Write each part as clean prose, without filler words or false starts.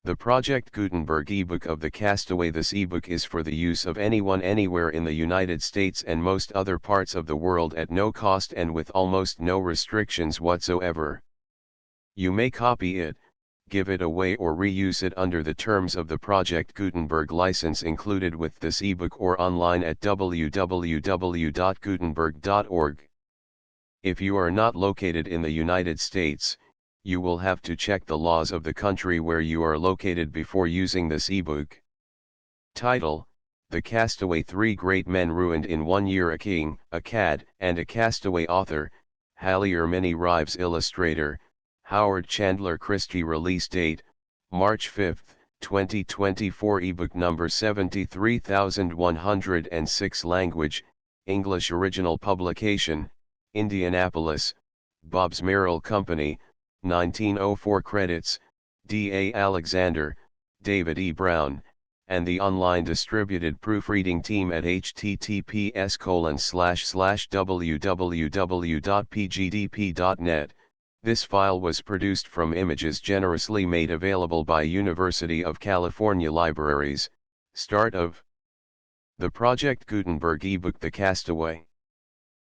The Project Gutenberg ebook of the Castaway. This ebook is for the use of anyone anywhere in the United States and most other parts of the world at no cost and with almost no restrictions whatsoever. You may copy it, give it away or reuse it under the terms of the Project Gutenberg license included with this ebook or online at www.gutenberg.org. If you are not located in the United States, you will have to check the laws of the country where you are located before using this ebook. Title: The Castaway. 3 Great Men Ruined in 1 Year. A King, a Cad, and a Castaway. Author: Hallie Erminie Rives. Illustrator: Howard Chandler Christie. Release date: March 5, 2024. Ebook number 73106. Language: English. Original publication: Indianapolis, Bobbs Merrill Company, 1904. Credits: D. A. Alexander, David E. Brown, and the online distributed proofreading team at https://www.pgdp.net. This file was produced from images generously made available by University of California Libraries. Start of the Project Gutenberg ebook. The Castaway.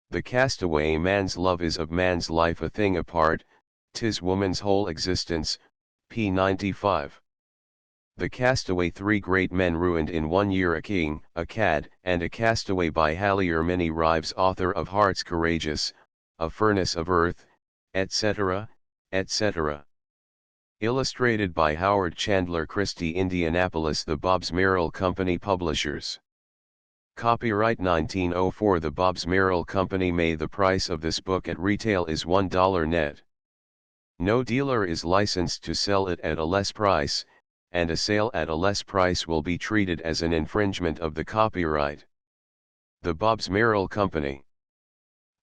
The Castaway. Man's love is of man's life a thing apart, 'tis woman's whole existence. p. 95. The Castaway. 3 Great Men Ruined in 1 Year. A King, a Cad, and a Castaway by Hallie Erminie Rives. Author of Hearts Courageous, A Furnace of Earth, etc., etc. Illustrated by Howard Chandler Christie. Indianapolis, The Bobbs Merrill Company Publishers. Copyright 1904. The Bobbs Merrill Company. May the price of this book at retail is $1 net. No dealer is licensed to sell it at a less price, and a sale at a less price will be treated as an infringement of the copyright. The Bobbs Merrill Company.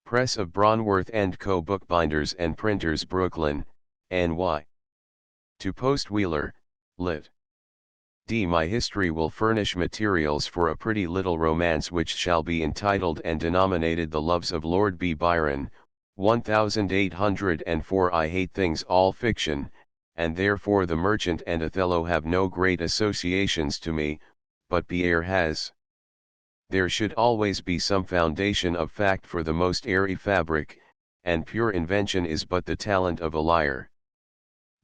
Press of Bronworth & Co. Bookbinders and Printers, Brooklyn, NY. To Post Wheeler, Lit. D. My history will furnish materials for a pretty little romance which shall be entitled and denominated The Loves of Lord B. Byron, 1804. I hate things all fiction, and therefore The Merchant and Othello have no great associations to me, but Pierre has. There should always be some foundation of fact for the most airy fabric, and pure invention is but the talent of a liar.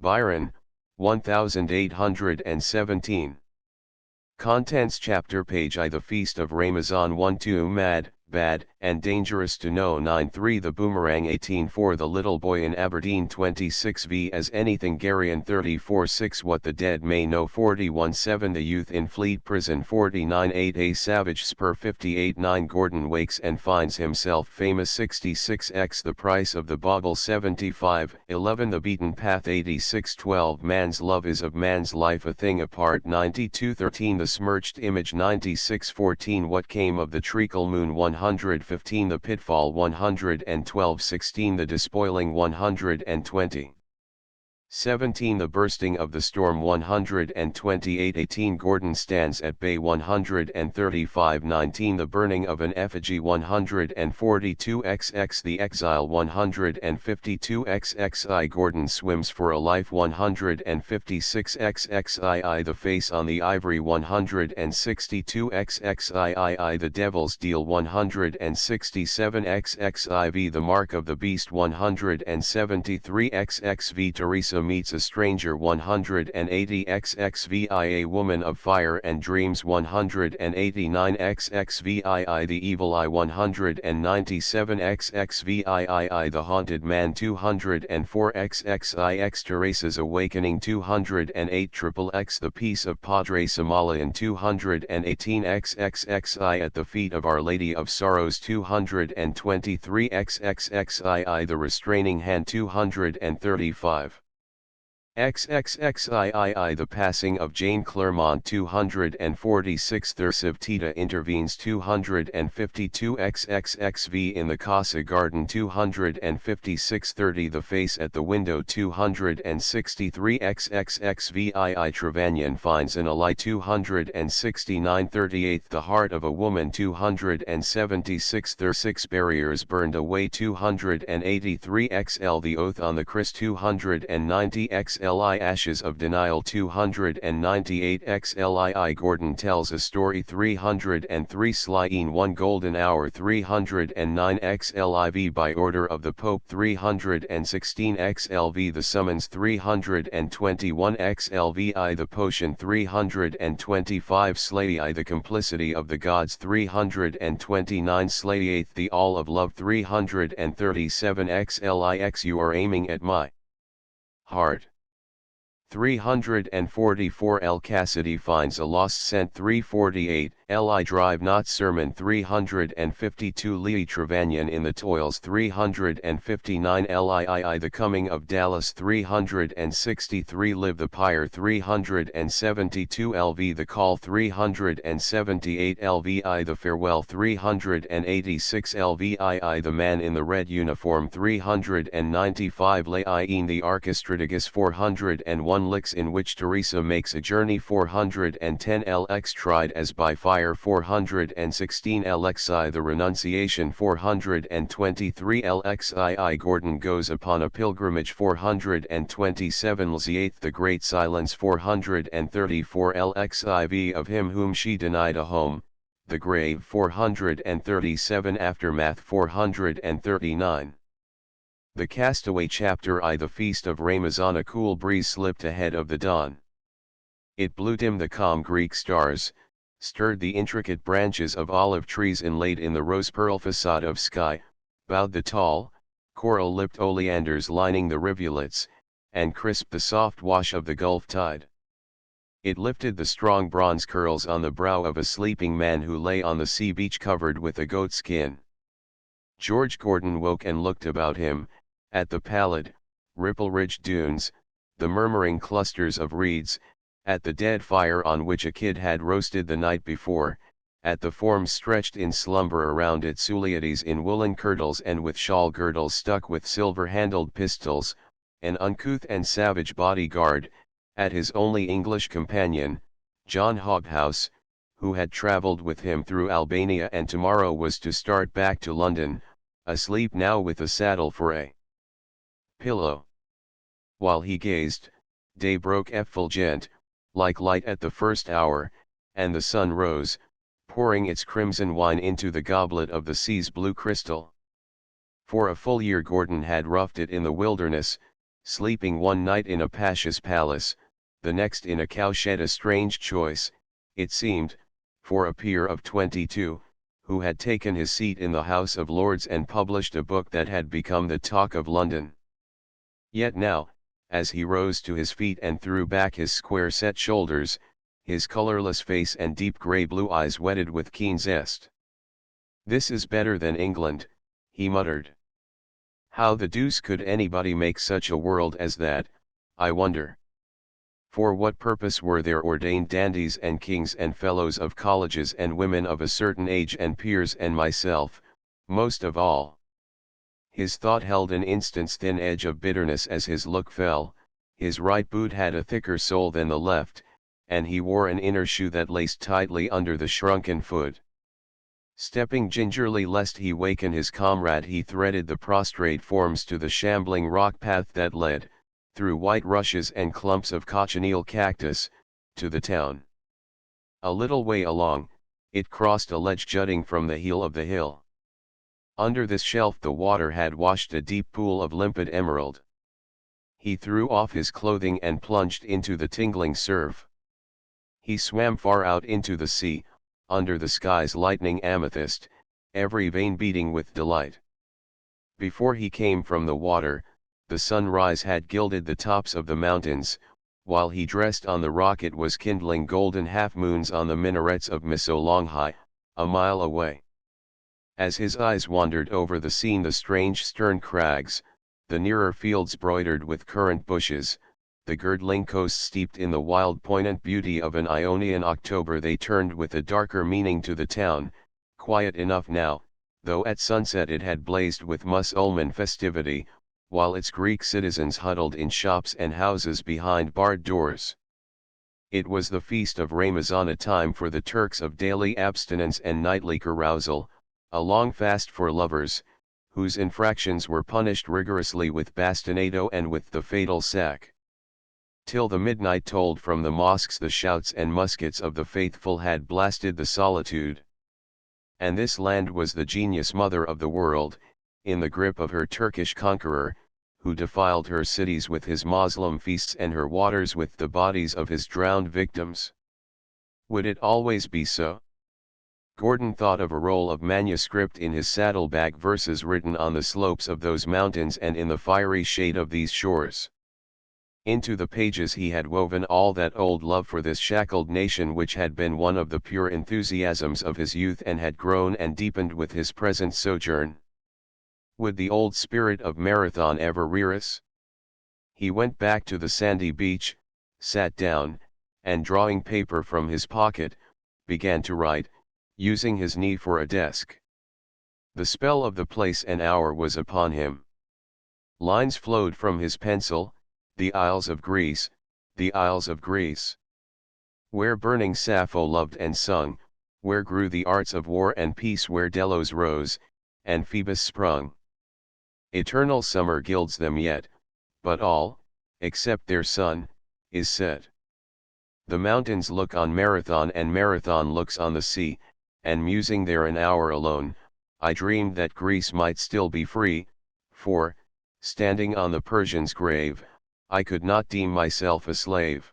Byron, 1817. Contents. Chapter. Page I. The Feast of Ramazan. 1-2. Mad, Bad, and Dangerous to Know. 9-3. The Boomerang. 18-4. The Little Boy in Aberdeen. 26-V As Anything. Garion. 34-6. What the Dead May Know. 41-7. The Youth in Fleet Prison. 49-8. A Savage Spur. 58-9. Gordon wakes and finds himself famous. 66x. The Price of the Bauble. 75-11. The Beaten Path. 86-12. Man's love is of man's life a thing apart. 92-13. The Smirched Image. 96-14. What Came of the Treacle Moon. 115. The Pitfall. 112-16. The Despoiling. 120. 17. The Bursting of the Storm. 128-18. Gordon Stands at Bay. 135-19. The Burning of an Effigy. 142-XX. The Exile. 152-XXI. Gordon Swims for a Life. 156-XXII. The Face on the Ivory. 162-XXII. The Devil's Deal. 167-XXIV. The Mark of the Beast. 173-XXV. Teresa Meets a Stranger. 180-XXVI. A Woman of Fire and Dreams. 189-XXVII. The Evil Eye. 197-XXVII. The Haunted Man. 204-XXIX. Teresa's Awakening. 208-XXX. The Peace of Padre Somalian. 218-XXXI. At the Feet of Our Lady of Sorrows. 223-XXXII. The Restraining Hand. 235. XXXII. The Passing of Jane Clairmont. 246. Thursive Tita Intervenes. 252. XXXV. In the Casa Garden. 256. 30. The Face at the Window. 263. XXXVII. Trevannion Finds an Ally. 269. 38. The Heart of a Woman. 276. 36. Barriers Burned Away. 283. XL. The Oath on the Christ. 290. XX XLI Ashes of Denial 298 XLII Gordon tells a story 303 Slyeen 1 Golden Hour 309 XLIV by order of the Pope 316 XLV The Summons 321 XLVI The Potion 325 Slay The Complicity of the Gods 329 Slay The All of Love 337 XLIX You Are Aiming at My Heart 344 L. Cassidy Finds a Lost Scent 348 L. I Drive Not Sermon 352 Lee Trevannion in the Toils 359 LII The Coming of Dallas 363 Live the Pyre 372 LV The Call 378 LVI The Farewell 386 LVII The Man in the Red Uniform 395 Laien The Archistrategus 401 Licks in which Teresa makes a journey 410 LX Tried as by Fire 416 LXI The Renunciation 423 LXII Gordon Goes Upon a Pilgrimage 427 Lziath The Great Silence 434 LXIV Of Him Whom She Denied a Home, The Grave 437 Aftermath 439 The Castaway Chapter I The Feast of Ramazan A cool breeze slipped ahead of the dawn. It blew dim the calm Greek stars, stirred the intricate branches of olive trees inlaid in the rose-pearl facade of sky, bowed the tall, coral-lipped oleanders lining the rivulets, and crisped the soft wash of the Gulf tide. It lifted the strong bronze curls on the brow of a sleeping man who lay on the sea beach covered with a goat skin. George Gordon woke and looked about him, at the pallid, ripple-ridged dunes, the murmuring clusters of reeds, at the dead fire on which a kid had roasted the night before, at the forms stretched in slumber around its Sulieties in woolen kirtles and with shawl girdles stuck with silver-handled pistols, an uncouth and savage bodyguard, at his only English companion, John Hobhouse, who had travelled with him through Albania and tomorrow was to start back to London, asleep now with a saddle for a pillow. While he gazed, day broke effulgent, like light at the first hour, and the sun rose, pouring its crimson wine into the goblet of the sea's blue crystal. For a full year Gordon had roughed it in the wilderness, sleeping one night in a pasha's palace, the next in a cowshed, a strange choice, it seemed, for a peer of 22, who had taken his seat in the House of Lords and published a book that had become the talk of London. Yet now, as he rose to his feet and threw back his square-set shoulders, his colourless face and deep grey-blue eyes wetted with keen zest. "This is better than England," he muttered. "How the deuce could anybody make such a world as that, I wonder? For what purpose were there ordained dandies and kings and fellows of colleges and women of a certain age and peers and myself, most of all?" His thought held an instant's thin edge of bitterness as his look fell. His right boot had a thicker sole than the left, and he wore an inner shoe that laced tightly under the shrunken foot. Stepping gingerly lest he waken his comrade, he threaded the prostrate forms to the shambling rock path that led, through white rushes and clumps of cochineal cactus, to the town. A little way along, it crossed a ledge jutting from the heel of the hill. Under this shelf the water had washed a deep pool of limpid emerald. He threw off his clothing and plunged into the tingling surf. He swam far out into the sea, under the sky's lightning amethyst, every vein beating with delight. Before he came from the water, the sunrise had gilded the tops of the mountains, while he dressed on the rock it was kindling golden half-moons on the minarets of Missolonghi, a mile away. As his eyes wandered over the scene, the strange stern crags, the nearer fields broidered with currant bushes, the girdling coast steeped in the wild poignant beauty of an Ionian October, they turned with a darker meaning to the town, quiet enough now, though at sunset it had blazed with Musulman festivity, while its Greek citizens huddled in shops and houses behind barred doors. It was the feast of Ramazan, a time for the Turks of daily abstinence and nightly carousal, a long fast for lovers, whose infractions were punished rigorously with bastinado and with the fatal sack. Till the midnight tolled from the mosques, the shouts and muskets of the faithful had blasted the solitude. And this land was the genius mother of the world, in the grip of her Turkish conqueror, who defiled her cities with his Moslem feasts and her waters with the bodies of his drowned victims. Would it always be so? Gordon thought of a roll of manuscript in his saddlebag, verses written on the slopes of those mountains and in the fiery shade of these shores. Into the pages he had woven all that old love for this shackled nation which had been one of the pure enthusiasms of his youth and had grown and deepened with his present sojourn. Would the old spirit of Marathon ever rear us? He went back to the sandy beach, sat down, and drawing paper from his pocket, began to write, using his knee for a desk. The spell of the place and hour was upon him. Lines flowed from his pencil, the Isles of Greece, the Isles of Greece. Where burning Sappho loved and sung, where grew the arts of war and peace, where Delos rose, and Phoebus sprung. Eternal summer gilds them yet, but all, except their sun, is set. The mountains look on Marathon and Marathon looks on the sea, and musing there an hour alone, I dreamed that Greece might still be free, for, standing on the Persian's grave, I could not deem myself a slave.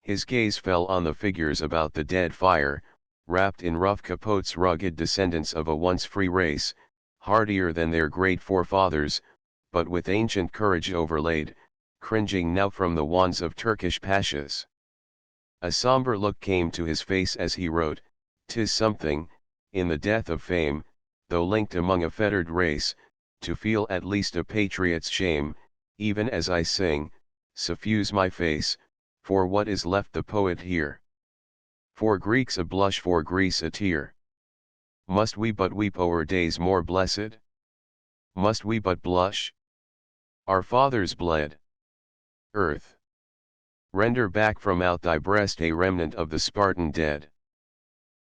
His gaze fell on the figures about the dead fire, wrapped in rough capotes, rugged descendants of a once free race, hardier than their great forefathers, but with ancient courage overlaid, cringing now from the wands of Turkish pashas. A somber look came to his face as he wrote, "'Tis something, in the death of fame, though linked among a fettered race, to feel at least a patriot's shame, even as I sing, suffuse my face, for what is left the poet here. For Greeks a blush, for Greece a tear. Must we but weep o'er days more blessed? Must we but blush? Our fathers bled. Earth, render back from out thy breast a remnant of the Spartan dead.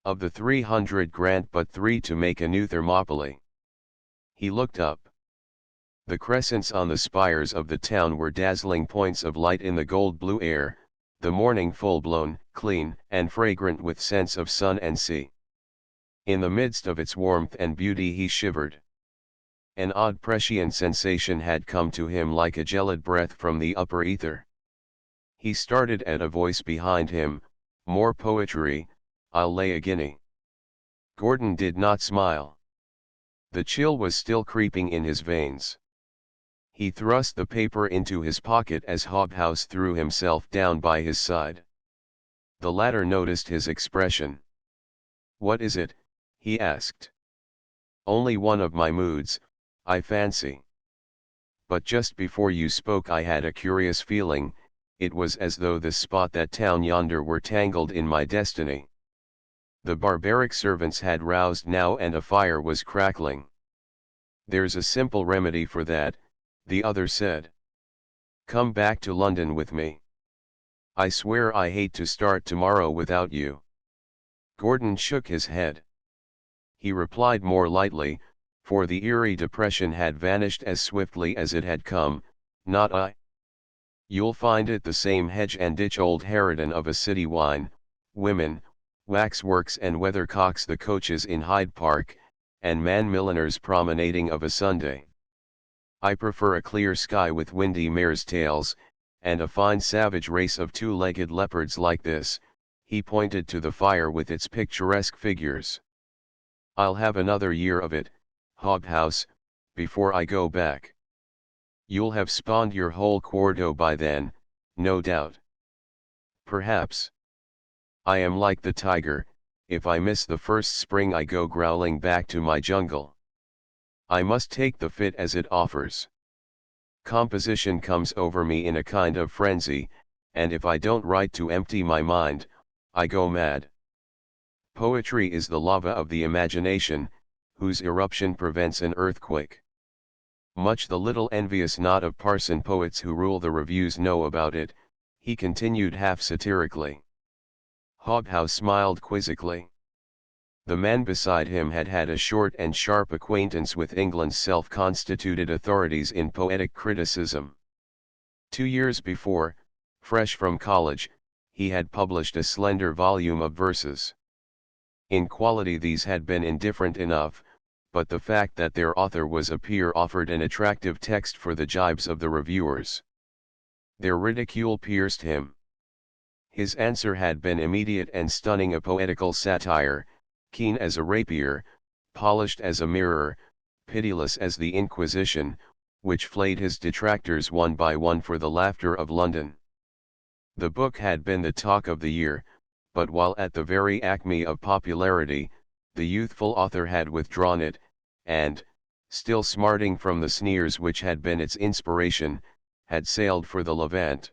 Of the 300 grant but 3 to make a new Thermopylae." He looked up. The crescents on the spires of the town were dazzling points of light in the gold-blue air, the morning full-blown, clean, and fragrant with scents of sun and sea. In the midst of its warmth and beauty he shivered. An odd prescient sensation had come to him like a gelid breath from the upper ether. He started at a voice behind him, "More poetry, I'll lay a guinea." Gordon did not smile. The chill was still creeping in his veins. He thrust the paper into his pocket as Hobhouse threw himself down by his side. The latter noticed his expression. "What is it?" he asked. "Only one of my moods, I fancy. But just before you spoke I had a curious feeling, it was as though this spot, that town yonder, were tangled in my destiny." The barbaric servants had roused now and a fire was crackling. "There's a simple remedy for that," the other said. "Come back to London with me. I swear I hate to start tomorrow without you." Gordon shook his head. He replied more lightly, for the eerie depression had vanished as swiftly as it had come, "Not I. You'll find it the same hedge and ditch old harridan of a city, wine, women, waxworks and weathercocks, the coaches in Hyde Park, and man-milliners promenading of a Sunday. I prefer a clear sky with windy mares' tails, and a fine savage race of two-legged leopards like this." He pointed to the fire with its picturesque figures. "I'll have another year of it, Hobhouse, before I go back. You'll have spawned your whole quarto by then, no doubt." "Perhaps. I am like the tiger, if I miss the first spring I go growling back to my jungle. I must take the fit as it offers. Composition comes over me in a kind of frenzy, and if I don't write to empty my mind, I go mad. Poetry is the lava of the imagination, whose eruption prevents an earthquake. Much the little envious knot of parson poets who rule the reviews know about it," he continued half satirically. Hobhouse smiled quizzically. The man beside him had had a short and sharp acquaintance with England's self-constituted authorities in poetic criticism. 2 years before, Fresh from college, he had published a slender volume of verses. In quality these had been indifferent enough, but the fact that their author was a peer offered an attractive text for the jibes of the reviewers. Their ridicule pierced him. His answer had been immediate and stunning, a poetical satire, keen as a rapier, polished as a mirror, pitiless as the Inquisition, which flayed his detractors one by one for the laughter of London. The book had been the talk of the year, but while at the very acme of popularity, the youthful author had withdrawn it, and, still smarting from the sneers which had been its inspiration, had sailed for the Levant.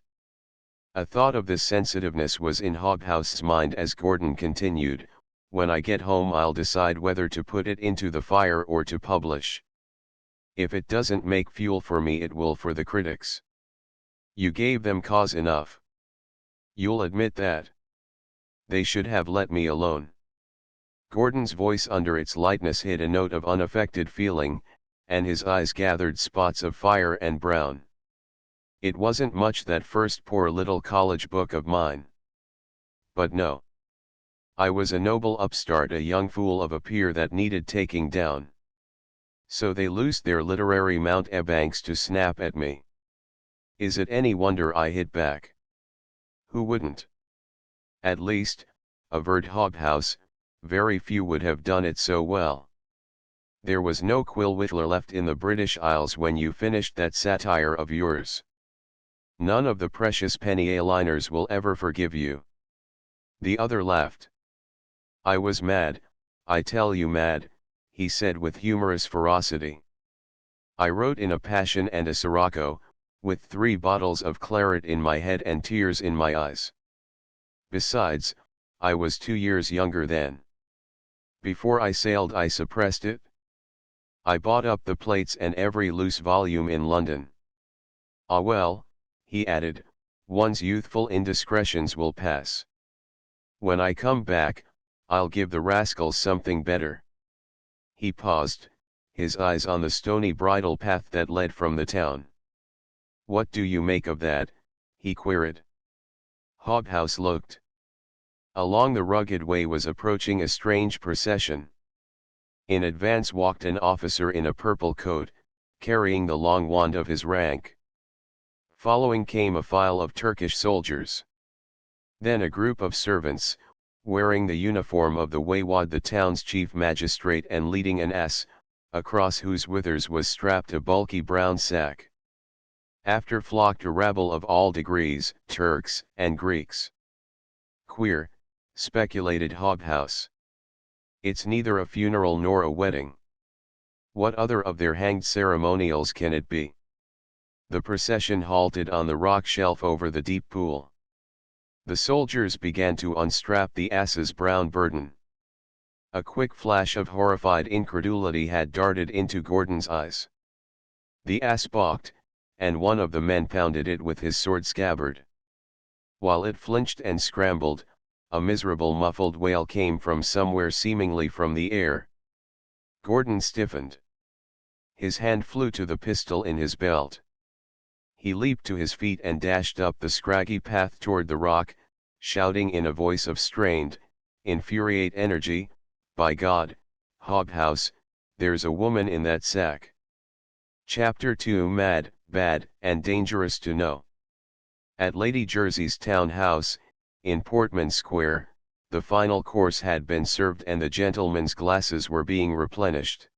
A thought of this sensitiveness was in Hobhouse's mind as Gordon continued, "When I get home I'll decide whether to put it into the fire or to publish. If it doesn't make fuel for me it will for the critics. You gave them cause enough. You'll admit that. They should have let me alone." Gordon's voice under its lightness hid a note of unaffected feeling, and his eyes gathered spots of fire and brown. "It wasn't much, that first poor little college book of mine. But no. I was a noble upstart, a young fool of a peer that needed taking down. So they loosed their literary mountebanks to snap at me. Is it any wonder I hit back? Who wouldn't? At least," averred Hobhouse, "very few would have done it so well. There was no quill whittler left in the British Isles when you finished that satire of yours. None of the precious penny A-liners will ever forgive you." The other laughed. "I was mad, I tell you mad," he said with humorous ferocity. "I wrote in a passion and a sirocco, with 3 bottles of claret in my head and tears in my eyes. Besides, I was 2 years younger then. Before I sailed I suppressed it. I bought up the plates and every loose volume in London. Ah well," he added, "one's youthful indiscretions will pass. When I come back, I'll give the rascals something better." He paused, his eyes on the stony bridle path that led from the town. "What do you make of that?" he queried. Hobhouse looked. Along the rugged way was approaching a strange procession. In advance walked an officer in a purple coat, carrying the long wand of his rank. Following came a file of Turkish soldiers. Then a group of servants, wearing the uniform of the Waywad, the town's chief magistrate, and leading an ass, across whose withers was strapped a bulky brown sack. After flocked a rabble of all degrees, Turks and Greeks. "Queer," speculated Hobhouse. "It's neither a funeral nor a wedding. What other of their hanged ceremonials can it be?" The procession halted on the rock shelf over the deep pool. The soldiers began to unstrap the ass's brown burden. A quick flash of horrified incredulity had darted into Gordon's eyes. The ass balked, and one of the men pounded it with his sword scabbard. While it flinched and scrambled, a miserable muffled wail came from somewhere, seemingly from the air. Gordon stiffened. His hand flew to the pistol in his belt. He leaped to his feet and dashed up the scraggy path toward the rock, shouting in a voice of strained, infuriate energy, "By God, Hobhouse, there's a woman in that sack." Chapter 2: Mad, Bad, and Dangerous to Know. At Lady Jersey's town house, in Portman Square, the final course had been served and the gentlemen's glasses were being replenished.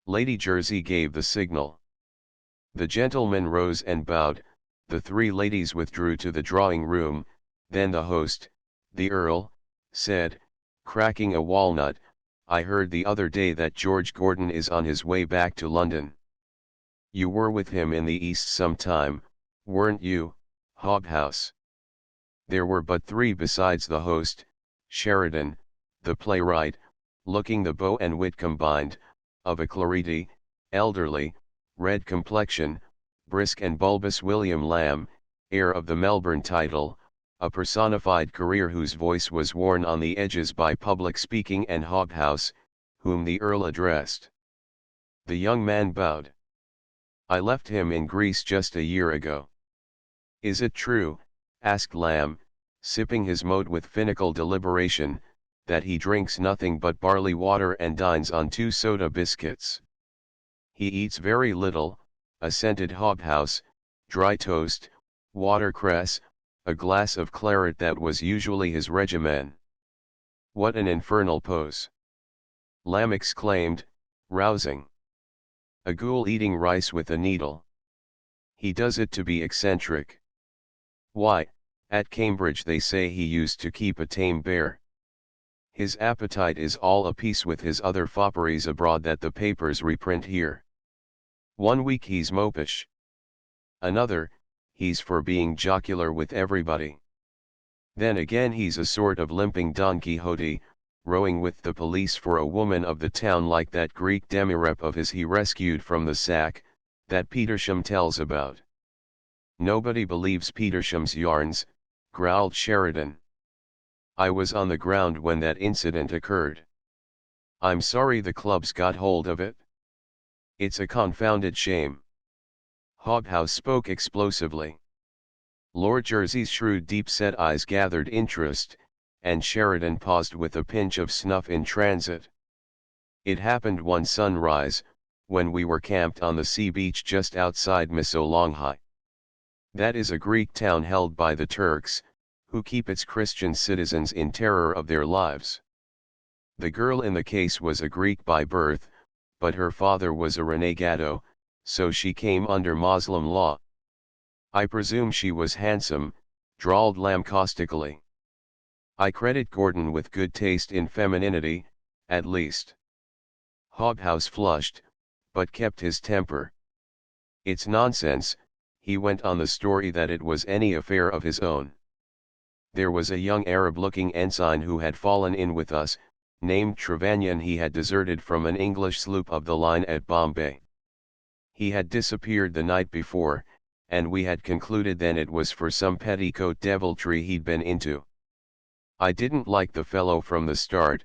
Lady Jersey gave the signal. The gentlemen rose and bowed, the 3 ladies withdrew to the drawing room, then the host, the Earl, said, cracking a walnut, "I heard the other day that George Gordon is on his way back to London. You were with him in the East some time, weren't you, Hobhouse?" There were but 3 besides the host, Sheridan, the playwright, looking the beau and wit combined, of a clarity, elderly, red complexion, brisk and bulbous William Lamb, heir of the Melbourne title, a personified career whose voice was worn on the edges by public speaking, and Hobhouse, whom the Earl addressed. The young man bowed. "I left him in Greece just a year ago." "Is it true?" asked Lamb, sipping his moat with finical deliberation, that he drinks nothing but barley water and dines on 2 soda biscuits. He eats very little, assented Hobhouse, dry toast, watercress, a glass of claret, that was usually his regimen. What an infernal pose! Lamb exclaimed, rousing. A ghoul eating rice with a needle. He does it to be eccentric. Why, at Cambridge they say he used to keep a tame bear. His appetite is all a piece with his other fopperies abroad that the papers reprint here. 1 week he's mopish. Another, he's for being jocular with everybody. Then again he's a sort of limping Don Quixote, rowing with the police for a woman of the town like that Greek demirep of his he rescued from the sack, that Petersham tells about. Nobody believes Petersham's yarns, growled Sheridan. I was on the ground when that incident occurred. I'm sorry the clubs got hold of it. It's a confounded shame. Hobhouse spoke explosively. Lord Jersey's shrewd deep-set eyes gathered interest, and Sheridan paused with a pinch of snuff in transit. It happened one sunrise, when we were camped on the sea beach just outside Missolonghi. That is a Greek town held by the Turks, who keep its Christian citizens in terror of their lives. The girl in the case was a Greek by birth, but her father was a renegado, so she came under Moslem law. I presume she was handsome, drawled Lamb caustically. I credit Gordon with good taste in femininity, at least. Hobhouse flushed, but kept his temper. It's nonsense, he went on the story that it was any affair of his own. There was a young Arab-looking ensign who had fallen in with us, named Trevanion. He had deserted from an English sloop of the line at Bombay. He had disappeared the night before, and we had concluded then it was for some petticoat deviltry he'd been into. I didn't like the fellow from the start,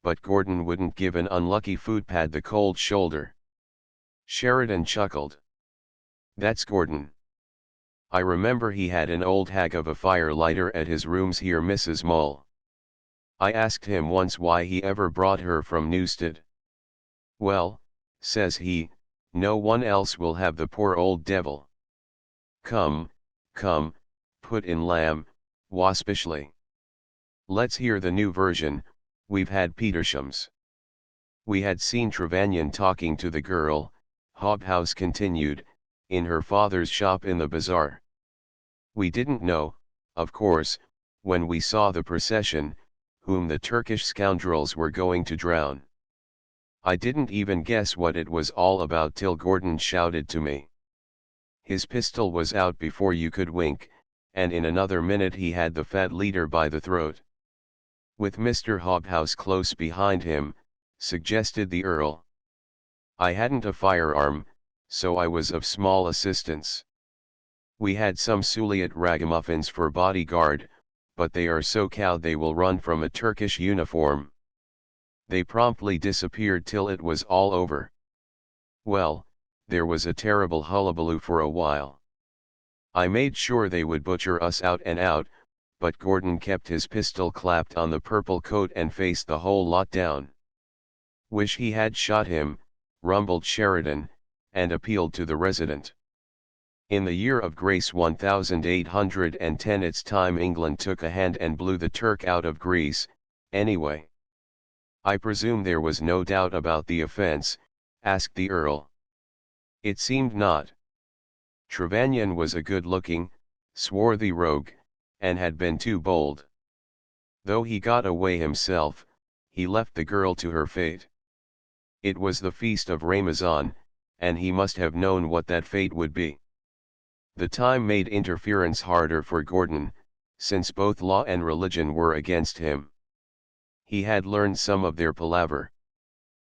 but Gordon wouldn't give an unlucky footpad the cold shoulder. Sheridan chuckled. That's Gordon. I remember he had an old hag of a firelighter at his rooms here, Mrs. Mull. I asked him once why he ever brought her from Newstead. Well, says he, no one else will have the poor old devil. Come, come, put in Lamb, waspishly. Let's hear the new version. We've had Petersham's. We had seen Trevanion talking to the girl, Hobhouse continued, in her father's shop in the bazaar. We didn't know, of course, when we saw the procession, whom the Turkish scoundrels were going to drown. I didn't even guess what it was all about till Gordon shouted to me. His pistol was out before you could wink, and in another minute he had the fat leader by the throat. With Mr. Hobhouse close behind him, suggested the Earl. I hadn't a firearm, so I was of small assistance. We had some Suliat ragamuffins for bodyguard, but they are so cowed they will run from a Turkish uniform. They promptly disappeared till it was all over. Well, there was a terrible hullabaloo for a while. I made sure they would butcher us out and out, but Gordon kept his pistol clapped on the purple coat and faced the whole lot down. Wish he had shot him, rumbled Sheridan, and appealed to the resident. In the year of grace 1810 it's time England took a hand and blew the Turk out of Greece, anyway. I presume there was no doubt about the offence, asked the Earl. It seemed not. Trevanion was a good-looking, swarthy rogue, and had been too bold. Though he got away himself, he left the girl to her fate. It was the feast of Ramazan, and he must have known what that fate would be. The time made interference harder for Gordon, since both law and religion were against him. He had learned some of their palaver.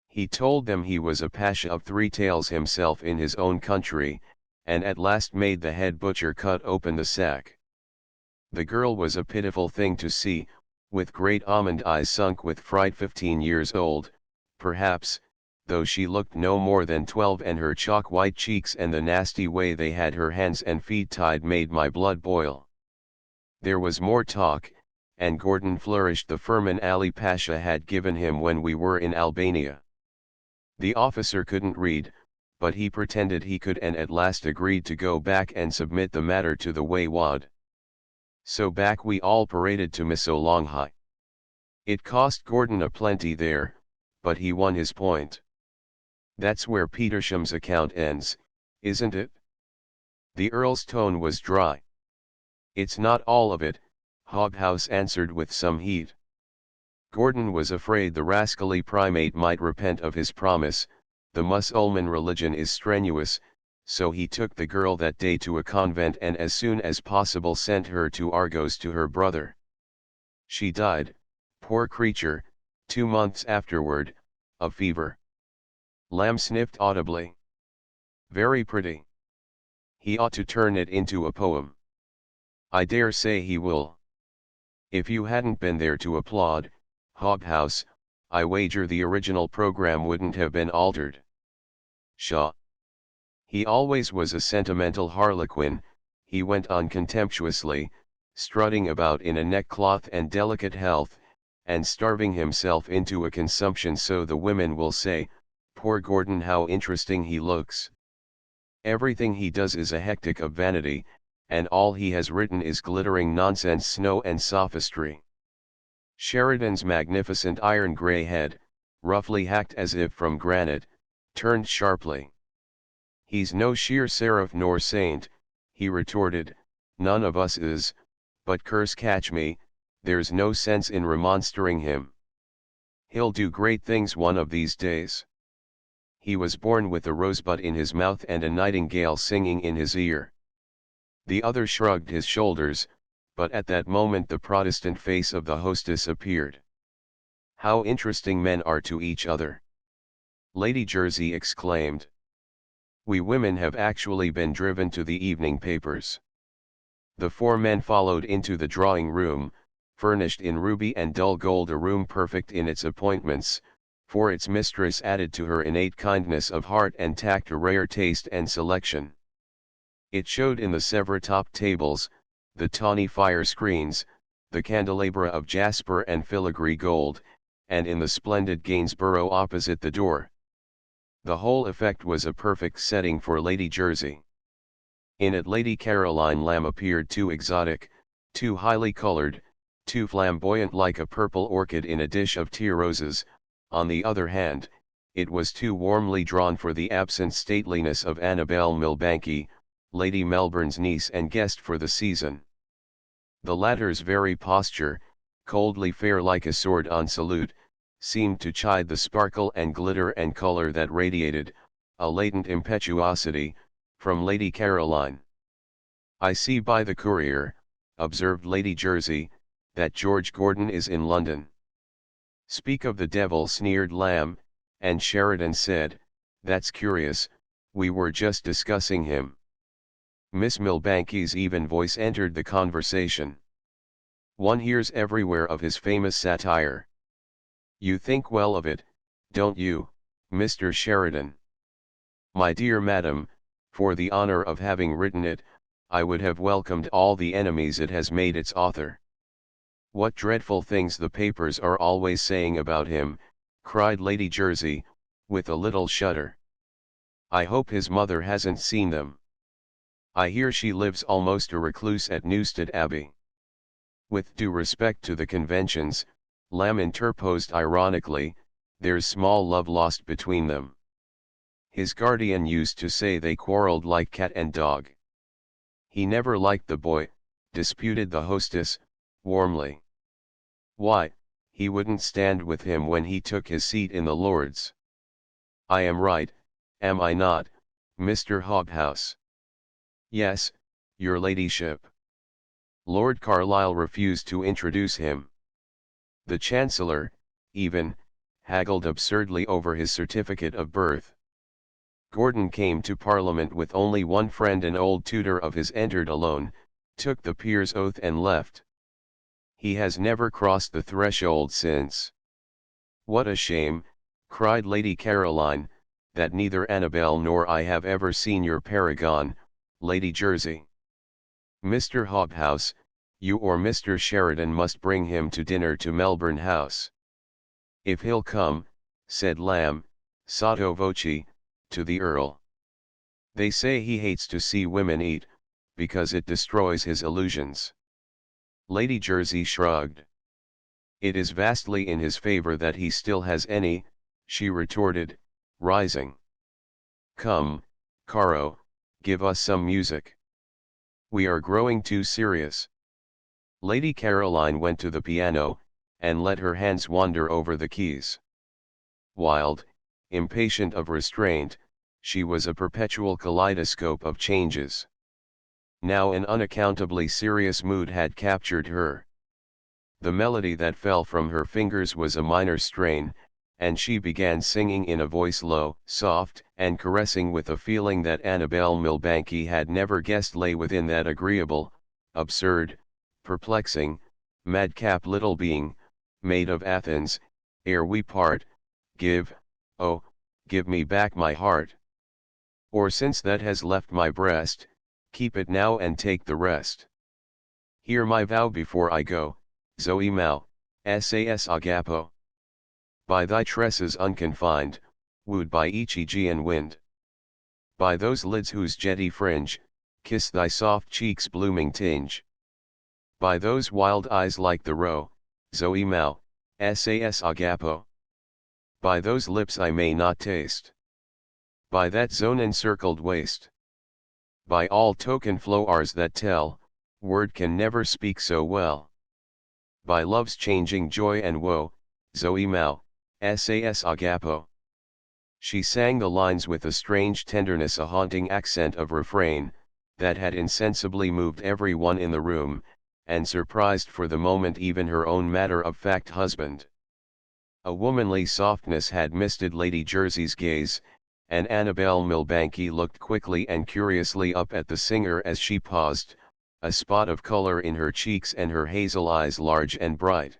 He told them he was a pasha of 3 tails himself in his own country, and at last made the head butcher cut open the sack. The girl was a pitiful thing to see, with great almond eyes sunk with fright. 15 years old, perhaps, though she looked no more than 12, and her chalk-white cheeks and the nasty way they had her hands and feet tied made my blood boil. There was more talk, and Gordon flourished the firman Ali Pasha had given him when we were in Albania. The officer couldn't read, but he pretended he could and at last agreed to go back and submit the matter to the Waywad. So back we all paraded to Missolonghi. It cost Gordon a plenty there, but he won his point. That's where Petersham's account ends, isn't it? The Earl's tone was dry. It's not all of it, Hobhouse answered with some heat. Gordon was afraid the rascally primate might repent of his promise. The Mussulman religion is strenuous, so he took the girl that day to a convent and as soon as possible sent her to Argos to her brother. She died, poor creature, 2 months afterward, of fever. Lamb sniffed audibly. Very pretty. He ought to turn it into a poem. I dare say he will. If you hadn't been there to applaud, Hobhouse, I wager the original program wouldn't have been altered. Pshaw. He always was a sentimental harlequin, he went on contemptuously, strutting about in a neckcloth and delicate health, and starving himself into a consumption so the women will say, poor Gordon, how interesting he looks. Everything he does is a hectic of vanity, and all he has written is glittering nonsense, snow and sophistry. Sheridan's magnificent iron grey head, roughly hacked as if from granite, turned sharply. He's no sheer seraph nor saint, he retorted, none of us is, but curse catch me, there's no sense in remonstrating him. He'll do great things one of these days. He was born with a rosebud in his mouth and a nightingale singing in his ear. The other shrugged his shoulders, but at that moment the Protestant face of the hostess appeared. How interesting men are to each other! Lady Jersey exclaimed. We women have actually been driven to the evening papers. The 4 men followed into the drawing room, furnished in ruby and dull gold, a room perfect in its appointments, for its mistress added to her innate kindness of heart and tact a rare taste and selection. It showed in the Sevres-top tables, the tawny fire screens, the candelabra of jasper and filigree gold, and in the splendid Gainsborough opposite the door. The whole effect was a perfect setting for Lady Jersey. In it Lady Caroline Lamb appeared too exotic, too highly colored, too flamboyant like a purple orchid in a dish of tear roses. On the other hand, it was too warmly drawn for the absent stateliness of Annabel Milbanke, Lady Melbourne's niece and guest for the season. The latter's very posture, coldly fair like a sword on salute, seemed to chide the sparkle and glitter and color that radiated, a latent impetuosity, from Lady Caroline. I see by the Courier, observed Lady Jersey, that George Gordon is in London. Speak of the devil, sneered Lamb, and Sheridan said, that's curious, we were just discussing him. Miss Milbanke's even voice entered the conversation. One hears everywhere of his famous satire. You think well of it, don't you, Mr. Sheridan? My dear madam, for the honor of having written it, I would have welcomed all the enemies it has made its author. What dreadful things the papers are always saying about him, cried Lady Jersey, with a little shudder. I hope his mother hasn't seen them. I hear she lives almost a recluse at Newstead Abbey. With due respect to the conventions, Lamb interposed ironically, there's small love lost between them. His guardian used to say they quarreled like cat and dog. He never liked the boy, disputed the hostess, warmly. Why, he wouldn't stand with him when he took his seat in the Lords. I am right, am I not, Mr. Hobhouse? Yes, your ladyship. Lord Carlisle refused to introduce him. The Chancellor, even, haggled absurdly over his certificate of birth. Gordon came to Parliament with only one friend, an old tutor of his, entered alone, took the peer's oath and left. He has never crossed the threshold since. What a shame, cried Lady Caroline, that neither Annabel nor I have ever seen your paragon, Lady Jersey. Mr. Hobhouse, You or Mr. Sheridan must bring him to dinner to Melbourne House. If he'll come, said Lamb, sotto voce, to the Earl. They say he hates to see women eat, because it destroys his illusions. Lady Jersey shrugged. It is vastly in his favor that he still has any, she retorted, rising. Come, Caro, give us some music. We are growing too serious. Lady Caroline went to the piano, and let her hands wander over the keys. Wild, impatient of restraint, she was a perpetual kaleidoscope of changes. Now an unaccountably serious mood had captured her. The melody that fell from her fingers was a minor strain, and she began singing in a voice low, soft, and caressing with a feeling that Annabel Milbanke had never guessed lay within that agreeable, absurd, perplexing, madcap little being, maid of Athens, ere we part, give, oh, give me back my heart. Or since that has left my breast, keep it now and take the rest. Hear my vow before I go, Zoe Mao, sas agapo. By thy tresses unconfined, wooed by each Aegean wind. By those lids whose jetty fringe, kiss thy soft cheeks' blooming tinge. By those wild eyes like the roe, Zoe Mao, sas agapo. By those lips I may not taste. By that zone encircled waist. By all token flowers that tell, word can never speak so well. By love's changing joy and woe, Zoe Mao, sas agapo. She sang the lines with a strange tenderness, a haunting accent of refrain, that had insensibly moved every one in the room, and surprised for the moment even her own matter-of-fact husband. A womanly softness had misted Lady Jersey's gaze, and Annabel Milbanke looked quickly and curiously up at the singer as she paused, a spot of color in her cheeks and her hazel eyes large and bright.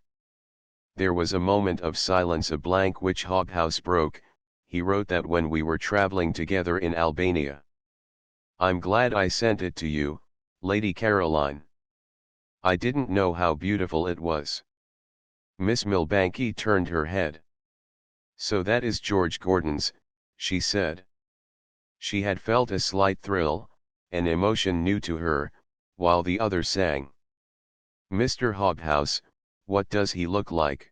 There was a moment of silence, a blank which Hobhouse broke. He wrote that when we were traveling together in Albania. I'm glad I sent it to you, Lady Caroline. I didn't know how beautiful it was. Miss Milbanke turned her head. So that is George Gordon's, she said. She had felt a slight thrill, an emotion new to her, while the other sang. Mr. Hobhouse, what does he look like?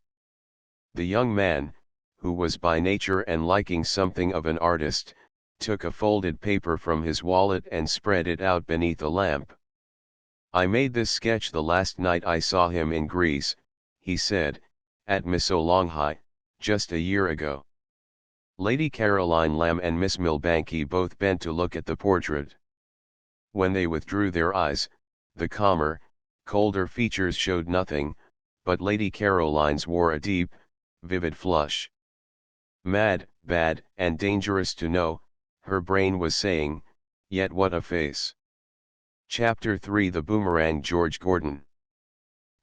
The young man, who was by nature and liking something of an artist, took a folded paper from his wallet and spread it out beneath a lamp. I made this sketch the last night I saw him in Greece, he said, at Missolonghi, just a year ago. Lady Caroline Lamb and Miss Milbanke both bent to look at the portrait. When they withdrew their eyes, the calmer, colder features showed nothing, but Lady Caroline's wore a deep, vivid flush. Mad, bad, and dangerous to know, her brain was saying, yet what a face. Chapter 3 The Boomerang. George Gordon.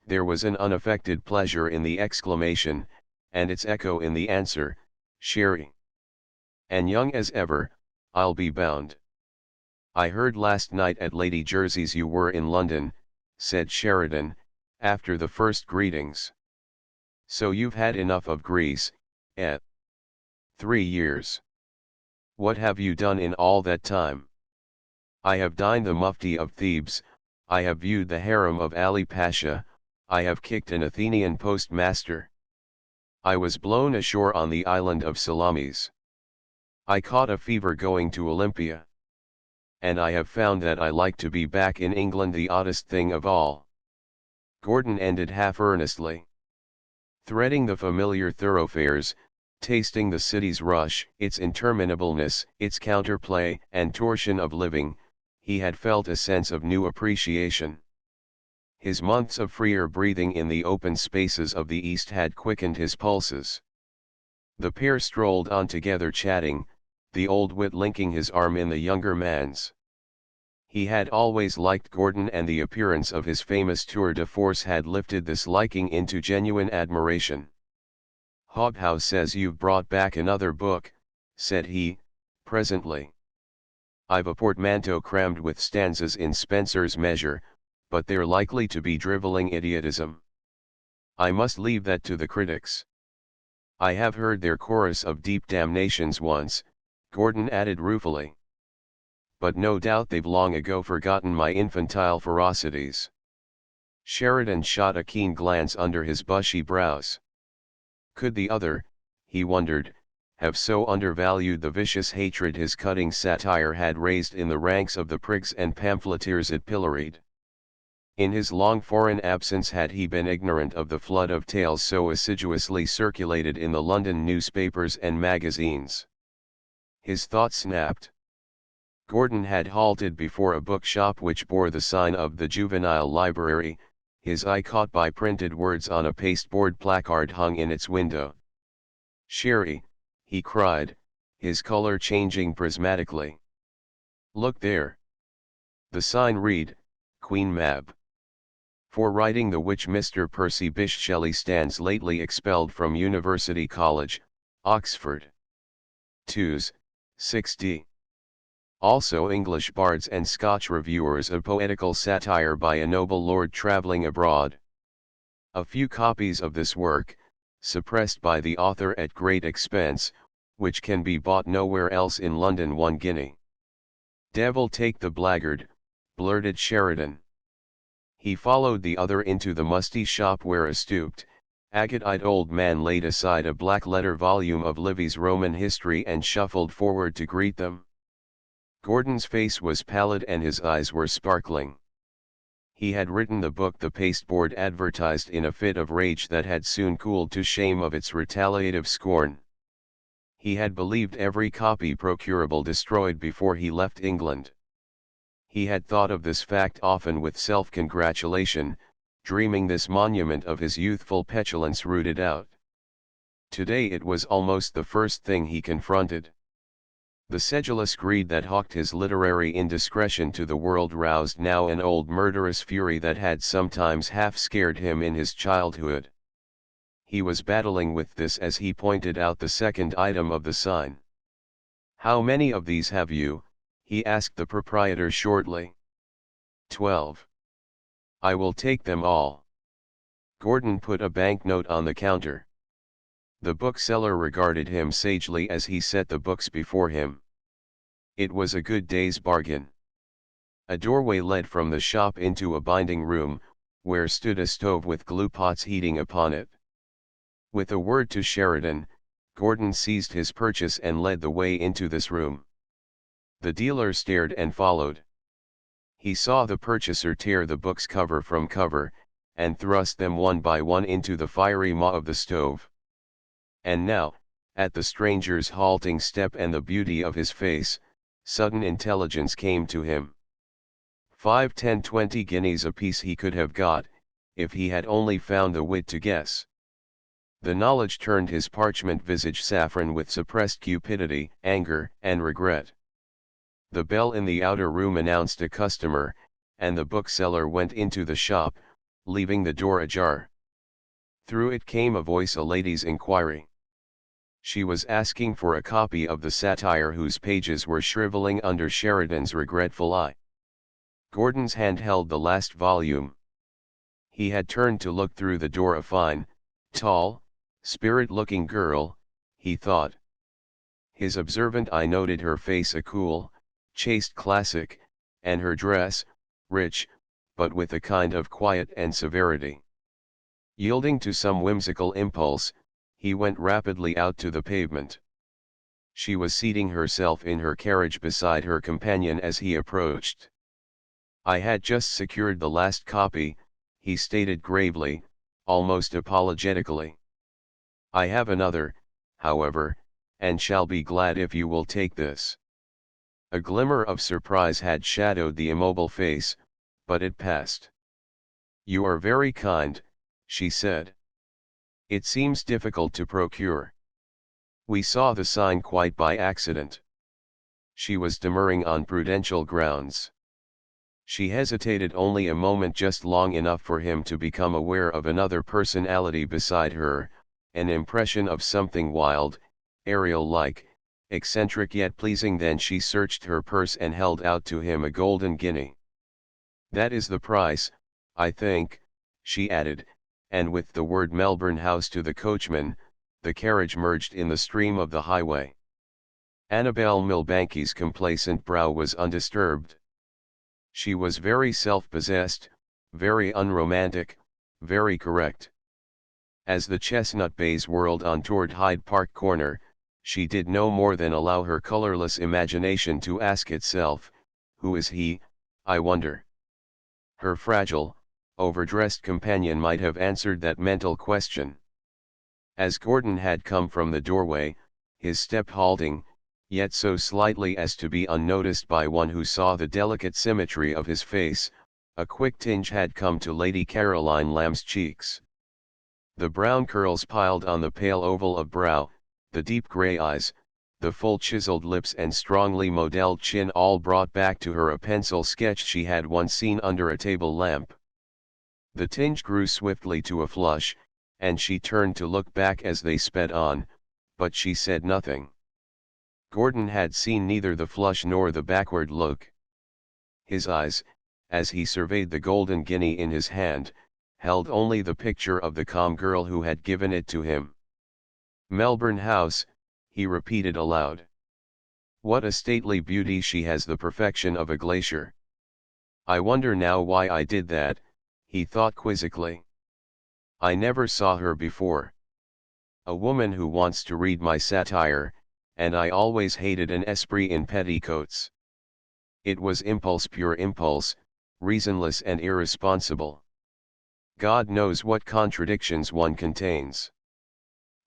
There was an unaffected pleasure in the exclamation, and its echo in the answer, Sherry. And young as ever, I'll be bound. I heard last night at Lady Jersey's you were in London, said Sheridan, after the first greetings. So you've had enough of Greece, eh? 3 years. What have you done in all that time? I have dined the Mufti of Thebes, I have viewed the harem of Ali Pasha, I have kicked an Athenian postmaster. I was blown ashore on the island of Salamis. I caught a fever going to Olympia. And I have found that I like to be back in England, the oddest thing of all. Gordon ended half earnestly. Threading the familiar thoroughfares, tasting the city's rush, its interminableness, its counterplay and torsion of living, he had felt a sense of new appreciation. His months of freer breathing in the open spaces of the East had quickened his pulses. The pair strolled on together chatting, the old wit linking his arm in the younger man's. He had always liked Gordon, and the appearance of his famous tour de force had lifted this liking into genuine admiration. Hobhouse says you've brought back another book, said he, presently. I've a portmanteau crammed with stanzas in Spenser's measure, but they're likely to be driveling idiotism. I must leave that to the critics. I have heard their chorus of deep damnations once, Gordon added ruefully. But no doubt they've long ago forgotten my infantile ferocities. Sheridan shot a keen glance under his bushy brows. Could the other, he wondered, have so undervalued the vicious hatred his cutting satire had raised in the ranks of the prigs and pamphleteers it pilloried? In his long foreign absence had he been ignorant of the flood of tales so assiduously circulated in the London newspapers and magazines? His thought snapped. Gordon had halted before a bookshop which bore the sign of the Juvenile Library, his eye caught by printed words on a pasteboard placard hung in its window. "Sherry," he cried, his color changing prismatically. "Look there." The sign read, Queen Mab. For writing the which Mr. Percy Bysshe Shelley stands lately expelled from University College, Oxford. 2s, 6d. Also English bards and Scotch reviewers of poetical satire by a noble lord travelling abroad. A few copies of this work, suppressed by the author at great expense, which can be bought nowhere else in London, 1 guinea. "Devil take the blackguard," blurted Sheridan. He followed the other into the musty shop where a stooped, agate-eyed old man laid aside a black-letter volume of Livy's Roman history and shuffled forward to greet them. Gordon's face was pallid and his eyes were sparkling. He had written the book the pasteboard advertised in a fit of rage that had soon cooled to shame of its retaliative scorn. He had believed every copy procurable destroyed before he left England. He had thought of this fact often with self-congratulation, dreaming this monument of his youthful petulance rooted out. Today it was almost the first thing he confronted. The sedulous greed that hawked his literary indiscretion to the world roused now an old murderous fury that had sometimes half scared him in his childhood. He was battling with this as he pointed out the second item of the sign. "How many of these have you?" he asked the proprietor shortly. 12. "I will take them all." Gordon put a banknote on the counter. The bookseller regarded him sagely as he set the books before him. It was a good day's bargain. A doorway led from the shop into a binding room, where stood a stove with glue pots heating upon it. With a word to Sheridan, Gordon seized his purchase and led the way into this room. The dealer stared and followed. He saw the purchaser tear the books cover from cover, and thrust them one by one into the fiery maw of the stove. And now, at the stranger's halting step and the beauty of his face, sudden intelligence came to him. 5, 10, 20 guineas apiece he could have got, if he had only found the wit to guess. The knowledge turned his parchment visage saffron with suppressed cupidity, anger, and regret. The bell in the outer room announced a customer, and the bookseller went into the shop, leaving the door ajar. Through it came a voice, a lady's inquiry. She was asking for a copy of the satire whose pages were shriveling under Sheridan's regretful eye. Gordon's hand held the last volume. He had turned to look through the door, a fine, tall, spirit-looking girl, he thought. His observant eye noted her face, a cool, chaste classic, and her dress, rich, but with a kind of quiet and severity. Yielding to some whimsical impulse, he went rapidly out to the pavement. She was seating herself in her carriage beside her companion as he approached. "I had just secured the last copy," he stated gravely, almost apologetically. "I have another, however, and shall be glad if you will take this." A glimmer of surprise had shadowed the immobile face, but it passed. "You are very kind," she said. "It seems difficult to procure. We saw the sign quite by accident." She was demurring on prudential grounds. She hesitated only a moment, just long enough for him to become aware of another personality beside her, an impression of something wild, aerial-like, eccentric yet pleasing. Then she searched her purse and held out to him a golden guinea. "That is the price," I think, she added, and with the word Melbourne House to the coachman, the carriage merged in the stream of the highway. Annabel Milbankie's complacent brow was undisturbed. She was very self-possessed, very unromantic, very correct. As the chestnut bays whirled on toward Hyde Park Corner, she did no more than allow her colorless imagination to ask itself, who is he, I wonder? Her fragile, overdressed companion might have answered that mental question. As Gordon had come from the doorway, his step halting, yet so slightly as to be unnoticed by one who saw the delicate symmetry of his face, a quick tinge had come to Lady Caroline Lamb's cheeks. The brown curls piled on the pale oval of brow, the deep grey eyes, the full chiseled lips and strongly modelled chin all brought back to her a pencil sketch she had once seen under a table lamp. The tinge grew swiftly to a flush, and she turned to look back as they sped on, but she said nothing. Gordon had seen neither the flush nor the backward look. His eyes, as he surveyed the golden guinea in his hand, held only the picture of the calm girl who had given it to him. Melbourne House, he repeated aloud. What a stately beauty she has, the perfection of a glacier. I wonder now why I did that, he thought quizzically. I never saw her before. A woman who wants to read my satire, and I always hated an esprit in petticoats. It was impulse, pure impulse, reasonless and irresponsible. God knows what contradictions one contains.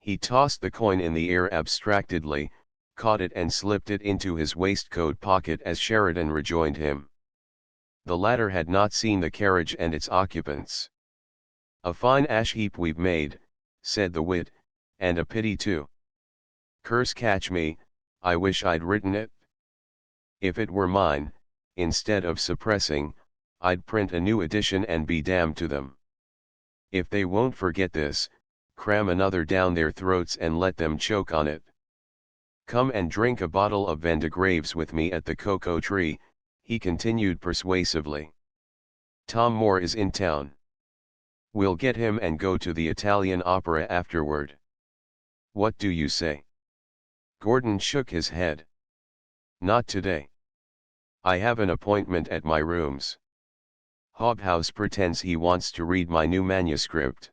He tossed the coin in the air abstractedly, caught it and slipped it into his waistcoat pocket as Sheridan rejoined him. The latter had not seen the carriage and its occupants. A fine ash heap we've made, said the wit, and a pity too. Curse catch me, I wish I'd written it. If it were mine, instead of suppressing, I'd print a new edition and be damned to them. If they won't forget this, cram another down their throats and let them choke on it. Come and drink a bottle of Vin de Graves with me at the Cocoa Tree, he continued persuasively. Tom Moore is in town. We'll get him and go to the Italian opera afterward. What do you say? Gordon shook his head. Not today. I have an appointment at my rooms. Hobhouse pretends he wants to read my new manuscript.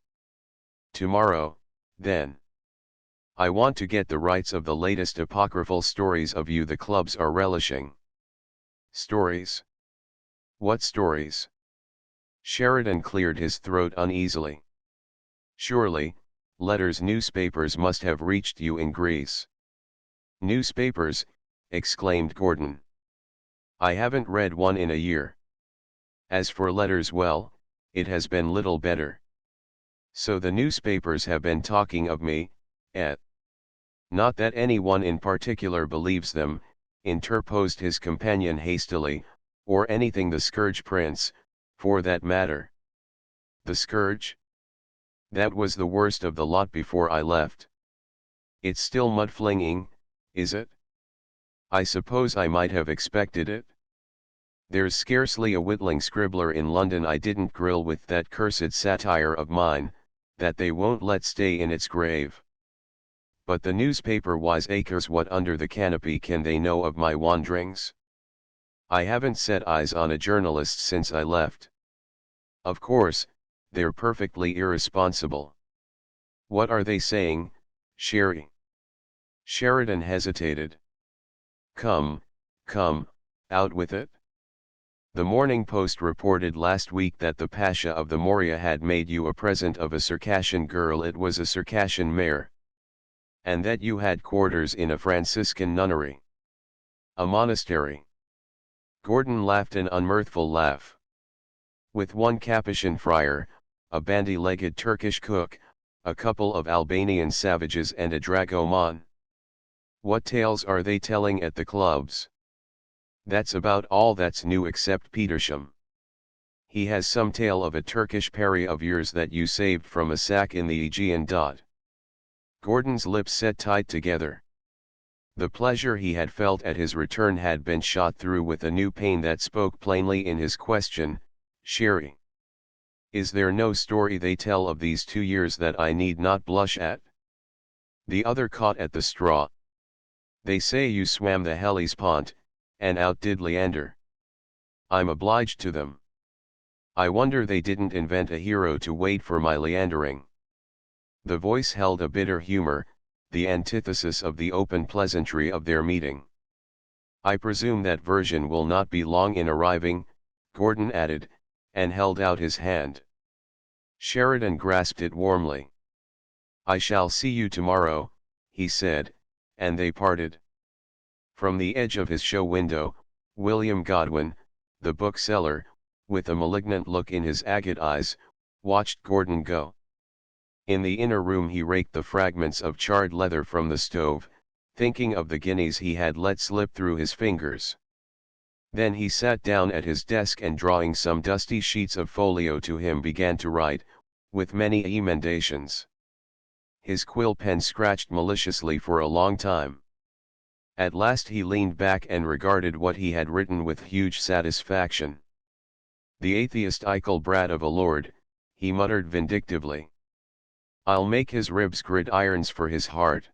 Tomorrow, then. I want to get the rights of the latest apocryphal stories of you the clubs are relishing. Stories? What stories? Sheridan cleared his throat uneasily. Surely, letters newspapers must have reached you in Greece. Newspapers, exclaimed Gordon. I haven't read one in a year. As for letters, well, it has been little better. So the newspapers have been talking of me, eh? Not that anyone in particular believes them, interposed his companion hastily, or anything the Scourge Prince, for that matter. The Scourge? That was the worst of the lot before I left. It's still mud-flinging, is it? I suppose I might have expected it. There's scarcely a whittling scribbler in London I didn't grill with that cursed satire of mine, that they won't let stay in its grave. But the newspaper wiseacres, what under the canopy can they know of my wanderings? I haven't set eyes on a journalist since I left. Of course, they're perfectly irresponsible. What are they saying, Sherry? Sheridan hesitated. Come, out with it. The Morning Post reported last week that the Pasha of the Morea had made you a present of a Circassian girl. It was a Circassian mare. And that you had quarters in a Franciscan nunnery. A monastery. Gordon laughed an unmirthful laugh. With one Capuchin friar, a bandy-legged Turkish cook, a couple of Albanian savages and a dragoman. What tales are they telling at the clubs? That's about all that's new except Petersham. He has some tale of a Turkish Peri of yours that you saved from a sack in the Aegean. Gordon's lips set tight together. The pleasure he had felt at his return had been shot through with a new pain that spoke plainly in his question, Sherry. Is there no story they tell of these 2 years that I need not blush at? The other caught at the straw. They say you swam the Hellespont, and outdid Leander. I'm obliged to them. I wonder they didn't invent a hero to wait for my leandering. The voice held a bitter humor, the antithesis of the open pleasantry of their meeting. I presume that version will not be long in arriving, Gordon added, and held out his hand. Sheridan grasped it warmly. I shall see you tomorrow, he said, and they parted. From the edge of his show window, William Godwin, the bookseller, with a malignant look in his agate eyes, watched Gordon go. In the inner room he raked the fragments of charred leather from the stove, thinking of the guineas he had let slip through his fingers. Then he sat down at his desk and drawing some dusty sheets of folio to him began to write, with many emendations. His quill pen scratched maliciously for a long time. At last he leaned back and regarded what he had written with huge satisfaction. The atheist-ical brat of a lord, he muttered vindictively. I'll make his ribs gridirons for his heart.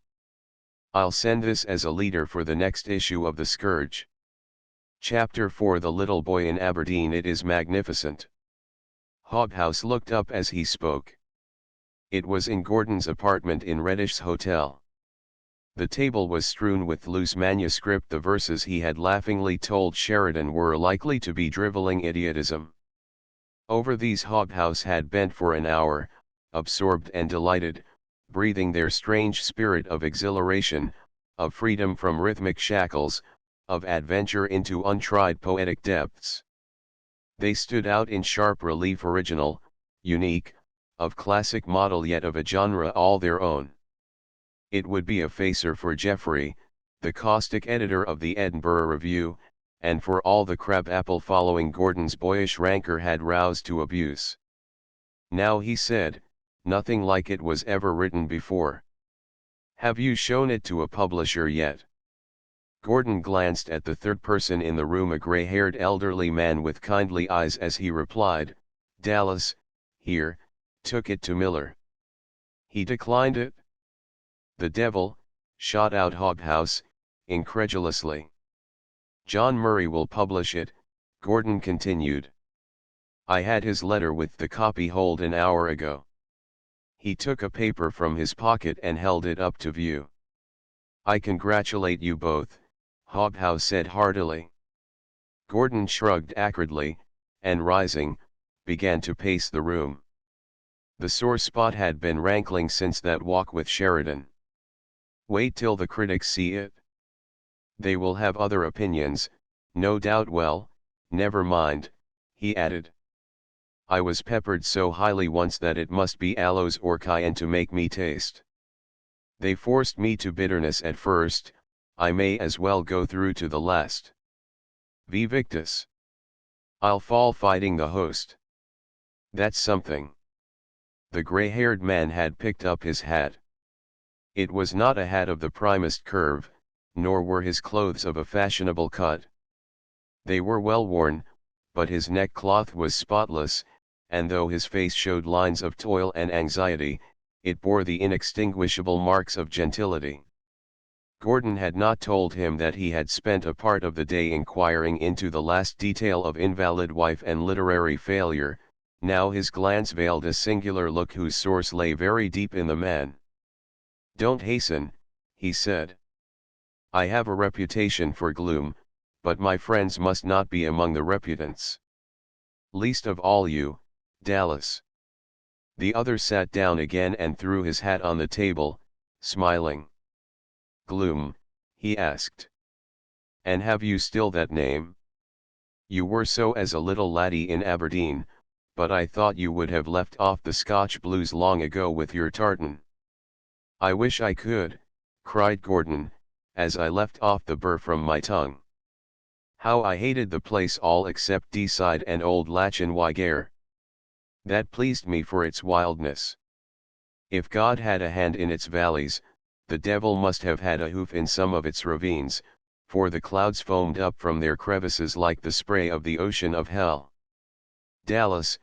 I'll send this as a leader for the next issue of The Scourge. Chapter 4 The Little Boy in Aberdeen. It is magnificent. Hobhouse looked up as he spoke. It was in Gordon's apartment in Reddish's hotel. The table was strewn with loose manuscript. The verses he had laughingly told Sheridan were likely to be drivelling idiotism. Over these Hobhouse had bent for an hour, absorbed and delighted, breathing their strange spirit of exhilaration, of freedom from rhythmic shackles, of adventure into untried poetic depths. They stood out in sharp relief, original, unique, of classic model, yet of a genre all their own. It would be a facer for Geoffrey, the caustic editor of the Edinburgh Review, and for all the crab-apple following Gordon's boyish rancor had roused to abuse. Now, he said, nothing like it was ever written before. Have you shown it to a publisher yet? Gordon glanced at the third person in the room, a gray-haired elderly man with kindly eyes, as he replied, Dallas, here, took it to Miller. He declined it? The devil, shot out Hobhouse, incredulously. John Murray will publish it, Gordon continued. I had his letter with the copy hold an hour ago. He took a paper from his pocket and held it up to view. I congratulate you both, Hobhouse said heartily. Gordon shrugged acridly, and rising, began to pace the room. The sore spot had been rankling since that walk with Sheridan. Wait till the critics see it. They will have other opinions, no doubt. Well, never mind, he added. I was peppered so highly once that it must be aloes or cayenne to make me taste. They forced me to bitterness at first, I may as well go through to the last. Vivictus. I'll fall fighting the host. That's something. The gray-haired man had picked up his hat. It was not a hat of the primest curve, nor were his clothes of a fashionable cut. They were well worn, but his neckcloth was spotless, and though his face showed lines of toil and anxiety, it bore the inextinguishable marks of gentility. Gordon had not told him that he had spent a part of the day inquiring into the last detail of invalid wife and literary failure. Now his glance veiled a singular look whose source lay very deep in the man. Don't hasten, he said. I have a reputation for gloom, but my friends must not be among the reputants. Least of all you, Dallas. The other sat down again and threw his hat on the table, smiling. Gloom, he asked. And have you still that name? You were so as a little laddie in Aberdeen, but I thought you would have left off the Scotch blues long ago with your tartan. I wish I could, cried Gordon, as I left off the burr from my tongue. How I hated the place all except Deeside and old Lachenwygaire. That pleased me for its wildness. If God had a hand in its valleys, the devil must have had a hoof in some of its ravines, for the clouds foamed up from their crevices like the spray of the ocean of hell. Dallas,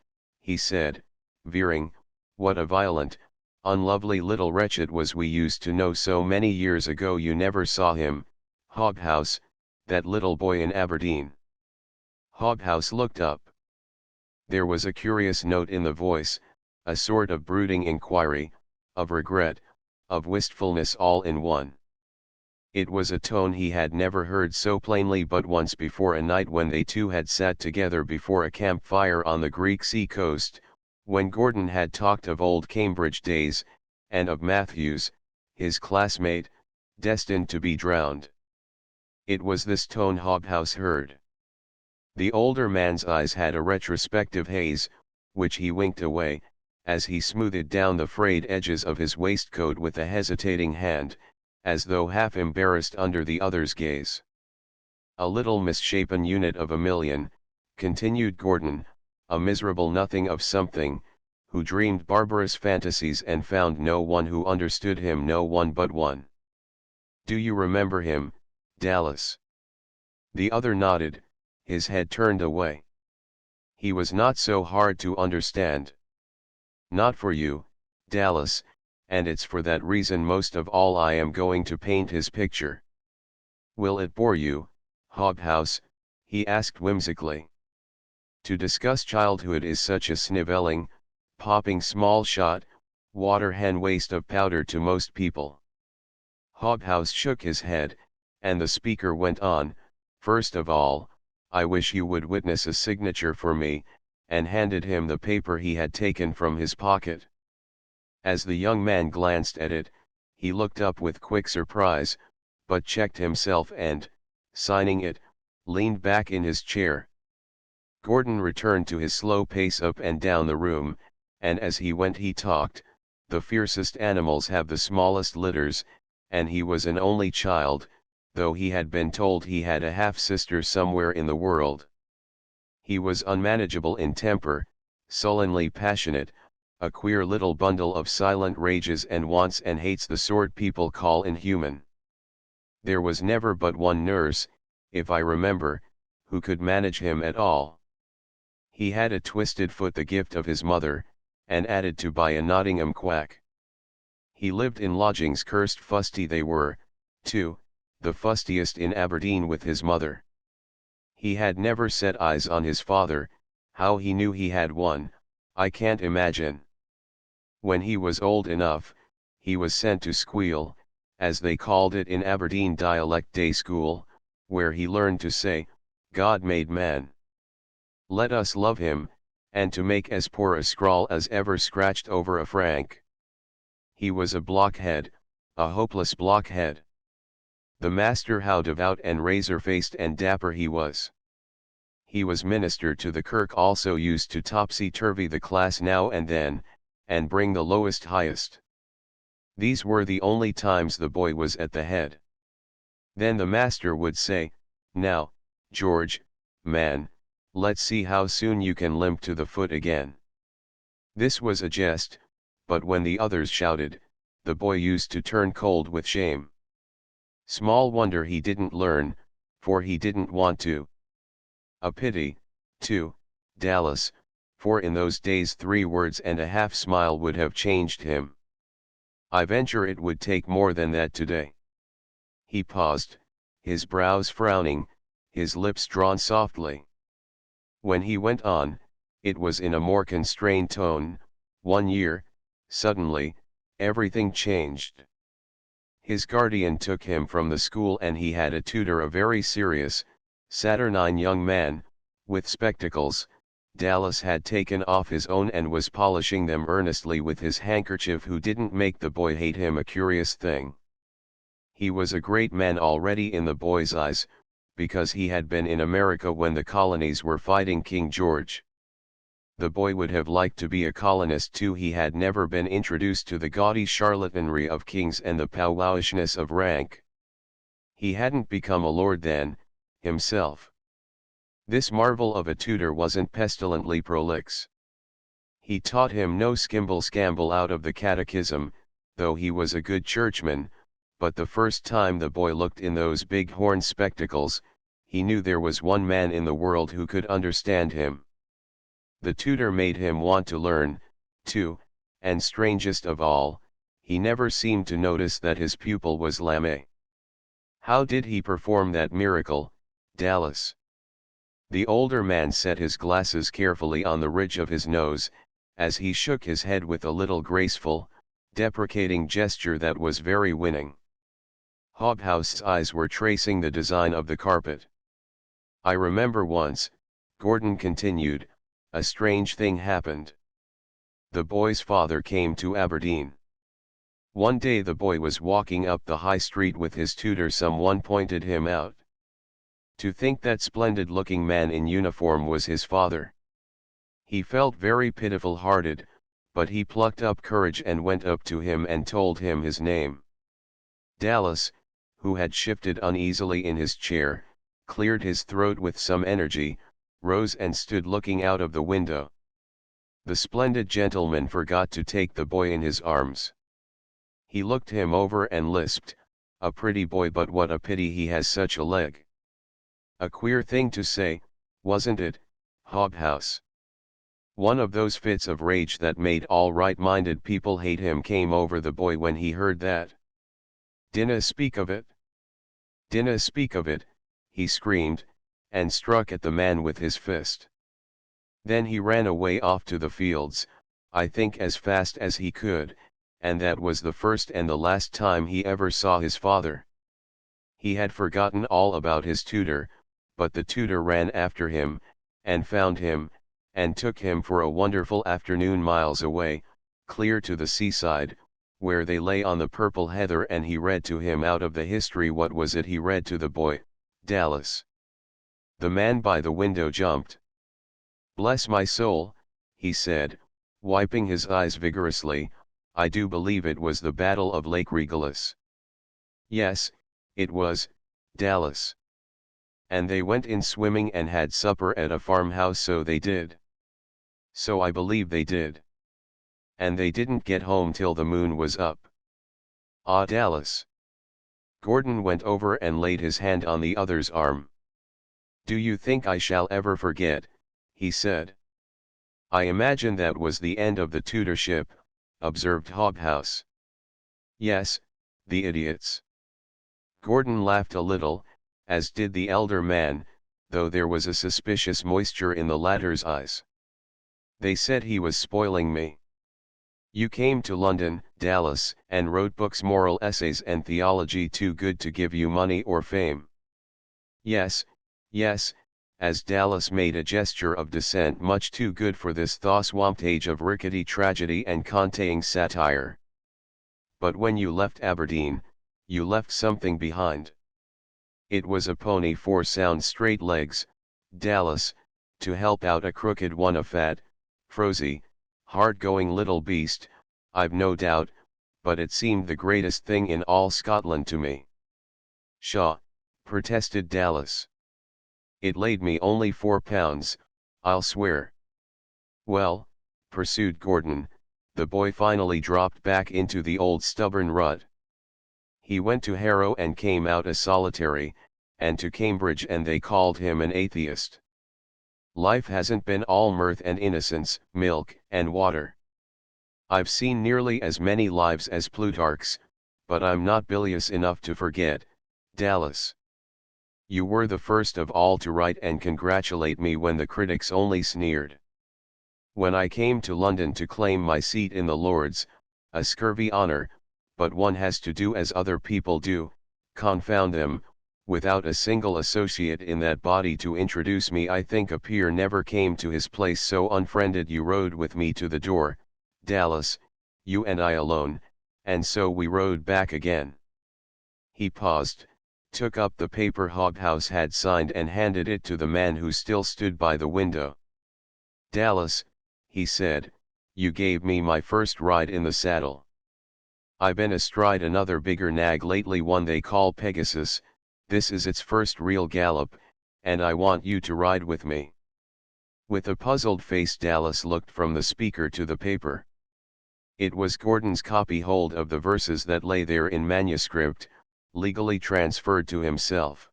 he said, veering, what a violent, unlovely little wretched was we used to know so many years ago you never saw him, Hobhouse, that little boy in Aberdeen. Hobhouse looked up. There was a curious note in the voice, a sort of brooding inquiry, of regret, of wistfulness all in one. It was a tone he had never heard so plainly but once before, a night when they two had sat together before a campfire on the Greek sea coast, when Gordon had talked of old Cambridge days, and of Matthews, his classmate, destined to be drowned. It was this tone Hobhouse heard. The older man's eyes had a retrospective haze, which he winked away, as he smoothed down the frayed edges of his waistcoat with a hesitating hand, as though half embarrassed under the other's gaze. A little misshapen unit of a million, continued Gordon, a miserable nothing of something, who dreamed barbarous fantasies and found no one who understood him, no one but one. Do you remember him, Dallas? The other nodded, his head turned away. He was not so hard to understand. Not for you, Dallas, and it's for that reason most of all I am going to paint his picture. Will it bore you, Hobhouse? He asked whimsically. To discuss childhood is such a snivelling, popping small shot, water hen waste of powder to most people. Hobhouse shook his head, and the speaker went on, first of all, I wish you would witness a signature for me, and handed him the paper he had taken from his pocket. As the young man glanced at it, he looked up with quick surprise, but checked himself and, signing it, leaned back in his chair. Gordon returned to his slow pace up and down the room, and as he went he talked, the fiercest animals have the smallest litters, and he was an only child, though he had been told he had a half-sister somewhere in the world. He was unmanageable in temper, sullenly passionate, a queer little bundle of silent rages and wants and hates, the sort people call inhuman. There was never but one nurse, if I remember, who could manage him at all. He had a twisted foot, the gift of his mother, and added to by a Nottingham quack. He lived in lodgings, cursed fusty they were, too, the fustiest in Aberdeen with his mother. He had never set eyes on his father, how he knew he had one, I can't imagine. When he was old enough, he was sent to Squeal, as they called it in Aberdeen dialect, day school, where he learned to say, God made man. Let us love him, and to make as poor a scrawl as ever scratched over a frank. He was a blockhead, a hopeless blockhead. The master, how devout and razor-faced and dapper he was. He was minister to the kirk, also used to topsy-turvy the class now and then, and bring the lowest highest. These were the only times the boy was at the head. Then the master would say, now, George, man, let's see how soon you can limp to the foot again. This was a jest, but when the others shouted, the boy used to turn cold with shame. Small wonder he didn't learn, for he didn't want to. A pity, too, Dallas, for in those days 3 words and a half smile would have changed him. I venture it would take more than that today. He paused, his brows frowning, his lips drawn softly. When he went on, it was in a more constrained tone. 1 year, suddenly, everything changed. His guardian took him from the school, and he had a tutor, a very serious, saturnine young man, with spectacles. Dallas had taken off his own and was polishing them earnestly with his handkerchief, who didn't make the boy hate him, a curious thing. He was a great man already in the boy's eyes, because he had been in America when the colonies were fighting King George. The boy would have liked to be a colonist too. He had never been introduced to the gaudy charlatanry of kings and the powwowishness of rank. He hadn't become a lord then, himself. This marvel of a tutor wasn't pestilently prolix. He taught him no skimble-scamble out of the catechism, though he was a good churchman, but the first time the boy looked in those big horn spectacles, he knew there was one man in the world who could understand him. The tutor made him want to learn, too, and strangest of all, he never seemed to notice that his pupil was lame. How did he perform that miracle, Dallas? The older man set his glasses carefully on the ridge of his nose, as he shook his head with a little graceful, deprecating gesture that was very winning. Hobhouse's eyes were tracing the design of the carpet. I remember once, Gordon continued, a strange thing happened. The boy's father came to Aberdeen. One day the boy was walking up the high street with his tutor. Someone pointed him out. To think that splendid-looking man in uniform was his father. He felt very pitiful-hearted, but he plucked up courage and went up to him and told him his name. Dallas, who had shifted uneasily in his chair, cleared his throat with some energy, rose and stood looking out of the window. The splendid gentleman forgot to take the boy in his arms. He looked him over and lisped, "A pretty boy, but what a pity he has such a leg." A queer thing to say, wasn't it, Hobhouse? One of those fits of rage that made all right-minded people hate him came over the boy when he heard that. "Dinna speak of it! Dinna speak of it," he screamed, and struck at the man with his fist. Then he ran away off to the fields, I think as fast as he could, and that was the first and the last time he ever saw his father. He had forgotten all about his tutor, but the tutor ran after him, and found him, and took him for a wonderful afternoon miles away, clear to the seaside, where they lay on the purple heather, and he read to him out of the history. What was it he read to the boy, Dallas? The man by the window jumped. "Bless my soul," he said, wiping his eyes vigorously, "I do believe it was the Battle of Lake Regillus." "Yes, it was, Dallas. And they went in swimming and had supper at a farmhouse, so they did." "So I believe they did. And they didn't get home till the moon was up." "Ah, Dallas." Gordon went over and laid his hand on the other's arm. "Do you think I shall ever forget?" he said. "I imagine that was the end of the tutorship," observed Hobhouse. "Yes, the idiots." Gordon laughed a little, as did the elder man, though there was a suspicious moisture in the latter's eyes. "They said he was spoiling me. You came to London, Dallas, and wrote books, moral essays and theology, too good to give you money or fame." "Yes, yes," as Dallas made a gesture of dissent, "much too good for this thaw-swamped age of rickety tragedy and conteing satire. But when you left Aberdeen, you left something behind. It was a pony, 4 sound straight legs, Dallas, to help out a crooked one, a fat, frosy, hard-going little beast, I've no doubt, but it seemed the greatest thing in all Scotland to me." "Pshaw," protested Dallas. "It laid me only £4, I'll swear." "Well," pursued Gordon, "the boy finally dropped back into the old stubborn rut. He went to Harrow and came out a solitary, and to Cambridge, and they called him an atheist. Life hasn't been all mirth and innocence, milk and water. I've seen nearly as many lives as Plutarch's, but I'm not bilious enough to forget, Dallas. You were the first of all to write and congratulate me when the critics only sneered. When I came to London to claim my seat in the Lords, a scurvy honour, but one has to do as other people do, confound them, without a single associate in that body to introduce me. I think a peer never came to his place so unfriended. You rode with me to the door, Dallas, you and I alone, and so we rode back again." He paused, took up the paper Hobhouse had signed and handed it to the man who still stood by the window. "Dallas," he said, "you gave me my first ride in the saddle. I been astride another bigger nag lately, one they call Pegasus. This is its first real gallop, and I want you to ride with me." With a puzzled face Dallas looked from the speaker to the paper. It was Gordon's copy-hold of the verses that lay there in manuscript, legally transferred to himself.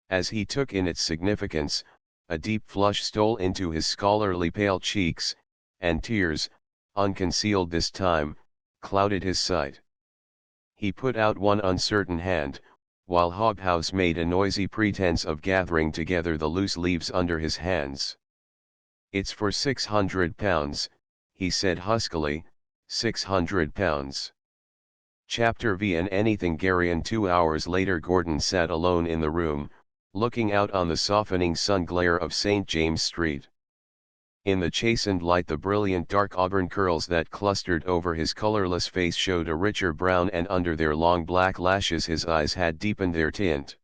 As he took in its significance, a deep flush stole into his scholarly pale cheeks, and tears, unconcealed this time, clouded his sight. He put out one uncertain hand, while Hobhouse made a noisy pretense of gathering together the loose leaves under his hands. "It's for £600, he said huskily, £600. Chapter V. And anything Garion. 2 hours later Gordon sat alone in the room, looking out on the softening sun glare of St. James Street. In the chastened light the brilliant dark auburn curls that clustered over his colorless face showed a richer brown, and under their long black lashes his eyes had deepened their tint.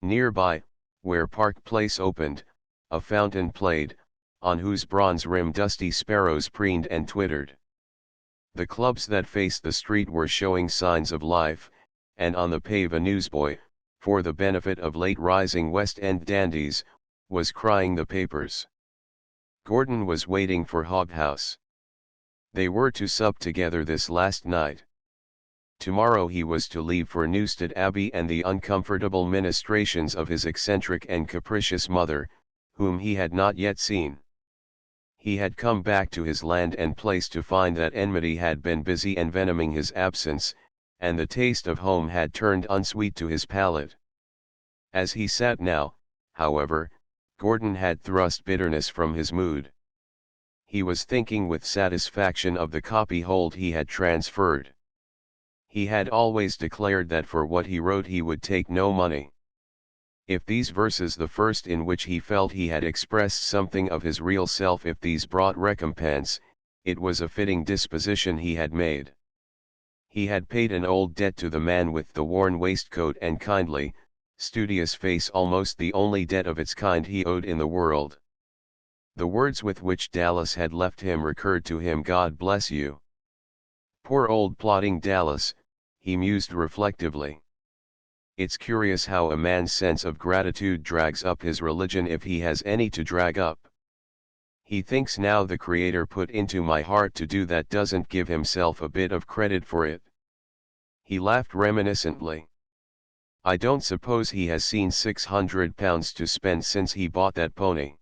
Nearby, where Park Place opened, a fountain played, on whose bronze rim dusty sparrows preened and twittered. The clubs that faced the street were showing signs of life, and on the pave a newsboy, for the benefit of late-rising West End dandies, was crying the papers. Gordon was waiting for Hobhouse. They were to sup together this last night. Tomorrow he was to leave for Newstead Abbey and the uncomfortable ministrations of his eccentric and capricious mother, whom he had not yet seen. He had come back to his land and place to find that enmity had been busy envenoming his absence, and the taste of home had turned unsweet to his palate. As he sat now, however, Gordon had thrust bitterness from his mood. He was thinking with satisfaction of the copyhold he had transferred. He had always declared that for what he wrote he would take no money. If these verses, the first in which he felt he had expressed something of his real self, if these brought recompense, it was a fitting disposition he had made. He had paid an old debt to the man with the worn waistcoat and kindly, studious face, almost the only debt of its kind he owed in the world. The words with which Dallas had left him recurred to him. "God bless you." Poor old plodding Dallas, he mused reflectively. It's curious how a man's sense of gratitude drags up his religion, if he has any to drag up. He thinks now the Creator put into my heart to do that doesn't give himself a bit of credit for it. He laughed reminiscently. I don't suppose he has seen £600 to spend since he bought that pony.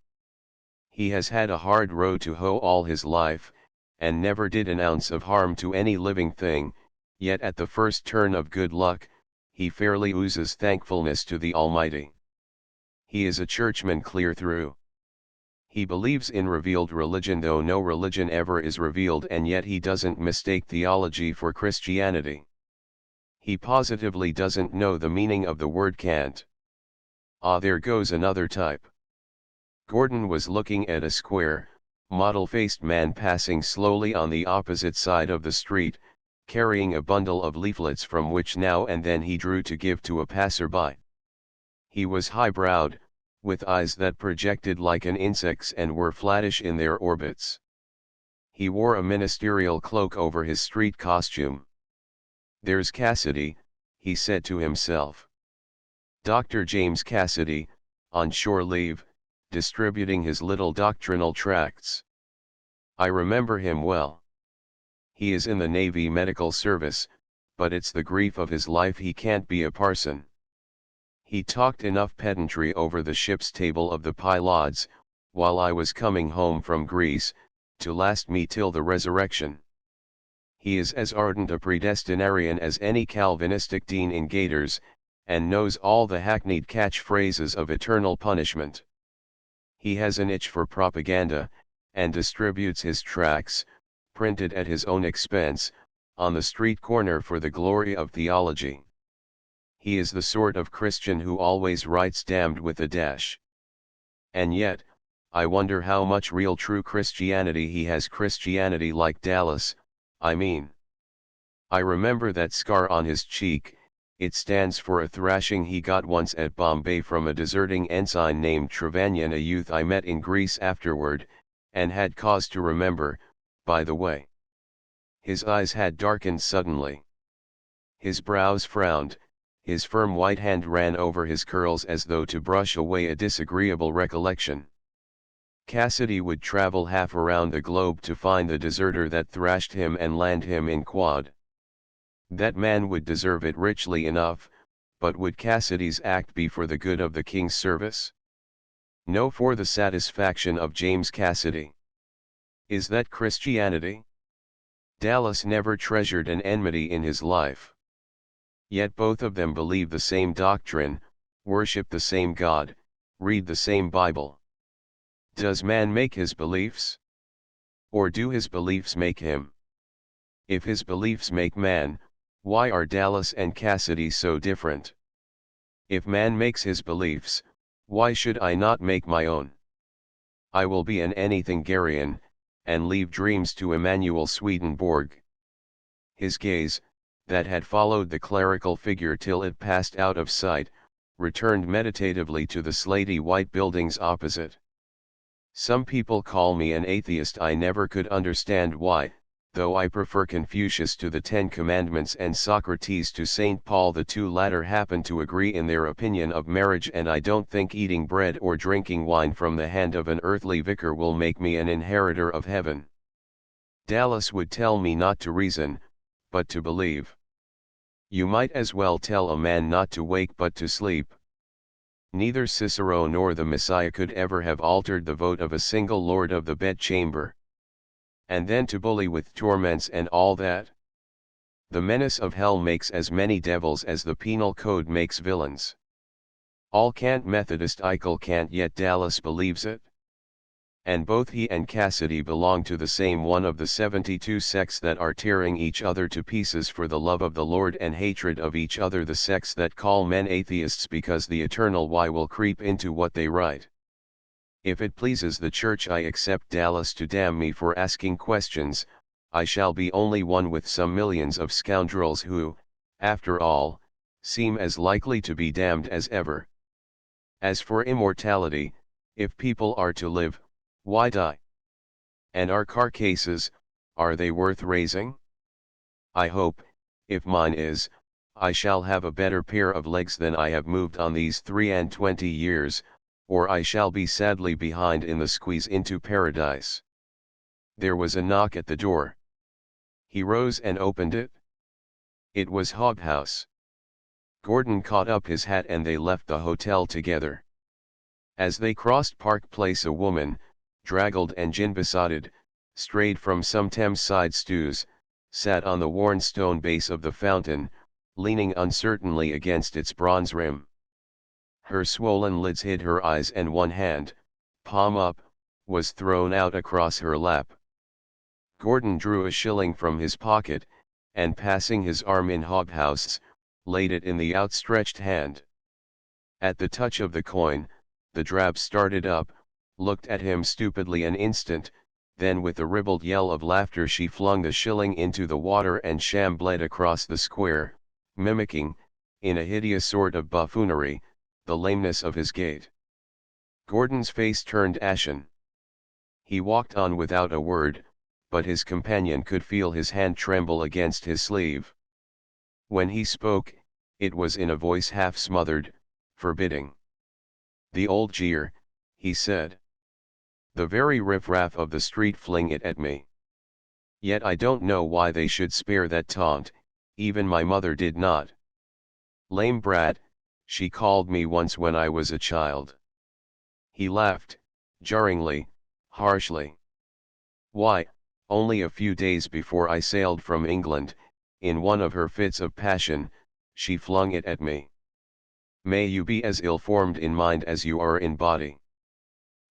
He has had a hard row to hoe all his life, and never did an ounce of harm to any living thing, yet at the first turn of good luck, he fairly oozes thankfulness to the Almighty. He is a churchman clear through. He believes in revealed religion, though no religion ever is revealed, and yet he doesn't mistake theology for Christianity. He positively doesn't know the meaning of the word can't. Ah, there goes another type. Gordon was looking at a square, mottle-faced man passing slowly on the opposite side of the street, carrying a bundle of leaflets from which now and then he drew to give to a passer-by. He was high-browed, with eyes that projected like an insect's and were flattish in their orbits. He wore a ministerial cloak over his street costume. There's Cassidy, he said to himself. Dr. James Cassidy, on shore leave, distributing his little doctrinal tracts. I remember him well. He is in the Navy Medical Service, but it's the grief of his life he can't be a parson. He talked enough pedantry over the ship's table of the Pylades, while I was coming home from Greece, to last me till the resurrection. He is as ardent a predestinarian as any Calvinistic dean in gaiters, and knows all the hackneyed catch-phrases of eternal punishment. He has an itch for propaganda, and distributes his tracts, printed at his own expense, on the street corner for the glory of theology. He is the sort of Christian who always writes damned with a dash. And yet, I wonder how much real true Christianity he has. Christianity like Dallas, I mean. I remember that scar on his cheek. It stands for a thrashing he got once at Bombay from a deserting ensign named Trevannion, a youth I met in Greece afterward, and had cause to remember, by the way. His eyes had darkened suddenly. His brows frowned, his firm white hand ran over his curls as though to brush away a disagreeable recollection. Cassidy would travel half around the globe to find the deserter that thrashed him and land him in quod. That man would deserve it richly enough, but would Cassidy's act be for the good of the king's service? No, for the satisfaction of James Cassidy. Is that Christianity? Dallas never treasured an enmity in his life. Yet both of them believe the same doctrine, worship the same God, read the same Bible. Does man make his beliefs? Or do his beliefs make him? If his beliefs make man, why are Dallas and Cassidy so different? If man makes his beliefs, why should I not make my own? I will be an anything-garian, and leave dreams to Emanuel Swedenborg. His gaze, that had followed the clerical figure till it passed out of sight, returned meditatively to the slaty white buildings opposite. Some people call me an atheist. I never could understand why, though I prefer Confucius to the Ten Commandments and Socrates to St. Paul. The two latter happen to agree in their opinion of marriage, and I don't think eating bread or drinking wine from the hand of an earthly vicar will make me an inheritor of heaven. Dallas would tell me not to reason, but to believe. You might as well tell a man not to wake but to sleep. Neither Cicero nor the Messiah could ever have altered the vote of a single lord of the bedchamber. And then to bully with torments and all that. The menace of hell makes as many devils as the penal code makes villains. All cant Methodist Eichel cant, yet Dallas believes it. And both he and Cassidy belong to the same one of the 72 sects that are tearing each other to pieces for the love of the Lord and hatred of each other, the sects that call men atheists because the eternal why will creep into what they write. If it pleases the church, I accept Dallas to damn me for asking questions. I shall be only one with some millions of scoundrels who, after all, seem as likely to be damned as ever. As for immortality, if people are to live, why die? And our car cases, are they worth raising? I hope, if mine is, I shall have a better pair of legs than I have moved on these 23 years, or I shall be sadly behind in the squeeze into paradise. There was a knock at the door. He rose and opened it. It was Hobhouse. Gordon caught up his hat and they left the hotel together. As they crossed Park Place, a woman, draggled and gin-besotted, strayed from some Thames side stews, sat on the worn stone base of the fountain, leaning uncertainly against its bronze rim. Her swollen lids hid her eyes and one hand, palm up, was thrown out across her lap. Gordon drew a shilling from his pocket, and passing his arm in Hobhouse's, laid it in the outstretched hand. At the touch of the coin, the drab started up, looked at him stupidly an instant, then with a ribald yell of laughter she flung the shilling into the water and shambled across the square, mimicking, in a hideous sort of buffoonery, the lameness of his gait. Gordon's face turned ashen. He walked on without a word, but his companion could feel his hand tremble against his sleeve. When he spoke, it was in a voice half smothered, forbidding. "The old jeer," he said. "The very riff-raff of the street fling it at me. Yet I don't know why they should spare that taunt, even my mother did not. Lame brat, she called me once when I was a child." He laughed, jarringly, harshly. "Why, only a few days before I sailed from England, in one of her fits of passion, she flung it at me. May you be as ill-formed in mind as you are in body.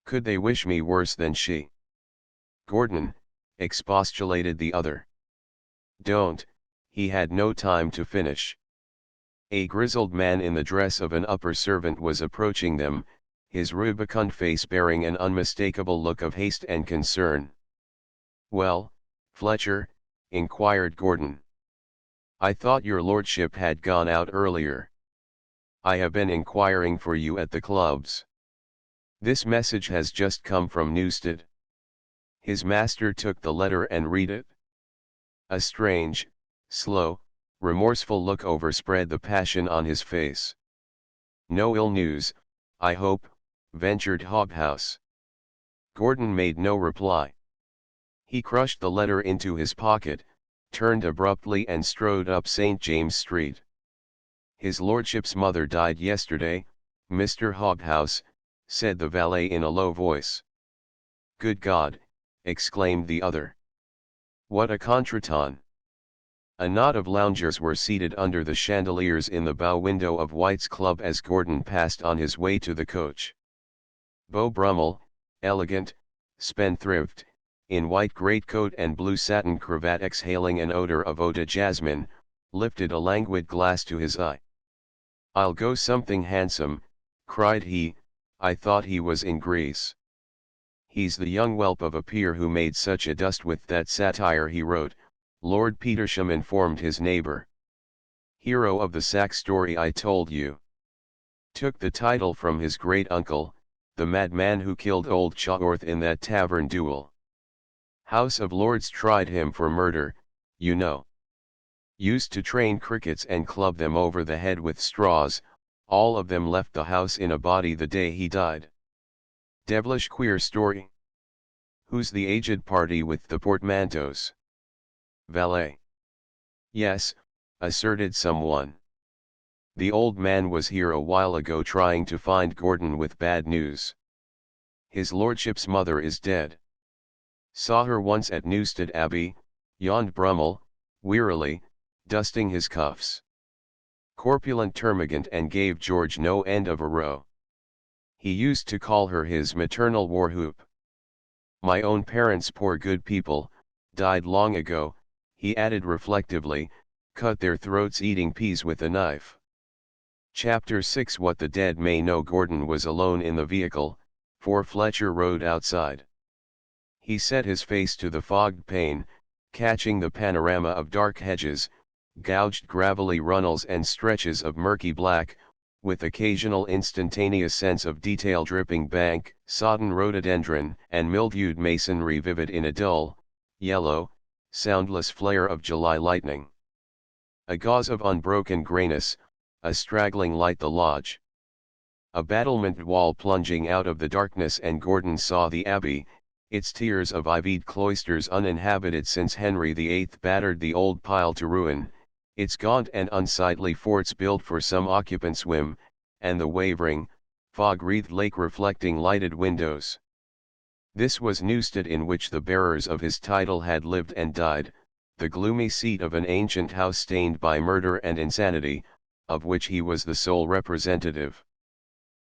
Could they wish me worse than she?" "Gordon," expostulated the other. "Don't," he had no time to finish. A grizzled man in the dress of an upper servant was approaching them, his rubicund face bearing an unmistakable look of haste and concern. "Well, Fletcher?" inquired Gordon. "I thought your lordship had gone out earlier. I have been inquiring for you at the clubs. This message has just come from Newstead." His master took the letter and read it. A strange, slow, remorseful look overspread the passion on his face. "No ill news, I hope," ventured Hobhouse. Gordon made no reply. He crushed the letter into his pocket, turned abruptly and strode up St. James Street. "His lordship's mother died yesterday, Mr. Hobhouse," said the valet in a low voice. "Good God!" exclaimed the other. What a contretemps! A knot of loungers were seated under the chandeliers in the bow window of White's Club as Gordon passed on his way to the coach. Beau Brummel, elegant, spendthrift, in white greatcoat and blue satin cravat exhaling an odor of eau de jasmine, lifted a languid glass to his eye. "I'll go something handsome," cried he. "I thought he was in Greece." "He's the young whelp of a peer who made such a dust with that satire he wrote," Lord Petersham informed his neighbour. "Hero of the sack story I told you. Took the title from his great-uncle, the madman who killed old Chaworth in that tavern duel. House of Lords tried him for murder, you know. Used to train crickets and club them over the head with straws, all of them left the house in a body the day he died. Devilish queer story. Who's the aged party with the portmanteaus?" "Valet." "Yes," asserted someone. "The old man was here a while ago trying to find Gordon with bad news. His lordship's mother is dead. Saw her once at Newstead Abbey," yawned Brummel, wearily, dusting his cuffs. "Corpulent termagant and gave George no end of a row. He used to call her his maternal war whoop. My own parents, poor good people, died long ago," he added reflectively, "cut their throats eating peas with a knife." Chapter 6 What the dead may know. Gordon was alone in the vehicle, for Fletcher rode outside. He set his face to the fogged pane, catching the panorama of dark hedges, gouged gravelly runnels and stretches of murky black, with occasional instantaneous sense of detail dripping bank, sodden rhododendron and mildewed masonry vivid in a dull, yellow, soundless flare of July lightning. A gauze of unbroken greyness, a straggling light the lodge. A battlemented wall plunging out of the darkness, and Gordon saw the abbey, its tiers of ivied cloisters uninhabited since Henry VIII battered the old pile to ruin, its gaunt and unsightly forts built for some occupant's whim, and the wavering, fog-wreathed lake reflecting lighted windows. This was Newstead, in which the bearers of his title had lived and died, the gloomy seat of an ancient house stained by murder and insanity, of which he was the sole representative.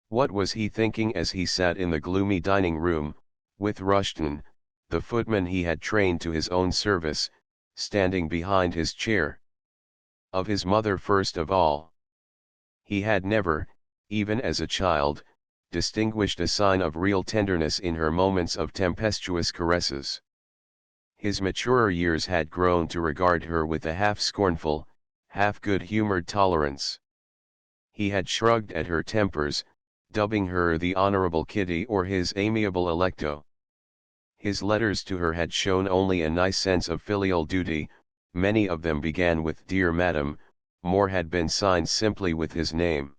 What was he thinking as he sat in the gloomy dining room, with Rushton, the footman he had trained to his own service, standing behind his chair? Of his mother first of all. He had never, even as a child, distinguished a sign of real tenderness in her moments of tempestuous caresses. His maturer years had grown to regard her with a half-scornful, half-good-humored tolerance. He had shrugged at her tempers, dubbing her the Honourable Kitty or his amiable Electo. His letters to her had shown only a nice sense of filial duty. Many of them began with "Dear Madam," more had been signed simply with his name.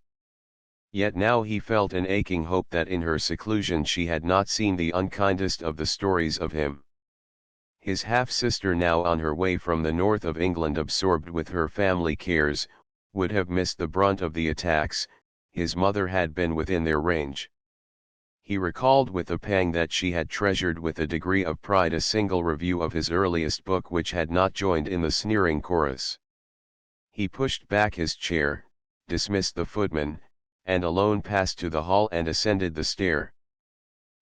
Yet now he felt an aching hope that in her seclusion she had not seen the unkindest of the stories of him. His half-sister, now on her way from the north of England absorbed with her family cares, would have missed the brunt of the attacks. His mother had been within their range. He recalled with a pang that she had treasured with a degree of pride a single review of his earliest book which had not joined in the sneering chorus. He pushed back his chair, dismissed the footman, and alone passed to the hall and ascended the stair.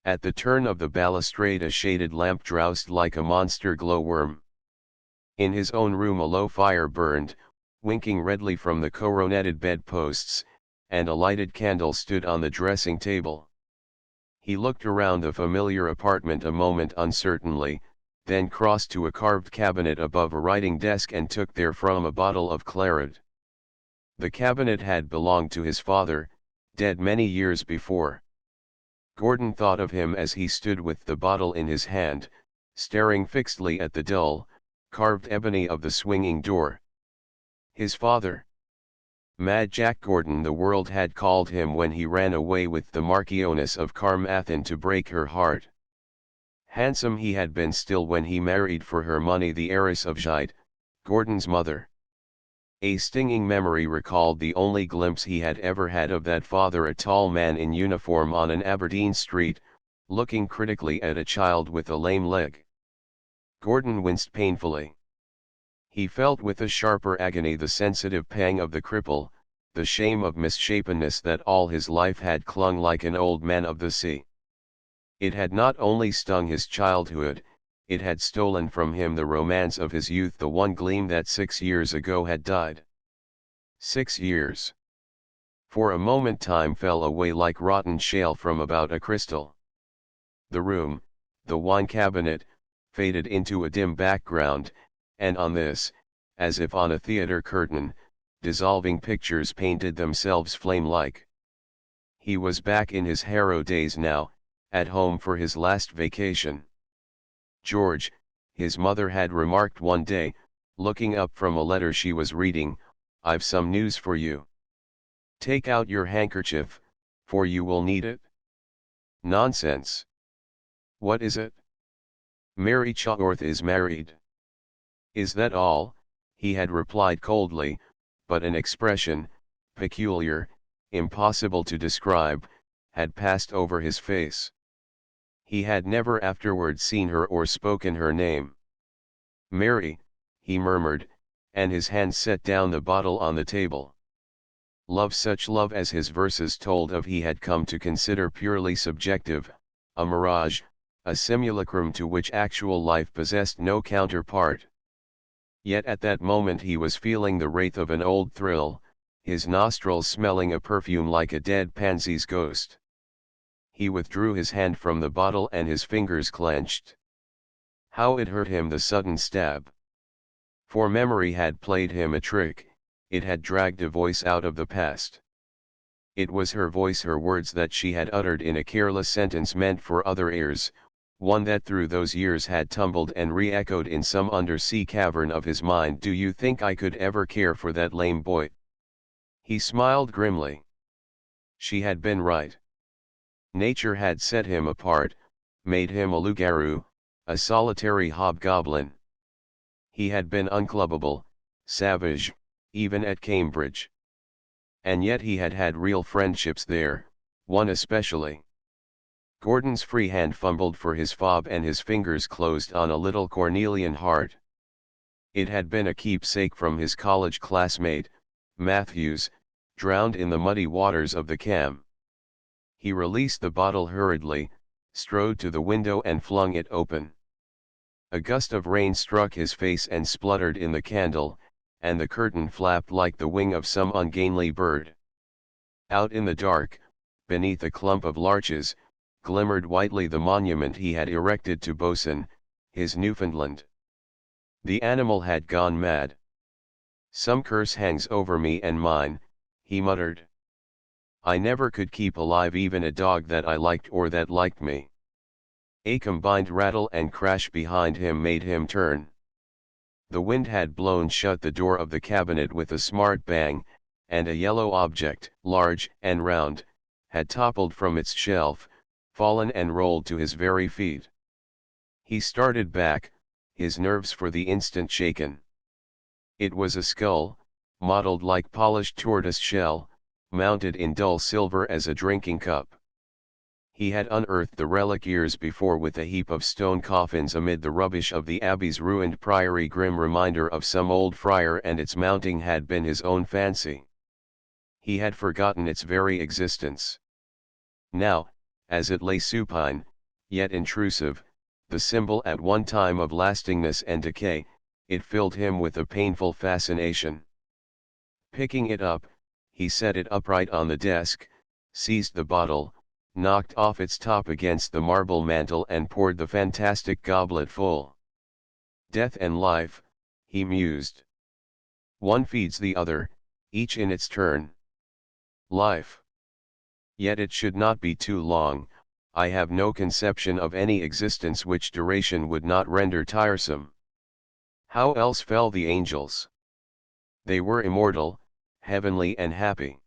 At the turn of the balustrade a shaded lamp drowsed like a monster glowworm. In his own room a low fire burned, winking redly from the coroneted bedposts, and a lighted candle stood on the dressing table. He looked around the familiar apartment a moment uncertainly, then crossed to a carved cabinet above a writing desk and took therefrom a bottle of claret. The cabinet had belonged to his father, dead many years before. Gordon thought of him as he stood with the bottle in his hand, staring fixedly at the dull, carved ebony of the swinging door. His father. Mad Jack Gordon the world had called him when he ran away with the Marchioness of Carmarthen to break her heart. Handsome he had been still when he married for her money the heiress of Gite, Gordon's mother. A stinging memory recalled the only glimpse he had ever had of that father, a tall man in uniform on an Aberdeen street, looking critically at a child with a lame leg. Gordon winced painfully. He felt with a sharper agony the sensitive pang of the cripple, the shame of misshapenness that all his life had clung like an old man of the sea. It had not only stung his childhood, it had stolen from him the romance of his youth, the one gleam that 6 years ago had died. 6 years. For a moment time fell away like rotten shale from about a crystal. The room, the wine cabinet, faded into a dim background, and on this, as if on a theater curtain, dissolving pictures painted themselves flame-like. He was back in his Harrow days now, at home for his last vacation. "George," his mother had remarked one day, looking up from a letter she was reading, "I've some news for you. Take out your handkerchief, for you will need it." "Nonsense. What is it?" "Mary Chaworth is married." "Is that all?" he had replied coldly, but an expression, peculiar, impossible to describe, had passed over his face. He had never afterward seen her or spoken her name. "Mary," he murmured, and his hand set down the bottle on the table. Love, such love as his verses told of, he had come to consider purely subjective, a mirage, a simulacrum to which actual life possessed no counterpart. Yet at that moment he was feeling the wraith of an old thrill, his nostrils smelling a perfume like a dead pansy's ghost. He withdrew his hand from the bottle and his fingers clenched. How it hurt him, the sudden stab. For memory had played him a trick, it had dragged a voice out of the past. It was her voice, her words that she had uttered in a careless sentence meant for other ears, one that through those years had tumbled and re-echoed in some undersea cavern of his mind. "Do you think I could ever care for that lame boy?" He smiled grimly. She had been right. Nature had set him apart, made him a loup-garou, a solitary hobgoblin. He had been unclubbable, savage, even at Cambridge. And yet he had had real friendships there, one especially. Gordon's free hand fumbled for his fob and his fingers closed on a little cornelian heart. It had been a keepsake from his college classmate, Matthews, drowned in the muddy waters of the Cam. He released the bottle hurriedly, strode to the window and flung it open. A gust of rain struck his face and spluttered in the candle, and the curtain flapped like the wing of some ungainly bird. Out in the dark, beneath a clump of larches, glimmered whitely the monument he had erected to Bosun, his Newfoundland. The animal had gone mad. "Some curse hangs over me and mine," he muttered. "I never could keep alive even a dog that I liked or that liked me." A combined rattle and crash behind him made him turn. The wind had blown shut the door of the cabinet with a smart bang, and a yellow object, large and round, had toppled from its shelf, fallen and rolled to his very feet. He started back, his nerves for the instant shaken. It was a skull, mottled like polished tortoise shell, mounted in dull silver as a drinking cup. He had unearthed the relic years before with a heap of stone coffins amid the rubbish of the abbey's ruined priory, grim reminder of some old friar, and its mounting had been his own fancy. He had forgotten its very existence. Now, as it lay supine, yet intrusive, the symbol at one time of lastingness and decay, it filled him with a painful fascination. Picking it up, he set it upright on the desk, seized the bottle, knocked off its top against the marble mantel and poured the fantastic goblet full. "Death and life," he mused. "One feeds the other, each in its turn. Life. Yet it should not be too long. I have no conception of any existence which duration would not render tiresome. How else fell the angels? They were immortal, heavenly and happy.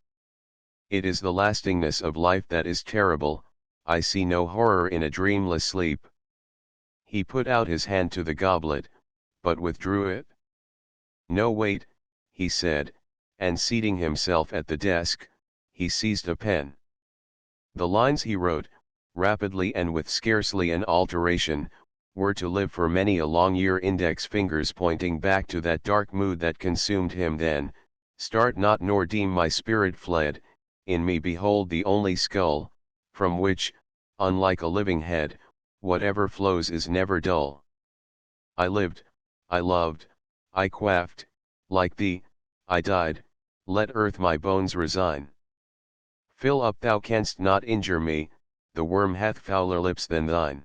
It is the lastingness of life that is terrible. I see no horror in a dreamless sleep." He put out his hand to the goblet, but withdrew it. "No, wait," he said, and seating himself at the desk, he seized a pen. The lines he wrote, rapidly and with scarcely an alteration, were to live for many a long year, index fingers pointing back to that dark mood that consumed him then, start not nor deem my spirit fled, in me behold the only skull, from which, unlike a living head, whatever flows is never dull. I lived, I loved, I quaffed, like thee, I died, let earth my bones resign. Fill up, thou canst not injure me, the worm hath fouler lips than thine.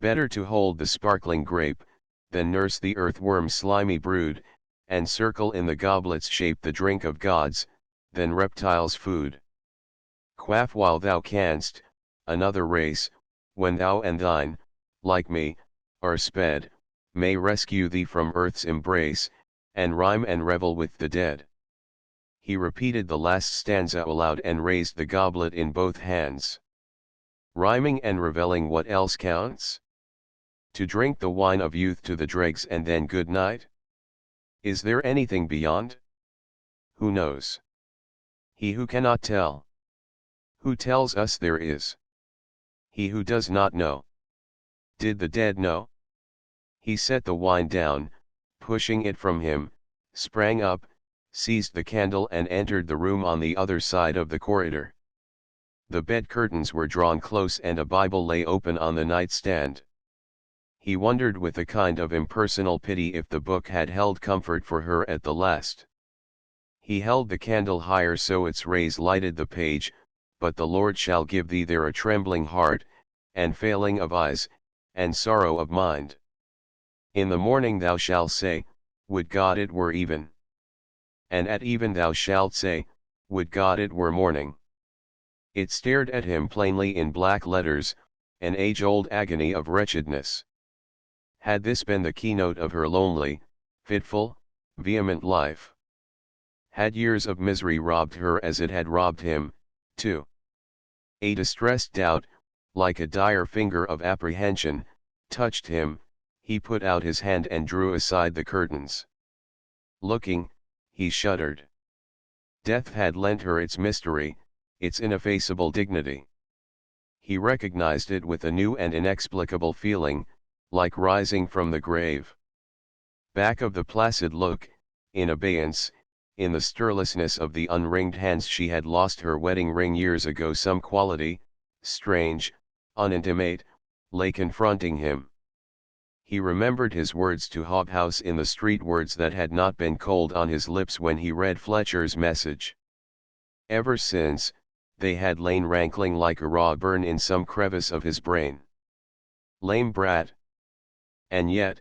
Better to hold the sparkling grape, than nurse the earthworm's slimy brood, and circle in the goblet's shape the drink of gods, than reptiles' food. Quaff while thou canst, another race, when thou and thine, like me, are sped, may rescue thee from earth's embrace, and rhyme and revel with the dead. He repeated the last stanza aloud and raised the goblet in both hands. Rhyming and reveling, what else counts? To drink the wine of youth to the dregs and then good night? Is there anything beyond? Who knows? He who cannot tell. Who tells us there is? He who does not know. Did the dead know? He set the wine down, pushing it from him, sprang up, seized the candle and entered the room on the other side of the corridor. The bed curtains were drawn close and a Bible lay open on the nightstand. He wondered with a kind of impersonal pity if the book had held comfort for her at the last. He held the candle higher so its rays lighted the page, but the Lord shall give thee there a trembling heart, and failing of eyes, and sorrow of mind. In the morning thou shalt say, would God it were even. And at even thou shalt say, would God it were morning. It stared at him plainly in black letters, an age-old agony of wretchedness. Had this been the keynote of her lonely, fitful, vehement life? Had years of misery robbed her as it had robbed him, too? A distressed doubt, like a dire finger of apprehension, touched him. He put out his hand and drew aside the curtains. Looking, he shuddered. Death had lent her its mystery, its ineffaceable dignity. He recognized it with a new and inexplicable feeling, like rising from the grave. Back of the placid look, in abeyance, in the stirlessness of the unringed hands, she had lost her wedding ring years ago. Some quality, strange, unintimate, lay confronting him. He remembered his words to Hobhouse in the street, words that had not been cold on his lips when he read Fletcher's message. Ever since, they had lain rankling like a raw burn in some crevice of his brain. Lame brat. And yet,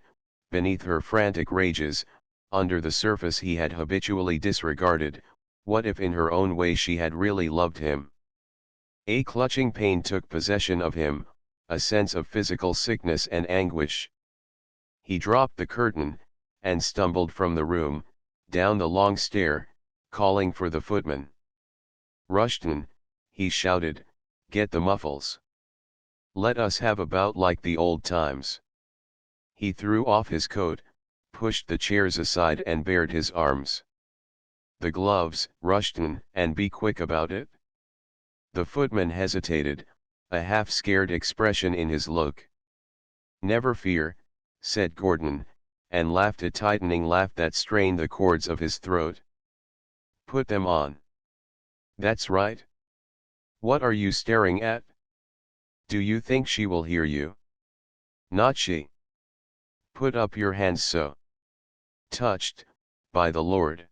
beneath her frantic rages, under the surface he had habitually disregarded, what if in her own way she had really loved him? A clutching pain took possession of him, a sense of physical sickness and anguish. He dropped the curtain, and stumbled from the room, down the long stair, calling for the footman. Rushton, he shouted, get the muffles. Let us have a bout like the old times. He threw off his coat, pushed the chairs aside and bared his arms. The gloves, Rushton, and be quick about it. The footman hesitated, a half-scared expression in his look. Never fear, said Gordon, and laughed a tightening laugh that strained the cords of his throat. Put them on. That's right. What are you staring at? Do you think she will hear you? Not she. Put up your hands so. Touched, by the Lord.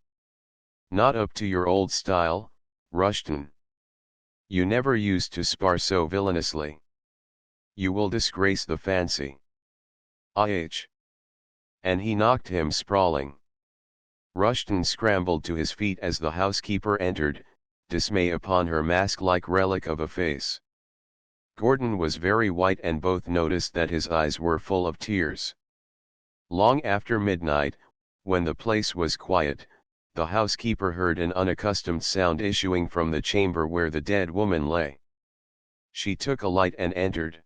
Not up to your old style, Rushton. You never used to spar so villainously. You will disgrace the fancy. Ah-h. And he knocked him sprawling. Rushton scrambled to his feet as the housekeeper entered, dismay upon her mask-like relic of a face. Gordon was very white and both noticed that his eyes were full of tears. Long after midnight, when the place was quiet, the housekeeper heard an unaccustomed sound issuing from the chamber where the dead woman lay. She took a light and entered.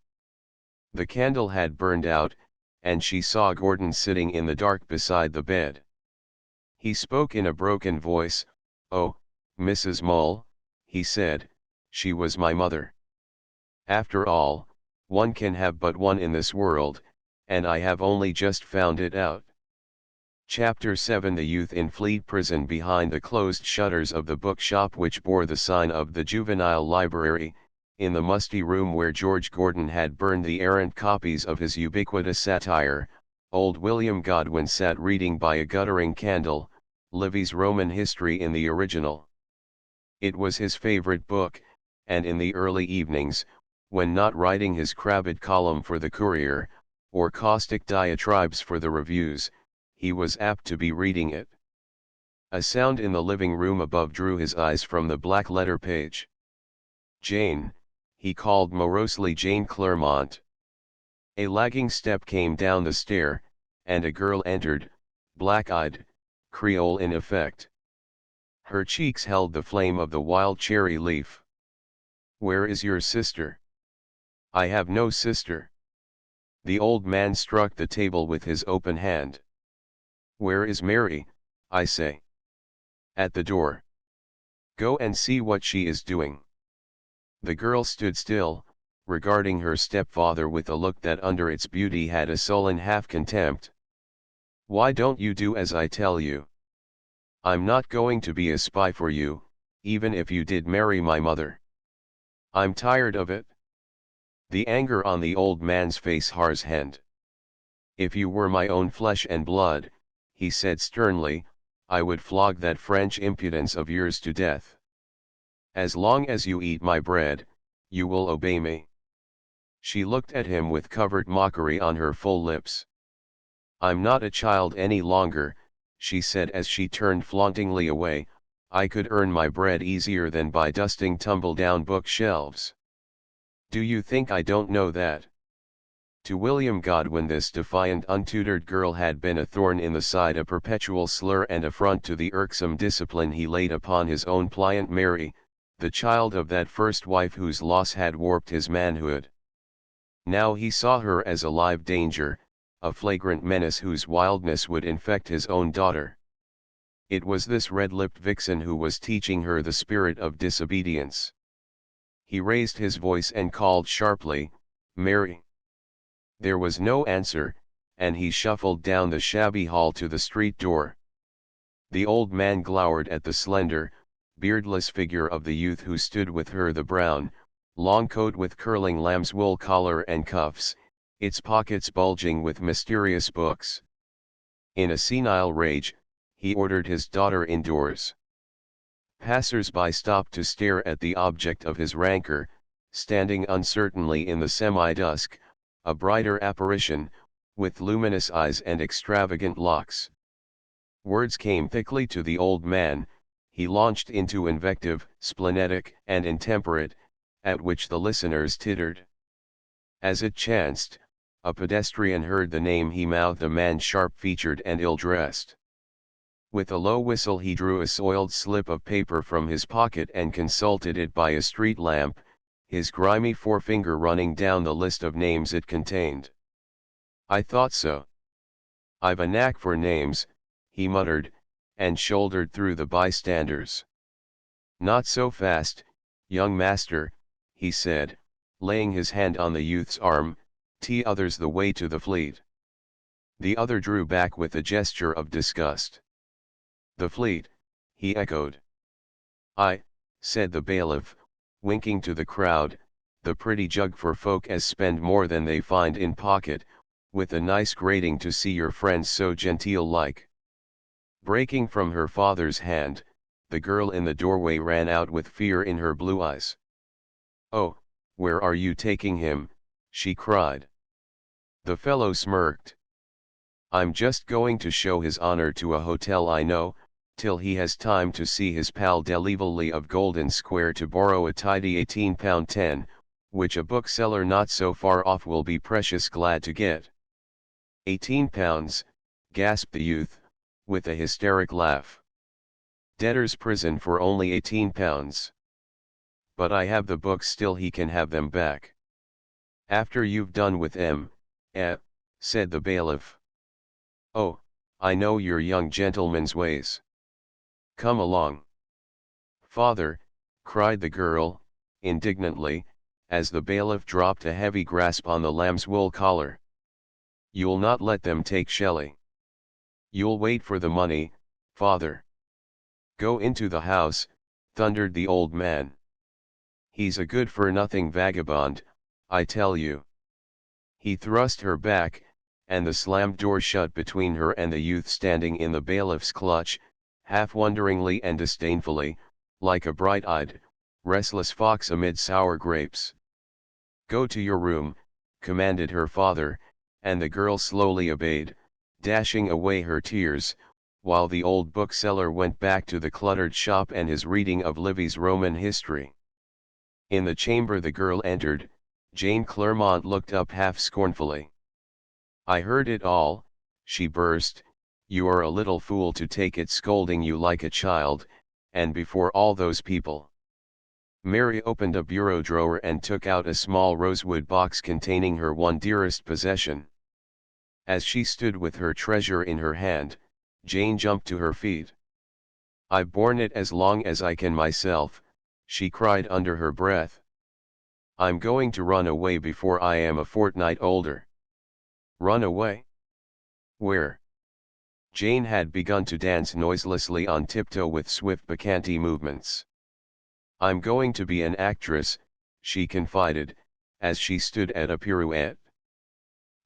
The candle had burned out, and she saw Gordon sitting in the dark beside the bed. He spoke in a broken voice. Oh, Mrs. Mull, he said, she was my mother. After all, one can have but one in this world, and I have only just found it out. Chapter 7 The youth in Fleet Prison. Behind the closed shutters of the bookshop which bore the sign of the Juvenile Library, in the musty room where George Gordon had burned the errant copies of his ubiquitous satire, old William Godwin sat reading by a guttering candle, Livy's Roman History in the original. It was his favorite book, and in the early evenings, when not writing his crabbed column for the Courier, or caustic diatribes for the reviews, he was apt to be reading it. A sound in the living room above drew his eyes from the black letter page. "Jane," he called morosely. "Jane Clairmont." A lagging step came down the stair, and a girl entered, black-eyed, Creole in effect. Her cheeks held the flame of the wild cherry leaf. "Where is your sister?" "I have no sister." The old man struck the table with his open hand. "Where is Mary, I say?" "At the door." "Go and see what she is doing." The girl stood still, regarding her stepfather with a look that under its beauty had a sullen half-contempt. "Why don't you do as I tell you?" "I'm not going to be a spy for you, even if you did marry my mother. I'm tired of it." The anger on the old man's face hardened. "If you were my own flesh and blood," he said sternly, "I would flog that French impudence of yours to death. As long as you eat my bread, you will obey me." She looked at him with covert mockery on her full lips. "I'm not a child any longer," she said as she turned flauntingly away. "I could earn my bread easier than by dusting tumble-down bookshelves. Do you think I don't know that?" To William Godwin this defiant untutored girl had been a thorn in the side, a perpetual slur and affront to the irksome discipline he laid upon his own pliant Mary, the child of that first wife whose loss had warped his manhood. Now he saw her as a live danger, a flagrant menace whose wildness would infect his own daughter. It was this red-lipped vixen who was teaching her the spirit of disobedience. He raised his voice and called sharply, "Mary." There was no answer, and he shuffled down the shabby hall to the street door. The old man glowered at the slender, beardless figure of the youth who stood with her, the brown, long coat with curling lamb's-wool collar and cuffs, its pockets bulging with mysterious books. In a senile rage, he ordered his daughter indoors. Passers-by stopped to stare at the object of his rancor, standing uncertainly in the semi-dusk, a brighter apparition, with luminous eyes and extravagant locks. Words came thickly to the old man. He launched into invective, splenetic and intemperate, at which the listeners tittered. As it chanced, a pedestrian heard the name he mouthed, a man sharp-featured and ill-dressed. With a low whistle he drew a soiled slip of paper from his pocket and consulted it by a street lamp, his grimy forefinger running down the list of names it contained. "I thought so. I've a knack for names," he muttered, and shouldered through the bystanders. "Not so fast, young master," he said, laying his hand on the youth's arm, "'T others the way to the Fleet." The other drew back with a gesture of disgust. "The Fleet," he echoed. "Aye," said the bailiff, winking to the crowd, "the pretty jug for folk as spend more than they find in pocket, with a nice grating to see your friends so genteel like." Breaking from her father's hand, the girl in the doorway ran out with fear in her blue eyes. "Oh, where are you taking him?" she cried. The fellow smirked. "I'm just going to show his honor to a hotel I know, till he has time to see his pal Delivery of Golden Square to borrow a tidy £18.10, which a bookseller not so far off will be precious glad to get." £18, gasped the youth, with a hysteric laugh. "Debtor's prison for only £18. But I have the books still, he can have them back." "After you've done with them, said the bailiff. "Oh, I know your young gentleman's ways. Come along." "Father," cried the girl, indignantly, as the bailiff dropped a heavy grasp on the lamb's-wool collar. You'll not let them take Shelley. You'll wait for the money, father. Go into the house, thundered the old man. He's a good-for-nothing vagabond, I tell you. He thrust her back, and the slammed door shut between her and the youth standing in the bailiff's clutch, half wonderingly and disdainfully, like a bright-eyed, restless fox amid sour grapes. Go to your room, commanded her father, and the girl slowly obeyed, dashing away her tears, while the old bookseller went back to the cluttered shop and his reading of Livy's Roman history. In the chamber the girl entered, Jane Clermont looked up half scornfully. I heard it all, she burst, you are a little fool to take it scolding you like a child, and before all those people. Mary opened a bureau drawer and took out a small rosewood box containing her one dearest possession. As she stood with her treasure in her hand, Jane jumped to her feet. I've borne it as long as I can myself, she cried under her breath. I'm going to run away before I am a fortnight older. Run away? Where? Jane had begun to dance noiselessly on tiptoe with swift bacchanty movements. I'm going to be an actress, she confided, as she stood at a pirouette.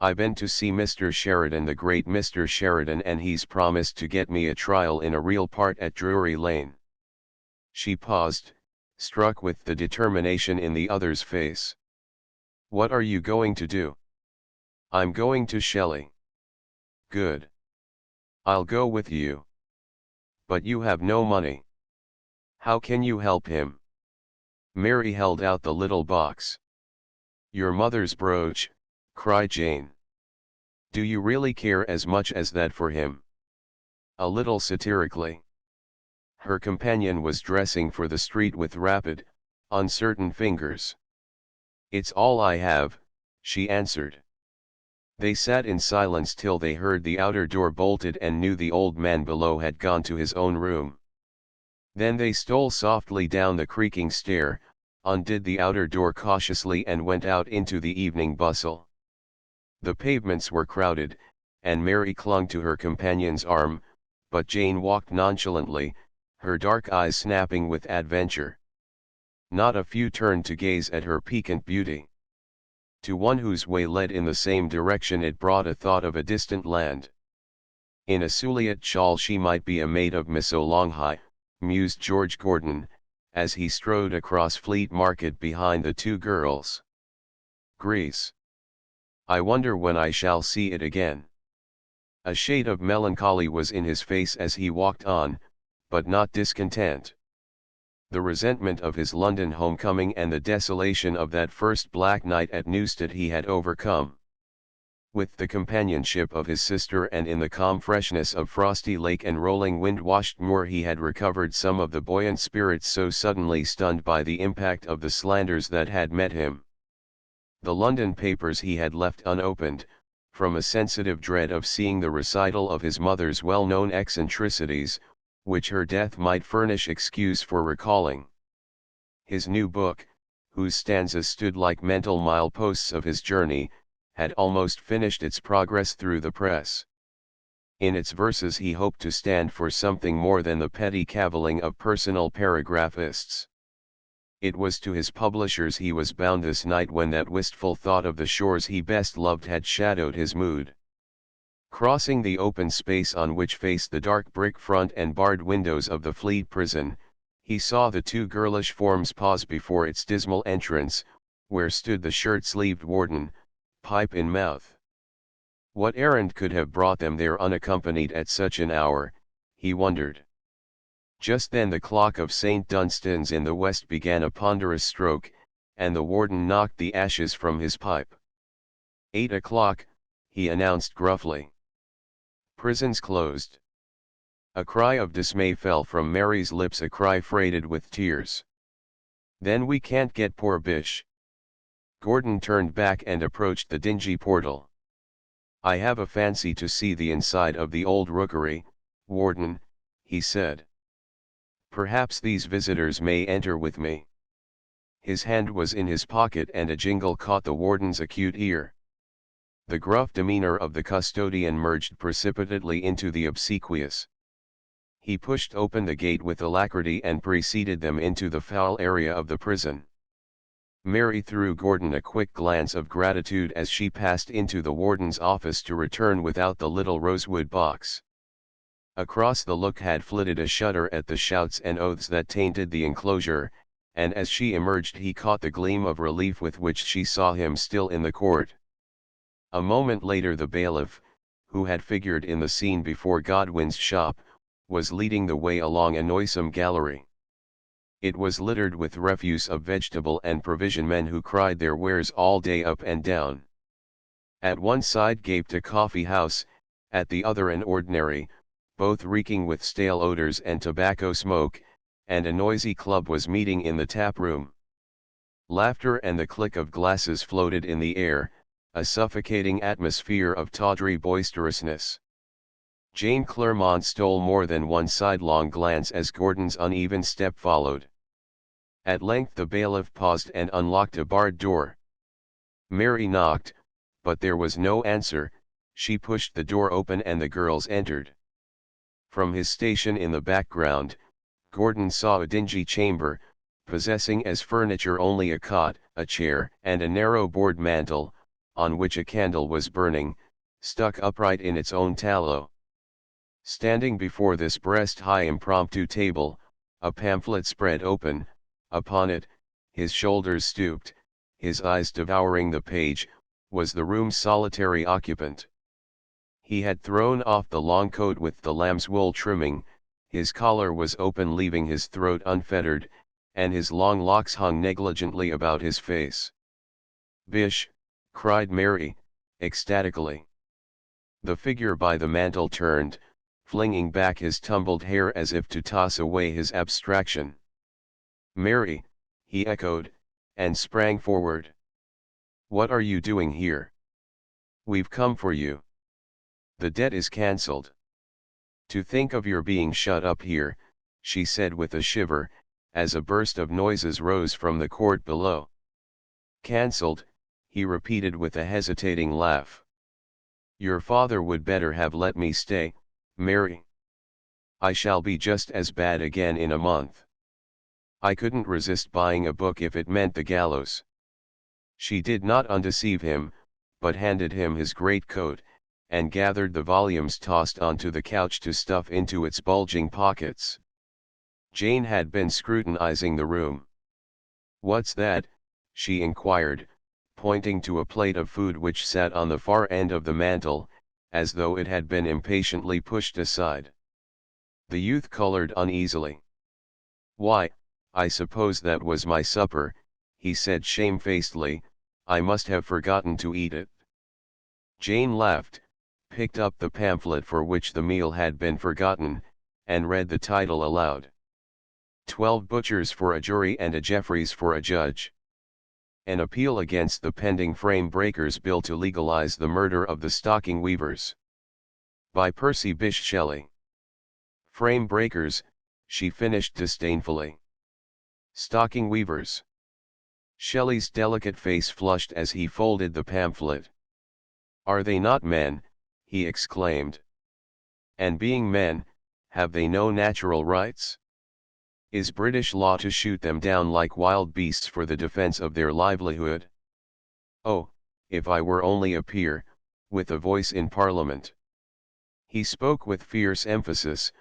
I been to see Mr. Sheridan, the great Mr. Sheridan, and he's promised to get me a trial in a real part at Drury Lane. She paused, struck with the determination in the other's face. What are you going to do? I'm going to Shelley. Good. I'll go with you. But you have no money. How can you help him? Mary held out the little box. Your mother's brooch, cried Jane. Do you really care as much as that for him? A little satirically. Her companion was dressing for the street with rapid, uncertain fingers. It's all I have, she answered. They sat in silence till they heard the outer door bolted and knew the old man below had gone to his own room. Then they stole softly down the creaking stair, undid the outer door cautiously and went out into the evening bustle. The pavements were crowded, and Mary clung to her companion's arm, but Jane walked nonchalantly, her dark eyes snapping with adventure. Not a few turned to gaze at her piquant beauty. To one whose way led in the same direction it brought a thought of a distant land. In a Suliot shawl she might be a maid of Missolonghi, mused George Gordon, as he strode across Fleet Market behind the two girls. Greece. I wonder when I shall see it again. A shade of melancholy was in his face as he walked on, but not discontent. The resentment of his London homecoming and the desolation of that first black night at Newstead he had overcome. With the companionship of his sister and in the calm freshness of frosty lake and rolling wind-washed moor he had recovered some of the buoyant spirits so suddenly stunned by the impact of the slanders that had met him. The London papers he had left unopened, from a sensitive dread of seeing the recital of his mother's well-known eccentricities, which her death might furnish excuse for recalling. His new book, whose stanzas stood like mental mileposts of his journey, had almost finished its progress through the press. In its verses he hoped to stand for something more than the petty cavilling of personal paragraphists. It was to his publishers he was bound this night when that wistful thought of the shores he best loved had shadowed his mood. Crossing the open space on which faced the dark brick front and barred windows of the Fleet prison, he saw the two girlish forms pause before its dismal entrance, where stood the shirt-sleeved warden, pipe in mouth. What errand could have brought them there unaccompanied at such an hour, he wondered. Just then the clock of St. Dunstan's in the west began a ponderous stroke, and the warden knocked the ashes from his pipe. 8 o'clock, he announced gruffly. Prisons closed. A cry of dismay fell from Mary's lips, a cry freighted with tears. Then we can't get poor Bish. Gordon turned back and approached the dingy portal. I have a fancy to see the inside of the old rookery, warden, he said. Perhaps these visitors may enter with me. His hand was in his pocket and a jingle caught the warden's acute ear. The gruff demeanor of the custodian merged precipitately into the obsequious. He pushed open the gate with alacrity and preceded them into the foul area of the prison. Mary threw Gordon a quick glance of gratitude as she passed into the warden's office to return without the little rosewood box. Across the look had flitted a shudder at the shouts and oaths that tainted the enclosure, and as she emerged he caught the gleam of relief with which she saw him still in the court. A moment later the bailiff, who had figured in the scene before Godwin's shop, was leading the way along a noisome gallery. It was littered with refuse of vegetable and provision men who cried their wares all day up and down. At one side gaped a coffee house, at the other an ordinary, both reeking with stale odors and tobacco smoke, and a noisy club was meeting in the tap room. Laughter and the click of glasses floated in the air, a suffocating atmosphere of tawdry boisterousness. Jane Clermont stole more than one sidelong glance as Gordon's uneven step followed. At length the bailiff paused and unlocked a barred door. Mary knocked, but there was no answer. She pushed the door open and the girls entered. From his station in the background, Gordon saw a dingy chamber, possessing as furniture only a cot, a chair, and a narrow board mantel, on which a candle was burning, stuck upright in its own tallow. Standing before this breast-high impromptu table, a pamphlet spread open, upon it, his shoulders stooped, his eyes devouring the page, was the room's solitary occupant. He had thrown off the long coat with the lamb's wool trimming, his collar was open leaving his throat unfettered, and his long locks hung negligently about his face. "Bish!" cried Mary, ecstatically. The figure by the mantel turned, flinging back his tumbled hair as if to toss away his abstraction. "Mary," he echoed, and sprang forward. "What are you doing here? We've come for you. The debt is cancelled." "To think of your being shut up here," she said with a shiver, as a burst of noises rose from the court below. "Cancelled," he repeated with a hesitating laugh. "Your father would better have let me stay, Mary. I shall be just as bad again in a month. I couldn't resist buying a book if it meant the gallows." She did not undeceive him, but handed him his greatcoat, and gathered the volumes tossed onto the couch to stuff into its bulging pockets. Jane had been scrutinizing the room. "What's that?" she inquired, pointing to a plate of food which sat on the far end of the mantel, as though it had been impatiently pushed aside. The youth colored uneasily. "Why, I suppose that was my supper," he said shamefacedly. "I must have forgotten to eat it." Jane laughed, picked up the pamphlet for which the meal had been forgotten, and read the title aloud. 12 Butchers for a Jury and a Jeffreys for a Judge. An appeal against the pending frame breakers bill to legalize the murder of the stocking weavers. By Percy Bysshe Shelley. Frame breakers, she finished disdainfully. Stocking weavers. Shelley's delicate face flushed as he folded the pamphlet. "Are they not men?" he exclaimed. "And being men, have they no natural rights? Is British law to shoot them down like wild beasts for the defense of their livelihood? Oh, if I were only a peer, with a voice in Parliament." He spoke with fierce emphasis,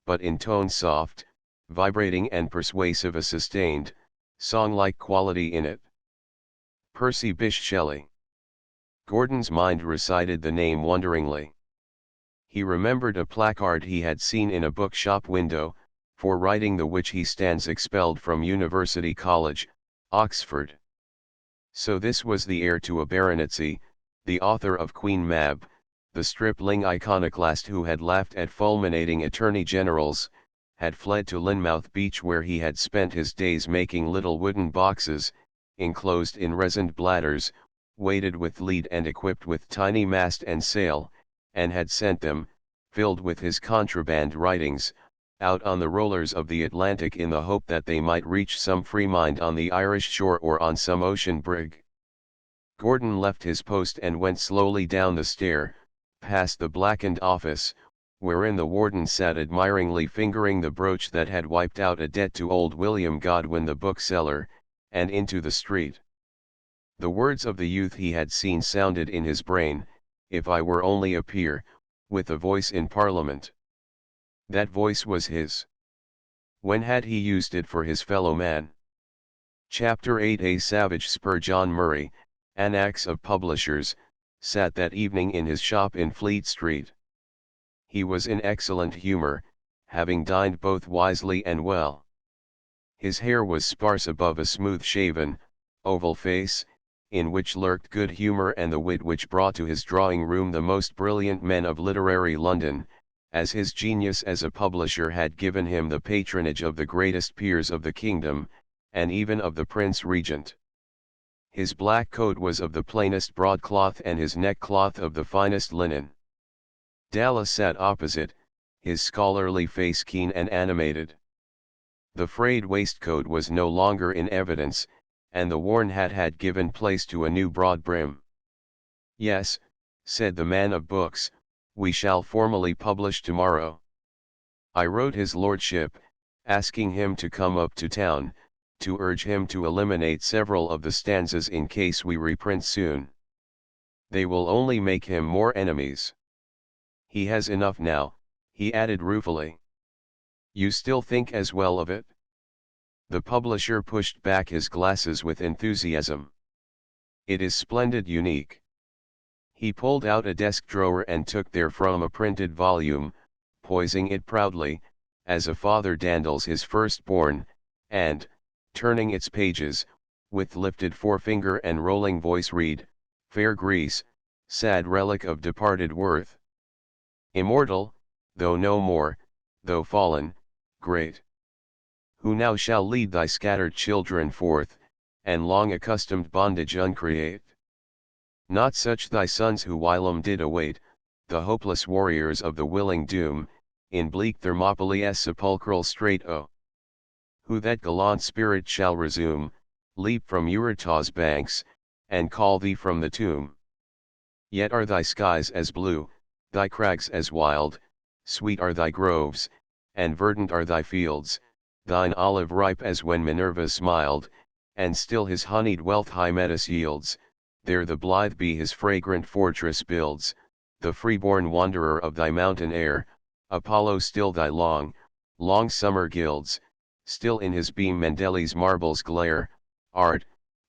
but in tone soft, vibrating and persuasive, a sustained, song-like quality in it. Percy Bysshe Shelley. Gordon's mind recited the name wonderingly. He remembered a placard he had seen in a bookshop window, "For writing the which he stands expelled from University College, Oxford." So this was the heir to a baronetcy, the author of Queen Mab, the stripling iconoclast who had laughed at fulminating attorney generals, had fled to Lynmouth Beach where he had spent his days making little wooden boxes, enclosed in resined bladders, weighted with lead and equipped with tiny mast and sail, and had sent them, filled with his contraband writings, out on the rollers of the Atlantic in the hope that they might reach some free mind on the Irish shore or on some ocean brig. Gordon left his post and went slowly down the stair, past the blackened office, wherein the warden sat admiringly fingering the brooch that had wiped out a debt to old William Godwin the bookseller, and into the street. The words of the youth he had seen sounded in his brain, "If I were only a peer, with a voice in Parliament." That voice was his. When had he used it for his fellow man? Chapter 8. A savage Spur. John Murray, an axe of publishers, sat that evening in his shop in Fleet Street. He was in excellent humor, having dined both wisely and well. His hair was sparse above a smooth-shaven, oval face, in which lurked good humor and the wit which brought to his drawing-room the most brilliant men of literary London, as his genius as a publisher had given him the patronage of the greatest peers of the kingdom, and even of the Prince Regent. His black coat was of the plainest broadcloth and his neckcloth of the finest linen. Dallas sat opposite, his scholarly face keen and animated. The frayed waistcoat was no longer in evidence, and the worn hat had given place to a new broad brim. "Yes," said the man of books, "we shall formally publish tomorrow. I wrote his lordship, asking him to come up to town, to urge him to eliminate several of the stanzas in case we reprint soon. They will only make him more enemies. He has enough now," he added ruefully. "You still think as well of it?" The publisher pushed back his glasses with enthusiasm. "It is splendid, unique." He pulled out a desk drawer and took therefrom a printed volume, poising it proudly, as a father dandles his firstborn, and, turning its pages, with lifted forefinger and rolling voice read, "Fair Greece, sad relic of departed worth. Immortal, though no more, though fallen, great. Who now shall lead thy scattered children forth, and long accustomed bondage uncreate? Not such thy sons who whilom did await, the hopeless warriors of the willing doom, in bleak Thermopylae's sepulchral strait. O, who that gallant spirit shall resume, leap from Eurita's banks, and call thee from the tomb? Yet are thy skies as blue, thy crags as wild, sweet are thy groves, and verdant are thy fields, thine olive ripe as when Minerva smiled, and still his honeyed wealth Hymettus yields. There the blithe bee his fragrant fortress builds, the freeborn wanderer of thy mountain air, Apollo still thy long, long summer gilds, still in his beam Mendeley's marbles glare, art,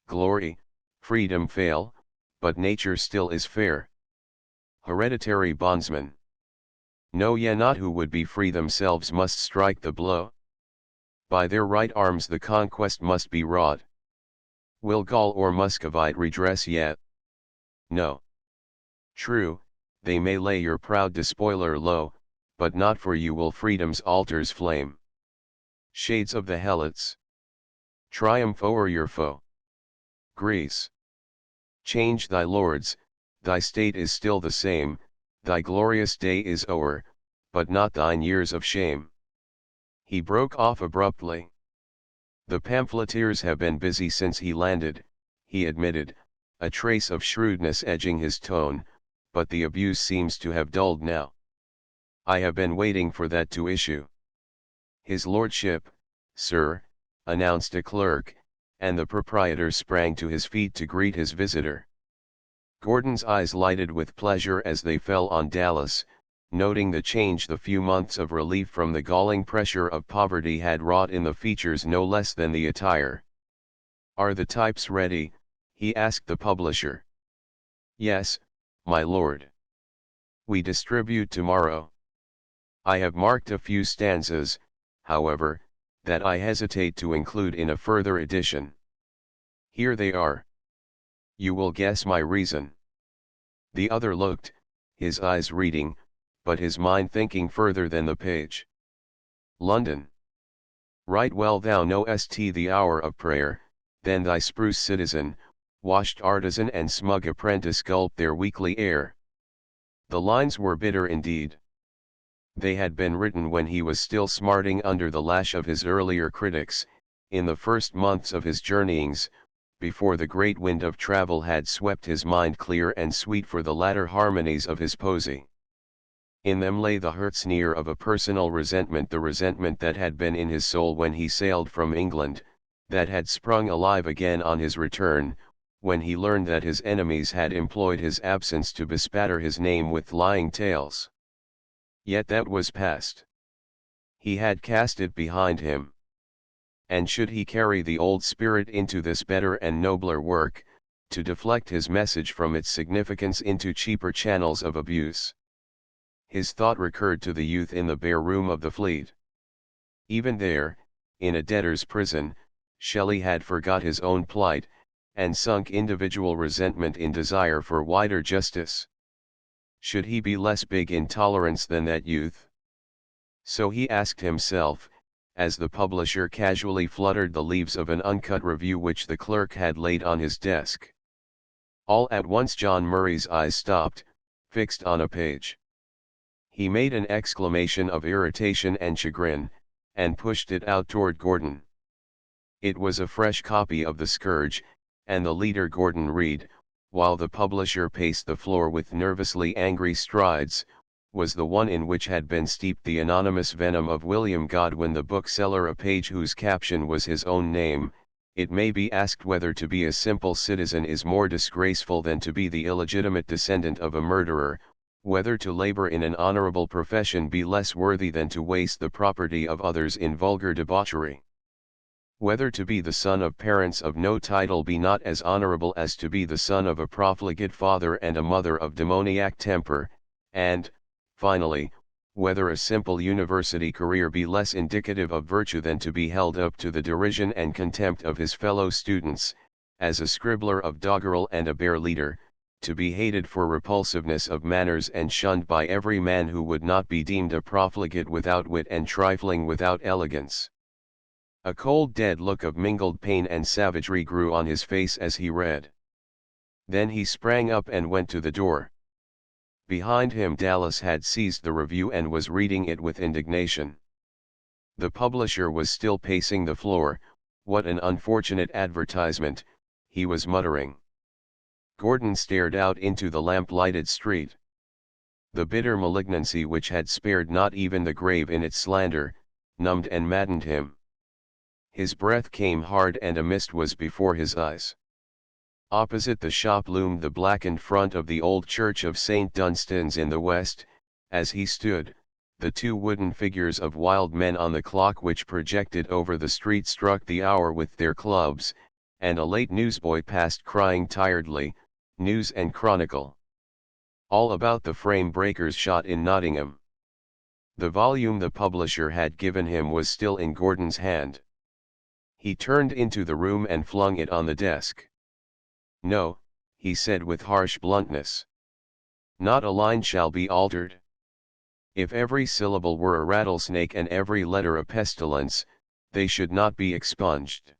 glory, freedom fail, but nature still is fair. Hereditary bondsmen. Know ye not who would be free themselves must strike the blow? By their right arms the conquest must be wrought. Will Gaul or Muscovite redress yet? No. True, they may lay your proud despoiler low, but not for you will freedom's altars flame. Shades of the Helots, triumph o'er your foe. Greece, change thy lords, thy state is still the same, thy glorious day is o'er, but not thine years of shame. He broke off abruptly. The pamphleteers have been busy since he landed, he admitted, a trace of shrewdness edging his tone, but the abuse seems to have dulled now. I have been waiting for that to issue. His lordship, sir, announced a clerk, and the proprietor sprang to his feet to greet his visitor. Gordon's eyes lighted with pleasure as they fell on Dallas, noting the change the few months of relief from the galling pressure of poverty had wrought in the features no less than the attire. "Are the types ready?" he asked the publisher. "Yes, my lord. We distribute tomorrow. I have marked a few stanzas, however, that I hesitate to include in a further edition. Here they are. You will guess my reason." The other looked, his eyes reading, but his mind thinking further than the page. London. Right well thou knowest the hour of prayer, then thy spruce citizen, washed artisan and smug apprentice gulp their weekly air. The lines were bitter indeed. They had been written when he was still smarting under the lash of his earlier critics, in the first months of his journeyings, before the great wind of travel had swept his mind clear and sweet for the latter harmonies of his poesy. In them lay the hurt sneer of a personal resentment, the resentment that had been in his soul when he sailed from England, that had sprung alive again on his return, when he learned that his enemies had employed his absence to bespatter his name with lying tales. Yet that was past. He had cast it behind him. And should he carry the old spirit into this better and nobler work, to deflect his message from its significance into cheaper channels of abuse? His thought recurred to the youth in the bare room of the Fleet. Even there, in a debtor's prison, Shelley had forgot his own plight, and sunk individual resentment in desire for wider justice. Should he be less big in tolerance than that youth? So he asked himself, as the publisher casually fluttered the leaves of an uncut review which the clerk had laid on his desk. All at once John Murray's eyes stopped, fixed on a page. He made an exclamation of irritation and chagrin, and pushed it out toward Gordon. It was a fresh copy of The Scourge, and the leader Gordon read, while the publisher paced the floor with nervously angry strides, was the one in which had been steeped the anonymous venom of William Godwin the bookseller, a page whose caption was his own name. It may be asked whether to be a simple citizen is more disgraceful than to be the illegitimate descendant of a murderer, whether to labor in an honorable profession be less worthy than to waste the property of others in vulgar debauchery. Whether to be the son of parents of no title be not as honorable as to be the son of a profligate father and a mother of demoniac temper, and, finally, whether a simple university career be less indicative of virtue than to be held up to the derision and contempt of his fellow students, as a scribbler of doggerel and a bear leader, to be hated for repulsiveness of manners and shunned by every man who would not be deemed a profligate without wit and trifling without elegance. A cold dead look of mingled pain and savagery grew on his face as he read. Then he sprang up and went to the door. Behind him Dallas had seized the review and was reading it with indignation. The publisher was still pacing the floor. What an unfortunate advertisement, he was muttering. Gordon stared out into the lamp-lighted street. The bitter malignancy which had spared not even the grave in its slander, numbed and maddened him. His breath came hard and a mist was before his eyes. Opposite the shop loomed the blackened front of the old church of St. Dunstan's in the west. As he stood, the two wooden figures of wild men on the clock which projected over the street struck the hour with their clubs, and a late newsboy passed crying tiredly, "News and Chronicle." All about the frame breakers shot in Nottingham. The volume the publisher had given him was still in Gordon's hand. He turned into the room and flung it on the desk. "No," he said with harsh bluntness. "Not a line shall be altered. If every syllable were a rattlesnake and every letter a pestilence, they should not be expunged.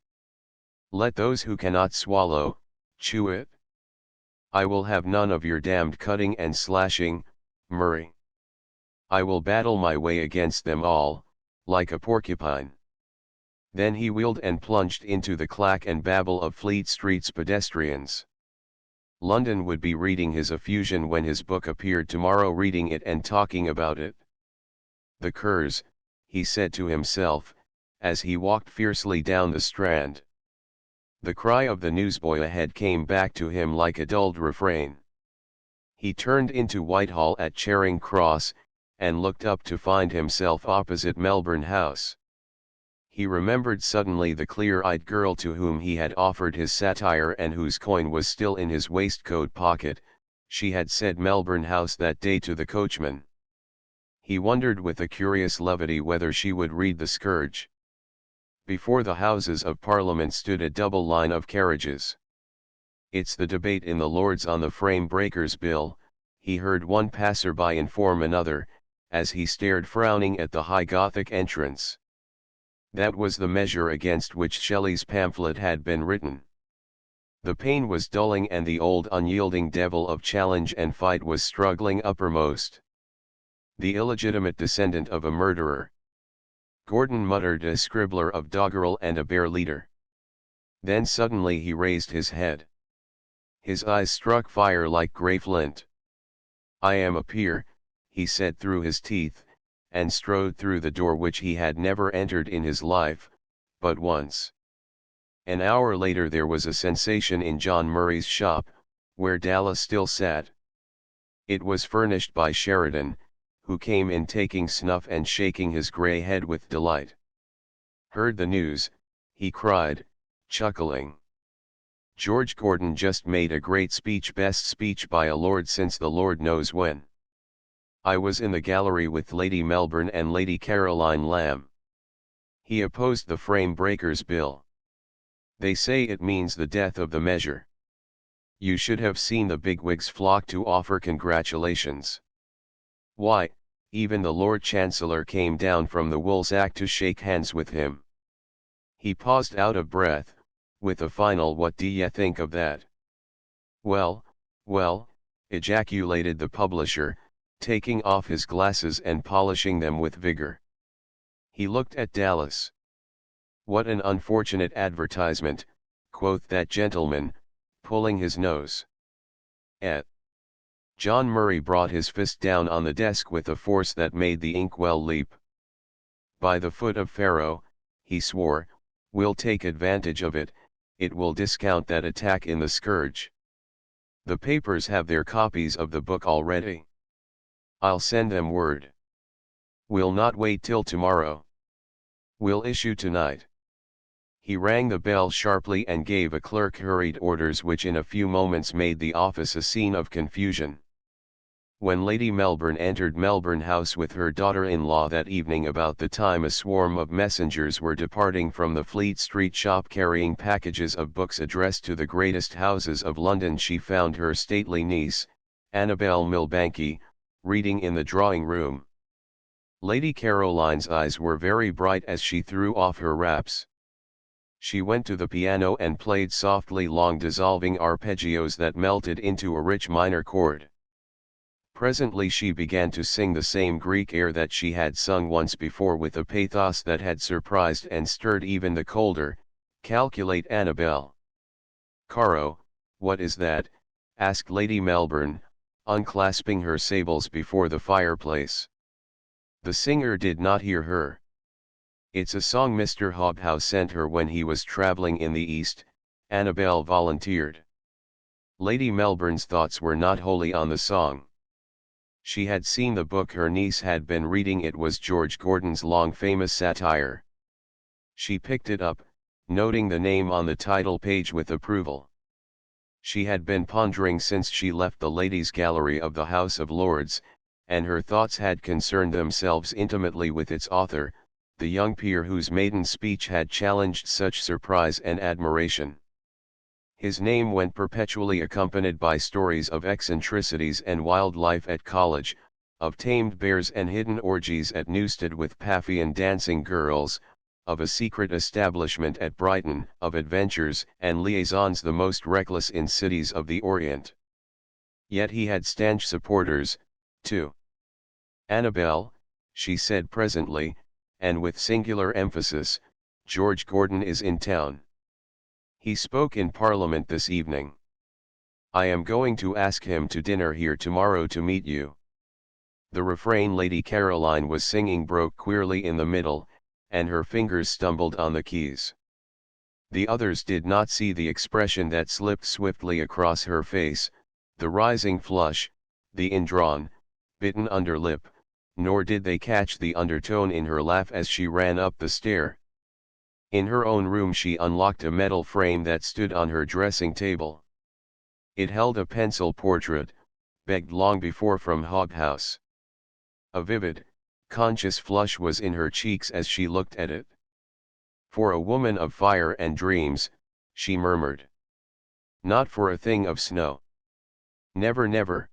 Let those who cannot swallow, chew it. I will have none of your damned cutting and slashing, Murray. I will battle my way against them all, like a porcupine." Then he wheeled and plunged into the clack and babble of Fleet Street's pedestrians. London would be reading his effusion when his book appeared tomorrow, reading it and talking about it. "The curs," he said to himself, as he walked fiercely down the Strand. The cry of the newsboy ahead came back to him like a dulled refrain. He turned into Whitehall at Charing Cross, and looked up to find himself opposite Melbourne House. He remembered suddenly the clear-eyed girl to whom he had offered his satire and whose coin was still in his waistcoat pocket. She had said Melbourne House that day to the coachman. He wondered with a curious levity whether she would read The Scourge. Before the Houses of Parliament stood a double line of carriages. "It's the debate in the Lords on the Frame Breakers Bill," he heard one passer-by inform another, as he stared frowning at the high Gothic entrance. That was the measure against which Shelley's pamphlet had been written. The pain was dulling and the old unyielding devil of challenge and fight was struggling uppermost. The illegitimate descendant of a murderer. Gordon muttered, a scribbler of doggerel and a bear leader. Then suddenly he raised his head. His eyes struck fire like grey flint. "I am a peer," he said through his teeth, and strode through the door which he had never entered in his life, but once. An hour later there was a sensation in John Murray's shop, where Dallas still sat. It was furnished by Sheridan, who came in taking snuff and shaking his grey head with delight. "Heard the news?" he cried, chuckling. "George Gordon just made a great speech, best speech by a lord since the Lord knows when. I was in the gallery with Lady Melbourne and Lady Caroline Lamb. He opposed the frame breakers bill. They say it means the death of the measure. You should have seen the bigwigs flock to offer congratulations. Why, even the Lord Chancellor came down from the Woolsack to shake hands with him." He paused out of breath, with a final "What d'ye think of that?" "Well, well," ejaculated the publisher, taking off his glasses and polishing them with vigor. He looked at Dallas. "What an unfortunate advertisement," quoth that gentleman, pulling his nose. John Murray brought his fist down on the desk with a force that made the inkwell leap. "By the foot of Pharaoh," he swore, "we'll take advantage of it, it will discount that attack in the Scourge. The papers have their copies of the book already. I'll send them word. We'll not wait till tomorrow. We'll issue tonight." He rang the bell sharply and gave a clerk hurried orders which in a few moments made the office a scene of confusion. When Lady Melbourne entered Melbourne House with her daughter-in-law that evening about the time a swarm of messengers were departing from the Fleet Street shop carrying packages of books addressed to the greatest houses of London, she found her stately niece, Annabel Milbanke, reading in the drawing-room. Lady Caroline's eyes were very bright as she threw off her wraps. She went to the piano and played softly long dissolving arpeggios that melted into a rich minor chord. Presently she began to sing the same Greek air that she had sung once before with a pathos that had surprised and stirred even the colder, calculate Annabel. "Caro, what is that?" asked Lady Melbourne, unclasping her sables before the fireplace. The singer did not hear her. "It's a song Mr. Hobhouse sent her when he was travelling in the East," Annabel volunteered. Lady Melbourne's thoughts were not wholly on the song. She had seen the book her niece had been reading. It was George Gordon's long famous satire. She picked it up, noting the name on the title page with approval. She had been pondering since she left the ladies' gallery of the House of Lords, and her thoughts had concerned themselves intimately with its author, the young peer whose maiden speech had challenged such surprise and admiration. His name went perpetually accompanied by stories of eccentricities and wild life at college, of tamed bears and hidden orgies at Newstead with Paphian dancing girls, of a secret establishment at Brighton, of adventures and liaisons the most reckless in cities of the Orient. Yet he had stanch supporters, too. "Annabel," she said presently, and with singular emphasis, "George Gordon is in town. He spoke in Parliament this evening. I am going to ask him to dinner here tomorrow to meet you." The refrain Lady Caroline was singing broke queerly in the middle, and her fingers stumbled on the keys. The others did not see the expression that slipped swiftly across her face, the rising flush, the indrawn, bitten underlip, nor did they catch the undertone in her laugh as she ran up the stair. In her own room she unlocked a metal frame that stood on her dressing table. It held a pencil portrait, begged long before from Hobhouse. A vivid, conscious flush was in her cheeks as she looked at it. "For a woman of fire and dreams," she murmured. "Not for a thing of snow. Never, never."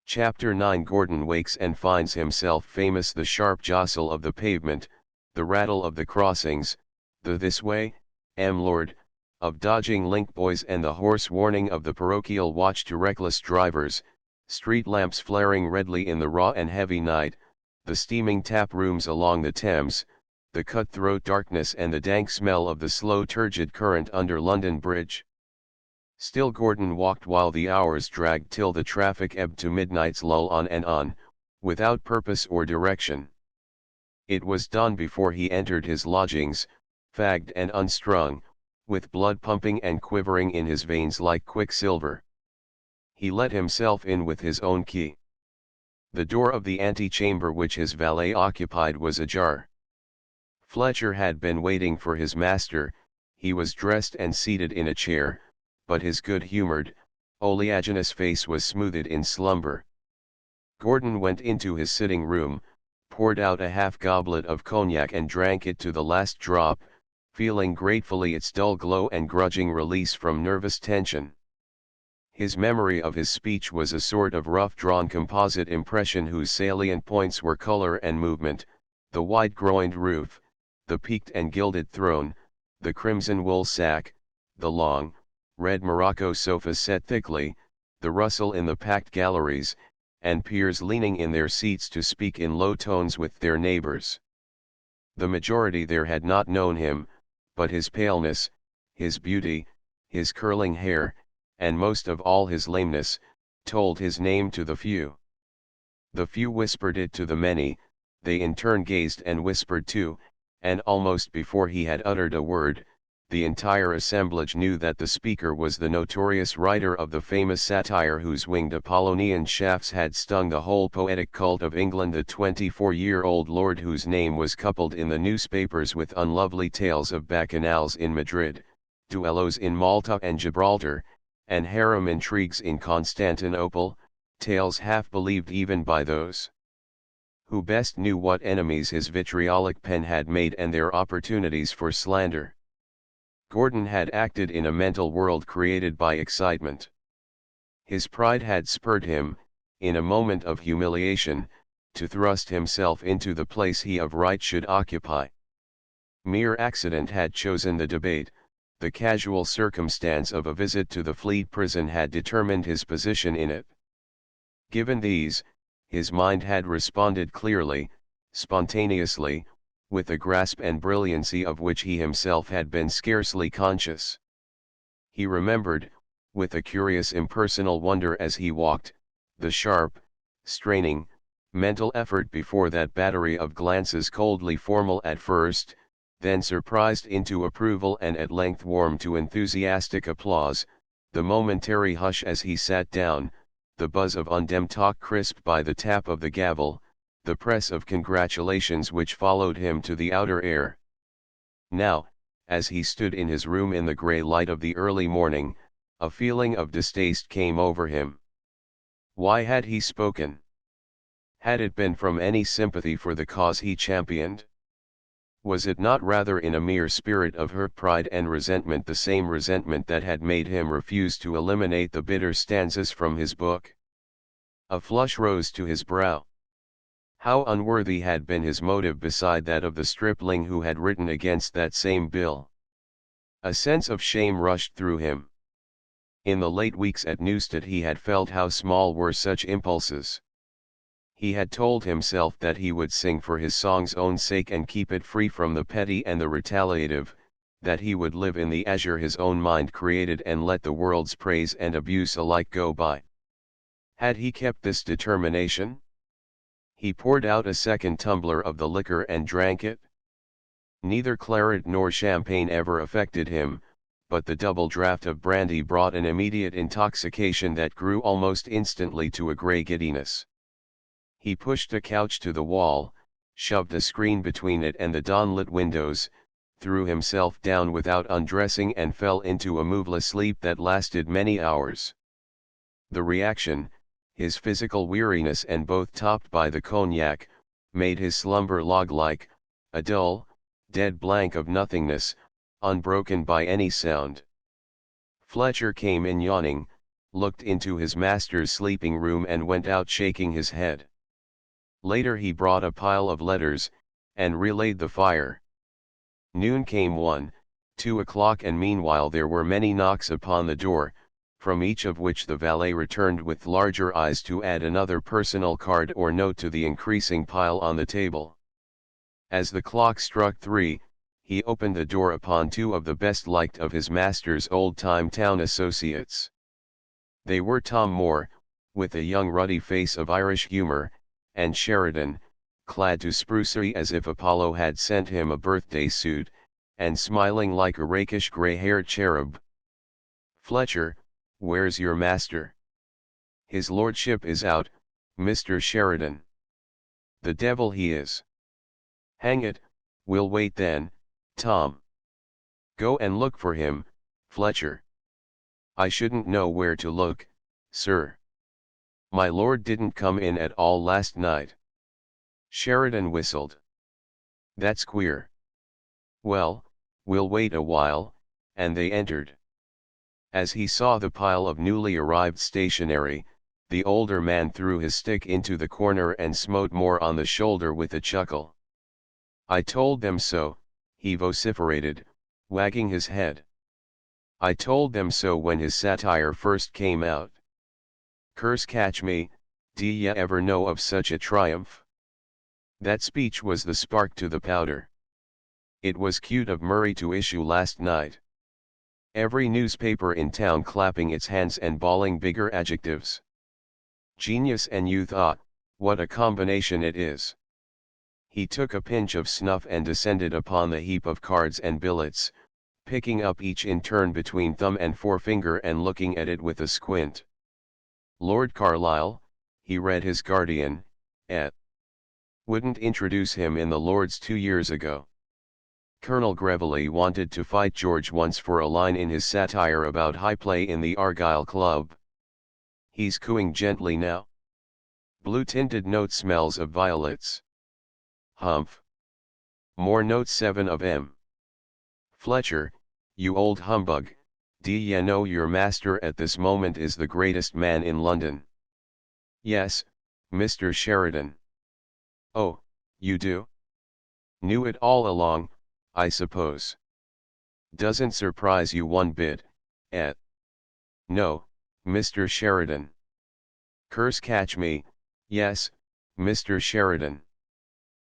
Chapter 9 Gordon wakes and finds himself famous. The sharp jostle of the pavement, the rattle of the crossings, the "this way, Lord," of dodging link boys and the hoarse warning of the parochial watch to reckless drivers, street lamps flaring redly in the raw and heavy night, the steaming tap rooms along the Thames, the cutthroat darkness and the dank smell of the slow turgid current under London Bridge. Still Gordon walked while the hours dragged till the traffic ebbed to midnight's lull, on and on, without purpose or direction. It was dawn before he entered his lodgings, fagged and unstrung, with blood pumping and quivering in his veins like quicksilver. He let himself in with his own key. The door of the antechamber which his valet occupied was ajar. Fletcher had been waiting for his master. He was dressed and seated in a chair, but his good-humoured, oleaginous face was smoothed in slumber. Gordon went into his sitting-room, poured out a half-goblet of cognac and drank it to the last drop, feeling gratefully its dull glow and grudging release from nervous tension. His memory of his speech was a sort of rough-drawn composite impression whose salient points were color and movement, the wide-groined roof, the peaked and gilded throne, the crimson wool sack, the long, red morocco sofa set thickly, the rustle in the packed galleries, and peers leaning in their seats to speak in low tones with their neighbors. The majority there had not known him, but his paleness, his beauty, his curling hair, and most of all his lameness, told his name to the few. The few whispered it to the many, they in turn gazed and whispered too, and almost before he had uttered a word, the entire assemblage knew that the speaker was the notorious writer of the famous satire whose winged Apollonian shafts had stung the whole poetic cult of England, the 24-year-old lord whose name was coupled in the newspapers with unlovely tales of bacchanals in Madrid, duellos in Malta and Gibraltar, and harem intrigues in Constantinople, tales half believed even by those who best knew what enemies his vitriolic pen had made and their opportunities for slander. Gordon had acted in a mental world created by excitement. His pride had spurred him, in a moment of humiliation, to thrust himself into the place he of right should occupy. Mere accident had chosen the debate, the casual circumstance of a visit to the Fleet prison had determined his position in it. Given these, his mind had responded clearly, spontaneously, with a grasp and brilliancy of which he himself had been scarcely conscious. He remembered, with a curious impersonal wonder as he walked, the sharp, straining, mental effort before that battery of glances coldly formal at first, then surprised into approval and at length warm to enthusiastic applause, the momentary hush as he sat down, the buzz of undemmed talk crisped by the tap of the gavel, the press of congratulations which followed him to the outer air. Now, as he stood in his room in the grey light of the early morning, a feeling of distaste came over him. Why had he spoken? Had it been from any sympathy for the cause he championed? Was it not rather in a mere spirit of hurt pride and resentment, the same resentment that had made him refuse to eliminate the bitter stanzas from his book? A flush rose to his brow. How unworthy had been his motive beside that of the stripling who had written against that same bill. A sense of shame rushed through him. In the late weeks at Newstead he had felt how small were such impulses. He had told himself that he would sing for his song's own sake and keep it free from the petty and the retaliative, that he would live in the azure his own mind created and let the world's praise and abuse alike go by. Had he kept this determination? He poured out a second tumbler of the liquor and drank it. Neither claret nor champagne ever affected him, but the double draught of brandy brought an immediate intoxication that grew almost instantly to a grey giddiness. He pushed a couch to the wall, shoved a screen between it and the dawn-lit windows, threw himself down without undressing and fell into a moveless sleep that lasted many hours. The reaction, his physical weariness and both topped by the cognac, made his slumber log-like, a dull, dead blank of nothingness, unbroken by any sound. Fletcher came in yawning, looked into his master's sleeping room and went out shaking his head. Later he brought a pile of letters, and relaid the fire. Noon came 1, 2 o'clock, and meanwhile there were many knocks upon the door, from each of which the valet returned with larger eyes to add another personal card or note to the increasing pile on the table. As the clock struck 3, he opened the door upon two of the best-liked of his master's old-time town associates. They were Tom Moore, with a young ruddy face of Irish humor, and Sheridan, clad to sprucery as if Apollo had sent him a birthday suit, and smiling like a rakish grey-haired cherub. "Fletcher, where's your master?" "His lordship is out, Mr. Sheridan." "The devil he is." "Hang it, we'll wait then, Tom." "Go and look for him, Fletcher." "I shouldn't know where to look, sir. My lord didn't come in at all last night." Sheridan whistled. "That's queer. Well, we'll wait a while," and they entered. As he saw the pile of newly arrived stationery, the older man threw his stick into the corner and smote Moore on the shoulder with a chuckle. "I told them so," he vociferated, wagging his head. "I told them so when his satire first came out. Curse catch me, d'ye ever know of such a triumph?" That speech was the spark to the powder. It was cute of Murray to issue last night. Every newspaper in town clapping its hands and bawling bigger adjectives. Genius and youth, ah, what a combination it is. He took a pinch of snuff and descended upon the heap of cards and billets, picking up each in turn between thumb and forefinger and looking at it with a squint. Lord Carlisle, he read his Guardian, et. Wouldn't introduce him in the Lords 2 years ago. Colonel Greveley wanted to fight George once for a line in his satire about high play in the Argyle Club. He's cooing gently now. Blue-tinted note smells of violets. Humph. More note 7 of M. Fletcher, you old humbug, d'ye know your master at this moment is the greatest man in London? Yes, Mr. Sheridan. Oh, you do? Knew it all along, I suppose. Doesn't surprise you one bit, eh? No, Mr. Sheridan. Curse catch me, yes, Mr. Sheridan.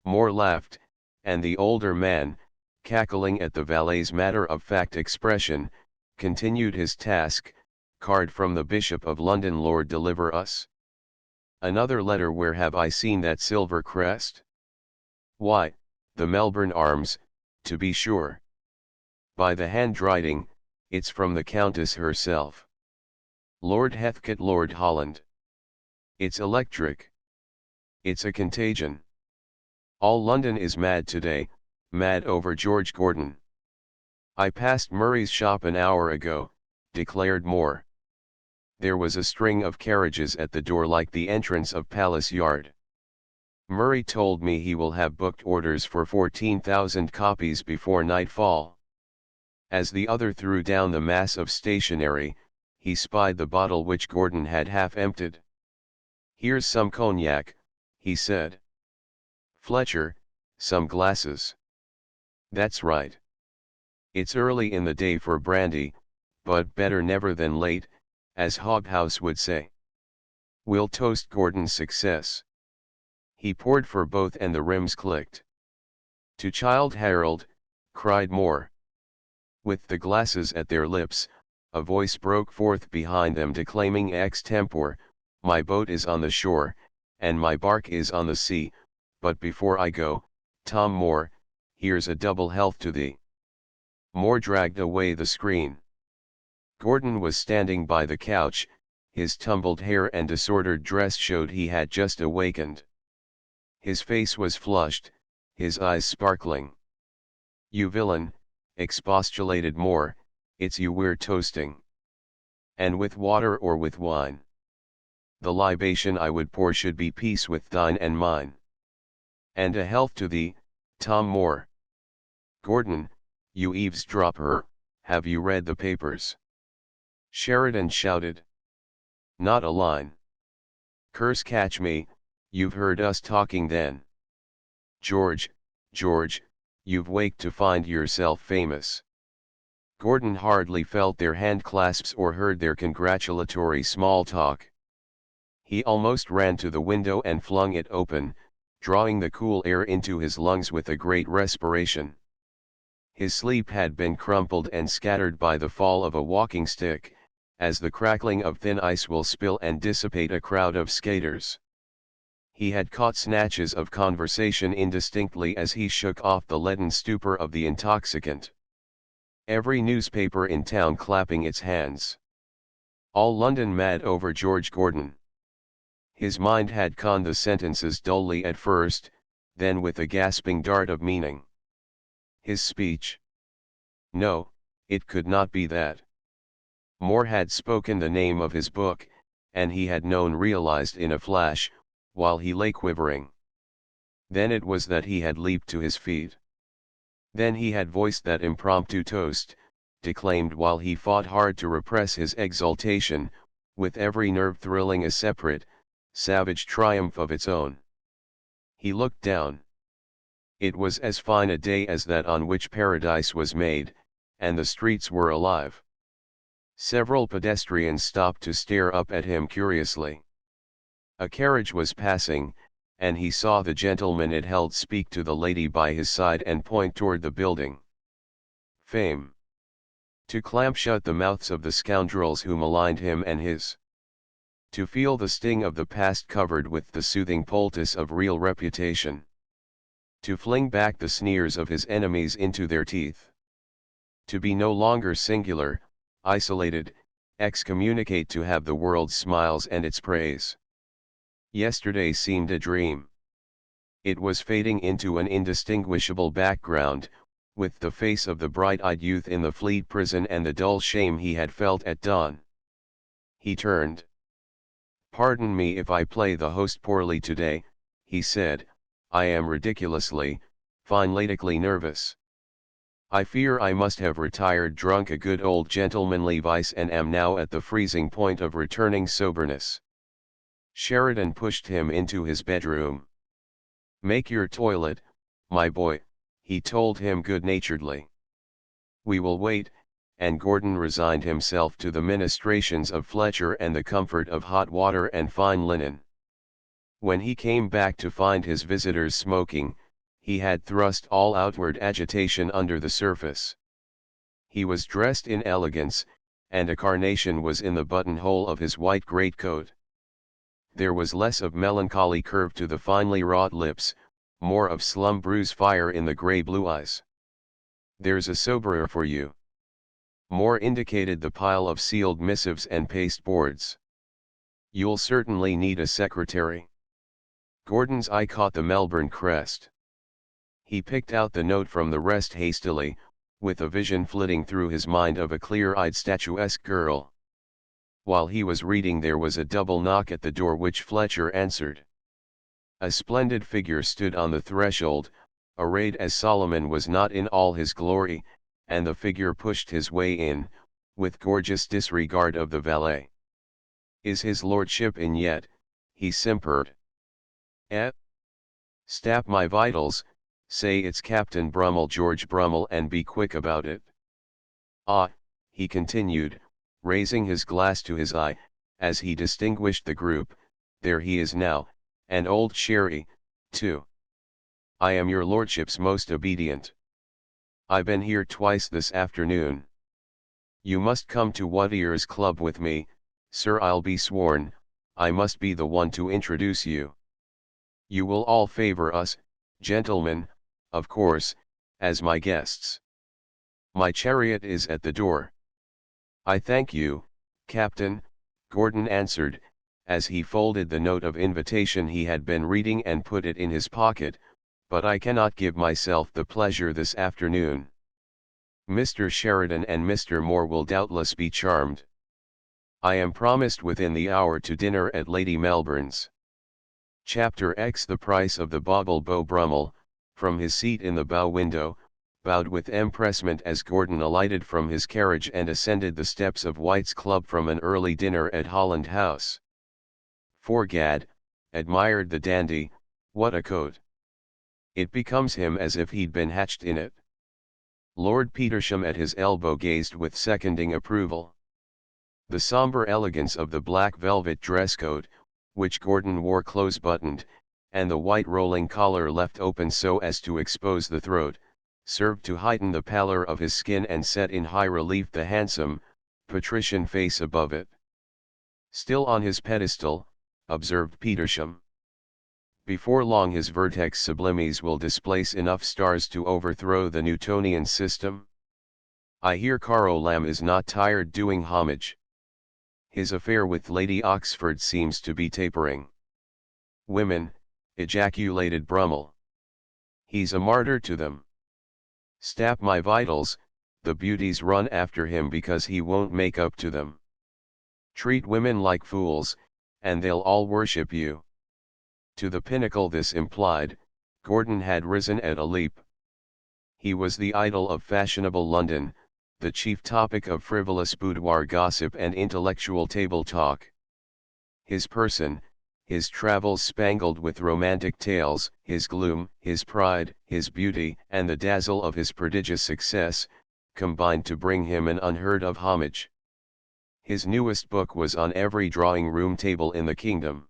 Moore laughed, and the older man, cackling at the valet's matter-of-fact expression, continued his task. Card from the Bishop of London, Lord deliver us. Another letter. Where have I seen that silver crest? Why, the Melbourne Arms, to be sure. By the handwriting, it's from the Countess herself. Lord Heathcote, Lord Holland. It's electric. It's a contagion. All London is mad today, mad over George Gordon. I passed Murray's shop an hour ago, declared Moore. There was a string of carriages at the door like the entrance of Palace Yard. Murray told me he will have booked orders for 14,000 copies before nightfall. As the other threw down the mass of stationery, he spied the bottle which Gordon had half emptied. Here's some cognac, he said. Fletcher, some glasses. That's right. It's early in the day for brandy, but better never than late, as Hobhouse would say. We'll toast Gordon's success. He poured for both and the rims clicked. To Childe Harold, cried Moore. With the glasses at their lips, a voice broke forth behind them declaiming extempore, my boat is on the shore, and my bark is on the sea, but before I go, Tom Moore, here's a double health to thee. Moore dragged away the screen. Gordon was standing by the couch, his tumbled hair and disordered dress showed he had just awakened. His face was flushed, his eyes sparkling. You villain, expostulated Moore, it's you we're toasting. And with water or with wine? The libation I would pour should be peace with thine and mine. And a health to thee, Tom Moore. Gordon, you eavesdropper, have you read the papers? Sheridan shouted. Not a line. Curse catch me, you've heard us talking then. George, you've waked to find yourself famous. Gordon hardly felt their hand clasps or heard their congratulatory small talk. He almost ran to the window and flung it open, drawing the cool air into his lungs with a great respiration. His sleep had been crumpled and scattered by the fall of a walking stick, as the crackling of thin ice will spill and dissipate a crowd of skaters. He had caught snatches of conversation indistinctly as he shook off the leaden stupor of the intoxicant. Every newspaper in town clapping its hands. All London mad over George Gordon. His mind had conned the sentences dully at first, then with a gasping dart of meaning. His speech? No, it could not be that. Moore had spoken the name of his book, and he had known realized in a flash, while he lay quivering. Then it was that he had leaped to his feet. Then he had voiced that impromptu toast, declaimed while he fought hard to repress his exultation, with every nerve thrilling a separate, savage triumph of its own. He looked down. It was as fine a day as that on which paradise was made, and the streets were alive. Several pedestrians stopped to stare up at him curiously. A carriage was passing, and he saw the gentleman it held speak to the lady by his side and point toward the building. Fame. To clamp shut the mouths of the scoundrels who maligned him and his. To feel the sting of the past covered with the soothing poultice of real reputation. To fling back the sneers of his enemies into their teeth. To be no longer singular, isolated, excommunicate, to have the world's smiles and its praise. Yesterday seemed a dream. It was fading into an indistinguishable background, with the face of the bright-eyed youth in the Fleet prison and the dull shame he had felt at dawn. He turned. "Pardon me if I play the host poorly today," he said, "I am ridiculously, fine-ladically nervous. I fear I must have retired drunk a good old gentlemanly vice and am now at the freezing point of returning soberness." Sheridan pushed him into his bedroom. "Make your toilet, my boy," he told him good-naturedly. "We will wait," and Gordon resigned himself to the ministrations of Fletcher and the comfort of hot water and fine linen. When he came back to find his visitors smoking, he had thrust all outward agitation under the surface. He was dressed in elegance, and a carnation was in the buttonhole of his white greatcoat. There was less of melancholy curve to the finely wrought lips, more of slumbrous fire in the grey-blue eyes. "There's a soberer for you." Moore indicated the pile of sealed missives and pasteboards. "You'll certainly need a secretary." Gordon's eye caught the Melbourne crest. He picked out the note from the rest hastily, with a vision flitting through his mind of a clear-eyed statuesque girl. While he was reading there was a double knock at the door which Fletcher answered. A splendid figure stood on the threshold, arrayed as Solomon was not in all his glory, and the figure pushed his way in, with gorgeous disregard of the valet. "Is his lordship in yet?" he simpered. "Eh? Stap my vitals, say it's Captain Brummel, George Brummel, and be quick about it. Ah," he continued, raising his glass to his eye, as he distinguished the group, "there he is now, and old Sherry, too. I am your lordship's most obedient. I been here twice this afternoon. You must come to Whittier's Club with me, sir. I'll be sworn, I must be the one to introduce you. You will all favor us, gentlemen, of course, as my guests. My chariot is at the door." "I thank you, Captain," Gordon answered, as he folded the note of invitation he had been reading and put it in his pocket, "but I cannot give myself the pleasure this afternoon. Mr. Sheridan and Mr. Moore will doubtless be charmed. I am promised within the hour to dinner at Lady Melbourne's." Chapter X. The price of the bauble. Beau Brummel, from his seat in the bow window, bowed with empressement as Gordon alighted from his carriage and ascended the steps of White's Club from an early dinner at Holland House. "'Fore Gad," admired the dandy, "what a coat! It becomes him as if he'd been hatched in it." Lord Petersham at his elbow gazed with seconding approval. The sombre elegance of the black velvet dress coat, which Gordon wore close-buttoned, and the white rolling collar left open so as to expose the throat, served to heighten the pallor of his skin and set in high relief the handsome, patrician face above it. "Still on his pedestal," observed Petersham. "Before long his vertex sublimes will displace enough stars to overthrow the Newtonian system. I hear Carlo Lamb is not tired doing homage. His affair with Lady Oxford seems to be tapering." "Women," ejaculated Brummel. "He's a martyr to them. Stap my vitals, the beauties run after him because he won't make up to them. Treat women like fools, and they'll all worship you." To the pinnacle this implied, Gordon had risen at a leap. He was the idol of fashionable London, the chief topic of frivolous boudoir gossip and intellectual table talk. His person, his travels spangled with romantic tales, his gloom, his pride, his beauty, and the dazzle of his prodigious success, combined to bring him an unheard of homage. His newest book was on every drawing-room table in the kingdom.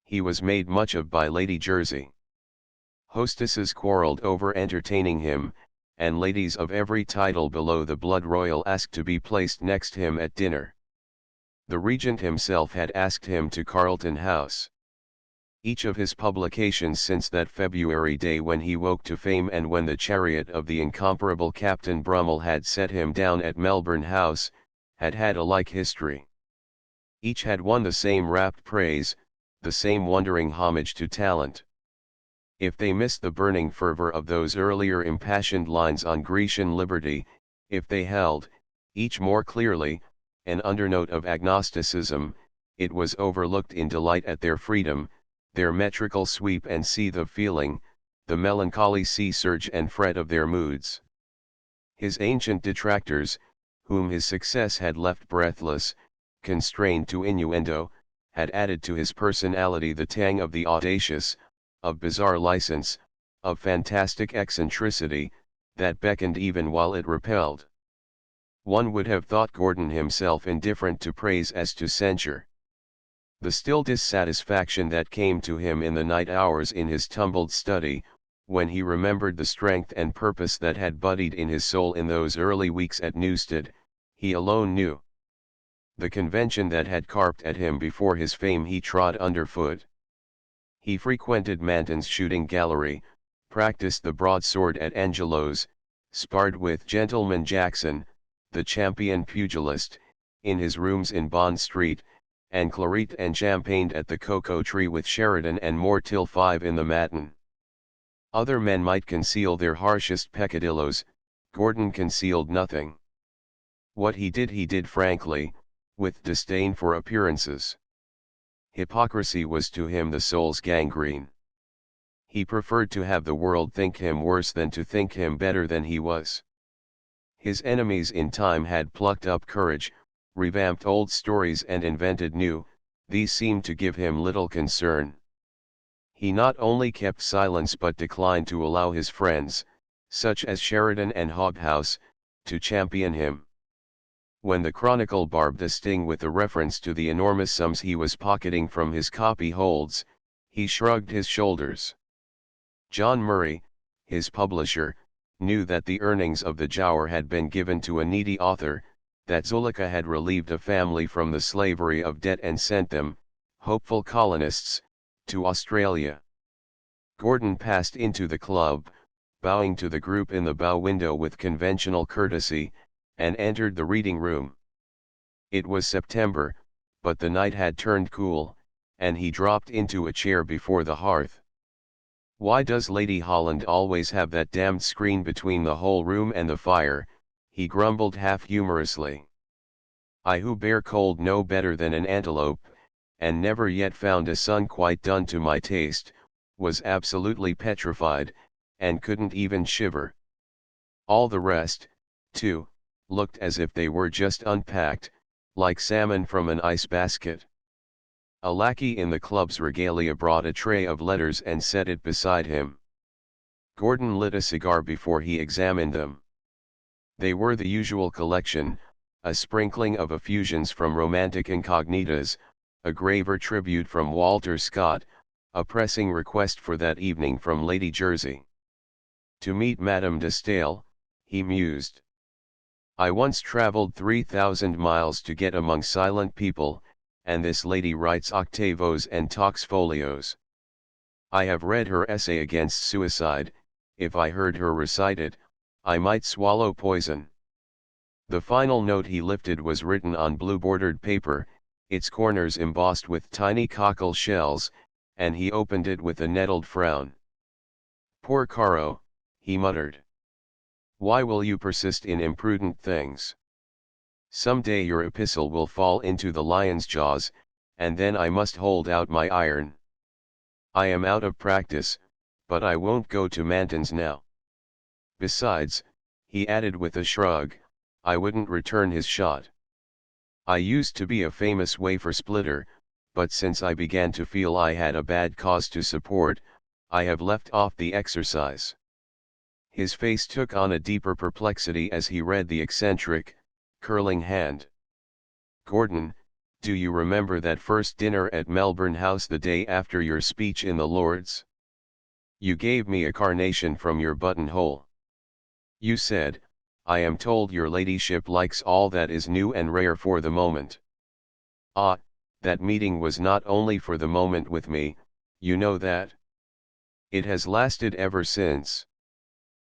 He was made much of by Lady Jersey. Hostesses quarrelled over entertaining him, and ladies of every title below the blood royal asked to be placed next him at dinner. The regent himself had asked him to Carlton House. Each of his publications since that February day when he woke to fame and when the chariot of the incomparable Captain Brummel had set him down at Melbourne House, had had a like history. Each had won the same rapt praise, the same wondering homage to talent. If they missed the burning fervor of those earlier impassioned lines on Grecian liberty, if they held, each more clearly, an undernote of agnosticism, it was overlooked in delight at their freedom, their metrical sweep and seethe of feeling, the melancholy sea surge and fret of their moods. His ancient detractors, whom his success had left breathless, constrained to innuendo, had added to his personality the tang of the audacious, of bizarre license, of fantastic eccentricity, that beckoned even while it repelled. One would have thought Gordon himself indifferent to praise as to censure. The still dissatisfaction that came to him in the night hours in his tumbled study, when he remembered the strength and purpose that had budded in his soul in those early weeks at Newstead, he alone knew. The convention that had carped at him before his fame he trod underfoot. He frequented Manton's shooting gallery, practiced the broadsword at Angelo's, sparred with Gentleman Jackson, the champion pugilist, in his rooms in Bond Street, and claret and champagned at the Cocoa Tree with Sheridan and more till 5 in the matin. Other men might conceal their harshest peccadillos, Gordon concealed nothing. What he did frankly, with disdain for appearances. Hypocrisy was to him the soul's gangrene. He preferred to have the world think him worse than to think him better than he was. His enemies in time had plucked up courage, revamped old stories and invented new, these seemed to give him little concern. He not only kept silence but declined to allow his friends, such as Sheridan and Hobhouse, to champion him. When the Chronicle barbed a sting with a reference to the enormous sums he was pocketing from his copyholds, he shrugged his shoulders. John Murray, his publisher, knew that the earnings of the Giaour had been given to a needy author, that Zuleika had relieved a family from the slavery of debt and sent them, hopeful colonists, to Australia. Gordon passed into the club, bowing to the group in the bow window with conventional courtesy, and entered the reading room. It was September, but the night had turned cool, and he dropped into a chair before the hearth. "Why does Lady Holland always have that damned screen between the whole room and the fire?" he grumbled half humorously. "I who bear cold no better than an antelope, and never yet found a sun quite done to my taste, was absolutely petrified, and couldn't even shiver. All the rest, too, looked as if they were just unpacked, like salmon from an ice basket." A lackey in the club's regalia brought a tray of letters and set it beside him. Gordon lit a cigar before he examined them. They were the usual collection, a sprinkling of effusions from romantic incognitas, a graver tribute from Walter Scott, a pressing request for that evening from Lady Jersey. To meet Madame de Staël, he mused. I once travelled 3,000 miles to get among silent people, and this lady writes octavos and talks folios. I have read her essay against suicide. If I heard her recite it, I might swallow poison. The final note he lifted was written on blue-bordered paper, its corners embossed with tiny cockle shells, and he opened it with a nettled frown. Poor Caro, he muttered. Why will you persist in imprudent things? Some day your epistle will fall into the lion's jaws, and then I must hold out my iron. I am out of practice, but I won't go to Manton's now. Besides, he added with a shrug, I wouldn't return his shot. I used to be a famous wafer splitter, but since I began to feel I had a bad cause to support, I have left off the exercise. His face took on a deeper perplexity as he read the eccentric, curling hand. Gordon, do you remember that first dinner at Melbourne House the day after your speech in the Lords? You gave me a carnation from your buttonhole. You said, I am told your ladyship likes all that is new and rare for the moment. Ah, that meeting was not only for the moment with me, you know that. It has lasted ever since.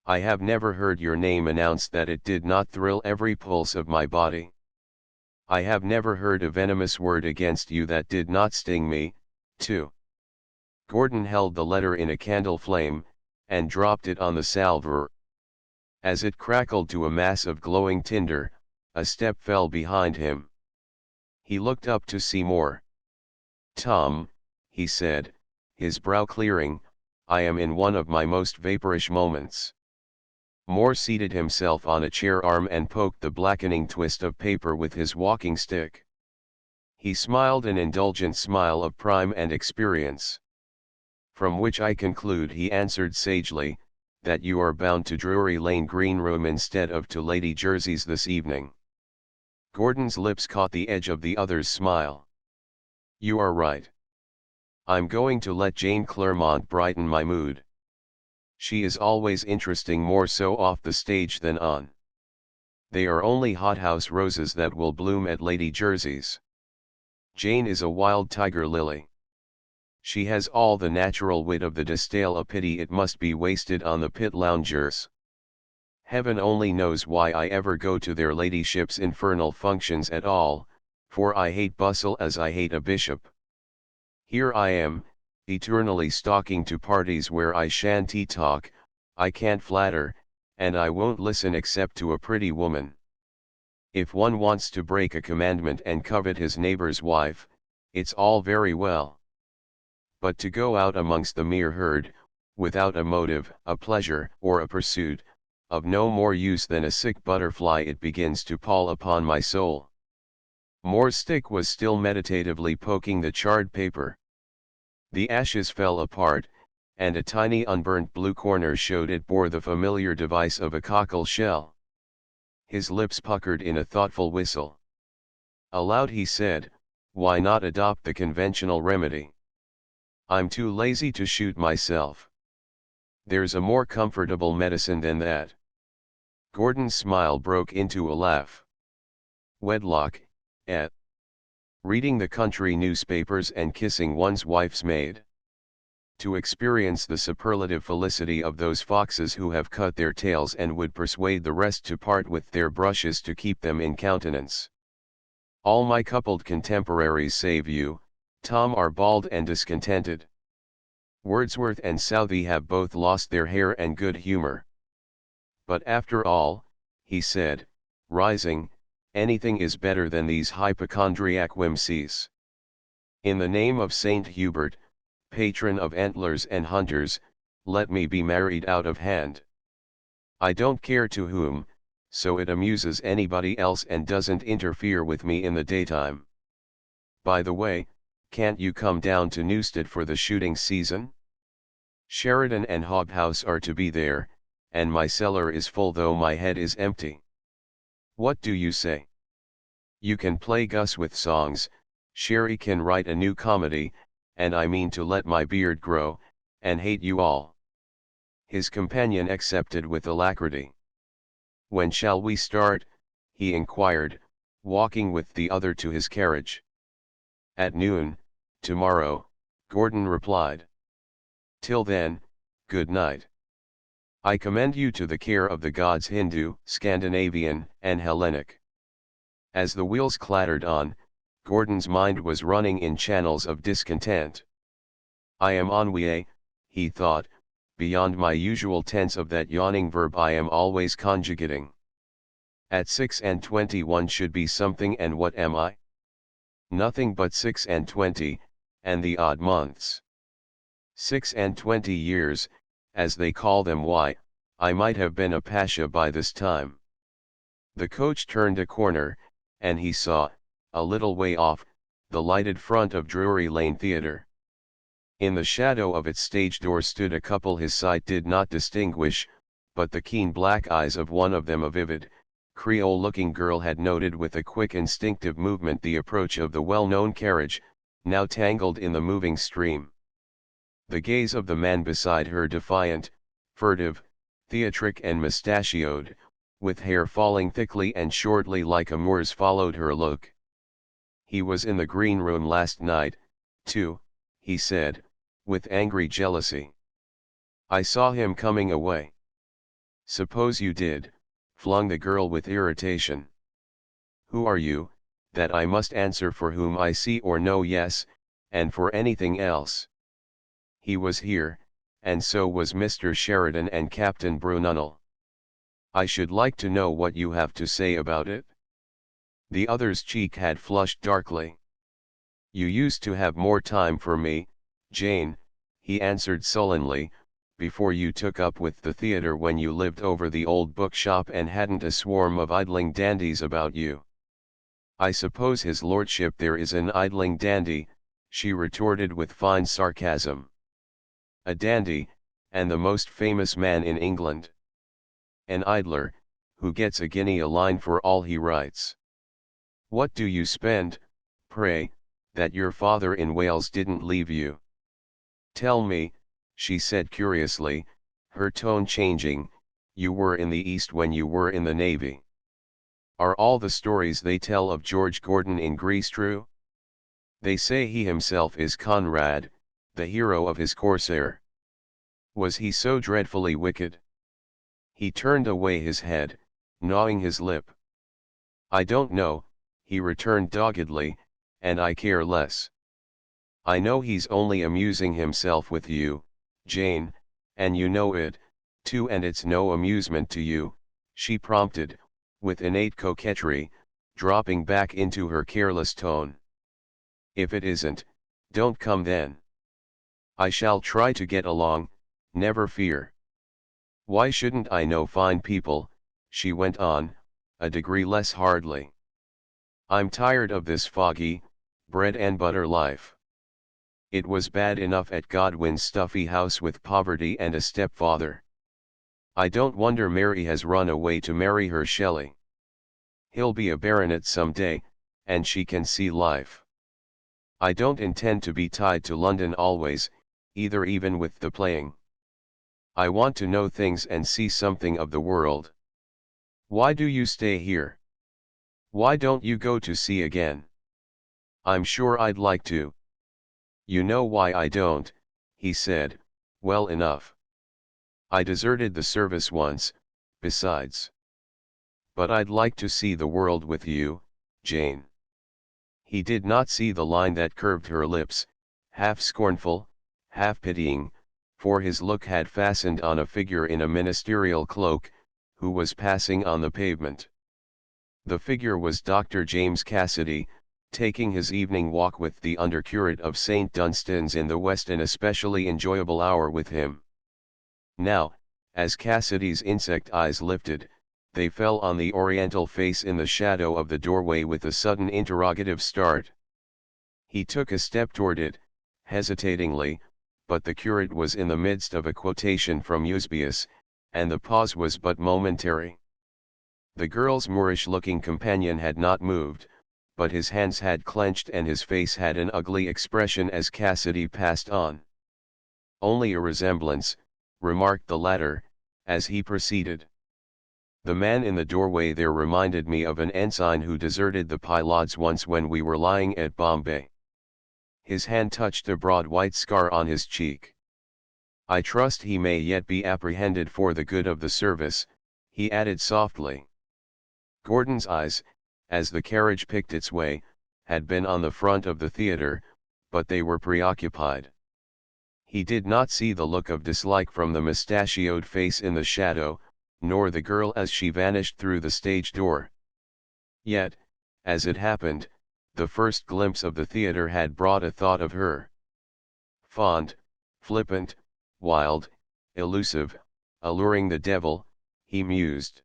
I have never heard your name announced that it did not thrill every pulse of my body. I have never heard a venomous word against you that did not sting me, too. Gordon held the letter in a candle flame, and dropped it on the salver. As it crackled to a mass of glowing tinder, a step fell behind him. He looked up to see more. Tom, he said, his brow clearing, I am in one of my most vaporish moments. Moore seated himself on a chair arm and poked the blackening twist of paper with his walking stick. He smiled an indulgent smile of prime and experience. From which I conclude, he answered sagely, that you are bound to Drury Lane Green Room instead of to Lady Jersey's this evening. Gordon's lips caught the edge of the other's smile. You are right. I'm going to let Jane Clairmont brighten my mood. She is always interesting, more so off the stage than on. They are only hothouse roses that will bloom at Lady Jersey's. Jane is a wild tiger lily. She has all the natural wit of the de Staël, a pity it must be wasted on the pit loungers. Heaven only knows why I ever go to their ladyships' infernal functions at all, for I hate bustle as I hate a bishop. Here I am, eternally stalking to parties where I shan't talk, I can't flatter, and I won't listen except to a pretty woman. If one wants to break a commandment and covet his neighbor's wife, it's all very well. But to go out amongst the mere herd, without a motive, a pleasure, or a pursuit, of no more use than a sick butterfly, it begins to pall upon my soul. Moore's stick was still meditatively poking the charred paper. The ashes fell apart, and a tiny unburnt blue corner showed it bore the familiar device of a cockle shell. His lips puckered in a thoughtful whistle. Aloud he said, why not adopt the conventional remedy? I'm too lazy to shoot myself. There's a more comfortable medicine than that. Gordon's smile broke into a laugh. Wedlock, eh? Reading the country newspapers and kissing one's wife's maid. To experience the superlative felicity of those foxes who have cut their tails and would persuade the rest to part with their brushes to keep them in countenance. All my coupled contemporaries save you, Tom, are bald and discontented. Wordsworth and Southey have both lost their hair and good humor. But after all, he said, rising, anything is better than these hypochondriac whimsies. In the name of Saint Hubert, patron of antlers and hunters, let me be married out of hand. I don't care to whom, so it amuses anybody else and doesn't interfere with me in the daytime. By the way, can't you come down to Newstead for the shooting season? Sheridan and Hobhouse are to be there, and my cellar is full though my head is empty. What do you say? You can play Gus with songs, Sherry can write a new comedy, and I mean to let my beard grow, and hate you all." His companion accepted with alacrity. "When shall we start?" he inquired, walking with the other to his carriage. "At noon, tomorrow," Gordon replied. "Till then, good night. I commend you to the care of the gods Hindu, Scandinavian, and Hellenic." As the wheels clattered on, Gordon's mind was running in channels of discontent. "I am ennuyé," he thought, "beyond my usual tense of that yawning verb I am always conjugating. At 26 one should be something, and what am I? Nothing but 26, and the odd months. 26 years, as they call them. Why, I might have been a pasha by this time." The coach turned a corner, and he saw, a little way off, the lighted front of Drury Lane Theatre. In the shadow of its stage door stood a couple his sight did not distinguish, but the keen black eyes of one of them, a vivid, Creole-looking girl, had noted with a quick instinctive movement the approach of the well-known carriage, now tangled in the moving stream. The gaze of the man beside her, defiant, furtive, theatric and mustachioed, with hair falling thickly and shortly like a Moor's, followed her look. "He was in the green room last night, too," he said, with angry jealousy. "I saw him coming away." "Suppose you did," flung the girl with irritation. "Who are you, that I must answer for whom I see or know? Yes, and for anything else. He was here, and so was Mr. Sheridan and Captain Brunel. I should like to know what you have to say about it." The other's cheek had flushed darkly. "You used to have more time for me, Jane," he answered sullenly, "before you took up with the theatre, when you lived over the old bookshop and hadn't a swarm of idling dandies about you." "I suppose his lordship there is an idling dandy," she retorted with fine sarcasm. "A dandy, and the most famous man in England. An idler, who gets a guinea a line for all he writes. What do you spend, pray, that your father in Wales didn't leave you? Tell me," she said curiously, her tone changing, "you were in the East when you were in the Navy. Are all the stories they tell of George Gordon in Greece true? They say he himself is Conrad, the hero of his Corsair. Was he so dreadfully wicked?" He turned away his head, gnawing his lip. "I don't know," he returned doggedly, "and I care less. I know he's only amusing himself with you, Jane, and you know it, too, and it's no amusement to you," she prompted, with innate coquetry, dropping back into her careless tone. "If it isn't, don't come then. I shall try to get along, never fear. Why shouldn't I know fine people?" she went on, a degree less hardly. "I'm tired of this foggy, bread and butter life. It was bad enough at Godwin's stuffy house with poverty and a stepfather. I don't wonder Mary has run away to marry her Shelley. He'll be a baronet some day, and she can see life. I don't intend to be tied to London always, either, even with the playing. I want to know things and see something of the world. Why do you stay here? Why don't you go to sea again? I'm sure I'd like to." "You know why I don't," he said, "well enough. I deserted the service once, besides. But I'd like to see the world with you, Jane." He did not see the line that curved her lips, half scornful, half pitying, for his look had fastened on a figure in a ministerial cloak, who was passing on the pavement. The figure was Dr. James Cassidy, taking his evening walk with the undercurate of St. Dunstan's in the West, an especially enjoyable hour with him. Now, as Cassidy's insect eyes lifted, they fell on the oriental face in the shadow of the doorway with a sudden interrogative start. He took a step toward it, hesitatingly, but the curate was in the midst of a quotation from Eusebius, and the pause was but momentary. The girl's Moorish-looking companion had not moved, but his hands had clenched and his face had an ugly expression as Cassidy passed on. "Only a resemblance," remarked the latter, as he proceeded. "The man in the doorway there reminded me of an ensign who deserted the Pilots once when we were lying at Bombay." His hand touched a broad white scar on his cheek. "I trust he may yet be apprehended for the good of the service," he added softly. Gordon's eyes, as the carriage picked its way, had been on the front of the theater, but they were preoccupied. He did not see the look of dislike from the mustachioed face in the shadow, nor the girl as she vanished through the stage door. Yet, as it happened, the first glimpse of the theater had brought a thought of her. Fond, flippant, wild, elusive, alluring the devil, he mused.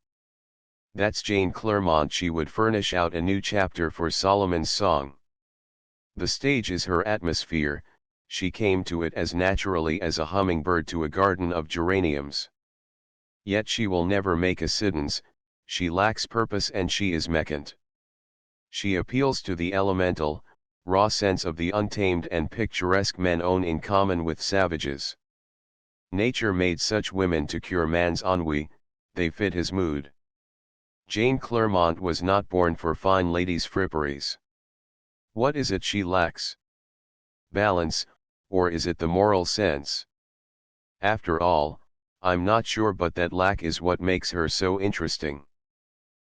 That's Jane Clairmont. She would furnish out a new chapter for Solomon's Song. The stage is her atmosphere. She came to it as naturally as a hummingbird to a garden of geraniums. Yet she will never make a Siddons, she lacks purpose and she is meccant. She appeals to the elemental, raw sense of the untamed and picturesque men own in common with savages. Nature made such women to cure man's ennui, they fit his mood. Jane Clairmont was not born for fine ladies' fripperies. What is it she lacks? Balance, or is it the moral sense? After all, I'm not sure, but that lack is what makes her so interesting.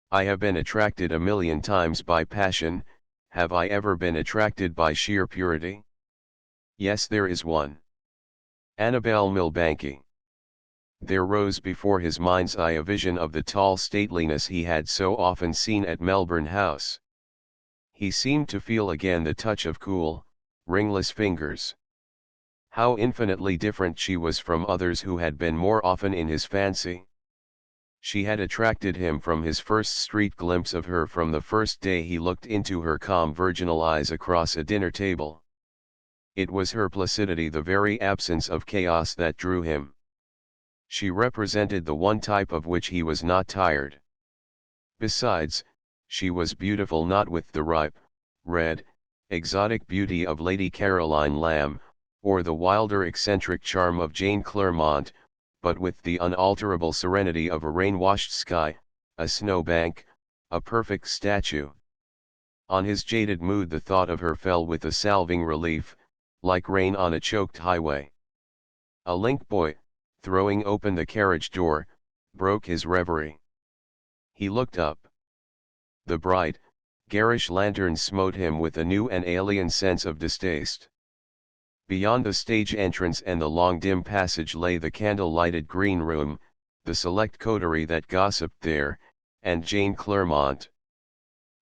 I have been attracted a million times by passion. Have I ever been attracted by sheer purity? Yes, there is one. Annabel Milbanke. There rose before his mind's eye a vision of the tall stateliness he had so often seen at Melbourne House. He seemed to feel again the touch of cool, ringless fingers. How infinitely different she was from others who had been more often in his fancy. She had attracted him from his first street glimpse of her, from the first day he looked into her calm virginal eyes across a dinner table. It was her placidity, the very absence of chaos, that drew him. She represented the one type of which he was not tired. Besides, she was beautiful, not with the ripe, red, exotic beauty of Lady Caroline Lamb, or the wilder eccentric charm of Jane Clairmont, but with the unalterable serenity of a rain-washed sky, a snowbank, a perfect statue. On his jaded mood the thought of her fell with a salving relief, like rain on a choked highway. A link boy, throwing open the carriage door, broke his reverie. He looked up. The bright, garish lanterns smote him with a new and alien sense of distaste. Beyond the stage entrance and the long dim passage lay the candle-lighted green room, the select coterie that gossiped there, and Jane Clairmont.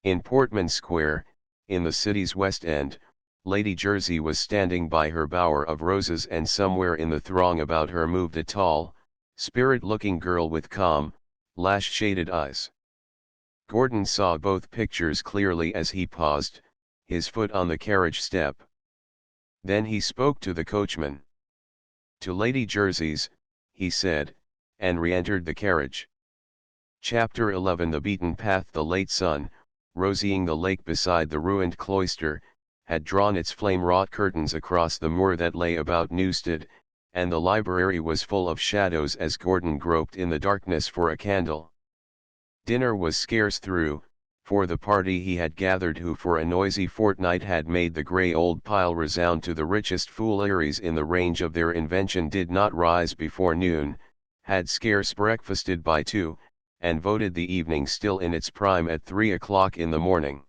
In Portman Square, in the city's West End, Lady Jersey was standing by her bower of roses, and somewhere in the throng about her moved a tall, spirit-looking girl with calm, lash-shaded eyes. Gordon saw both pictures clearly as he paused, his foot on the carriage step. Then he spoke to the coachman. "To Lady Jersey's," he said, and re-entered the carriage. Chapter 11. The beaten path. The late sun, rosying the lake beside the ruined cloister, had drawn its flame-wrought curtains across the moor that lay about Newstead, and the library was full of shadows as Gordon groped in the darkness for a candle. Dinner was scarce through, for the party he had gathered, who for a noisy fortnight had made the grey old pile resound to the richest fooleries in the range of their invention, did not rise before noon, had scarce breakfasted by 2, and voted the evening still in its prime at 3 o'clock in the morning.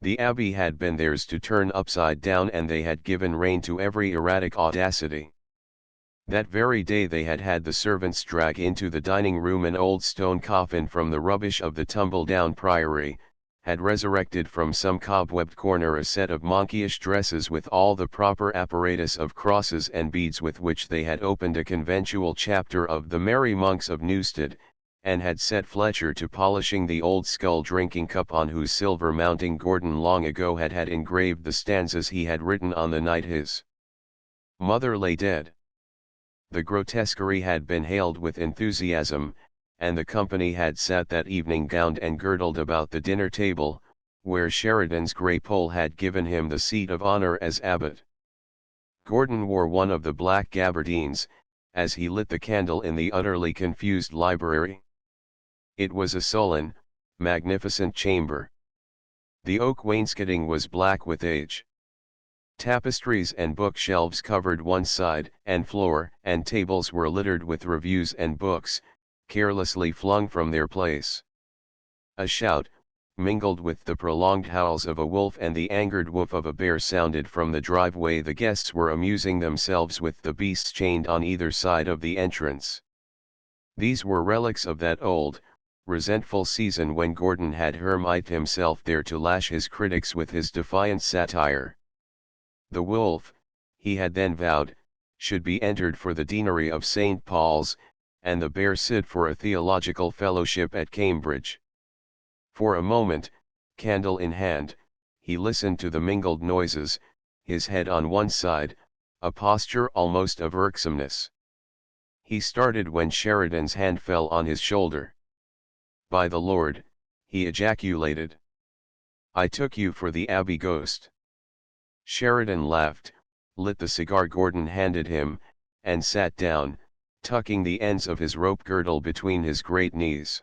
The Abbey had been theirs to turn upside down, and they had given rein to every erratic audacity. That very day they had had the servants drag into the dining room an old stone coffin from the rubbish of the tumble-down priory, had resurrected from some cobwebbed corner a set of monkeyish dresses with all the proper apparatus of crosses and beads with which they had opened a conventual chapter of the Merry Monks of Newstead, and had set Fletcher to polishing the old skull drinking cup on whose silver mounting Gordon long ago had engraved the stanzas he had written on the night his mother lay dead. The grotesquerie had been hailed with enthusiasm, and the company had sat that evening gowned and girdled about the dinner table, where Sheridan's grey poll had given him the seat of honor as abbot. Gordon wore one of the black gabardines, as he lit the candle in the utterly confused library. It was a sullen, magnificent chamber. The oak wainscoting was black with age. Tapestries and bookshelves covered one side and floor, and tables were littered with reviews and books, carelessly flung from their place. A shout, mingled with the prolonged howls of a wolf and the angered woof of a bear, sounded from the driveway. The guests were amusing themselves with the beasts chained on either side of the entrance. These were relics of that old, resentful season when Gordon had hermited himself there to lash his critics with his defiant satire. The wolf, he had then vowed, should be entered for the deanery of St. Paul's, and the bear sit for a theological fellowship at Cambridge. For a moment, candle in hand, he listened to the mingled noises, his head on one side, a posture almost of irksomeness. He started when Sheridan's hand fell on his shoulder. "By the Lord," he ejaculated. "I took you for the Abbey ghost." Sheridan laughed, lit the cigar Gordon handed him, and sat down, tucking the ends of his rope girdle between his great knees.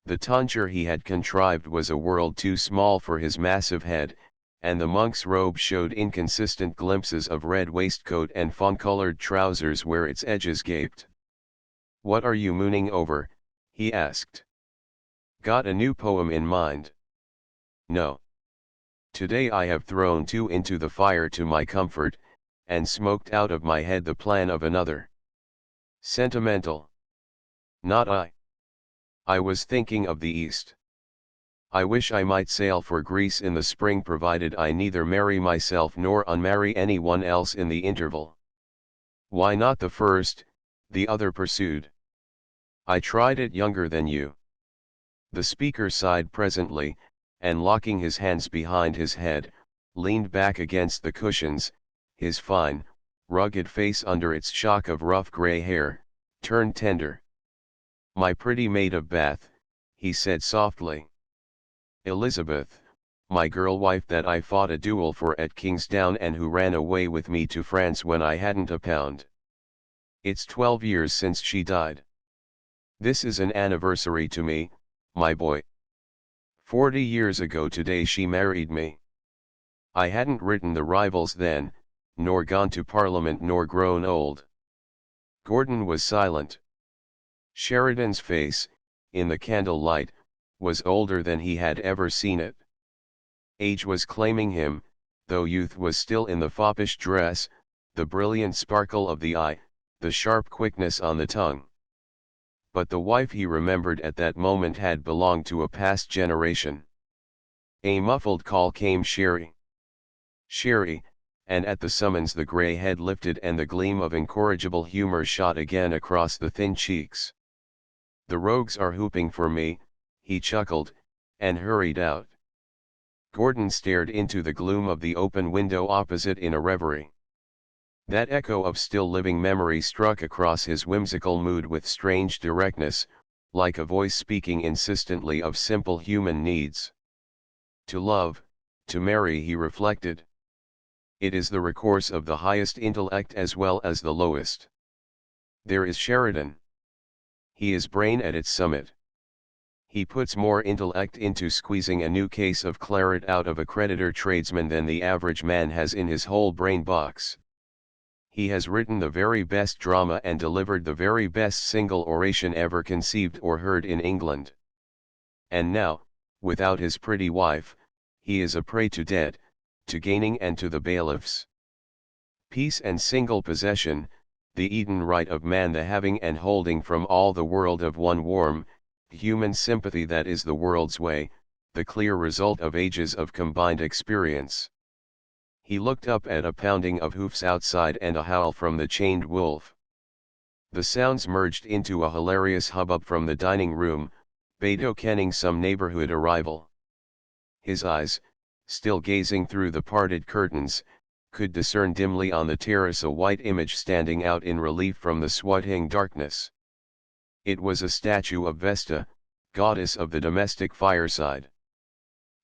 The tonsure he had contrived was a world too small for his massive head, and the monk's robe showed inconsistent glimpses of red waistcoat and fawn-colored trousers where its edges gaped. "What are you mooning over?" he asked. "Got a new poem in mind?" "No. Today I have thrown two into the fire to my comfort, and smoked out of my head the plan of another." "Sentimental." "Not I. I was thinking of the East. I wish I might sail for Greece in the spring, provided I neither marry myself nor unmarry anyone else in the interval." "Why not the first?" the other pursued. "I tried it younger than you." The speaker sighed presently, and locking his hands behind his head, leaned back against the cushions, his fine, rugged face under its shock of rough grey hair, turned tender. "My pretty maid of Bath," he said softly. "Elizabeth, my girl wife that I fought a duel for at Kingsdown and who ran away with me to France when I hadn't a pound. It's 12 years since she died. This is an anniversary to me, my boy. 40 years ago today she married me. I hadn't written the Rivals then, nor gone to Parliament nor grown old." Gordon was silent. Sheridan's face, in the candle light, was older than he had ever seen it. Age was claiming him, though youth was still in the foppish dress, the brilliant sparkle of the eye, the sharp quickness on the tongue. But the wife he remembered at that moment had belonged to a past generation. A muffled call came. "Sherry! Sherry!" and at the summons the grey head lifted and the gleam of incorrigible humor shot again across the thin cheeks. "The rogues are hooping for me," he chuckled, and hurried out. Gordon stared into the gloom of the open window opposite in a reverie. That echo of still living memory struck across his whimsical mood with strange directness, like a voice speaking insistently of simple human needs. To love, to marry, he reflected. It is the recourse of the highest intellect as well as the lowest. There is Sheridan. He is brain at its summit. He puts more intellect into squeezing a new case of claret out of a creditor tradesman than the average man has in his whole brain box. He has written the very best drama and delivered the very best single oration ever conceived or heard in England. And now, without his pretty wife, he is a prey to debt, to gaining and to the bailiffs. Peace and single possession, the Eden right of man, the having and holding from all the world of one warm, human sympathy that is the world's way, the clear result of ages of combined experience. He looked up at a pounding of hoofs outside and a howl from the chained wolf. The sounds merged into a hilarious hubbub from the dining room, betokening some neighborhood arrival. His eyes, still gazing through the parted curtains, could discern dimly on the terrace a white image standing out in relief from the swatting darkness. It was a statue of Vesta, goddess of the domestic fireside.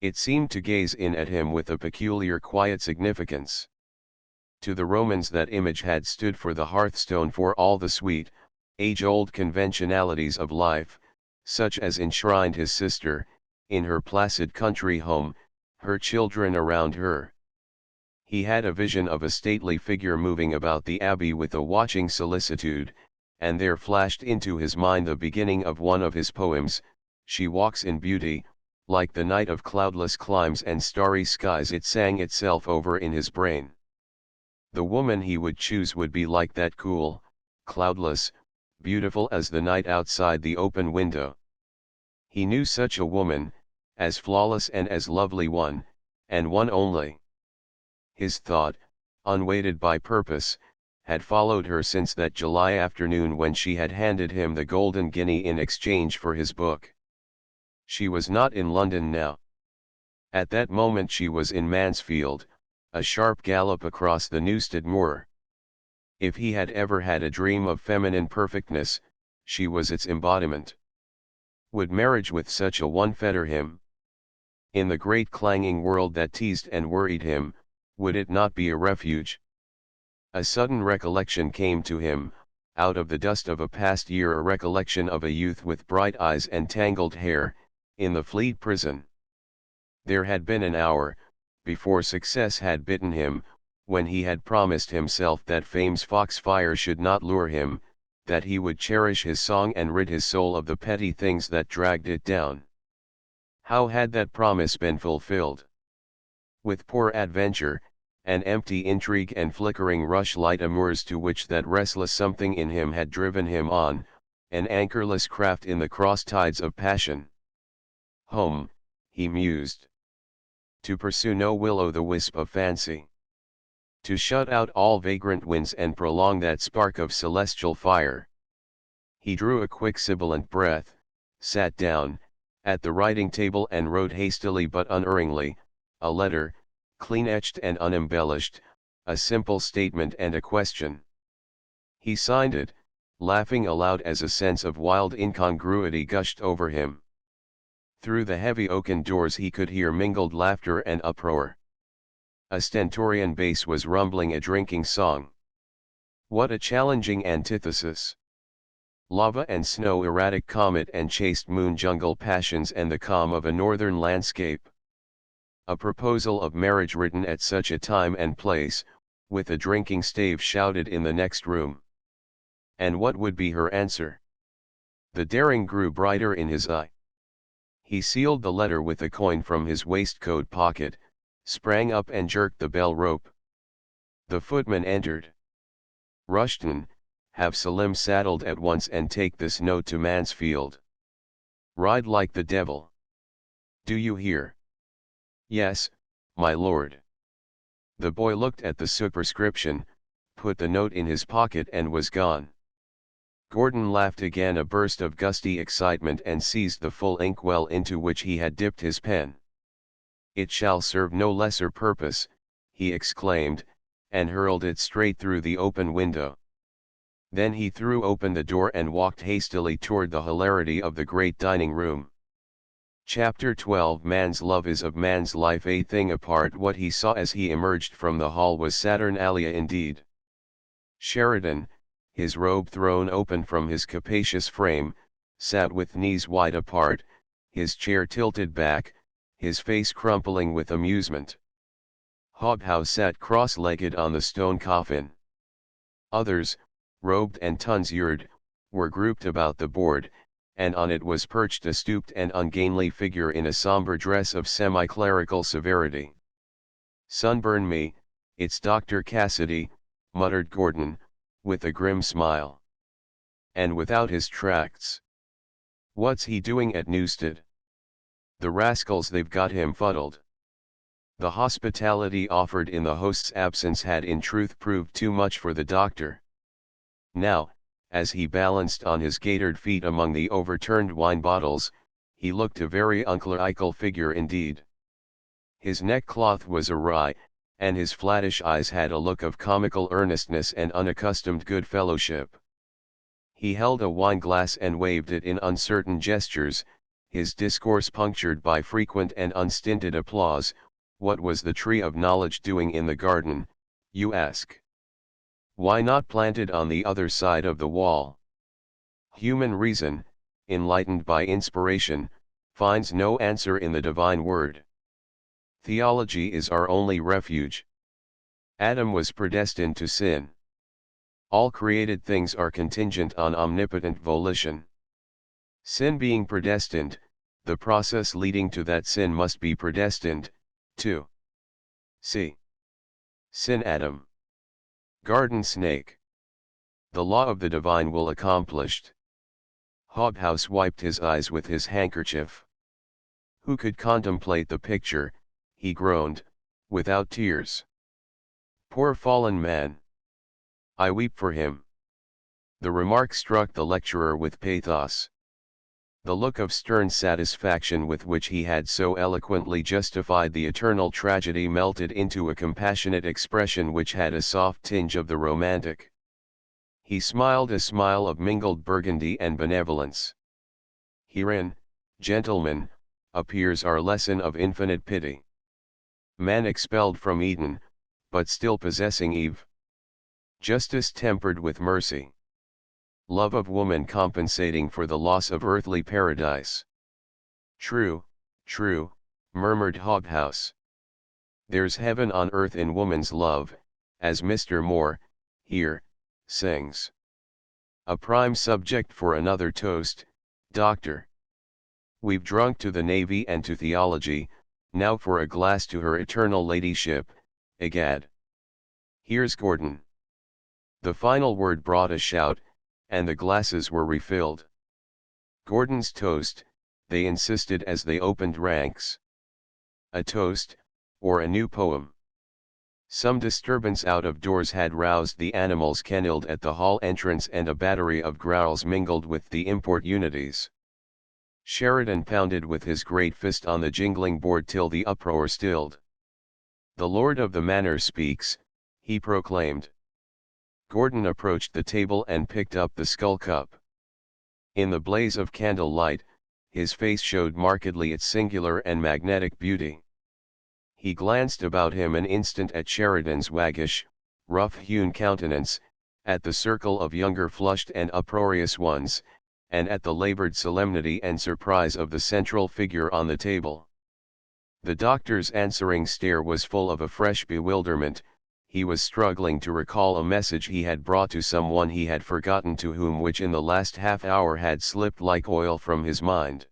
It seemed to gaze in at him with a peculiar quiet significance. To the Romans that image had stood for the hearthstone for all the sweet, age-old conventionalities of life, such as enshrined his sister, in her placid country home, her children around her. He had a vision of a stately figure moving about the abbey with a watching solicitude, and there flashed into his mind the beginning of one of his poems, "She walks in beauty, like the night of cloudless climes and starry skies." It sang itself over in his brain. The woman he would choose would be like that, cool, cloudless, beautiful as the night outside the open window. He knew such a woman, as flawless and as lovely one, and one only. His thought, unweighted by purpose, had followed her since that July afternoon when she had handed him the golden guinea in exchange for his book. She was not in London now. At that moment she was in Mansfield, a sharp gallop across the Newstead moor. If he had ever had a dream of feminine perfectness, she was its embodiment. Would marriage with such a one fetter him? In the great clanging world that teased and worried him, would it not be a refuge? A sudden recollection came to him, out of the dust of a past year, a recollection of a youth with bright eyes and tangled hair, in the Fleet prison. There had been an hour, before success had bitten him, when he had promised himself that fame's foxfire should not lure him, that he would cherish his song and rid his soul of the petty things that dragged it down. How had that promise been fulfilled? With poor adventure, an empty intrigue and flickering rushlight amours to which that restless something in him had driven him on, an anchorless craft in the cross tides of passion. Home, he mused. To pursue no will-o'-the-wisp of fancy. To shut out all vagrant winds and prolong that spark of celestial fire. He drew a quick sibilant breath, sat down, at the writing table and wrote hastily but unerringly, a letter, clean-etched and unembellished, a simple statement and a question. He signed it, laughing aloud as a sense of wild incongruity gushed over him. Through the heavy oaken doors he could hear mingled laughter and uproar. A stentorian bass was rumbling a drinking song. What a challenging antithesis! Lava and snow, erratic comet and chaste moon, jungle passions and the calm of a northern landscape. A proposal of marriage written at such a time and place, with a drinking stave shouted in the next room. And what would be her answer? The daring grew brighter in his eye. He sealed the letter with a coin from his waistcoat pocket, sprang up and jerked the bell rope. The footman entered. Rushton, have Salim saddled at once and take this note to Mansfield. Ride like the devil. Do you hear? Yes, my lord. The boy looked at the superscription, put the note in his pocket and was gone. Gordon laughed again, a burst of gusty excitement, and seized the full inkwell into which he had dipped his pen. It shall serve no lesser purpose, he exclaimed, and hurled it straight through the open window. Then he threw open the door and walked hastily toward the hilarity of the great dining room. Chapter 12. Man's love is of man's life a thing apart. What he saw as he emerged from the hall was Saturnalia indeed. Sheridan, his robe thrown open from his capacious frame, sat with knees wide apart, his chair tilted back, his face crumpling with amusement. Hobhouse sat cross-legged on the stone coffin. Others, robed and tonsured, were grouped about the board, and on it was perched a stooped and ungainly figure in a somber dress of semi-clerical severity. "Sunburn me, it's Dr. Cassidy," muttered Gordon, with a grim smile. "And without his tracts. What's he doing at Newstead? The rascals, they've got him fuddled." The hospitality offered in the host's absence had in truth proved too much for the doctor. Now, as he balanced on his gaitered feet among the overturned wine bottles, he looked a very unclerical figure indeed. His neckcloth was awry, and his flattish eyes had a look of comical earnestness and unaccustomed good fellowship. He held a wine glass and waved it in uncertain gestures, his discourse punctured by frequent and unstinted applause. What was the tree of knowledge doing in the garden, you ask? Why not planted on the other side of the wall? Human reason, enlightened by inspiration, finds no answer in the divine word. Theology is our only refuge. Adam was predestined to sin. All created things are contingent on omnipotent volition. Sin being predestined, the process leading to that sin must be predestined, too. See. Sin Adam. Garden snake. The law of the divine will accomplished. Hobhouse wiped his eyes with his handkerchief. Who could contemplate the picture, he groaned, without tears? Poor fallen man. I weep for him. The remark struck the lecturer with pathos. The look of stern satisfaction with which he had so eloquently justified the eternal tragedy melted into a compassionate expression which had a soft tinge of the romantic. He smiled a smile of mingled burgundy and benevolence. Herein, gentlemen, appears our lesson of infinite pity. Man expelled from Eden, but still possessing Eve. Justice tempered with mercy. Love of woman compensating for the loss of earthly paradise. True, true, murmured Hobhouse. There's heaven on earth in woman's love, as Mr. Moore, here, sings. A prime subject for another toast, Doctor. We've drunk to the Navy and to theology, now for a glass to her eternal ladyship, egad. Here's Gordon. The final word brought a shout, and the glasses were refilled. Gordon's toast, they insisted as they opened ranks. A toast, or a new poem. Some disturbance out of doors had roused the animals kennelled at the hall entrance, and a battery of growls mingled with the importunities. Sheridan pounded with his great fist on the jingling board till the uproar stilled. The lord of the manor speaks, he proclaimed. Gordon approached the table and picked up the skull cup. In the blaze of candlelight, his face showed markedly its singular and magnetic beauty. He glanced about him an instant at Sheridan's waggish, rough-hewn countenance, at the circle of younger flushed and uproarious ones, and at the labored solemnity and surprise of the central figure on the table. The doctor's answering stare was full of a fresh bewilderment. He was struggling to recall a message he had brought to someone he had forgotten to whom, which in the last half-hour had slipped like oil from his mind.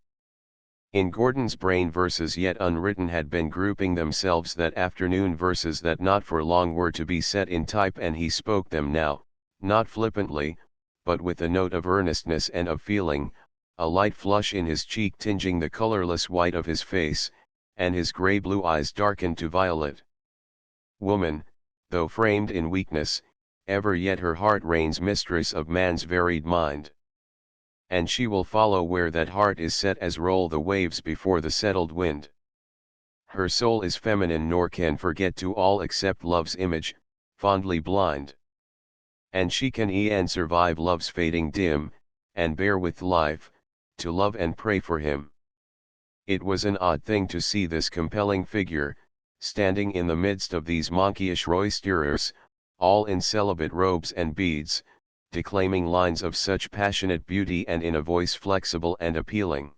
In Gordon's brain verses yet unwritten had been grouping themselves that afternoon, verses that not for long were to be set in type, and he spoke them now, not flippantly, but with a note of earnestness and of feeling, a light flush in his cheek tinging the colorless white of his face, and his gray-blue eyes darkened to violet. Woman, though framed in weakness, ever yet her heart reigns mistress of man's varied mind. And she will follow where that heart is set, as roll the waves before the settled wind. Her soul is feminine, nor can forget to all except love's image, fondly blind. And she can e'en survive love's fading dim, and bear with life, to love and pray for him. It was an odd thing to see this compelling figure, standing in the midst of these monkeyish roisterers, all in celibate robes and beads, declaiming lines of such passionate beauty and in a voice flexible and appealing.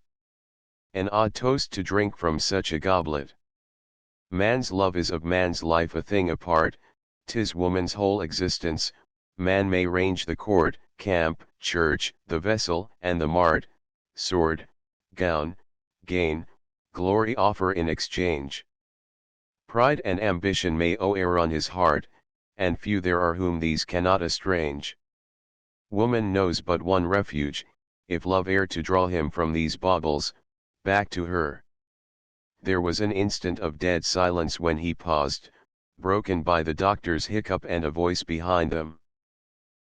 An odd toast to drink from such a goblet. Man's love is of man's life a thing apart, 'tis woman's whole existence. Man may range the court, camp, church, the vessel and the mart, sword, gown, gain, glory offer in exchange. Pride and ambition may o'er on his heart, and few there are whom these cannot estrange. Woman knows but one refuge, if love ere to draw him from these baubles, back to her. There was an instant of dead silence when he paused, broken by the doctor's hiccup and a voice behind them.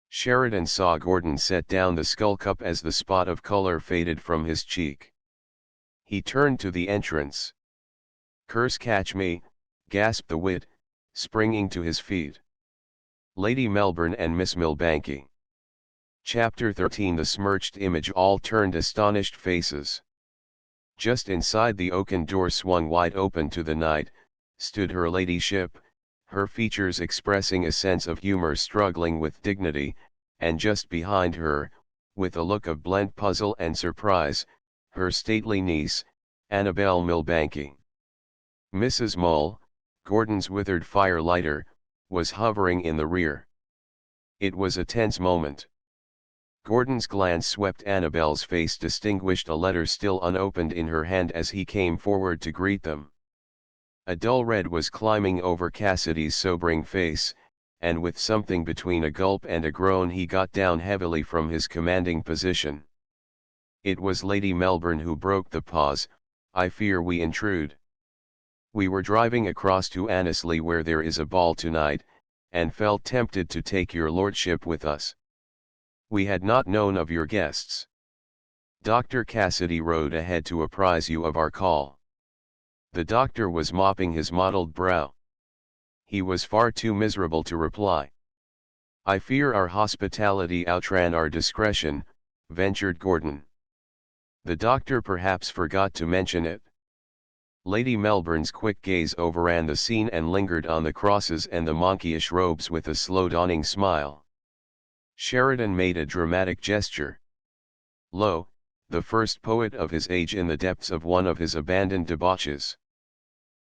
Sheridan saw Gordon set down the skull cup as the spot of color faded from his cheek. He turned to the entrance. "Curse catch me," gasped the wit, springing to his feet. Lady Melbourne and Miss Milbanke. Chapter 13. The smirched image all turned astonished faces. Just inside the oaken door swung wide open to the night, stood her ladyship, her features expressing a sense of humor struggling with dignity, and just behind her, with a look of blent puzzle and surprise, her stately niece, Annabel Milbanke. Mrs. Mole, Gordon's withered fire lighter, was hovering in the rear. It was a tense moment. Gordon's glance swept Annabel's face, distinguished a letter still unopened in her hand as he came forward to greet them. A dull red was climbing over Cassidy's sobering face, and with something between a gulp and a groan he got down heavily from his commanding position. It was Lady Melbourne who broke the pause. "I fear we intrude. We were driving across to Annesley where there is a ball tonight, and felt tempted to take your lordship with us. We had not known of your guests. Dr. Cassidy rode ahead to apprise you of our call." The doctor was mopping his mottled brow. He was far too miserable to reply. "I fear our hospitality outran our discretion," ventured Gordon. The doctor perhaps forgot to mention it. Lady Melbourne's quick gaze overran the scene and lingered on the crosses and the monkeyish robes with a slow dawning smile. Sheridan made a dramatic gesture. Lo, the first poet of his age in the depths of one of his abandoned debauches.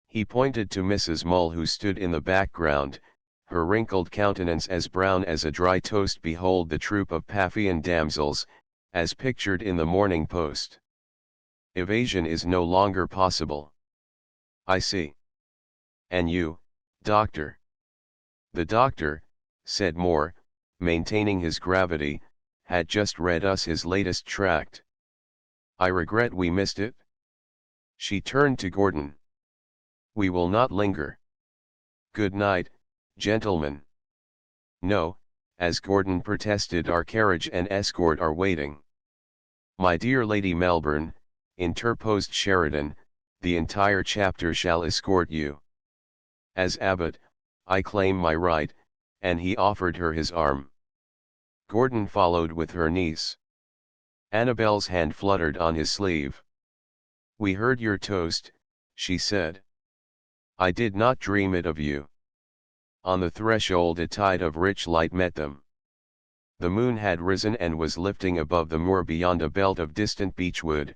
He pointed to Mrs. Mole, who stood in the background, her wrinkled countenance as brown as a dry toast. "Behold the troop of Paphian damsels, as pictured in the Morning Post. Evasion is no longer possible. I see. And you, doctor?" The doctor, said Moore, maintaining his gravity, had just read us his latest tract. "I regret we missed it." She turned to Gordon. "We will not linger. Good night, gentlemen." "No," as Gordon protested, "our carriage and escort are waiting." "My dear Lady Melbourne," interposed Sheridan, "the entire chapter shall escort you. As abbot, I claim my right," and he offered her his arm. Gordon followed with her niece. Annabel's hand fluttered on his sleeve. "We heard your toast," she said. "I did not dream it of you." On the threshold a tide of rich light met them. The moon had risen and was lifting above the moor beyond a belt of distant beechwood,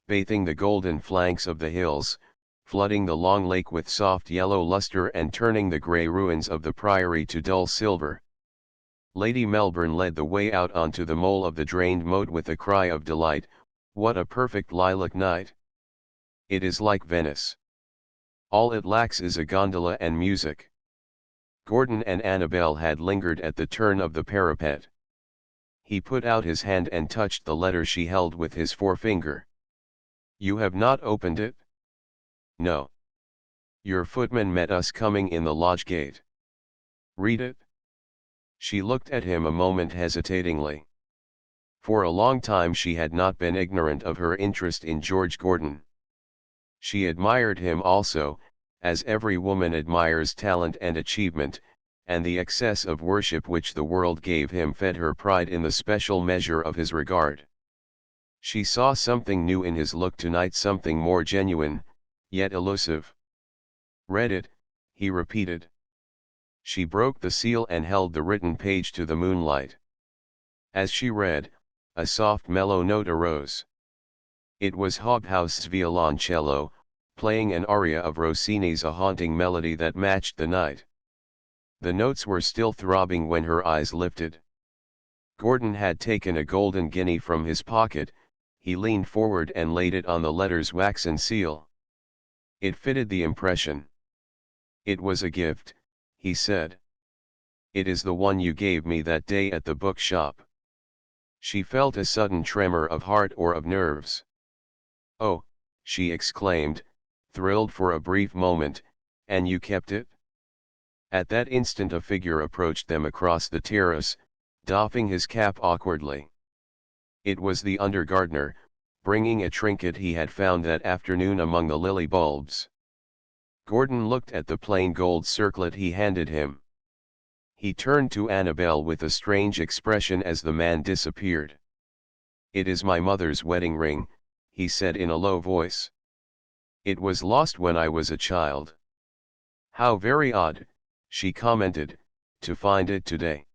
bathing the golden flanks of the hills, flooding the long lake with soft yellow luster and turning the grey ruins of the priory to dull silver. Lady Melbourne led the way out onto the mole of the drained moat with a cry of delight. "What a perfect lilac night! It is like Venice. All it lacks is a gondola and music." Gordon and Annabel had lingered at the turn of the parapet. He put out his hand and touched the letter she held with his forefinger. "You have not opened it?" "No. Your footman met us coming in the lodge gate." "Read it." She looked at him a moment hesitatingly. For a long time she had not been ignorant of her interest in George Gordon. She admired him also, as every woman admires talent and achievement, and the excess of worship which the world gave him fed her pride in the special measure of his regard. She saw something new in his look tonight, something more genuine, yet elusive. "Read it," he repeated. She broke the seal and held the written page to the moonlight. As she read, a soft mellow note arose. It was Hobhouse violoncello, playing an aria of Rossini's, a haunting melody that matched the night. The notes were still throbbing when her eyes lifted. Gordon had taken a golden guinea from his pocket. He leaned forward and laid it on the letter's waxen seal. It fitted the impression. "It was a gift," he said. "It is the one you gave me that day at the bookshop." She felt a sudden tremor of heart or of nerves. "Oh," she exclaimed, thrilled for a brief moment, "and you kept it?" At that instant a figure approached them across the terrace, doffing his cap awkwardly. It was the under-gardener, bringing a trinket he had found that afternoon among the lily bulbs. Gordon looked at the plain gold circlet he handed him. He turned to Annabel with a strange expression as the man disappeared. "It is my mother's wedding ring," he said in a low voice. It was lost when I was a child. How very odd, she commented, to find it today.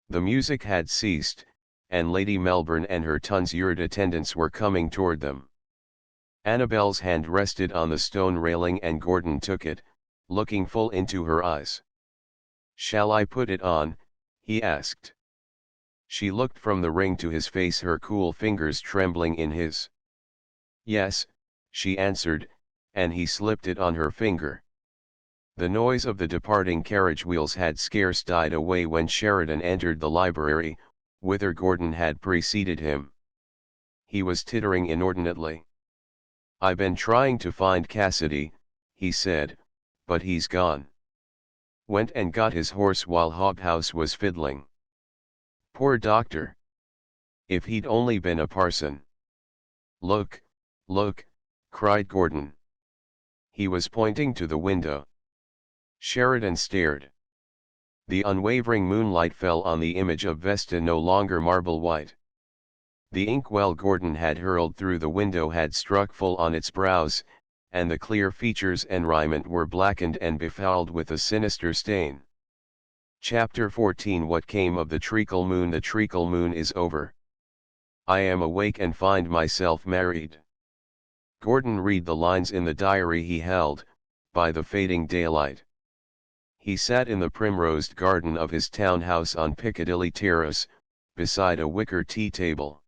The music had ceased, and Lady Melbourne and her tonsured attendants were coming toward them. Annabel's hand rested on the stone railing and Gordon took it, looking full into her eyes. "Shall I put it on?" he asked. She looked from the ring to his face, her cool fingers trembling in his. "Yes," she answered, and he slipped it on her finger. The noise of the departing carriage wheels had scarce died away when Sheridan entered the library, whither Gordon had preceded him. He was tittering inordinately. "I been trying to find Cassidy," he said, "but he's gone. Went and got his horse while Hobhouse was fiddling. Poor doctor. If he'd only been a parson." "Look, look," cried Gordon. He was pointing to the window. Sheridan stared. The unwavering moonlight fell on the image of Vesta, no longer marble white. The inkwell Gordon had hurled through the window had struck full on its brows, and the clear features and raiment were blackened and befouled with a sinister stain. Chapter 14 What came of the treacle moon? The treacle moon is over. I am awake and find myself married. Gordon read the lines in the diary he held, by the fading daylight. He sat in the primrosed garden of his townhouse on Piccadilly Terrace, beside a wicker tea table.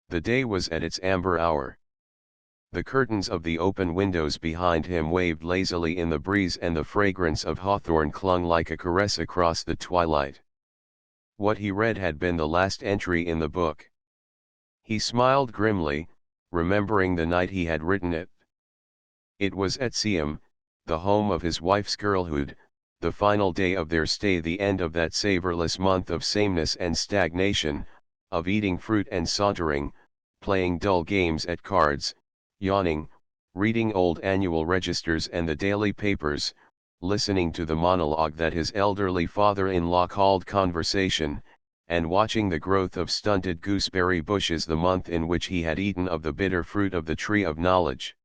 The day was at its amber hour. The curtains of the open windows behind him waved lazily in the breeze, and the fragrance of hawthorn clung like a caress across the twilight. What he read had been the last entry in the book. He smiled grimly, remembering the night he had written it. It was at Seaham, the home of his wife's girlhood, the final day of their stay, the end of that savorless month of sameness and stagnation, of eating fruit and sauntering, playing dull games at cards, yawning, reading old annual registers and the daily papers, listening to the monologue that his elderly father-in-law called conversation, and watching the growth of stunted gooseberry bushes, the month in which he had eaten of the bitter fruit of the tree of knowledge.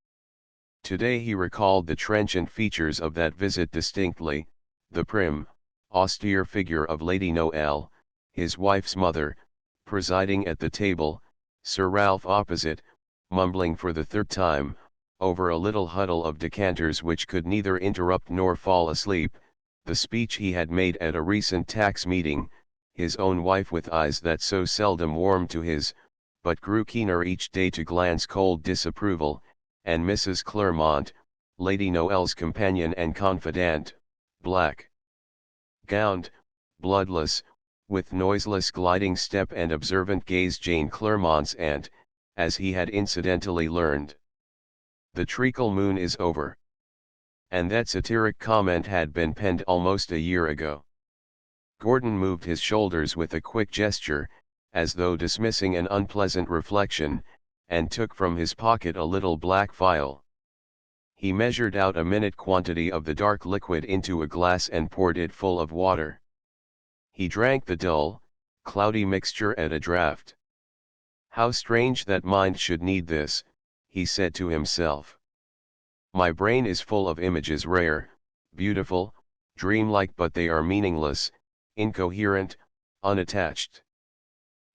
Today he recalled the trenchant features of that visit distinctly, the prim, austere figure of Lady Noel, his wife's mother, presiding at the table, Sir Ralph opposite, mumbling for the third time, over a little huddle of decanters which could neither interrupt nor fall asleep, the speech he had made at a recent tax meeting, his own wife with eyes that so seldom warmed to his, but grew keener each day to glance cold disapproval, and Mrs. Clermont, Lady Noel's companion and confidante, black-gowned, bloodless, with noiseless gliding step and observant gaze, Jane Clermont's aunt, as he had incidentally learned. The treacle moon is over. And that satiric comment had been penned almost a year ago. Gordon moved his shoulders with a quick gesture, as though dismissing an unpleasant reflection, and took from his pocket a little black phial. He measured out a minute quantity of the dark liquid into a glass and poured it full of water. He drank the dull, cloudy mixture at a draught. How strange that mind should need this, he said to himself. My brain is full of images, rare, beautiful, dreamlike, but they are meaningless, incoherent, unattached.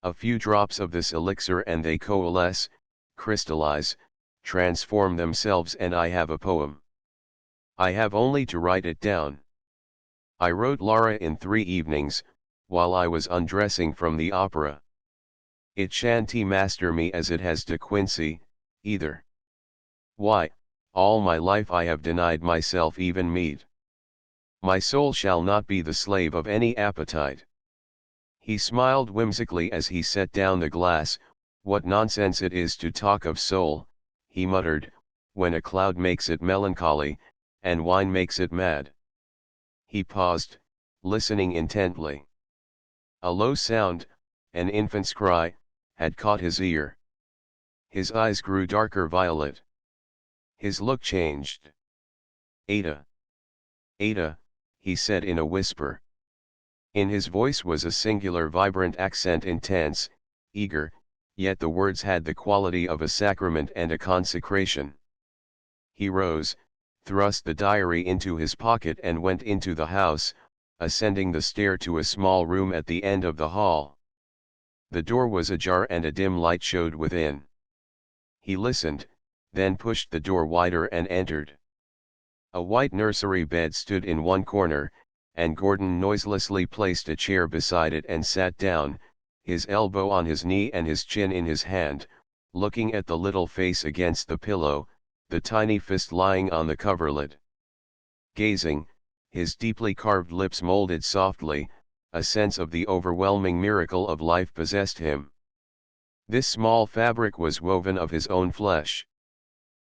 A few drops of this elixir and they coalesce, crystallize, transform themselves, and I have a poem. I have only to write it down. I wrote Lara in 3 evenings, while I was undressing from the opera. It shan't master me as it has De Quincey, either. Why, all my life I have denied myself even meat. My soul shall not be the slave of any appetite. He smiled whimsically as he set down the glass. What nonsense it is to talk of soul, he muttered, when a cloud makes it melancholy, and wine makes it mad. He paused, listening intently. A low sound, an infant's cry, had caught his ear. His eyes grew darker violet. His look changed. Ada. Ada, he said in a whisper. In his voice was a singular vibrant accent, intense, eager, yet the words had the quality of a sacrament and a consecration. He rose, thrust the diary into his pocket and went into the house, ascending the stair to a small room at the end of the hall. The door was ajar and a dim light showed within. He listened, then pushed the door wider and entered. A white nursery bed stood in one corner, and Gordon noiselessly placed a chair beside it and sat down, his elbow on his knee and his chin in his hand, looking at the little face against the pillow, the tiny fist lying on the coverlid. Gazing, his deeply carved lips molded softly, a sense of the overwhelming miracle of life possessed him. This small fabric was woven of his own flesh.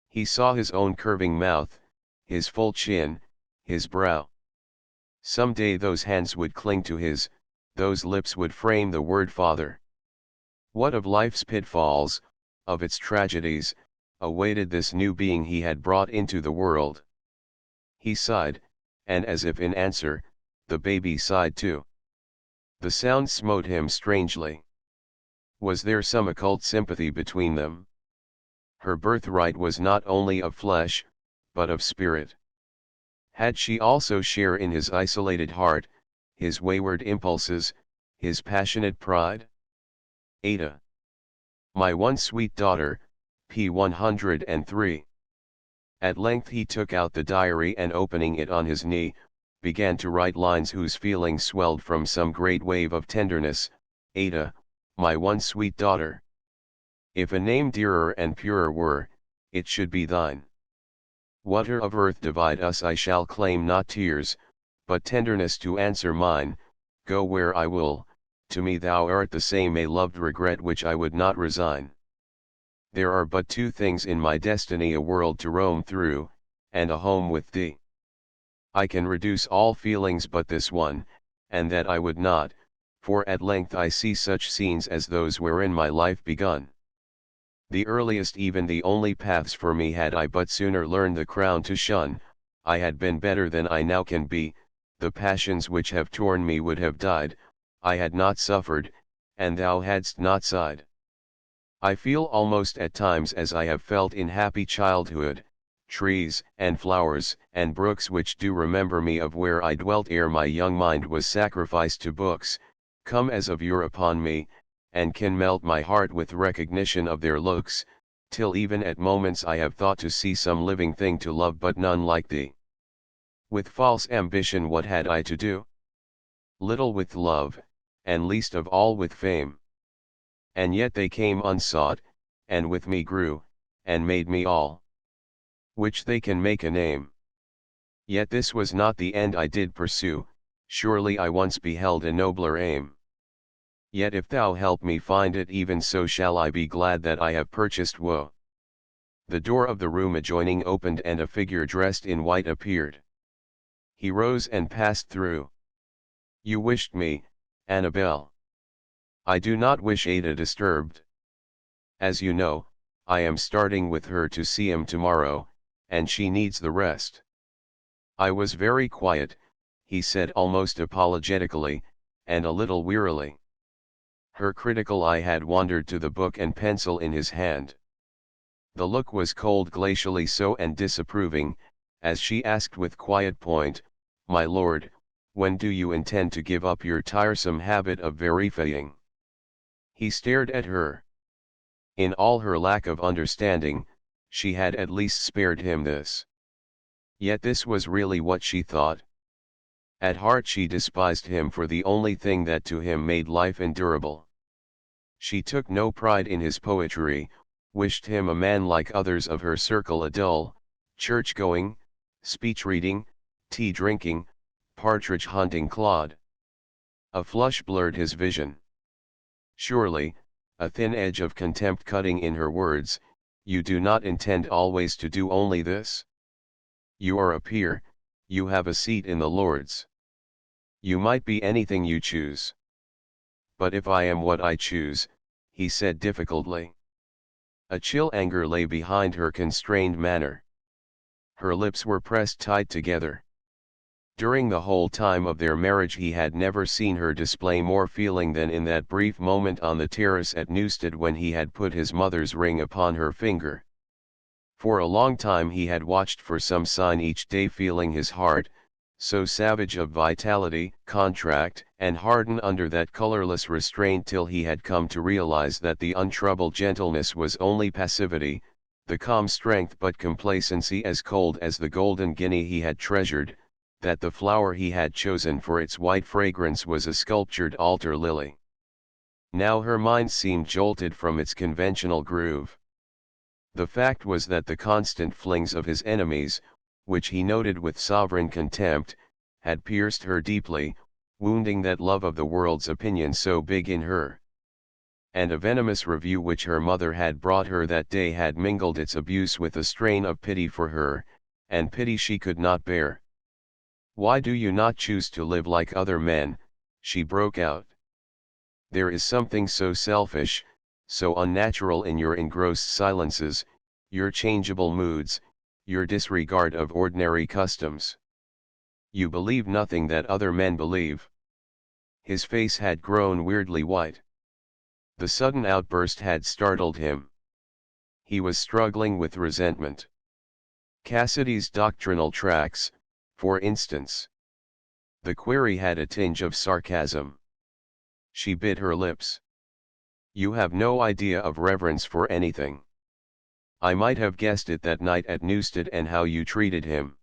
He saw his own curving mouth, his full chin, his brow. Some day those hands would cling to his, those lips would frame the word Father. What of life's pitfalls, of its tragedies, awaited this new being he had brought into the world? He sighed, and as if in answer, the baby sighed too. The sound smote him strangely. Was there some occult sympathy between them? Her birthright was not only of flesh, but of spirit. Had she also share in his isolated heart, his wayward impulses, his passionate pride? Ada. My one sweet daughter, p. 103. At length he took out the diary and opening it on his knee, began to write lines whose feelings swelled from some great wave of tenderness. Ada, my one sweet daughter. If a name dearer and purer were, it should be thine. Whate'er of earth divide us I shall claim not tears, but tenderness to answer mine. Go where I will, to me thou art the same, a loved regret which I would not resign. There are but two things in my destiny, a world to roam through, and a home with thee. I can reduce all feelings but this one, and that I would not, for at length I see such scenes as those wherein my life begun. The earliest, even the only paths for me, had I but sooner learned the crown to shun, I had been better than I now can be. The passions which have torn me would have died, I had not suffered, and thou hadst not sighed. I feel almost at times as I have felt in happy childhood, trees and flowers and brooks which do remember me of where I dwelt ere my young mind was sacrificed to books, come as of yore upon me, and can melt my heart with recognition of their looks, till even at moments I have thought to see some living thing to love but none like thee. With false ambition what had I to do? Little with love, and least of all with fame. And yet they came unsought, and with me grew, and made me all which they can make a name. Yet this was not the end I did pursue, surely I once beheld a nobler aim. Yet if thou help me find it, even so shall I be glad that I have purchased woe. The door of the room adjoining opened and a figure dressed in white appeared. He rose and passed through. You wished me, Annabel. I do not wish Ada disturbed. As you know, I am starting with her to see him tomorrow, and she needs the rest. I was very quiet, he said almost apologetically, and a little wearily. Her critical eye had wandered to the book and pencil in his hand. The look was cold, glacially so, and disapproving, as she asked with quiet point, My lord, when do you intend to give up your tiresome habit of verifying? He stared at her. In all her lack of understanding, she had at least spared him this. Yet this was really what she thought. At heart she despised him for the only thing that to him made life endurable. She took no pride in his poetry, wished him a man like others of her circle, a dull, church-going, speech-reading, tea-drinking, partridge-hunting clod. A flush blurred his vision. Surely, a thin edge of contempt cutting in her words, you do not intend always to do only this? You are a peer, you have a seat in the Lords. You might be anything you choose. But if I am what I choose, he said difficultly. A chill anger lay behind her constrained manner. Her lips were pressed tight together. During the whole time of their marriage he had never seen her display more feeling than in that brief moment on the terrace at Newstead when he had put his mother's ring upon her finger. For a long time he had watched for some sign each day, feeling his heart, so savage of vitality, contract and harden under that colorless restraint till he had come to realize that the untroubled gentleness was only passivity, the calm strength but complacency as cold as the golden guinea he had treasured, that the flower he had chosen for its white fragrance was a sculptured altar lily. Now her mind seemed jolted from its conventional groove. The fact was that the constant flings of his enemies, which he noted with sovereign contempt, had pierced her deeply, wounding that love of the world's opinion so big in her. And a venomous review which her mother had brought her that day had mingled its abuse with a strain of pity for her, and pity she could not bear. "Why do you not choose to live like other men?" she broke out. "There is something so selfish, so unnatural in your engrossed silences, your changeable moods, your disregard of ordinary customs. You believe nothing that other men believe." His face had grown weirdly white. The sudden outburst had startled him. He was struggling with resentment. Cassidy's doctrinal tracts, for instance. The query had a tinge of sarcasm. She bit her lips. "You have no idea of reverence for anything. I might have guessed it that night at Newstead and how you treated him.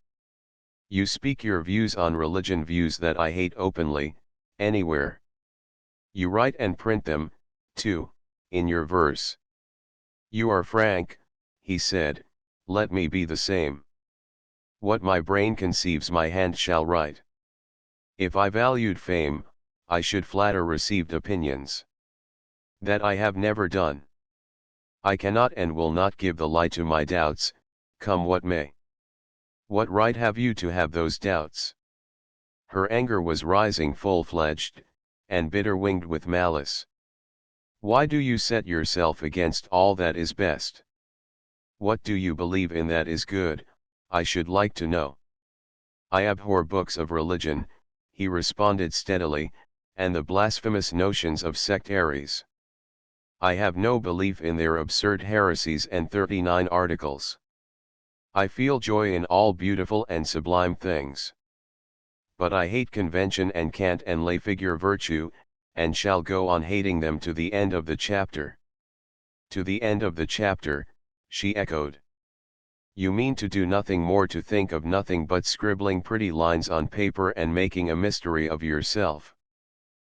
You speak your views on religion, views that I hate openly, anywhere. You write and print them, too, in your verse. You are frank," he said, "let me be the same. What my brain conceives my hand shall write. If I valued fame, I should flatter received opinions. That I have never done. I cannot and will not give the lie to my doubts, come what may. What right have you to have those doubts?" Her anger was rising full-fledged, and bitter-winged with malice. "Why do you set yourself against all that is best? What do you believe in that is good, I should like to know?" "I abhor books of religion," he responded steadily, "and the blasphemous notions of sectaries. I have no belief in their absurd heresies and 39 articles. I feel joy in all beautiful and sublime things. But I hate convention and cant and lay figure virtue, and shall go on hating them to the end of the chapter." "To the end of the chapter," she echoed. "You mean to do nothing more, to think of nothing but scribbling pretty lines on paper and making a mystery of yourself.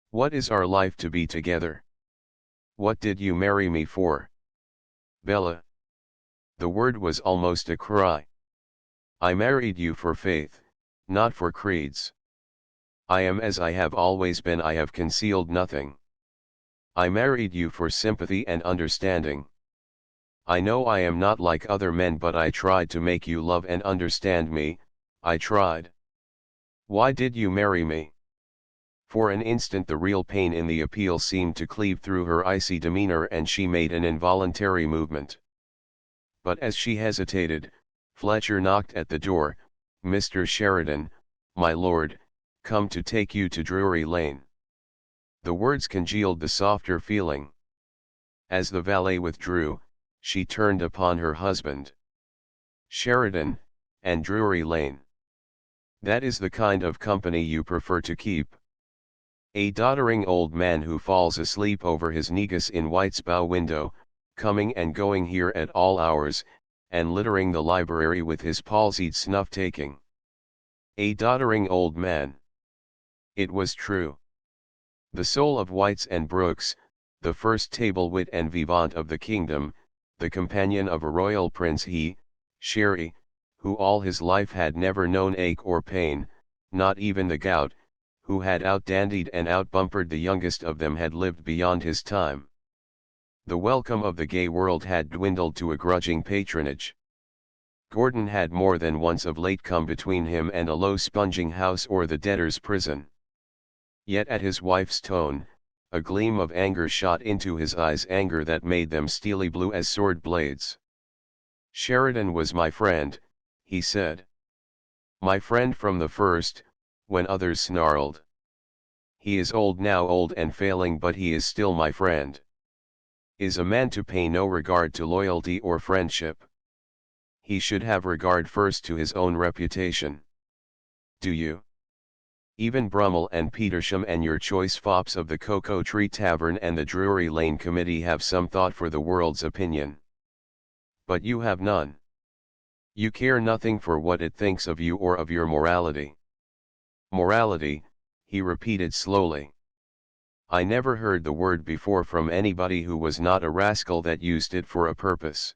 What is our life to be together? What did you marry me for?" "Bella." The word was almost a cry. "I married you for faith, not for creeds. I am as I have always been, I have concealed nothing. I married you for sympathy and understanding. I know I am not like other men, but I tried to make you love and understand me, I tried." "Why did you marry me?" For an instant the real pain in the appeal seemed to cleave through her icy demeanor, and she made an involuntary movement. But as she hesitated, Fletcher knocked at the door. "Mr. Sheridan, my lord, come to take you to Drury Lane." The words congealed the softer feeling. As the valet withdrew, she turned upon her husband. "Sheridan, and Drury Lane. That is the kind of company you prefer to keep? A doddering old man who falls asleep over his negus in White's bow window, coming and going here at all hours, and littering the library with his palsied snuff-taking. A doddering old man." It was true. The soul of White's and Brooks, the first table wit and vivant of the kingdom, the companion of a royal prince, he, Sherry, who all his life had never known ache or pain, not even the gout, who had outdandied and outbumpered the youngest of them, had lived beyond his time. The welcome of the gay world had dwindled to a grudging patronage. Gordon had more than once of late come between him and a low sponging house or the debtor's prison. Yet at his wife's tone, a gleam of anger shot into his eyes, anger that made them steely blue as sword blades. "Sheridan was my friend," he said. "My friend from the first, when others snarled. He is old now, old and failing, but he is still my friend. Is a man to pay no regard to loyalty or friendship? He should have regard first to his own reputation. Do you? Even Brummel and Petersham and your choice fops of the Cocoa Tree Tavern and the Drury Lane Committee have some thought for the world's opinion. But you have none. You care nothing for what it thinks of you or of your morality. Morality, he repeated slowly. I never heard the word before from anybody who was not a rascal that used it for a purpose.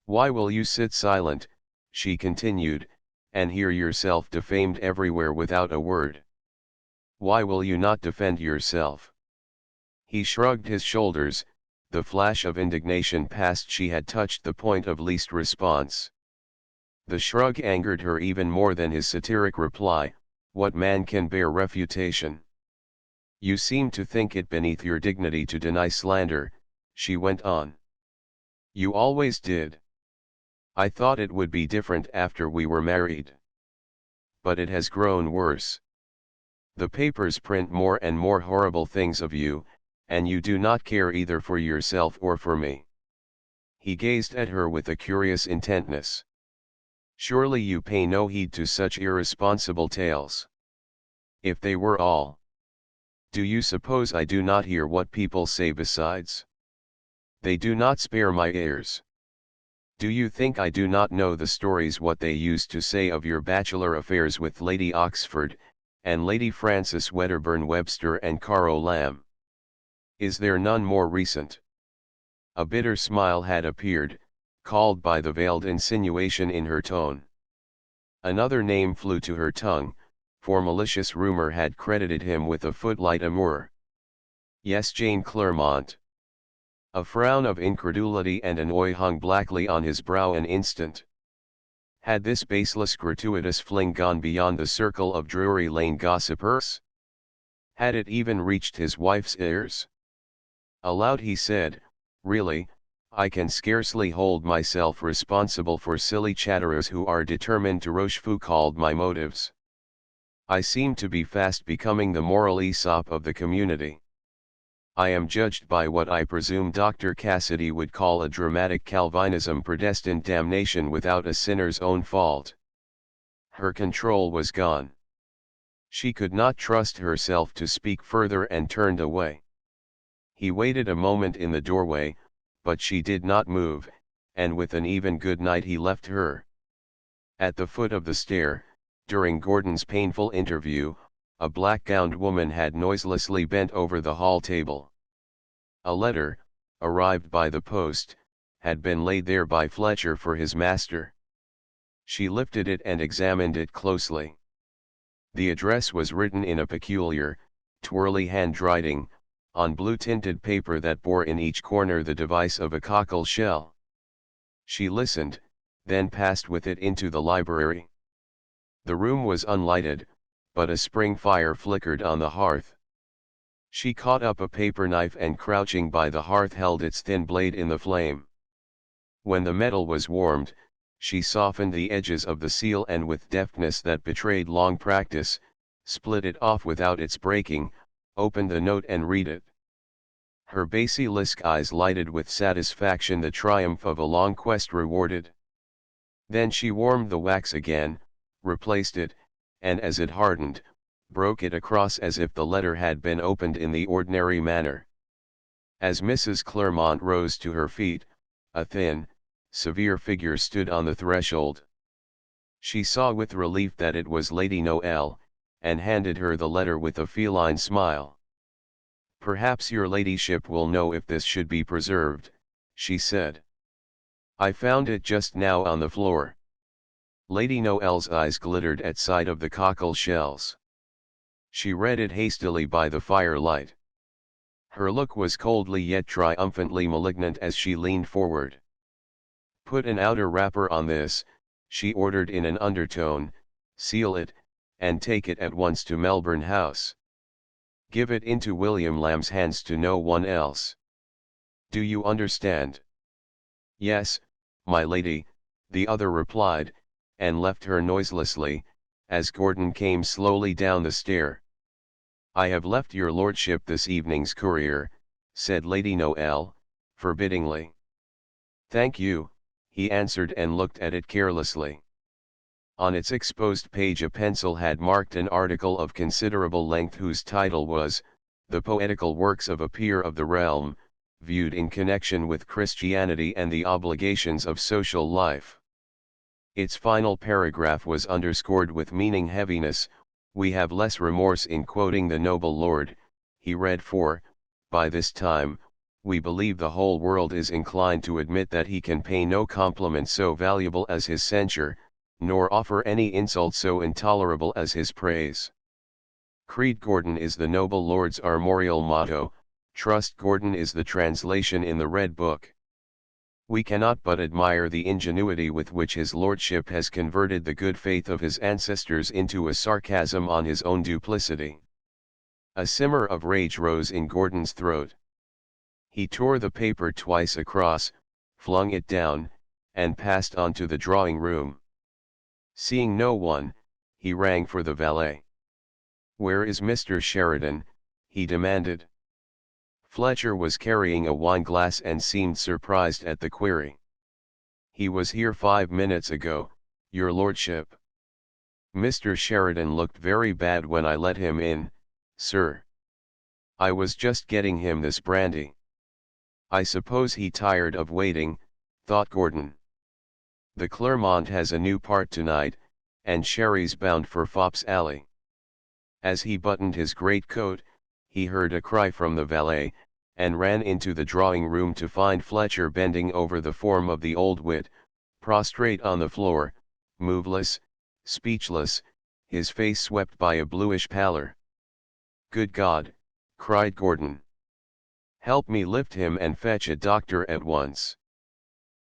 Why will you sit silent, she continued, and hear yourself defamed everywhere without a word? Why will you not defend yourself? He shrugged his shoulders, the flash of indignation passed. She had touched the point of least response. The shrug angered her even more than his satiric reply, what man can bear refutation? You seem to think it beneath your dignity to deny slander, she went on. You always did. I thought it would be different after we were married. But it has grown worse. The papers print more and more horrible things of you, and you do not care either for yourself or for me. He gazed at her with a curious intentness. Surely you pay no heed to such irresponsible tales. If they were all. Do you suppose I do not hear what people say besides? They do not spare my ears. Do you think I do not know the stories what they used to say of your bachelor affairs with Lady Oxford, and Lady Frances Wedderburn Webster and Caro Lamb? Is there none more recent? A bitter smile had appeared, called by the veiled insinuation in her tone. Another name flew to her tongue, for malicious rumor had credited him with a footlight amour. Yes, Jane Clairmont. A frown of incredulity and annoy hung blackly on his brow an instant. Had this baseless gratuitous fling gone beyond the circle of Drury Lane gossipers? Had it even reached his wife's ears? Aloud he said, really, I can scarcely hold myself responsible for silly chatterers who are determined to Rochefoucauld my motives. I seem to be fast becoming the moral Aesop of the community. I am judged by what I presume Dr. Cassidy would call a dramatic Calvinism, predestined damnation without a sinner's own fault. Her control was gone. She could not trust herself to speak further and turned away. He waited a moment in the doorway, but she did not move, and with an even good night he left her. At the foot of the stair, during Gordon's painful interview, a black-gowned woman had noiselessly bent over the hall table. A letter, arrived by the post, had been laid there by Fletcher for his master. She lifted it and examined it closely. The address was written in a peculiar, twirly handwriting, on blue-tinted paper that bore in each corner the device of a cockle shell. She listened, then passed with it into the library. The room was unlighted, but a spring fire flickered on the hearth. She caught up a paper knife and crouching by the hearth held its thin blade in the flame. When the metal was warmed, she softened the edges of the seal and with deftness that betrayed long practice, split it off without its breaking, opened the note and read it. Her basilisk eyes lighted with satisfaction, the triumph of a long quest rewarded. Then she warmed the wax again, replaced it, and as it hardened, broke it across as if the letter had been opened in the ordinary manner. As Mrs. Clairmont rose to her feet, a thin, severe figure stood on the threshold. She saw with relief that it was Lady Noel, and handed her the letter with a feline smile. "Perhaps your ladyship will know if this should be preserved," she said. "I found it just now on the floor." Lady Noel's eyes glittered at sight of the cockle shells. She read it hastily by the firelight. Her look was coldly yet triumphantly malignant as she leaned forward. "Put an outer wrapper on this," she ordered in an undertone, "seal it, and take it at once to Melbourne House. Give it into William Lamb's hands to no one else. Do you understand?" "Yes, my lady," the other replied, and left her noiselessly, as Gordon came slowly down the stair. "I have left your lordship this evening's courier," said Lady Noel, forbiddingly. "Thank you," he answered and looked at it carelessly. On its exposed page a pencil had marked an article of considerable length whose title was, "The Poetical Works of a Peer of the Realm, Viewed in Connection with Christianity and the Obligations of Social Life." Its final paragraph was underscored with meaning heaviness. "We have less remorse in quoting the noble lord," he read, "for, by this time, we believe the whole world is inclined to admit that he can pay no compliment so valuable as his censure, nor offer any insult so intolerable as his praise. Creed Gordon is the noble lord's armorial motto, Trust Gordon is the translation in the Red Book. We cannot but admire the ingenuity with which his lordship has converted the good faith of his ancestors into a sarcasm on his own duplicity." A simmer of rage rose in Gordon's throat. He tore the paper twice across, flung it down, and passed on to the drawing room. Seeing no one, he rang for the valet. "Where is Mr. Sheridan?" he demanded. Fletcher was carrying a wine-glass and seemed surprised at the query. "He was here 5 minutes ago, your lordship. Mr. Sheridan looked very bad when I let him in, sir. I was just getting him this brandy." "I suppose he tired of waiting," thought Gordon. "The Clermont has a new part tonight, and Sherry's bound for Fopp's Alley." As he buttoned his greatcoat, he heard a cry from the valet, and ran into the drawing room to find Fletcher bending over the form of the old wit, prostrate on the floor, moveless, speechless, his face swept by a bluish pallor. "Good God!" cried Gordon. "Help me lift him and fetch a doctor at once."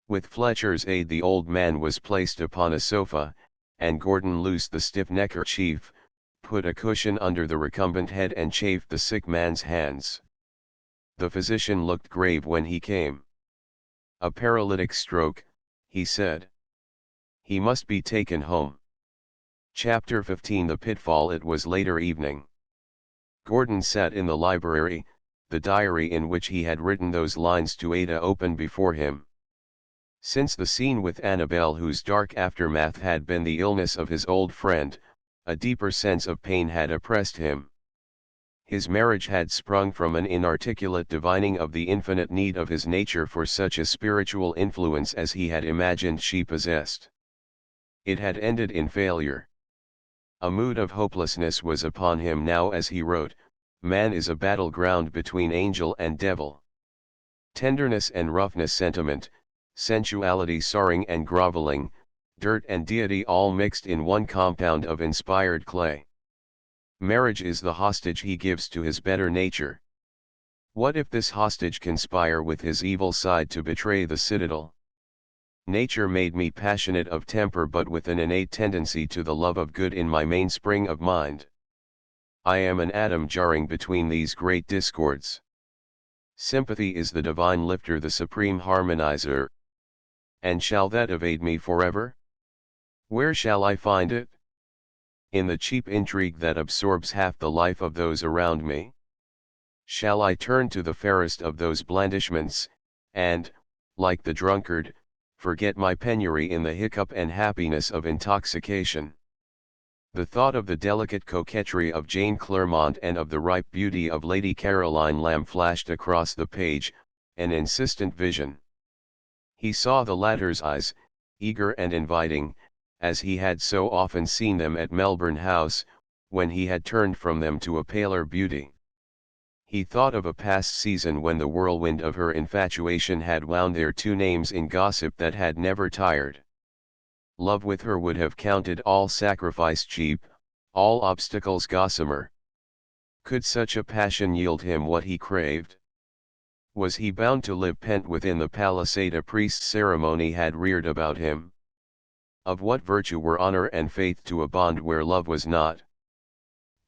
With Fletcher's aid the old man was placed upon a sofa, and Gordon loosed the stiff neckerchief, put a cushion under the recumbent head and chafed the sick man's hands. The physician looked grave when he came. "A paralytic stroke," he said. "He must be taken home." Chapter 15 The Pitfall. It was later evening. Gordon sat in the library, the diary in which he had written those lines to Ada open before him. Since the scene with Annabel, whose dark aftermath had been the illness of his old friend, a deeper sense of pain had oppressed him. His marriage had sprung from an inarticulate divining of the infinite need of his nature for such a spiritual influence as he had imagined she possessed. It had ended in failure. A mood of hopelessness was upon him now as he wrote, "Man is a battleground between angel and devil. Tenderness and roughness, sentiment, sensuality, soaring and groveling, dirt and deity, all mixed in one compound of inspired clay. Marriage is the hostage he gives to his better nature. What if this hostage conspire with his evil side to betray the citadel? Nature made me passionate of temper, but with an innate tendency to the love of good in my mainspring of mind. I am an atom jarring between these great discords. Sympathy is the divine lifter, the supreme harmonizer. And shall that evade me forever? Where shall I find it? In the cheap intrigue that absorbs half the life of those around me? Shall I turn to the fairest of those blandishments, and, like the drunkard, forget my penury in the hiccup and happiness of intoxication? The thought of the delicate coquetry of Jane Clermont and of the ripe beauty of Lady Caroline Lamb flashed across the page, an insistent vision. He saw the latter's eyes, eager and inviting, as he had so often seen them at Melbourne House, when he had turned from them to a paler beauty. He thought of a past season when the whirlwind of her infatuation had wound their two names in gossip that had never tired. Love with her would have counted all sacrifice cheap, all obstacles gossamer. Could such a passion yield him what he craved? Was he bound to live pent within the palisade a priest's ceremony had reared about him? Of what virtue were honor and faith to a bond where love was not?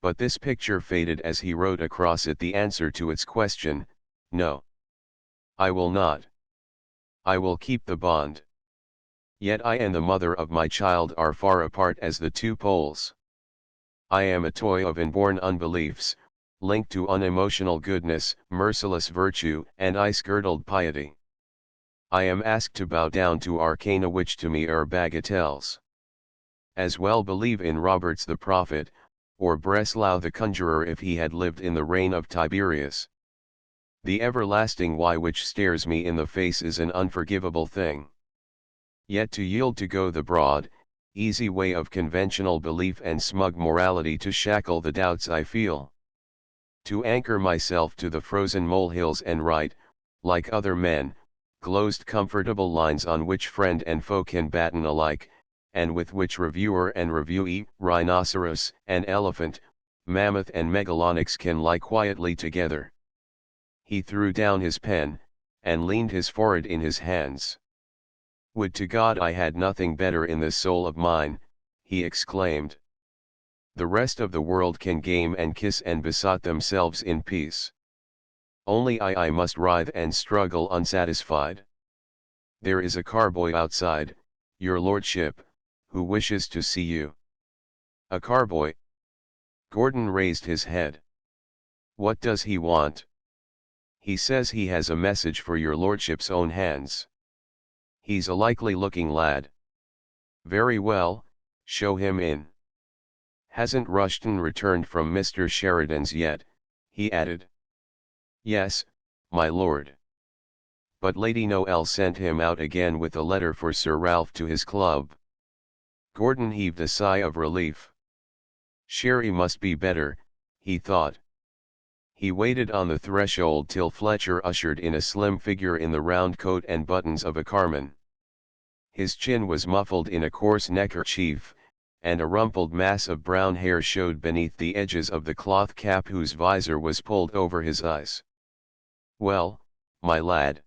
But this picture faded as he wrote across it the answer to its question, no. I will not. I will keep the bond. Yet I and the mother of my child are far apart as the two poles. I am a toy of inborn unbeliefs, linked to unemotional goodness, merciless virtue, and ice-girdled piety. I am asked to bow down to arcana which to me are bagatelles. As well believe in Roberts the prophet, or Breslau the conjurer if he had lived in the reign of Tiberius. The everlasting why which stares me in the face is an unforgivable thing. Yet to yield to go the broad, easy way of conventional belief and smug morality to shackle the doubts I feel. To anchor myself to the frozen molehills and write, like other men, glozed comfortable lines on which friend and foe can batten alike, and with which reviewer and reviewee, rhinoceros and elephant, mammoth and megalonyx can lie quietly together. He threw down his pen, and leaned his forehead in his hands. Would to God I had nothing better in this soul of mine, he exclaimed. The rest of the world can game and kiss and besot themselves in peace. Only I must writhe and struggle unsatisfied. There is a carboy outside, your lordship, who wishes to see you. A carboy? Gordon raised his head. What does he want? He says he has a message for your lordship's own hands. He's a likely-looking lad. Very well, show him in. Hasn't Rushton returned from Mr. Sheridan's yet, he added. Yes, my lord. But Lady Noel sent him out again with a letter for Sir Ralph to his club. Gordon heaved a sigh of relief. Sherry must be better, he thought. He waited on the threshold till Fletcher ushered in a slim figure in the round coat and buttons of a carman. His chin was muffled in a coarse neckerchief, and a rumpled mass of brown hair showed beneath the edges of the cloth cap whose visor was pulled over his eyes. Well, my lad.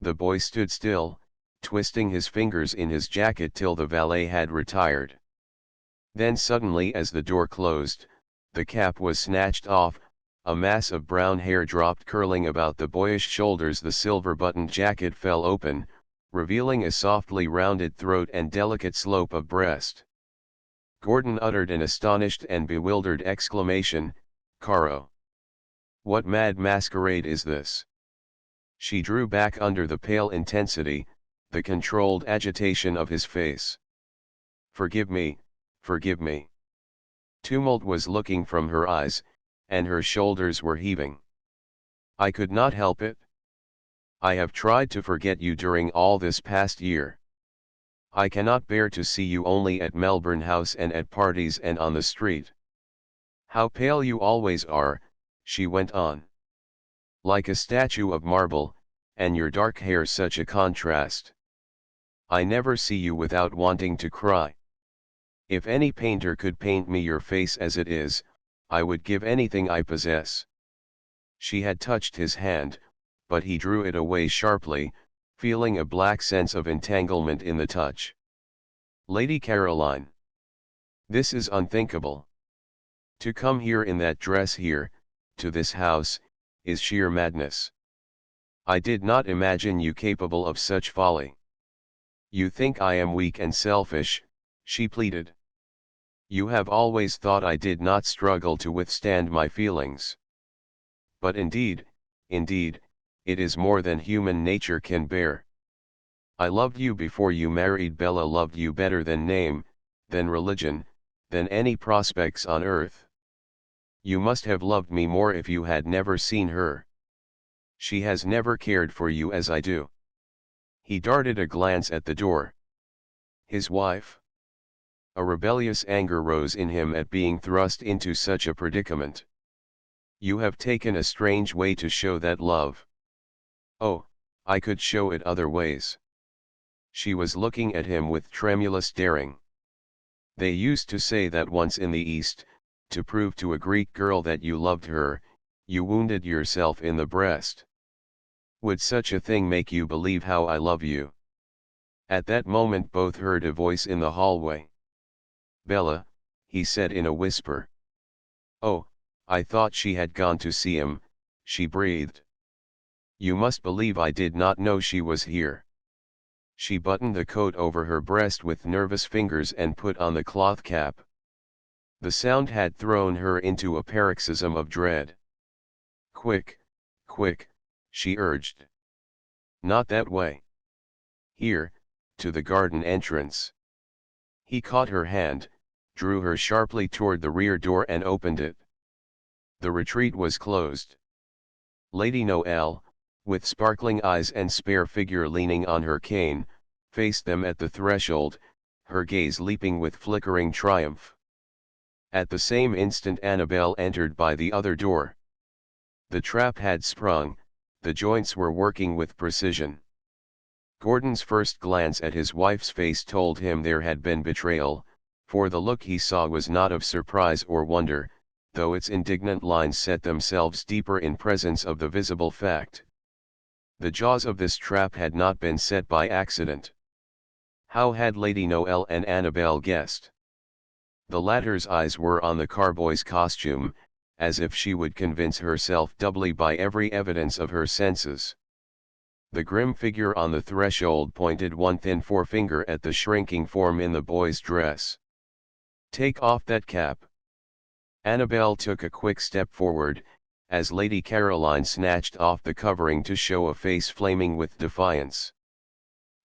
The boy stood still, twisting his fingers in his jacket till the valet had retired. Then suddenly as the door closed, the cap was snatched off, a mass of brown hair dropped curling about the boyish shoulders, the silver-buttoned jacket fell open, revealing a softly rounded throat and delicate slope of breast. Gordon uttered an astonished and bewildered exclamation, Caro! What mad masquerade is this? She drew back under the pale intensity, the controlled agitation of his face. Forgive me, forgive me. Tumult was looking from her eyes, and her shoulders were heaving. I could not help it. I have tried to forget you during all this past year. I cannot bear to see you only at Melbourne House and at parties and on the street. How pale you always are, she went on. Like a statue of marble, and your dark hair such a contrast. I never see you without wanting to cry. If any painter could paint me your face as it is, I would give anything I possess. She had touched his hand, but he drew it away sharply, feeling a black sense of entanglement in the touch. Lady Caroline. This is unthinkable. To come here in that dress here, to this house, is sheer madness. I did not imagine you capable of such folly. You think I am weak and selfish, she pleaded. You have always thought I did not struggle to withstand my feelings. But indeed, it is more than human nature can bear. I loved you before you married Bella, loved you better than name, than religion, than any prospects on earth. You must have loved me more if you had never seen her. She has never cared for you as I do. He darted a glance at the door. His wife? A rebellious anger rose in him at being thrust into such a predicament. You have taken a strange way to show that love. Oh, I could show it other ways. She was looking at him with tremulous daring. They used to say that once in the East, to prove to a Greek girl that you loved her, you wounded yourself in the breast. Would such a thing make you believe how I love you? At that moment both heard a voice in the hallway. Bella, he said in a whisper. Oh, I thought she had gone to see him, she breathed. You must believe I did not know she was here. She buttoned the coat over her breast with nervous fingers and put on the cloth cap. The sound had thrown her into a paroxysm of dread. "Quick, quick," she urged. "Not that way. Here, to the garden entrance." He caught her hand, drew her sharply toward the rear door and opened it. The retreat was closed. Lady Noel, with sparkling eyes and spare figure leaning on her cane, faced them at the threshold, her gaze leaping with flickering triumph. At the same instant Annabel entered by the other door. The trap had sprung, the joints were working with precision. Gordon's first glance at his wife's face told him there had been betrayal, for the look he saw was not of surprise or wonder, though its indignant lines set themselves deeper in presence of the visible fact. The jaws of this trap had not been set by accident. How had Lady Noel and Annabel guessed? The latter's eyes were on the carboy's costume, as if she would convince herself doubly by every evidence of her senses. The grim figure on the threshold pointed one thin forefinger at the shrinking form in the boy's dress. "Take off that cap." Annabel took a quick step forward, as Lady Caroline snatched off the covering to show a face flaming with defiance.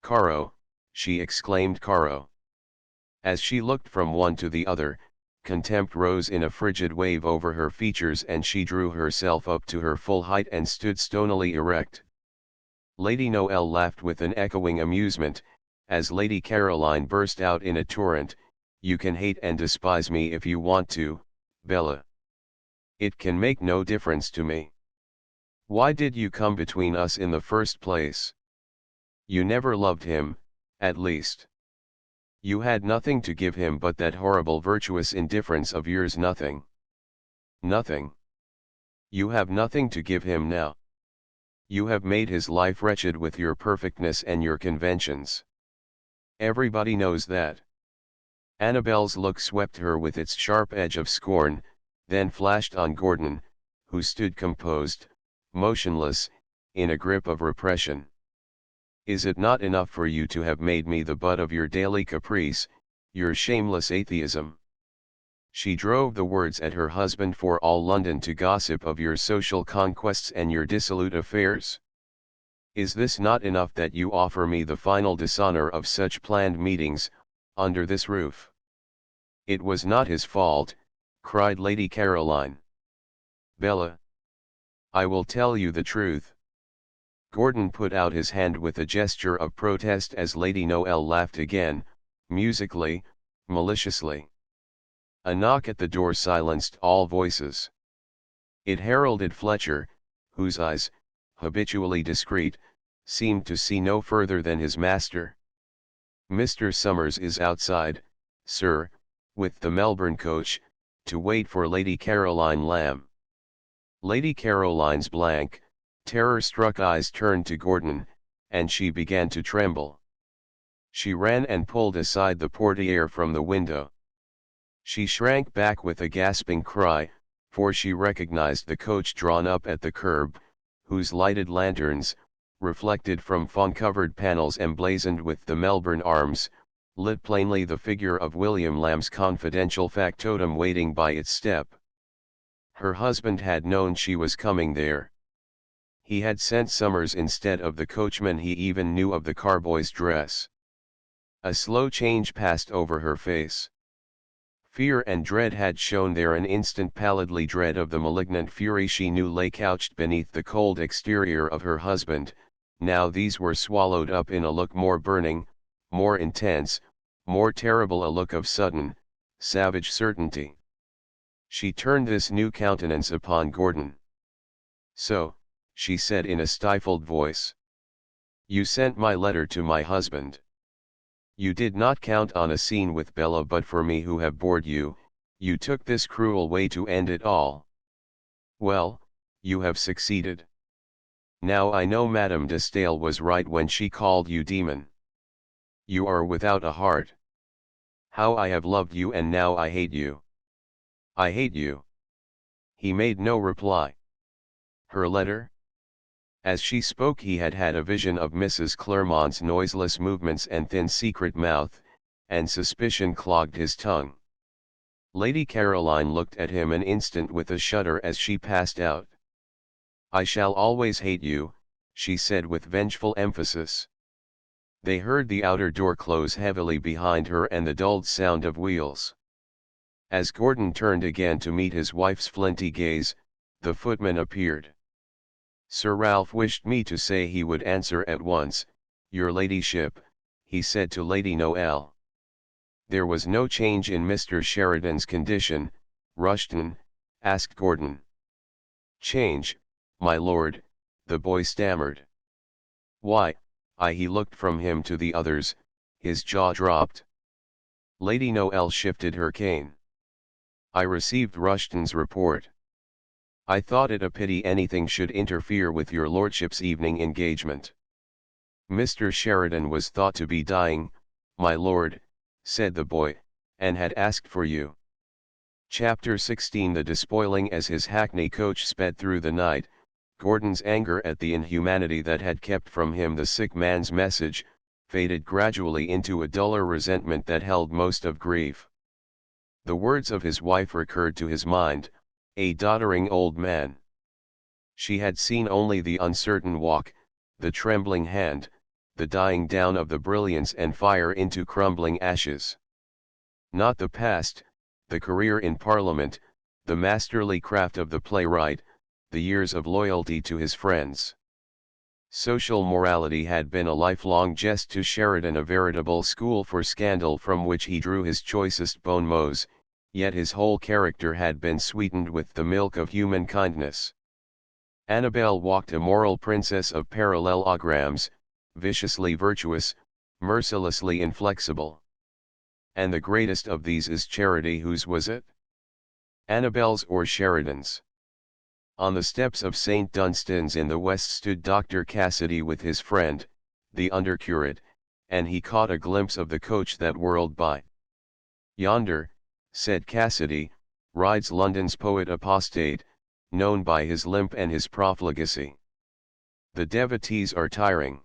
"Caro," she exclaimed, "Caro." As she looked from one to the other, contempt rose in a frigid wave over her features and she drew herself up to her full height and stood stonily erect. Lady Noel laughed with an echoing amusement, as Lady Caroline burst out in a torrent, "You can hate and despise me if you want to, Bella. It can make no difference to me. Why did you come between us in the first place? You never loved him, at least. You had nothing to give him but that horrible virtuous indifference of yours. Nothing. Nothing. You have nothing to give him now. You have made his life wretched with your perfectness and your conventions. Everybody knows that." Annabel's look swept her with its sharp edge of scorn, then flashed on Gordon, who stood composed, motionless, in a grip of repression. "Is it not enough for you to have made me the butt of your daily caprice, your shameless atheism?" She drove the words at her husband, "for all London to gossip of your social conquests and your dissolute affairs? Is this not enough that you offer me the final dishonor of such planned meetings, under this roof?" "It was not his fault," cried Lady Caroline. "Bella, I will tell you the truth." Gordon put out his hand with a gesture of protest as Lady Noel laughed again, musically, maliciously. A knock at the door silenced all voices. It heralded Fletcher, whose eyes, habitually discreet, seemed to see no further than his master. "Mr. Summers is outside, sir, with the Melbourne coach, to wait for Lady Caroline Lamb." Lady Caroline's blank, terror-struck eyes turned to Gordon, and she began to tremble. She ran and pulled aside the portiere from the window. She shrank back with a gasping cry, for she recognized the coach drawn up at the curb, whose lighted lanterns, reflected from fawn-covered panels emblazoned with the Melbourne arms, lit plainly the figure of William Lamb's confidential factotum waiting by its step. Her husband had known she was coming there. He had sent Summers instead of the coachman. He even knew of the carboy's dress. A slow change passed over her face. Fear and dread had shown there, an instant pallidly dread of the malignant fury she knew lay couched beneath the cold exterior of her husband. Now these were swallowed up in a look more burning, more intense, more terrible, a look of sudden, savage certainty. She turned this new countenance upon Gordon. "So," she said in a stifled voice, "you sent my letter to my husband. You did not count on a scene with Bella, but for me who have bored you, you took this cruel way to end it all. Well, you have succeeded. Now I know Madame de Stael was right when she called you demon. You are without a heart. How I have loved you, and now I hate you. I hate you." He made no reply. Her letter? As she spoke he had had a vision of Mrs. Clermont's noiseless movements and thin secret mouth, and suspicion clogged his tongue. Lady Caroline looked at him an instant with a shudder as she passed out. "I shall always hate you," she said with vengeful emphasis. They heard the outer door close heavily behind her and the dulled sound of wheels. As Gordon turned again to meet his wife's flinty gaze, the footman appeared. "Sir Ralph wished me to say he would answer at once, your ladyship," he said to Lady Noel. "There was no change in Mr. Sheridan's condition, Rushton?" asked Gordon. "Change, my lord," the boy stammered. "Why, he looked from him to the others, his jaw dropped." Lady Noel shifted her cane. "I received Rushton's report. I thought it a pity anything should interfere with your lordship's evening engagement." "Mr. Sheridan was thought to be dying, my lord," said the boy, "and had asked for you." Chapter 16. The despoiling. As his hackney coach sped through the night, Gordon's anger at the inhumanity that had kept from him the sick man's message, faded gradually into a duller resentment that held most of grief. The words of his wife recurred to his mind, a doddering old man. She had seen only the uncertain walk, the trembling hand, the dying down of the brilliance and fire into crumbling ashes. Not the past, the career in Parliament, the masterly craft of the playwright, the years of loyalty to his friends. Social morality had been a lifelong jest to Sheridan, a veritable school for scandal from which he drew his choicest bon mots, yet his whole character had been sweetened with the milk of human kindness. Annabel walked a moral princess of parallelograms, viciously virtuous, mercilessly inflexible. And the greatest of these is charity. Whose was it? Annabel's or Sheridan's? On the steps of St. Dunstan's in the west stood Dr. Cassidy with his friend, the undercurate, and he caught a glimpse of the coach that whirled by. "Yonder," said Cassidy, "rides London's poet apostate, known by his limp and his profligacy. The devotees are tiring.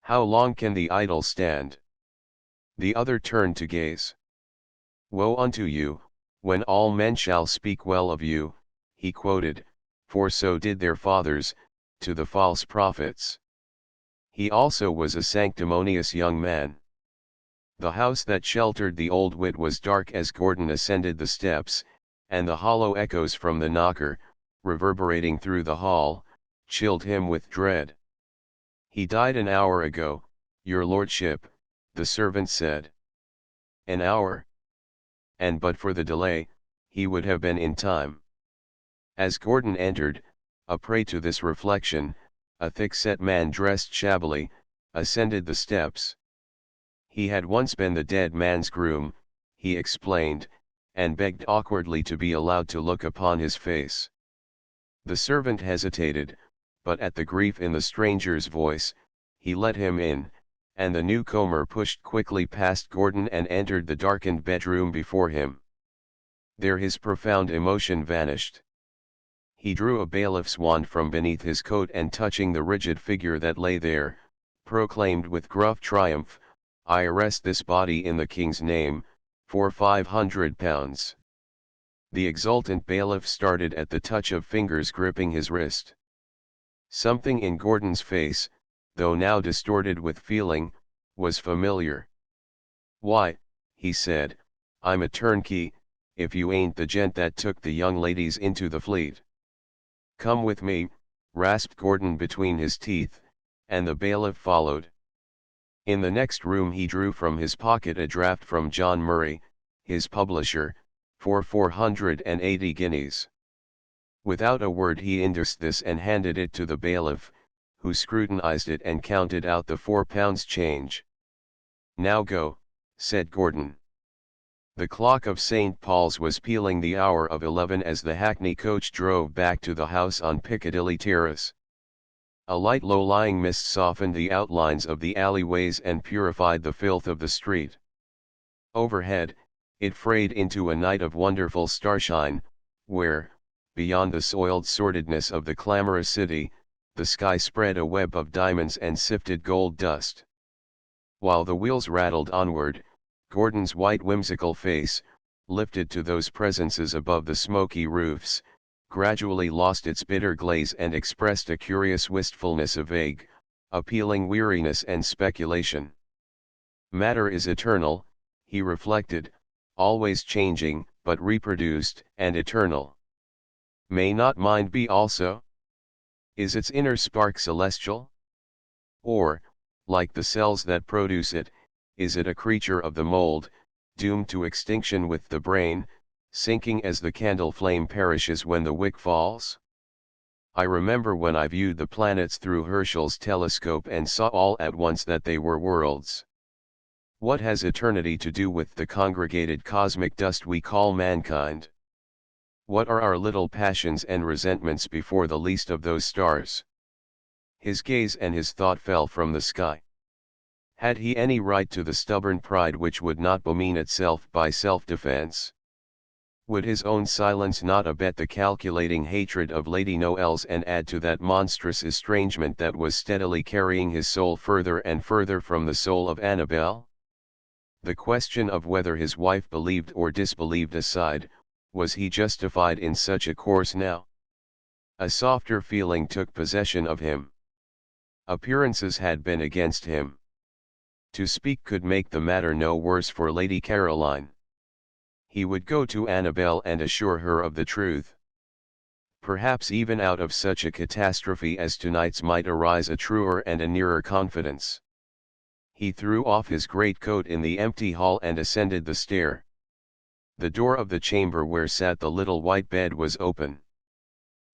How long can the idle stand?" The other turned to gaze. "Woe unto you, when all men shall speak well of you," he quoted, "for so did their fathers, to the false prophets." He also was a sanctimonious young man. The house that sheltered the old wit was dark as Gordon ascended the steps, and the hollow echoes from the knocker, reverberating through the hall, chilled him with dread. "He died an hour ago, your lordship," the servant said. "An hour? And but for the delay, he would have been in time." As Gordon entered, a prey to this reflection, a thick-set man dressed shabbily, ascended the steps. He had once been the dead man's groom, he explained, and begged awkwardly to be allowed to look upon his face. The servant hesitated, but at the grief in the stranger's voice, he let him in, and the newcomer pushed quickly past Gordon and entered the darkened bedroom before him. There his profound emotion vanished. He drew a bailiff's wand from beneath his coat and, touching the rigid figure that lay there, proclaimed with gruff triumph, "I arrest this body in the king's name, for £500. The exultant bailiff started at the touch of fingers gripping his wrist. Something in Gordon's face, though now distorted with feeling, was familiar. "Why," he said, "I'm a turnkey, if you ain't the gent that took the young ladies into the Fleet." "Come with me," rasped Gordon between his teeth, and the bailiff followed. In the next room he drew from his pocket a draft from John Murray, his publisher, for 480 guineas. Without a word he endorsed this and handed it to the bailiff, who scrutinized it and counted out the £4 change. "Now go," said Gordon. The clock of St. Paul's was pealing the hour of 11 as the hackney coach drove back to the house on Piccadilly Terrace. A light low-lying mist softened the outlines of the alleyways and purified the filth of the street. Overhead, it frayed into a night of wonderful starshine, where, beyond the soiled sordidness of the clamorous city, the sky spread a web of diamonds and sifted gold dust. While the wheels rattled onward, Gordon's white whimsical face, lifted to those presences above the smoky roofs, gradually lost its bitter glaze and expressed a curious wistfulness of vague, appealing weariness and speculation. Matter is eternal, he reflected, always changing, but reproduced and eternal. May not mind be also? Is its inner spark celestial? Or, like the cells that produce it, is it a creature of the mold, doomed to extinction with the brain, sinking as the candle flame perishes when the wick falls? I remember when I viewed the planets through Herschel's telescope and saw all at once that they were worlds. What has eternity to do with the congregated cosmic dust we call mankind? What are our little passions and resentments before the least of those stars? His gaze and his thought fell from the sky. Had he any right to the stubborn pride which would not bemean itself by self-defense? Would his own silence not abet the calculating hatred of Lady Noailles and add to that monstrous estrangement that was steadily carrying his soul further and further from the soul of Annabel? The question of whether his wife believed or disbelieved aside, was he justified in such a course now? A softer feeling took possession of him. Appearances had been against him. To speak could make the matter no worse for Lady Caroline. He would go to Annabel and assure her of the truth. Perhaps even out of such a catastrophe as tonight's might arise a truer and a nearer confidence. He threw off his greatcoat in the empty hall and ascended the stair. The door of the chamber where sat the little white bed was open.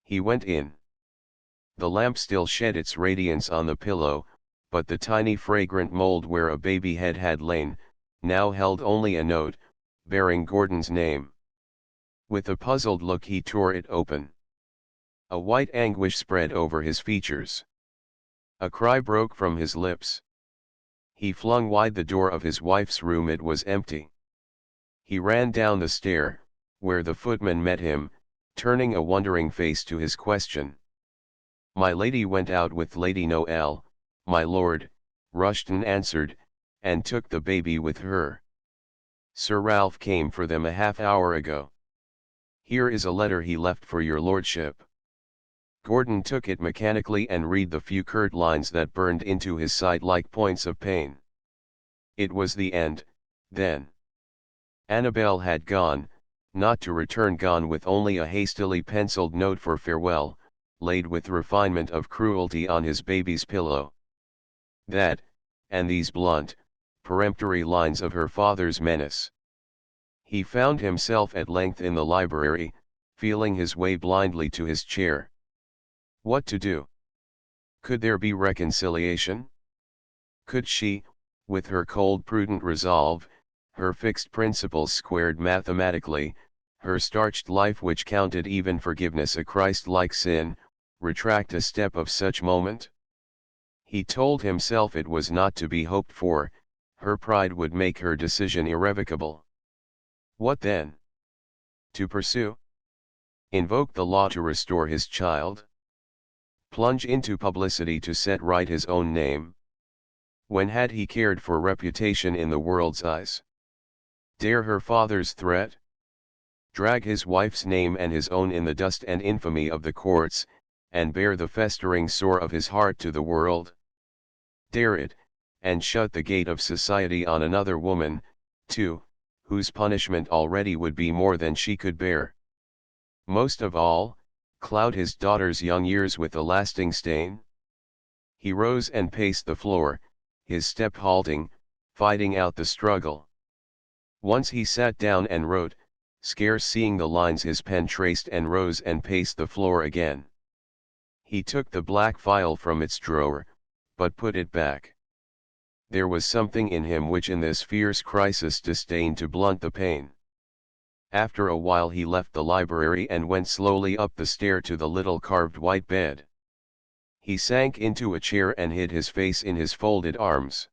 He went in. The lamp still shed its radiance on the pillow, but the tiny fragrant mold where a baby head had lain, now held only a note, bearing Gordon's name. With a puzzled look he tore it open. A white anguish spread over his features. A cry broke from his lips. He flung wide the door of his wife's room. It was empty. He ran down the stair, where the footman met him, turning a wondering face to his question. "My lady went out with Lady Noailles, my lord," Rushton answered, "and took the baby with her. Sir Ralph came for them a half-hour ago. Here is a letter he left for your lordship." Gordon took it mechanically and read the few curt lines that burned into his sight like points of pain. It was the end, then. Annabel had gone, not to return, gone with only a hastily penciled note for farewell, laid with refinement of cruelty on his baby's pillow. That, and these blunt, peremptory lines of her father's menace. He found himself at length in the library, feeling his way blindly to his chair. What to do? Could there be reconciliation? Could she, with her cold prudent resolve, her fixed principles squared mathematically, her starched life which counted even forgiveness a Christ-like sin, retract a step of such moment? He told himself it was not to be hoped for. Her pride would make her decision irrevocable. What then? To pursue? Invoke the law to restore his child? Plunge into publicity to set right his own name? When had he cared for reputation in the world's eyes? Dare her father's threat? Drag his wife's name and his own in the dust and infamy of the courts, and bear the festering sore of his heart to the world? Dare it, and shut the gate of society on another woman, too, whose punishment already would be more than she could bear. Most of all, cloud his daughter's young years with a lasting stain? He rose and paced the floor, his step halting, fighting out the struggle. Once he sat down and wrote, scarce seeing the lines his pen traced, and rose and paced the floor again. He took the black file from its drawer, but put it back. There was something in him which in this fierce crisis disdained to blunt the pain. After a while he left the library and went slowly up the stair to the little carved white bed. He sank into a chair and hid his face in his folded arms.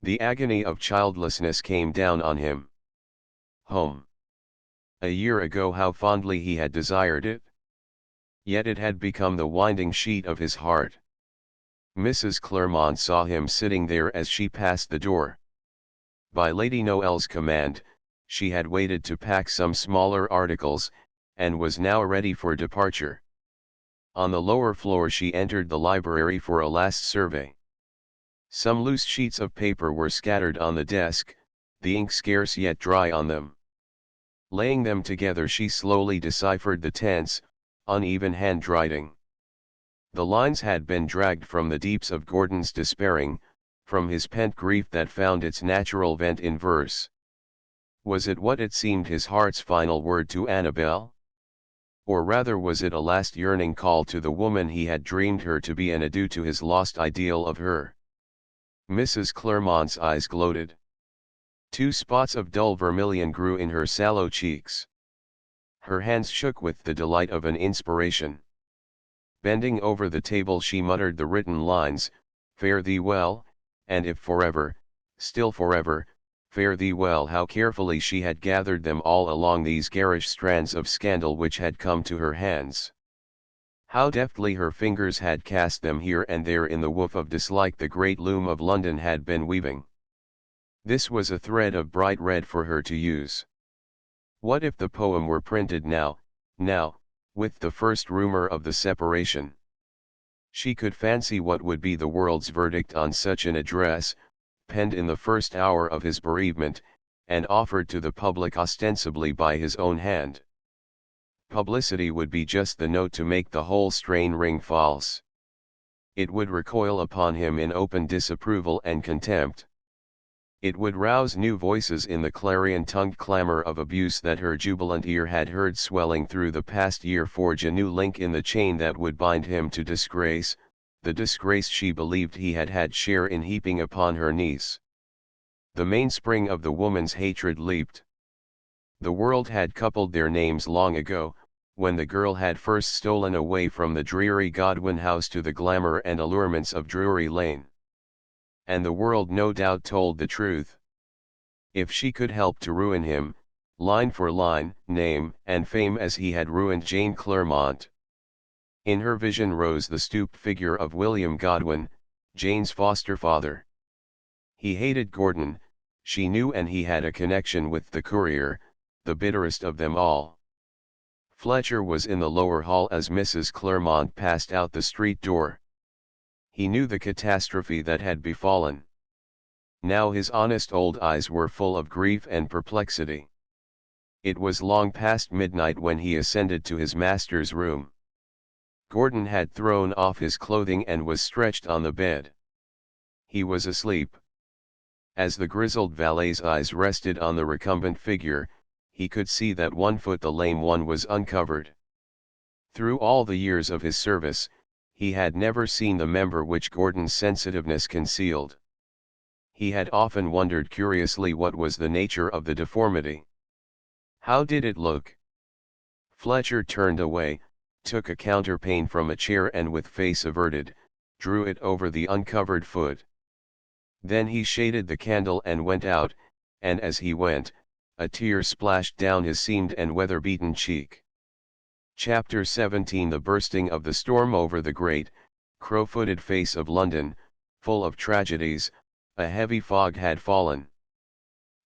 The agony of childlessness came down on him. Home. A year ago how fondly he had desired it. Yet it had become the winding sheet of his heart. Mrs. Clermont saw him sitting there as she passed the door. By Lady Noailles' command, she had waited to pack some smaller articles, and was now ready for departure. On the lower floor she entered the library for a last survey. Some loose sheets of paper were scattered on the desk, the ink scarce yet dry on them. Laying them together she slowly deciphered the tense, uneven handwriting. The lines had been dragged from the deeps of Gordon's despairing, from his pent grief that found its natural vent in verse. Was it what it seemed his heart's final word to Annabel? Or rather was it a last yearning call to the woman he had dreamed her to be, an adieu to his lost ideal of her? Mrs. Clermont's eyes gloated. 2 spots of dull vermilion grew in her sallow cheeks. Her hands shook with the delight of an inspiration. Bending over the table she muttered the written lines, "Fare thee well, and if forever, still forever, fare thee well." How carefully she had gathered them all along these garish strands of scandal which had come to her hands. How deftly her fingers had cast them here and there in the woof of dislike the great loom of London had been weaving. This was a thread of bright red for her to use. What if the poem were printed now, with the first rumor of the separation? She could fancy what would be the world's verdict on such an address, penned in the first hour of his bereavement, and offered to the public ostensibly by his own hand. Publicity would be just the note to make the whole strain ring false. It would recoil upon him in open disapproval and contempt. It would rouse new voices in the clarion-tongued clamor of abuse that her jubilant ear had heard swelling through the past year, forge a new link in the chain that would bind him to disgrace, the disgrace she believed he had had share in heaping upon her niece. The mainspring of the woman's hatred leaped. The world had coupled their names long ago, when the girl had first stolen away from the dreary Godwin house to the glamour and allurements of Drury Lane. And the world no doubt told the truth. If she could help to ruin him, line for line, name and fame, as he had ruined Jane Clermont. In her vision rose the stooped figure of William Godwin, Jane's foster father. He hated Gordon, she knew, and he had a connection with the courier, the bitterest of them all. Fletcher was in the lower hall as Mrs. Clermont passed out the street door. He knew the catastrophe that had befallen. Now his honest old eyes were full of grief and perplexity. It was long past midnight when he ascended to his master's room. Gordon had thrown off his clothing and was stretched on the bed. He was asleep. As the grizzled valet's eyes rested on the recumbent figure, he could see that one foot, the lame one, was uncovered. Through all the years of his service, he had never seen the member which Gordon's sensitiveness concealed. He had often wondered curiously what was the nature of the deformity. How did it look? Fletcher turned away, took a counterpane from a chair, and with face averted, drew it over the uncovered foot. Then he shaded the candle and went out, and as he went, a tear splashed down his seamed and weather-beaten cheek. Chapter 17. The bursting of the storm over the great, crow-footed face of London, full of tragedies. A heavy fog had fallen.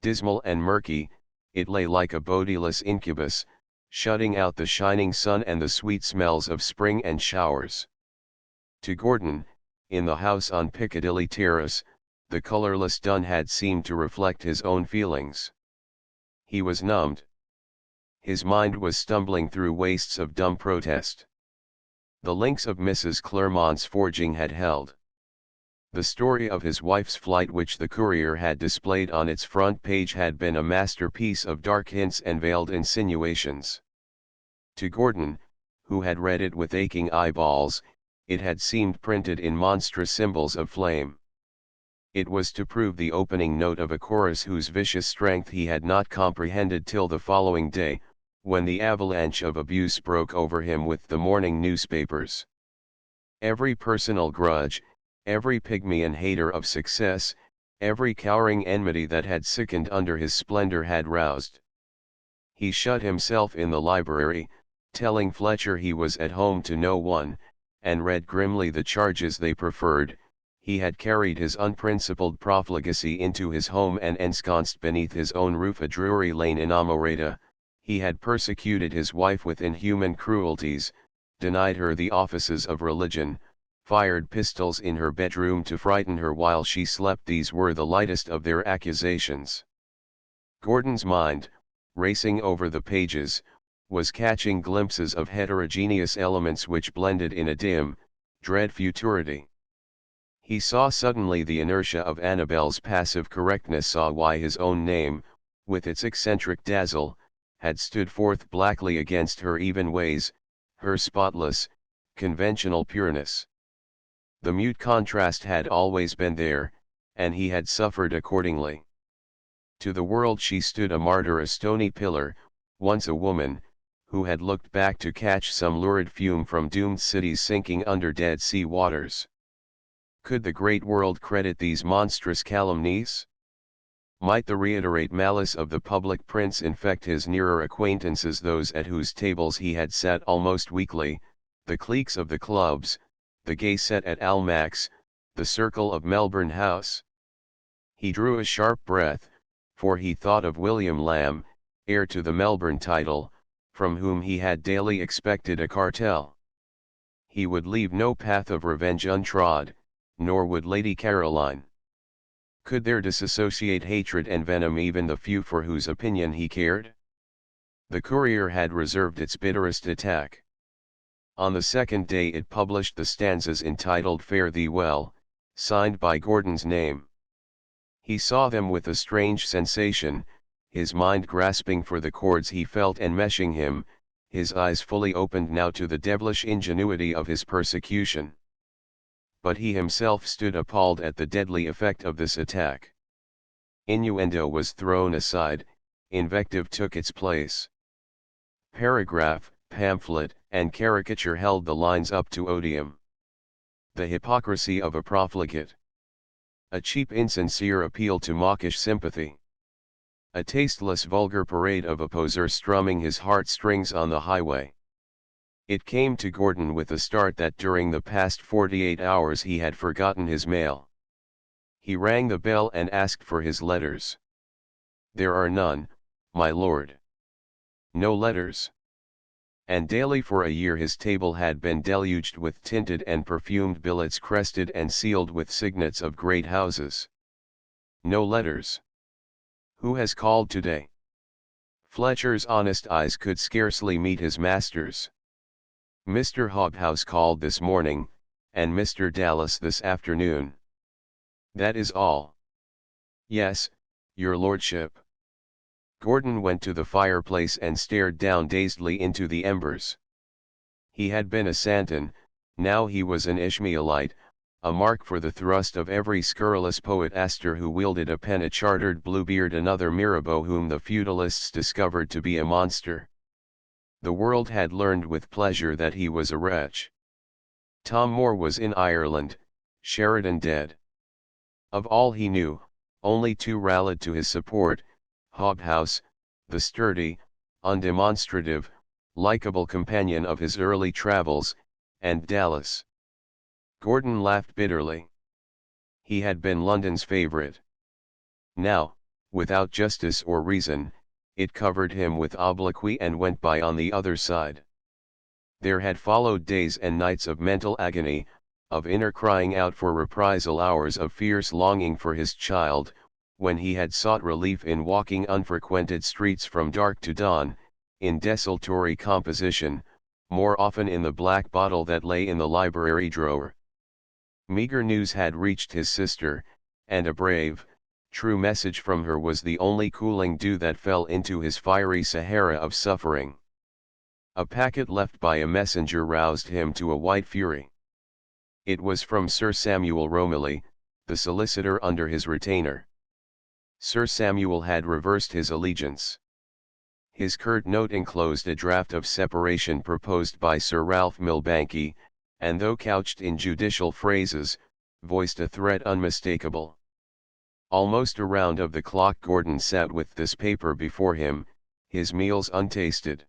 Dismal and murky, it lay like a bodiless incubus, shutting out the shining sun and the sweet smells of spring and showers. To Gordon, in the house on Piccadilly Terrace, the colorless dun had seemed to reflect his own feelings. He was numbed. His mind was stumbling through wastes of dumb protest. The links of Mrs. Clermont's forging had held. The story of his wife's flight which the Courier had displayed on its front page had been a masterpiece of dark hints and veiled insinuations. To Gordon, who had read it with aching eyeballs, it had seemed printed in monstrous symbols of flame. It was to prove the opening note of a chorus whose vicious strength he had not comprehended till the following day, when the avalanche of abuse broke over him with the morning newspapers. Every personal grudge, every pygmy hater of success, every cowering enmity that had sickened under his splendor had roused. He shut himself in the library, telling Fletcher he was at home to no one, and read grimly the charges they preferred. he had carried his unprincipled profligacy into his home and ensconced beneath his own roof a Drury Lane inamorata, he had persecuted his wife with inhuman cruelties, denied her the offices of religion, fired pistols in her bedroom to frighten her while she slept. These were the lightest of their accusations. Gordon's mind, racing over the pages, was catching glimpses of heterogeneous elements which blended in a dim, dread futurity. He saw suddenly the inertia of Annabel's passive correctness, saw why his own name, with its eccentric dazzle, had stood forth blackly against her even ways, her spotless, conventional pureness. The mute contrast had always been there, and he had suffered accordingly. To the world she stood a martyr, a stony pillar, once a woman, who had looked back to catch some lurid fume from doomed cities sinking under Dead Sea waters. Could the great world credit these monstrous calumnies? Might the reiterate malice of the public prince infect his nearer acquaintances, those at whose tables he had sat almost weekly, the cliques of the clubs, the gay set at Almack's, the circle of Melbourne House? He drew a sharp breath, for he thought of William Lamb, heir to the Melbourne title, from whom he had daily expected a cartel. He would leave no path of revenge untrod, nor would Lady Caroline. Could there disassociate hatred and venom even the few for whose opinion he cared? The Courier had reserved its bitterest attack. On the second day it published the stanzas entitled Fare Thee Well, signed by Gordon's name. He saw them with a strange sensation, his mind grasping for the chords he felt enmeshing him, his eyes fully opened now to the devilish ingenuity of his persecution. But he himself stood appalled at the deadly effect of this attack. Innuendo was thrown aside, invective took its place. Paragraph, pamphlet, and caricature held the lines up to odium. The hypocrisy of a profligate. A cheap insincere appeal to mawkish sympathy. A tasteless vulgar parade of a poser strumming his heartstrings on the highway. It came to Gordon with a start that during the past 48 hours he had forgotten his mail. He rang the bell and asked for his letters. "There are none, my lord." No letters. And daily for a year his table had been deluged with tinted and perfumed billets crested and sealed with signets of great houses. No letters. Who has called today? Fletcher's honest eyes could scarcely meet his master's. Mr. Hobhouse called this morning, and Mr. Dallas this afternoon. That is all. Yes, your lordship. Gordon went to the fireplace and stared down dazedly into the embers. He had been a Santon, now he was an Ishmaelite, a mark for the thrust of every scurrilous poet Astor who wielded a pen, a chartered Bluebeard, another Mirabeau whom the feudalists discovered to be a monster. The world had learned with pleasure that he was a wretch. Tom Moore was in Ireland, Sheridan dead. Of all he knew, only two rallied to his support: Hobhouse, the sturdy, undemonstrative, likable companion of his early travels, and Dallas. Gordon laughed bitterly. He had been London's favourite. Now, without justice or reason, it covered him with obloquy and went by on the other side. There had followed days and nights of mental agony, of inner crying out for reprisal, hours of fierce longing for his child, when he had sought relief in walking unfrequented streets from dark to dawn, in desultory composition, more often in the black bottle that lay in the library drawer. Meager news had reached his sister, and a brave, true message from her was the only cooling dew that fell into his fiery Sahara of suffering. A packet left by a messenger roused him to a white fury. It was from Sir Samuel Romilly, the solicitor under his retainer. Sir Samuel had reversed his allegiance. His curt note enclosed a draft of separation proposed by Sir Ralph Milbanke, and though couched in judicial phrases, voiced a threat unmistakable. Almost around of the clock Gordon sat with this paper before him, his meals untasted.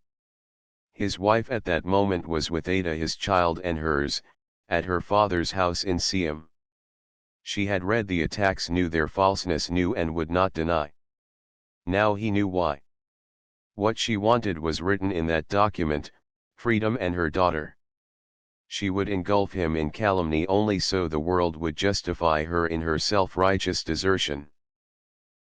His wife at that moment was with Ada, his child and hers, at her father's house in Siam. She had read the attacks, knew their falseness, knew and would not deny. Now he knew why. What she wanted was written in that document: freedom and her daughter. She would engulf him in calumny only so the world would justify her in her self-righteous desertion.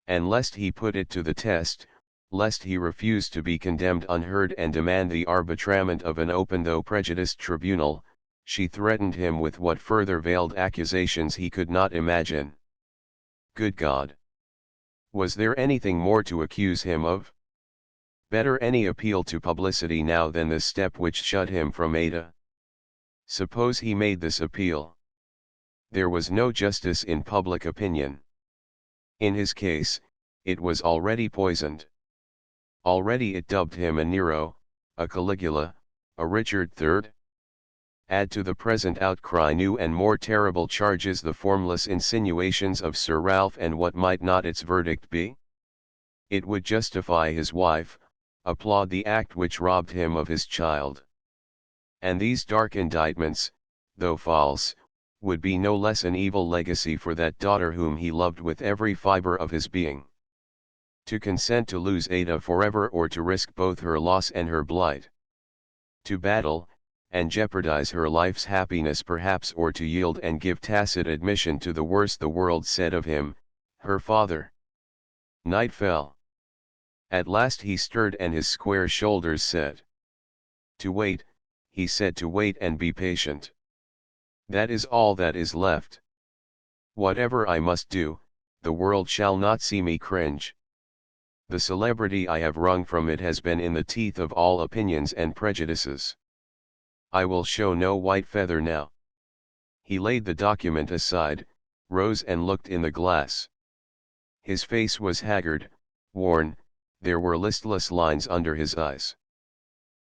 And lest he put it to the test, lest he refuse to be condemned unheard and demand the arbitrament of an open though prejudiced tribunal, she threatened him with what further veiled accusations he could not imagine. Good God! Was there anything more to accuse him of? Better any appeal to publicity now than the step which shut him from Ada. Suppose he made this appeal? There was no justice in public opinion. In his case, it was already poisoned. Already it dubbed him a Nero, a Caligula, a Richard III. Add to the present outcry new and more terrible charges, the formless insinuations of Sir Ralph, and what might not its verdict be? It would justify his wife, applaud the act which robbed him of his child. And these dark indictments, though false, would be no less an evil legacy for that daughter whom he loved with every fiber of his being. To consent to lose Ada forever, or to risk both her loss and her blight. To battle, and jeopardize her life's happiness perhaps, or to yield and give tacit admission to the worst the world said of him, her father. Night fell. At last he stirred and his square shoulders said. To wait, he said, to wait and be patient. That is all that is left. Whatever I must do, the world shall not see me cringe. The celebrity I have wrung from it has been in the teeth of all opinions and prejudices. I will show no white feather now. He laid the document aside, rose and looked in the glass. His face was haggard, worn, there were listless lines under his eyes.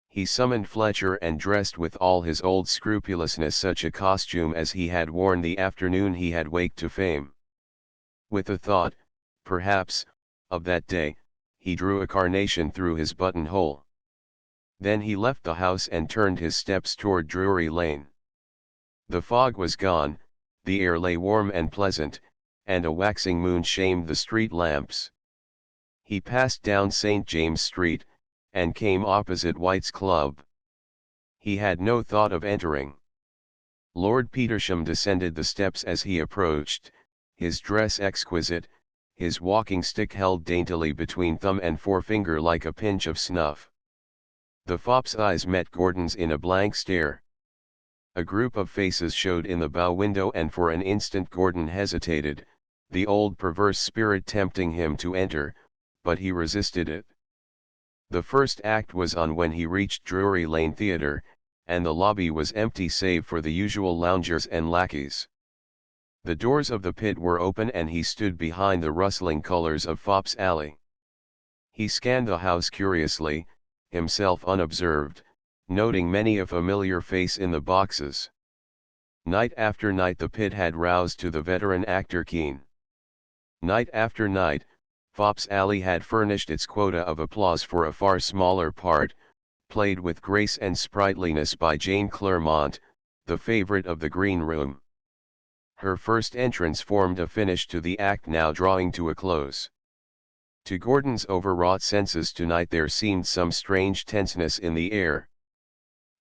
He summoned Fletcher and dressed with all his old scrupulousness such a costume as he had worn the afternoon he had waked to fame. With a thought, perhaps, of that day, he drew a carnation through his buttonhole. Then he left the house and turned his steps toward Drury Lane. The fog was gone, the air lay warm and pleasant, and a waxing moon shamed the street lamps. He passed down St. James Street, and came opposite White's Club. He had no thought of entering. Lord Petersham descended the steps as he approached, his dress exquisite, his walking stick held daintily between thumb and forefinger like a pinch of snuff. The fop's eyes met Gordon's in a blank stare. A group of faces showed in the bow window, and for an instant Gordon hesitated, the old perverse spirit tempting him to enter, but he resisted it. The first act was on when he reached Drury Lane Theatre, and the lobby was empty save for the usual loungers and lackeys. The doors of the pit were open and he stood behind the rustling colours of Fopp's Alley. He scanned the house curiously, himself unobserved, noting many a familiar face in the boxes. Night after night the pit had roused to the veteran actor keen. Night after night, Fopp's Alley had furnished its quota of applause for a far smaller part, played with grace and sprightliness by Jane Clairmont, the favourite of the green room. Her first entrance formed a finish to the act now drawing to a close. To Gordon's overwrought senses tonight there seemed some strange tenseness in the air.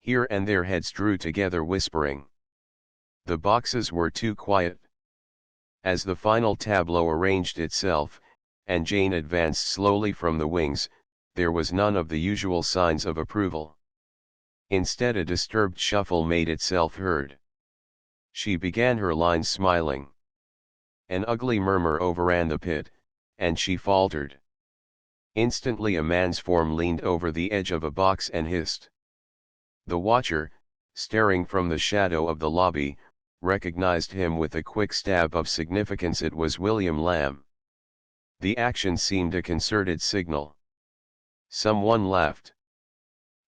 Here and there heads drew together whispering. The boxes were too quiet. As the final tableau arranged itself, and Jane advanced slowly from the wings, there was none of the usual signs of approval. Instead a disturbed shuffle made itself heard. She began her lines smiling. An ugly murmur overran the pit, and she faltered. Instantly a man's form leaned over the edge of a box and hissed. The watcher, staring from the shadow of the lobby, recognized him with a quick stab of significance. It was William Lamb. The action seemed a concerted signal. Someone laughed.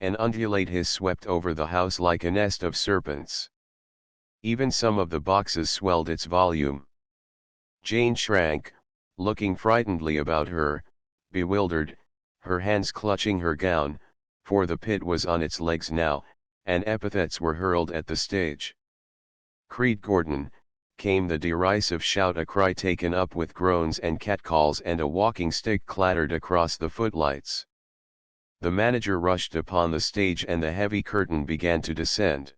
An undulate hiss swept over the house like a nest of serpents. Even some of the boxes swelled its volume. Jane shrank, looking frightenedly about her, bewildered, her hands clutching her gown, for the pit was on its legs now, and epithets were hurled at the stage. Creed Gordon, came the derisive shout, a cry taken up with groans and catcalls, and a walking stick clattered across the footlights. The manager rushed upon the stage and the heavy curtain began to descend.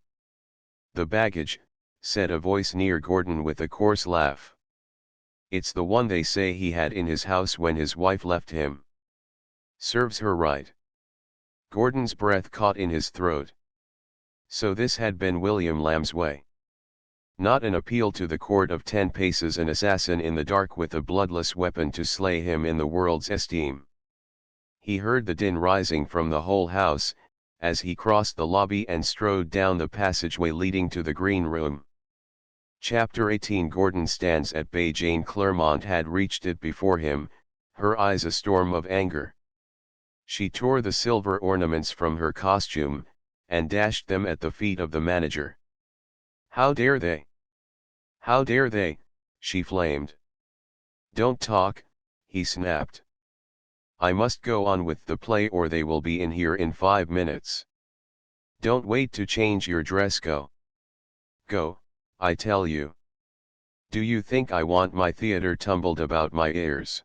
"The baggage," said a voice near Gordon with a coarse laugh. "It's the one they say he had in his house when his wife left him. Serves her right." Gordon's breath caught in his throat. So this had been William Lamb's way. Not an appeal to the court of 10 paces, an assassin in the dark with a bloodless weapon to slay him in the world's esteem. He heard the din rising from the whole house, as he crossed the lobby and strode down the passageway leading to the green room. Chapter 18. Gordon stands at bay. Jane Clairmont had reached it before him, her eyes a storm of anger. She tore the silver ornaments from her costume, and dashed them at the feet of the manager. "How dare they? How dare they?" she flamed. "Don't talk," he snapped. "I must go on with the play or they will be in here in 5 minutes. Don't wait to change your dress, go. Go, I tell you. Do you think I want my theater tumbled about my ears?"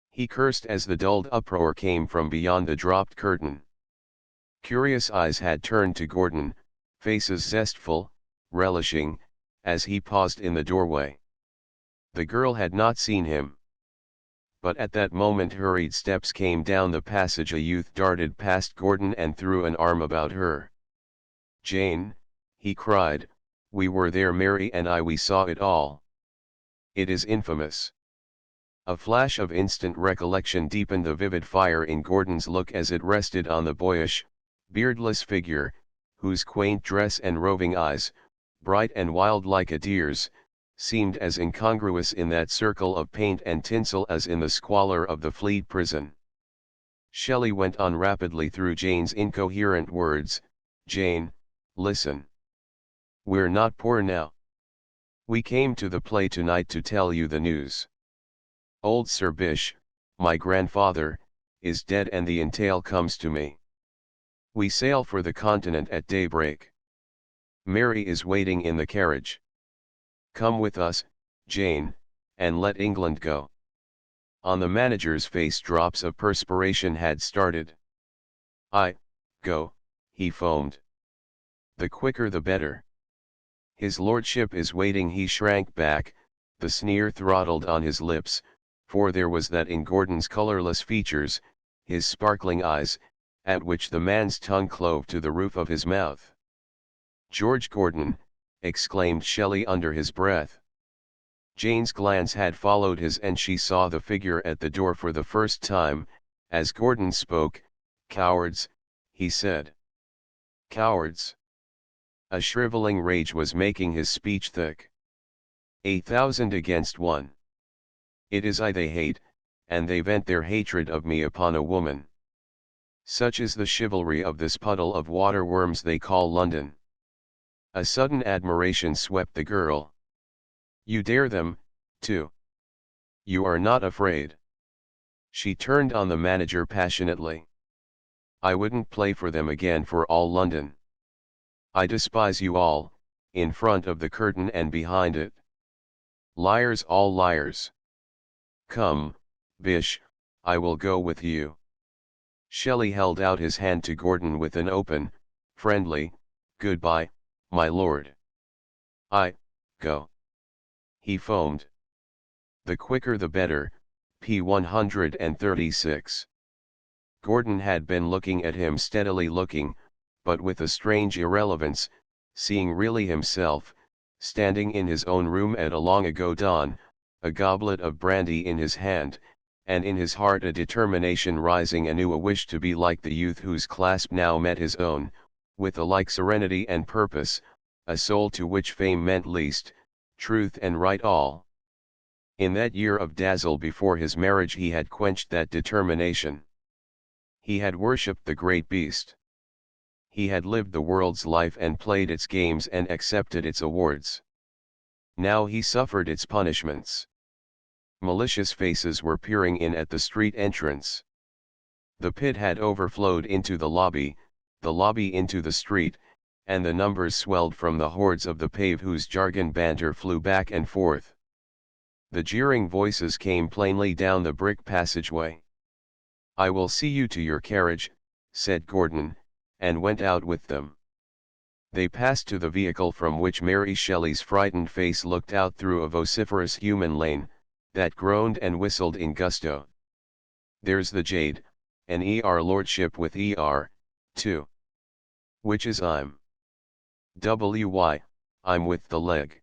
He cursed as the dulled uproar came from beyond the dropped curtain. Curious eyes had turned to Gordon, faces zestful, relishing, as he paused in the doorway. The girl had not seen him. But at that moment hurried steps came down the passage. A youth darted past Gordon and threw an arm about her. "Jane," he cried, "we were there, Mary and I, we saw it all. It is infamous." A flash of instant recollection deepened the vivid fire in Gordon's look as it rested on the boyish, beardless figure, whose quaint dress and roving eyes, bright and wild like a deer's, seemed as incongruous in that circle of paint and tinsel as in the squalor of the Fleet prison. Shelley went on rapidly through Jane's incoherent words. "Jane, listen. We're not poor now. We came to the play tonight to tell you the news. Old Sir Bysshe, my grandfather, is dead and the entail comes to me. We sail for the continent at daybreak. Mary is waiting in the carriage. Come with us, Jane, and let England go." On the manager's face drops of perspiration had started. "I go," he foamed. "The quicker the better. His lordship is waiting." He shrank back, the sneer throttled on his lips, for there was that in Gordon's colorless features, his sparkling eyes, at which the man's tongue clove to the roof of his mouth. "George Gordon," exclaimed Shelley under his breath. Jane's glance had followed his and she saw the figure at the door for the first time, as Gordon spoke. "Cowards," he said. "Cowards." A shriveling rage was making his speech thick. 1,000 against 1. It is I they hate, and they vent their hatred of me upon a woman. Such is the chivalry of this puddle of water worms they call London. A sudden admiration swept the girl. "You dare them, too. You are not afraid?" She turned on the manager passionately. "I wouldn't play for them again for all London. I despise you all, in front of the curtain and behind it. Liars, all liars. Come, Bysshe, I will go with you." Shelley held out his hand to Gordon with an open, friendly, "Goodbye, my lord." "I go," he foamed. "The quicker the better." P. 136. Gordon had been looking at him steadily, looking, but with a strange irrelevance, seeing really himself, standing in his own room at a long ago dawn, a goblet of brandy in his hand, and in his heart a determination rising anew, a wish to be like the youth whose clasp now met his own, with a like serenity and purpose, a soul to which fame meant least, truth and right all. In that year of dazzle before his marriage he had quenched that determination. He had worshipped the great beast. He had lived the world's life and played its games and accepted its awards. Now he suffered its punishments. Malicious faces were peering in at the street entrance. The pit had overflowed into the lobby into the street, and the numbers swelled from the hordes of the pave whose jargon banter flew back and forth. The jeering voices came plainly down the brick passageway. "I will see you to your carriage," said Gordon, and went out with them. They passed to the vehicle from which Mary Shelley's frightened face looked out through a vociferous human lane, that groaned and whistled in gusto. "There's the Jade, an lordship with too. Which is I'm with the leg."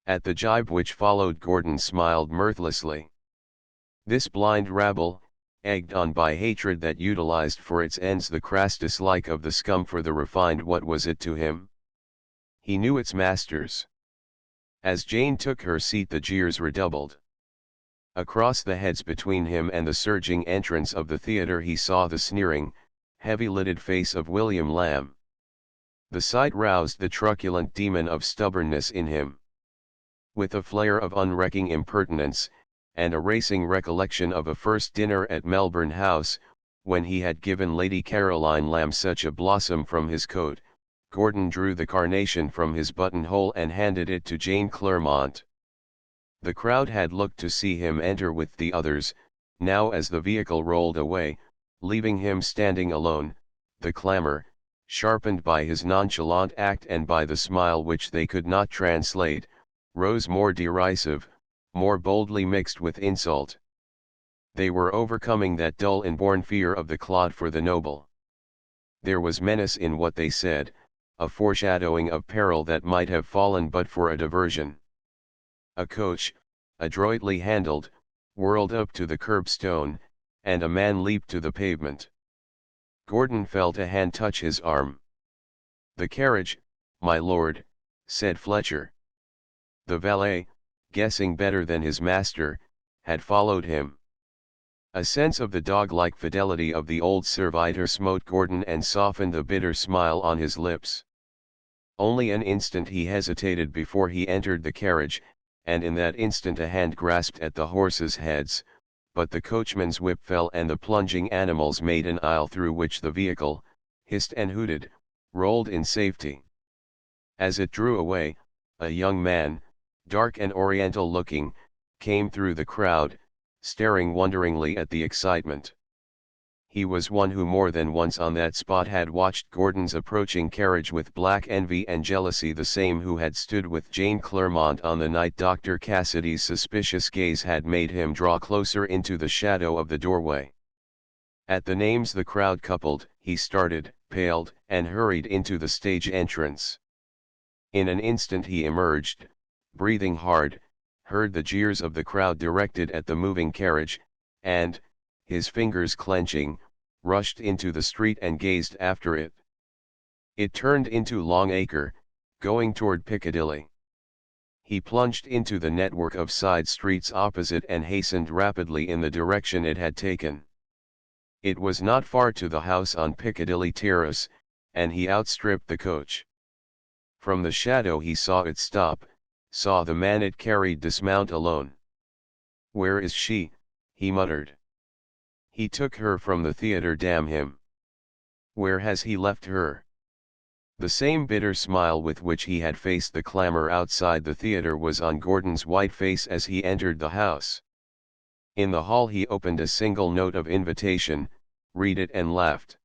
At the jibe which followed, Gordon smiled mirthlessly. This blind rabble, egged on by hatred that utilized for its ends the crass dislike of the scum for the refined, what was it to him? He knew its masters. As Jane took her seat, the jeers redoubled. Across the heads between him and the surging entrance of the theatre he saw the sneering, heavy-lidded face of William Lamb. The sight roused the truculent demon of stubbornness in him. With a flare of unrecking impertinence, and a racing recollection of a first dinner at Melbourne House, when he had given Lady Caroline Lamb such a blossom from his coat, Gordon drew the carnation from his buttonhole and handed it to Jane Clairmont. The crowd had looked to see him enter with the others. Now, as the vehicle rolled away, leaving him standing alone, the clamor, sharpened by his nonchalant act and by the smile which they could not translate, rose more derisive, more boldly mixed with insult. They were overcoming that dull inborn fear of the clod for the noble. There was menace in what they said, a foreshadowing of peril that might have fallen but for a diversion. A coach, adroitly handled, whirled up to the curbstone, and a man leaped to the pavement. Gordon felt a hand touch his arm. "The carriage, my lord," said Fletcher. The valet, guessing better than his master, had followed him. A sense of the dog-like fidelity of the old servitor smote Gordon and softened the bitter smile on his lips. Only an instant he hesitated before he entered the carriage, and in that instant a hand grasped at the horses' heads, but the coachman's whip fell and the plunging animals made an aisle through which the vehicle, hissed and hooted, rolled in safety. As it drew away, a young man, dark and oriental looking, came through the crowd, staring wonderingly at the excitement. He was one who more than once on that spot had watched Gordon's approaching carriage with black envy and jealousy, the same who had stood with Jane Clairmont on the night Dr. Cassidy's suspicious gaze had made him draw closer into the shadow of the doorway. At the names the crowd coupled, he started, paled, and hurried into the stage entrance. In an instant he emerged, breathing hard, heard the jeers of the crowd directed at the moving carriage, and, his fingers clenching, rushed into the street and gazed after it. It turned into Long Acre, going toward Piccadilly. He plunged into the network of side streets opposite and hastened rapidly in the direction it had taken. It was not far to the house on Piccadilly Terrace, and he outstripped the coach. From the shadow he saw it stop, saw the man it carried dismount alone. "Where is she?" he muttered. "He took her from the theatre, damn him." "Where has he left her?" The same bitter smile with which he had faced the clamor outside the theatre was on Gordon's white face as he entered the house. In the hall he opened a single note of invitation, read it and laughed.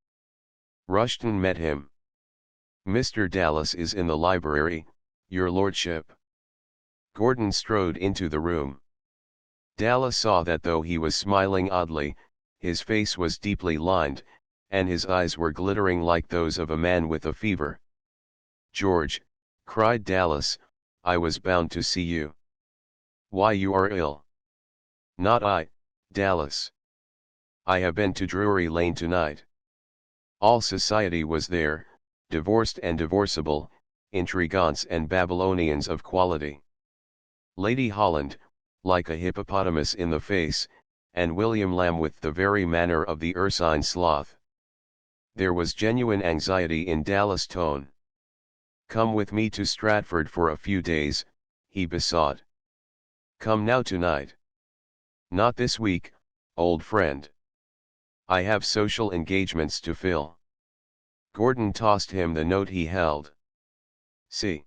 Rushton met him. "Mr. Dallas is in the library, your lordship." Gordon strode into the room. Dallas saw that though he was smiling oddly, his face was deeply lined, and his eyes were glittering like those of a man with a fever. "George," cried Dallas, "I was bound to see you." "Why, you are ill." "Not I, Dallas. I have been to Drury Lane tonight." All society was there, divorced and divorceable, intrigants and Babylonians of quality. Lady Holland, like a hippopotamus in the face, and William Lamb with the very manner of the ursine sloth. There was genuine anxiety in Dallas' tone. "Come with me to Stratford for a few days," he besought. "Come now tonight." "Not this week, old friend. I have social engagements to fill." Gordon tossed him the note he held. See.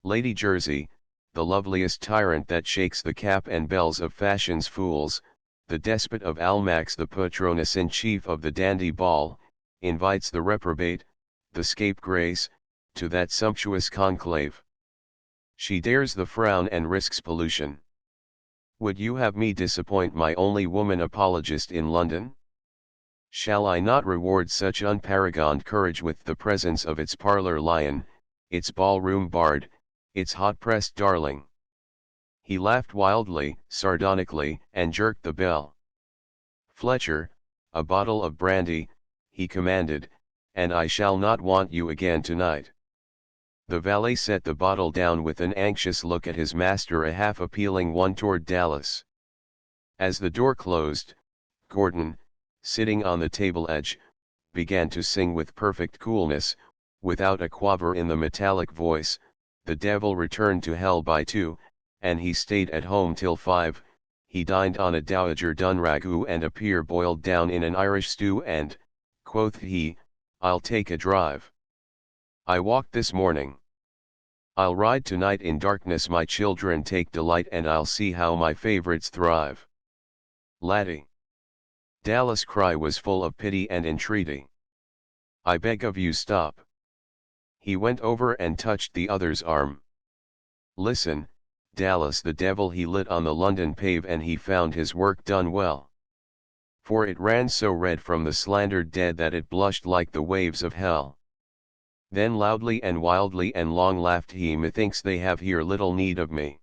Lady Jersey, the loveliest tyrant that shakes the cap and bells of fashion's fools, the despot of Almack's, the patroness-in-chief of the dandy ball, invites the reprobate, the scapegrace, to that sumptuous conclave. She dares the frown and risks pollution. Would you have me disappoint my only woman apologist in London? Shall I not reward such unparagoned courage with the presence of its parlour lion, its ballroom bard, its hot-pressed darling? He laughed wildly, sardonically, and jerked the bell. Fletcher, a bottle of brandy, he commanded, and I shall not want you again tonight. The valet set the bottle down with an anxious look at his master, a half-appealing one toward Dallas. As the door closed, Gordon, sitting on the table edge, began to sing with perfect coolness, without a quaver in the metallic voice, "The devil returned to hell by 2, and he stayed at home till 5, he dined on a dowager dun ragout and a pear boiled down in an Irish stew and, quoth he, I'll take a drive. I walked this morning. I'll ride tonight in darkness, my children take delight, and I'll see how my favorites thrive. Laddie." Dallas' cry was full of pity and entreaty. "I beg of you, stop." He went over and touched the other's arm. "Listen, Dallas, the devil he lit on the London pave, and he found his work done well. For it ran so red from the slandered dead that it blushed like the waves of hell. Then loudly and wildly and long laughed he, methinks they have here little need of me."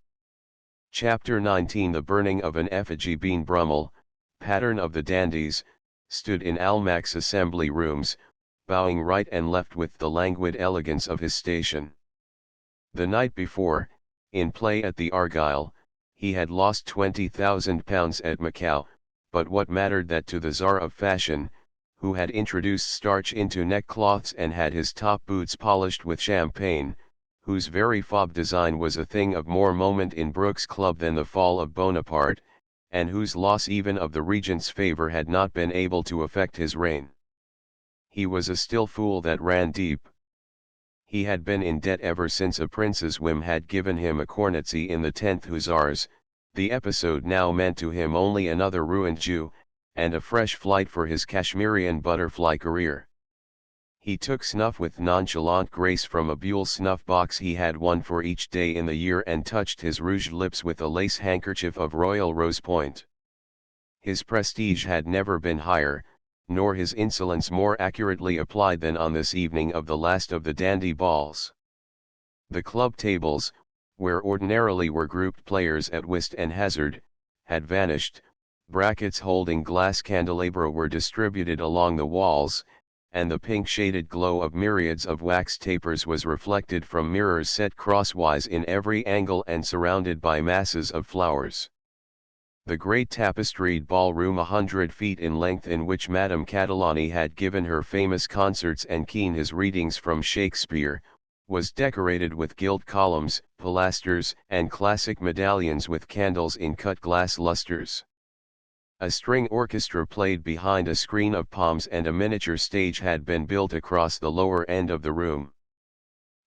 Chapter 19. The burning of an effigy. Bean Brummel, pattern of the dandies, stood in Almack's assembly rooms, bowing right and left with the languid elegance of his station. The night before, in play at the Argyle, he had lost £20,000 at Macau, but what mattered that to the Tsar of Fashion, who had introduced starch into neckcloths and had his top boots polished with champagne, whose very fob design was a thing of more moment in Brooks' Club than the fall of Bonaparte, and whose loss even of the regent's favour had not been able to affect his reign. He was a still fool that ran deep. He had been in debt ever since a prince's whim had given him a cornetcy in the 10th Hussars. The episode now meant to him only another ruined Jew, and a fresh flight for his Kashmirian butterfly career. He took snuff with nonchalant grace from a Buhl snuff box he had one for each day in the year, and touched his rouged lips with a lace handkerchief of royal rose point. His prestige had never been higher, nor his insolence more accurately applied than on this evening of the last of the dandy balls. The club tables, where ordinarily were grouped players at whist and hazard, had vanished. Brackets holding glass candelabra were distributed along the walls, and the pink-shaded glow of myriads of wax tapers was reflected from mirrors set crosswise in every angle and surrounded by masses of flowers. The great tapestried ballroom 100 feet in length, in which Madame Catalani had given her famous concerts and Kean his readings from Shakespeare, was decorated with gilt columns, pilasters, and classic medallions with candles in cut-glass lustres. A string orchestra played behind a screen of palms, and a miniature stage had been built across the lower end of the room.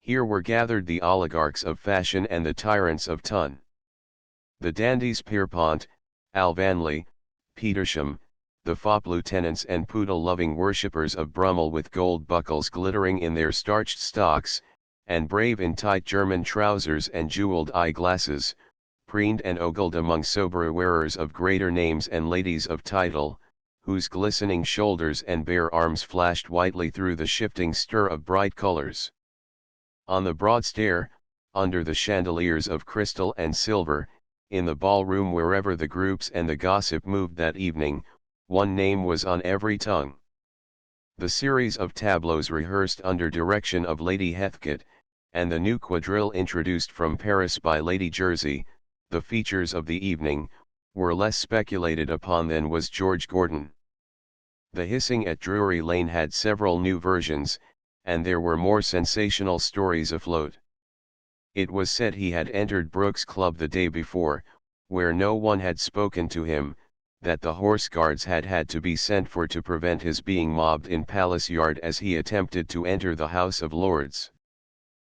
Here were gathered the oligarchs of fashion and the tyrants of ton. The dandies Pierpont, Alvanley, Petersham, the fop lieutenants and poodle-loving worshippers of Brummel with gold buckles glittering in their starched stocks, and brave in tight German trousers and jeweled eye-glasses, preened and ogled among sober wearers of greater names and ladies of title, whose glistening shoulders and bare arms flashed whitely through the shifting stir of bright colors. On the broad stair, under the chandeliers of crystal and silver, in the ballroom, wherever the groups and the gossip moved that evening, one name was on every tongue. The series of tableaux rehearsed under direction of Lady Heathcote, and the new quadrille introduced from Paris by Lady Jersey, the features of the evening, were less speculated upon than was George Gordon. The hissing at Drury Lane had several new versions, and there were more sensational stories afloat. It was said he had entered Brooks' Club the day before, where no one had spoken to him, that the horse guards had had to be sent for to prevent his being mobbed in Palace Yard as he attempted to enter the House of Lords.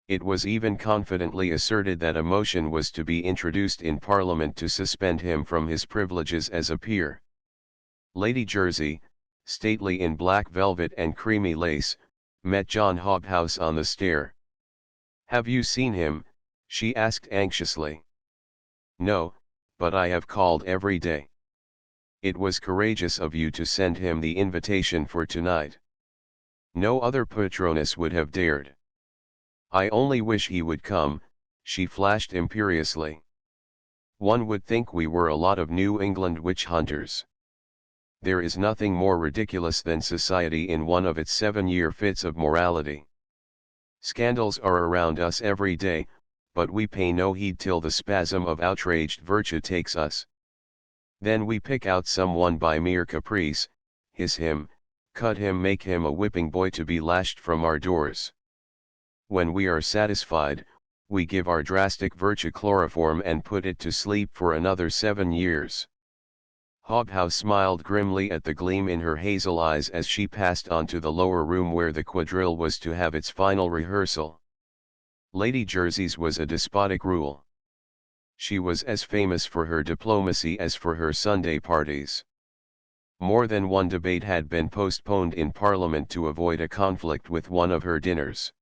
It was even confidently asserted that a motion was to be introduced in Parliament to suspend him from his privileges as a peer. Lady Jersey, stately in black velvet and creamy lace, met John Hobhouse on the stair. "Have you seen him?" she asked anxiously. "No, but I have called every day." "It was courageous of you to send him the invitation for tonight. No other patroness would have dared." "I only wish he would come," she flashed imperiously. "One would think we were a lot of New England witch hunters. There is nothing more ridiculous than society in one of its 7-year fits of morality. Scandals are around us every day, but we pay no heed till the spasm of outraged virtue takes us. Then we pick out someone by mere caprice, hiss him, cut him, make him a whipping boy to be lashed from our doors. When we are satisfied, we give our drastic virtue chloroform and put it to sleep for another 7 years. Hobhouse smiled grimly at the gleam in her hazel eyes as she passed on to the lower room where the quadrille was to have its final rehearsal. Lady Jersey's was a despotic rule. She was as famous for her diplomacy as for her Sunday parties. More than one debate had been postponed in Parliament to avoid a conflict with one of her dinners.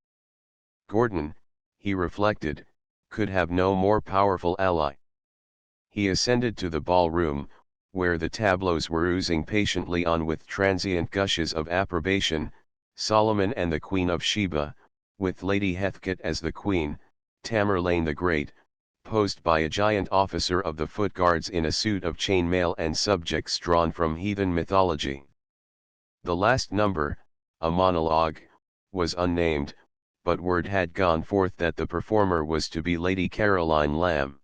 Gordon, he reflected, could have no more powerful ally. He ascended to the ballroom, where the tableaux were oozing patiently on with transient gushes of approbation. Solomon and the Queen of Sheba, with Lady Heathcote as the Queen, Tamerlane the Great, posed by a giant officer of the Foot Guards in a suit of chainmail and subjects drawn from heathen mythology. The last number, a monologue, was unnamed, but word had gone forth that the performer was to be Lady Caroline Lamb.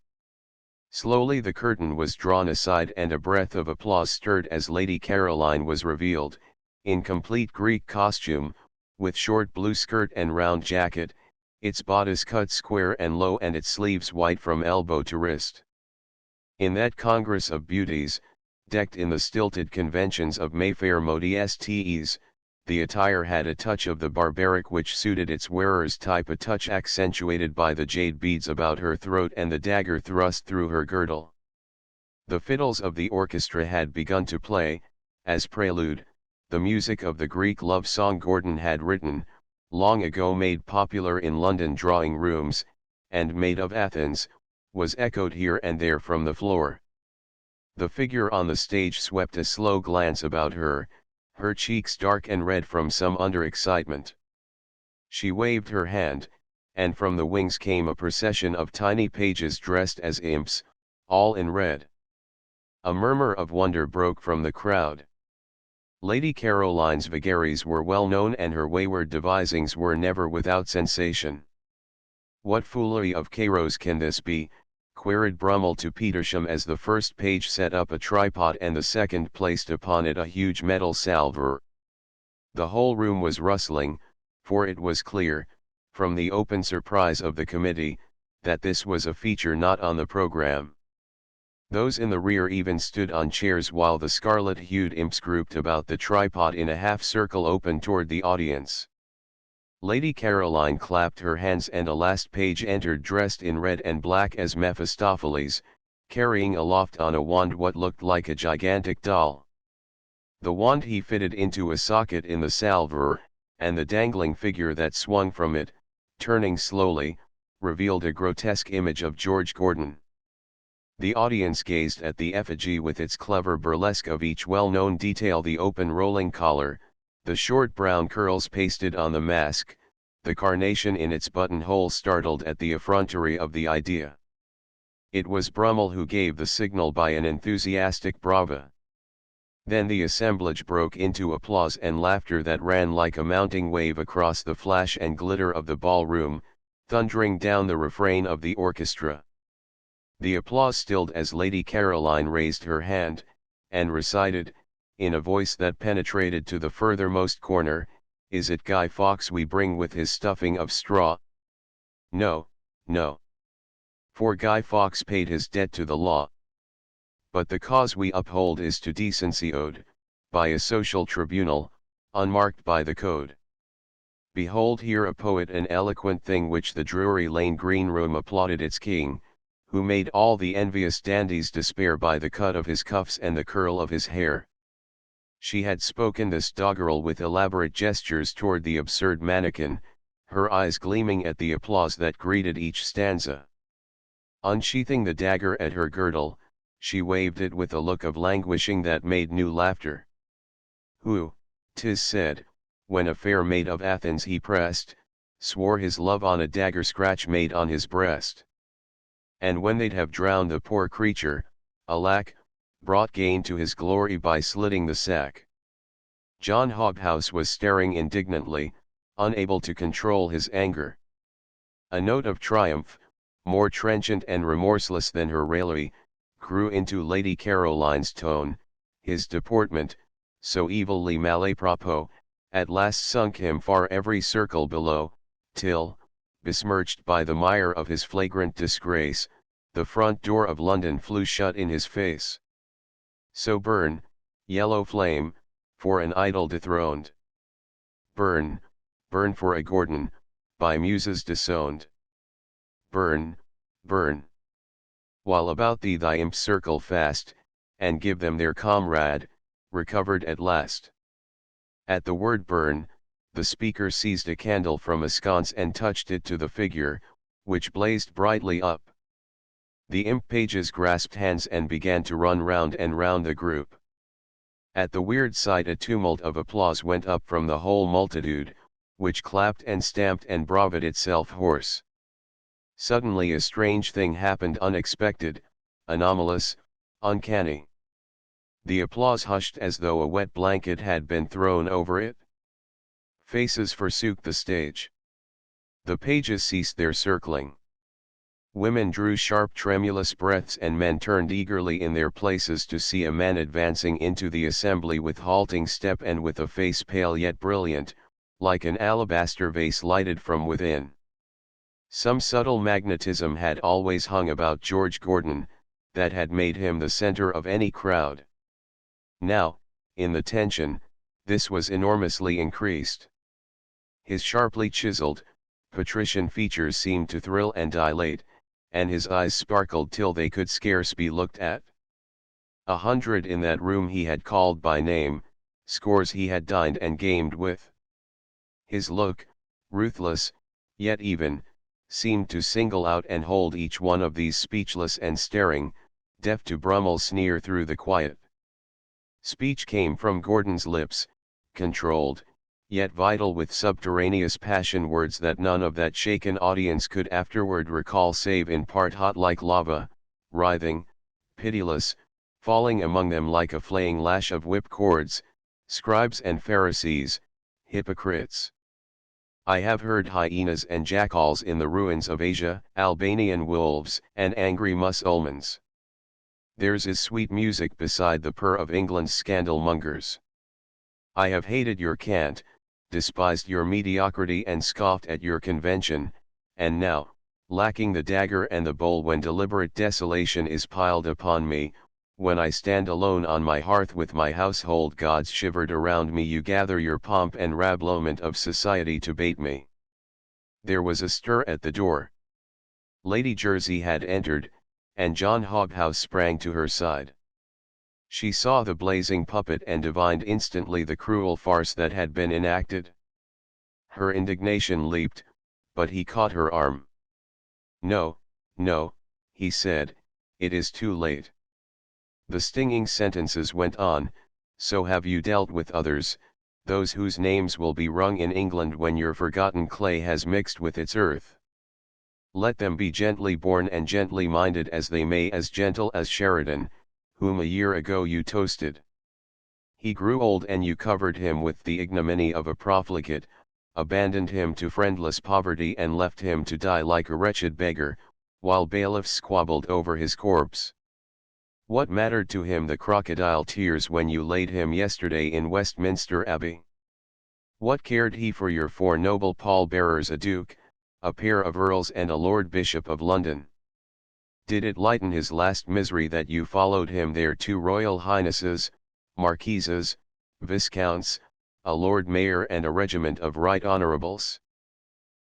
Slowly the curtain was drawn aside and a breath of applause stirred as Lady Caroline was revealed, in complete Greek costume, with short blue skirt and round jacket, its bodice cut square and low and its sleeves white from elbow to wrist. In that congress of beauties, decked in the stilted conventions of Mayfair modestes, the attire had a touch of the barbaric which suited its wearer's type, a touch accentuated by the jade beads about her throat and the dagger thrust through her girdle. The fiddles of the orchestra had begun to play, as prelude, the music of the Greek love song Gordon had written, long ago made popular in London drawing rooms, and made of Athens, was echoed here and there from the floor. The figure on the stage swept a slow glance about her, her cheeks dark and red from some under-excitement. She waved her hand, and from the wings came a procession of tiny pages dressed as imps, all in red. A murmur of wonder broke from the crowd. Lady Caroline's vagaries were well known and her wayward devisings were never without sensation. "What foolery of Cairo's can this be?" queried Brummel to Petersham as the first page set up a tripod and the second placed upon it a huge metal salver. The whole room was rustling, for it was clear, from the open surprise of the committee, that this was a feature not on the program. Those in the rear even stood on chairs while the scarlet-hued imps grouped about the tripod in a half-circle open toward the audience. Lady Caroline clapped her hands and a last page entered dressed in red and black as Mephistopheles, carrying aloft on a wand what looked like a gigantic doll. The wand he fitted into a socket in the salver, and the dangling figure that swung from it, turning slowly, revealed a grotesque image of George Gordon. The audience gazed at the effigy with its clever burlesque of each well-known detail, the open rolling collar, the short brown curls pasted on the mask, the carnation in its buttonhole, startled at the effrontery of the idea. It was Brummel who gave the signal by an enthusiastic brava. Then the assemblage broke into applause and laughter that ran like a mounting wave across the flash and glitter of the ballroom, thundering down the refrain of the orchestra. The applause stilled as Lady Caroline raised her hand, and recited, in a voice that penetrated to the furthermost corner, "Is it Guy Fawkes we bring with his stuffing of straw? No, no. For Guy Fawkes paid his debt to the law. but the cause we uphold is to decency owed, by a social tribunal, unmarked by the code. Behold here a poet an eloquent thing which the Drury Lane green room applauded its king, who made all the envious dandies despair by the cut of his cuffs and the curl of his hair. She had spoken this doggerel with elaborate gestures toward the absurd mannequin, her eyes gleaming at the applause that greeted each stanza. Unsheathing the dagger at her girdle, she waved it with a look of languishing that made new laughter. Who, 'tis said, when a fair maid of Athens he pressed, swore his love on a dagger scratch made on his breast. And when they'd have drowned the poor creature, alack, brought gain to his glory by slitting the sack. John Hobhouse was staring indignantly, unable to control his anger. A note of triumph, more trenchant and remorseless than her raillery, grew into Lady Caroline's tone. His deportment, so evilly malapropos, at last sunk him far every circle below, till, besmirched by the mire of his flagrant disgrace, the front door of London flew shut in his face. So burn, yellow flame, for an idol dethroned. Burn, burn for a Gordon, by muses disowned. Burn, burn. While about thee thy imps circle fast, and give them their comrade, recovered at last. At the word burn, the speaker seized a candle from a sconce and touched it to the figure, which blazed brightly up. The imp pages grasped hands and began to run round and round the group. At the weird sight a tumult of applause went up from the whole multitude, which clapped and stamped and braved itself hoarse. Suddenly a strange thing happened, unexpected, anomalous, uncanny. The applause hushed as though a wet blanket had been thrown over it. Faces forsook the stage. The pages ceased their circling. Women drew sharp tremulous breaths and men turned eagerly in their places to see a man advancing into the assembly with halting step and with a face pale yet brilliant, like an alabaster vase lighted from within. Some subtle magnetism had always hung about George Gordon, that had made him the center of any crowd. Now, in the tension, this was enormously increased. His sharply chiseled, patrician features seemed to thrill and dilate, and his eyes sparkled till they could scarce be looked at. 100 in that room he had called by name, scores he had dined and gamed with. His look, ruthless, yet even, seemed to single out and hold each one of these speechless and staring, deaf to Brummel's sneer through the quiet. Speech came from Gordon's lips, controlled, yet vital with subterraneous passion, words that none of that shaken audience could afterward recall save in part, hot like lava, writhing, pitiless, falling among them like a flaying lash of whipcords, scribes and Pharisees, hypocrites. I have heard hyenas and jackals in the ruins of Asia, Albanian wolves and angry Mussulmans. Theirs is sweet music beside the purr of England's scandal-mongers. I have hated your cant, despised your mediocrity and scoffed at your convention, and now, lacking the dagger and the bowl when deliberate desolation is piled upon me, when I stand alone on my hearth with my household gods shivered around me, you gather your pomp and rabblement of society to bait me. There was a stir at the door. Lady Jersey had entered, and John Hobhouse sprang to her side. She saw the blazing puppet and divined instantly the cruel farce that had been enacted. Her indignation leaped, but he caught her arm. No, no, he said, it is too late. The stinging sentences went on, so have you dealt with others, those whose names will be rung in England when your forgotten clay has mixed with its earth. Let them be gently born and gently minded as they may, as gentle as Sheridan, whom a year ago you toasted. He grew old and you covered him with the ignominy of a profligate, abandoned him to friendless poverty and left him to die like a wretched beggar, while bailiffs squabbled over his corpse. What mattered to him the crocodile tears when you laid him yesterday in Westminster Abbey? What cared he for your 4 noble pall-bearers, a duke, a pair of earls and a Lord Bishop of London? Did it lighten his last misery that you followed him there, 2 royal highnesses, marquises, viscounts, a lord mayor and a regiment of right honorables?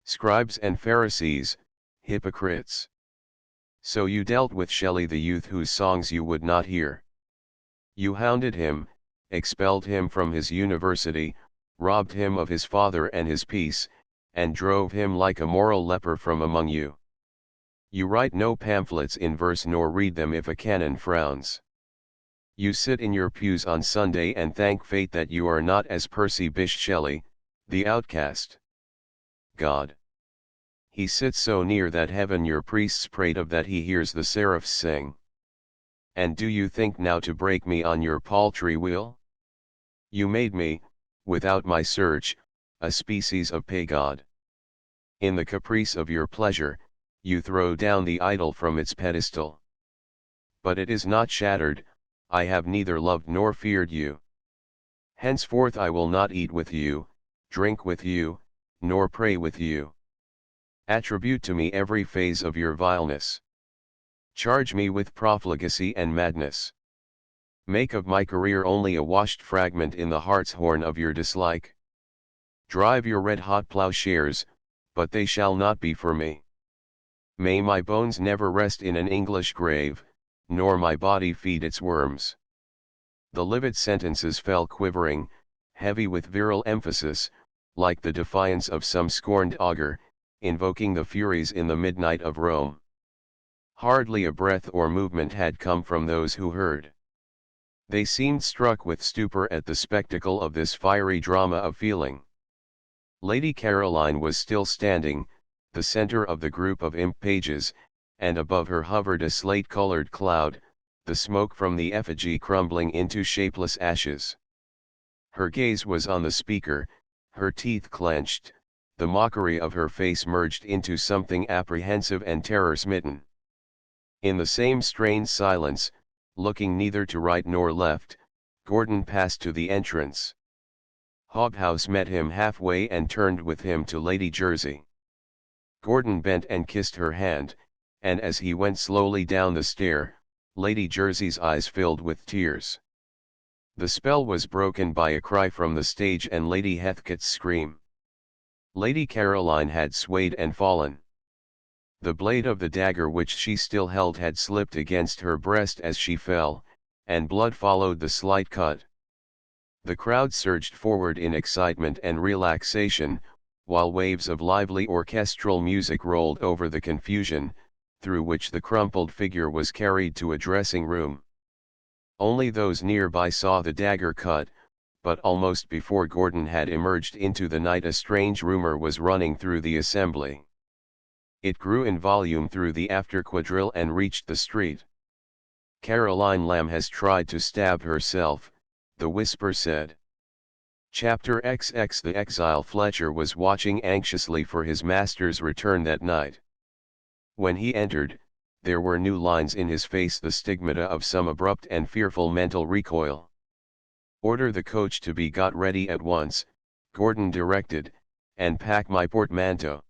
Scribes and Pharisees, hypocrites. So you dealt with Shelley, the youth whose songs you would not hear. You hounded him, expelled him from his university, robbed him of his father and his peace, and drove him like a moral leper from among you. You write no pamphlets in verse nor read them if a canon frowns. You sit in your pews on Sunday and thank fate that you are not as Percy Bysshe Shelley, the outcast. God. He sits so near that heaven your priests prate of that he hears the seraphs sing. And do you think now to break me on your paltry will? You made me, without my search, a species of pagod. In the caprice of your pleasure, you throw down the idol from its pedestal. But it is not shattered, I have neither loved nor feared you. Henceforth I will not eat with you, drink with you, nor pray with you. Attribute to me every phase of your vileness. Charge me with profligacy and madness. Make of my career only a washed fragment in the hartshorn of your dislike. Drive your red-hot plowshares, but they shall not be for me. May my bones never rest in an English grave, nor my body feed its worms. The livid sentences fell quivering, heavy with virile emphasis, like the defiance of some scorned augur, invoking the Furies in the midnight of Rome. Hardly a breath or movement had come from those who heard. They seemed struck with stupor at the spectacle of this fiery drama of feeling. Lady Caroline was still standing, the center of the group of imp pages, and above her hovered a slate-colored cloud, the smoke from the effigy crumbling into shapeless ashes. Her gaze was on the speaker, her teeth clenched, the mockery of her face merged into something apprehensive and terror-smitten. In the same strained silence, looking neither to right nor left, Gordon passed to the entrance. Hobhouse met him halfway and turned with him to Lady Jersey. Gordon bent and kissed her hand, and as he went slowly down the stair, Lady Jersey's eyes filled with tears. The spell was broken by a cry from the stage and Lady Heathcote's scream. Lady Caroline had swayed and fallen. The blade of the dagger which she still held had slipped against her breast as she fell, and blood followed the slight cut. The crowd surged forward in excitement and relaxation, while waves of lively orchestral music rolled over the confusion, through which the crumpled figure was carried to a dressing room. Only those nearby saw the dagger cut, but almost before Gordon had emerged into the night a strange rumor was running through the assembly. It grew in volume through the after quadrille and reached the street. "Caroline Lamb has tried to stab herself," the whisper said. Chapter XX. The exile Fletcher was watching anxiously for his master's return that night. When he entered, there were new lines in his face, the stigmata of some abrupt and fearful mental recoil. "Order the coach to be got ready at once," Gordon directed, "and pack my portmanteau."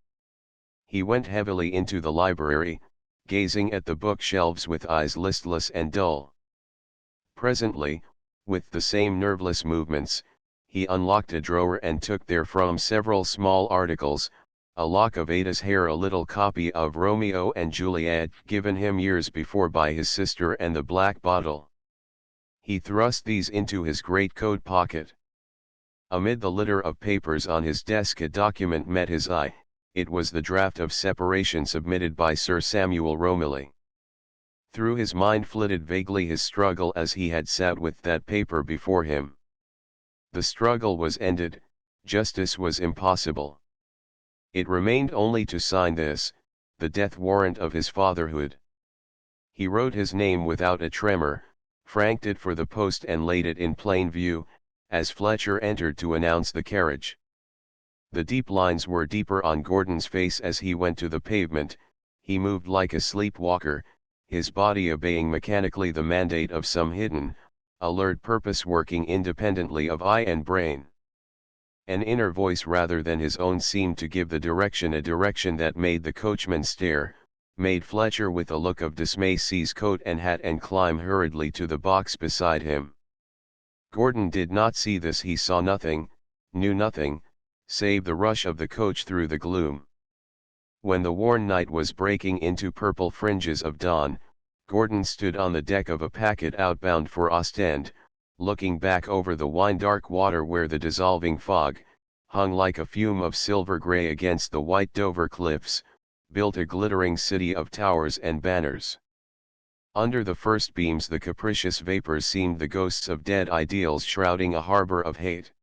He went heavily into the library, gazing at the bookshelves with eyes listless and dull. Presently, with the same nerveless movements, he unlocked a drawer and took therefrom several small articles, a lock of Ada's hair, a little copy of Romeo and Juliet given him years before by his sister, and the black bottle. He thrust these into his greatcoat pocket. Amid the litter of papers on his desk a document met his eye. It was the draft of separation submitted by Sir Samuel Romilly. Through his mind flitted vaguely his struggle as he had sat with that paper before him. The struggle was ended, justice was impossible. It remained only to sign this, the death warrant of his fatherhood. He wrote his name without a tremor, franked it for the post and laid it in plain view, as Fletcher entered to announce the carriage. The deep lines were deeper on Gordon's face as he went to the pavement. He moved like a sleepwalker, his body obeying mechanically the mandate of some hidden, alert purpose working independently of eye and brain. An inner voice rather than his own seemed to give the direction, a direction that made the coachman stare, made Fletcher with a look of dismay seize coat and hat and climb hurriedly to the box beside him. Gordon did not see this. He saw nothing, knew nothing, save the rush of the coach through the gloom. When the worn night was breaking into purple fringes of dawn, Gordon stood on the deck of a packet outbound for Ostend, looking back over the wine-dark water where the dissolving fog, hung like a fume of silver grey against the white Dover cliffs, built a glittering city of towers and banners. Under the first beams the capricious vapors seemed the ghosts of dead ideals shrouding a harbor of hate.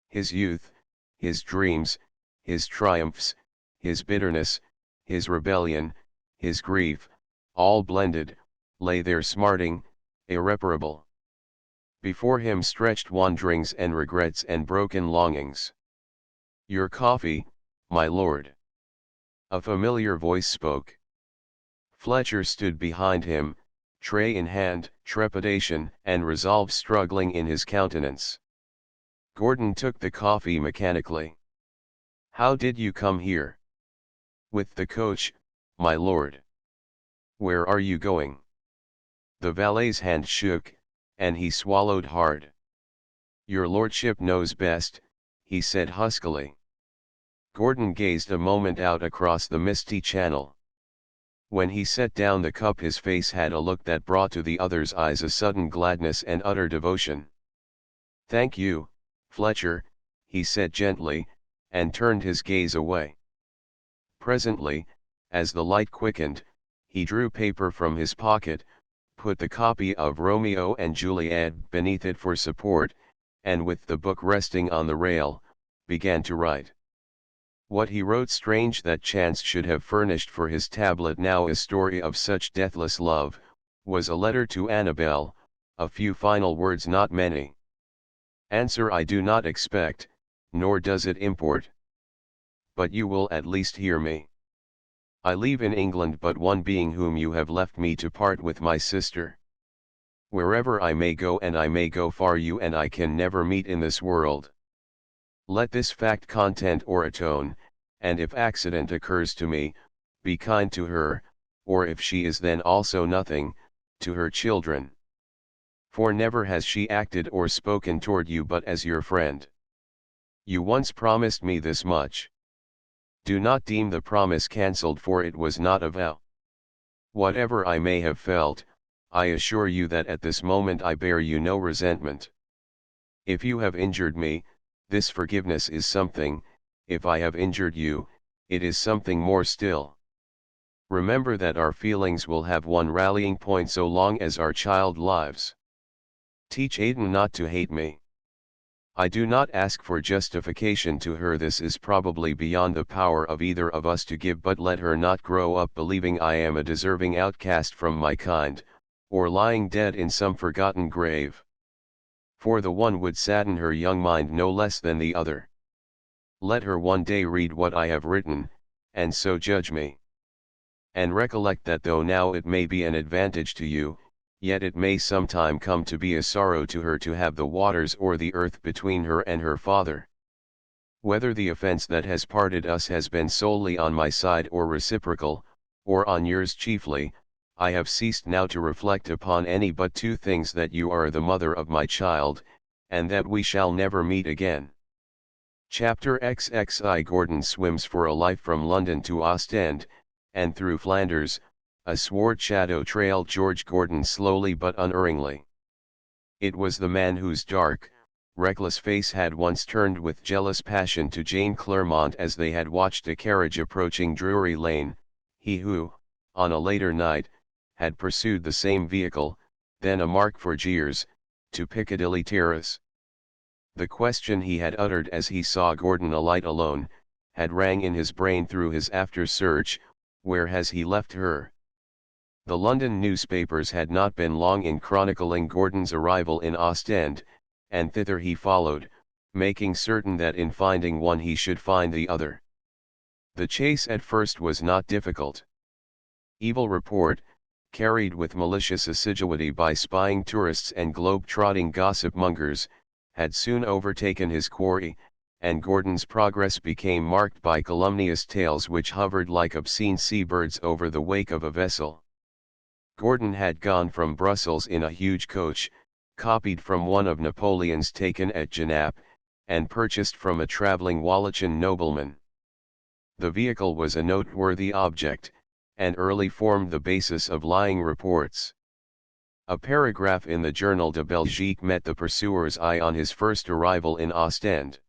His youth, his dreams, his triumphs, his bitterness, his rebellion, his grief, all blended, lay there smarting, irreparable. Before him stretched wanderings and regrets and broken longings. "Your coffee, my lord." A familiar voice spoke. Fletcher stood behind him, tray in hand, trepidation and resolve struggling in his countenance. Gordon took the coffee mechanically. "How did you come here?" "With the coach, my lord." "Where are you going?" The valet's hand shook, and he swallowed hard. "Your lordship knows best," he said huskily. Gordon gazed a moment out across the misty channel. When he set down the cup his face had a look that brought to the other's eyes a sudden gladness and utter devotion. "Thank you, Fletcher," he said gently, and turned his gaze away. Presently, as the light quickened, he drew paper from his pocket, put the copy of Romeo and Juliet beneath it for support, and with the book resting on the rail, began to write. What he wrote, strange that chance should have furnished for his tablet now a story of such deathless love, was a letter to Annabel, a few final words, not many. "Answer I do not expect, nor does it import. But you will at least hear me. I leave in England but one being whom you have left me to part with, my sister. Wherever I may go, and I may go far, you and I can never meet in this world. Let this fact content or atone, and if accident occurs to me, be kind to her, or if she is then also nothing, to her children. For never has she acted or spoken toward you but as your friend. You once promised me this much. Do not deem the promise cancelled, for it was not a vow. Whatever I may have felt, I assure you that at this moment I bear you no resentment. If you have injured me, this forgiveness is something; if I have injured you, it is something more still. Remember that our feelings will have one rallying point so long as our child lives. Teach Aidan not to hate me. I do not ask for justification to her, this is probably beyond the power of either of us to give, but let her not grow up believing I am a deserving outcast from my kind, or lying dead in some forgotten grave. For the one would sadden her young mind no less than the other. Let her one day read what I have written, and so judge me. And recollect that though now it may be an advantage to you, yet it may sometime come to be a sorrow to her to have the waters or the earth between her and her father. Whether the offense that has parted us has been solely on my side or reciprocal, or on yours chiefly, I have ceased now to reflect upon any but two things: that you are the mother of my child, and that we shall never meet again. Chapter XXI. Gordon swims for a life from London to Ostend, and through Flanders. A swart shadow trailed George Gordon slowly but unerringly. It was the man whose dark, reckless face had once turned with jealous passion to Jane Clairmont as they had watched a carriage approaching Drury Lane, he who, on a later night, had pursued the same vehicle, then a mark for jeers, to Piccadilly Terrace. The question he had uttered as he saw Gordon alight alone, had rang in his brain through his after-search: where has he left her? The London newspapers had not been long in chronicling Gordon's arrival in Ostend, and thither he followed, making certain that in finding one he should find the other. The chase at first was not difficult. Evil report, carried with malicious assiduity by spying tourists and globe-trotting gossip-mongers, had soon overtaken his quarry, and Gordon's progress became marked by calumnious tales which hovered like obscene seabirds over the wake of a vessel. Gordon had gone from Brussels in a huge coach, copied from one of Napoleon's taken at Genappe, and purchased from a travelling Wallachian nobleman. The vehicle was a noteworthy object, and early formed the basis of lying reports. A paragraph in the Journal de Belgique met the pursuer's eye on his first arrival in Ostend.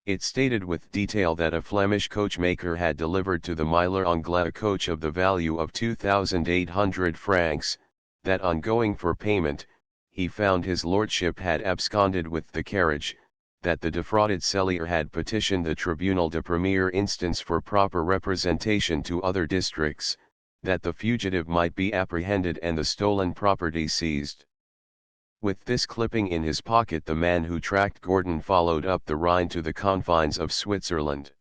It stated with detail that a Flemish coachmaker had delivered to the Miller Anglais a coach of the value of 2,800 francs, that on going for payment, he found his lordship had absconded with the carriage, that the defrauded seller had petitioned the Tribunal de Première Instance for proper representation to other districts, that the fugitive might be apprehended and the stolen property seized. With this clipping in his pocket, the man who tracked Gordon followed up the Rhine to the confines of Switzerland.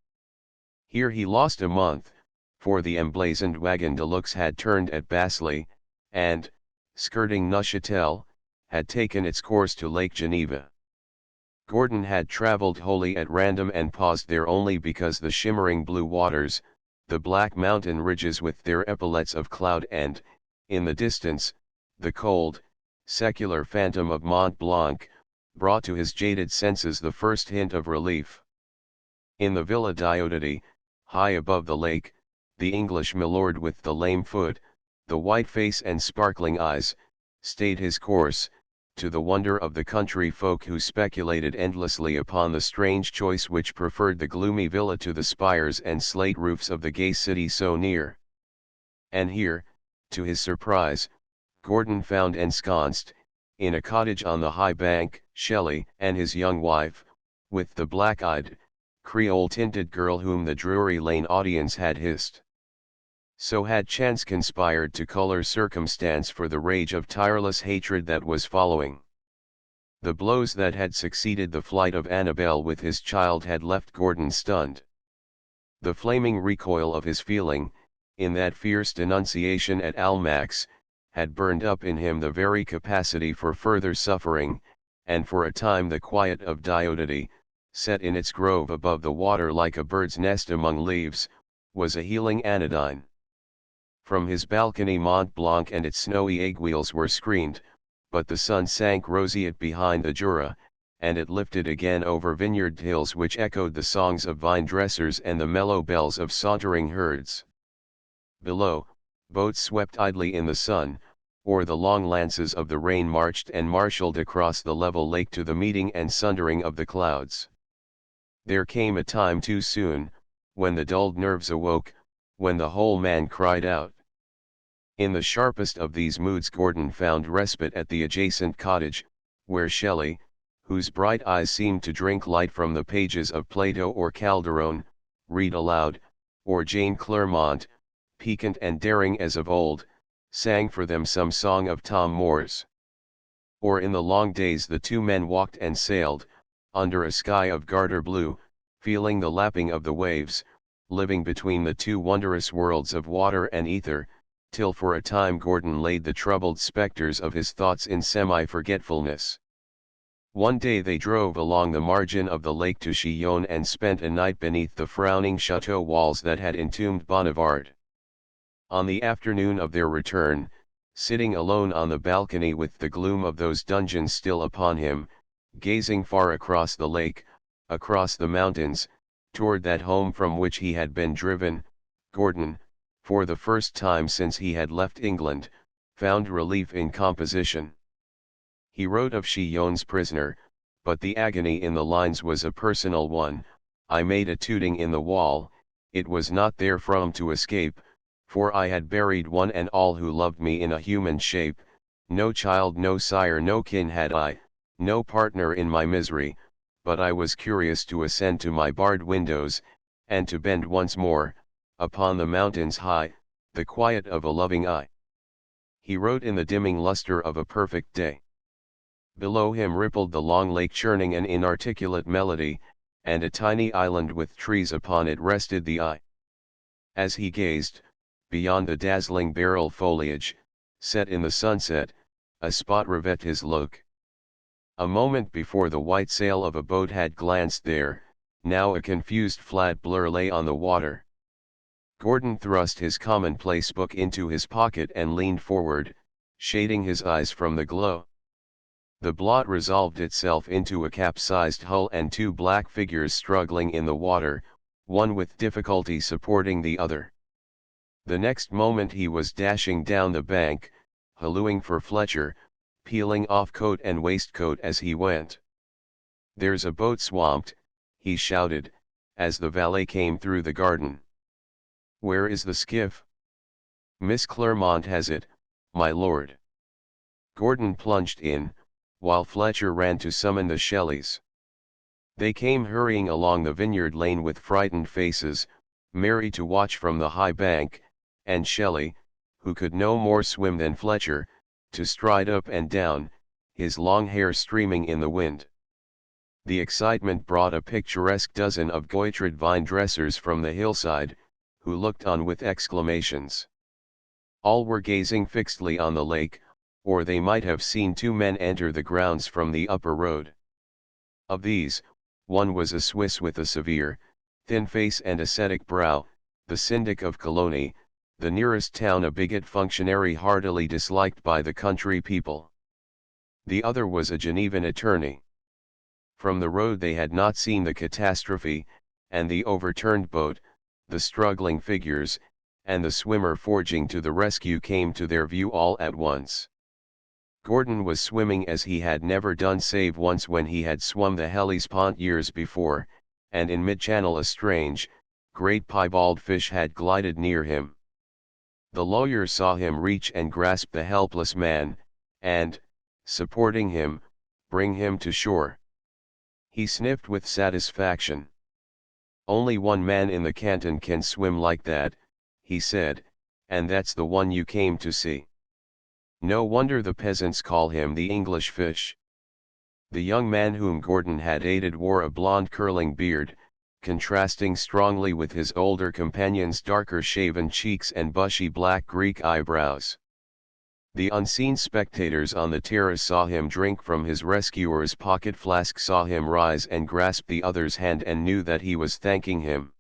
Here he lost a month, for the emblazoned wagon de luxe had turned at Basly, and, skirting Neuchâtel, had taken its course to Lake Geneva. Gordon had travelled wholly at random and paused there only because the shimmering blue waters, the black mountain ridges with their epaulets of cloud and, in the distance, the cold, secular phantom of Mont Blanc, brought to his jaded senses the first hint of relief. In the Villa Diodati, high above the lake, the English milord with the lame foot, the white face and sparkling eyes, stayed his course, to the wonder of the country folk who speculated endlessly upon the strange choice which preferred the gloomy villa to the spires and slate roofs of the gay city so near. And here, to his surprise, Gordon found ensconced, in a cottage on the high bank, Shelley and his young wife, with the black-eyed, Creole-tinted girl whom the Drury Lane audience had hissed. So had chance conspired to color circumstance for the rage of tireless hatred that was following. The blows that had succeeded the flight of Annabel with his child had left Gordon stunned. The flaming recoil of his feeling, in that fierce denunciation at Almack's, had burned up in him the very capacity for further suffering, and for a time the quiet of Diodati, set in its grove above the water like a bird's nest among leaves, was a healing anodyne. From his balcony Mont Blanc and its snowy aiguilles were screened, but the sun sank roseate behind the Jura, and it lifted again over vineyard hills which echoed the songs of vine dressers and the mellow bells of sauntering herds. Below, boats swept idly in the sun, or the long lances of the rain marched and marshalled across the level lake to the meeting and sundering of the clouds. There came a time too soon, when the dulled nerves awoke, when the whole man cried out. In the sharpest of these moods Gordon found respite at the adjacent cottage, where Shelley, whose bright eyes seemed to drink light from the pages of Plato or Calderon, read aloud, or Jane Clairmont, piquant and daring as of old, sang for them some song of Tom Moore's. Or in the long days the two men walked and sailed, under a sky of garter blue, feeling the lapping of the waves, living between the two wondrous worlds of water and ether, till for a time Gordon laid the troubled spectres of his thoughts in semi-forgetfulness. One day they drove along the margin of the lake to Chillon and spent a night beneath the frowning chateau walls that had entombed Bonivard. On the afternoon of their return, sitting alone on the balcony with the gloom of those dungeons still upon him, gazing far across the lake, across the mountains, toward that home from which he had been driven, Gordon, for the first time since he had left England, found relief in composition. He wrote of Chillon's prisoner, but the agony in the lines was a personal one. I made a tooting in the wall, it was not therefrom to escape, for I had buried one and all who loved me in a human shape, no child, no sire, no kin had I, no partner in my misery, but I was curious to ascend to my barred windows, and to bend once more, upon the mountains high, the quiet of a loving eye. He wrote in the dimming luster of a perfect day. Below him rippled the long lake churning an inarticulate melody, and a tiny island with trees upon it rested the eye. As he gazed, beyond the dazzling beryl foliage, set in the sunset, a spot rivet his look. A moment before the white sail of a boat had glanced there, Now a confused flat blur lay on the water. Gordon thrust his commonplace book into his pocket and leaned forward, shading his eyes from the glow. The blot resolved itself into a capsized hull and two black figures struggling in the water, one with difficulty supporting the other. The next moment he was dashing down the bank, hallooing for Fletcher, peeling off coat and waistcoat as he went. "There's a boat swamped," he shouted, as the valet came through the garden. "Where is the skiff?" "Miss Claremont has it, my lord." Gordon plunged in, while Fletcher ran to summon the Shelleys. They came hurrying along the vineyard lane with frightened faces, Mary to watch from the high bank, and Shelley, who could no more swim than Fletcher, to stride up and down, his long hair streaming in the wind. The excitement brought a picturesque dozen of goitrad vine dressers from the hillside, who looked on with exclamations. All were gazing fixedly on the lake, or they might have seen two men enter the grounds from the upper road. Of these, one was a Swiss with a severe, thin face and ascetic brow, the syndic of Colony, the nearest town, a bigot functionary heartily disliked by the country people. The other was a Genevan attorney. From the road they had not seen the catastrophe, and the overturned boat, the struggling figures, and the swimmer forging to the rescue came to their view all at once. Gordon was swimming as he had never done save once when he had swum the Hellespont years before, and in mid-channel a strange, great piebald fish had glided near him. The lawyer saw him reach and grasp the helpless man, and, supporting him, bring him to shore. He sniffed with satisfaction. "Only one man in the canton can swim like that," he said, "and that's the one you came to see. No wonder the peasants call him the English fish." The young man whom Gordon had aided wore a blond curling beard, contrasting strongly with his older companion's darker shaven cheeks and bushy black Greek eyebrows. The unseen spectators on the terrace saw him drink from his rescuer's pocket flask, saw him rise and grasp the other's hand, and knew that he was thanking him.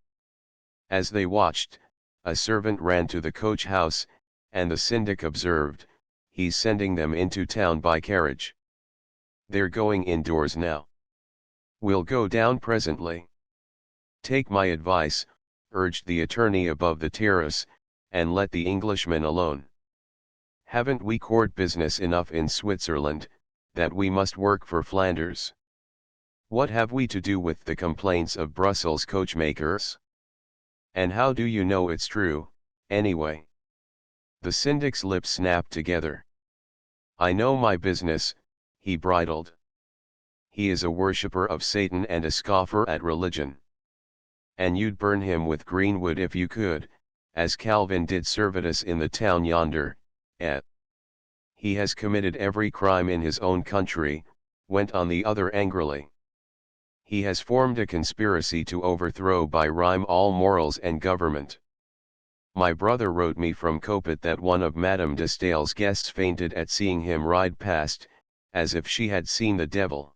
As they watched, a servant ran to the coach house, and the syndic observed, "He's sending them into town by carriage. They're going indoors now. We'll go down presently." "Take my advice," urged the attorney above the terrace, "and let the Englishmen alone. Haven't we court business enough in Switzerland, that we must work for Flanders? What have we to do with the complaints of Brussels coachmakers? And how do you know it's true, anyway?" The syndic's lips snapped together. "I know my business," he bridled. "He is a worshipper of Satan and a scoffer at religion. And you'd burn him with greenwood if you could, as Calvin did Servetus in the town yonder, eh? He has committed every crime in his own country," went on the other angrily. "He has formed a conspiracy to overthrow by rhyme all morals and government. My brother wrote me from Coppet that one of Madame de Stael's guests fainted at seeing him ride past, as if she had seen the devil.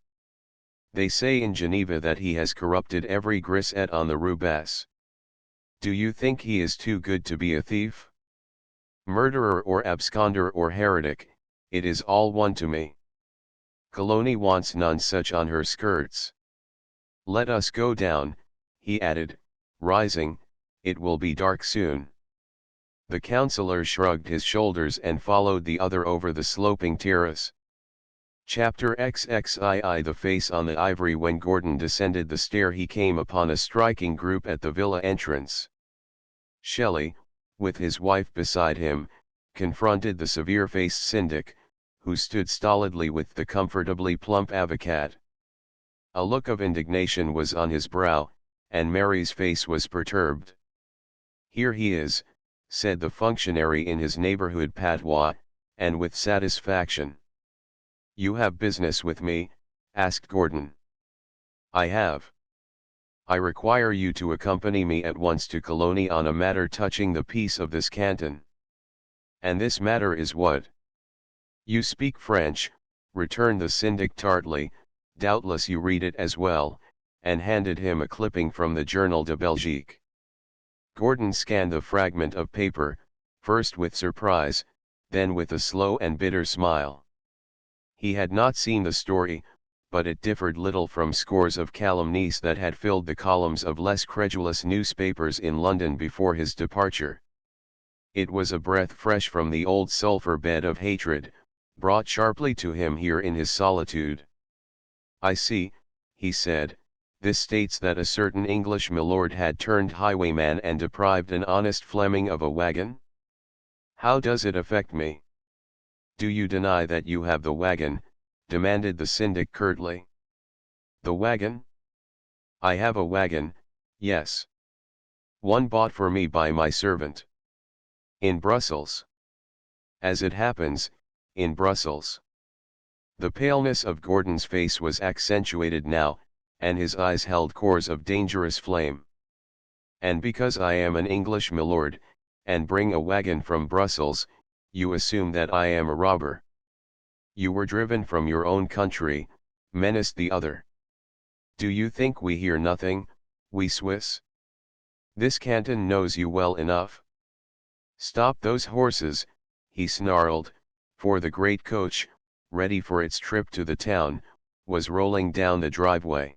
They say in Geneva that he has corrupted every grisette on the Rue Basse. Do you think he is too good to be a thief? Murderer or absconder or heretic, it is all one to me. Colony wants none such on her skirts. Let us go down," he added, rising, "it will be dark soon." The councillor shrugged his shoulders and followed the other over the sloping terrace. Chapter XXII. The face on the ivory. When Gordon descended the stair he came upon a striking group at the villa entrance. Shelley, with his wife beside him, confronted the severe-faced syndic, who stood stolidly with the comfortably plump avocat. A look of indignation was on his brow, and Mary's face was perturbed. "Here he is," said the functionary in his neighborhood patois, and with satisfaction. "You have business with me?" asked Gordon. "I have. I require you to accompany me at once to Colony on a matter touching the peace of this canton." "And this matter is what?" "You speak French," returned the syndic tartly, "doubtless you read it as well, and handed him a clipping from the Journal de Belgique. Gordon scanned the fragment of paper, first with surprise, then with a slow and bitter smile. He had not seen the story, but it differed little from scores of calumnies that had filled the columns of less credulous newspapers in London before his departure. It was a breath fresh from the old sulphur bed of hatred, brought sharply to him here in his solitude. "I see," he said, "this states that a certain English milord had turned highwayman and deprived an honest Fleming of a wagon? How does it affect me?" "Do you deny that you have the wagon?" demanded the syndic curtly. "The wagon? I have a wagon, yes. One bought for me by my servant. In Brussels. As it happens, in Brussels." The paleness of Gordon's face was accentuated now, and his eyes held cores of dangerous flame. "And because I am an English milord, and bring a wagon from Brussels, you assume that I am a robber. You were driven from your own country," menaced the other. "Do you think we hear nothing, we Swiss? This canton knows you well enough. Stop those horses," he snarled, for the great coach, ready for its trip to the town, was rolling down the driveway.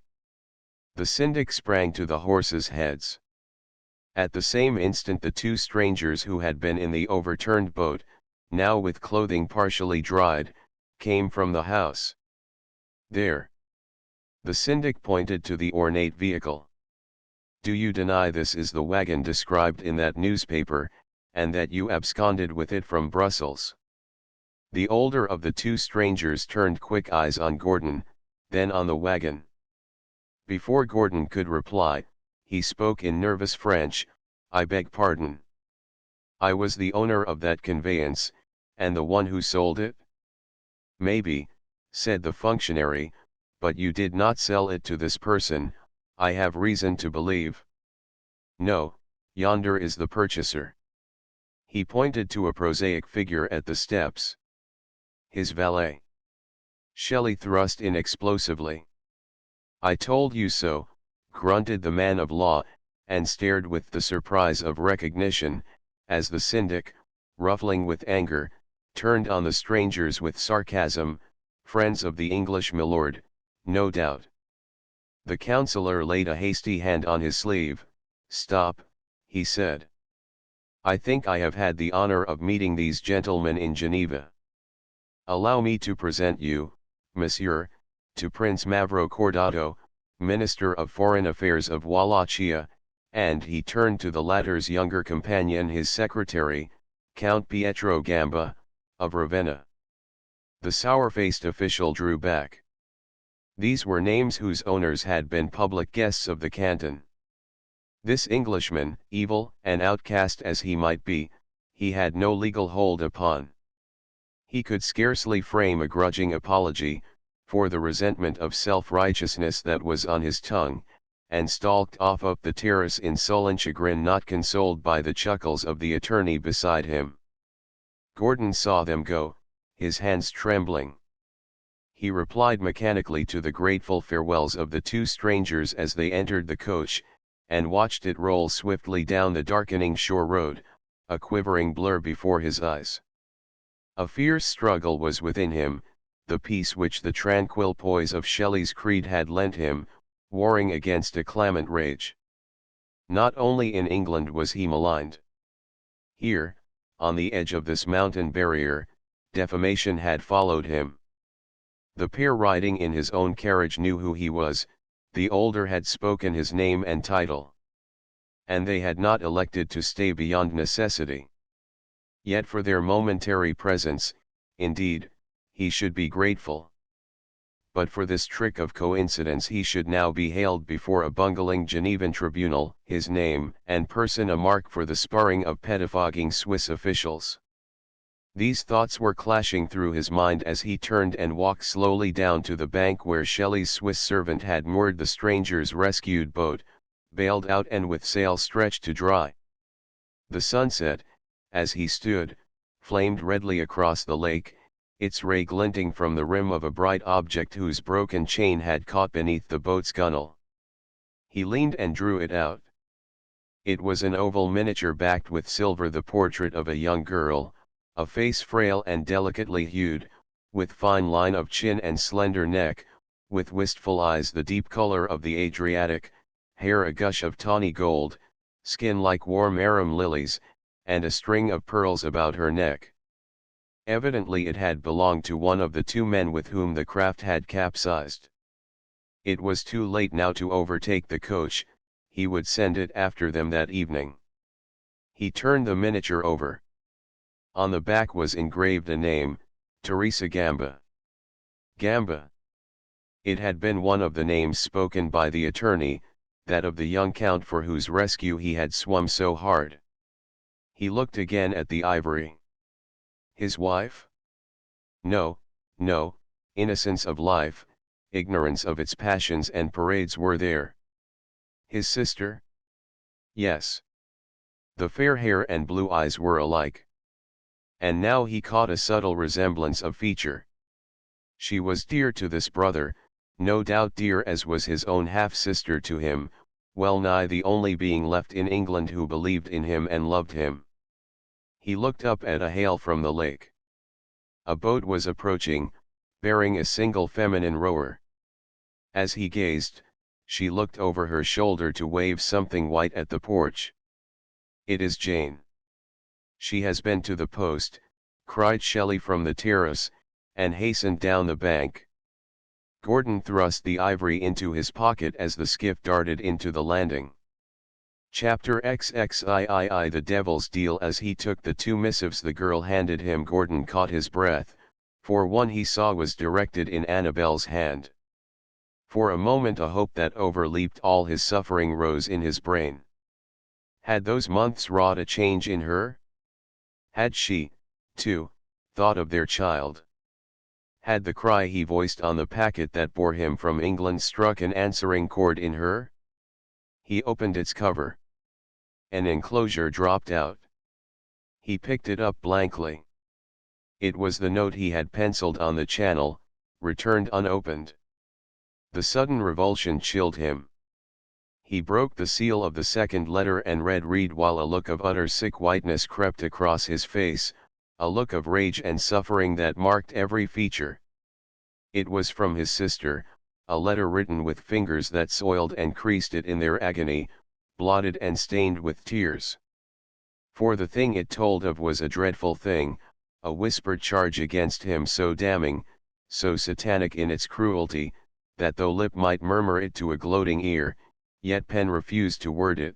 The syndic sprang to the horses' heads. At the same instant the two strangers who had been in the overturned boat, now with clothing partially dried, came from the house. "There." The syndic pointed to the ornate vehicle. "Do you deny this is the wagon described in that newspaper, and that you absconded with it from Brussels?" The older of the two strangers turned quick eyes on Gordon, then on the wagon. Before Gordon could reply, he spoke in nervous French, "I beg pardon. I was the owner of that conveyance, and the one who sold it?" "Maybe," said the functionary, "but you did not sell it to this person, I have reason to believe." "No, yonder is the purchaser." He pointed to a prosaic figure at the steps. "His valet." Shelley thrust in explosively. "I told you so," grunted the man of law, and stared with the surprise of recognition, as the syndic, ruffling with anger, turned on the strangers with sarcasm, "Friends of the English milord, no doubt." The councillor laid a hasty hand on his sleeve. "Stop," he said. "I think I have had the honor of meeting these gentlemen in Geneva. Allow me to present you, monsieur, to Prince Mavro Cordato, Minister of Foreign Affairs of Wallachia," and he turned to the latter's younger companion, his secretary, Count Pietro Gamba, of Ravenna. The sour-faced official drew back. These were names whose owners had been public guests of the canton. This Englishman, evil and outcast as he might be, he had no legal hold upon. He could scarcely frame a grudging apology for the resentment of self-righteousness that was on his tongue, and stalked off up the terrace in sullen chagrin, not consoled by the chuckles of the attorney beside him. Gordon saw them go, his hands trembling. He replied mechanically to the grateful farewells of the two strangers as they entered the coach, and watched it roll swiftly down the darkening shore road, a quivering blur before his eyes. A fierce struggle was within him, the peace which the tranquil poise of Shelley's creed had lent him, warring against a clamant rage. Not only in England was he maligned. Here, on the edge of this mountain barrier, defamation had followed him. The pair riding in his own carriage knew who he was, the older had spoken his name and title. And they had not elected to stay beyond necessity. Yet for their momentary presence, indeed, he should be grateful. But for this trick of coincidence he should now be haled before a bungling Genevan tribunal, his name and person a mark for the sparring of pettifogging Swiss officials. These thoughts were clashing through his mind as he turned and walked slowly down to the bank where Shelley's Swiss servant had moored the stranger's rescued boat, bailed out and with sail stretched to dry. The sunset, as he stood, flamed redly across the lake, its ray glinting from the rim of a bright object whose broken chain had caught beneath the boat's gunwale. He leaned and drew it out. It was an oval miniature backed with silver, the portrait of a young girl, a face frail and delicately hued, with fine line of chin and slender neck, with wistful eyes the deep color of the Adriatic, hair a gush of tawny gold, skin like warm arum lilies, and a string of pearls about her neck. Evidently it had belonged to one of the two men with whom the craft had capsized. It was too late now to overtake the coach, he would send it after them that evening. He turned the miniature over. On the back was engraved a name, Teresa Gamba. Gamba. It had been one of the names spoken by the attorney, that of the young count for whose rescue he had swum so hard. He looked again at the ivory. His wife? No, no, innocence of life, ignorance of its passions and parades were there. His sister? Yes. The fair hair and blue eyes were alike. And now he caught a subtle resemblance of feature. She was dear to this brother, no doubt dear as was his own half-sister to him, well nigh the only being left in England who believed in him and loved him. He looked up at a hail from the lake. A boat was approaching, bearing a single feminine rower. As he gazed, she looked over her shoulder to wave something white at the porch. "It is Jane. She has been to the post," cried Shelley from the terrace, and hastened down the bank. Gordon thrust the ivory into his pocket as the skiff darted into the landing. Chapter XXIII The Devil's Deal. As he took the two missives the girl handed him, Gordon caught his breath, for one he saw was directed in Annabel's hand. For a moment a hope that overleaped all his suffering rose in his brain. Had those months wrought a change in her? Had she, too, thought of their child? Had the cry he voiced on the packet that bore him from England struck an answering chord in her? He opened its cover. An enclosure dropped out. He picked it up blankly. It was the note he had penciled on the channel, returned unopened. The sudden revulsion chilled him. He broke the seal of the second letter and read while a look of utter sick whiteness crept across his face, a look of rage and suffering that marked every feature. It was from his sister, a letter written with fingers that soiled and creased it in their agony, blotted and stained with tears. For the thing it told of was a dreadful thing, a whispered charge against him so damning, so satanic in its cruelty, that though lip might murmur it to a gloating ear, yet pen refused to word it.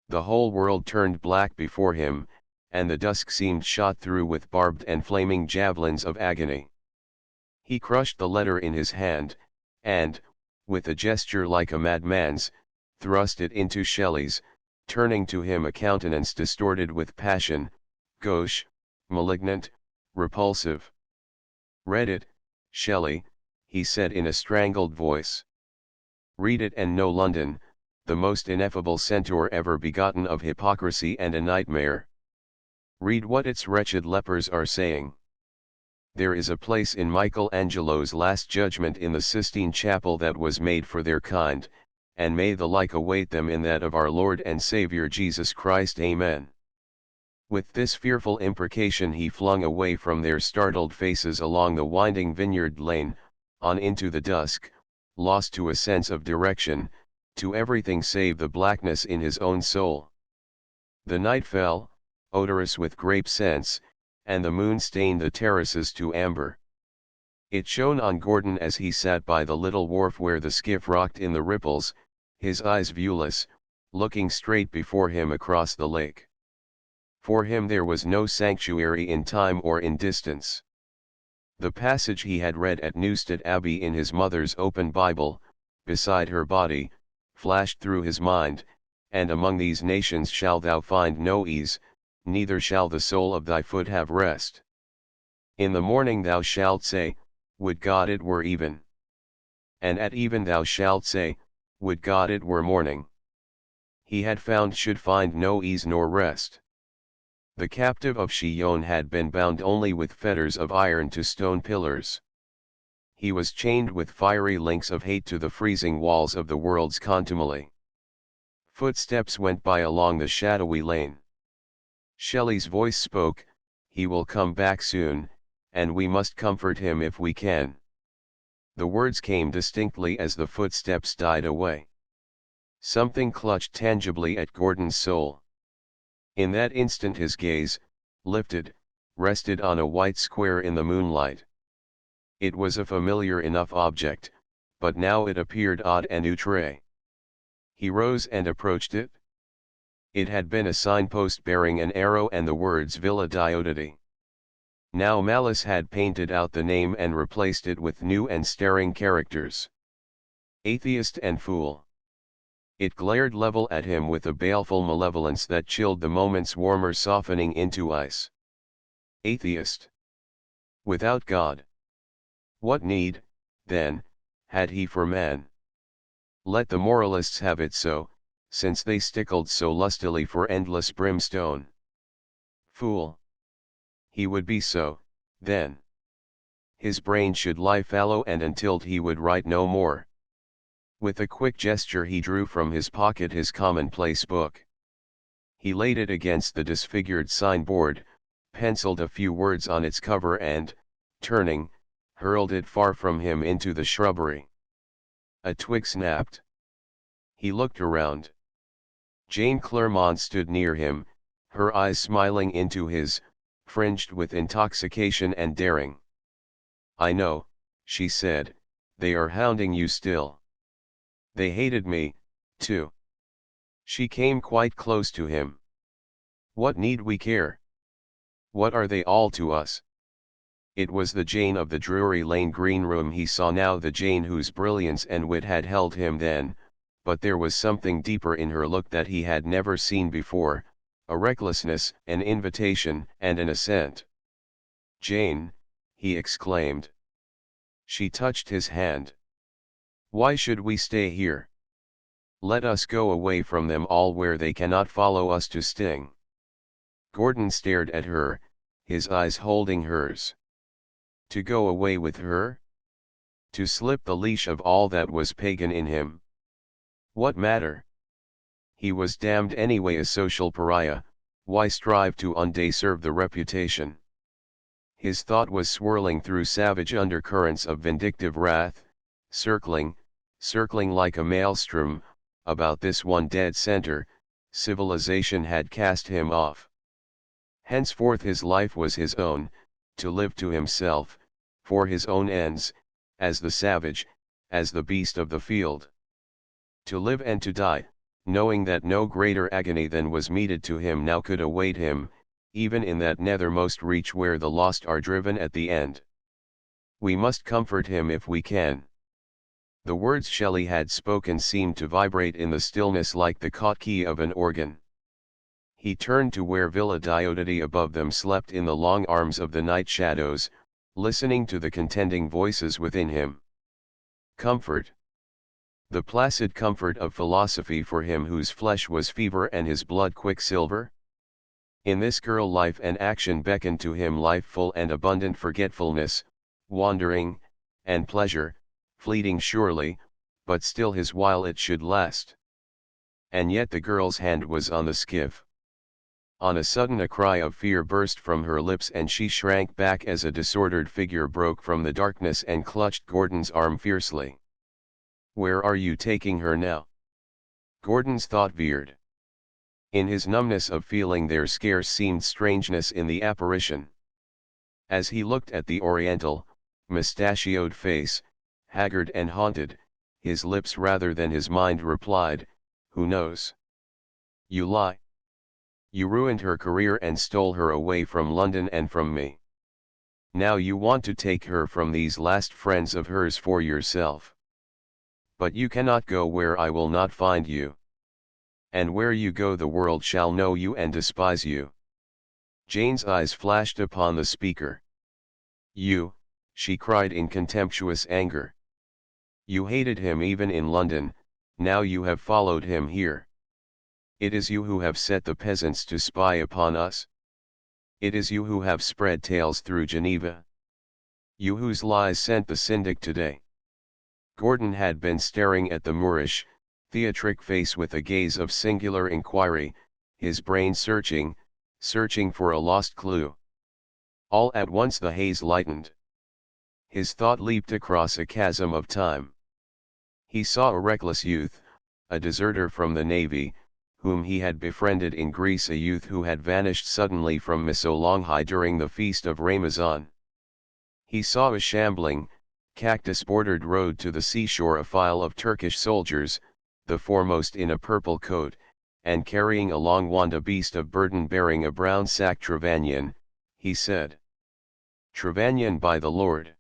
The whole world turned black before him, and the dusk seemed shot through with barbed and flaming javelins of agony. He crushed the letter in his hand, and, with a gesture like a madman's, thrust it into Shelley's, turning to him a countenance distorted with passion, gauche, malignant, repulsive. "Read it, Shelley," he said in a strangled voice. "Read it and know London, the most ineffable centaur ever begotten of hypocrisy and a nightmare. Read what its wretched lepers are saying. There is a place in Michelangelo's Last Judgment in the Sistine Chapel that was made for their kind, and may the like await them in that of our Lord and Saviour Jesus Christ. Amen." With this fearful imprecation he flung away from their startled faces along the winding vineyard lane, on into the dusk, lost to a sense of direction, to everything save the blackness in his own soul. The night fell, odorous with grape scents, and the moon stained the terraces to amber. It shone on Gordon as he sat by the little wharf where the skiff rocked in the ripples, his eyes viewless, looking straight before him across the lake. For him there was no sanctuary in time or in distance. The passage he had read at Newstead Abbey in his mother's open Bible, beside her body, flashed through his mind, "And among these nations shalt thou find no ease, neither shall the sole of thy foot have rest. In the morning thou shalt say, Would God it were even. And at even thou shalt say, Would God it were morning." He had found should find no ease nor rest. The captive of Chillon had been bound only with fetters of iron to stone pillars. he was chained with fiery links of hate to the freezing walls of the world's contumely. Footsteps went by along the shadowy lane. Shelley's voice spoke, "He will come back soon, and we must comfort him if we can." The words came distinctly as the footsteps died away. Something clutched tangibly at Gordon's soul. In that instant his gaze, lifted, rested on a white square in the moonlight. It was a familiar enough object, but now it appeared odd and outre. He rose and approached it. It had been a signpost bearing an arrow and the words Villa Diodati. Now malice had painted out the name and replaced it with new and staring characters. Atheist and fool. It glared level at him with a baleful malevolence that chilled the moment's warmer softening into ice. Atheist. Without God. What need, then, had he for man? Let the moralists have it so, since they stickled so lustily for endless brimstone. Fool. He would be so, then. His brain should lie fallow and untilled, he would write no more. With a quick gesture he drew from his pocket his commonplace book. He laid it against the disfigured signboard, penciled a few words on its cover and, turning, hurled it far from him into the shrubbery. A twig snapped. He looked around. Jane Clermont stood near him, her eyes smiling into his, fringed with intoxication and daring. "I know," she said, "they are hounding you still. They hated me, too." She came quite close to him. "What need we care? What are they all to us?" It was the Jane of the Drury Lane green room he saw now, the Jane whose brilliance and wit had held him then, but there was something deeper in her look that he had never seen before, a recklessness, an invitation, and an assent. "Jane," he exclaimed. She touched his hand. "Why should we stay here? Let us go away from them all where they cannot follow us to sting." Gordon stared at her, his eyes holding hers. To go away with her? To slip the leash of all that was pagan in him? What matter? He was damned anyway, a social pariah, why strive to undeserve the reputation? His thought was swirling through savage undercurrents of vindictive wrath, circling like a maelstrom, about this one dead center. Civilization had cast him off. Henceforth his life was his own, to live to himself, for his own ends, as the savage, as the beast of the field. To live and to die, knowing that no greater agony than was meted to him now could await him, even in that nethermost reach where the lost are driven at the end. We must comfort him if we can. The words Shelley had spoken seemed to vibrate in the stillness like the caught key of an organ. He turned to where Villa Diodati above them slept in the long arms of the night shadows, listening to the contending voices within him. Comfort. The placid comfort of philosophy for him whose flesh was fever and his blood quicksilver? In this girl life and action beckoned to him, life full and abundant, forgetfulness, wandering, and pleasure, fleeting surely, but still his while it should last. And yet the girl's hand was on the skiff. On a sudden a cry of fear burst from her lips and she shrank back as a disordered figure broke from the darkness and clutched Gordon's arm fiercely. "Where are you taking her now?" Gordon's thought veered. In his numbness of feeling there scarce seemed strangeness in the apparition. As he looked at the oriental, mustachioed face, haggard and haunted, his lips rather than his mind replied, "Who knows? You lie. You ruined her career and stole her away from London and from me. Now you want to take her from these last friends of hers for yourself. But you cannot go where I will not find you. And where you go the world shall know you and despise you." Jane's eyes flashed upon the speaker. "You," she cried in contemptuous anger. "You hated him even in London, now you have followed him here. It is you who have set the peasants to spy upon us. It is you who have spread tales through Geneva. You whose lies sent the syndic today? Gordon had been staring at the Moorish, theatric face with a gaze of singular inquiry, his brain searching for a lost clue. All at once the haze lightened. His thought leaped across a chasm of time. He saw a reckless youth, a deserter from the navy, whom he had befriended in Greece, a youth who had vanished suddenly from Missolonghi during the feast of Ramazan. He saw a shambling, cactus-bordered road to the seashore, a file of Turkish soldiers, the foremost in a purple coat, and carrying a long wand, a beast of burden bearing a brown sack. Trevannion, he said. Trevannion, by the Lord!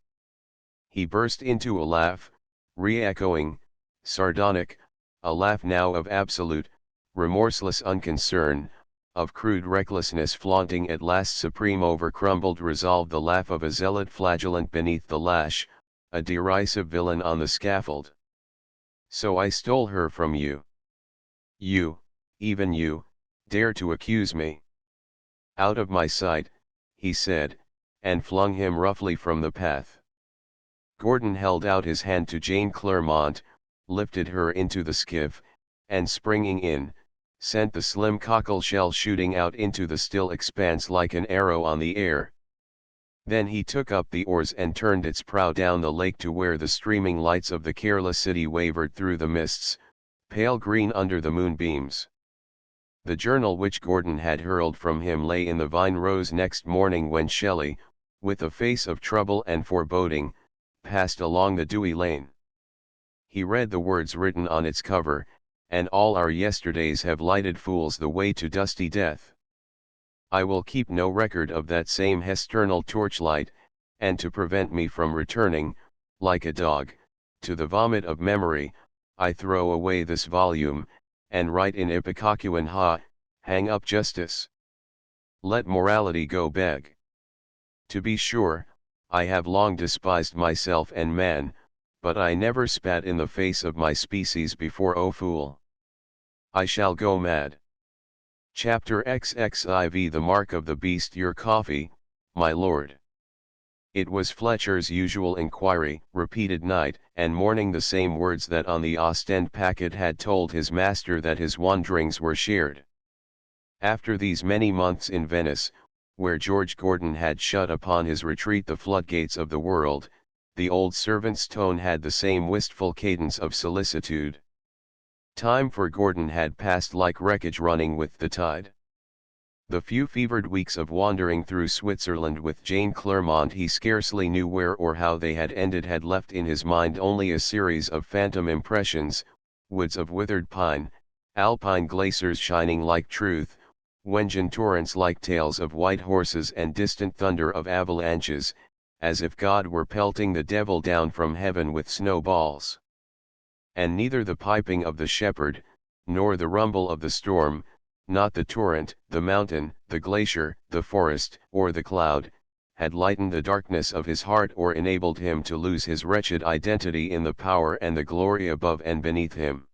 He burst into a laugh, re-echoing, sardonic, a laugh now of absolute, remorseless unconcern, of crude recklessness flaunting at last supreme over crumbled resolve, the laugh of a zealot flagellant beneath the lash, a derisive villain on the scaffold. So I stole her from you. You, even you, dare to accuse me. Out of my sight, he said, and flung him roughly from the path. Gordon held out his hand to Jane Clermont, lifted her into the skiff, and springing in, sent the slim cockle shell shooting out into the still expanse like an arrow on the air. Then he took up the oars and turned its prow down the lake to where the streaming lights of the careless city wavered through the mists, pale green under the moonbeams. The journal which Gordon had hurled from him lay in the vine rose next morning when Shelley, with a face of trouble and foreboding, passed along the dewy lane. He read the words written on its cover, and all our yesterdays have lighted fools the way to dusty death. I will keep no record of that same hesternal torchlight, and to prevent me from returning, like a dog, to the vomit of memory, I throw away this volume, and write in Ipecacuan hang up justice. Let morality go beg. To be sure, I have long despised myself and man, but I never spat in the face of my species before, O fool. I shall go mad. Chapter XXIV. The Mark of the Beast. Your coffee, my lord. It was Fletcher's usual inquiry, repeated night and morning, the same words that on the Ostend packet had told his master that his wanderings were shared. After these many months in Venice, where George Gordon had shut upon his retreat the floodgates of the world, the old servant's tone had the same wistful cadence of solicitude. Time for Gordon had passed like wreckage running with the tide. The few fevered weeks of wandering through Switzerland with Jane Clermont, he scarcely knew where or how they had ended, had left in his mind only a series of phantom impressions, woods of withered pine, alpine glaciers shining like truth, Wengen torrents like tales of white horses, and distant thunder of avalanches, as if God were pelting the devil down from heaven with snowballs. And neither the piping of the shepherd, nor the rumble of the storm, not the torrent, the mountain, the glacier, the forest, or the cloud, had lightened the darkness of his heart or enabled him to lose his wretched identity in the power and the glory above and beneath him.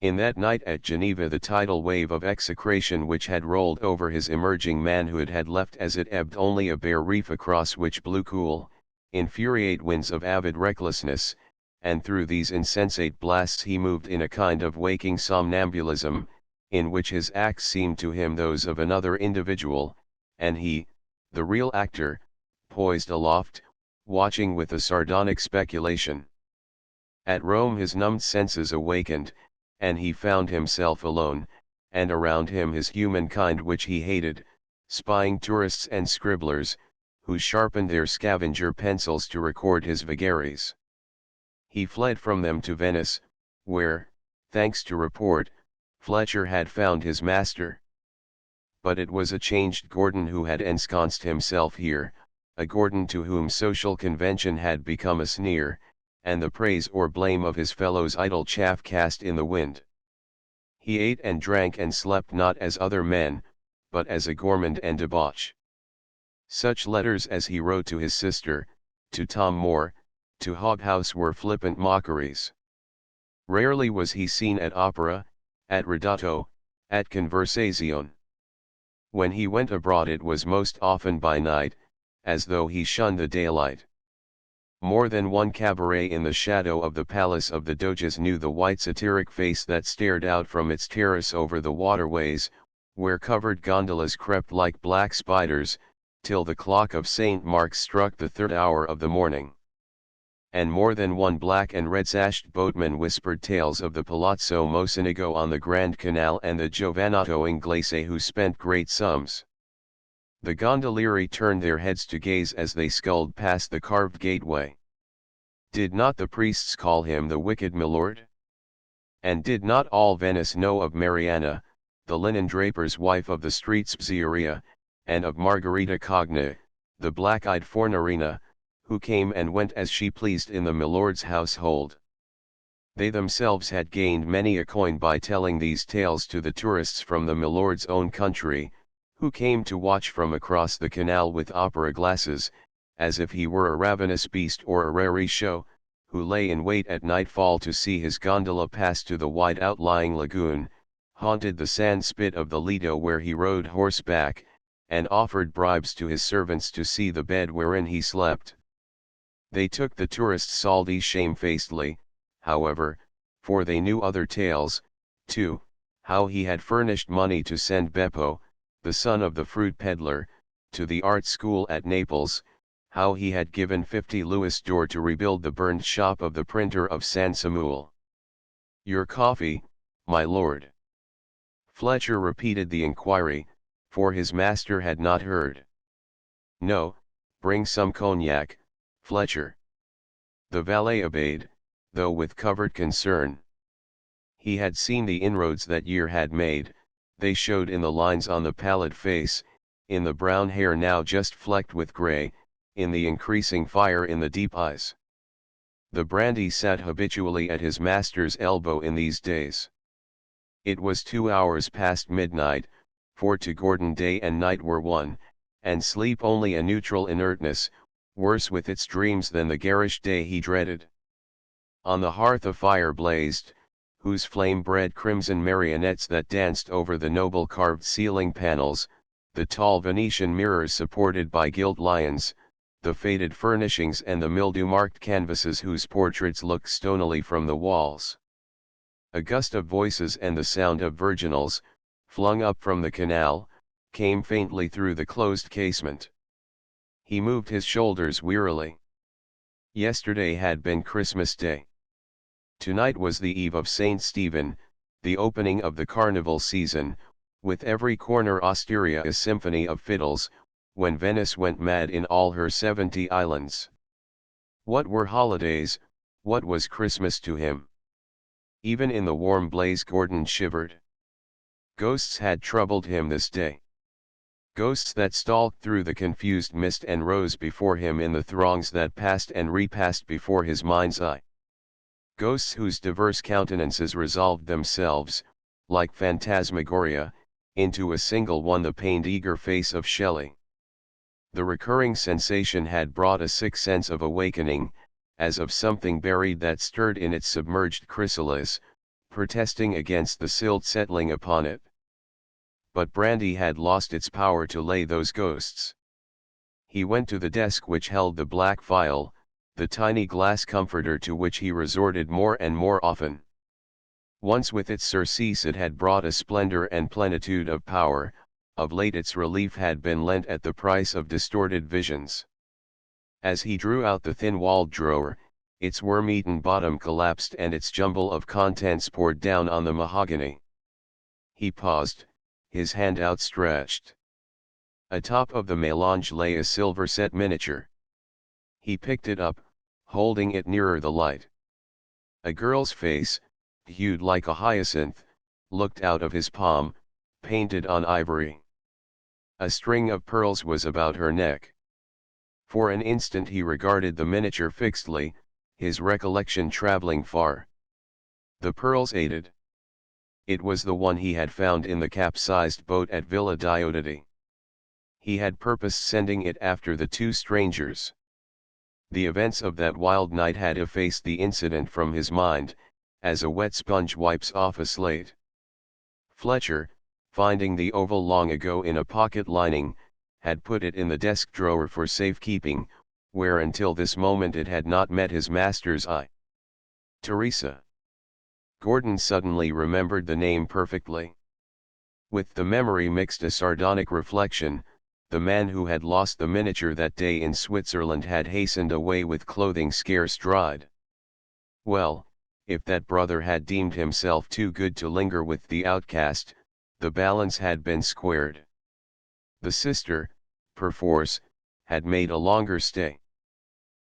In that night at Geneva, the tidal wave of execration which had rolled over his emerging manhood had left as it ebbed only a bare reef across which blew cool, infuriate winds of avid recklessness, and through these insensate blasts he moved in a kind of waking somnambulism, in which his acts seemed to him those of another individual, and he, the real actor, poised aloft, watching with a sardonic speculation. At Rome his numbed senses awakened, and he found himself alone, and around him his humankind which he hated, spying tourists and scribblers, who sharpened their scavenger pencils to record his vagaries. He fled from them to Venice, where, thanks to report, Fletcher had found his master. But it was a changed Gordon who had ensconced himself here, a Gordon to whom social convention had become a sneer, and the praise or blame of his fellows idle chaff cast in the wind. He ate and drank and slept not as other men, but as a gourmand and debauch. Such letters as he wrote to his sister, to Tom Moore, to Hobhouse were flippant mockeries. Rarely was he seen at opera, at ridotto, at conversazione. When he went abroad it was most often by night, as though he shunned the daylight. More than one cabaret in the shadow of the palace of the Doges knew the white satiric face that stared out from its terrace over the waterways, where covered gondolas crept like black spiders, till the clock of St. Mark's struck the third hour of the morning. And more than one black and red-sashed boatman whispered tales of the Palazzo Mocenigo on the Grand Canal and the Giovanotto Inglese who spent great sums. The gondolieri turned their heads to gaze as they sculled past the carved gateway. Did not the priests call him the wicked milord? And did not all Venice know of Mariana, the linen draper's wife of the street Spezieria, and of Margherita Cogna, the black-eyed Fornarina, who came and went as she pleased in the milord's household? They themselves had gained many a coin by telling these tales to the tourists from the milord's own country, who came to watch from across the canal with opera glasses, as if he were a ravenous beast or a rare show, who lay in wait at nightfall to see his gondola pass to the wide outlying lagoon, haunted the sand spit of the Lido where he rode horseback, and offered bribes to his servants to see the bed wherein he slept. They took the tourist's soldi shamefacedly, however, for they knew other tales, too, how he had furnished money to send Beppo, the son of the fruit peddler, to the art school at Naples, how he had given 50 louis d'or to rebuild the burned shop of the printer of San Samuel. "Your coffee, my lord?" Fletcher repeated the inquiry, for his master had not heard. "No, bring some cognac, Fletcher." The valet obeyed, though with covered concern. He had seen the inroads that year had made. They showed in the lines on the pallid face, in the brown hair now just flecked with grey, in the increasing fire in the deep eyes. The brandy sat habitually at his master's elbow in these days. It was 2 hours past midnight, for to Gordon day and night were one, and sleep only a neutral inertness, worse with its dreams than the garish day he dreaded. On the hearth a fire blazed, whose flame bred crimson marionettes that danced over the noble carved ceiling panels, the tall Venetian mirrors supported by gilt lions, the faded furnishings and the mildew-marked canvases whose portraits looked stonily from the walls. A gust of voices and the sound of virginals, flung up from the canal, came faintly through the closed casement. He moved his shoulders wearily. Yesterday had been Christmas Day. Tonight was the eve of St. Stephen, the opening of the carnival season, with every corner osteria a symphony of fiddles, when Venice went mad in all her 70 islands. What were holidays, what was Christmas to him? Even in the warm blaze Gordon shivered. Ghosts had troubled him this day. Ghosts that stalked through the confused mist and rose before him in the throngs that passed and repassed before his mind's eye. Ghosts whose diverse countenances resolved themselves, like phantasmagoria, into a single one, the pained eager face of Shelley. The recurring sensation had brought a sick sense of awakening, as of something buried that stirred in its submerged chrysalis, protesting against the silt settling upon it. But brandy had lost its power to lay those ghosts. He went to the desk which held the black phial, the tiny glass comforter to which he resorted more and more often. Once with its surcease it had brought a splendor and plenitude of power, of late its relief had been lent at the price of distorted visions. As he drew out the thin-walled drawer, its worm-eaten bottom collapsed and its jumble of contents poured down on the mahogany. He paused, his hand outstretched. Atop of the melange lay a silver-set miniature. He picked it up, holding it nearer the light. A girl's face, hued like a hyacinth, looked out of his palm, painted on ivory. A string of pearls was about her neck. For an instant he regarded the miniature fixedly, his recollection traveling far. The pearls aided. It was the one he had found in the capsized boat at Villa Diodati. He had purposed sending it after the two strangers. The events of that wild night had effaced the incident from his mind, as a wet sponge wipes off a slate. Fletcher, finding the oval long ago in a pocket lining, had put it in the desk drawer for safekeeping, where until this moment it had not met his master's eye. Teresa. Gordon suddenly remembered the name perfectly. With the memory mixed a sardonic reflection. The man who had lost the miniature that day in Switzerland had hastened away with clothing scarce dried. Well, if that brother had deemed himself too good to linger with the outcast, the balance had been squared. The sister, perforce, had made a longer stay.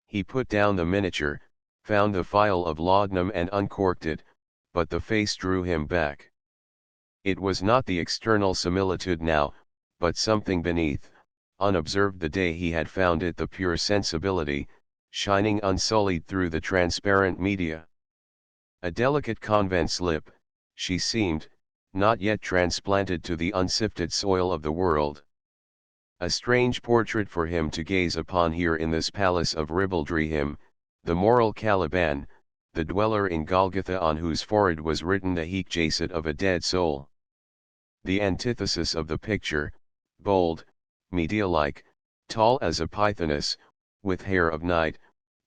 He put down the miniature, found the phial of laudanum and uncorked it, but the face drew him back. It was not the external similitude now, but something beneath, unobserved the day he had found it, the pure sensibility, shining unsullied through the transparent media. A delicate convent slip, she seemed, not yet transplanted to the unsifted soil of the world. A strange portrait for him to gaze upon here in this palace of ribaldry, him, the moral Caliban, the dweller in Golgotha, on whose forehead was written the hecjacet of a dead soul. The antithesis of the picture, bold, Medea-like, tall as a pythoness, with hair of night,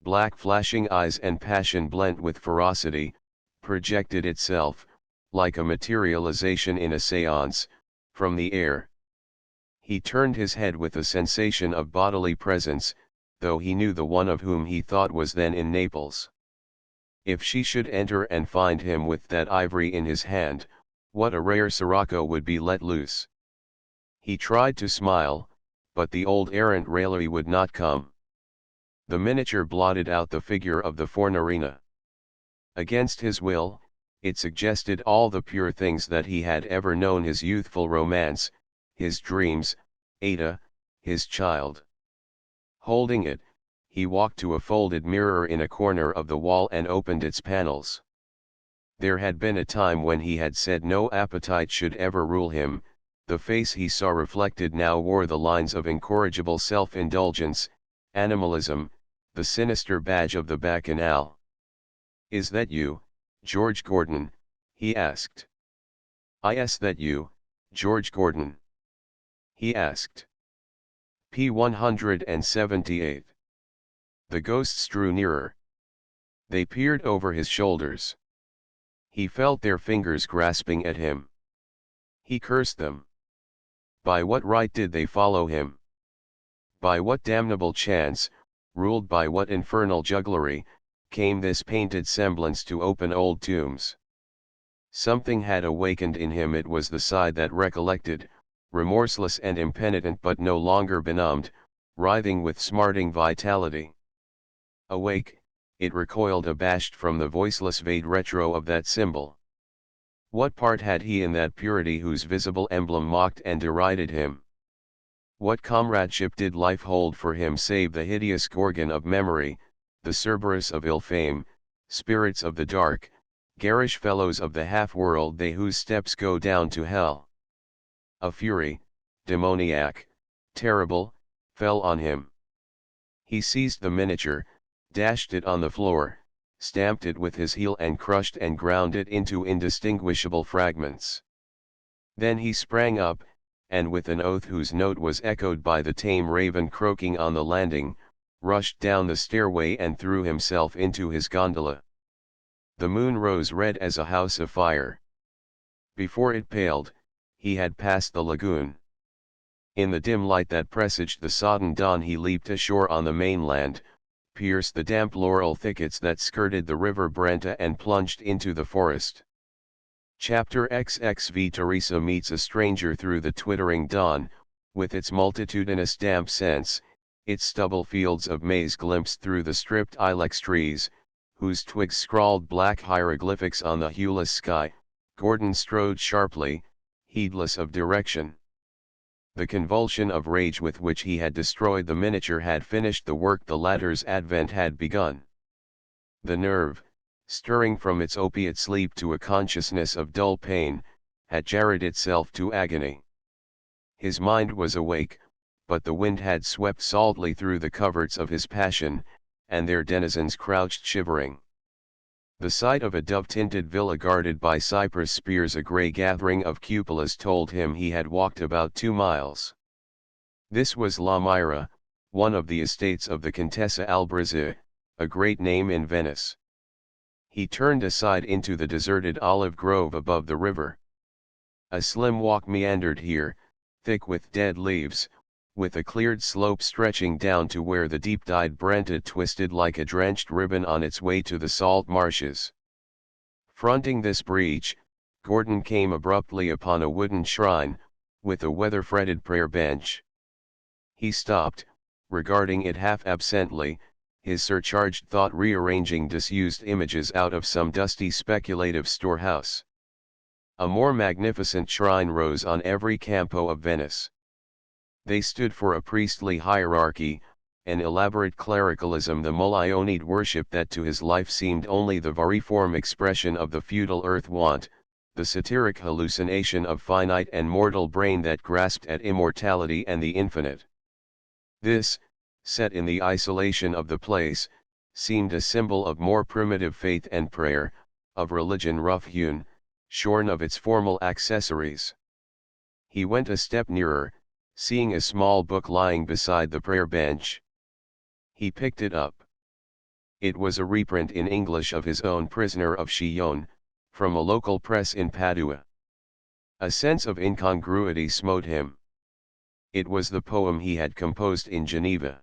black flashing eyes and passion blent with ferocity, projected itself, like a materialization in a séance, from the air. He turned his head with a sensation of bodily presence, though he knew the one of whom he thought was then in Naples. If she should enter and find him with that ivory in his hand, what a rare sirocco would be let loose. He tried to smile, but the old errant raillery would not come. The miniature blotted out the figure of the Fornarina. Against his will, it suggested all the pure things that he had ever known: his youthful romance, his dreams, Ada, his child. Holding it, he walked to a folded mirror in a corner of the wall and opened its panels. There had been a time when he had said no appetite should ever rule him. The face he saw reflected now wore the lines of incorrigible self-indulgence, animalism, the sinister badge of the bacchanal. "Is that you, George Gordon?" he asked. "Is that you, George Gordon?" he asked. P. 178. The ghosts drew nearer. They peered over his shoulders. He felt their fingers grasping at him. He cursed them. By what right did they follow him? By what damnable chance, ruled by what infernal jugglery, came this painted semblance to open old tombs? Something had awakened in him. It was the side that recollected, remorseless and impenitent but no longer benumbed, writhing with smarting vitality. Awake, it recoiled abashed from the voiceless vague retro of that symbol. What part had he in that purity whose visible emblem mocked and derided him? What comradeship did life hold for him save the hideous Gorgon of memory, the Cerberus of ill fame, spirits of the dark, garish fellows of the half-world, they whose steps go down to hell? A fury, demoniac, terrible, fell on him. He seized the miniature, dashed it on the floor, stamped it with his heel and crushed and ground it into indistinguishable fragments. Then he sprang up, and with an oath whose note was echoed by the tame raven croaking on the landing, rushed down the stairway and threw himself into his gondola. The moon rose red as a house of fire. Before it paled, he had passed the lagoon. In the dim light that presaged the sodden dawn he leaped ashore on the mainland, pierced the damp laurel thickets that skirted the river Brenta and plunged into the forest. Chapter XXV. Teresa meets a stranger through the twittering dawn, with its multitudinous damp scents, its stubble fields of maize glimpsed through the stripped ilex trees, whose twigs scrawled black hieroglyphics on the hueless sky. Gordon strode sharply, heedless of direction. The convulsion of rage with which he had destroyed the miniature had finished the work the latter's advent had begun. The nerve, stirring from its opiate sleep to a consciousness of dull pain, had jarred itself to agony. His mind was awake, but the wind had swept saltly through the coverts of his passion, and their denizens crouched shivering. The sight of a dove-tinted villa guarded by cypress spears, a grey gathering of cupolas, told him he had walked about 2 miles. This was La Myra, one of the estates of the Contessa Albrizzi, a great name in Venice. He turned aside into the deserted olive grove above the river. A slim walk meandered here, thick with dead leaves, with a cleared slope stretching down to where the deep-dyed Brenta twisted like a drenched ribbon on its way to the salt marshes. Fronting this breach, Gordon came abruptly upon a wooden shrine, with a weather-fretted prayer bench. He stopped, regarding it half absently, his surcharged thought rearranging disused images out of some dusty speculative storehouse. A more magnificent shrine rose on every campo of Venice. They stood for a priestly hierarchy, an elaborate clericalism, the Mullionid worship that to his life seemed only the variform expression of the feudal earth want, the satiric hallucination of finite and mortal brain that grasped at immortality and the infinite. This, set in the isolation of the place, seemed a symbol of more primitive faith and prayer, of religion rough-hewn, shorn of its formal accessories. He went a step nearer, seeing a small book lying beside the prayer bench. He picked it up. It was a reprint in English of his own Prisoner of Chillon, from a local press in Padua. A sense of incongruity smote him. It was the poem he had composed in Geneva.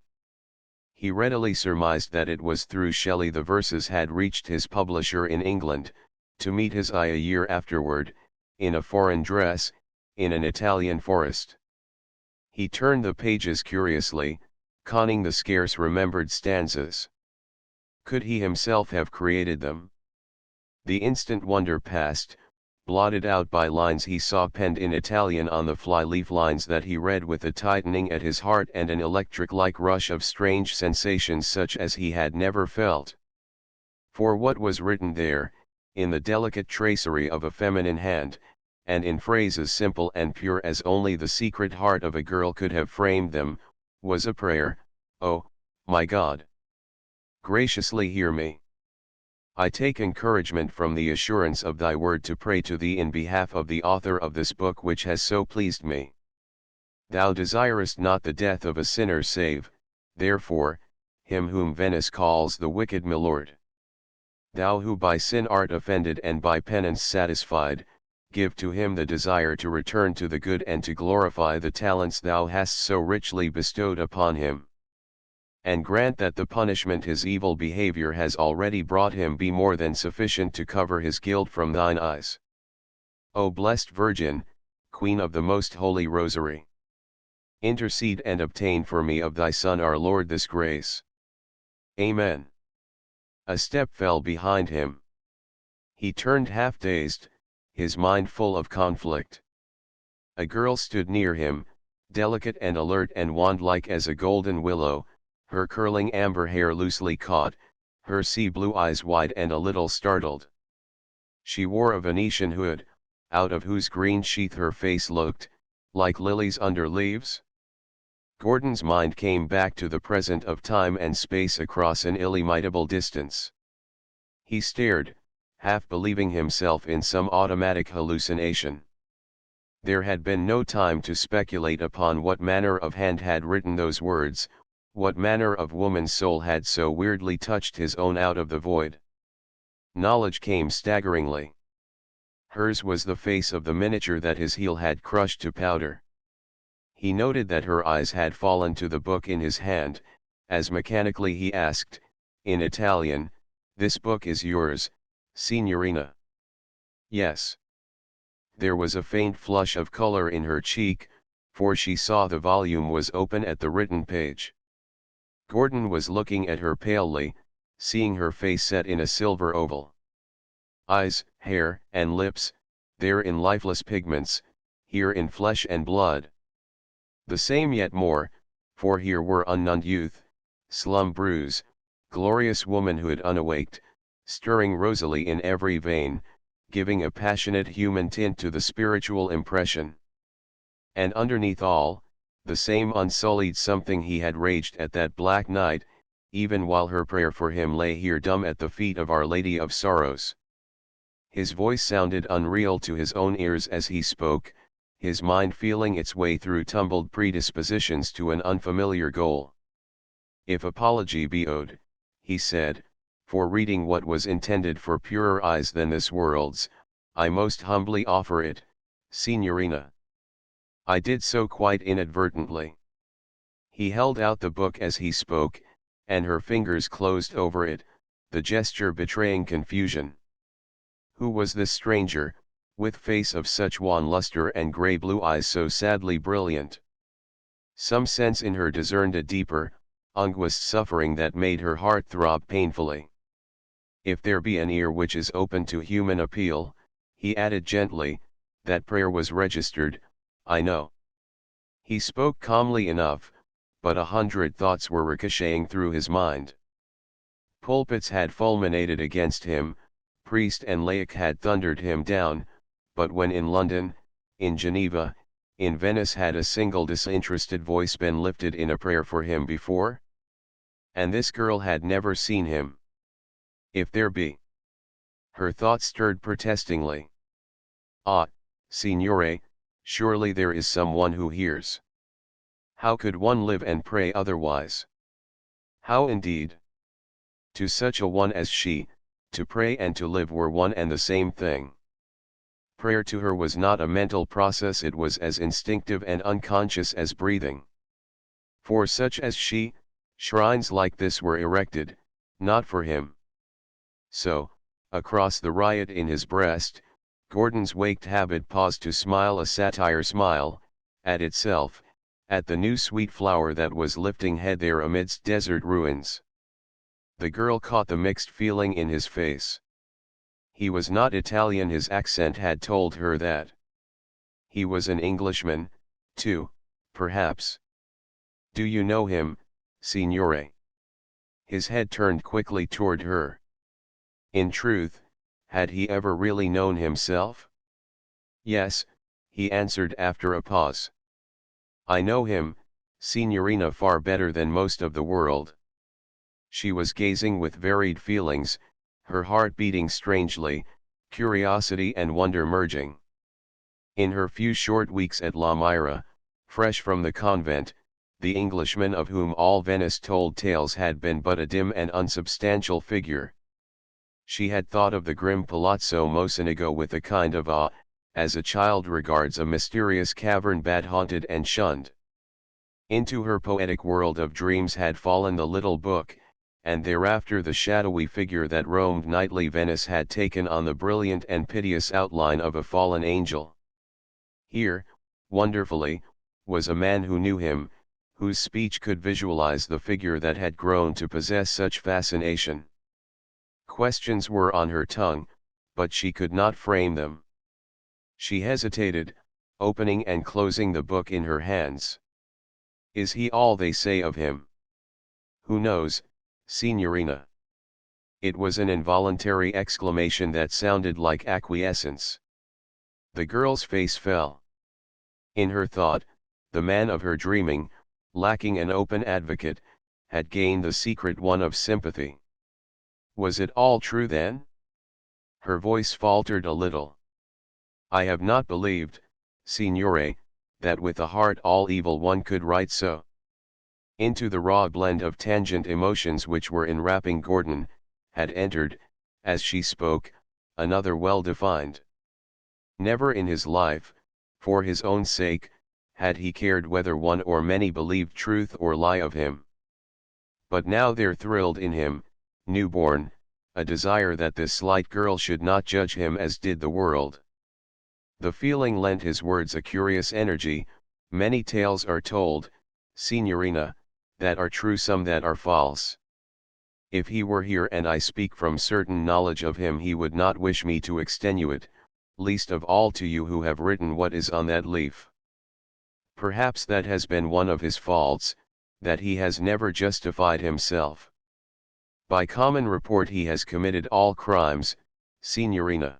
He readily surmised that it was through Shelley the verses had reached his publisher in England, to meet his eye a year afterward, in a foreign dress, in an Italian forest. He turned the pages curiously, conning the scarce remembered stanzas. Could he himself have created them? The instant wonder passed, blotted out by lines he saw penned in Italian on the fly-leaf, lines that he read with a tightening at his heart and an electric-like rush of strange sensations such as he had never felt. For what was written there, in the delicate tracery of a feminine hand, and in phrases simple and pure as only the secret heart of a girl could have framed them, was a prayer. Oh, my God! Graciously hear me. I take encouragement from the assurance of thy word to pray to thee in behalf of the author of this book which has so pleased me. Thou desirest not the death of a sinner save, therefore, him whom Venice calls the wicked my lord. Thou who by sin art offended and by penance satisfied, give to him the desire to return to the good and to glorify the talents thou hast so richly bestowed upon him. And grant that the punishment his evil behavior has already brought him be more than sufficient to cover his guilt from thine eyes. O blessed Virgin, Queen of the most holy Rosary! Intercede and obtain for me of thy Son our Lord this grace. Amen. A step fell behind him. He turned half-dazed, his mind full of conflict. A girl stood near him, delicate and alert and wand-like as a golden willow, her curling amber hair loosely caught, her sea-blue eyes wide and a little startled. She wore a Venetian hood, out of whose green sheath her face looked, like lilies under leaves. Gordon's mind came back to the present of time and space across an illimitable distance. He stared, half believing himself in some automatic hallucination. There had been no time to speculate upon what manner of hand had written those words, what manner of woman's soul had so weirdly touched his own out of the void. Knowledge came staggeringly. Hers was the face of the miniature that his heel had crushed to powder. He noted that her eyes had fallen to the book in his hand, as mechanically he asked, in Italian, "This book is yours, Signorina?" "Yes." There was a faint flush of color in her cheek, for she saw the volume was open at the written page. Gordon was looking at her palely, seeing her face set in a silver oval. Eyes, hair, and lips, there in lifeless pigments, here in flesh and blood. The same yet more, for here were unknown youth, slum bruise, glorious womanhood unawaked, stirring rosily in every vein, giving a passionate human tint to the spiritual impression. And underneath all, the same unsullied something he had raged at that black night, even while her prayer for him lay here dumb at the feet of Our Lady of Sorrows. His voice sounded unreal to his own ears as he spoke, his mind feeling its way through tumbled predispositions to an unfamiliar goal. If apology be owed, he said, for reading what was intended for purer eyes than this world's, I most humbly offer it, Signorina. I did so quite inadvertently. He held out the book as he spoke, and her fingers closed over it, the gesture betraying confusion. Who was this stranger, with face of such wan luster and grey-blue eyes so sadly brilliant? Some sense in her discerned a deeper, anguished suffering that made her heart throb painfully. If there be an ear which is open to human appeal, he added gently, that prayer was registered, I know. He spoke calmly enough, but 100 thoughts were ricocheting through his mind. Pulpits had fulminated against him, priest and laic had thundered him down, but when in London, in Geneva, in Venice had a single disinterested voice been lifted in a prayer for him before? And this girl had never seen him. If there be. Her thoughts stirred protestingly. Ah, Signore, surely there is someone who hears. How could one live and pray otherwise? How indeed? To such a one as she, to pray and to live were one and the same thing. Prayer to her was not a mental process, it was as instinctive and unconscious as breathing. For such as she, shrines like this were erected, not for him. So, across the riot in his breast, Gordon's waked habit paused to smile a satire smile, at itself, at the new sweet flower that was lifting head there amidst desert ruins. The girl caught the mixed feeling in his face. He was not Italian, his accent had told her that. He was an Englishman, too, perhaps. Do you know him, Signore? His head turned quickly toward her. In truth, had he ever really known himself? Yes, he answered after a pause. I know him, Signorina, far better than most of the world. She was gazing with varied feelings, her heart beating strangely, curiosity and wonder merging. In her few short weeks at La Myra, fresh from the convent, the Englishman of whom all Venice told tales had been but a dim and unsubstantial figure. She had thought of the grim Palazzo Mocenigo with a kind of awe, as a child regards a mysterious cavern bat-haunted and shunned. Into her poetic world of dreams had fallen the little book, and thereafter the shadowy figure that roamed nightly Venice had taken on the brilliant and piteous outline of a fallen angel. Here, wonderfully, was a man who knew him, whose speech could visualize the figure that had grown to possess such fascination. Questions were on her tongue, but she could not frame them. She hesitated, opening and closing the book in her hands. Is he all they say of him? Who knows, Signorina? It was an involuntary exclamation that sounded like acquiescence. The girl's face fell. In her thought, the man of her dreaming, lacking an open advocate, had gained the secret one of sympathy. Was it all true then? Her voice faltered a little. I have not believed, Signore, that with a heart all evil one could write so. Into the raw blend of tangent emotions which were enwrapping Gordon, had entered, as she spoke, another well-defined. Never in his life, for his own sake, had he cared whether one or many believed truth or lie of him. But now there thrilled in him, newborn, a desire that this slight girl should not judge him as did the world. The feeling lent his words a curious energy. Many tales are told, Signorina, that are true, some that are false. If he were here and I speak from certain knowledge of him, he would not wish me to extenuate, least of all to you who have written what is on that leaf. Perhaps that has been one of his faults, that he has never justified himself. By common report he has committed all crimes, Signorina.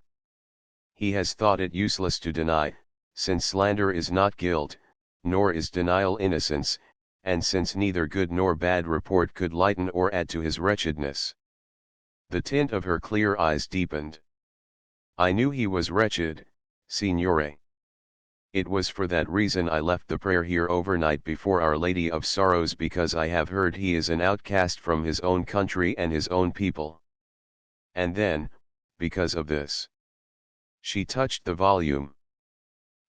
He has thought it useless to deny, since slander is not guilt, nor is denial innocence, and since neither good nor bad report could lighten or add to his wretchedness. The tint of her clear eyes deepened. I knew he was wretched, Signore. It was for that reason I left the prayer here overnight before Our Lady of Sorrows, because I have heard he is an outcast from his own country and his own people. And then, because of this." She touched the volume.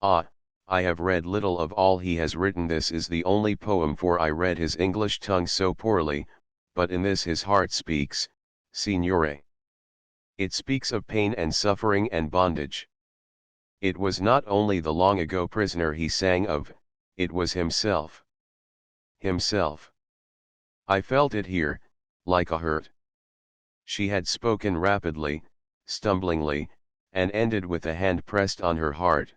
"Ah, I have read little of all he has written. This is the only poem, for I read his English tongue so poorly, but in this his heart speaks, Signore. It speaks of pain and suffering and bondage. It was not only the long ago prisoner he sang of, it was himself. Himself. I felt it here, like a hurt." She had spoken rapidly, stumblingly, and ended with a hand pressed on her heart.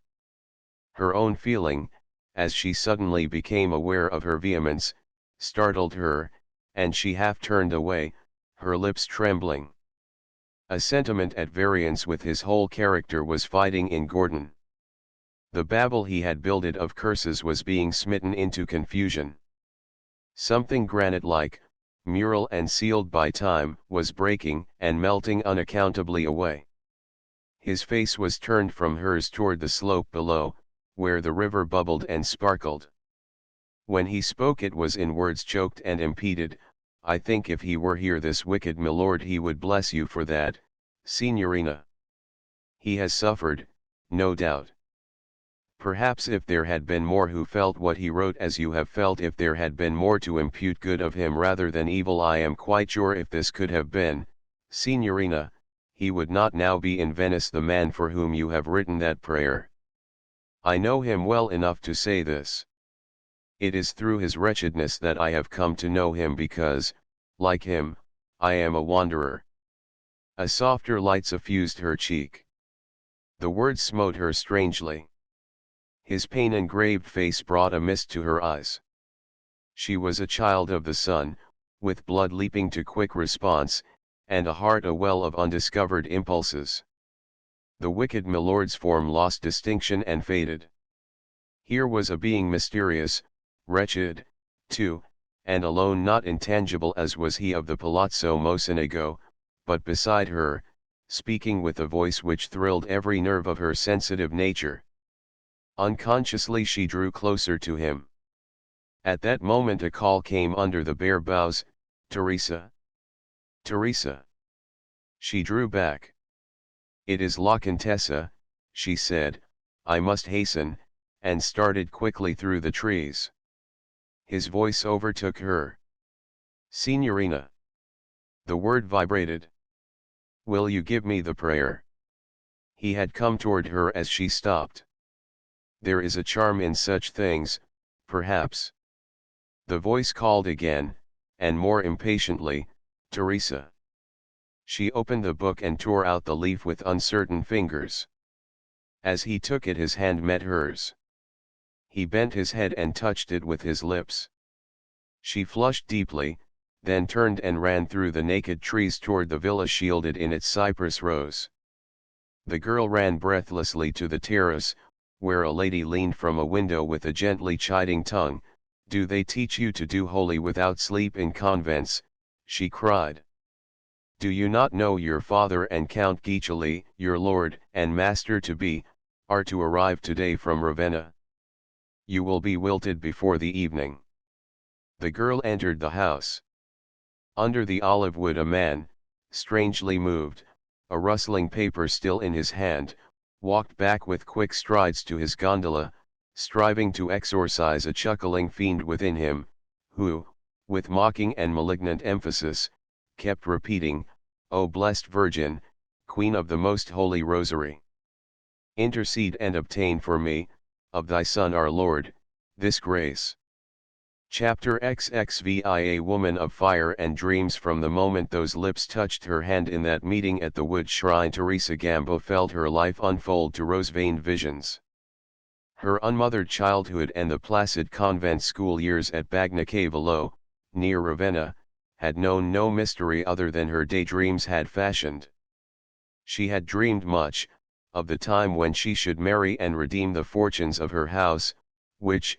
Her own feeling, as she suddenly became aware of her vehemence, startled her, and she half turned away, her lips trembling. A sentiment at variance with his whole character was fighting in Gordon. The babel he had builded of curses was being smitten into confusion. Something granite-like, mural and sealed by time, was breaking and melting unaccountably away. His face was turned from hers toward the slope below, where the river bubbled and sparkled. When he spoke it was in words choked and impeded. "I think if he were here, this wicked milord, he would bless you for that, Signorina. He has suffered, no doubt. Perhaps if there had been more who felt what he wrote as you have felt, if there had been more to impute good of him rather than evil, I am quite sure if this could have been, Signorina, he would not now be in Venice the man for whom you have written that prayer. I know him well enough to say this. It is through his wretchedness that I have come to know him, because, like him, I am a wanderer." A softer light suffused her cheek. The words smote her strangely. His pain-engraved face brought a mist to her eyes. She was a child of the sun, with blood leaping to quick response, and a heart a well of undiscovered impulses. The wicked milord's form lost distinction and faded. Here was a being mysterious, wretched, too, and alone, not intangible as was he of the Palazzo Mocenigo, but beside her, speaking with a voice which thrilled every nerve of her sensitive nature. Unconsciously she drew closer to him. At that moment a call came under the bare boughs, "Teresa! Teresa!" She drew back. "It is La Contessa," she said, "I must hasten," and started quickly through the trees. His voice overtook her. "Signorina." The word vibrated. "Will you give me the prayer?" He had come toward her as she stopped. There is a charm in such things, perhaps. The voice called again, and more impatiently, "Teresa." She opened the book and tore out the leaf with uncertain fingers. As he took it his hand met hers. He bent his head and touched it with his lips. She flushed deeply, then turned and ran through the naked trees toward the villa shielded in its cypress rose. The girl ran breathlessly to the terrace, where a lady leaned from a window with a gently chiding tongue. "Do they teach you to do holy without sleep in convents?" she cried. "Do you not know your father and Count Guiccioli, your lord and master-to-be, are to arrive today from Ravenna? You will be wilted before the evening." The girl entered the house. Under the olive wood a man, strangely moved, a rustling paper still in his hand, walked back with quick strides to his gondola, striving to exorcise a chuckling fiend within him, who, with mocking and malignant emphasis, kept repeating, "O blessed Virgin, Queen of the Most Holy Rosary, intercede and obtain for me, of thy Son our Lord, this grace." Chapter XXVI. A woman of fire and dreams. From the moment those lips touched her hand in that meeting at the wood shrine, Teresa Gambo felt her life unfold to rose-veined visions. Her unmothered childhood and the placid convent school years at Bagnacavallo, near Ravenna, had known no mystery other than her daydreams had fashioned. She had dreamed much, of the time when she should marry and redeem the fortunes of her house, which,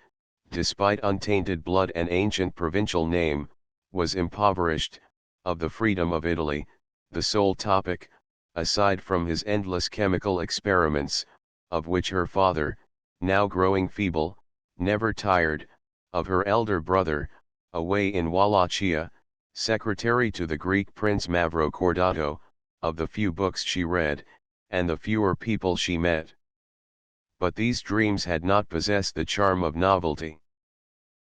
despite untainted blood and ancient provincial name, was impoverished, of the freedom of Italy, the sole topic, aside from his endless chemical experiments, of which her father, now growing feeble, never tired, of her elder brother, away in Wallachia, secretary to the Greek prince Mavrocordato, of the few books she read, and the fewer people she met. But these dreams had not possessed the charm of novelty.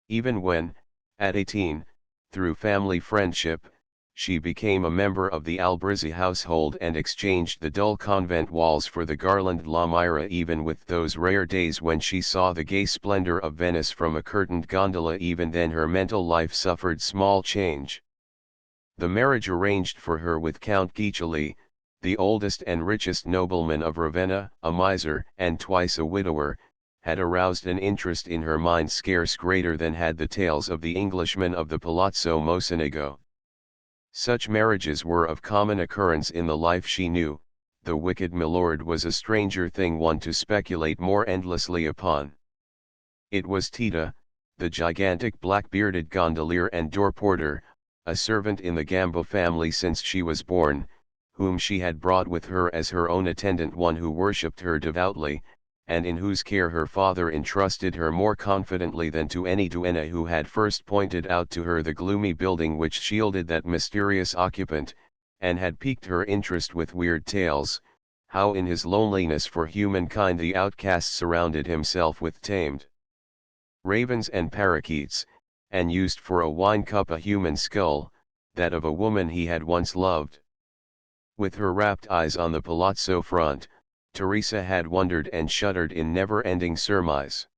Even when, at 18, through family friendship, she became a member of the Albrizzi household and exchanged the dull convent walls for the garlanded La Mira, even with those rare days when she saw the gay splendor of Venice from a curtained gondola, even then her mental life suffered small change. The marriage arranged for her with Count Guiccioli, the oldest and richest nobleman of Ravenna, a miser and twice a widower, had aroused an interest in her mind scarce greater than had the tales of the Englishmen of the Palazzo Mocenigo. Such marriages were of common occurrence in the life she knew. The wicked milord was a stranger thing, one to speculate more endlessly upon. It was Tita, the gigantic black-bearded gondolier and door-porter, a servant in the Gamba family since she was born, whom she had brought with her as her own attendant, one who worshipped her devoutly, and in whose care her father entrusted her more confidently than to any duenna who had first pointed out to her the gloomy building which shielded that mysterious occupant, and had piqued her interest with weird tales, how in his loneliness for humankind the outcast surrounded himself with tamed ravens and parakeets, and used for a wine cup a human skull, that of a woman he had once loved. With her rapt eyes on the palazzo front, Teresa had wondered and shuddered in never-ending surmise.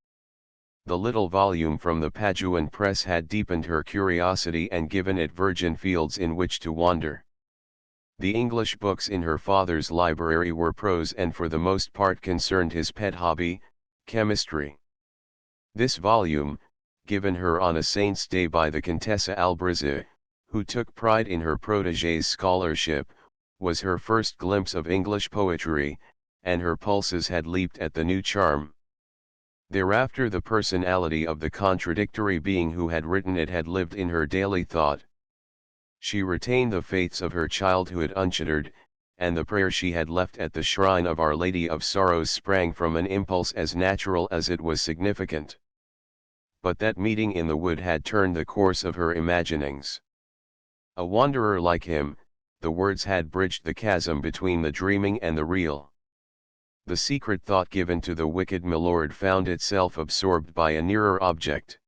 The little volume from the Paduan press had deepened her curiosity and given it virgin fields in which to wander. The English books in her father's library were prose and for the most part concerned his pet hobby, chemistry. This volume, given her on a saint's day by the Contessa Albrizzi, who took pride in her protégé's scholarship, was her first glimpse of English poetry, and her pulses had leaped at the new charm. Thereafter the personality of the contradictory being who had written it had lived in her daily thought. She retained the faiths of her childhood unshuttered, and the prayer she had left at the shrine of Our Lady of Sorrows sprang from an impulse as natural as it was significant. But that meeting in the wood had turned the course of her imaginings. A wanderer like him, the words had bridged the chasm between the dreaming and the real. The secret thought given to the wicked milord found itself absorbed by a nearer object.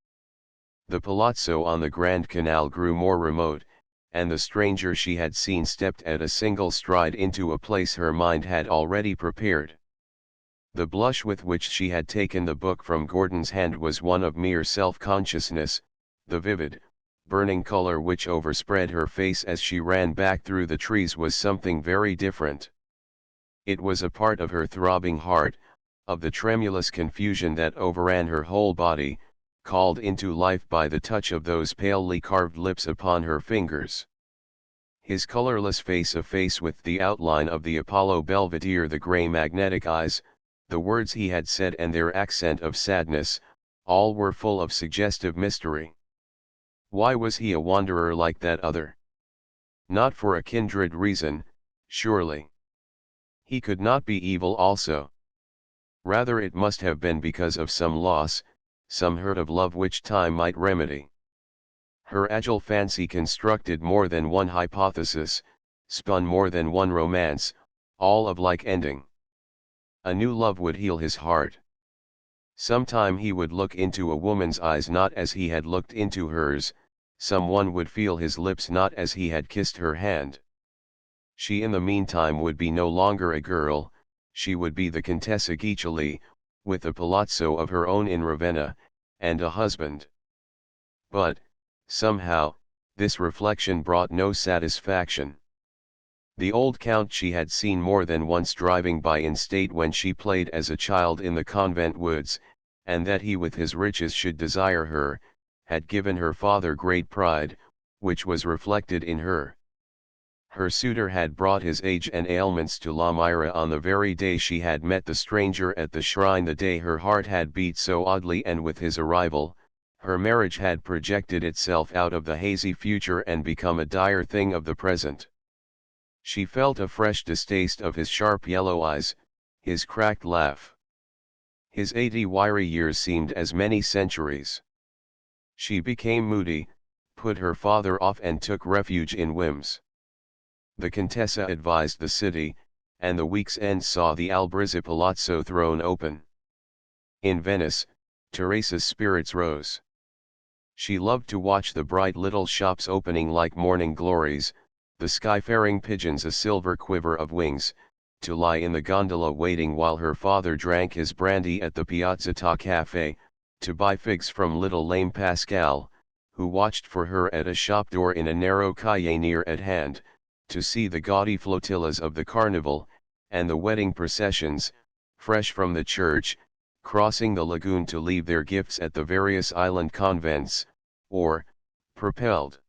The palazzo on the Grand Canal grew more remote, and the stranger she had seen stepped at a single stride into a place her mind had already prepared. The blush with which she had taken the book from Gordon's hand was one of mere self-consciousness, the vivid, burning color which overspread her face as she ran back through the trees was something very different. It was a part of her throbbing heart, of the tremulous confusion that overran her whole body, called into life by the touch of those palely carved lips upon her fingers. His colorless face, a face with the outline of the Apollo Belvedere, the gray magnetic eyes, the words he had said and their accent of sadness, all were full of suggestive mystery. Why was he a wanderer like that other? Not for a kindred reason, surely. He could not be evil also. Rather it must have been because of some loss, some hurt of love which time might remedy. Her agile fancy constructed more than one hypothesis, spun more than one romance, all of like ending. A new love would heal his heart. Sometime he would look into a woman's eyes not as he had looked into hers, someone would feel his lips not as he had kissed her hand. She in the meantime would be no longer a girl, she would be the Contessa Guiccioli, with a palazzo of her own in Ravenna, and a husband. But, somehow, this reflection brought no satisfaction. The old count she had seen more than once driving by in state when she played as a child in the convent woods, and that he with his riches should desire her, had given her father great pride, which was reflected in her. Her suitor had brought his age and ailments to La Mira on the very day she had met the stranger at the shrine, the day her heart had beat so oddly, and with his arrival, her marriage had projected itself out of the hazy future and become a dire thing of the present. She felt a fresh distaste of his sharp yellow eyes, his cracked laugh. His 80 wiry years seemed as many centuries. She became moody, put her father off and took refuge in whims. The Contessa advised the city, and the week's end saw the Albrizzi Palazzo thrown open. In Venice, Teresa's spirits rose. She loved to watch the bright little shops opening like morning glories, the skyfaring pigeons a silver quiver of wings, to lie in the gondola waiting while her father drank his brandy at the Piazzetta Cafe, to buy figs from little lame Pascal, who watched for her at a shop door in a narrow calle near at hand, to see the gaudy flotillas of the carnival, and the wedding processions, fresh from the church, crossing the lagoon to leave their gifts at the various island convents, or, propelled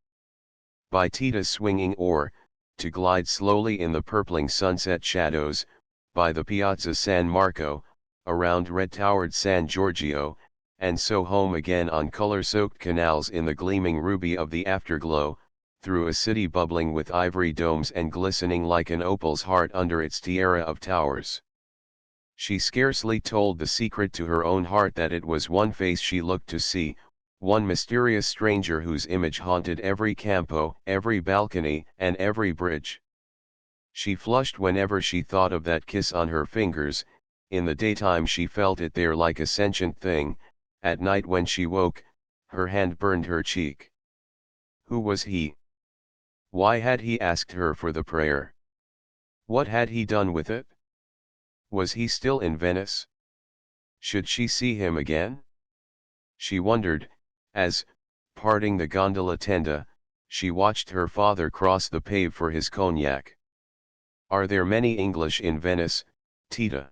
by Tita's swinging oar, to glide slowly in the purpling sunset shadows, by the Piazza San Marco, around red-towered San Giorgio, and so home again on color-soaked canals in the gleaming ruby of the afterglow, through a city bubbling with ivory domes and glistening like an opal's heart under its tiara of towers. She scarcely told the secret to her own heart that it was one face she looked to see, one mysterious stranger whose image haunted every campo, every balcony, and every bridge. She flushed whenever she thought of that kiss on her fingers. In the daytime she felt it there like a sentient thing, at night when she woke, her hand burned her cheek. Who was he? Why had he asked her for the prayer? What had he done with it? Was he still in Venice? Should she see him again? She wondered, as, parting the gondola tenda, she watched her father cross the pave for his cognac. Are there many English in Venice, Tita?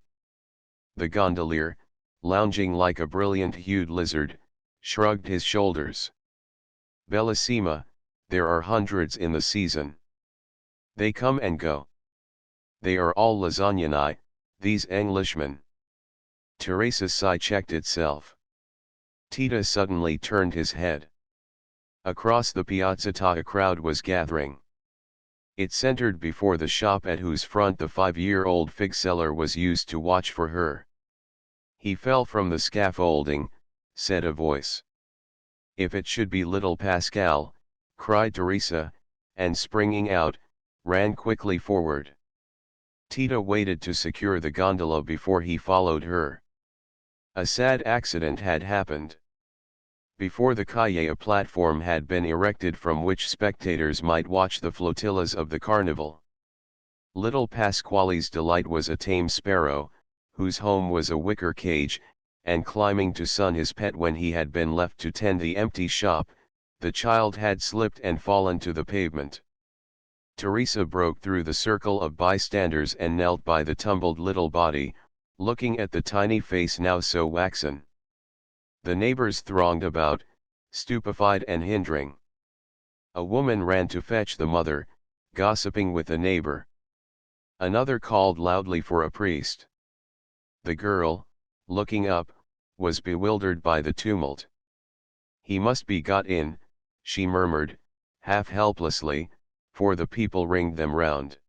The gondolier, lounging like a brilliant-hued lizard, shrugged his shoulders. Bellissima, there are hundreds in the season. They come and go. They are all lasagnani, these Englishmen. Teresa's sigh checked itself. Tita suddenly turned his head. Across the Piazzetta a crowd was gathering. It centered before the shop at whose front the 5-year-old fig seller was used to watch for her. He fell from the scaffolding, said a voice. If it should be little Pascal, cried Teresa, and springing out, ran quickly forward. Tita waited to secure the gondola before he followed her. A sad accident had happened. Before the calle a platform had been erected from which spectators might watch the flotillas of the carnival. Little Pasquale's delight was a tame sparrow, whose home was a wicker cage, and climbing to sun his pet when he had been left to tend the empty shop, the child had slipped and fallen to the pavement. Teresa broke through the circle of bystanders and knelt by the tumbled little body, looking at the tiny face now so waxen. The neighbors thronged about, stupefied and hindering. A woman ran to fetch the mother, gossiping with a neighbor. Another called loudly for a priest. The girl, looking up, was bewildered by the tumult. He must be got in, she murmured, half helplessly, for the people ringed them round.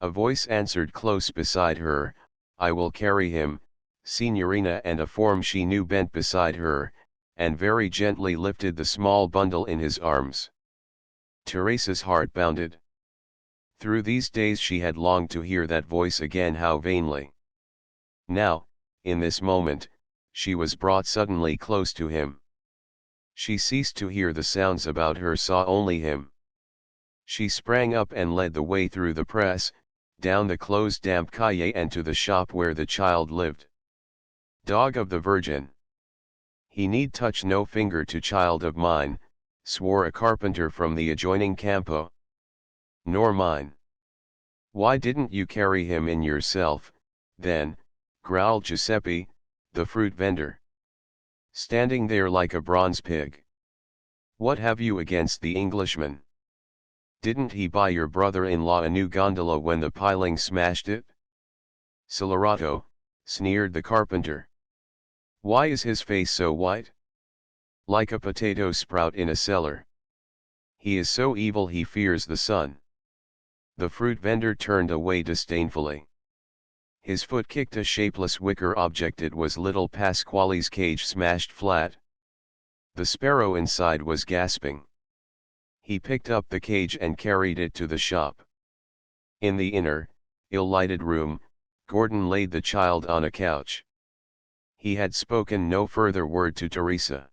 A voice answered close beside her, I will carry him, Signorina, and a form she knew bent beside her, and very gently lifted the small bundle in his arms. Teresa's heart bounded. Through these days she had longed to hear that voice again, how vainly. Now, in this moment, she was brought suddenly close to him. She ceased to hear the sounds about her, saw only him. She sprang up and led the way through the press, down the closed damp calle and to the shop where the child lived. Dog of the Virgin! He need touch no finger to child of mine, swore a carpenter from the adjoining campo. Nor mine. Why didn't you carry him in yourself, then, growled Giuseppe, the fruit vendor. Standing there like a bronze pig. What have you against the Englishman? Didn't he buy your brother-in-law a new gondola when the piling smashed it? Scelerato, sneered the carpenter. Why is his face so white? Like a potato sprout in a cellar. He is so evil he fears the sun. The fruit vendor turned away disdainfully. His foot kicked a shapeless wicker object. It was little Pasquale's cage smashed flat. The sparrow inside was gasping. He picked up the cage and carried it to the shop. In the inner, ill-lighted room, Gordon laid the child on a couch. He had spoken no further word to Teresa.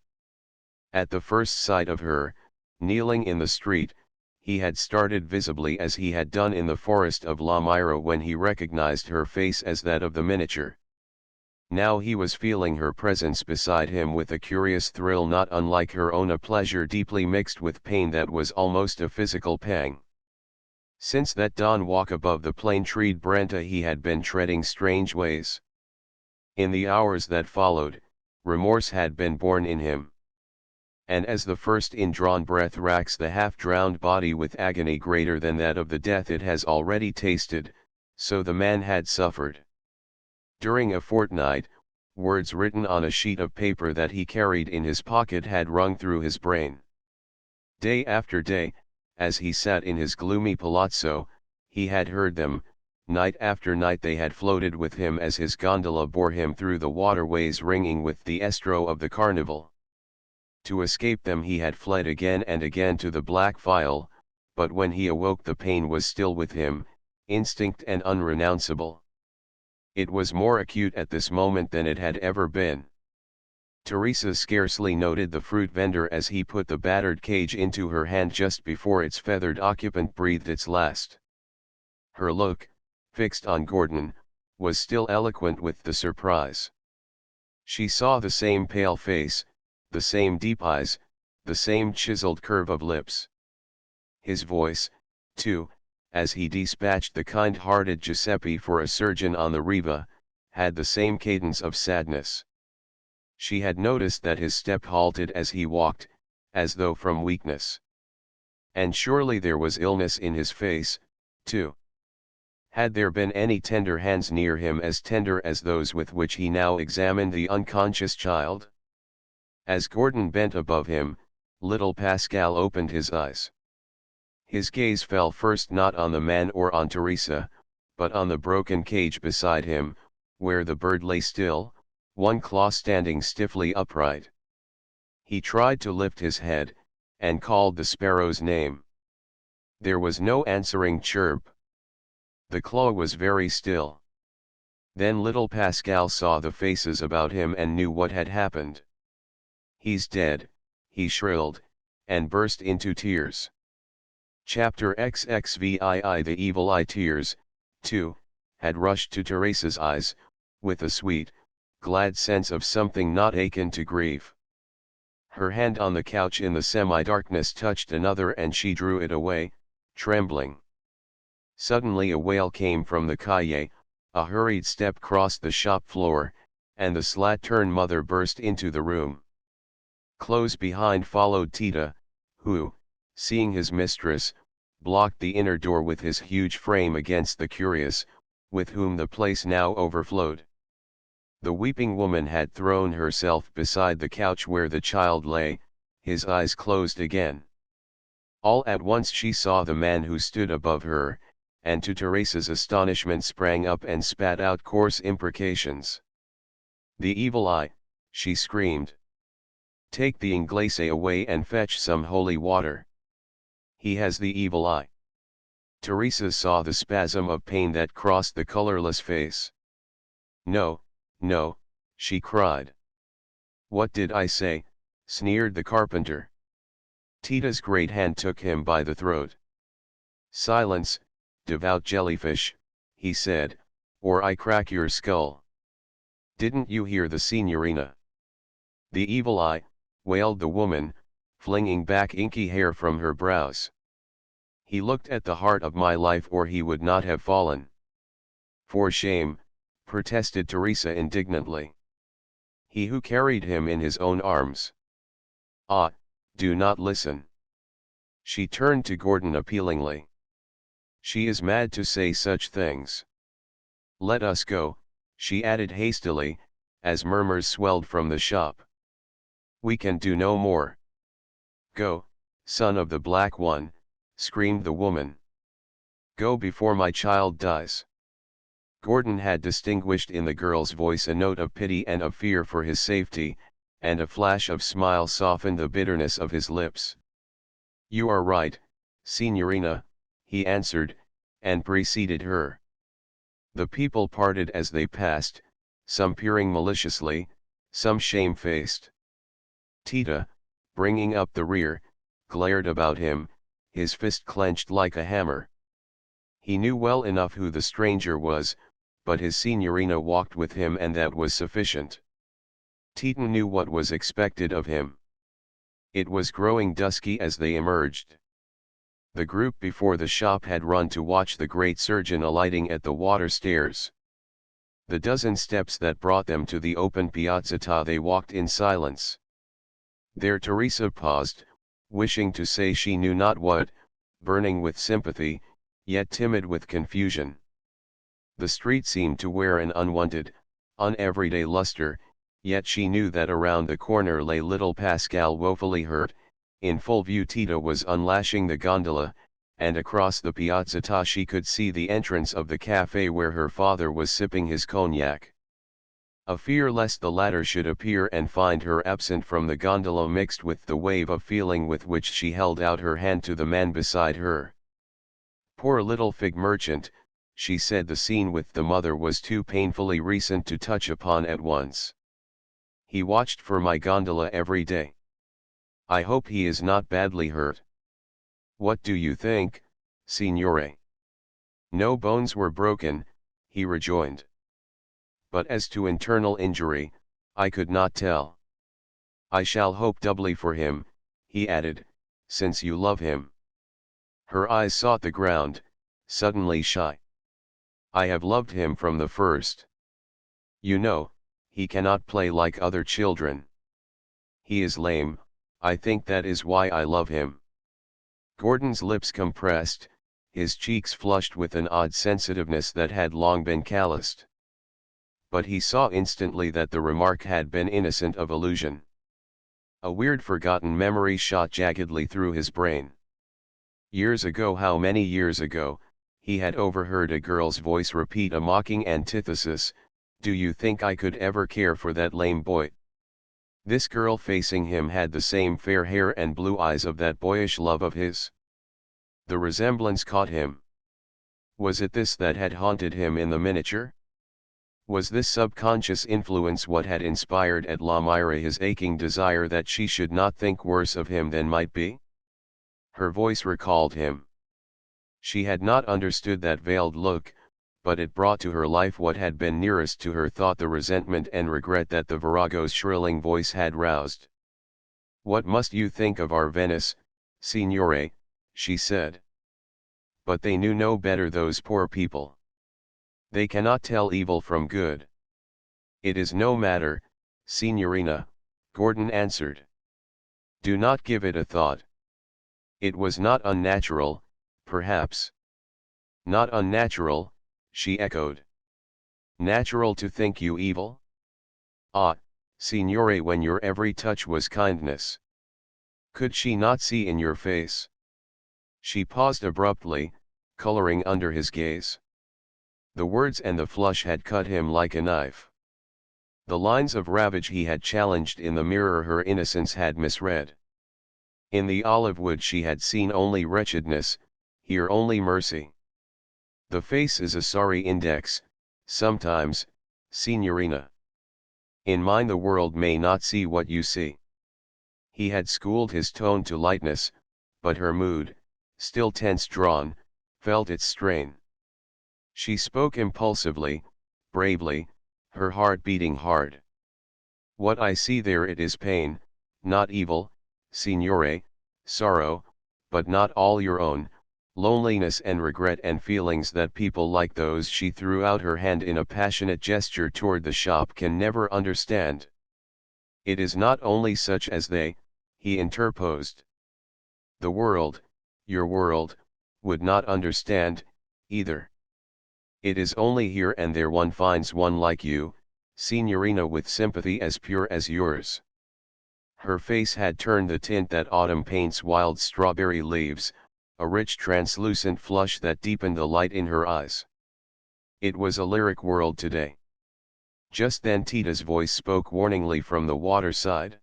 At the first sight of her, kneeling in the street, he had started visibly as he had done in the forest of La Mira when he recognized her face as that of the miniature. Now he was feeling her presence beside him with a curious thrill not unlike her own, a pleasure deeply mixed with pain that was almost a physical pang. Since that dawn walk above the plane-treed Brenta he had been treading strange ways. In the hours that followed, remorse had been born in him. And as the first indrawn breath racks the half-drowned body with agony greater than that of the death it has already tasted, so the man had suffered. During a fortnight, words written on a sheet of paper that he carried in his pocket had rung through his brain. Day after day, as he sat in his gloomy palazzo, he had heard them. Night after night they had floated with him as his gondola bore him through the waterways ringing with the estro of the carnival. To escape them he had fled again and again to the black phial, but when he awoke the pain was still with him, instinct and unrenounceable. It was more acute at this moment than it had ever been. Teresa scarcely noted the fruit vendor as he put the battered cage into her hand just before its feathered occupant breathed its last. Her look, fixed on Gordon, was still eloquent with the surprise. She saw the same pale face, the same deep eyes, the same chiseled curve of lips. His voice, too, as he dispatched the kind-hearted Giuseppe for a surgeon on the Riva, had the same cadence of sadness. She had noticed that his step halted as he walked, as though from weakness. And surely there was illness in his face, too. Had there been any tender hands near him as tender as those with which he now examined the unconscious child? As Gordon bent above him, little Pascal opened his eyes. His gaze fell first not on the man or on Teresa, but on the broken cage beside him, where the bird lay still, one claw standing stiffly upright. He tried to lift his head, and called the sparrow's name. There was no answering chirp. The claw was very still. Then little Pascal saw the faces about him and knew what had happened. "He's dead," he shrilled, and burst into tears. Chapter XXVII. The evil eye tears, too, had rushed to Teresa's eyes, with a sweet, glad sense of something not akin to grief. Her hand on the couch in the semi-darkness touched another and she drew it away, trembling. Suddenly a wail came from the calle, a hurried step crossed the shop floor, and the slattern mother burst into the room. Close behind followed Tita, who, seeing his mistress, blocked the inner door with his huge frame against the curious, with whom the place now overflowed. The weeping woman had thrown herself beside the couch where the child lay, his eyes closed again. All at once she saw the man who stood above her, and to Teresa's astonishment sprang up and spat out coarse imprecations. "The evil eye," she screamed. "Take the Inglese away and fetch some holy water. He has the evil eye." Teresa saw the spasm of pain that crossed the colorless face. "No, no," she cried. "What did I say?" sneered the carpenter. Tita's great hand took him by the throat. "Silence, devout jellyfish," he said, "or I crack your skull. Didn't you hear the signorina?" "The evil eye," wailed the woman, flinging back inky hair from her brows. "He looked at the heart of my life or he would not have fallen." "For shame," protested Teresa indignantly. "He who carried him in his own arms." "Ah, do not listen." She turned to Gordon appealingly. "She is mad to say such things. Let us go," she added hastily, as murmurs swelled from the shop. "We can do no more." "Go, son of the Black One," screamed the woman. "Go before my child dies." Gordon had distinguished in the girl's voice a note of pity and of fear for his safety, and a flash of smile softened the bitterness of his lips. "You are right, Signorina," he answered, and preceded her. The people parted as they passed, some peering maliciously, some shamefaced. Tita, bringing up the rear, glared about him, his fist clenched like a hammer. He knew well enough who the stranger was, but his signorina walked with him and that was sufficient. Tita knew what was expected of him. It was growing dusky as they emerged. The group before the shop had run to watch the great surgeon alighting at the water stairs. The dozen steps that brought them to the open piazzetta they walked in silence. There Teresa paused, wishing to say she knew not what, burning with sympathy, yet timid with confusion. The street seemed to wear an unwonted, un-everyday luster, yet she knew that around the corner lay little Pascal woefully hurt. In full view Tita was unlashing the gondola, and across the piazzetta she could see the entrance of the café where her father was sipping his cognac. A fear lest the latter should appear and find her absent from the gondola mixed with the wave of feeling with which she held out her hand to the man beside her. "Poor little fig merchant," she said. The scene with the mother was too painfully recent to touch upon at once. "He watched for my gondola every day. I hope he is not badly hurt." "What do you think, signore?" "No bones were broken," he rejoined. "But as to internal injury, I could not tell." "I shall hope doubly for him," he added, "since you love him." Her eyes sought the ground, suddenly shy. "I have loved him from the first. You know, he cannot play like other children. He is lame, I think that is why I love him." Gordon's lips compressed, his cheeks flushed with an odd sensitiveness that had long been calloused. But he saw instantly that the remark had been innocent of allusion. A weird forgotten memory shot jaggedly through his brain. Years ago, how many years ago, he had overheard a girl's voice repeat a mocking antithesis: "Do you think I could ever care for that lame boy?" This girl facing him had the same fair hair and blue eyes of that boyish love of his. The resemblance caught him. Was it this that had haunted him in the miniature? Was this subconscious influence what had inspired at Lamira his aching desire that she should not think worse of him than might be? Her voice recalled him. She had not understood that veiled look, but it brought to her life what had been nearest to her thought, the resentment and regret that the virago's shrilling voice had roused. "What must you think of our Venice, signore?" she said. But they knew no better, those poor people. "They cannot tell evil from good." "It is no matter, signorina," Gordon answered. "Do not give it a thought. It was not unnatural, perhaps." "Not unnatural," she echoed. "Natural to think you evil? Ah, signore, when your every touch was kindness. Could she not see in your face?" She paused abruptly, coloring under his gaze. The words and the flush had cut him like a knife. The lines of ravage he had challenged in the mirror her innocence had misread. In the olive wood she had seen only wretchedness, here only mercy. "The face is a sorry index, sometimes, signorina. In mine the world may not see what you see." He had schooled his tone to lightness, but her mood, still tense-drawn, felt its strain. She spoke impulsively, bravely, her heart beating hard. "What I see there, it is pain, not evil, signore, sorrow, but not all your own, loneliness and regret and feelings that people like those," she threw out her hand in a passionate gesture toward the shop, "can never understand." "It is not only such as they," he interposed. "The world, your world, would not understand, either. It is only here and there one finds one like you, signorina, with sympathy as pure as yours." Her face had turned the tint that autumn paints wild strawberry leaves, a rich translucent flush that deepened the light in her eyes. It was a lyric world today. Just then Tita's voice spoke warningly from the waterside.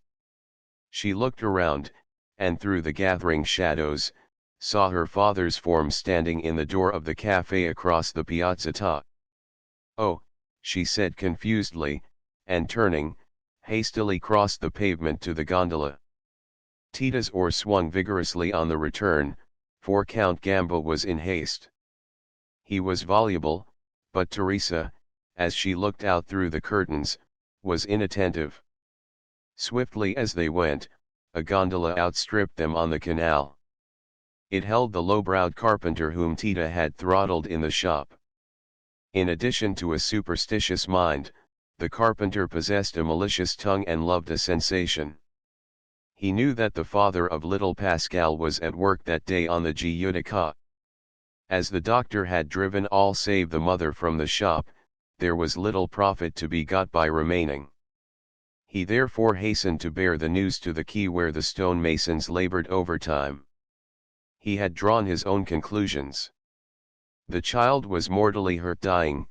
She looked around, and through the gathering shadows, saw her father's form standing in the door of the cafe across the piazza. "Oh," she said confusedly, and turning, hastily crossed the pavement to the gondola. Tita's oar swung vigorously on the return, for Count Gamba was in haste. He was voluble, but Teresa, as she looked out through the curtains, was inattentive. Swiftly as they went, a gondola outstripped them on the canal. It held the low-browed carpenter whom Tita had throttled in the shop. In addition to a superstitious mind, the carpenter possessed a malicious tongue and loved a sensation. He knew that the father of little Pascal was at work that day on the Giudica. As the doctor had driven all save the mother from the shop, there was little profit to be got by remaining. He therefore hastened to bear the news to the quay where the stonemasons labored overtime. He had drawn his own conclusions. The child was mortally hurt, dying,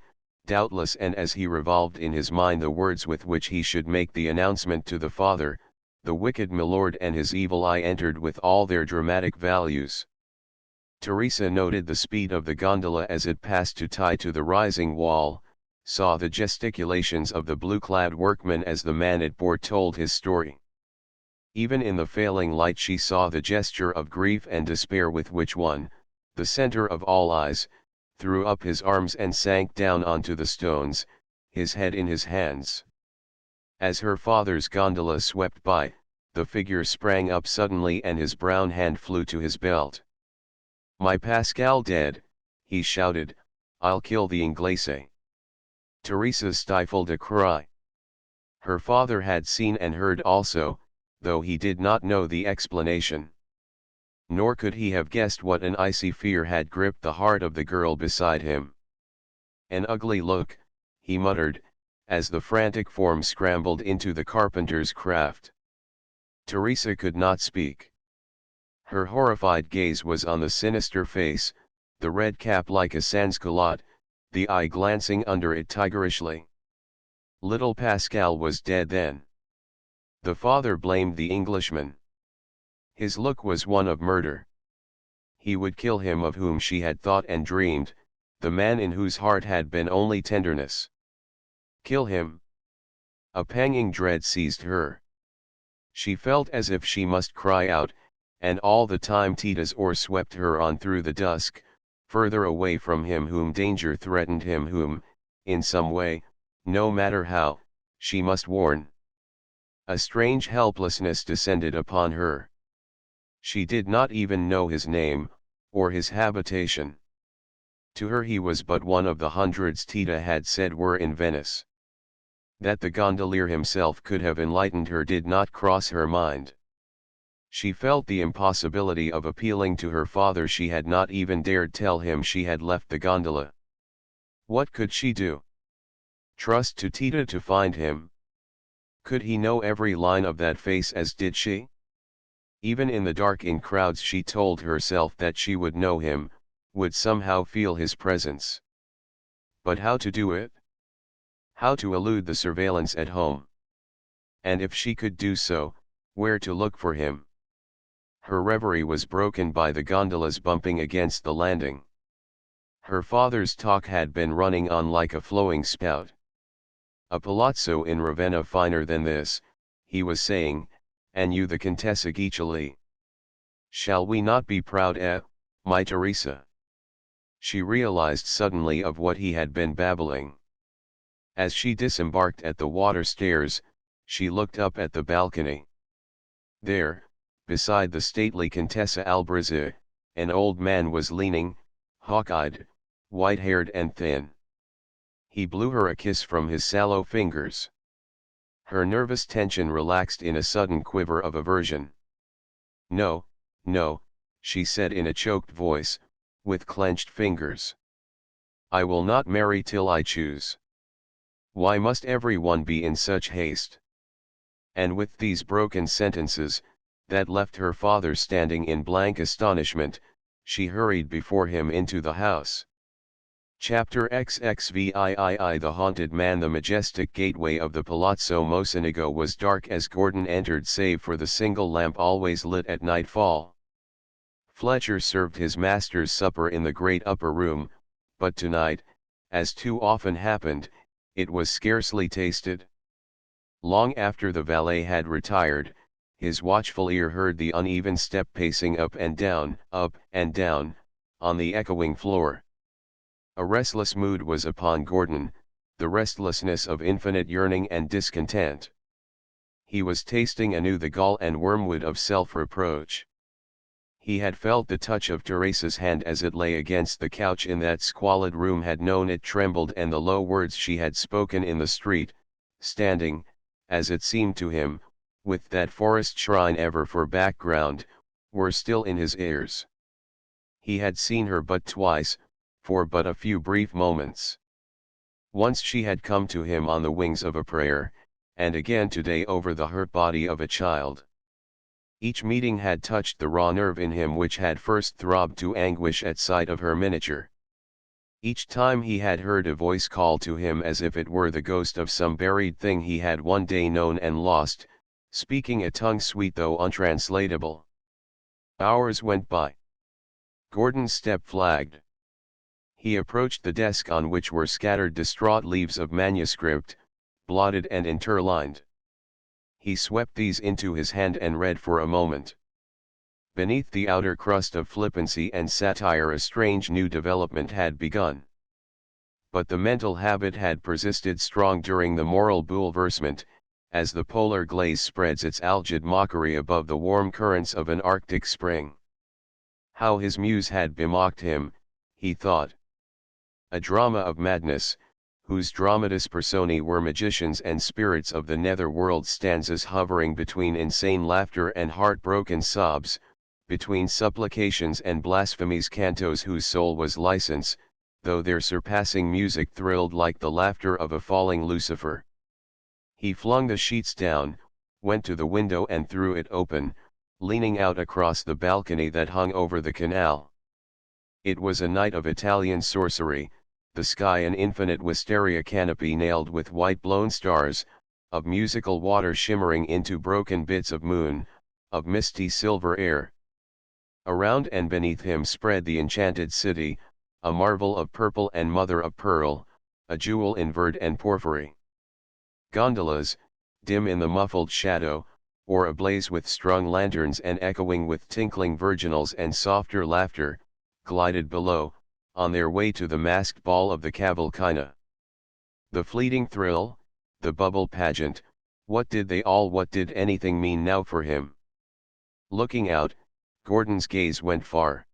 doubtless, and as he revolved in his mind the words with which he should make the announcement to the father, the wicked milord and his evil eye entered with all their dramatic values. Teresa noted the speed of the gondola as it passed to tie to the rising wall, saw the gesticulations of the blue-clad workman as the man it bore told his story. Even in the failing light she saw the gesture of grief and despair with which one, the center of all eyes, threw up his arms and sank down onto the stones, his head in his hands. As her father's gondola swept by, the figure sprang up suddenly and his brown hand flew to his belt. "My Pascal dead," he shouted, "I'll kill the Inglese." Teresa stifled a cry. Her father had seen and heard also, though he did not know the explanation. Nor could he have guessed what an icy fear had gripped the heart of the girl beside him. "An ugly look," he muttered, as the frantic form scrambled into the carpenter's craft. Teresa could not speak. Her horrified gaze was on the sinister face, the red cap like a sansculotte, the eye glancing under it tigerishly. Little Pascal was dead then. The father blamed the Englishman. His look was one of murder. He would kill him of whom she had thought and dreamed, the man in whose heart had been only tenderness. Kill him. A panging dread seized her. She felt as if she must cry out, and all the time Tita's oar swept her on through the dusk, further away from him whom danger threatened, him whom, in some way, no matter how, she must warn. A strange helplessness descended upon her. She did not even know his name, or his habitation. To her he was but one of the hundreds Tita had said were in Venice. That the gondolier himself could have enlightened her did not cross her mind. She felt the impossibility of appealing to her father. She had not even dared tell him she had left the gondola. What could she do? Trust to Tita to find him? Could he know every line of that face as did she? Even in the dark in crowds she told herself that she would know him, would somehow feel his presence. But how to do it? How to elude the surveillance at home? And if she could do so, where to look for him? Her reverie was broken by the gondolas bumping against the landing. Her father's talk had been running on like a flowing spout. "A palazzo in Ravenna finer than this," he was saying, "and you the Contessa Guiccioli. Shall we not be proud, my Teresa?" She realized suddenly of what he had been babbling. As she disembarked at the water stairs, she looked up at the balcony. There, beside the stately Contessa Albrizzi, an old man was leaning, hawk-eyed, white-haired and thin. He blew her a kiss from his sallow fingers. Her nervous tension relaxed in a sudden quiver of aversion. "No, no," she said in a choked voice, with clenched fingers. "I will not marry till I choose. Why must everyone be in such haste?" And with these broken sentences, that left her father standing in blank astonishment, she hurried before him into the house. Chapter XXVIII The Haunted Man. The majestic gateway of the Palazzo Mocenigo was dark as Gordon entered, save for the single lamp always lit at nightfall. Fletcher served his master's supper in the great upper room, but tonight, as too often happened, it was scarcely tasted. Long after the valet had retired, his watchful ear heard the uneven step pacing up and down, on the echoing floor. A restless mood was upon Gordon, the restlessness of infinite yearning and discontent. He was tasting anew the gall and wormwood of self-reproach. He had felt the touch of Teresa's hand as it lay against the couch in that squalid room, had known it trembled, and the low words she had spoken in the street, standing, as it seemed to him, with that forest shrine ever for background, were still in his ears. He had seen her but twice, for but a few brief moments. Once she had come to him on the wings of a prayer, and again today over the hurt body of a child. Each meeting had touched the raw nerve in him which had first throbbed to anguish at sight of her miniature. Each time he had heard a voice call to him as if it were the ghost of some buried thing he had one day known and lost, speaking a tongue sweet though untranslatable. Hours went by. Gordon's step flagged. He approached the desk on which were scattered distraught leaves of manuscript, blotted and interlined. He swept these into his hand and read for a moment. Beneath the outer crust of flippancy and satire a strange new development had begun. But the mental habit had persisted strong during the moral bouleversement, as the polar glaze spreads its algid mockery above the warm currents of an Arctic spring. How his muse had bemocked him, he thought. A drama of madness, whose dramatis personae were magicians and spirits of the nether world, stanzas hovering between insane laughter and heartbroken sobs, between supplications and blasphemies, cantos whose soul was license, though their surpassing music thrilled like the laughter of a falling Lucifer. He flung the sheets down, went to the window and threw it open, leaning out across the balcony that hung over the canal. It was a night of Italian sorcery, the sky an infinite wisteria canopy nailed with white blown stars, of musical water shimmering into broken bits of moon, of misty silver air. Around and beneath him spread the enchanted city, a marvel of purple and mother of pearl, a jewel in verd and porphyry. Gondolas, dim in the muffled shadow, or ablaze with strung lanterns and echoing with tinkling virginals and softer laughter, glided below, on their way to the masked ball of the Cavalcina. The fleeting thrill, the bubble pageant, what did anything mean now for him? Looking out, Gordon's gaze went far.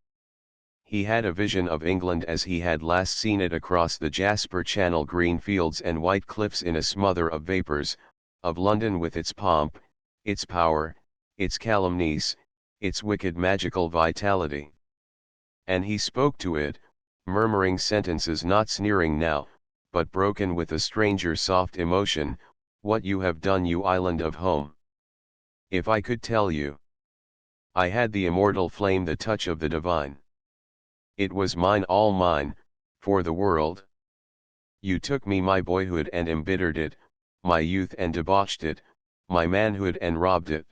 He had a vision of England as he had last seen it across the Jasper Channel, green fields and white cliffs in a smother of vapours, of London with its pomp, its power, its calumnies, its wicked magical vitality. And he spoke to it, murmuring sentences not sneering now, but broken with a stranger soft emotion, "What you have done, you island of home. If I could tell you. I had the immortal flame, the touch of the divine. It was mine, all mine, for the world. You took me, my boyhood, and embittered it, my youth and debauched it, my manhood and robbed it.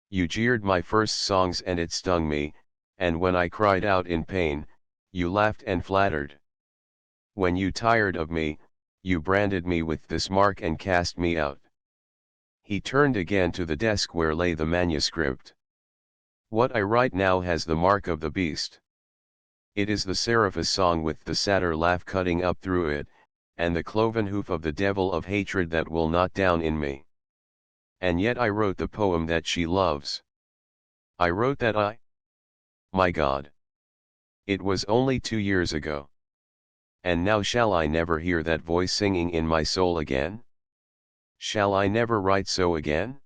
You jeered my first songs and it stung me, and when I cried out in pain, you laughed and flattered. When you tired of me, you branded me with this mark and cast me out." He turned again to the desk where lay the manuscript. "What I write now has the mark of the beast. It is the Serapha's song with the satyr laugh cutting up through it, and the cloven hoof of the devil of hatred that will not down in me. And yet I wrote the poem that she loves. I wrote that My God! It was only 2 years ago. And now shall I never hear that voice singing in my soul again? Shall I never write so again?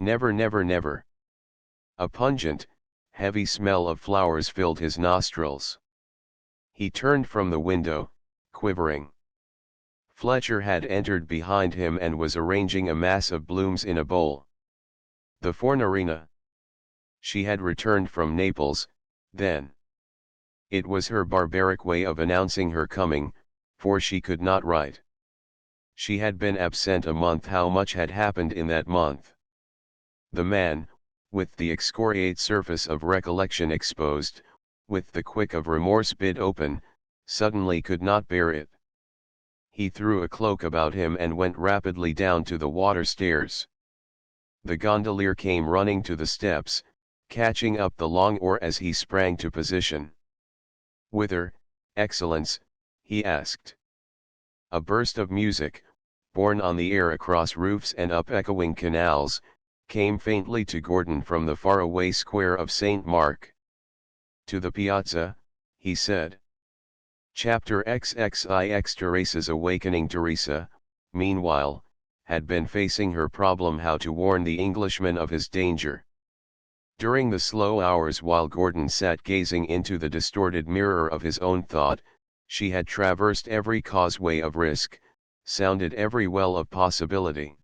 Never, never, never." A pungent, heavy smell of flowers filled his nostrils. He turned from the window, quivering. Fletcher had entered behind him and was arranging a mass of blooms in a bowl. The Fornarina. She had returned from Naples, then. It was her barbaric way of announcing her coming, for she could not write. She had been absent a month. How much had happened in that month? The man, with the excoriate surface of recollection exposed, with the quick of remorse bid open, suddenly could not bear it. He threw a cloak about him and went rapidly down to the water stairs. The gondolier came running to the steps, catching up the long oar as he sprang to position. "Whither, Excellence?" he asked. A burst of music, borne on the air across roofs and up echoing canals, came faintly to Gordon from the faraway square of St. Mark. "To the piazza," he said. Chapter XXIX. Teresa's awakening. Teresa, meanwhile, had been facing her problem how to warn the Englishman of his danger. During the slow hours while Gordon sat gazing into the distorted mirror of his own thought, she had traversed every causeway of risk, sounded every well of possibility.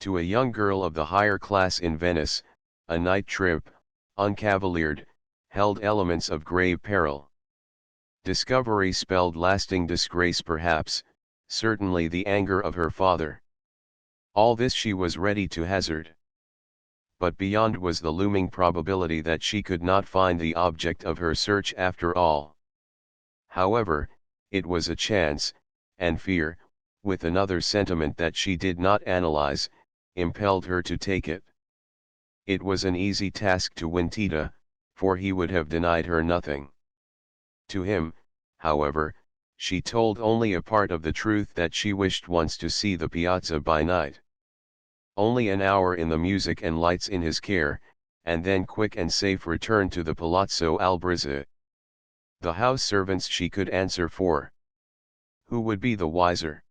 To a young girl of the higher class in Venice, a night trip, uncavaliered, held elements of grave peril. Discovery spelled lasting disgrace perhaps, certainly the anger of her father. All this she was ready to hazard. But beyond was the looming probability that she could not find the object of her search after all. However, it was a chance, and fear, with another sentiment that she did not analyze, impelled her to take it. It was an easy task to win Tita, for he would have denied her nothing. To him, however, she told only a part of the truth, that she wished once to see the piazza by night. Only an hour in the music and lights in his care, and then quick and safe return to the Palazzo Albrizzi. The house servants she could answer for. Who would be the wiser?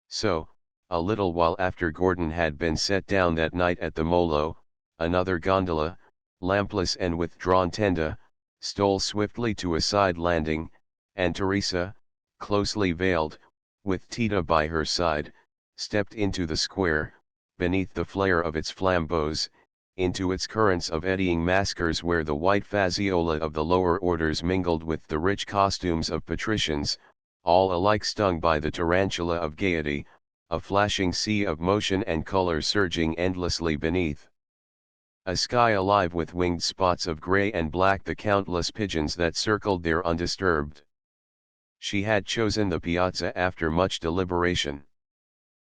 So, a little while after Gordon had been set down that night at the Molo, another gondola, lampless and with drawn tenda, stole swiftly to a side landing, and Teresa, closely veiled, with Tita by her side, stepped into the square, beneath the flare of its flambeaux, into its currents of eddying maskers where the white faziola of the lower orders mingled with the rich costumes of patricians, all alike stung by the tarantula of gaiety, a flashing sea of motion and color surging endlessly beneath. A sky alive with winged spots of gray and black, the countless pigeons that circled there undisturbed. She had chosen the piazza after much deliberation.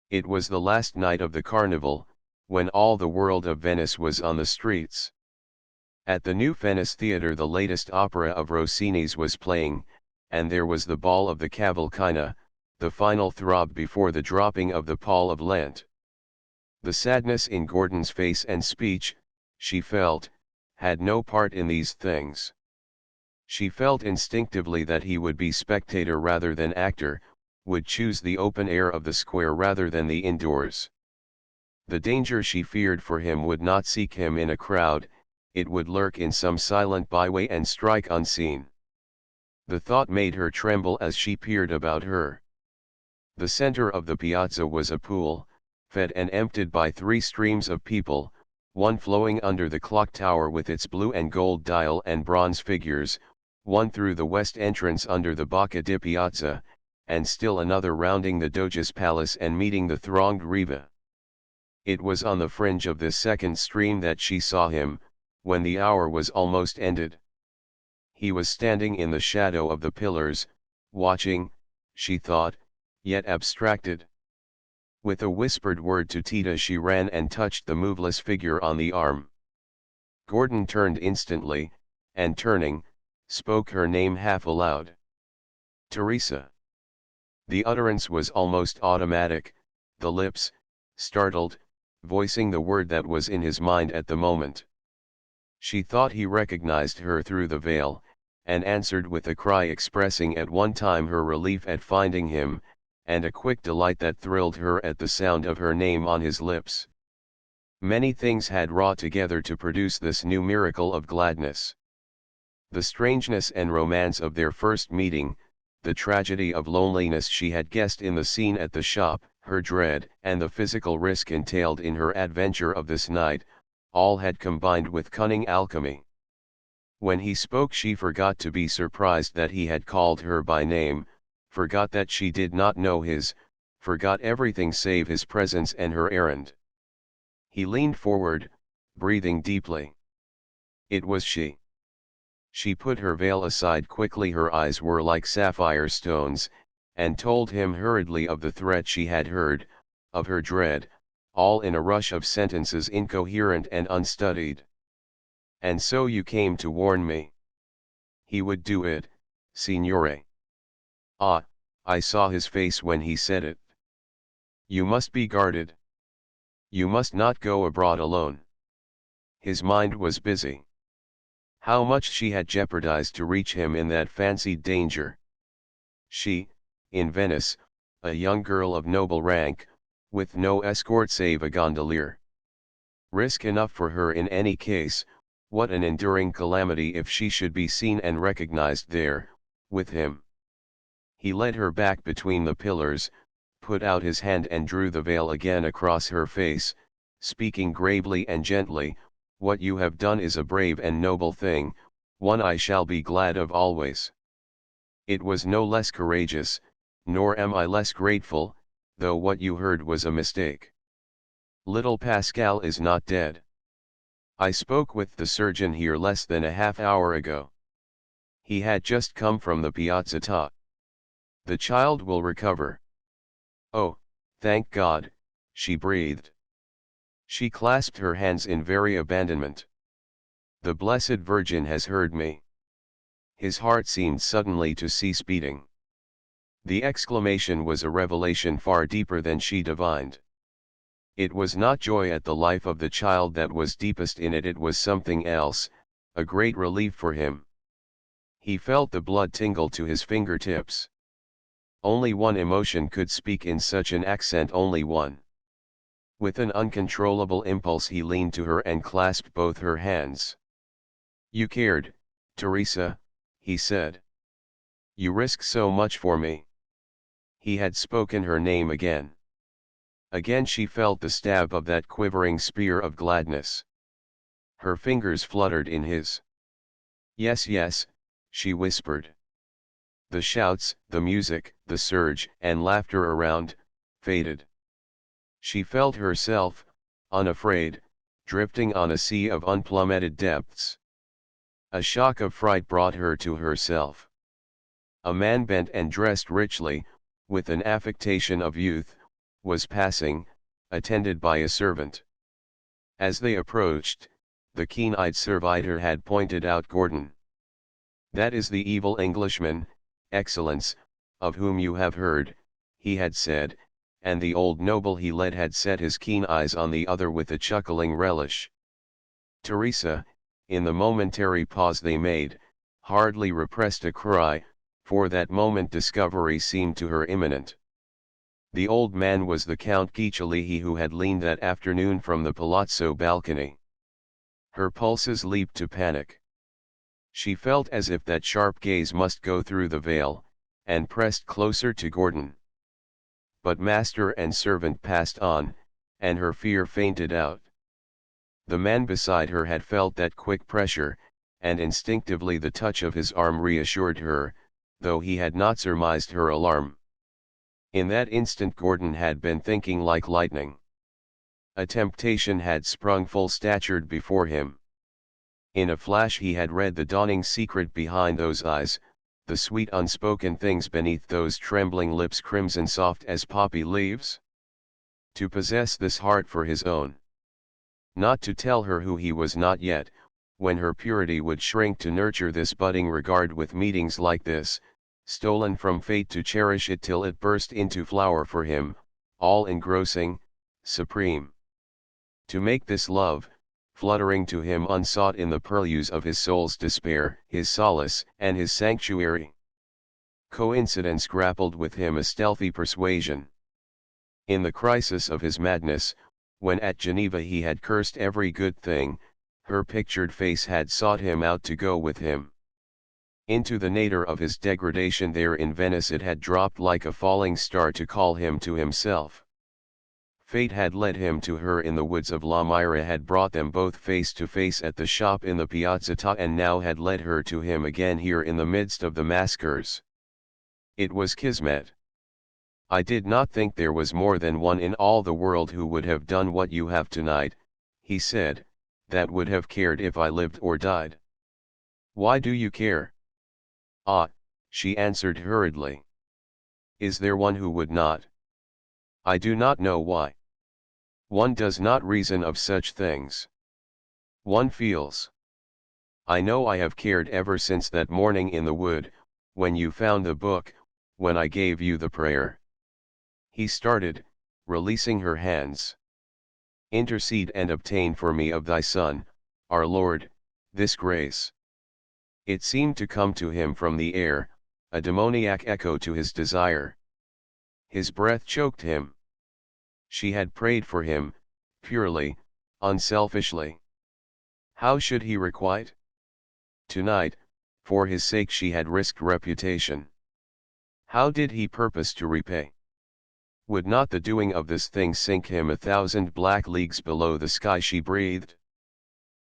It was the last night of the carnival, when all the world of Venice was on the streets. At the new Venice Theatre the latest opera of Rossini's was playing, and there was the ball of the Cavalcina, the final throb before the dropping of the pall of Lent. The sadness in Gordon's face and speech, she felt, had no part in these things. She felt instinctively that he would be spectator rather than actor, would choose the open air of the square rather than the indoors. The danger she feared for him would not seek him in a crowd, it would lurk in some silent byway and strike unseen. The thought made her tremble as she peered about her. The center of the piazza was a pool, fed and emptied by three streams of people, one flowing under the clock tower with its blue and gold dial and bronze figures, one through the west entrance under the Bocca di Piazza, and still another rounding the Doge's palace and meeting the thronged Riva. It was on the fringe of this second stream that she saw him, when the hour was almost ended. He was standing in the shadow of the pillars, watching, she thought, yet abstracted. With a whispered word to Tita she ran and touched the moveless figure on the arm. Gordon turned instantly, and turning, spoke her name half aloud. Teresa. The utterance was almost automatic, the lips, startled, voicing the word that was in his mind at the moment. She thought he recognized her through the veil, and answered with a cry expressing at one time her relief at finding him, and a quick delight that thrilled her at the sound of her name on his lips. Many things had wrought together to produce this new miracle of gladness. The strangeness and romance of their first meeting, the tragedy of loneliness she had guessed in the scene at the shop, her dread, and the physical risk entailed in her adventure of this night, all had combined with cunning alchemy. When he spoke she forgot to be surprised that he had called her by name, forgot that she did not know his, forgot everything save his presence and her errand. He leaned forward, breathing deeply. It was she. She put her veil aside quickly, her eyes were like sapphire stones, and told him hurriedly of the threat she had heard, of her dread, all in a rush of sentences incoherent and unstudied. "And so you came to warn me?" "He would do it, signore." "Ah, I saw his face when he said it." "You must be guarded. You must not go abroad alone." His mind was busy. How much she had jeopardized to reach him in that fancied danger. She, in Venice, a young girl of noble rank, with no escort save a gondolier. Risk enough for her in any case. What an enduring calamity if she should be seen and recognized there, with him. He led her back between the pillars, put out his hand and drew the veil again across her face, speaking gravely and gently, "What you have done is a brave and noble thing, one I shall be glad of always. It was no less courageous, nor am I less grateful, though what you heard was a mistake. Little Pascal is not dead. I spoke with the surgeon here less than a half-hour ago. He had just come from the Piazzetta. The child will recover." "Oh, thank God," she breathed. She clasped her hands in very abandonment. "The Blessed Virgin has heard me." His heart seemed suddenly to cease beating. The exclamation was a revelation far deeper than she divined. It was not joy at the life of the child that was deepest in it, it was something else, a great relief for him. He felt the blood tingle to his fingertips. Only one emotion could speak in such an accent, only one. With an uncontrollable impulse he leaned to her and clasped both her hands. "You cared, Teresa," he said. "You risk so much for me." He had spoken her name again. Again she felt the stab of that quivering spear of gladness. Her fingers fluttered in his. "Yes, yes," she whispered. The shouts, the music, the surge and laughter around, faded. She felt herself, unafraid, drifting on a sea of unplummeted depths. A shock of fright brought her to herself. A man bent and dressed richly, with an affectation of youth, was passing, attended by a servant. As they approached, the keen-eyed servitor had pointed out Gordon. "That is the evil Englishman, Excellence, of whom you have heard," he had said, and the old noble he led had set his keen eyes on the other with a chuckling relish. Teresa, in the momentary pause they made, hardly repressed a cry, for that moment discovery seemed to her imminent. The old man was the Count Guiccioli who had leaned that afternoon from the palazzo balcony. Her pulses leaped to panic. She felt as if that sharp gaze must go through the veil, and pressed closer to Gordon. But master and servant passed on, and her fear fainted out. The man beside her had felt that quick pressure, and instinctively the touch of his arm reassured her, though he had not surmised her alarm. In that instant Gordon had been thinking like lightning. A temptation had sprung full-statured before him. In a flash he had read the dawning secret behind those eyes, the sweet unspoken things beneath those trembling lips crimson soft as poppy leaves. To possess this heart for his own. Not to tell her who he was not yet, when her purity would shrink to nurture this budding regard with meetings like this, stolen from fate to cherish it till it burst into flower for him, all engrossing, supreme. To make this love, fluttering to him unsought in the purlieus of his soul's despair, his solace and his sanctuary. Coincidence grappled with him a stealthy persuasion. In the crisis of his madness, when at Geneva he had cursed every good thing, her pictured face had sought him out to go with him. Into the nadir of his degradation there in Venice it had dropped like a falling star to call him to himself. Fate had led him to her in the woods of La Myra, had brought them both face to face at the shop in the Piazzetta, and now had led her to him again here in the midst of the maskers. It was kismet. I did not think there was more than one in all the world who would have done what you have tonight, he said, that would have cared if I lived or died. Why do you care? Ah, she answered hurriedly. Is there one who would not? I do not know why. One does not reason of such things. One feels. I know I have cared ever since that morning in the wood, when you found the book, when I gave you the prayer. He started, releasing her hands. Intercede and obtain for me of thy Son, our Lord, this grace. It seemed to come to him from the air, a demoniac echo to his desire. His breath choked him. She had prayed for him, purely, unselfishly. How should he requite? Tonight, for his sake she had risked reputation. How did he purpose to repay? Would not the doing of this thing sink him 1,000 black leagues below the sky she breathed?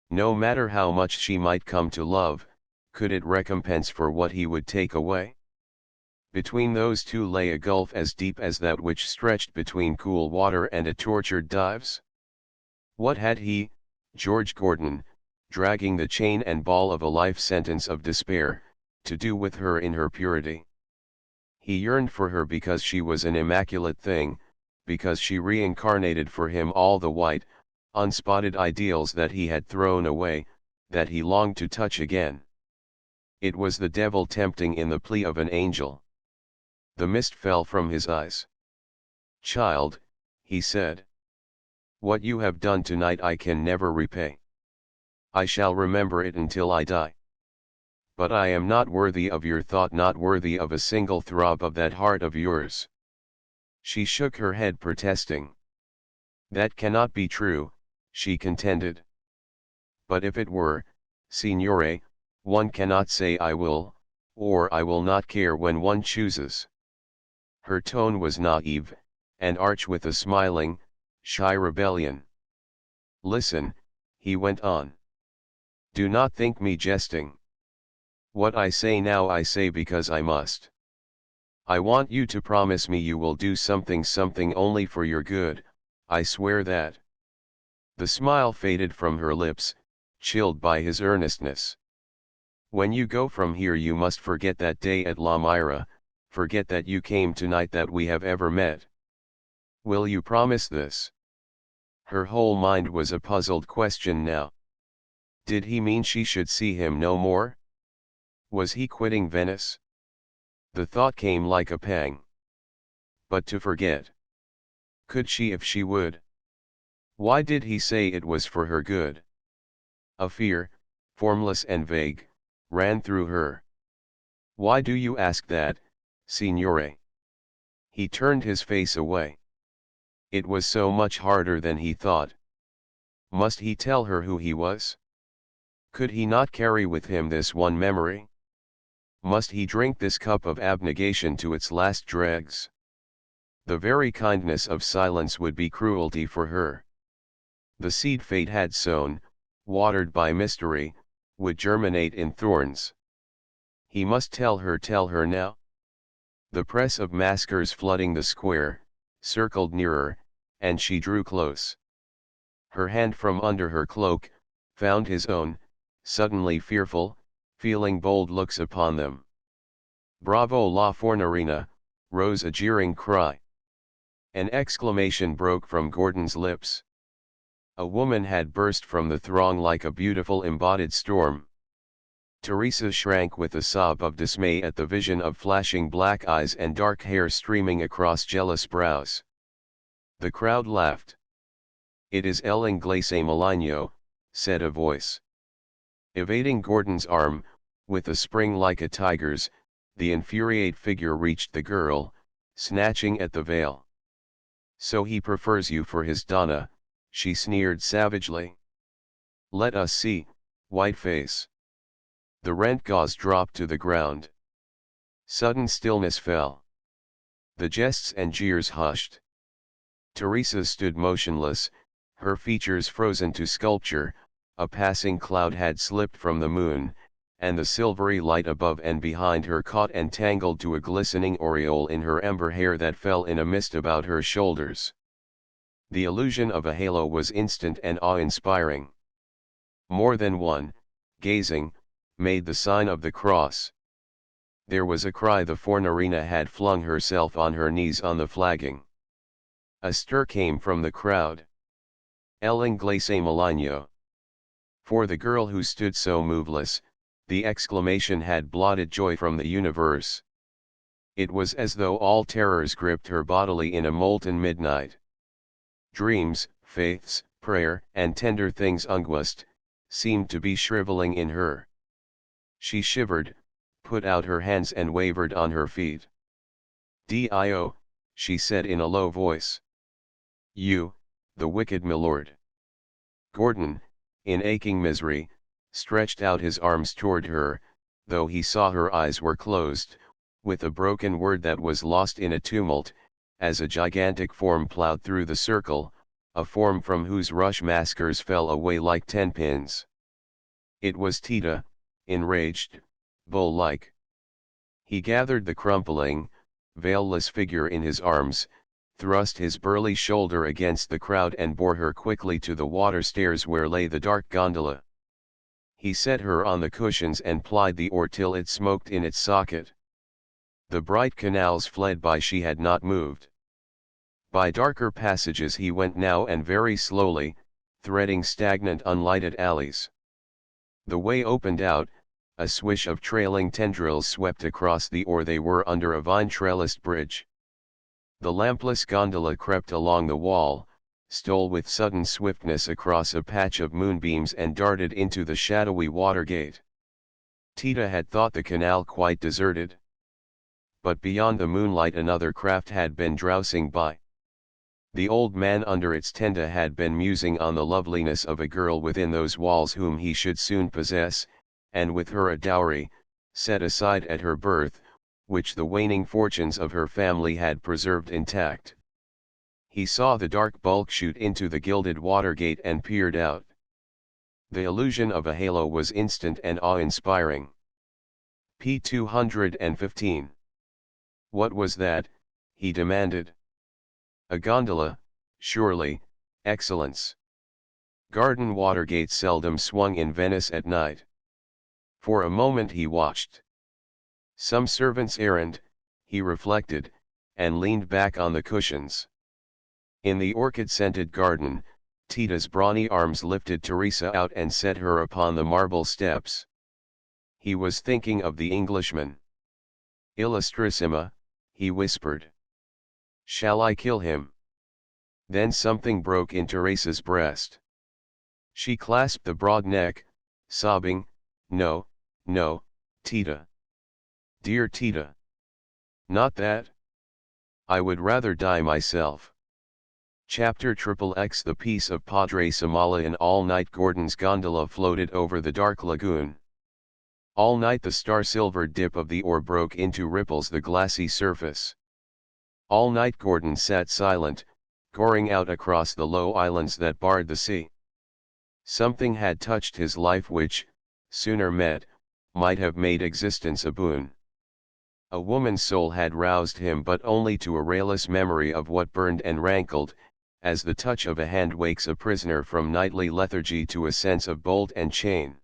No matter how much she might come to love, could it recompense for what he would take away? Between those two lay a gulf as deep as that which stretched between cool water and a tortured Dives. What had he, George Gordon, dragging the chain and ball of a life sentence of despair, to do with her in her purity? He yearned for her because she was an immaculate thing, because she reincarnated for him all the white, unspotted ideals that he had thrown away, that he longed to touch again. It was the devil tempting in the plea of an angel. The mist fell from his eyes. Child, he said. What you have done tonight I can never repay. I shall remember it until I die. But I am not worthy of your thought, not worthy of a single throb of that heart of yours. She shook her head, protesting. That cannot be true, she contended. But if it were, Signore, one cannot say I will, or I will not care when one chooses. Her tone was naive, and arch with a smiling, shy rebellion. Listen, he went on. Do not think me jesting. What I say now I say because I must. I want you to promise me you will do something only for your good, I swear that. The smile faded from her lips, chilled by his earnestness. When you go from here you must forget that day at La Myra, forget that you came tonight, that we have ever met. Will you promise this? Her whole mind was a puzzled question now. Did he mean she should see him no more? Was he quitting Venice? The thought came like a pang. But to forget. Could she if she would? Why did he say it was for her good? A fear, formless and vague, ran through her. Why do you ask that, Signore? He turned his face away. It was so much harder than he thought. Must he tell her who he was? Could he not carry with him this one memory? Must he drink this cup of abnegation to its last dregs? The very kindness of silence would be cruelty for her. The seed fate had sown, watered by mystery, would germinate in thorns. He must tell her now. The press of maskers flooding the square, circled nearer, and she drew close. Her hand from under her cloak, found his own, suddenly fearful, feeling bold looks upon them. Bravo la Fornarina, rose a jeering cry. An exclamation broke from Gordon's lips. A woman had burst from the throng like a beautiful embodied storm. Teresa shrank with a sob of dismay at the vision of flashing black eyes and dark hair streaming across jealous brows. The crowd laughed. It is El Inglese Maligno, said a voice. Evading Gordon's arm, with a spring like a tiger's, the infuriate figure reached the girl, snatching at the veil. So he prefers you for his Donna, she sneered savagely. Let us see, white face. The rent gauze dropped to the ground. Sudden stillness fell. The jests and jeers hushed. Teresa stood motionless, her features frozen to sculpture. A passing cloud had slipped from the moon, and the silvery light above and behind her caught and tangled to a glistening aureole in her ember hair that fell in a mist about her shoulders. The illusion of a halo was instant and awe-inspiring. More than one, gazing, made the sign of the cross. There was a cry. The Fornarina had flung herself on her knees on the flagging. A stir came from the crowd. El inglese maligno. For the girl who stood so moveless, the exclamation had blotted joy from the universe. It was as though all terrors gripped her bodily in a molten midnight. Dreams, faiths, prayer, and tender things unguessed, seemed to be shriveling in her. She shivered, put out her hands and wavered on her feet. Dio, she said in a low voice. You, the wicked milord. Gordon, in aching misery, stretched out his arms toward her, though he saw her eyes were closed, with a broken word that was lost in a tumult, as a gigantic form plowed through the circle, a form from whose rush maskers fell away like 10 pins. It was Tita, enraged, bull-like. He gathered the crumpling, veilless figure in his arms, thrust his burly shoulder against the crowd and bore her quickly to the water stairs where lay the dark gondola. He set her on the cushions and plied the oar till it smoked in its socket. The bright canals fled by. She had not moved. By darker passages he went now and very slowly, threading stagnant unlighted alleys. The way opened out, a swish of trailing tendrils swept across the oar. They were under a vine-trellised bridge. The lampless gondola crept along the wall, stole with sudden swiftness across a patch of moonbeams and darted into the shadowy water-gate. Tita had thought the canal quite deserted. But beyond the moonlight another craft had been drowsing by. The old man under its tenda had been musing on the loveliness of a girl within those walls whom he should soon possess, and with her a dowry, set aside at her birth, which the waning fortunes of her family had preserved intact. He saw the dark bulk shoot into the gilded water-gate and peered out. The illusion of a halo was instant and awe-inspiring. p. 215. What was that? He demanded. A gondola, surely, Excellence. Garden water-gates seldom swung in Venice at night. For a moment he watched. Some servant's errand, he reflected, and leaned back on the cushions. In the orchid-scented garden, Tita's brawny arms lifted Teresa out and set her upon the marble steps. He was thinking of the Englishman. Illustrissima, he whispered. Shall I kill him? Then something broke in Teresa's breast. She clasped the broad neck, sobbing, No, no, Tita. Dear Tita. Not that. I would rather die myself. Chapter XXX. The peace of Padre Samala. In all night Gordon's gondola floated over the dark lagoon. All night the star-silvered dip of the oar broke into ripples the glassy surface. All night Gordon sat silent, goring out across the low islands that barred the sea. Something had touched his life which, sooner met, might have made existence a boon. A woman's soul had roused him, but only to a rayless memory of what burned and rankled, as the touch of a hand wakes a prisoner from nightly lethargy to a sense of bolt and chain.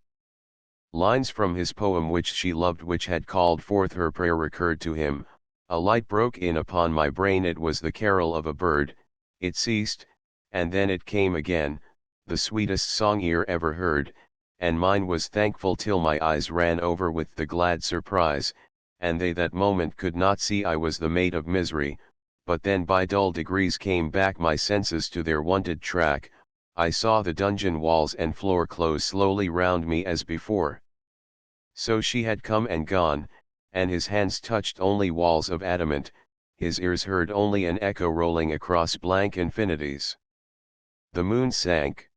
Lines from his poem which she loved, which had called forth her prayer, recurred to him. A light broke in upon my brain. It was the carol of a bird. It ceased, and then it came again, the sweetest song ear ever heard, and mine was thankful till my eyes ran over with the glad surprise, and they that moment could not see I was the mate of misery. But then by dull degrees came back my senses to their wonted track. I saw the dungeon walls and floor close slowly round me as before. So she had come and gone, and his hands touched only walls of adamant, his ears heard only an echo rolling across blank infinities. The moon sank.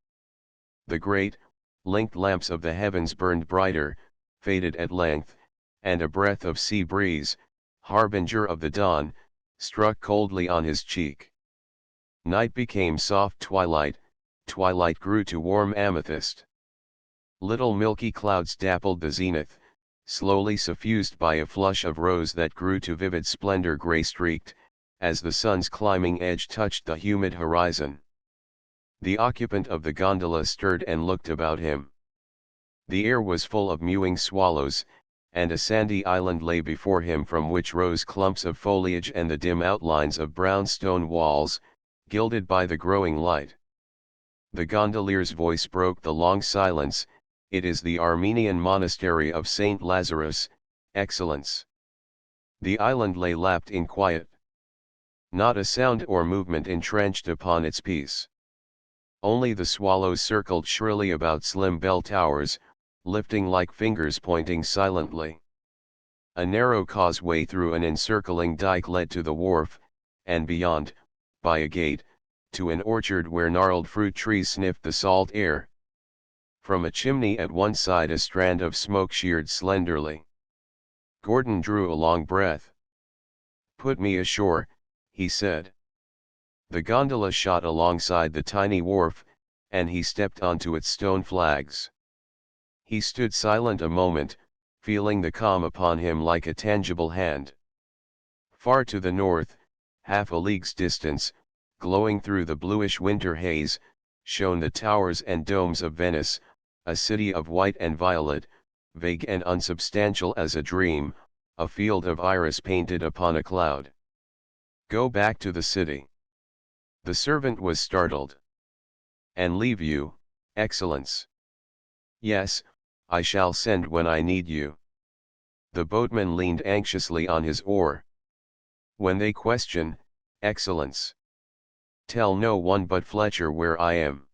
The great, linked lamps of the heavens burned brighter, faded at length, and a breath of sea breeze, harbinger of the dawn, struck coldly on his cheek. Night became soft twilight, twilight grew to warm amethyst. Little milky clouds dappled the zenith, slowly suffused by a flush of rose that grew to vivid splendor gray-streaked, as the sun's climbing edge touched the humid horizon. The occupant of the gondola stirred and looked about him. The air was full of mewing swallows, and a sandy island lay before him from which rose clumps of foliage and the dim outlines of brown stone walls, gilded by the growing light. The gondolier's voice broke the long silence. "It is the Armenian monastery of Saint Lazarus, Excellence." The island lay lapped in quiet. Not a sound or movement entrenched upon its peace. Only the swallows circled shrilly about slim bell towers, lifting like fingers pointing silently. A narrow causeway through an encircling dike led to the wharf, and beyond, by a gate, to an orchard where gnarled fruit trees sniffed the salt air. From a chimney at one side a strand of smoke sheared slenderly. Gordon drew a long breath. "Put me ashore," he said. The gondola shot alongside the tiny wharf, and he stepped onto its stone flags. He stood silent a moment, feeling the calm upon him like a tangible hand. Far to the north, half a league's distance, glowing through the bluish winter haze, shone the towers and domes of Venice, a city of white and violet, vague and unsubstantial as a dream, a field of iris painted upon a cloud. "Go back to the city." The servant was startled. "And leave you, Excellence?" "Yes, I shall send when I need you." The boatman leaned anxiously on his oar. "When they question, Excellence, tell no one but Fletcher where I am.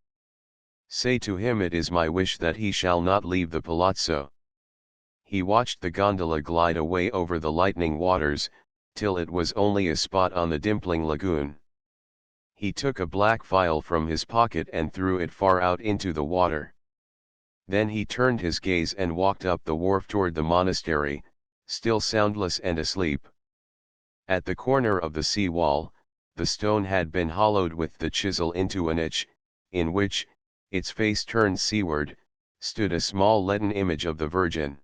Say to him it is my wish that he shall not leave the palazzo." He watched the gondola glide away over the lightning waters, till it was only a spot on the dimpling lagoon. He took a black phial from his pocket and threw it far out into the water. Then he turned his gaze and walked up the wharf toward the monastery, still soundless and asleep. At the corner of the sea wall, the stone had been hollowed with the chisel into a niche, in which, its face turned seaward, stood a small leaden image of the Virgin.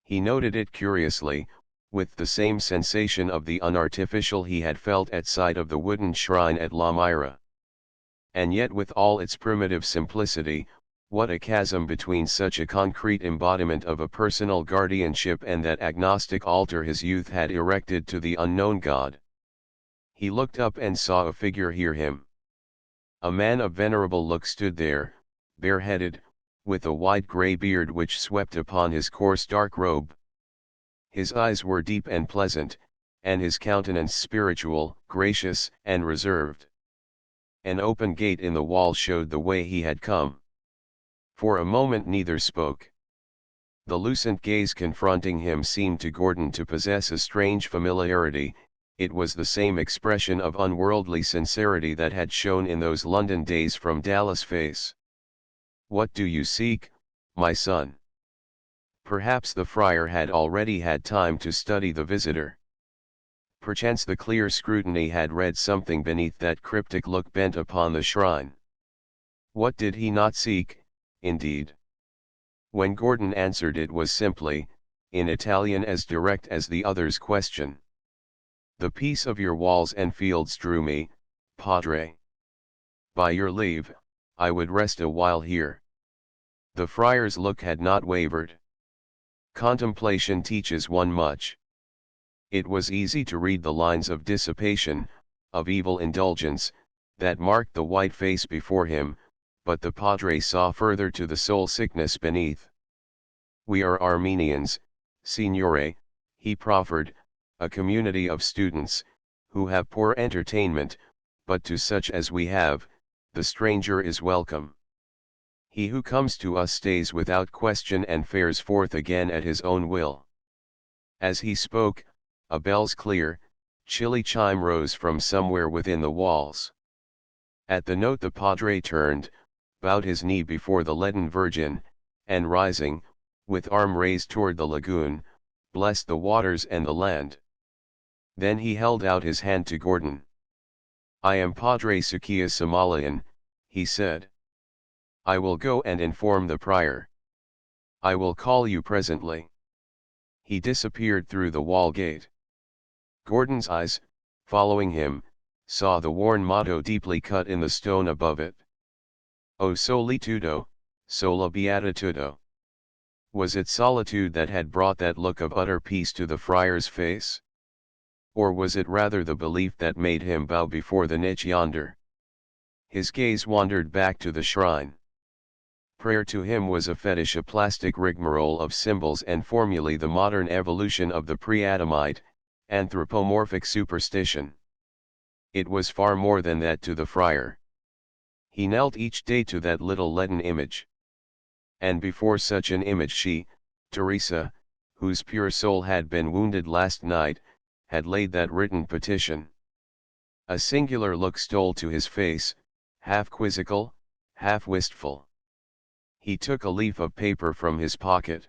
He noted it curiously, with the same sensation of the unartificial he had felt at sight of the wooden shrine at La Myra. And yet with all its primitive simplicity, what a chasm between such a concrete embodiment of a personal guardianship and that agnostic altar his youth had erected to the unknown God. He looked up and saw a figure near him. A man of venerable look stood there, bareheaded, with a wide grey beard which swept upon his coarse dark robe. His eyes were deep and pleasant, and his countenance spiritual, gracious, and reserved. An open gate in the wall showed the way he had come. For a moment neither spoke. The lucent gaze confronting him seemed to Gordon to possess a strange familiarity. It was the same expression of unworldly sincerity that had shone in those London days from Dallas' face. "What do you seek, my son?" Perhaps the friar had already had time to study the visitor. Perchance the clear scrutiny had read something beneath that cryptic look bent upon the shrine. What did he not seek, indeed? When Gordon answered it was simply, in Italian as direct as the other's question. "The peace of your walls and fields drew me, Padre. By your leave, I would rest a while here." The friar's look had not wavered. Contemplation teaches one much. It was easy to read the lines of dissipation, of evil indulgence, that marked the white face before him, but the Padre saw further to the soul sickness beneath. "We are Armenians, Signore," he proffered, "a community of students, who have poor entertainment, but to such as we have, the stranger is welcome. He who comes to us stays without question and fares forth again at his own will." As he spoke, a bell's clear, chilly chime rose from somewhere within the walls. At the note the Padre turned, bowed his knee before the leaden Virgin, and rising, with arm raised toward the lagoon, blessed the waters and the land. Then he held out his hand to Gordon. I am Padre Sukia Somalian, he said. I will go and inform the prior. I will call you presently. He disappeared through the wall gate. Gordon's eyes, following him, saw the worn motto deeply cut in the stone above it. O solitudo, sola beatitudo. Was it solitude that had brought that look of utter peace to the friar's face? Or was it rather the belief that made him bow before the niche yonder? His gaze wandered back to the shrine. Prayer to him was a fetish, a plastic rigmarole of symbols and formulae, the modern evolution of the pre-Adamite, anthropomorphic superstition. It was far more than that to the friar. He knelt each day to that little leaden image. And before such an image she, Teresa, whose pure soul had been wounded last night, had laid that written petition. A singular look stole to his face, half quizzical, half wistful. He took a leaf of paper from his pocket.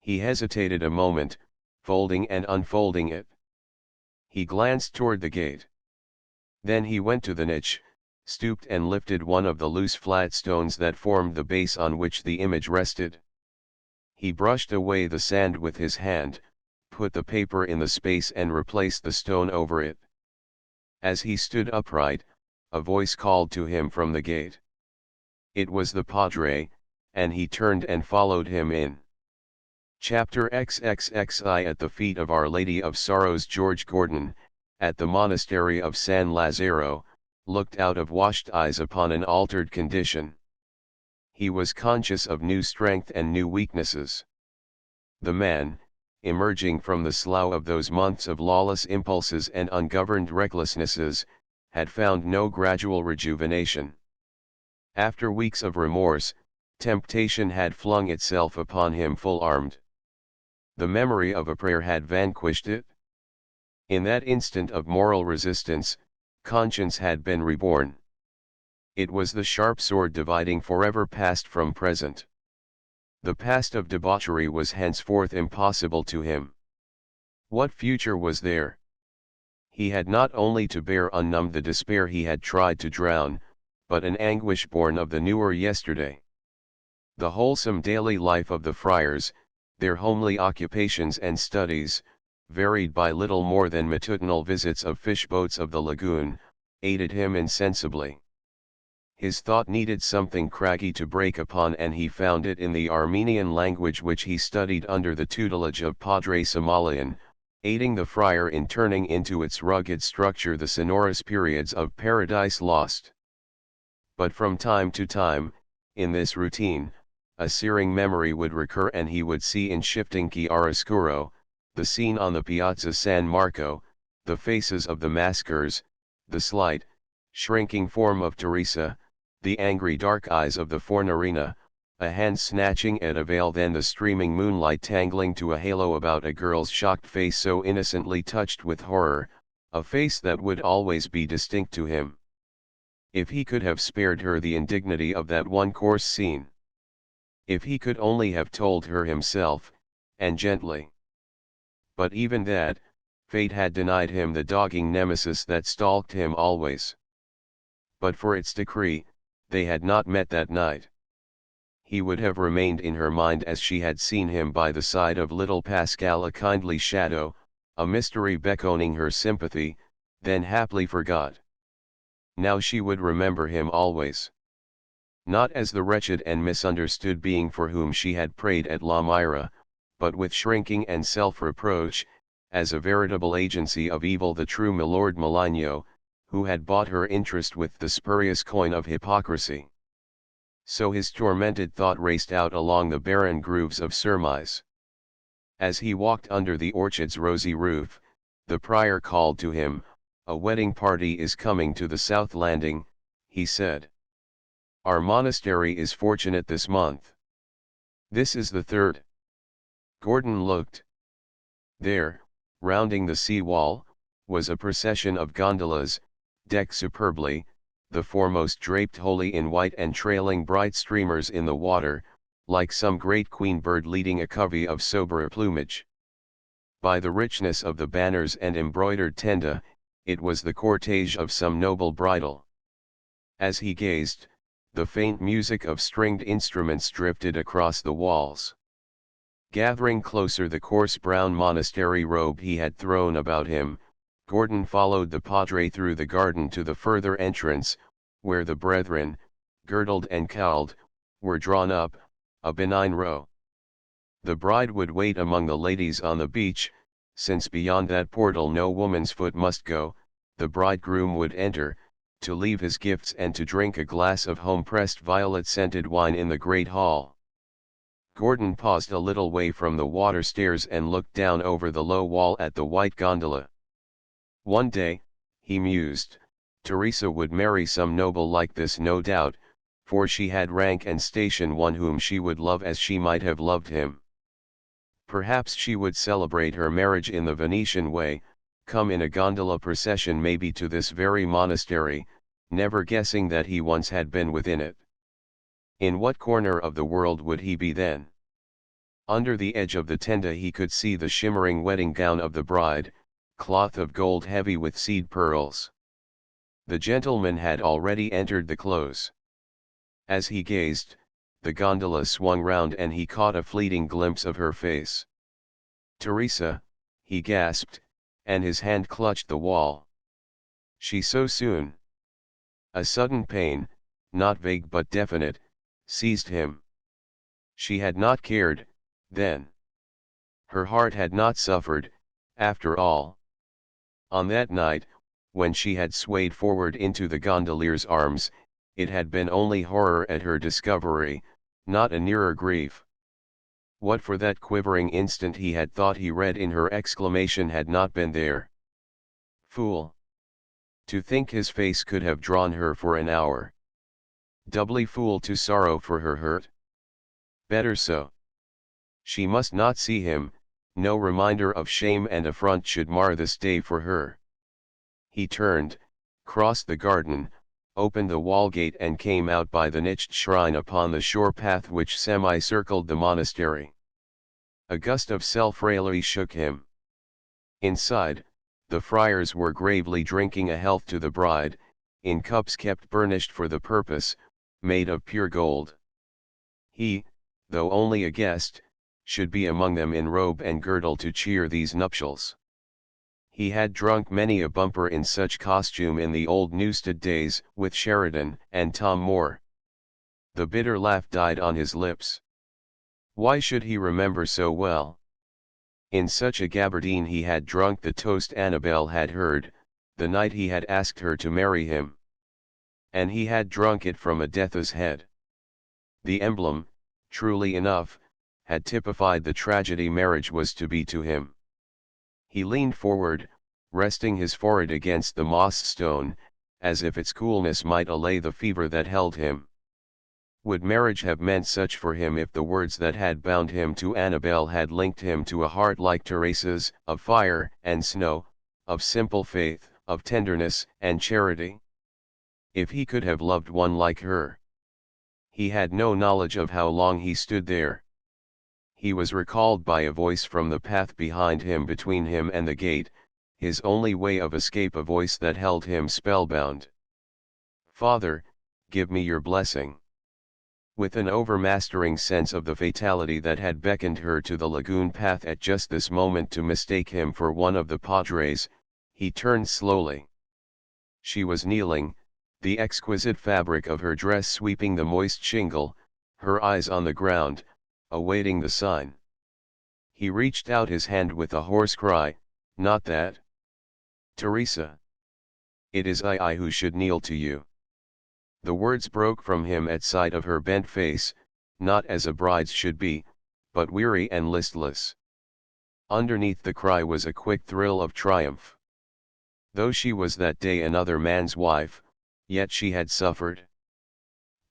He hesitated a moment, folding and unfolding it. He glanced toward the gate. Then he went to the niche, stooped and lifted one of the loose flat stones that formed the base on which the image rested. He brushed away the sand with his hand, put the paper in the space and replaced the stone over it. As he stood upright, a voice called to him from the gate. It was the Padre, and he turned and followed him in. Chapter XXXI. At the feet of Our Lady of Sorrows, George Gordon, at the monastery of San Lazzaro, looked out of washed eyes upon an altered condition. He was conscious of new strength and new weaknesses. The man, emerging from the slough of those months of lawless impulses and ungoverned recklessnesses, had found no gradual rejuvenation. After weeks of remorse, temptation had flung itself upon him full-armed. The memory of a prayer had vanquished it. In that instant of moral resistance, conscience had been reborn. It was the sharp sword dividing forever past from present. The past of debauchery was henceforth impossible to him. What future was there? He had not only to bear unnumbed the despair he had tried to drown, but an anguish born of the newer yesterday. The wholesome daily life of the friars, their homely occupations and studies, varied by little more than matutinal visits of fish boats of the lagoon, aided him insensibly. His thought needed something craggy to break upon, and he found it in the Armenian language which he studied under the tutelage of Padre Somalian, aiding the friar in turning into its rugged structure the sonorous periods of Paradise Lost. But from time to time, in this routine, a searing memory would recur, and he would see in shifting chiaroscuro, the scene on the Piazza San Marco, the faces of the maskers, the slight, shrinking form of Teresa, the angry dark eyes of the Fornarina, a hand snatching at a veil, then the streaming moonlight tangling to a halo about a girl's shocked face so innocently touched with horror, a face that would always be distinct to him. If he could have spared her the indignity of that one coarse scene. If he could only have told her himself, and gently. But even that, fate had denied him the dogging nemesis that stalked him always. But for its decree, they had not met that night. He would have remained in her mind as she had seen him by the side of little Pascal, a kindly shadow, a mystery beckoning her sympathy, then haply forgot. Now she would remember him always. Not as the wretched and misunderstood being for whom she had prayed at La Myra, but with shrinking and self-reproach, as a veritable agency of evil, the true Milord Maligno, who had bought her interest with the spurious coin of hypocrisy. So his tormented thought raced out along the barren grooves of surmise. As he walked under the orchard's rosy roof, the prior called to him, "A wedding party is coming to the South Landing," he said. "Our monastery is fortunate this month. This is the third." Gordon looked. There, rounding the sea wall, was a procession of gondolas, decked superbly, the foremost draped wholly in white and trailing bright streamers in the water, like some great queen bird leading a covey of soberer plumage. By the richness of the banners and embroidered tenda, it was the cortege of some noble bridal. As he gazed, the faint music of stringed instruments drifted across the walls. Gathering closer the coarse brown monastery robe he had thrown about him, Gordon followed the padre through the garden to the further entrance, where the brethren, girdled and cowled, were drawn up, a benign row. The bride would wait among the ladies on the beach, since beyond that portal no woman's foot must go. The bridegroom would enter, to leave his gifts and to drink a glass of home-pressed violet-scented wine in the great hall. Gordon paused a little way from the water stairs and looked down over the low wall at the white gondola. One day, he mused, Teresa would marry some noble like this no doubt, for she had rank and station, one whom she would love as she might have loved him. Perhaps she would celebrate her marriage in the Venetian way, come in a gondola procession maybe to this very monastery, never guessing that he once had been within it. In what corner of the world would he be then? Under the edge of the tenda he could see the shimmering wedding gown of the bride, cloth of gold heavy with seed pearls. The gentleman had already entered the close. As he gazed, the gondola swung round and he caught a fleeting glimpse of her face. Teresa, he gasped, and his hand clutched the wall. She so soon? A sudden pain, not vague but definite, seized him. She had not cared, then. Her heart had not suffered, after all. On that night, when she had swayed forward into the gondolier's arms, it had been only horror at her discovery, not a nearer grief. What for that quivering instant he had thought he read in her exclamation had not been there. Fool! To think his face could have drawn her for an hour. Doubly fool to sorrow for her hurt. Better so. She must not see him, no reminder of shame and affront should mar this day for her. He turned, crossed the garden, opened the wall gate and came out by the niched shrine upon the shore path which semi-circled the monastery. A gust of self-raillery shook him. Inside, the friars were gravely drinking a health to the bride, in cups kept burnished for the purpose, made of pure gold. He, though only a guest, should be among them in robe and girdle to cheer these nuptials. He had drunk many a bumper in such costume in the old Newstead days, with Sheridan and Tom Moore. The bitter laugh died on his lips. Why should he remember so well? In such a gabardine he had drunk the toast Annabel had heard, the night he had asked her to marry him. And he had drunk it from a death's head. The emblem, truly enough, had typified the tragedy marriage was to be to him. He leaned forward, resting his forehead against the moss stone, as if its coolness might allay the fever that held him. Would marriage have meant such for him if the words that had bound him to Annabel had linked him to a heart like Teresa's, of fire and snow, of simple faith, of tenderness and charity? If he could have loved one like her. He had no knowledge of how long he stood there. He was recalled by a voice from the path behind him between him and the gate, his only way of escape, a voice that held him spellbound. Father, give me your blessing. With an overmastering sense of the fatality that had beckoned her to the lagoon path at just this moment to mistake him for one of the padres, he turned slowly. She was kneeling, the exquisite fabric of her dress sweeping the moist shingle, her eyes on the ground, awaiting the sign. He reached out his hand with a hoarse cry, "Not that! Teresa! It is I who should kneel to you." The words broke from him at sight of her bent face, not as a bride's should be, but weary and listless. Underneath the cry was a quick thrill of triumph. Though she was that day another man's wife, yet she had suffered.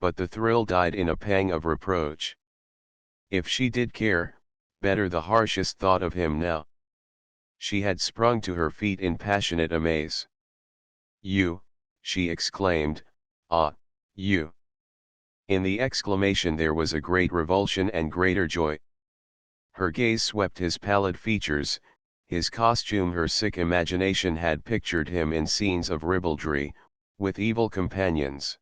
But the thrill died in a pang of reproach. If she did care, better the harshest thought of him now. She had sprung to her feet in passionate amaze. "You," she exclaimed, "ah, you." In the exclamation there was a great revulsion and greater joy. Her gaze swept his pallid features, his costume. Her sick imagination had pictured him in scenes of ribaldry, with evil companions.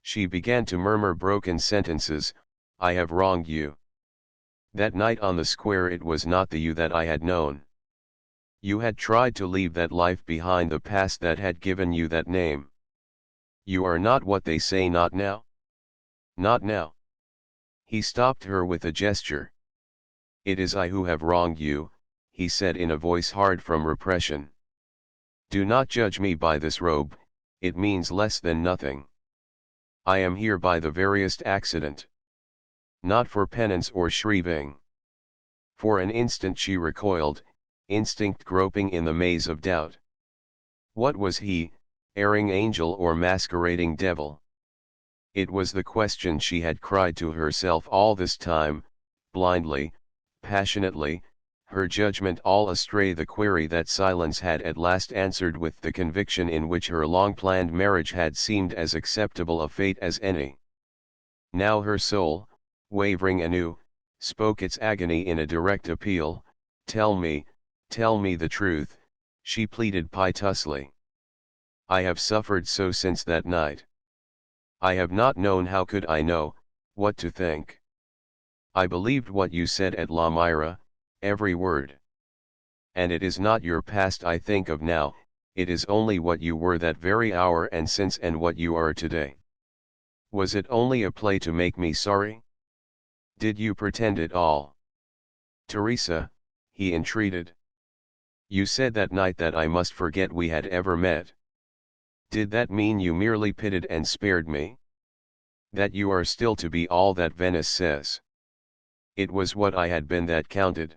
She began to murmur broken sentences. I have wronged you. That night on the square it was not the you that I had known. You had tried to leave that life behind, the past that had given you that name. You are not what they say, not now. Not now. He stopped her with a gesture. It is I who have wronged you, he said in a voice hard from repression. Do not judge me by this robe, it means less than nothing. I am here by the veriest accident. Not for penance or shriving. For an instant she recoiled, instinct groping in the maze of doubt. What was he, erring angel or masquerading devil? It was the question she had cried to herself all this time, blindly, passionately, her judgment all astray, the query that silence had at last answered with the conviction in which her long-planned marriage had seemed as acceptable a fate as any. Now her soul, wavering anew, spoke its agony in a direct appeal. Tell me the truth, she pleaded piteously. I have suffered so since that night. I have not known, how could I know, what to think. I believed what you said at La Myra, every word. And it is not your past I think of now, it is only what you were that very hour and since, and what you are today. Was it only a play to make me sorry? Did you pretend it all? Teresa, he entreated. You said that night that I must forget we had ever met. Did that mean you merely pitied and spared me? That you are still to be all that Venice says? It was what I had been that counted.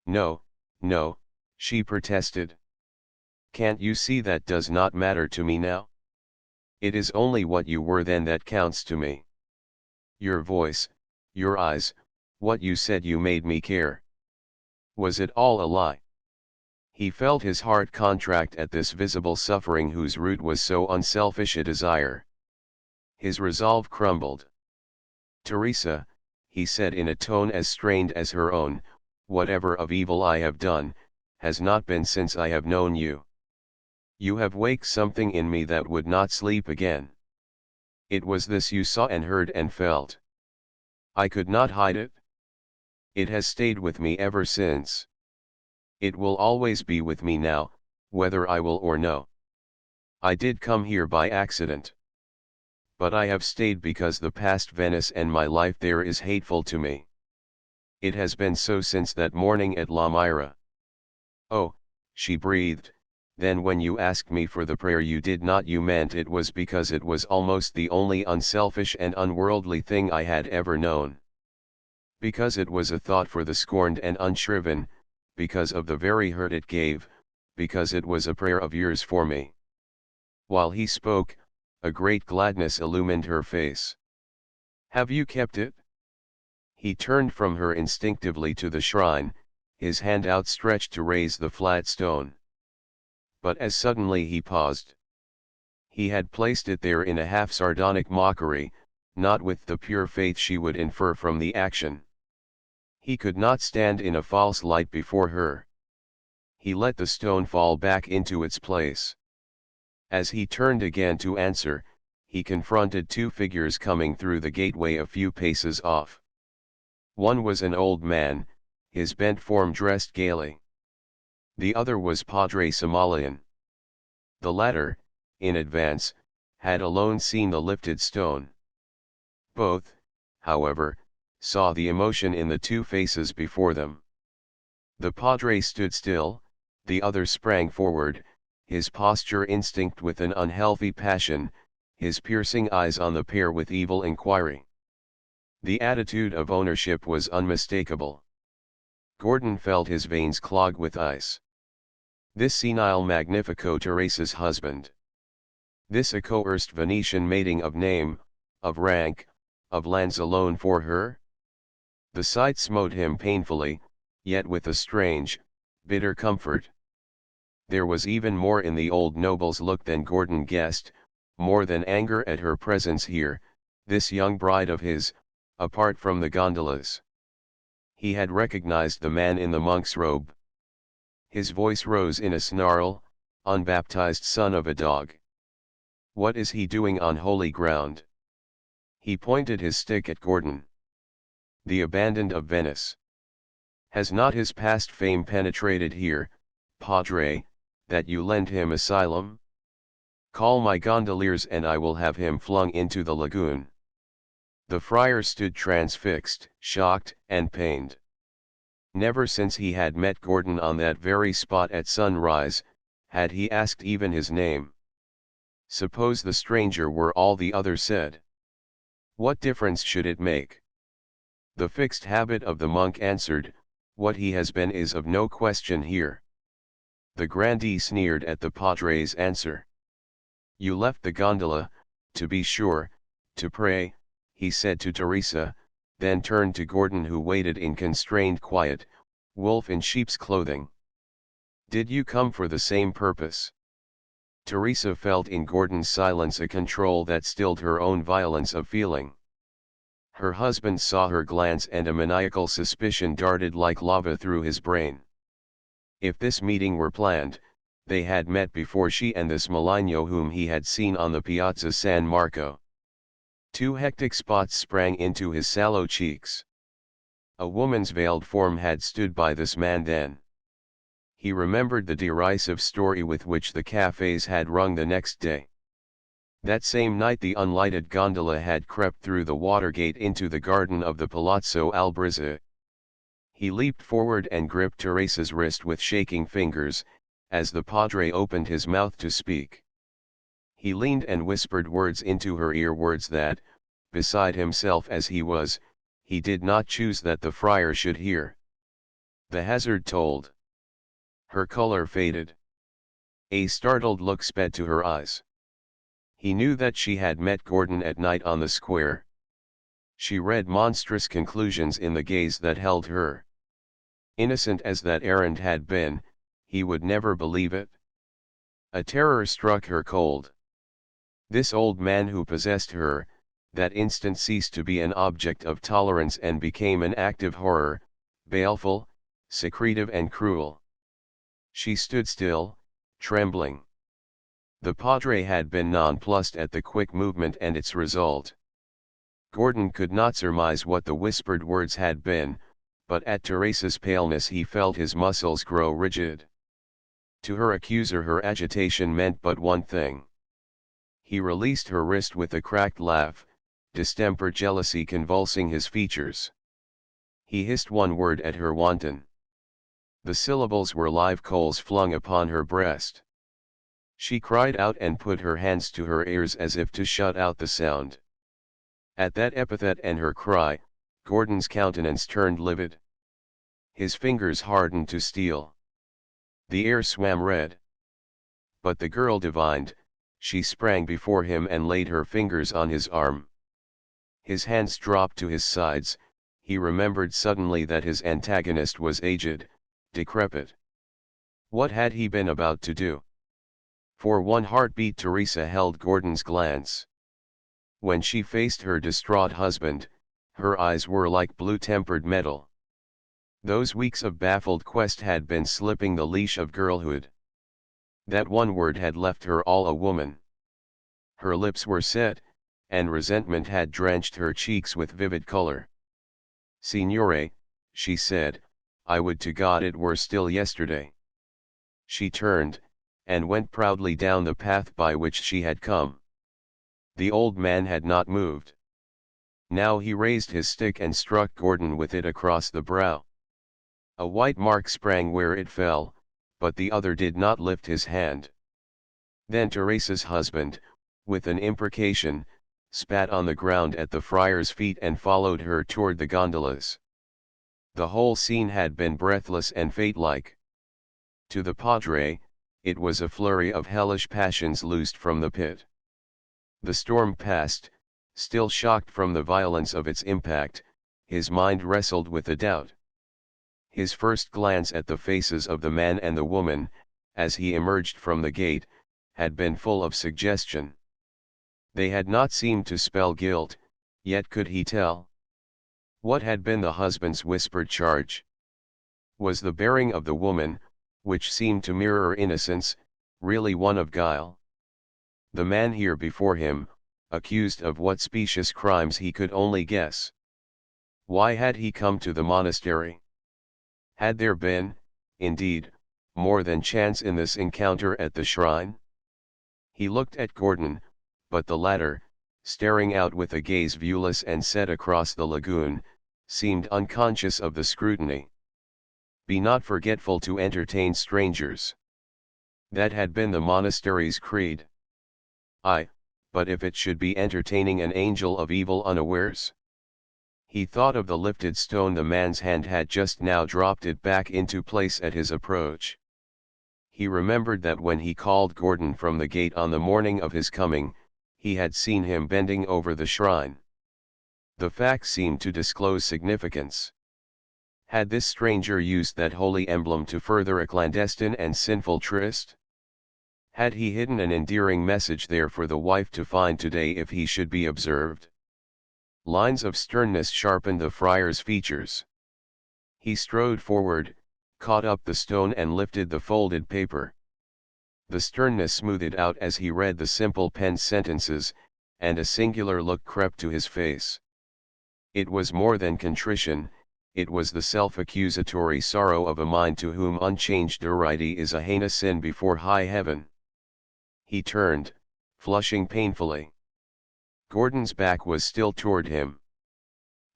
No, no, she protested. Can't you see that does not matter to me now? It is only what you were then that counts to me. Your voice, your eyes, what you said, you made me care. Was it all a lie? He felt his heart contract at this visible suffering whose root was so unselfish a desire. His resolve crumbled. Teresa, he said in a tone as strained as her own, whatever of evil I have done, has not been since I have known you. You have waked something in me that would not sleep again. It was this you saw and heard and felt. I could not hide it. It has stayed with me ever since. It will always be with me now, whether I will or no. I did come here by accident. But I have stayed because the past Venice and my life there is hateful to me. It has been so since that morning at La Myra. Oh, she breathed, then when you asked me for the prayer you did not, you meant it was because it was almost the only unselfish and unworldly thing I had ever known. Because it was a thought for the scorned and unshriven, because of the very hurt it gave, because it was a prayer of yours for me. While he spoke, a great gladness illumined her face. Have you kept it? He turned from her instinctively to the shrine, his hand outstretched to raise the flat stone. But as suddenly he paused. He had placed it there in a half-sardonic mockery, not with the pure faith she would infer from the action. He could not stand in a false light before her. He let the stone fall back into its place. As he turned again to answer, he confronted two figures coming through the gateway a few paces off. One was an old man, his bent form dressed gaily. The other was Padre Somalian. The latter, in advance, had alone seen the lifted stone. Both, however, saw the emotion in the two faces before them. The Padre stood still, the other sprang forward, his posture instinct with an unhealthy passion, his piercing eyes on the pair with evil inquiry. The attitude of ownership was unmistakable. Gordon felt his veins clog with ice. This senile Magnifico Teresa's husband. This a coerced Venetian mating of name, of rank, of lands alone for her? The sight smote him painfully, yet with a strange, bitter comfort. There was even more in the old noble's look than Gordon guessed, more than anger at her presence here, this young bride of his, apart from the gondolas. He had recognized the man in the monk's robe. His voice rose in a snarl, "Unbaptized son of a dog. What is he doing on holy ground?" He pointed his stick at Gordon. "The abandoned of Venice. Has not his past fame penetrated here, Padre, that you lend him asylum? Call my gondoliers and I will have him flung into the lagoon." The friar stood transfixed, shocked, and pained. Never since he had met Gordon on that very spot at sunrise, had he asked even his name. Suppose the stranger were all the others said. What difference should it make? The fixed habit of the monk answered, "What he has been is of no question here." The grandee sneered at the Padre's answer. "You left the gondola, to be sure, to pray," he said to Teresa, then turned to Gordon who waited in constrained quiet, wolf in sheep's clothing. "Did you come for the same purpose?" Teresa felt in Gordon's silence a control that stilled her own violence of feeling. Her husband saw her glance and a maniacal suspicion darted like lava through his brain. If this meeting were planned, they had met before she and this maligno whom he had seen on the Piazza San Marco. Two hectic spots sprang into his sallow cheeks. A woman's veiled form had stood by this man then. He remembered the derisive story with which the cafes had rung the next day. That same night the unlighted gondola had crept through the watergate into the garden of the Palazzo Albrizzi. He leaped forward and gripped Teresa's wrist with shaking fingers, as the Padre opened his mouth to speak. He leaned and whispered words into her ear, words that, beside himself as he was, he did not choose that the friar should hear. The hazard told. Her color faded. A startled look sped to her eyes. He knew that she had met Gordon at night on the square. She read monstrous conclusions in the gaze that held her. Innocent as that errand had been, he would never believe it. A terror struck her cold. This old man who possessed her, that instant ceased to be an object of tolerance and became an active horror, baleful, secretive and cruel. She stood still, trembling. The Padre had been nonplussed at the quick movement and its result. Gordon could not surmise what the whispered words had been, but at Teresa's paleness he felt his muscles grow rigid. To her accuser her agitation meant but one thing. He released her wrist with a cracked laugh, distempered jealousy convulsing his features. He hissed one word at her, wanton. The syllables were live coals flung upon her breast. She cried out and put her hands to her ears as if to shut out the sound. At that epithet and her cry, Gordon's countenance turned livid. His fingers hardened to steel. The air swam red. But the girl divined, she sprang before him and laid her fingers on his arm. His hands dropped to his sides, he remembered suddenly that his antagonist was aged, decrepit. What had he been about to do? For one heartbeat Teresa held Gordon's glance. When she faced her distraught husband, her eyes were like blue-tempered metal. Those weeks of baffled quest had been slipping the leash of girlhood. That one word had left her all a woman. Her lips were set, and resentment had drenched her cheeks with vivid color. "Signore," she said, "I would to God it were still yesterday." She turned, and went proudly down the path by which she had come. The old man had not moved. Now he raised his stick and struck Gordon with it across the brow. A white mark sprang where it fell, but the other did not lift his hand. Then Teresa's husband, with an imprecation, spat on the ground at the friar's feet and followed her toward the gondolas. The whole scene had been breathless and fate-like. To the Padre, it was a flurry of hellish passions loosed from the pit. The storm passed, still shocked from the violence of its impact, his mind wrestled with a doubt. His first glance at the faces of the man and the woman, as he emerged from the gate, had been full of suggestion. They had not seemed to spell guilt, yet could he tell? What had been the husband's whispered charge? Was the bearing of the woman, which seemed to mirror innocence, really one of guile. The man here before him, accused of what specious crimes he could only guess. Why had he come to the monastery? Had there been, indeed, more than chance in this encounter at the shrine? He looked at Gordon, but the latter, staring out with a gaze viewless and set across the lagoon, seemed unconscious of the scrutiny. Be not forgetful to entertain strangers. That had been the monastery's creed. Aye, but if it should be entertaining an angel of evil unawares? He thought of the lifted stone the man's hand had just now dropped it back into place at his approach. He remembered that when he called Gordon from the gate on the morning of his coming, he had seen him bending over the shrine. The fact seemed to disclose significance. Had this stranger used that holy emblem to further a clandestine and sinful tryst? Had he hidden an endearing message there for the wife to find today if he should be observed? Lines of sternness sharpened the friar's features. He strode forward, caught up the stone and lifted the folded paper. The sternness smoothed out as he read the simple penned sentences, and a singular look crept to his face. It was more than contrition, it was the self-accusatory sorrow of a mind to whom unchanged duty is a heinous sin before high heaven. He turned, flushing painfully. Gordon's back was still toward him.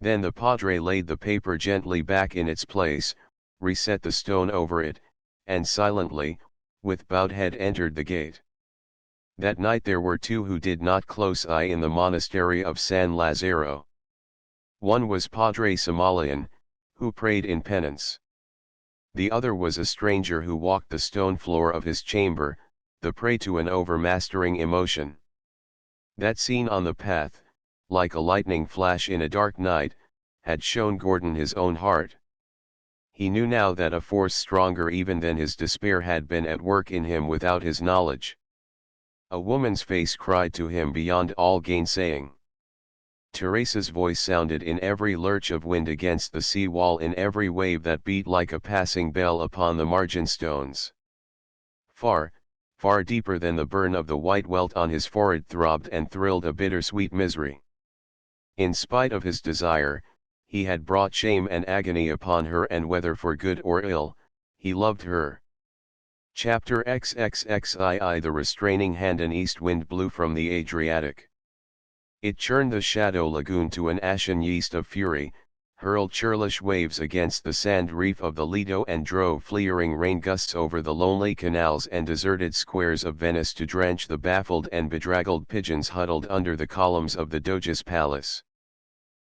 Then the padre laid the paper gently back in its place, reset the stone over it, and silently, with bowed head entered the gate. That night there were two who did not close eye in the monastery of San Lazzaro. One was Padre Somalian, who prayed in penance. The other was a stranger who walked the stone floor of his chamber, the prey to an overmastering emotion. That scene on the path, like a lightning flash in a dark night, had shown Gordon his own heart. He knew now that a force stronger even than his despair had been at work in him without his knowledge. A woman's face cried to him beyond all gainsaying. Teresa's voice sounded in every lurch of wind against the sea wall, in every wave that beat like a passing bell upon the margin stones. Far, far deeper than the burn of the white welt on his forehead throbbed and thrilled a bittersweet misery. In spite of his desire, he had brought shame and agony upon her, and whether for good or ill, he loved her. Chapter XXXII. The restraining hand. An east wind blew from the Adriatic. It churned the shadow lagoon to an ashen yeast of fury, hurled churlish waves against the sand reef of the Lido, and drove fleering rain gusts over the lonely canals and deserted squares of Venice to drench the baffled and bedraggled pigeons huddled under the columns of the Doge's palace.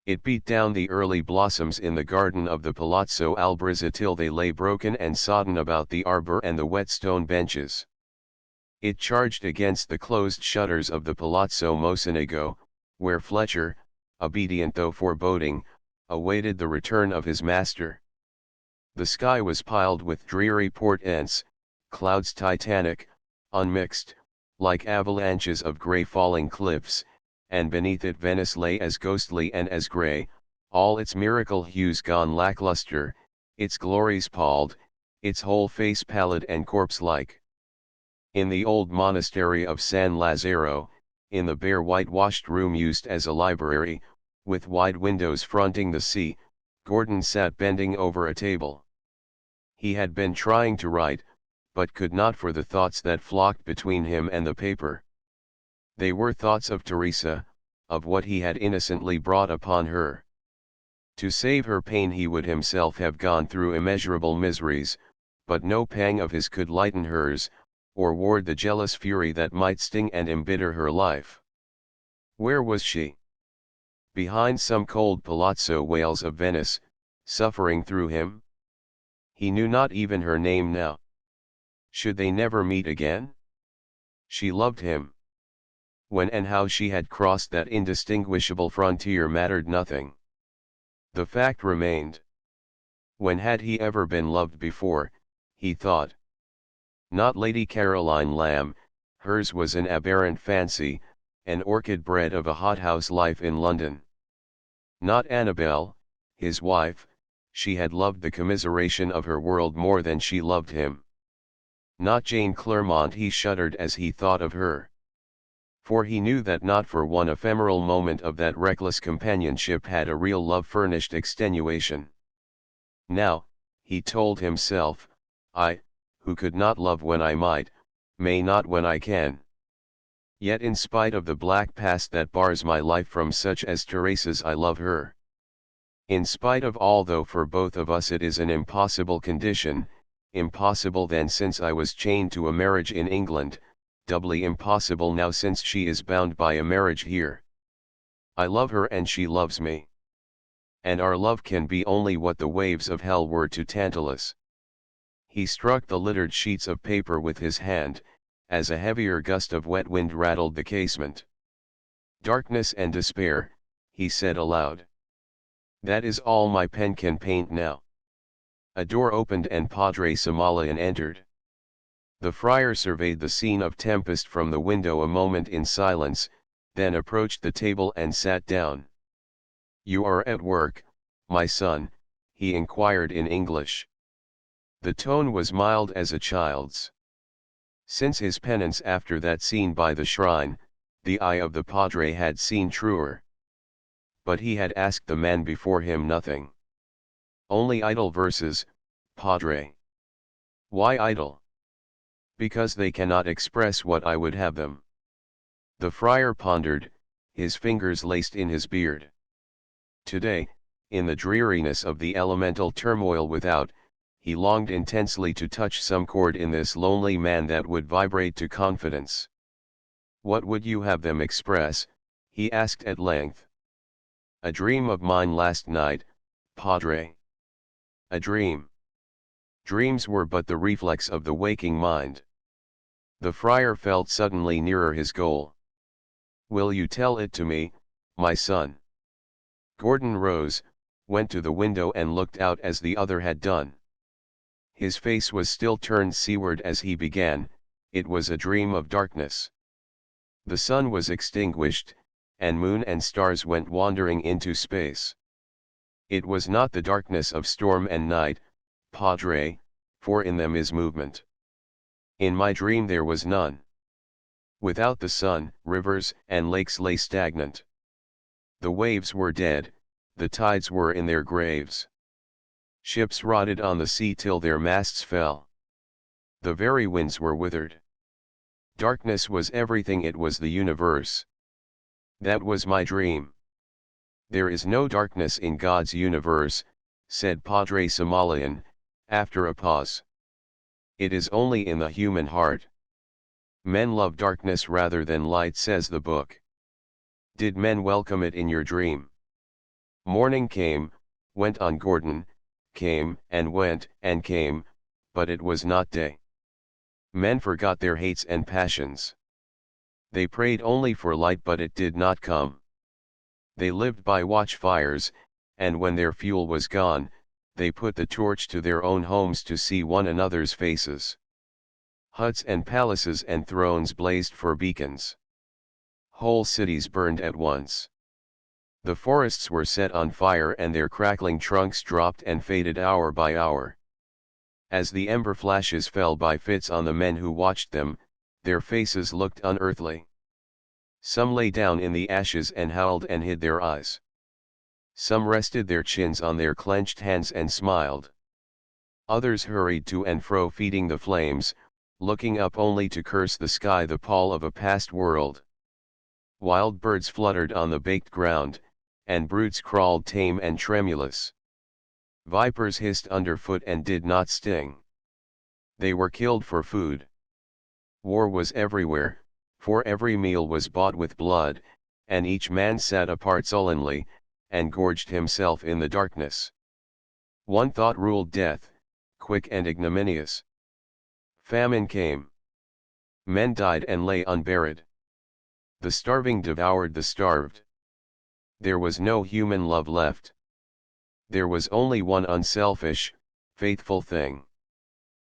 It beat down the early blossoms in the garden of the Palazzo Albrezza till they lay broken and sodden about the arbor and the wet stone benches. It charged against the closed shutters of the Palazzo Mocenigo, where Fletcher, obedient though foreboding, awaited the return of his master. The sky was piled with dreary portents, clouds titanic, unmixed, like avalanches of grey falling cliffs, and beneath it Venice lay as ghostly and as grey, all its miracle hues gone lackluster, its glories palled, its whole face pallid and corpse-like. In the old monastery of San Lazzaro, in the bare whitewashed room used as a library, with wide windows fronting the sea, Gordon sat bending over a table. He had been trying to write, but could not for the thoughts that flocked between him and the paper. They were thoughts of Teresa, of what he had innocently brought upon her. To save her pain he would himself have gone through immeasurable miseries, but no pang of his could lighten hers, or ward the jealous fury that might sting and embitter her life. Where was she? Behind some cold palazzo wales of Venice, suffering through him? He knew not even her name now. Should they never meet again? She loved him. When and how she had crossed that indistinguishable frontier mattered nothing. The fact remained. When had he ever been loved before, he thought. Not Lady Caroline Lamb, hers was an aberrant fancy, an orchid bred of a hothouse life in London. Not Annabel, his wife, she had loved the commiseration of her world more than she loved him. Not Jane Clairmont. He shuddered as he thought of her. For he knew that not for one ephemeral moment of that reckless companionship had a real love furnished extenuation. Now, he told himself, I, who could not love when I might, may not when I can. Yet in spite of the black past that bars my life from such as Teresa's, I love her. In spite of all, though for both of us it is an impossible condition, impossible then since I was chained to a marriage in England, doubly impossible now since she is bound by a marriage here. I love her and she loves me. And our love can be only what the waves of hell were to Tantalus. He struck the littered sheets of paper with his hand, as a heavier gust of wet wind rattled the casement. Darkness and despair, he said aloud. That is all my pen can paint now. A door opened and Padre Somalian entered. The friar surveyed the scene of tempest from the window a moment in silence, then approached the table and sat down. You are at work, my son, he inquired in English. The tone was mild as a child's. Since his penance after that scene by the shrine, the eye of the padre had seen truer. But he had asked the man before him nothing. Only idle verses, padre. Why idle? Because they cannot express what I would have them. The friar pondered, his fingers laced in his beard. Today, in the dreariness of the elemental turmoil without, he longed intensely to touch some chord in this lonely man that would vibrate to confidence. What would you have them express? He asked at length. A dream of mine last night, padre. A dream. Dreams were but the reflex of the waking mind. The friar felt suddenly nearer his goal. Will you tell it to me, my son? Gordon rose, went to the window and looked out as the other had done. His face was still turned seaward as he began. It was a dream of darkness. The sun was extinguished, and moon and stars went wandering into space. It was not the darkness of storm and night, padre, for in them is movement. In my dream there was none. Without the sun, rivers and lakes lay stagnant. The waves were dead, the tides were in their graves. Ships rotted on the sea till their masts fell. The very winds were withered. Darkness was everything, it was the universe. That was my dream. There is no darkness in God's universe, said Padre Somalian, after a pause. It is only in the human heart. Men love darkness rather than light, says the book. Did men welcome it in your dream? Morning came, went on Gordon, came and went and came, but it was not day. Men forgot their hates and passions. They prayed only for light, but it did not come. They lived by watchfires, and when their fuel was gone, they put the torch to their own homes to see one another's faces. Huts and palaces and thrones blazed for beacons. Whole cities burned at once. The forests were set on fire and their crackling trunks dropped and faded hour by hour. As the ember flashes fell by fits on the men who watched them, their faces looked unearthly. Some lay down in the ashes and howled and hid their eyes. Some rested their chins on their clenched hands and smiled. Others hurried to and fro feeding the flames, looking up only to curse the sky, the pall of a past world. Wild birds fluttered on the baked ground, and brutes crawled tame and tremulous. Vipers hissed underfoot and did not sting. They were killed for food. War was everywhere, for every meal was bought with blood, and each man sat apart sullenly, and gorged himself in the darkness. One thought ruled death, quick and ignominious. Famine came. Men died and lay unburied. The starving devoured the starved. There was no human love left. There was only one unselfish, faithful thing.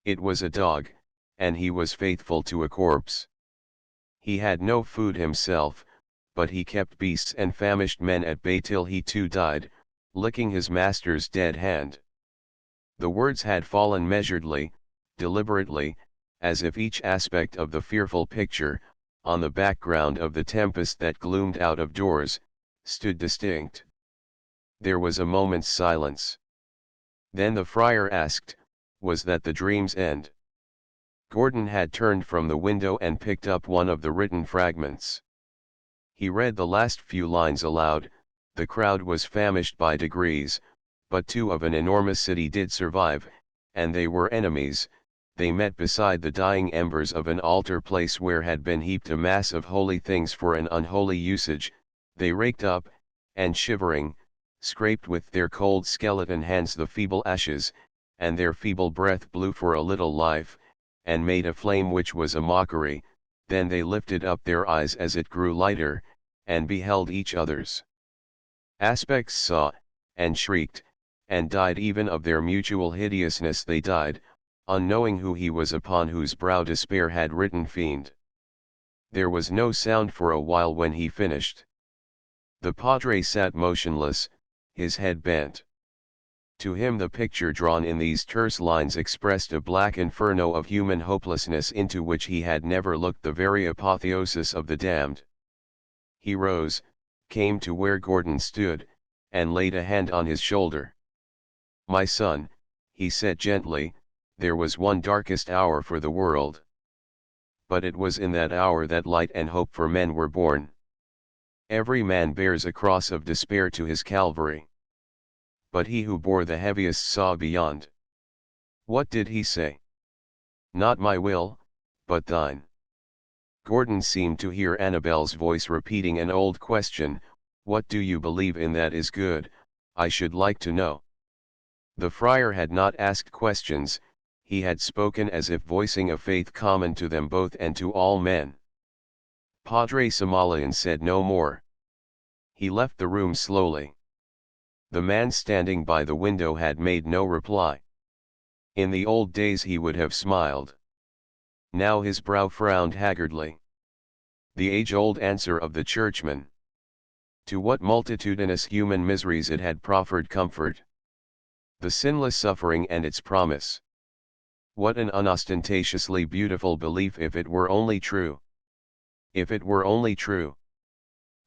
It was a dog, and he was faithful to a corpse. He had no food himself, but he kept beasts and famished men at bay till he too died, licking his master's dead hand. The words had fallen measuredly, deliberately, as if each aspect of the fearful picture, on the background of the tempest that gloomed out of doors, stood distinct. There was a moment's silence. Then the friar asked, "Was that the dream's end?" Gordon had turned from the window and picked up one of the written fragments. He read the last few lines aloud. The crowd was famished by degrees, but two of an enormous city did survive, and they were enemies. They met beside the dying embers of an altar place where had been heaped a mass of holy things for an unholy usage. They raked up, and shivering, scraped with their cold skeleton hands the feeble ashes, and their feeble breath blew for a little life, and made a flame which was a mockery. Then they lifted up their eyes as it grew lighter, and beheld each other's aspects, saw, and shrieked, and died even of their mutual hideousness. They died, unknowing who he was upon whose brow despair had written fiend. There was no sound for a while when he finished. The padre sat motionless, his head bent. To him the picture drawn in these terse lines expressed a black inferno of human hopelessness into which he had never looked, the very apotheosis of the damned. He rose, came to where Gordon stood, and laid a hand on his shoulder. "My son," he said gently, "there was one darkest hour for the world. But it was in that hour that light and hope for men were born. Every man bears a cross of despair to his Calvary. But he who bore the heaviest saw beyond. What did he say? Not my will, but thine." Gordon seemed to hear Annabel's voice repeating an old question. "What do you believe in that is good, I should like to know?" The friar had not asked questions, he had spoken as if voicing a faith common to them both and to all men. Padre Somalian said no more. He left the room slowly. The man standing by the window had made no reply. In the old days he would have smiled. Now his brow frowned haggardly. The age-old answer of the churchman. To what multitudinous human miseries it had proffered comfort. The sinless suffering and its promise. What an unostentatiously beautiful belief if it were only true. If it were only true.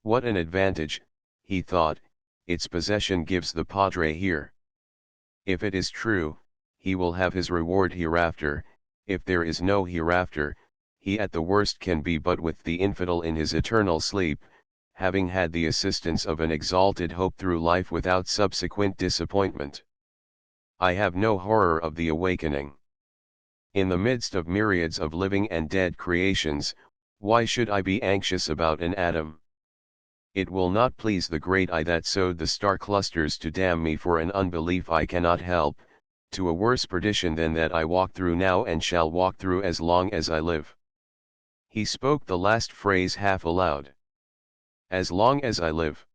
What an advantage, he thought, its possession gives the padre here. If it is true, he will have his reward hereafter. If there is no hereafter, he at the worst can be but with the infidel in his eternal sleep, having had the assistance of an exalted hope through life without subsequent disappointment. I have no horror of the awakening. In the midst of myriads of living and dead creations, why should I be anxious about an atom? It will not please the great eye that sowed the star clusters to damn me for an unbelief I cannot help, to a worse perdition than that I walk through now and shall walk through as long as I live. He spoke the last phrase half aloud. As long as I live.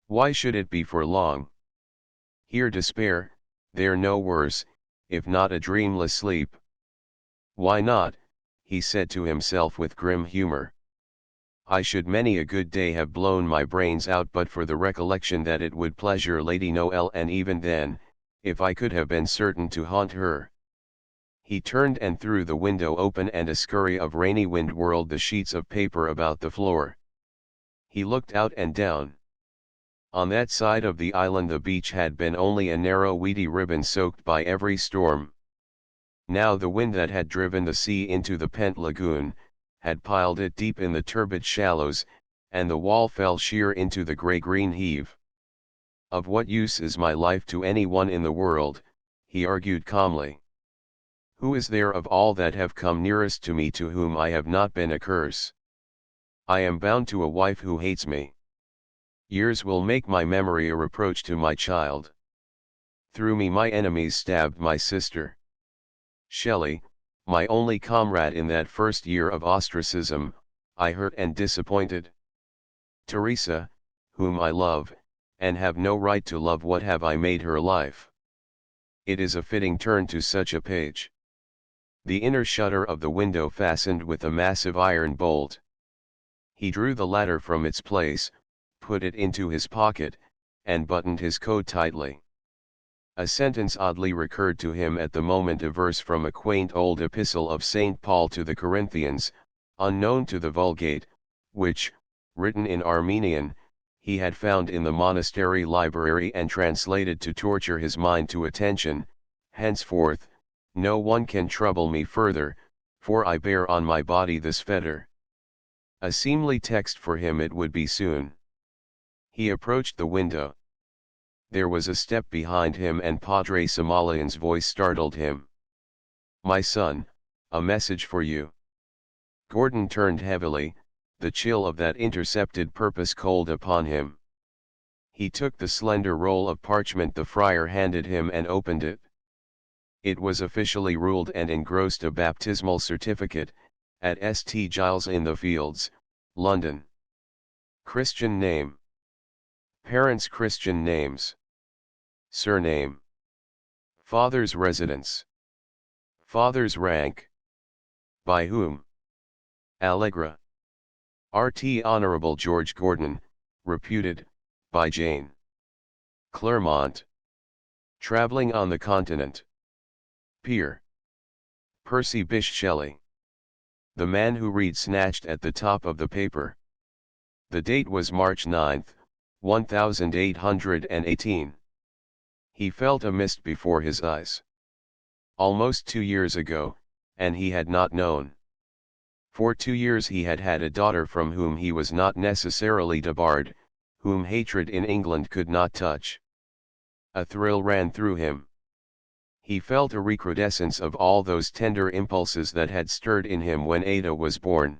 Why should it be for long? Here despair, there no worse, if not a dreamless sleep. Why not, he said to himself with grim humor. I should many a good day have blown my brains out but for the recollection that it would pleasure Lady Noel, and even then, if I could have been certain to haunt her. He turned and threw the window open, and a scurry of rainy wind whirled the sheets of paper about the floor. He looked out and down. On that side of the island the beach had been only a narrow weedy ribbon soaked by every storm. Now the wind that had driven the sea into the pent lagoon, had piled it deep in the turbid shallows, and the wall fell sheer into the grey-green heave. Of what use is my life to any one in the world, he argued calmly. Who is there of all that have come nearest to me to whom I have not been a curse? I am bound to a wife who hates me. Years will make my memory a reproach to my child. Through me my enemies stabbed my sister. Shelley, my only comrade in that first year of ostracism, I hurt and disappointed. Teresa, whom I love, and have no right to love, what have I made her life? It is a fitting turn to such a page. The inner shutter of the window fastened with a massive iron bolt. He drew the latter from its place, put it into his pocket, and buttoned his coat tightly. A sentence oddly recurred to him at the moment, a verse from a quaint old epistle of St. Paul to the Corinthians, unknown to the Vulgate, which, written in Armenian, he had found in the monastery library and translated to torture his mind to attention. Henceforth, no one can trouble me further, for I bear on my body this fetter. A seemly text for him it would be soon. He approached the window. There was a step behind him and Padre Somalian's voice startled him. "My son, a message for you." Gordon turned heavily, the chill of that intercepted purpose cold upon him. He took the slender roll of parchment the friar handed him and opened it. It was officially ruled and engrossed a baptismal certificate, at St. Giles in the Fields, London. Christian name. Parents' Christian names. Surname. Father's residence. Father's rank. By whom? Allegra. RT Honorable George Gordon, reputed, by Jane Claremont. Traveling on the continent. Peer. Percy Bysshe Shelley. The man who read snatched at the top of the paper. The date was March 9, 1818. He felt a mist before his eyes. Almost 2 years ago, and he had not known. For 2 years he had had a daughter from whom he was not necessarily debarred, whom hatred in England could not touch. A thrill ran through him. He felt a recrudescence of all those tender impulses that had stirred in him when Ada was born.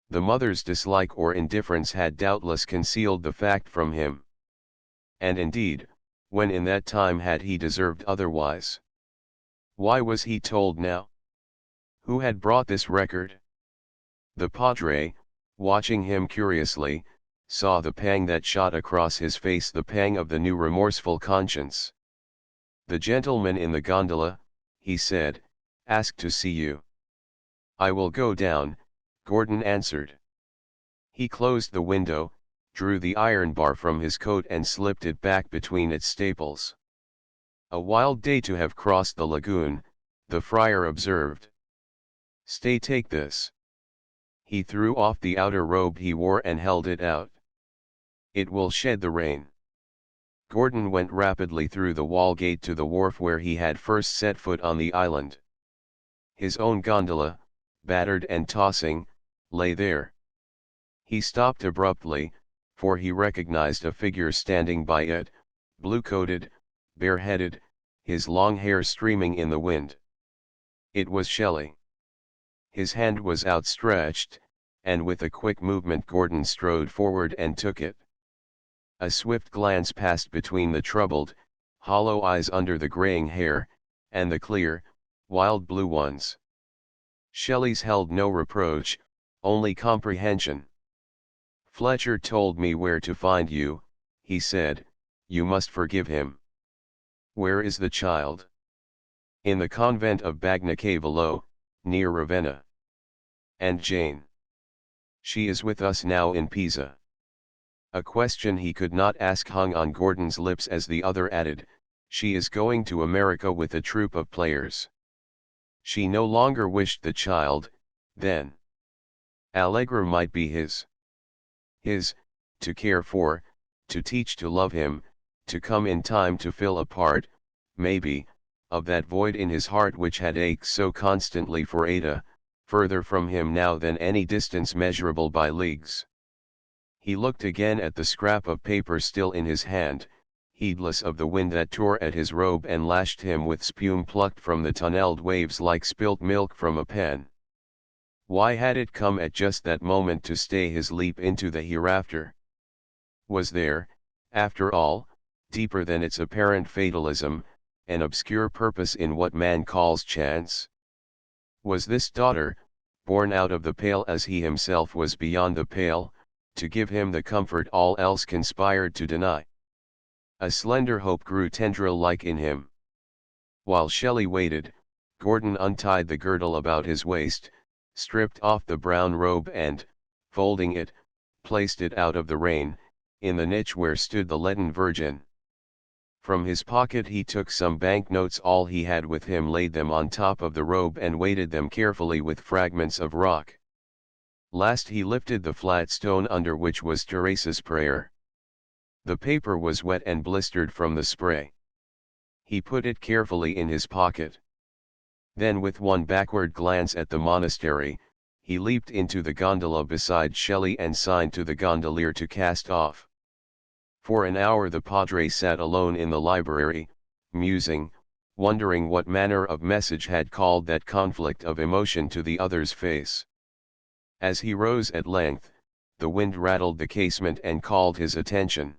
The mother's dislike or indifference had doubtless concealed the fact from him. And indeed, when in that time had he deserved otherwise? Why was he told now? Who had brought this record? The padre, watching him curiously, saw the pang that shot across his face, the pang of the new remorseful conscience. "The gentleman in the gondola," he said, "asked to see you." "I will go down," Gordon answered. He closed the window, drew the iron bar from his coat and slipped it back between its staples. "A wild day to have crossed the lagoon," the friar observed. "Stay, take this." He threw off the outer robe he wore and held it out. "It will shed the rain." Gordon went rapidly through the wall gate to the wharf where he had first set foot on the island. His own gondola, battered and tossing, lay there. He stopped abruptly, for he recognized a figure standing by it, blue-coated, bareheaded, his long hair streaming in the wind. It was Shelley. His hand was outstretched, and with a quick movement Gordon strode forward and took it. A swift glance passed between the troubled, hollow eyes under the graying hair, and the clear, wild blue ones. Shelley's held no reproach, only comprehension. "Fletcher told me where to find you," he said, "you must forgive him." "Where is the child?" "In the convent of Bagnacavallo, near Ravenna." "And Jane?" "She is with us now in Pisa." A question he could not ask hung on Gordon's lips as the other added, "She is going to America with a troupe of players." She no longer wished the child, then. Allegra might be his. His, to care for, to teach to love him, to come in time to fill a part, maybe, of that void in his heart which had ached so constantly for Ada, further from him now than any distance measurable by leagues. He looked again at the scrap of paper still in his hand, heedless of the wind that tore at his robe and lashed him with spume plucked from the tunneled waves like spilt milk from a pen. Why had it come at just that moment to stay his leap into the hereafter? Was there, after all, deeper than its apparent fatalism, an obscure purpose in what man calls chance? Was this daughter, born out of the pale as he himself was beyond the pale, to give him the comfort all else conspired to deny? A slender hope grew tendril-like in him. While Shelley waited, Gordon untied the girdle about his waist, stripped off the brown robe and, folding it, placed it out of the rain, in the niche where stood the leaden Virgin. From his pocket he took some banknotes, all he had with him, laid them on top of the robe and weighted them carefully with fragments of rock. Last he lifted the flat stone under which was Teresa's prayer. The paper was wet and blistered from the spray. He put it carefully in his pocket. Then, with one backward glance at the monastery, he leaped into the gondola beside Shelley and signed to the gondolier to cast off. For an hour the padre sat alone in the library, musing, wondering what manner of message had called that conflict of emotion to the other's face. As he rose at length, the wind rattled the casement and called his attention.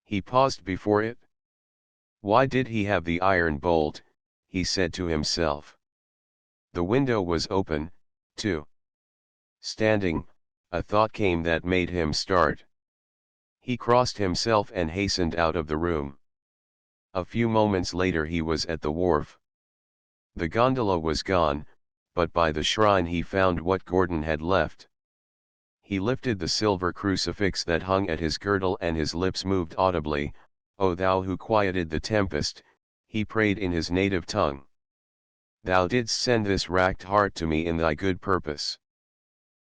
He paused before it. Why did he have the iron bolt? He said to himself. The window was open, too. Standing, a thought came that made him start. He crossed himself and hastened out of the room. A few moments later he was at the wharf. The gondola was gone, but by the shrine he found what Gordon had left. He lifted the silver crucifix that hung at his girdle and his lips moved audibly. O thou who quieted the tempest, he prayed in his native tongue. Thou didst send this racked heart to me in thy good purpose.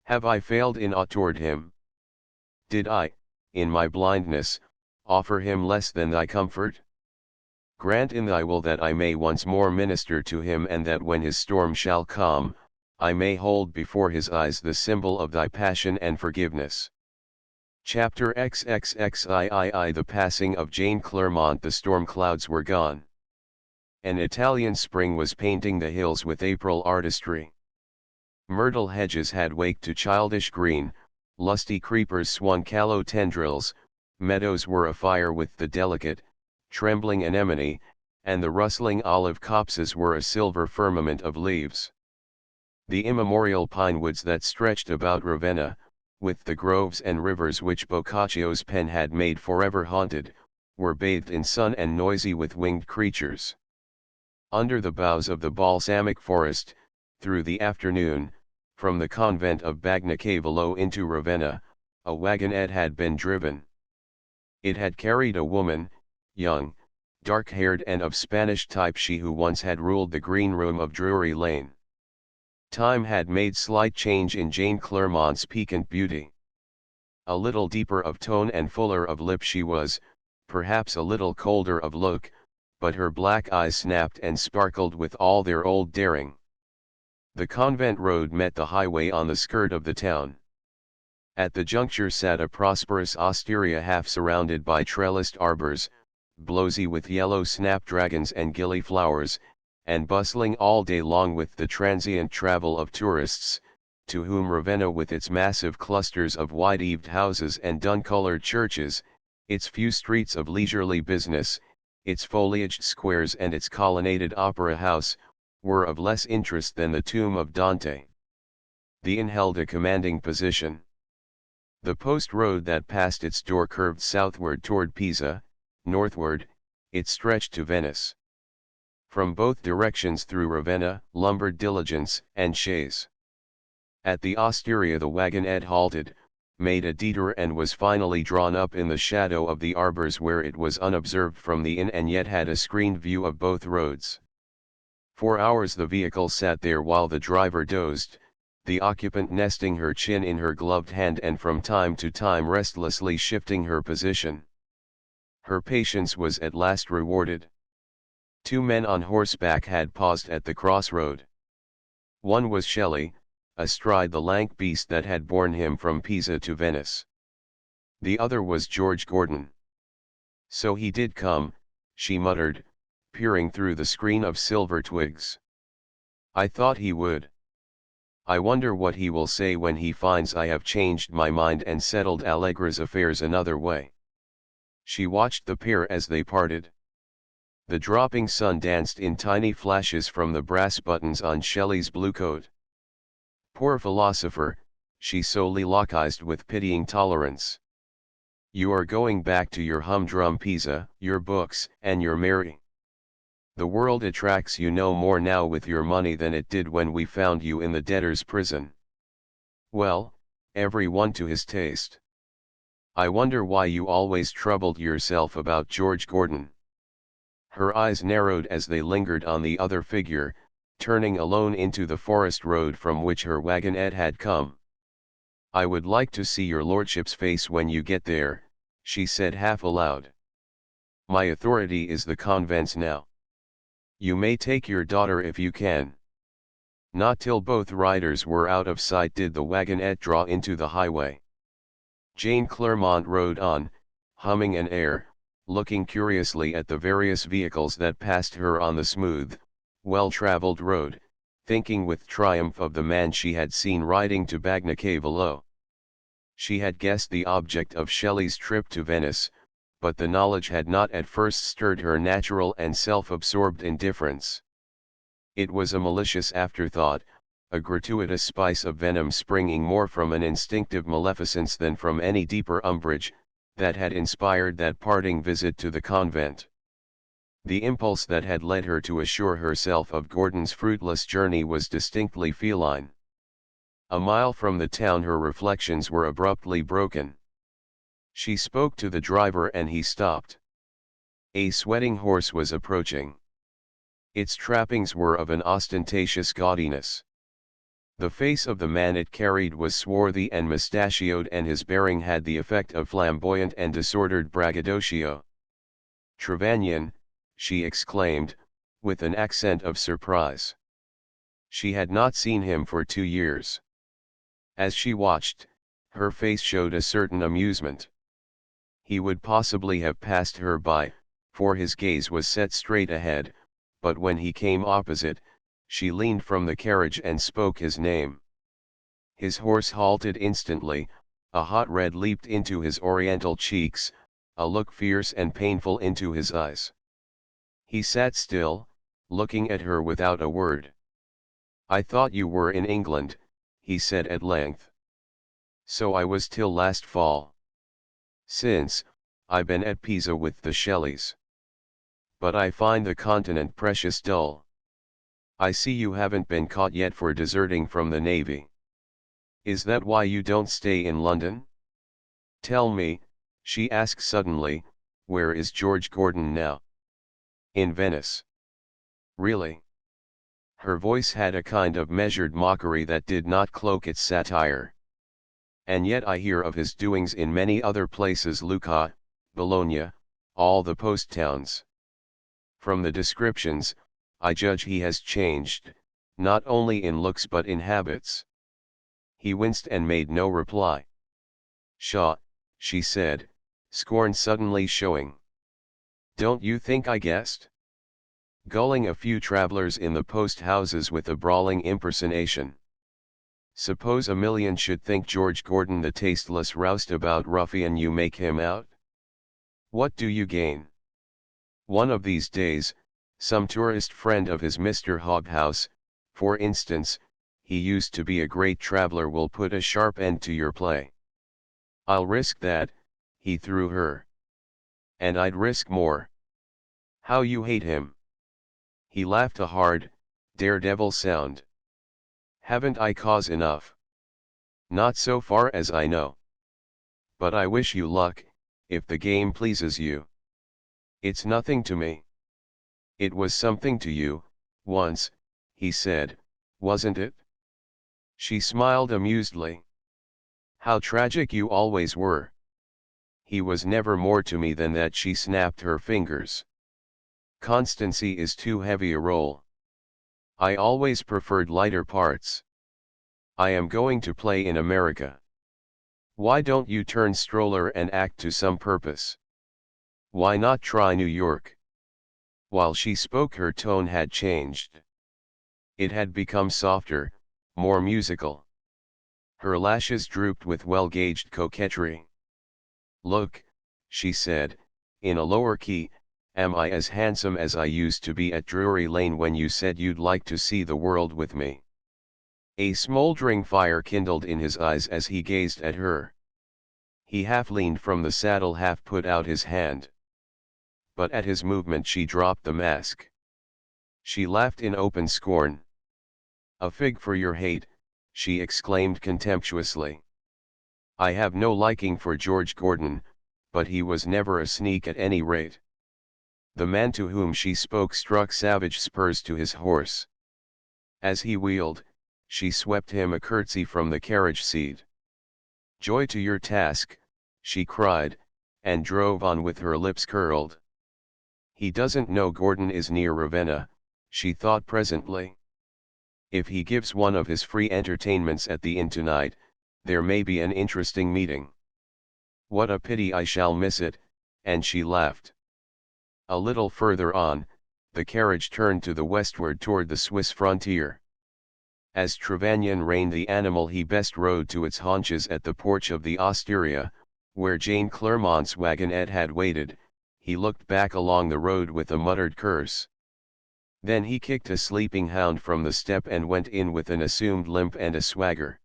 Have I failed in aught toward him? Did I, in my blindness, offer him less than thy comfort? Grant in thy will that I may once more minister to him, and that when his storm shall calm, I may hold before his eyes the symbol of thy passion and forgiveness. Chapter XXXIII. The passing of Jane Clairmont. The storm clouds were gone. An Italian spring was painting the hills with April artistry. Myrtle hedges had waked to childish green, lusty creepers swung callow tendrils, meadows were afire with the delicate, trembling anemone, and the rustling olive copses were a silver firmament of leaves. The immemorial pine woods that stretched about Ravenna, with the groves and rivers which Boccaccio's pen had made forever haunted, were bathed in sun and noisy with winged creatures. Under the boughs of the balsamic forest, through the afternoon, from the convent of Bagnacavallo into Ravenna, a wagonette had been driven. It had carried a woman, young, dark-haired and of Spanish type, she who once had ruled the green room of Drury Lane. Time had made slight change in Jane Clairmont's piquant beauty. A little deeper of tone and fuller of lip she was, perhaps a little colder of look, but her black eyes snapped and sparkled with all their old daring. The convent road met the highway on the skirt of the town. At the juncture sat a prosperous osteria half surrounded by trellised arbors, blowsy with yellow snapdragons and gillyflowers, and bustling all day long with the transient travel of tourists, to whom Ravenna, with its massive clusters of wide-eaved houses and dun-colored churches, its few streets of leisurely business, its foliaged squares and its colonnaded opera house, were of less interest than the tomb of Dante. The inn held a commanding position. The post road that passed its door curved southward toward Pisa, northward, it stretched to Venice. From both directions through Ravenna lumbered diligence and chaise. At the osteria the wagonette halted, made a detour and was finally drawn up in the shadow of the arbors, where it was unobserved from the inn and yet had a screened view of both roads. For hours the vehicle sat there while the driver dozed, the occupant nesting her chin in her gloved hand and from time to time restlessly shifting her position. Her patience was at last rewarded. Two men on horseback had paused at the crossroad. One was Shelley, astride the lank beast that had borne him from Pisa to Venice. The other was George Gordon. So he did come, she muttered, peering through the screen of silver twigs. I thought he would. I wonder what he will say when he finds I have changed my mind and settled Allegra's affairs another way. She watched the pair as they parted. The dropping sun danced in tiny flashes from the brass buttons on Shelley's blue coat. Poor philosopher, she soliloquized with pitying tolerance. You are going back to your humdrum Pisa, your books, and your Mary. The world attracts you no more now with your money than it did when we found you in the debtor's prison. Well, every one to his taste. I wonder why you always troubled yourself about George Gordon. Her eyes narrowed as they lingered on the other figure, turning alone into the forest road from which her wagonette had come. "I would like to see your lordship's face when you get there," she said half aloud. "My authority is the convent's now. You may take your daughter if you can." Not till both riders were out of sight did the wagonette draw into the highway. Jane Clermont rode on, humming an air, looking curiously at the various vehicles that passed her on the smooth, well-traveled road, thinking with triumph of the man she had seen riding to Bagnacavallo. She had guessed the object of Shelley's trip to Venice, but the knowledge had not at first stirred her natural and self-absorbed indifference. It was a malicious afterthought, a gratuitous spice of venom springing more from an instinctive maleficence than from any deeper umbrage, that had inspired that parting visit to the convent. The impulse that had led her to assure herself of Gordon's fruitless journey was distinctly feline. A mile from the town her reflections were abruptly broken. She spoke to the driver and he stopped. A sweating horse was approaching. Its trappings were of an ostentatious gaudiness. The face of the man it carried was swarthy and mustachioed, and his bearing had the effect of flamboyant and disordered braggadocio. "Trevanion," she exclaimed, with an accent of surprise. She had not seen him for 2 years. As she watched, her face showed a certain amusement. He would possibly have passed her by, for his gaze was set straight ahead, but when he came opposite, she leaned from the carriage and spoke his name. His horse halted instantly, a hot red leaped into his oriental cheeks, a look fierce and painful into his eyes. He sat still, looking at her without a word. "I thought you were in England," he said at length. "So I was till last fall. Since, I've been at Pisa with the Shelleys. But I find the continent precious dull. I see you haven't been caught yet for deserting from the Navy. Is that why you don't stay in London? Tell me," she asked suddenly, "where is George Gordon now?" "In Venice." "Really?" Her voice had a kind of measured mockery that did not cloak its satire. "And yet I hear of his doings in many other places, Lucca, Bologna, all the post towns. From the descriptions, I judge he has changed, not only in looks but in habits." He winced and made no reply. "Pshaw," she said, scorn suddenly showing. "Don't you think I guessed? Gulling a few travelers in the post houses with a brawling impersonation. Suppose a million should think George Gordon the tasteless roustabout ruffian you make him out? What do you gain? One of these days, some tourist friend of his, Mr. Hobhouse, for instance, he used to be a great traveler, will put a sharp end to your play. I'll risk that," he threw her. "And I'd risk more. How you hate him!" He laughed a hard, daredevil sound. "Haven't I cause enough?" "Not so far as I know. But I wish you luck, if the game pleases you." "It's nothing to me." "It was something to you, once," he said, "wasn't it?" She smiled amusedly. "How tragic you always were." "He was never more to me than that." She snapped her fingers. "Constancy is too heavy a role. I always preferred lighter parts. I am going to play in America. Why don't you turn stroller and act to some purpose? Why not try New York?" While she spoke her tone had changed. It had become softer, more musical. Her lashes drooped with well-gauged coquetry. "Look," she said, in a lower key, "am I as handsome as I used to be at Drury Lane when you said you'd like to see the world with me?" A smoldering fire kindled in his eyes as he gazed at her. He half leaned from the saddle, half put out his hand. But at his movement she dropped the mask. She laughed in open scorn. "A fig for your hate," she exclaimed contemptuously. "I have no liking for George Gordon, but he was never a sneak at any rate." The man to whom she spoke struck savage spurs to his horse. As he wheeled, she swept him a curtsy from the carriage seat. "Joy to your task," she cried, and drove on with her lips curled. "He doesn't know Gordon is near Ravenna," she thought presently. "If he gives one of his free entertainments at the inn tonight, there may be an interesting meeting. What a pity I shall miss it," and she laughed. A little further on, the carriage turned to the westward toward the Swiss frontier. As Trevannion reined the animal he best rode to its haunches at the porch of the osteria, where Jane Clermont's wagonette had waited. He looked back along the road with a muttered curse. Then he kicked a sleeping hound from the step and went in with an assumed limp and a swagger.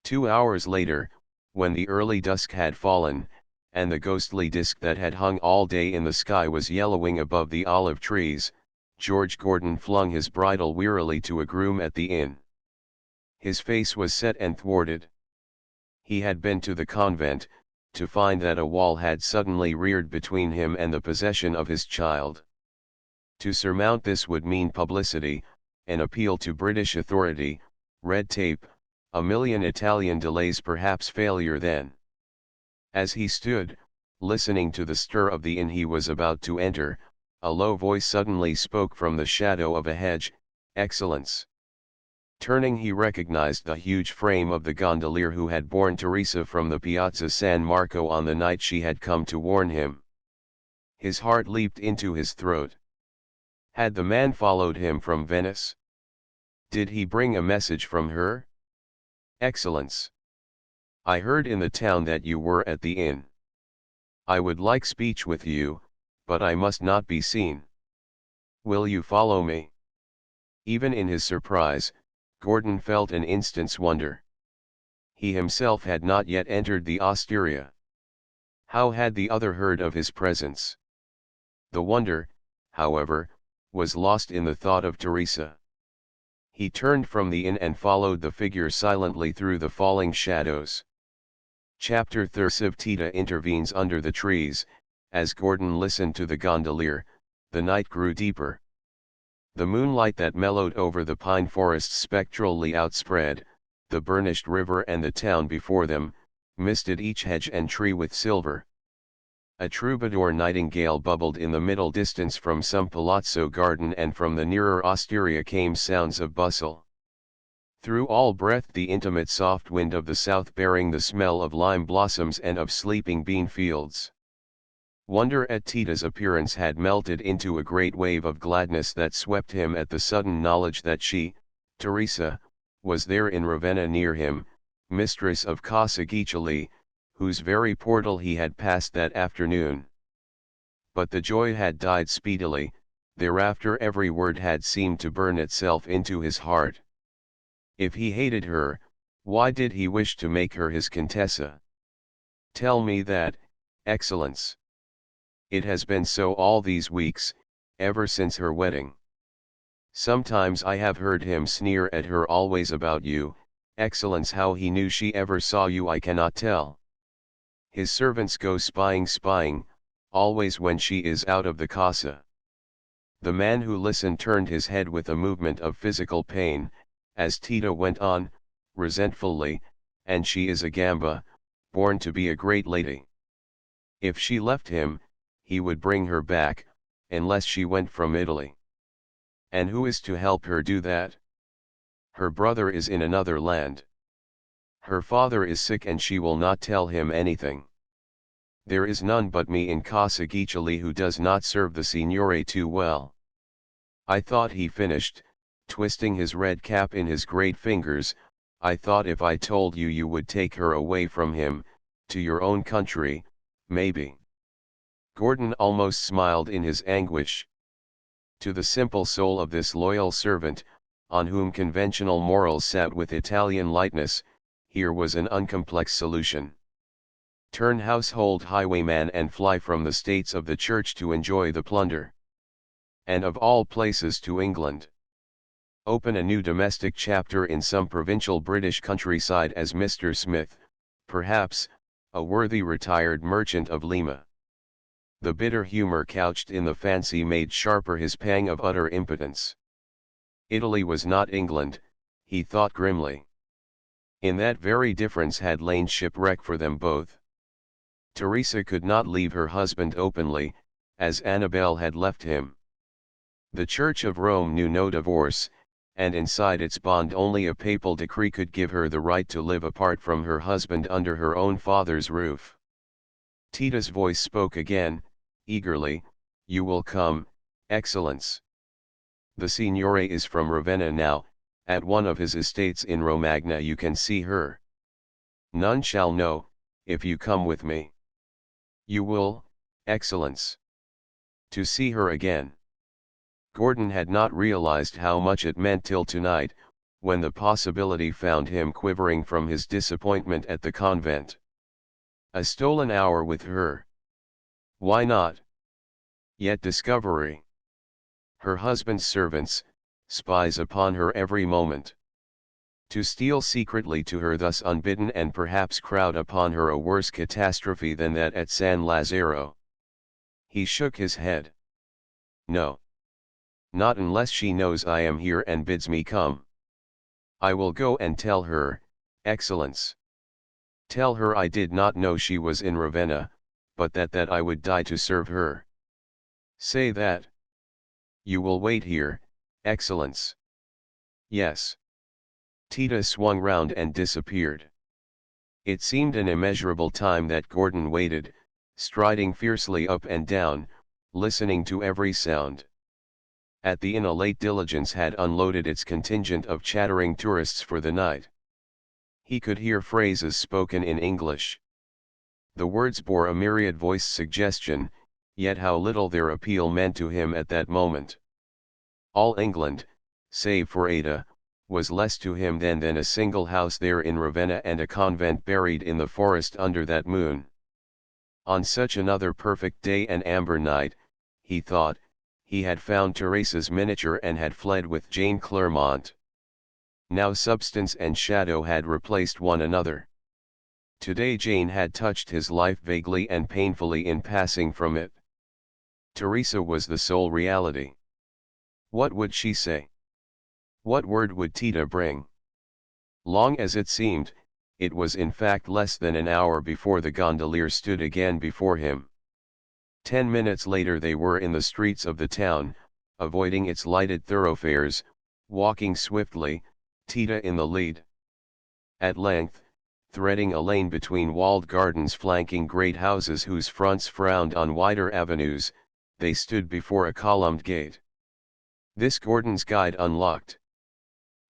2 hours later, when the early dusk had fallen, and the ghostly disk that had hung all day in the sky was yellowing above the olive trees, George Gordon flung his bridle wearily to a groom at the inn. His face was set and thwarted. He had been to the convent, to find that a wall had suddenly reared between him and the possession of his child. To surmount this would mean publicity, an appeal to British authority, red tape, a million Italian delays, perhaps failure then. As he stood, listening to the stir of the inn he was about to enter, a low voice suddenly spoke from the shadow of a hedge, "Excellence." Turning, he recognized the huge frame of the gondolier who had borne Teresa from the Piazza San Marco on the night she had come to warn him. His heart leaped into his throat. Had the man followed him from Venice? Did he bring a message from her? "Excellence. I heard in the town that you were at the inn. I would like speech with you, but I must not be seen. Will you follow me?" Even in his surprise, Gordon felt an instant's wonder. He himself had not yet entered the osteria. How had the other heard of his presence? The wonder, however, was lost in the thought of Teresa. He turned from the inn and followed the figure silently through the falling shadows. Chapter 30. Tita intervenes under the trees. As Gordon listened to the gondolier, the night grew deeper. The moonlight that mellowed over the pine forests spectrally outspread, the burnished river and the town before them, misted each hedge and tree with silver. A troubadour nightingale bubbled in the middle distance from some palazzo garden, and from the nearer osteria came sounds of bustle. Through all breathed the intimate soft wind of the south, bearing the smell of lime blossoms and of sleeping bean fields. Wonder at Tita's appearance had melted into a great wave of gladness that swept him at the sudden knowledge that she, Teresa, was there in Ravenna near him, mistress of Casa Guiccioli, whose very portal he had passed that afternoon. But the joy had died speedily. Thereafter every word had seemed to burn itself into his heart. If he hated her, why did he wish to make her his Contessa? "Tell me that, Excellence. It has been so all these weeks, ever since her wedding. Sometimes I have heard him sneer at her, always about you, Excellence. How he knew she ever saw you I cannot tell. His servants go spying, always when she is out of the casa." The man who listened turned his head with a movement of physical pain, as Tita went on, resentfully, "And she is a gamba, born to be a great lady. If she left him, he would bring her back, unless she went from Italy. And who is to help her do that? Her brother is in another land. Her father is sick and she will not tell him anything. There is none but me in Casa Guiccioli who does not serve the signore too well. I thought," he finished, twisting his red cap in his great fingers, "I thought if I told you you would take her away from him, to your own country, maybe." Gordon almost smiled in his anguish. To the simple soul of this loyal servant, on whom conventional morals sat with Italian lightness, here was an uncomplex solution. Turn household highwayman and fly from the states of the church to enjoy the plunder. And of all places to England. Open a new domestic chapter in some provincial British countryside as Mr. Smith, perhaps, a worthy retired merchant of Lima. The bitter humor couched in the fancy made sharper his pang of utter impotence. Italy was not England, he thought grimly. In that very difference had lain shipwreck for them both. Teresa could not leave her husband openly, as Annabel had left him. The Church of Rome knew no divorce, and inside its bond only a papal decree could give her the right to live apart from her husband under her own father's roof. Tita's voice spoke again, eagerly, "You will come, Excellence. The Signore is from Ravenna now, at one of his estates in Romagna you can see her. None shall know, if you come with me. You will, Excellence. To see her again." Gordon had not realized how much it meant till tonight, when the possibility found him quivering from his disappointment at the convent. A stolen hour with her. Why not? Yet discovery. Her husband's servants, spies upon her every moment. To steal secretly to her thus unbidden and perhaps crowd upon her a worse catastrophe than that at San Lazzaro. He shook his head. No. Not unless she knows I am here and bids me come. I will go and tell her, Excellence. Tell her I did not know she was in Ravenna, but that I would die to serve her. Say that. You will wait here, Excellence. Yes. Tita swung round and disappeared. It seemed an immeasurable time that Gordon waited, striding fiercely up and down, listening to every sound. At the inn a late diligence had unloaded its contingent of chattering tourists for the night. He could hear phrases spoken in English. The words bore a myriad voiced suggestion, yet how little their appeal meant to him at that moment. All England, save for Ada, was less to him than a single house there in Ravenna and a convent buried in the forest under that moon. On such another perfect day and amber night, he thought, he had found Teresa's miniature and had fled with Jane Clairmont. Now substance and shadow had replaced one another. Today Jane had touched his life vaguely and painfully in passing from it. Teresa was the sole reality. What would she say? What word would Tita bring? Long as it seemed, it was in fact less than an hour before the gondolier stood again before him. 10 minutes later they were in the streets of the town, avoiding its lighted thoroughfares, walking swiftly, Tita in the lead. At length, threading a lane between walled gardens flanking great houses whose fronts frowned on wider avenues, they stood before a columned gate. This Gordon's guide unlocked.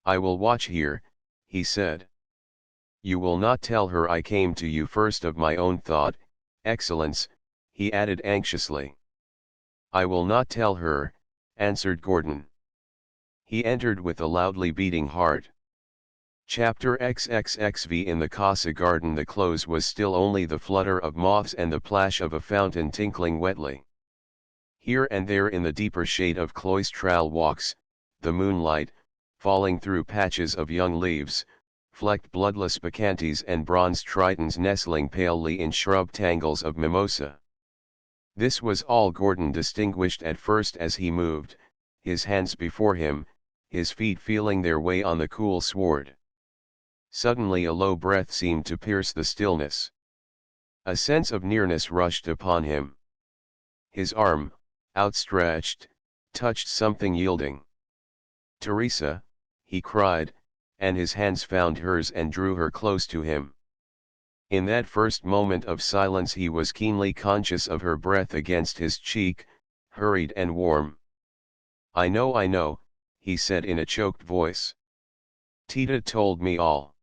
"I will watch here," he said. "You will not tell her I came to you first of my own thought, Excellence," he added anxiously. "I will not tell her," answered Gordon. He entered with a loudly beating heart. Chapter XXXV. In the Casa garden the close was still only the flutter of moths and the plash of a fountain tinkling wetly. Here and there in the deeper shade of cloistral walks, the moonlight, falling through patches of young leaves, flecked bloodless bacchantes and bronze tritons nestling palely in shrub tangles of mimosa. This was all Gordon distinguished at first as he moved, his hands before him, his feet feeling their way on the cool sward. Suddenly a low breath seemed to pierce the stillness. A sense of nearness rushed upon him. His arm, outstretched, touched something yielding. "Teresa," he cried, and his hands found hers and drew her close to him. In that first moment of silence he was keenly conscious of her breath against his cheek, hurried and warm. I know," he said in a choked voice. "Tita told me all.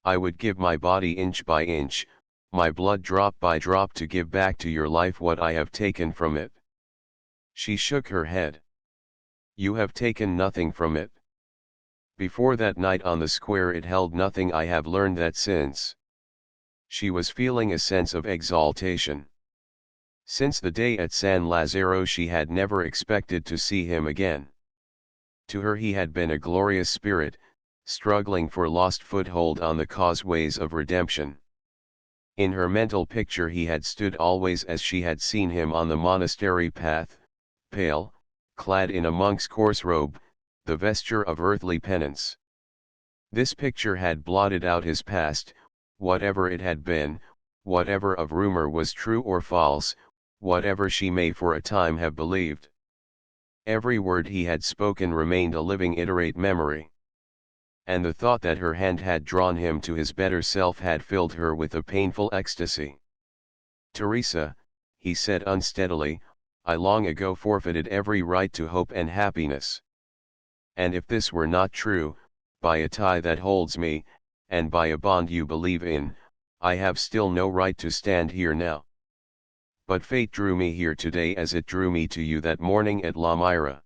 I would give my body inch by inch, my blood drop by drop to give back to your life what I have taken from it." She shook her head. "You have taken nothing from it. Before that night on the square it held nothing. I have learned that since." She was feeling a sense of exaltation. Since the day at San Lazzaro she had never expected to see him again. To her he had been a glorious spirit, struggling for lost foothold on the causeways of redemption. In her mental picture he had stood always as she had seen him on the monastery path, pale, clad in a monk's coarse robe, the vesture of earthly penance. This picture had blotted out his past, whatever it had been, whatever of rumor was true or false, whatever she may for a time have believed. Every word he had spoken remained a living iterate memory. And the thought that her hand had drawn him to his better self had filled her with a painful ecstasy. "Teresa," he said unsteadily, "I long ago forfeited every right to hope and happiness. And if this were not true, by a tie that holds me, and by a bond you believe in, I have still no right to stand here now. But fate drew me here today as it drew me to you that morning at La Myra.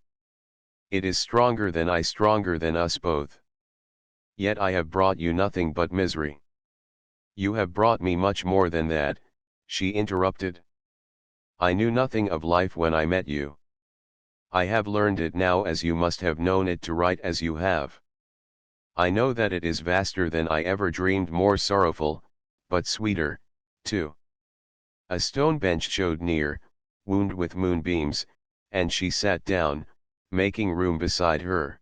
It is stronger than us both. Yet I have brought you nothing but misery." "You have brought me much more than that," she interrupted. "I knew nothing of life when I met you. I have learned it now as you must have known it to write as you have. I know that it is vaster than I ever dreamed, more sorrowful, but sweeter, too." A stone bench showed near, wound with moonbeams, and she sat down, making room beside her.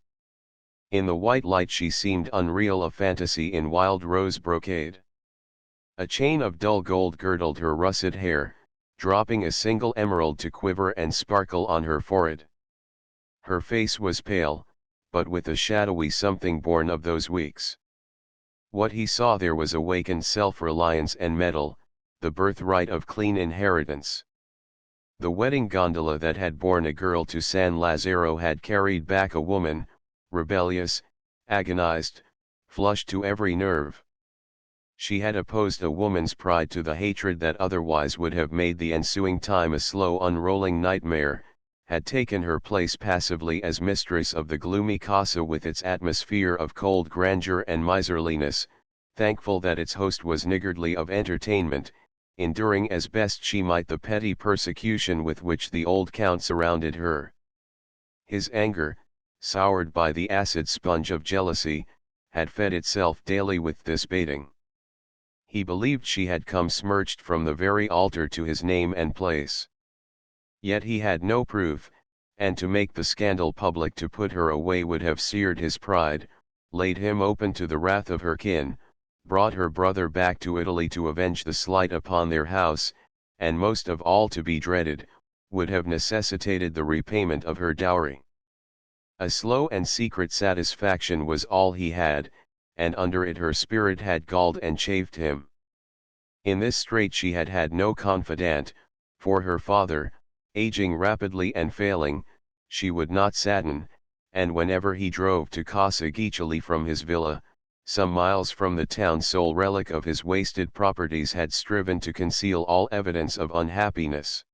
In the white light she seemed unreal, a fantasy in wild rose brocade. A chain of dull gold girdled her russet hair, dropping a single emerald to quiver and sparkle on her forehead. Her face was pale, but with a shadowy something born of those weeks. What he saw there was awakened self-reliance and mettle, the birthright of clean inheritance. The wedding gondola that had borne a girl to San Lazzaro had carried back a woman, rebellious, agonized, flushed to every nerve. She had opposed a woman's pride to the hatred that otherwise would have made the ensuing time a slow unrolling nightmare, had taken her place passively as mistress of the gloomy casa with its atmosphere of cold grandeur and miserliness, thankful that its host was niggardly of entertainment, enduring as best she might the petty persecution with which the old count surrounded her. His anger, soured by the acid sponge of jealousy, had fed itself daily with this baiting. He believed she had come smirched from the very altar to his name and place. Yet he had no proof, and to make the scandal public to put her away would have seared his pride, laid him open to the wrath of her kin, brought her brother back to Italy to avenge the slight upon their house, and most of all to be dreaded, would have necessitated the repayment of her dowry. A slow and secret satisfaction was all he had, and under it her spirit had galled and chafed him. In this strait she had had no confidant, for her father, aging rapidly and failing, she would not sadden, and whenever he drove to Casa Guiccioli from his villa, some miles from the town, sole relic of his wasted properties, had striven to conceal all evidence of unhappiness.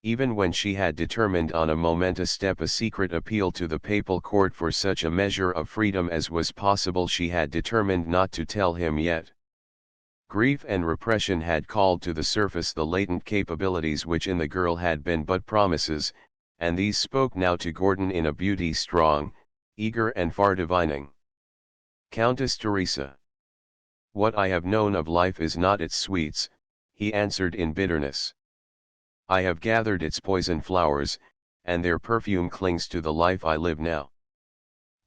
Even when she had determined on a momentous step, a secret appeal to the papal court for such a measure of freedom as was possible, she had determined not to tell him yet. Grief and repression had called to the surface the latent capabilities which in the girl had been but promises, and these spoke now to Gordon in a beauty strong, eager and far divining. "Countess Teresa, what I have known of life is not its sweets," he answered in bitterness. "I have gathered its poison flowers, and their perfume clings to the life I live now."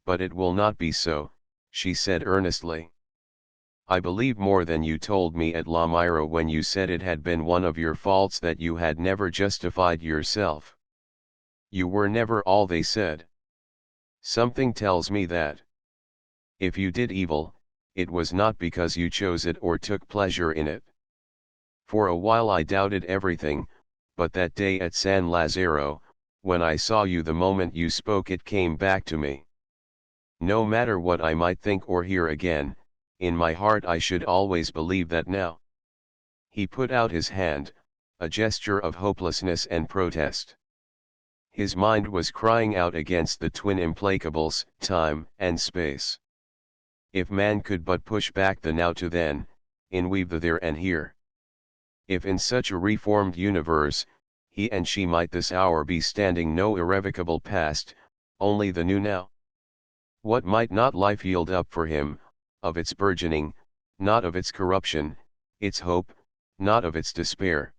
"But it will not be so," she said earnestly. "I believe more than you told me at La Myra when you said it had been one of your faults that you had never justified yourself. You were never all they said. Something tells me that if you did evil, it was not because you chose it or took pleasure in it. For a while I doubted everything, but that day at San Lazzaro, when I saw you the moment you spoke, it came back to me. No matter what I might think or hear again, in my heart I should always believe that now." He put out his hand, a gesture of hopelessness and protest. His mind was crying out against the twin implacables, time and space. If man could but push back the now to then, inweave the there and here. If in such a reformed universe, he and she might this hour be standing no irrevocable past, only the new now. What might not life yield up for him, of its burgeoning, not of its corruption, its hope, not of its despair.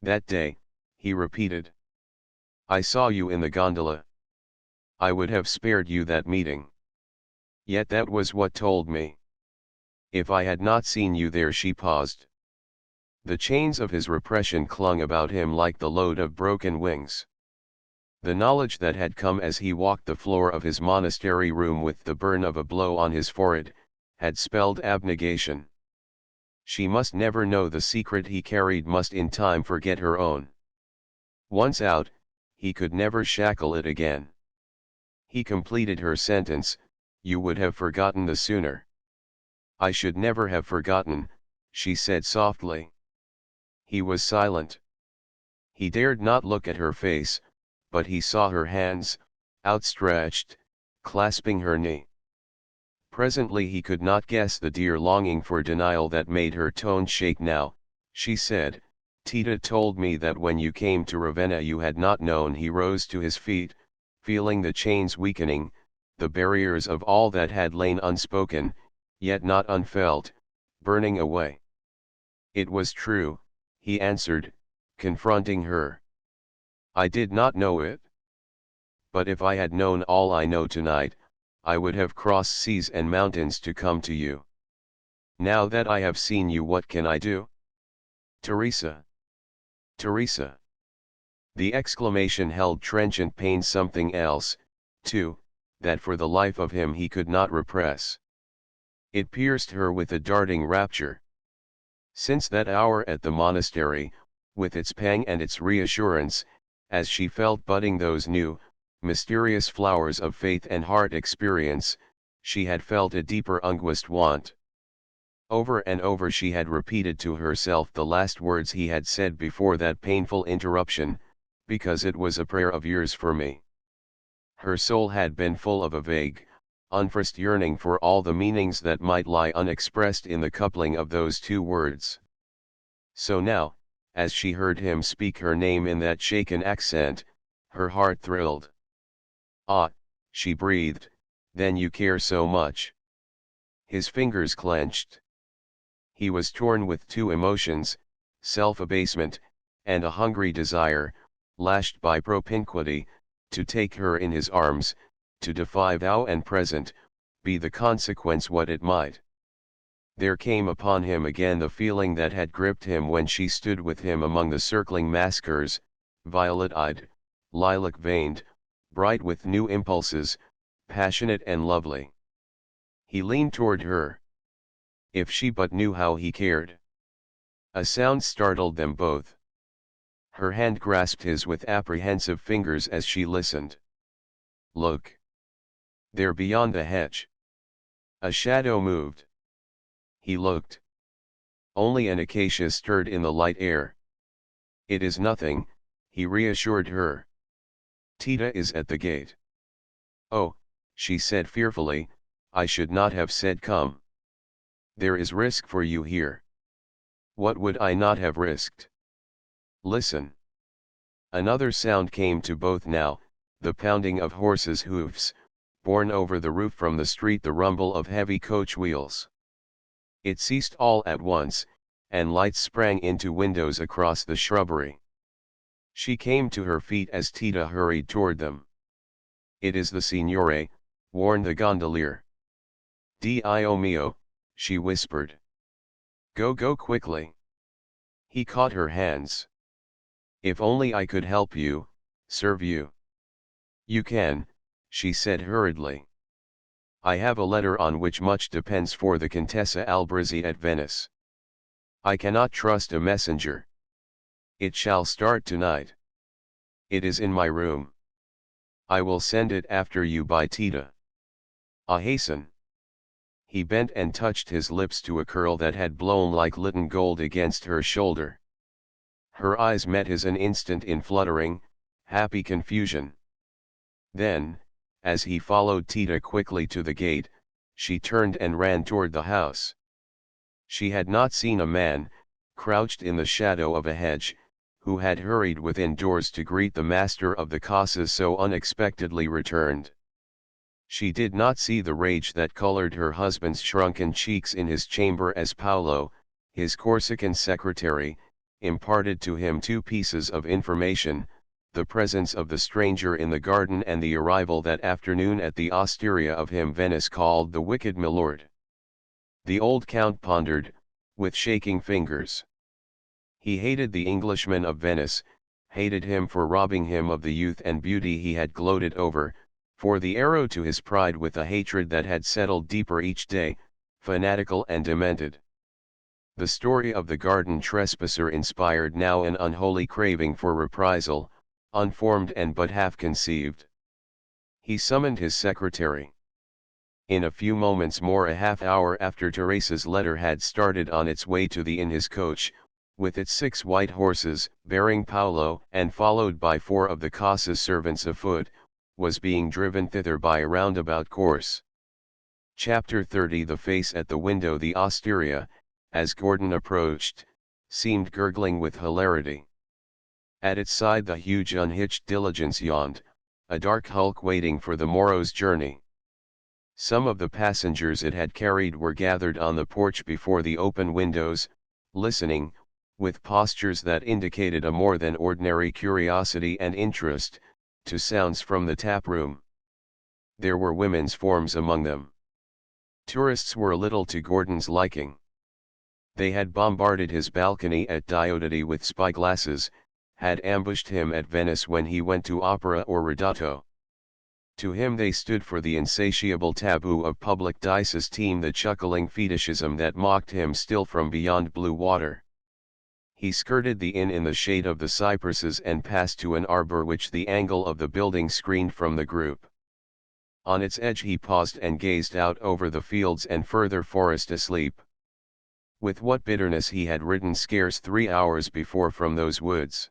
That day, he repeated. I saw you in the gondola. I would have spared you that meeting. Yet that was what told me. If I had not seen you there, she paused. The chains of his repression clung about him like the load of broken wings. The knowledge that had come as he walked the floor of his monastery room with the burn of a blow on his forehead, had spelled abnegation. She must never know the secret he carried, must in time forget her own. Once out, he could never shackle it again. He completed her sentence, you would have forgotten the sooner. I should never have forgotten, she said softly. He was silent. He dared not look at her face, but he saw her hands, outstretched, clasping her knee. Presently he could not guess the dear longing for denial that made her tone shake now. She said, Tita told me that when you came to Ravenna you had not known. He rose to his feet, feeling the chains weakening, the barriers of all that had lain unspoken, yet not unfelt, burning away. It was true, he answered, confronting her. I did not know it. But if I had known all I know tonight, I would have crossed seas and mountains to come to you. Now that I have seen you, what can I do? Teresa. Teresa. The exclamation held trenchant pain, something else, too, that for the life of him he could not repress. It pierced her with a darting rapture. Since that hour at the monastery, with its pang and its reassurance, as she felt budding those new, mysterious flowers of faith and heart experience, she had felt a deeper unguist want. Over and over she had repeated to herself the last words he had said before that painful interruption, because it was a prayer of yours for me. Her soul had been full of a vague, unfirst yearning for all the meanings that might lie unexpressed in the coupling of those two words. So now, as she heard him speak her name in that shaken accent, her heart thrilled. Ah, she breathed, then you care so much. His fingers clenched. He was torn with two emotions, self-abasement, and a hungry desire, lashed by propinquity, to take her in his arms, to defy thou and present, be the consequence what it might. There came upon him again the feeling that had gripped him when she stood with him among the circling maskers, violet-eyed, lilac-veined, bright with new impulses, passionate and lovely. He leaned toward her. If she but knew how he cared. A sound startled them both. Her hand grasped his with apprehensive fingers as she listened. Look! There beyond the hedge. A shadow moved. He looked. Only an acacia stirred in the light air. It is nothing, he reassured her. Tita is at the gate. Oh, she said fearfully, I should not have said come. There is risk for you here. What would I not have risked? Listen. Another sound came to both now, the pounding of horses' hoofs, borne over the roof from the street, the rumble of heavy coach wheels. It ceased all at once, and lights sprang into windows across the shrubbery. She came to her feet as Tita hurried toward them. It is the Signore, warned the gondolier. Dio mio, she whispered. Go quickly. He caught her hands. If only I could help you, serve you. You can, she said hurriedly. I have a letter on which much depends for the Contessa Albrizzi at Venice. I cannot trust a messenger. It shall start tonight. It is in my room. I will send it after you by Tita. Hasten. He bent and touched his lips to a curl that had blown like litten gold against her shoulder. Her eyes met his an instant in fluttering, happy confusion. Then, as he followed Tita quickly to the gate, she turned and ran toward the house. She had not seen a man, crouched in the shadow of a hedge, who had hurried within doors to greet the master of the casas so unexpectedly returned. She did not see the rage that colored her husband's shrunken cheeks in his chamber as Paolo, his Corsican secretary, imparted to him two pieces of information: the presence of the stranger in the garden and the arrival that afternoon at the osteria of him Venice called the wicked milord. The old count pondered, with shaking fingers. He hated the Englishman of Venice, hated him for robbing him of the youth and beauty he had gloated over, for the arrow to his pride, with a hatred that had settled deeper each day, fanatical and demented. The story of the garden trespasser inspired now an unholy craving for reprisal, unformed and but half conceived. He summoned his secretary. In a few moments more, a half hour after Teresa's letter had started on its way to the inn, his coach, with its 6 white horses, bearing Paolo and followed by 4 of the Casa's servants afoot, was being driven thither by a roundabout course. Chapter 30. The face at the window. The osteria, as Gordon approached, seemed gurgling with hilarity. At its side the huge unhitched diligence yawned, a dark hulk waiting for the morrow's journey. Some of the passengers it had carried were gathered on the porch before the open windows, listening, with postures that indicated a more than ordinary curiosity and interest, to sounds from the tap room. There were women's forms among them. Tourists were little to Gordon's liking. They had bombarded his balcony at Diodati with spyglasses, had ambushed him at Venice when he went to opera or ridotto. To him they stood for the insatiable taboo of public disesteem, the chuckling fetishism that mocked him still from beyond blue water. He skirted the inn in the shade of the cypresses and passed to an arbor which the angle of the building screened from the group. On its edge he paused and gazed out over the fields and further forest asleep. With what bitterness he had ridden scarce 3 hours before from those woods.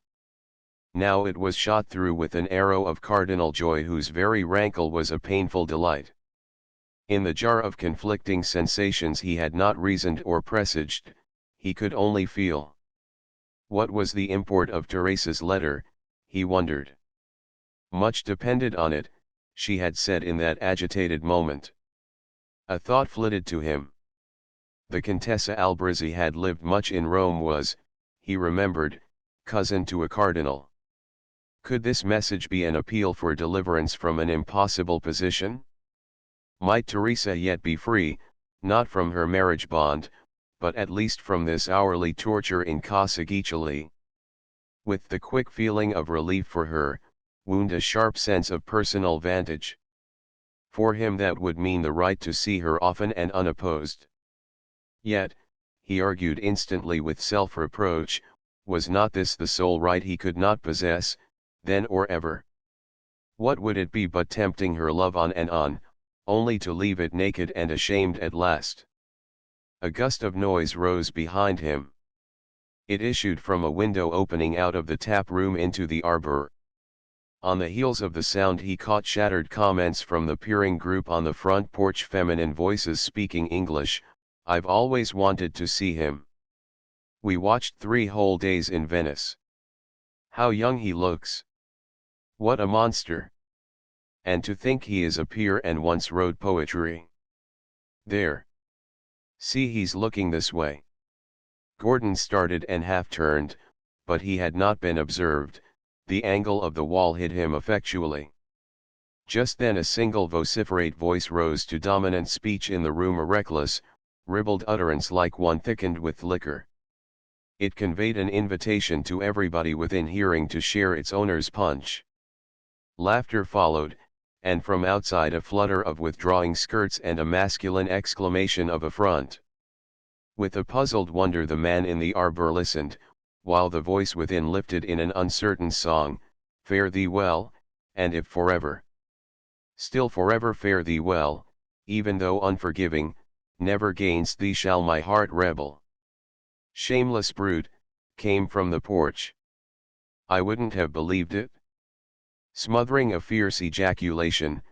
Now it was shot through with an arrow of cardinal joy whose very rankle was a painful delight. In the jar of conflicting sensations he had not reasoned or presaged, he could only feel. What was the import of Teresa's letter, he wondered. Much depended on it, she had said in that agitated moment. A thought flitted to him. The Contessa Albrizzi had lived much in Rome, was, he remembered, cousin to a cardinal. Could this message be an appeal for deliverance from an impossible position? Might Teresa yet be free, not from her marriage bond, but at least from this hourly torture in Casa Guiccioli? With the quick feeling of relief for her, wound a sharp sense of personal vantage. For him that would mean the right to see her often and unopposed. Yet, he argued instantly with self-reproach, was not this the sole right he could not possess, then or ever? What would it be but tempting her love on and on, only to leave it naked and ashamed at last? A gust of noise rose behind him. It issued from a window opening out of the tap room into the arbor. On the heels of the sound he caught shattered comments from the peering group on the front porch, feminine voices speaking English. I've always wanted to see him. We watched 3 whole days in Venice. How young he looks. What a monster. And to think he is a peer and once wrote poetry. There. See, he's looking this way. Gordon started and half turned, but he had not been observed. The angle of the wall hid him effectually. Just then a single vociferate voice rose to dominant speech in the room, a reckless, ribald utterance like one thickened with liquor. It conveyed an invitation to everybody within hearing to share its owner's punch. Laughter followed, and from outside a flutter of withdrawing skirts and a masculine exclamation of affront. With a puzzled wonder the man in the arbor listened, while the voice within lifted in an uncertain song, fare thee well, and if forever. Still forever fare thee well, even though unforgiving, never gainst thee shall my heart rebel. Shameless brute, came from the porch. I wouldn't have believed it. Smothering a fierce ejaculation,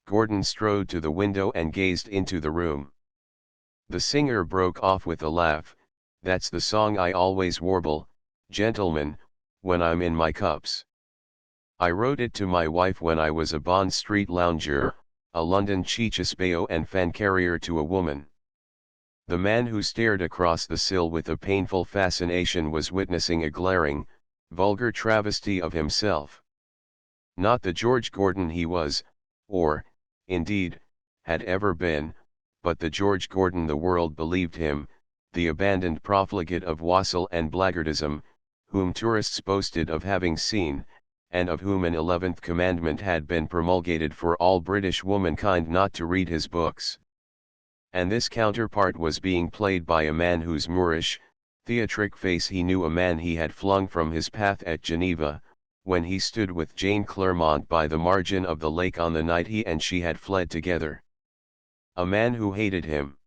Gordon strode to the window and gazed into the room. The singer broke off with a laugh. That's the song I always warble, gentlemen, when I'm in my cups. I wrote it to my wife when I was a Bond Street lounger, a London cicisbeo and fan carrier to a woman. The man who stared across the sill with a painful fascination was witnessing a glaring, vulgar travesty of himself. Not the George Gordon he was, or, indeed, had ever been, but the George Gordon the world believed him, the abandoned profligate of wassail and blackguardism, whom tourists boasted of having seen, and of whom an 11th commandment had been promulgated for all British womankind not to read his books. And this counterpart was being played by a man whose Moorish, theatric face he knew, a man he had flung from his path at Geneva, when he stood with Jane Clairmont by the margin of the lake on the night he and she had fled together. A man who hated him.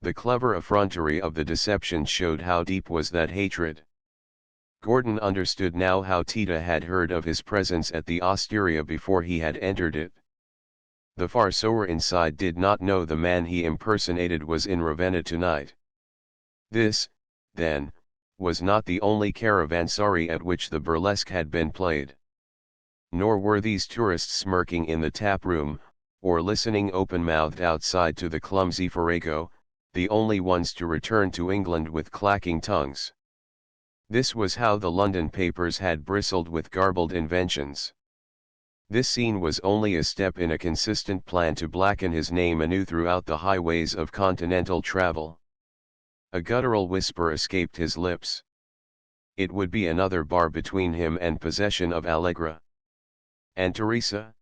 The clever effrontery of the deception showed how deep was that hatred. Gordon understood now how Tita had heard of his presence at the osteria before he had entered it. The farceur inside did not know the man he impersonated was in Ravenna tonight. This, then, was not the only caravanserai at which the burlesque had been played. Nor were these tourists smirking in the tap room, or listening open-mouthed outside to the clumsy farrago, the only ones to return to England with clacking tongues. This was how the London papers had bristled with garbled inventions. This scene was only a step in a consistent plan to blacken his name anew throughout the highways of continental travel. A guttural whisper escaped his lips. It would be another bar between him and possession of Allegra. And Teresa?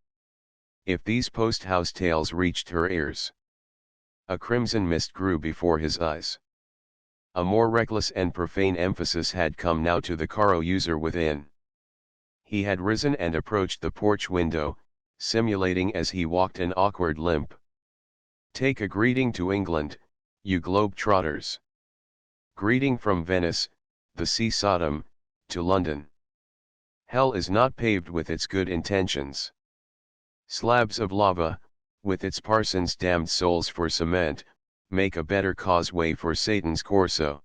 If these post-house tales reached her ears. A crimson mist grew before his eyes. A more reckless and profane emphasis had come now to the caro user within. He had risen and approached the porch window, simulating as he walked an awkward limp. Take a greeting to England, you globe-trotters. Greeting from Venice, the sea Sodom, to London. Hell is not paved with its good intentions. Slabs of lava, with its parsons' damned souls for cement, make a better causeway for Satan's Corso.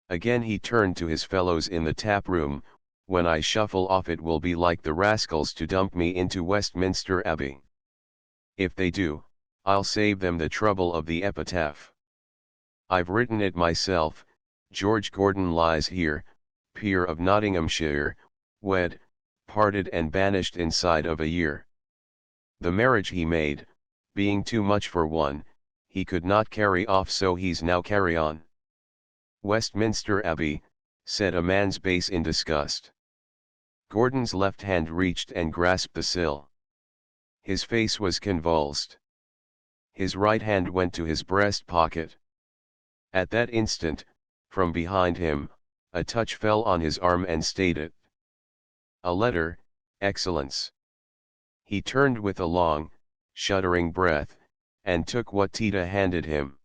Again he turned to his fellows in the tap room. When I shuffle off it will be like the rascals to dump me into Westminster Abbey. If they do, I'll save them the trouble of the epitaph. I've written it myself. George Gordon lies here, peer of Nottinghamshire, wed, parted and banished inside of a year. The marriage he made, being too much for one, he could not carry off, so he's now carry on. Westminster Abbey, said a man's bass in disgust. Gordon's left hand reached and grasped the sill. His face was convulsed. His right hand went to his breast pocket. At that instant, from behind him, a touch fell on his arm and stayed it. A letter, Excellence. He turned with a long, shuddering breath, and took what Tita handed him.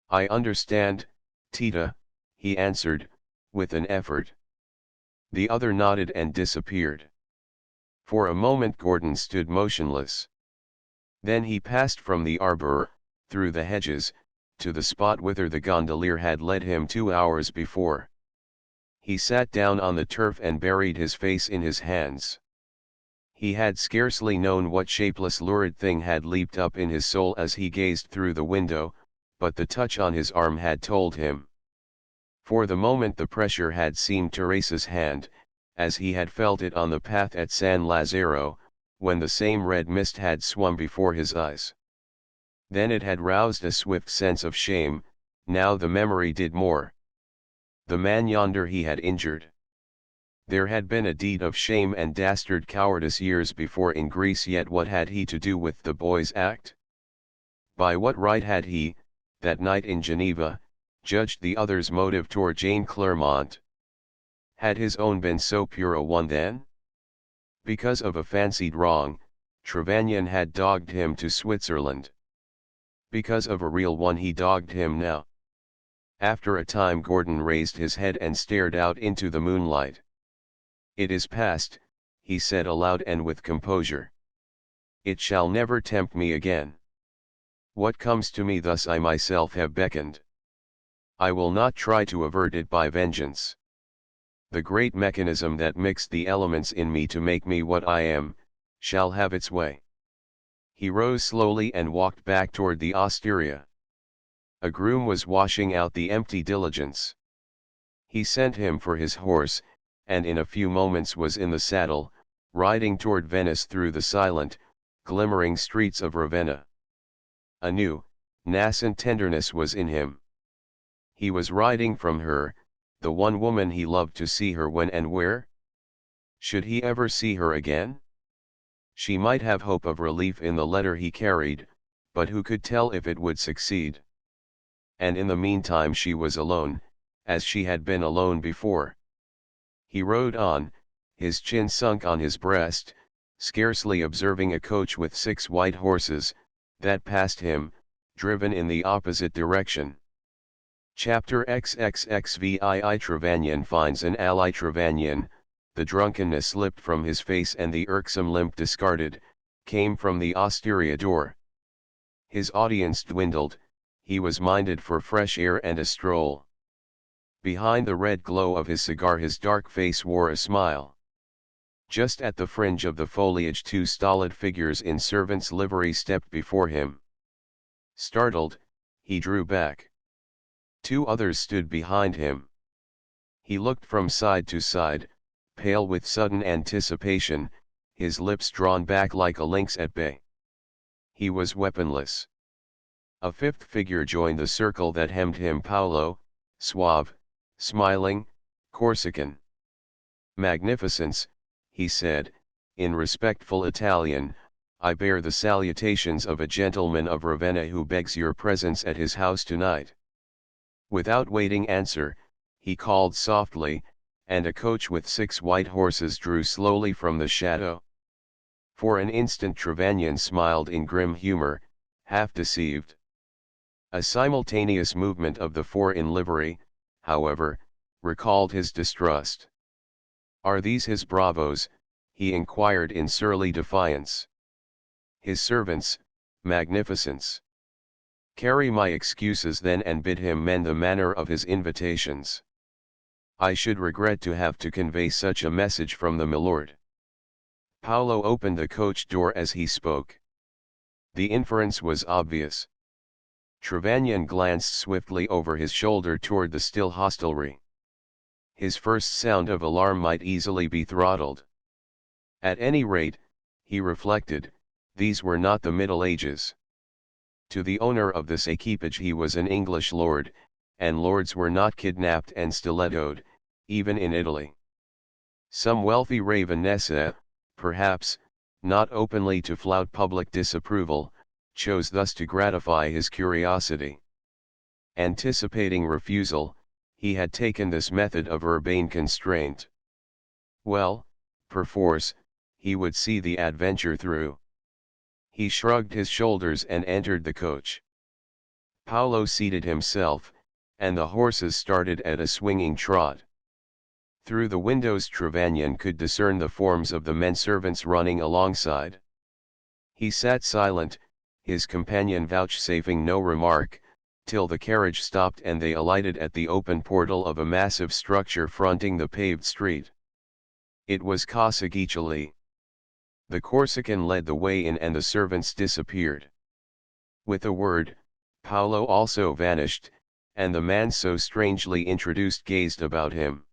I understand, Tita, he answered, with an effort. The other nodded and disappeared. For a moment Gordon stood motionless. Then he passed from the arbor, through the hedges, to the spot whither the gondolier had led him 2 hours before. He sat down on the turf and buried his face in his hands. He had scarcely known what shapeless lurid thing had leaped up in his soul as he gazed through the window, but the touch on his arm had told him. For the moment the pressure had seemed Teresa's hand, as he had felt it on the path at San Lazzaro, when the same red mist had swum before his eyes. Then it had roused a swift sense of shame. Now the memory did more. The man yonder he had injured. There had been a deed of shame and dastard cowardice years before in Greece, yet what had he to do with the boy's act? By what right had he, that night in Geneva, judged the other's motive toward Jane Clairmont? Had his own been so pure a one then? Because of a fancied wrong, Trevanion had dogged him to Switzerland. Because of a real one he dogged him now. After a time Gordon raised his head and stared out into the moonlight. It is past, he said aloud and with composure. It shall never tempt me again. What comes to me thus I myself have beckoned. I will not try to avert it by vengeance. The great mechanism that mixed the elements in me to make me what I am, shall have its way. He rose slowly and walked back toward the osteria. A groom was washing out the empty diligence. He sent him for his horse, and in a few moments was in the saddle, riding toward Venice through the silent, glimmering streets of Ravenna. A new, nascent tenderness was in him. He was riding from her, the one woman he loved, to see her when and where? Should he ever see her again? She might have hope of relief in the letter he carried, but who could tell if it would succeed? And in the meantime she was alone, as she had been alone before. He rode on, his chin sunk on his breast, scarcely observing a coach with 6 white horses, that passed him, driven in the opposite direction. Chapter XXXVII. Trevanion finds an ally. Trevanion, the drunkenness slipped from his face and the irksome limp discarded, came from the osteria door. His audience dwindled, he was minded for fresh air and a stroll. Behind the red glow of his cigar his dark face wore a smile. Just at the fringe of the foliage 2 stolid figures in servants' livery stepped before him. Startled, he drew back. 2 others stood behind him. He looked from side to side, pale with sudden anticipation, his lips drawn back like a lynx at bay. He was weaponless. A 5th figure joined the circle that hemmed him. Paolo, suave, smiling, Corsican. "Magnificence," he said, in respectful Italian, "I bear the salutations of a gentleman of Ravenna who begs your presence at his house tonight." Without waiting answer, he called softly, and a coach with 6 white horses drew slowly from the shadow. For an instant Trevanion smiled in grim humor, half deceived. A simultaneous movement of the 4 in livery, however, recalled his distrust. "Are these his bravos?" he inquired in surly defiance. "His servants, magnificence." "Carry my excuses then and bid him mend the manner of his invitations. I should regret to have to convey such a message from the milord." Paolo opened the coach door as he spoke. The inference was obvious. Trevanion glanced swiftly over his shoulder toward the still hostelry. His first sound of alarm might easily be throttled. At any rate, he reflected, these were not the Middle Ages. To the owner of this equipage he was an English lord, and lords were not kidnapped and stilettoed, even in Italy. Some wealthy Ravenessa, perhaps, not openly to flout public disapproval, chose thus to gratify his curiosity. Anticipating refusal, he had taken this method of urbane constraint. Well, perforce, he would see the adventure through. He shrugged his shoulders and entered the coach. Paolo seated himself, and the horses started at a swinging trot. Through the windows Trevanion could discern the forms of the men servants running alongside. He sat silent, his companion vouchsafing no remark, till the carriage stopped and they alighted at the open portal of a massive structure fronting the paved street. It was Casa Guiccioli. The Corsican led the way in and the servants disappeared. With a word, Paolo also vanished, and the man so strangely introduced gazed about him.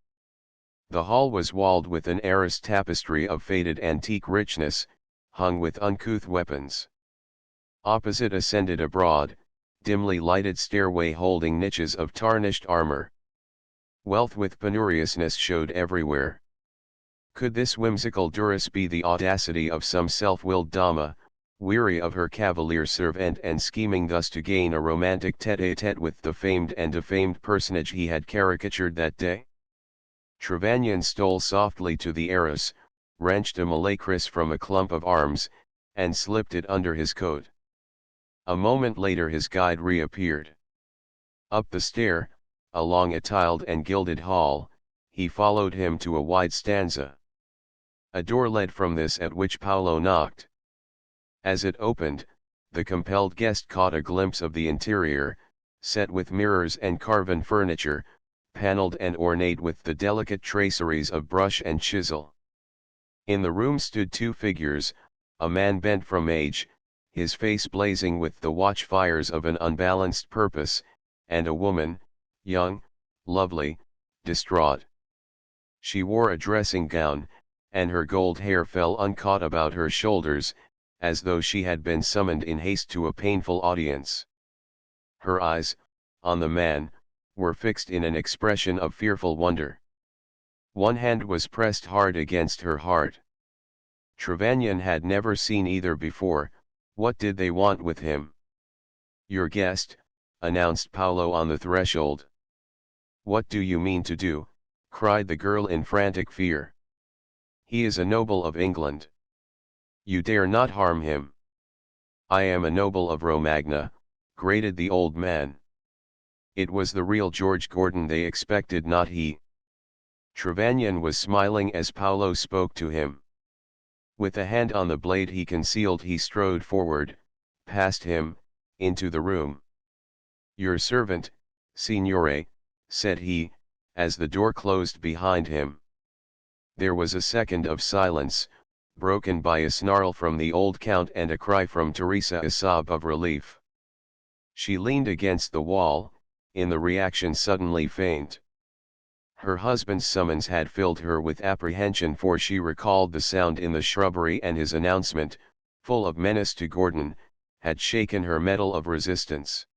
The hall was walled with an arras tapestry of faded antique richness, hung with uncouth weapons. Opposite ascended a broad, dimly lighted stairway holding niches of tarnished armor. Wealth with penuriousness showed everywhere. Could this whimsical duress be the audacity of some self-willed dama, weary of her cavalier servant and scheming thus to gain a romantic tête-à-tête with the famed and defamed personage he had caricatured that day? Trevanion stole softly to the arras, wrenched a malacris from a clump of arms, and slipped it under his coat. A moment later his guide reappeared. Up the stair, along a tiled and gilded hall, he followed him to a wide stanza. A door led from this at which Paolo knocked. As it opened, the compelled guest caught a glimpse of the interior, set with mirrors and carven furniture, paneled and ornate with the delicate traceries of brush and chisel. In the room stood 2 figures, a man bent from age, his face blazing with the watchfires of an unbalanced purpose, and a woman, young, lovely, distraught. She wore a dressing gown, and her gold hair fell uncaught about her shoulders, as though she had been summoned in haste to a painful audience. Her eyes, on the man, were fixed in an expression of fearful wonder. One hand was pressed hard against her heart. Trevanion had never seen either before. What did they want with him? "Your guest," announced Paolo on the threshold. "What do you mean to do?" cried the girl in frantic fear. "He is a noble of England. You dare not harm him." "I am a noble of Romagna," grated the old man. It was the real George Gordon they expected, not he. Trevanion was smiling as Paolo spoke to him. With a hand on the blade he concealed, he strode forward, past him, into the room. "Your servant, signore," said he, as the door closed behind him. There was a second of silence, broken by a snarl from the old count and a cry from Teresa, a sob of relief. She leaned against the wall, in the reaction suddenly faint. Her husband's summons had filled her with apprehension, for she recalled the sound in the shrubbery, and his announcement, full of menace to Gordon, had shaken her mettle of resistance.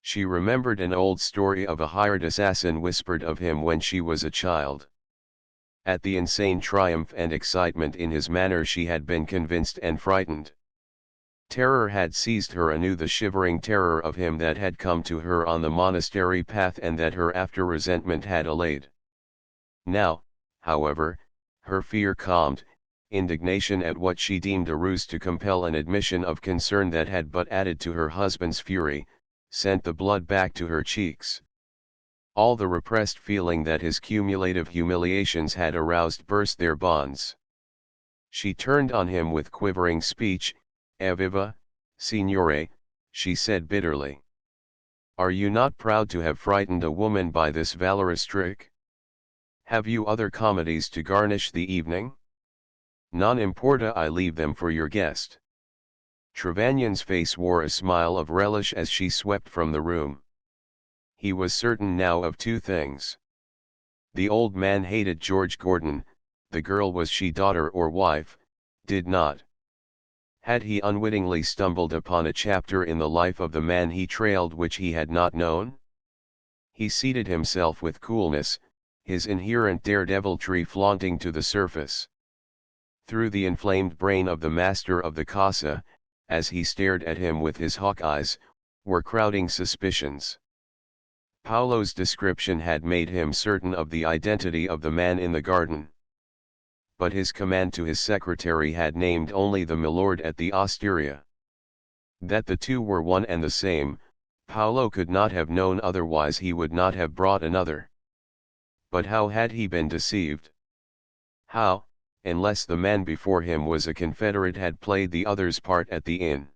She remembered an old story of a hired assassin whispered of him when she was a child. At the insane triumph and excitement in his manner she had been convinced and frightened. Terror had seized her anew, the shivering terror of him that had come to her on the monastery path and that her after resentment had allayed. Now, however, her fear calmed, indignation at what she deemed a ruse to compel an admission of concern that had but added to her husband's fury, sent the blood back to her cheeks. All the repressed feeling that his cumulative humiliations had aroused burst their bonds. She turned on him with quivering speech. "Evviva, signore," she said bitterly. "Are you not proud to have frightened a woman by this valorous trick? Have you other comedies to garnish the evening? Non importa, I leave them for your guest." Trevanion's face wore a smile of relish as she swept from the room. He was certain now of two things. The old man hated George Gordon, the girl, was she daughter or wife, did not. Had he unwittingly stumbled upon a chapter in the life of the man he trailed which he had not known? He seated himself with coolness, his inherent daredeviltry flaunting to the surface. Through the inflamed brain of the master of the casa, as he stared at him with his hawk eyes, were crowding suspicions. Paolo's description had made him certain of the identity of the man in the garden. But his command to his secretary had named only the milord at the osteria. That the two were one and the same, Paolo could not have known, otherwise he would not have brought another. But how had he been deceived? How, unless the man before him was a confederate, had played the other's part at the inn?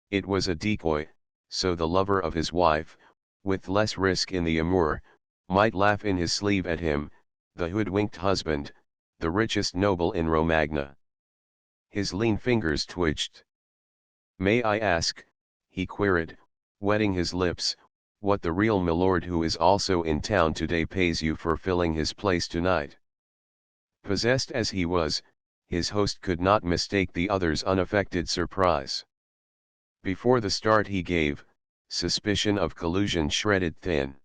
It was a decoy, so the lover of his wife, with less risk in the amour, might laugh in his sleeve at him, the hoodwinked husband, the richest noble in Romagna. His lean fingers twitched. "May I ask," he queried, wetting his lips, "what the real milord who is also in town today pays you for filling his place tonight?" Possessed as he was, his host could not mistake the other's unaffected surprise. Before the start he gave, suspicion of collusion shredded thin.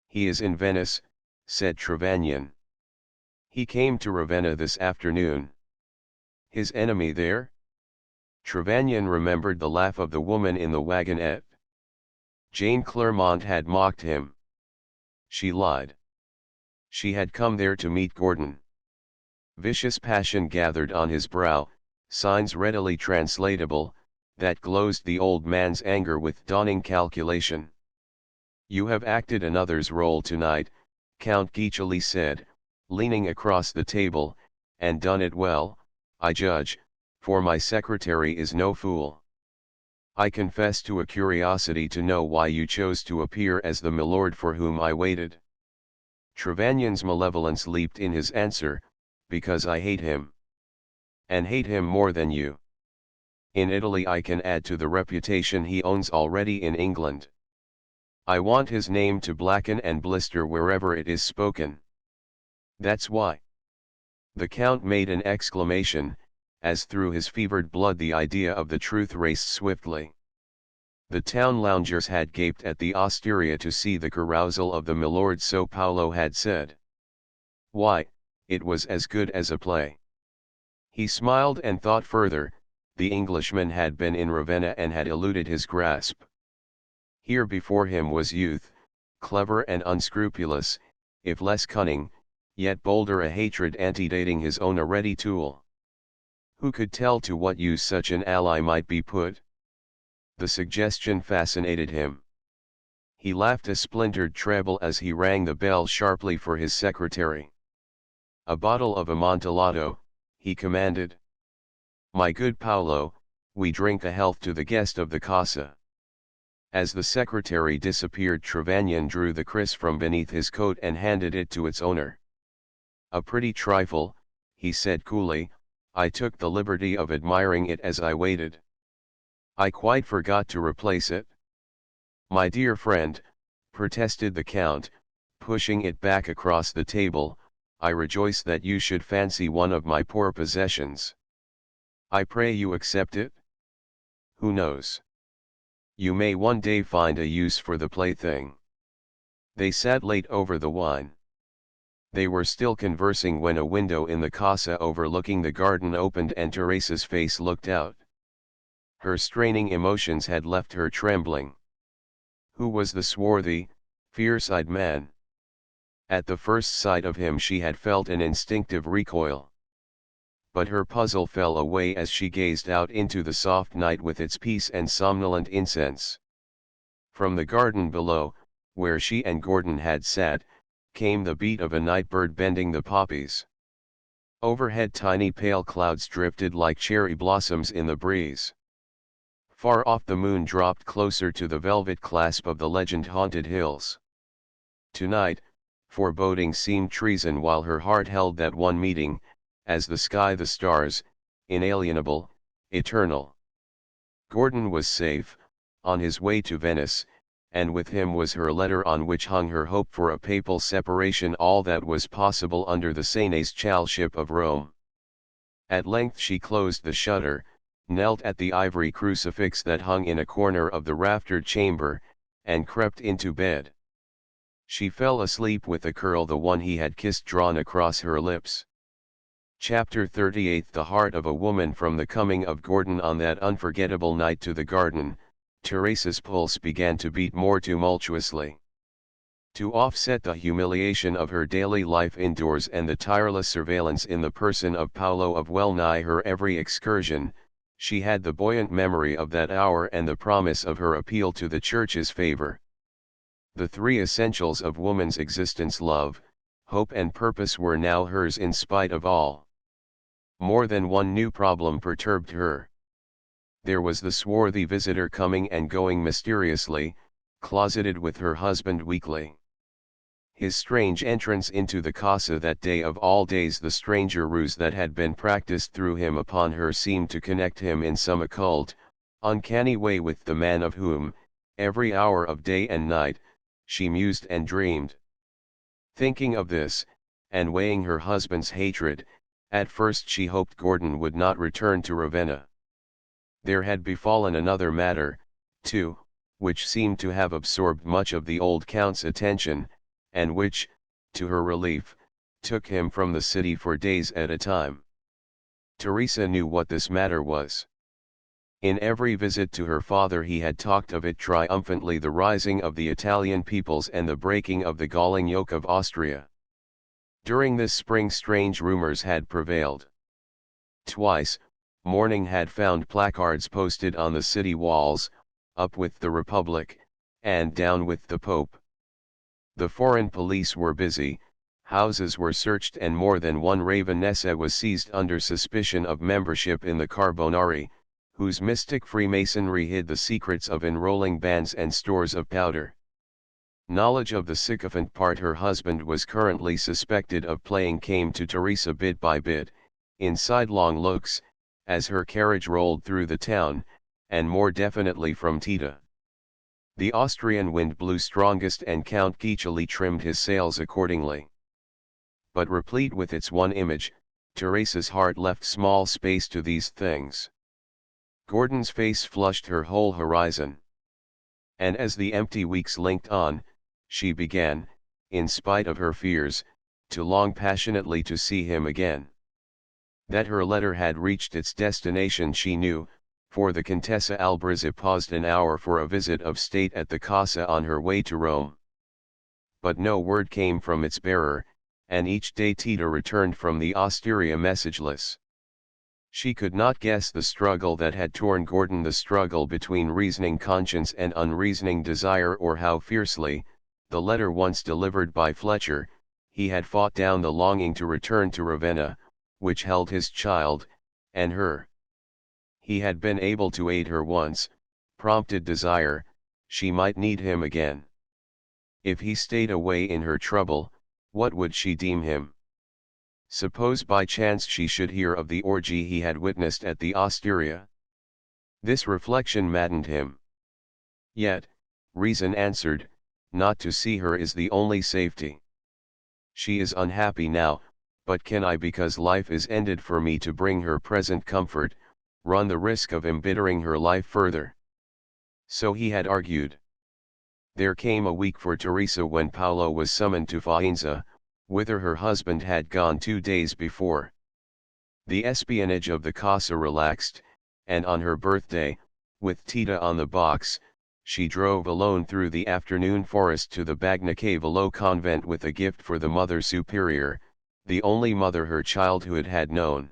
"He is in Venice," said Trevanion. "He came to Ravenna this afternoon." His enemy there? Trevanion remembered the laugh of the woman in the wagonette. Jane Clermont had mocked him. She lied. She had come there to meet Gordon. Vicious passion gathered on his brow, signs readily translatable, that glozed the old man's anger with dawning calculation. "You have acted another's role tonight," Count Guiccioli said, leaning across the table, "and done it well, I judge, for my secretary is no fool. I confess to a curiosity to know why you chose to appear as the milord for whom I waited." Trevanion's malevolence leaped in his answer, "Because I hate him. And hate him more than you. In Italy I can add to the reputation he owns already in England." I want his name to blacken and blister wherever it is spoken. That's why. The Count made an exclamation, as through his fevered blood the idea of the truth raced swiftly. The town loungers had gaped at the osteria to see the carousal of the milord, so Paolo had said. Why, it was as good as a play. He smiled and thought further. The Englishman had been in Ravenna and had eluded his grasp. Here before him was youth, clever and unscrupulous, if less cunning, yet bolder, a hatred antedating his own, a ready tool. Who could tell to what use such an ally might be put? The suggestion fascinated him. He laughed a splintered treble as he rang the bell sharply for his secretary. A bottle of Amontillado, he commanded. My good Paolo, we drink a health to the guest of the casa. As the secretary disappeared, Trevanion drew the kris from beneath his coat and handed it to its owner. A pretty trifle, he said coolly. I took the liberty of admiring it as I waited. I quite forgot to replace it. My dear friend, protested the Count, pushing it back across the table, I rejoice that you should fancy one of my poor possessions. I pray you accept it? Who knows? You may one day find a use for the plaything. They sat late over the wine. They were still conversing when a window in the casa overlooking the garden opened and Teresa's face looked out. Her straining emotions had left her trembling. Who was the swarthy, fierce-eyed man? At the first sight of him she had felt an instinctive recoil. But her puzzle fell away as she gazed out into the soft night with its peace and somnolent incense. From the garden below, where she and Gordon had sat, came the beat of a night-bird bending the poppies. Overhead tiny pale clouds drifted like cherry blossoms in the breeze. Far off the moon dropped closer to the velvet clasp of the legend-haunted hills. Tonight, foreboding seemed treason while her heart held that one meeting, as the sky the stars, inalienable, eternal. Gordon was safe, on his way to Venice, and with him was her letter on which hung her hope for a papal separation, all that was possible under the seneschalship of Rome. At length she closed the shutter, knelt at the ivory crucifix that hung in a corner of the raftered chamber, and crept into bed. She fell asleep with the curl, the one he had kissed, drawn across her lips. Chapter 38. The heart of a woman. From the coming of Gordon on that unforgettable night to the garden, Teresa's pulse began to beat more tumultuously. To offset the humiliation of her daily life indoors and the tireless surveillance in the person of Paolo of well-nigh her every excursion, she had the buoyant memory of that hour and the promise of her appeal to the Church's favor. The three essentials of woman's existence, love, hope and purpose, were now hers in spite of all. More than one new problem perturbed her. There was the swarthy visitor coming and going mysteriously, closeted with her husband weekly. His strange entrance into the casa that day of all days, the stranger ruse that had been practiced through him upon her, seemed to connect him in some occult, uncanny way with the man of whom, every hour of day and night, she mused and dreamed. Thinking of this, and weighing her husband's hatred, at first she hoped Gordon would not return to Ravenna. There had befallen another matter, too, which seemed to have absorbed much of the old Count's attention, and which, to her relief, took him from the city for days at a time. Teresa knew what this matter was. In every visit to her father he had talked of it triumphantly, the rising of the Italian peoples and the breaking of the galling yoke of Austria. During this spring strange rumors had prevailed. Twice, morning had found placards posted on the city walls, up with the Republic, and down with the Pope. The foreign police were busy, houses were searched, and more than one Ravenessa was seized under suspicion of membership in the Carbonari, whose mystic Freemasonry hid the secrets of enrolling bands and stores of powder. Knowledge of the sycophant part her husband was currently suspected of playing came to Teresa bit by bit, in sidelong looks, as her carriage rolled through the town, and more definitely from Tita. The Austrian wind blew strongest and Count Guiccioli trimmed his sails accordingly. But replete with its one image, Teresa's heart left small space to these things. Gordon's face flushed her whole horizon. And as the empty weeks linked on, she began, in spite of her fears, to long passionately to see him again. That her letter had reached its destination she knew, for the Contessa Albrizzi paused an hour for a visit of state at the Casa on her way to Rome. But no word came from its bearer, and each day Tita returned from the Osteria messageless. She could not guess the struggle that had torn Gordon, the struggle between reasoning conscience and unreasoning desire, or how fiercely, the letter once delivered by Fletcher, he had fought down the longing to return to Ravenna, which held his child, and her. He had been able to aid her once, prompted desire, she might need him again. If he stayed away in her trouble, what would she deem him? Suppose by chance she should hear of the orgy he had witnessed at the Osteria? This reflection maddened him. Yet, reason answered, not to see her is the only safety. She is unhappy now, but can I, because life is ended for me to bring her present comfort, run the risk of embittering her life further? So he had argued. There came a week for Teresa when Paolo was summoned to Faenza, whither her husband had gone 2 days before. The espionage of the Casa relaxed, and on her birthday, with Tita on the box, she drove alone through the afternoon forest to the Bagnacavallo convent with a gift for the Mother Superior, the only mother her childhood had known.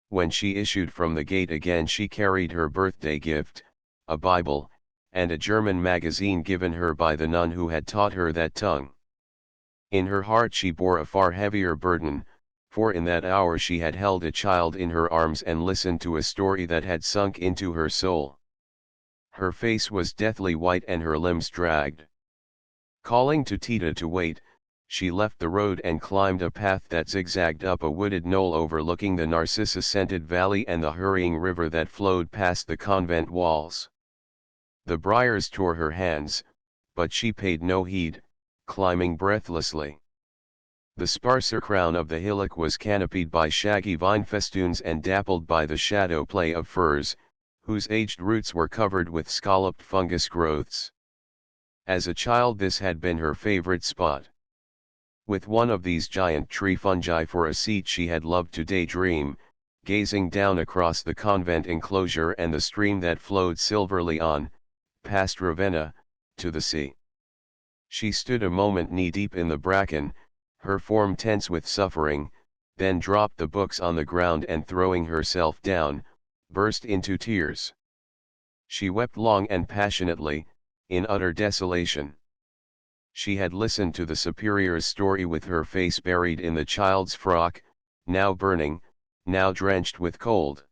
When she issued from the gate again she carried her birthday gift, a Bible, and a German magazine given her by the nun who had taught her that tongue. In her heart she bore a far heavier burden, for in that hour she had held a child in her arms and listened to a story that had sunk into her soul. Her face was deathly white and her limbs dragged. Calling to Tita to wait, she left the road and climbed a path that zigzagged up a wooded knoll overlooking the narcissus-scented valley and the hurrying river that flowed past the convent walls. The briars tore her hands, but she paid no heed, climbing breathlessly. The sparser crown of the hillock was canopied by shaggy vine festoons and dappled by the shadow play of firs, whose aged roots were covered with scalloped fungus growths. As a child this had been her favorite spot. With one of these giant tree fungi for a seat she had loved to daydream, gazing down across the convent enclosure and the stream that flowed silverly on, past Ravenna, to the sea. She stood a moment knee-deep in the bracken, her form tense with suffering, then dropped the books on the ground and throwing herself down, burst into tears. She wept long and passionately, in utter desolation. She had listened to the Superior's story with her face buried in the child's frock, now burning, now drenched with cold.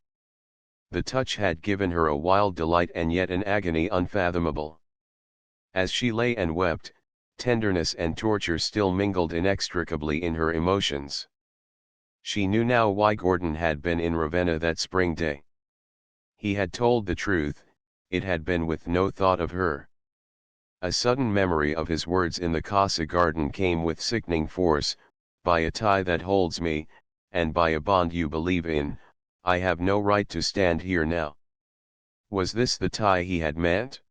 The touch had given her a wild delight and yet an agony unfathomable. As she lay and wept, tenderness and torture still mingled inextricably in her emotions. She knew now why Gordon had been in Ravenna that spring day. He had told the truth, it had been with no thought of her. A sudden memory of his words in the Casa garden came with sickening force, by a tie that holds me, and by a bond you believe in, I have no right to stand here now. Was this the tie he had meant?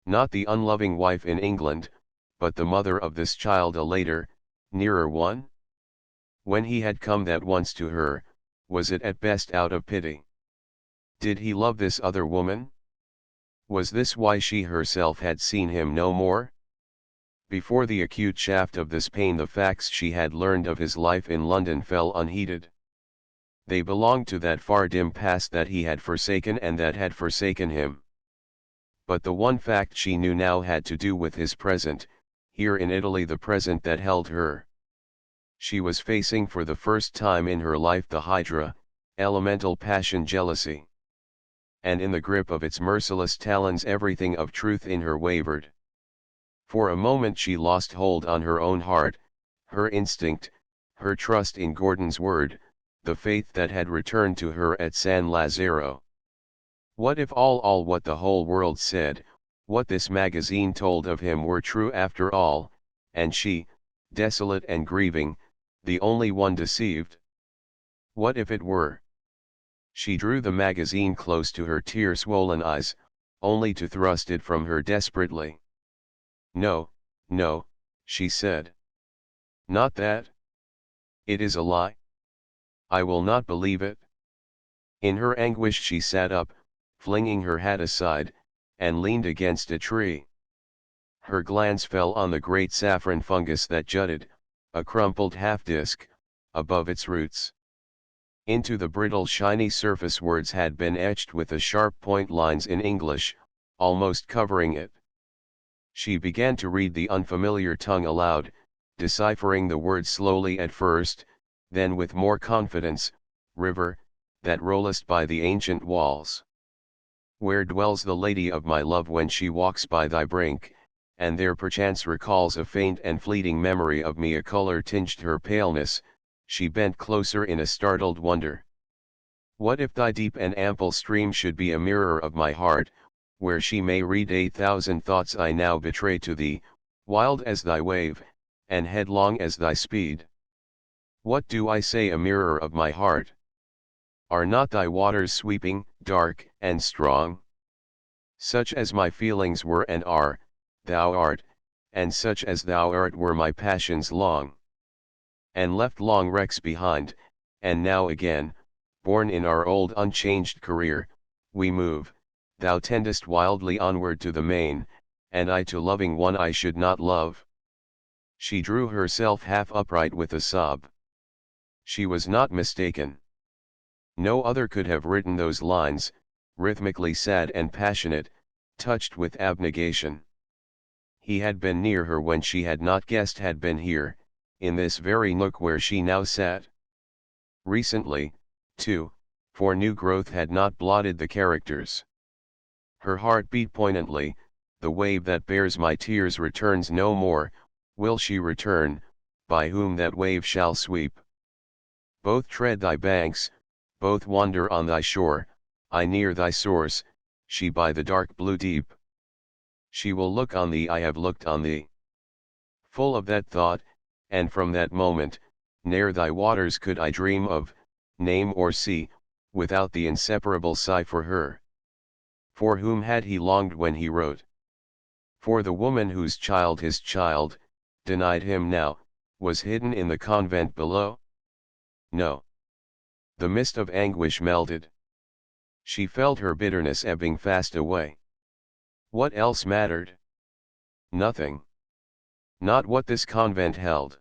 Not the unloving wife in England, but the mother of this child, a later, nearer one? When he had come that once to her, was it at best out of pity? Did he love this other woman? Was this why she herself had seen him no more? Before the acute shaft of this pain the facts she had learned of his life in London fell unheeded. They belonged to that far dim past that he had forsaken and that had forsaken him. But the one fact she knew now had to do with his present, here in Italy, the present that held her. She was facing for the first time in her life the hydra, elemental passion, jealousy. And in the grip of its merciless talons everything of truth in her wavered. For a moment she lost hold on her own heart, her instinct, her trust in Gordon's word, the faith that had returned to her at San Lazzaro. What if all what the whole world said, What this magazine told of him were true after all, and she, desolate and grieving, the only one deceived. What if it were? She drew the magazine close to her tear-swollen eyes, only to thrust it from her desperately. "No, no," she said. "Not that. It is a lie. I will not believe it." In her anguish she sat up, flinging her hat aside, and leaned against a tree. Her glance fell on the great saffron fungus that jutted, a crumpled half-disc, above its roots. Into the brittle shiny surface words had been etched with the sharp point lines in English, almost covering it. She began to read the unfamiliar tongue aloud, deciphering the words slowly at first, then with more confidence. "River, that rollest by the ancient walls. Where dwells the lady of my love when she walks by thy brink, and there perchance recalls a faint and fleeting memory of me." A color tinged her paleness, she bent closer in a startled wonder. "What if thy deep and ample stream should be a mirror of my heart, where she may read 1,000 thoughts I now betray to thee, wild as thy wave, and headlong as thy speed? What do I say, a mirror of my heart? Are not thy waters sweeping, dark, and strong? Such as my feelings were and are, thou art, and such as thou art were my passions long. And left long wrecks behind, and now again, born in our old unchanged career, we move. Thou tendest wildly onward to the main, and I to loving one I should not love." She drew herself half upright with a sob. She was not mistaken. No other could have written those lines, rhythmically sad and passionate, touched with abnegation. He had been near her when she had not guessed had been here, in this very nook where she now sat. Recently, too, for new growth had not blotted the characters. Her heart beat poignantly. "The wave that bears my tears returns no more. Will she return? By whom that wave shall sweep? Both tread thy banks, both wander on thy shore. I near thy source, she by the dark blue deep. She will look on thee, I have looked on thee." Full of that thought, and from that moment, ne'er thy waters could I dream of, name or see, without the inseparable sigh for her. For whom had he longed when he wrote? For the woman whose child, his child, denied him now, was hidden in the convent below? No. The mist of anguish melted. She felt her bitterness ebbing fast away. What else mattered? Nothing. Not what this convent held.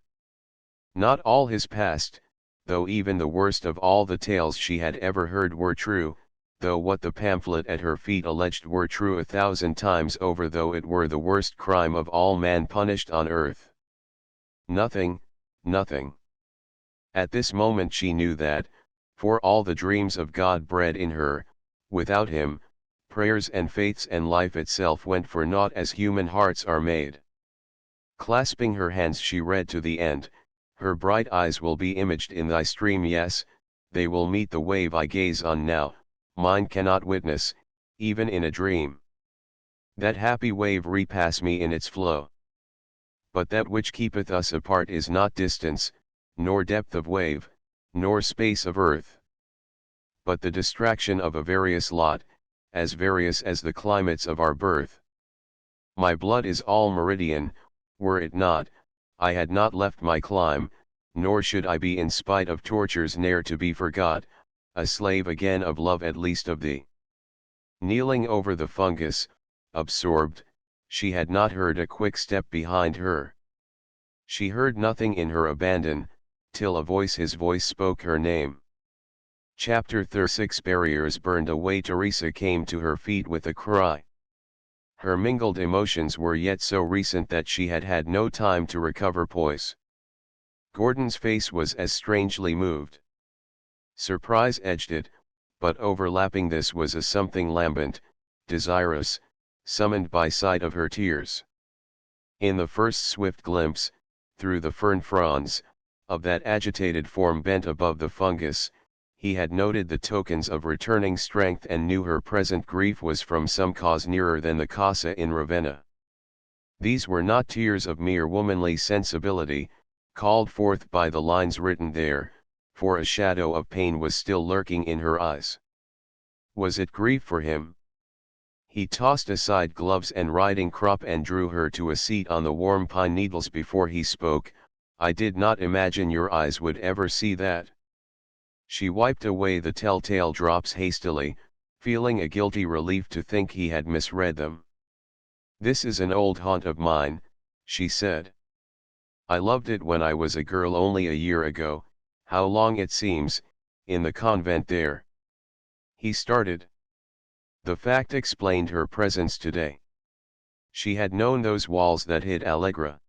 Not all his past, though even the worst of all the tales she had ever heard were true, though what the pamphlet at her feet alleged were true 1,000 times over, though it were the worst crime of all man punished on earth. Nothing, nothing. At this moment she knew that, for all the dreams of God bred in her, without him, prayers and faiths and life itself went for naught as human hearts are made. Clasping her hands she read to the end. "Her bright eyes will be imaged in thy stream, yes, they will meet the wave I gaze on now, mine cannot witness, even in a dream. That happy wave repass me in its flow. But that which keepeth us apart is not distance, nor depth of wave, nor space of earth, but the distraction of a various lot, as various as the climates of our birth. My blood is all meridian. Were it not, I had not left my clime, nor should I be, in spite of tortures ne'er to be forgot, a slave again of love, at least of thee." Kneeling over the fungus, absorbed, she had not heard a quick step behind her. She heard nothing in her abandon, till a voice, his voice, spoke her name. Chapter 36. Barriers burned away. Teresa came to her feet with a cry. Her mingled emotions were yet so recent that she had had no time to recover poise. Gordon's face was as strangely moved. Surprise edged it, but overlapping this was a something lambent, desirous, summoned by sight of her tears. In the first swift glimpse, through the fern fronds, of that agitated form bent above the fungus, he had noted the tokens of returning strength and knew her present grief was from some cause nearer than the casa in Ravenna. These were not tears of mere womanly sensibility, called forth by the lines written there, for a shadow of pain was still lurking in her eyes. Was it grief for him? He tossed aside gloves and riding crop and drew her to a seat on the warm pine needles before he spoke. I did not imagine your eyes would ever see that. She wiped away the telltale drops hastily, feeling a guilty relief to think he had misread them. This is an old haunt of mine, she said. I loved it when I was a girl only a year ago, how long it seems, in the convent there. He started. The fact explained her presence today. She had known those walls that hid Allegra.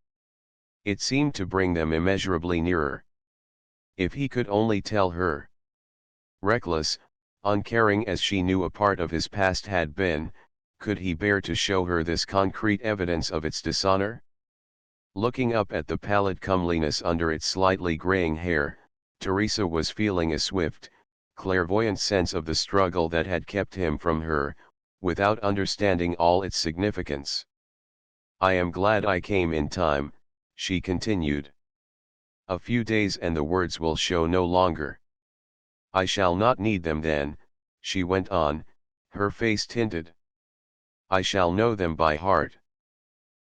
It seemed to bring them immeasurably nearer. If he could only tell her. Reckless, uncaring as she knew a part of his past had been, could he bear to show her this concrete evidence of its dishonor? Looking up at the pallid comeliness under its slightly graying hair, Teresa was feeling a swift, clairvoyant sense of the struggle that had kept him from her, without understanding all its significance. I am glad I came in time, she continued. A few days and the words will show no longer. I shall not need them then, she went on, her face tinted. I shall know them by heart.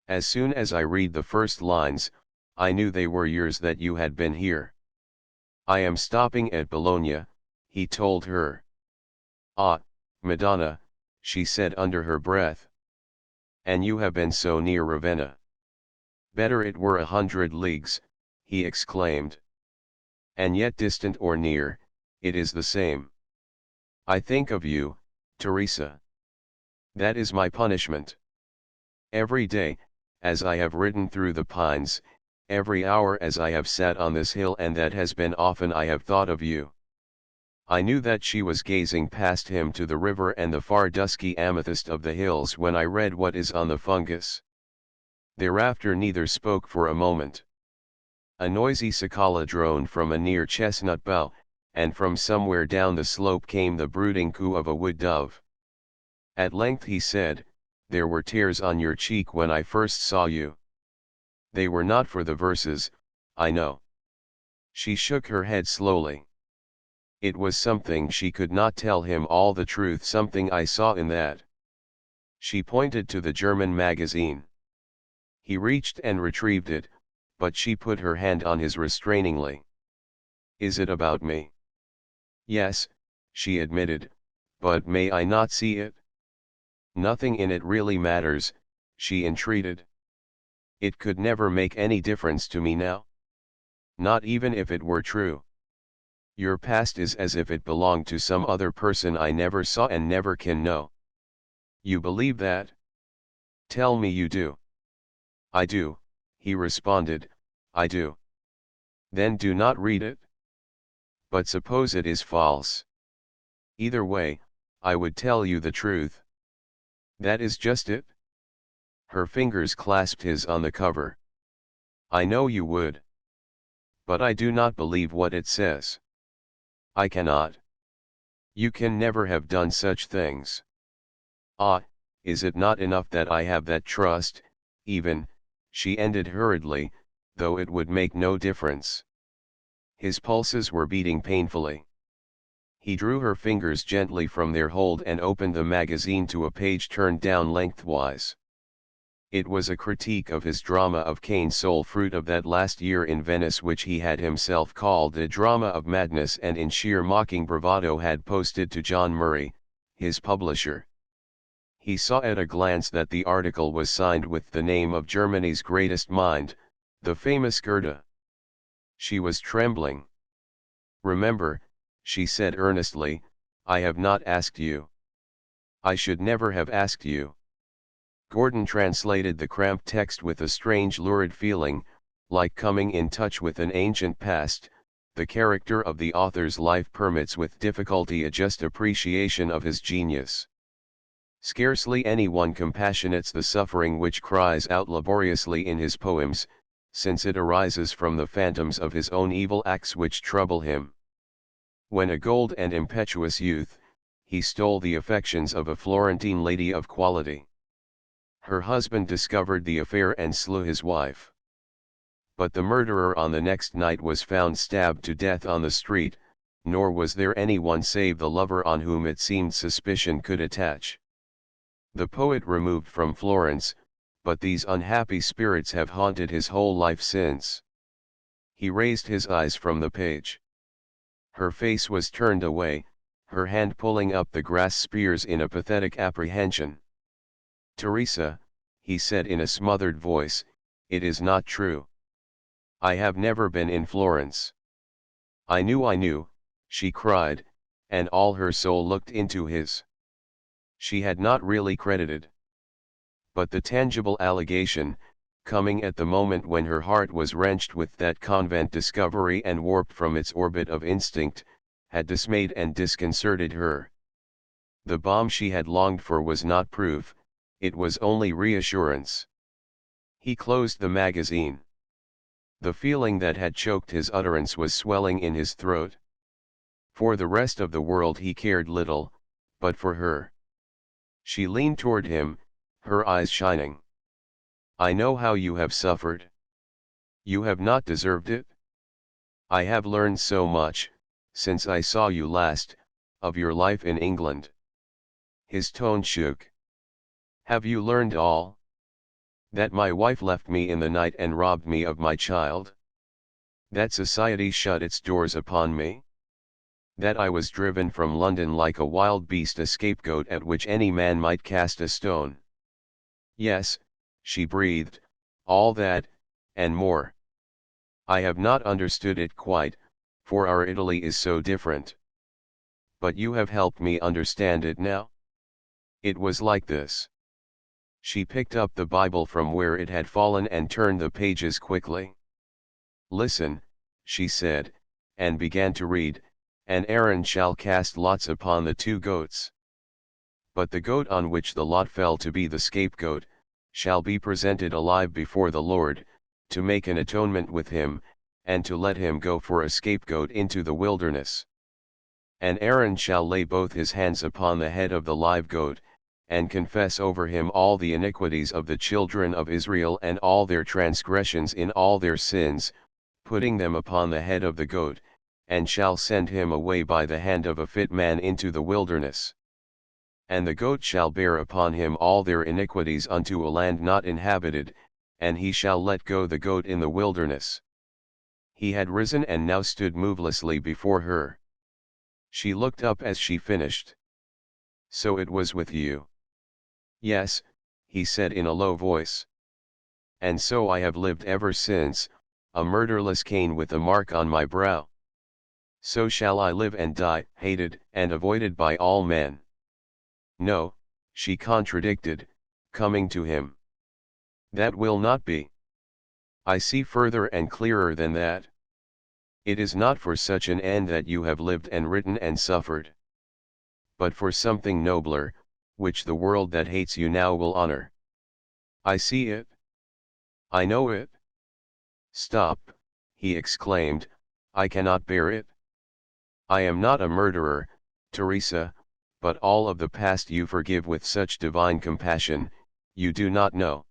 As soon as I read the first lines, I knew they were yours, that you had been here. I am stopping at Bologna, he told her. Ah, Madonna, she said under her breath. And you have been so near Ravenna. Better it were 100 leagues, he exclaimed. And yet distant or near, it is the same. I think of you, Teresa. That is my punishment. Every day, as I have ridden through the pines, every hour as I have sat on this hill, and that has been often, I have thought of you. I knew that she was gazing past him to the river and the far dusky amethyst of the hills when I read what is on the fungus. Thereafter neither spoke for a moment. A noisy cicala droned from a near chestnut bough, and from somewhere down the slope came the brooding coo of a wood dove. At length he said, there were tears on your cheek when I first saw you. They were not for the verses, I know. She shook her head slowly. It was something she could not tell him all the truth, something I saw in that. She pointed to the German magazine. He reached and retrieved it, but she put her hand on his restrainingly. Is it about me? Yes, she admitted, but may I not see it? Nothing in it really matters, she entreated. It could never make any difference to me now. Not even if it were true. Your past is as if it belonged to some other person I never saw and never can know. You believe that? Tell me you do. I do, he responded, I do. Then do not read it. But suppose it is false. Either way, I would tell you the truth. That is just it. Her fingers clasped his on the cover. I know you would. But I do not believe what it says. I cannot. You can never have done such things. Ah, is it not enough that I have that trust, even, she ended hurriedly, though it would make no difference. His pulses were beating painfully. He drew her fingers gently from their hold and opened the magazine to a page turned down lengthwise. It was a critique of his drama of Cain, sole fruit of that last year in Venice which he had himself called a drama of madness, and in sheer mocking bravado had posted to John Murray, his publisher. He saw at a glance that the article was signed with the name of Germany's greatest mind, the famous Goethe. She was trembling. Remember, she said earnestly, I have not asked you. I should never have asked you. Gordon translated the cramped text with a strange lurid feeling, like coming in touch with an ancient past. The character of the author's life permits with difficulty a just appreciation of his genius. Scarcely anyone compassionates the suffering which cries out laboriously in his poems, since it arises from the phantoms of his own evil acts which trouble him. When a gold and impetuous youth, he stole the affections of a Florentine lady of quality. Her husband discovered the affair and slew his wife. But the murderer on the next night was found stabbed to death on the street, nor was there anyone save the lover on whom it seemed suspicion could attach. The poet removed from Florence, but these unhappy spirits have haunted his whole life since. He raised his eyes from the page. Her face was turned away, her hand pulling up the grass spears in a pathetic apprehension. "Teresa," he said in a smothered voice, "it is not true. I have never been in Florence." I knew," she cried, and all her soul looked into his. She had not really credited. But the tangible allegation, coming at the moment when her heart was wrenched with that convent discovery and warped from its orbit of instinct, had dismayed and disconcerted her. The balm she had longed for was not proof, it was only reassurance. He closed the magazine. The feeling that had choked his utterance was swelling in his throat. For the rest of the world he cared little, but for her. She leaned toward him, her eyes shining. "I know how you have suffered. You have not deserved it. I have learned so much, since I saw you last, of your life in England." His tone shook. "Have you learned all? That my wife left me in the night and robbed me of my child? That society shut its doors upon me? That I was driven from London like a wild beast, a scapegoat at which any man might cast a stone?" "Yes," she breathed, "all that, and more. I have not understood it quite, for our Italy is so different. But you have helped me understand it now. It was like this." She picked up the Bible from where it had fallen and turned the pages quickly. "Listen," she said, and began to read, "And Aaron shall cast lots upon the 2 goats. But the goat on which the lot fell to be the scapegoat, shall be presented alive before the Lord, to make an atonement with him, and to let him go for a scapegoat into the wilderness. And Aaron shall lay both his hands upon the head of the live goat, and confess over him all the iniquities of the children of Israel and all their transgressions in all their sins, putting them upon the head of the goat, and shall send him away by the hand of a fit man into the wilderness. And the goat shall bear upon him all their iniquities unto a land not inhabited, and he shall let go the goat in the wilderness." He had risen and now stood movelessly before her. She looked up as she finished. "So it was with you?" "Yes," he said in a low voice. "And so I have lived ever since, a murderless Cain with a mark on my brow. So shall I live and die, hated and avoided by all men." "No," she contradicted, coming to him. "That will not be. I see further and clearer than that. It is not for such an end that you have lived and written and suffered. But for something nobler, which the world that hates you now will honor. I see it. I know it." "Stop," he exclaimed, "I cannot bear it. I am not a murderer, Teresa, but all of the past you forgive with such divine compassion, you do not know.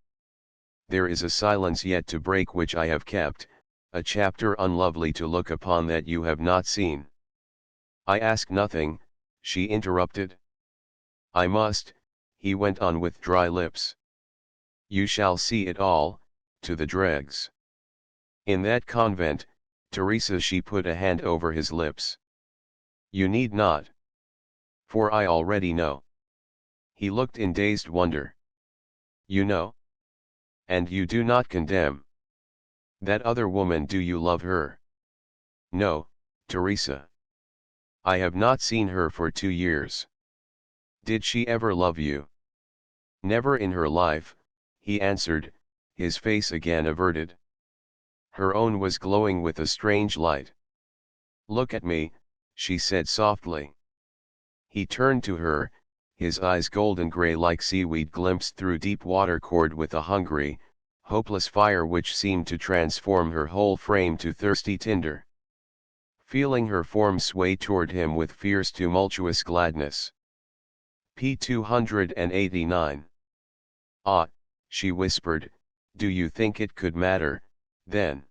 There is a silence yet to break which I have kept, a chapter unlovely to look upon that you have not seen." "I ask nothing," she interrupted. "I must," he went on with dry lips. "You shall see it all, to the dregs. In that convent, Teresa." She put a hand over his lips. "You need not. For I already know." He looked in dazed wonder. "You know? And you do not condemn? That other woman, do you love her?" "No, Teresa. I have not seen her for 2 years." "Did she ever love you?" "Never in her life," he answered, his face again averted. Her own was glowing with a strange light. "Look at me," she said softly. He turned to her, his eyes golden grey like seaweed glimpsed through deep water cord with a hungry, hopeless fire which seemed to transform her whole frame to thirsty tinder. feeling her form sway toward him with fierce tumultuous gladness. P. 289. Ah, she whispered, do you think it could matter, then?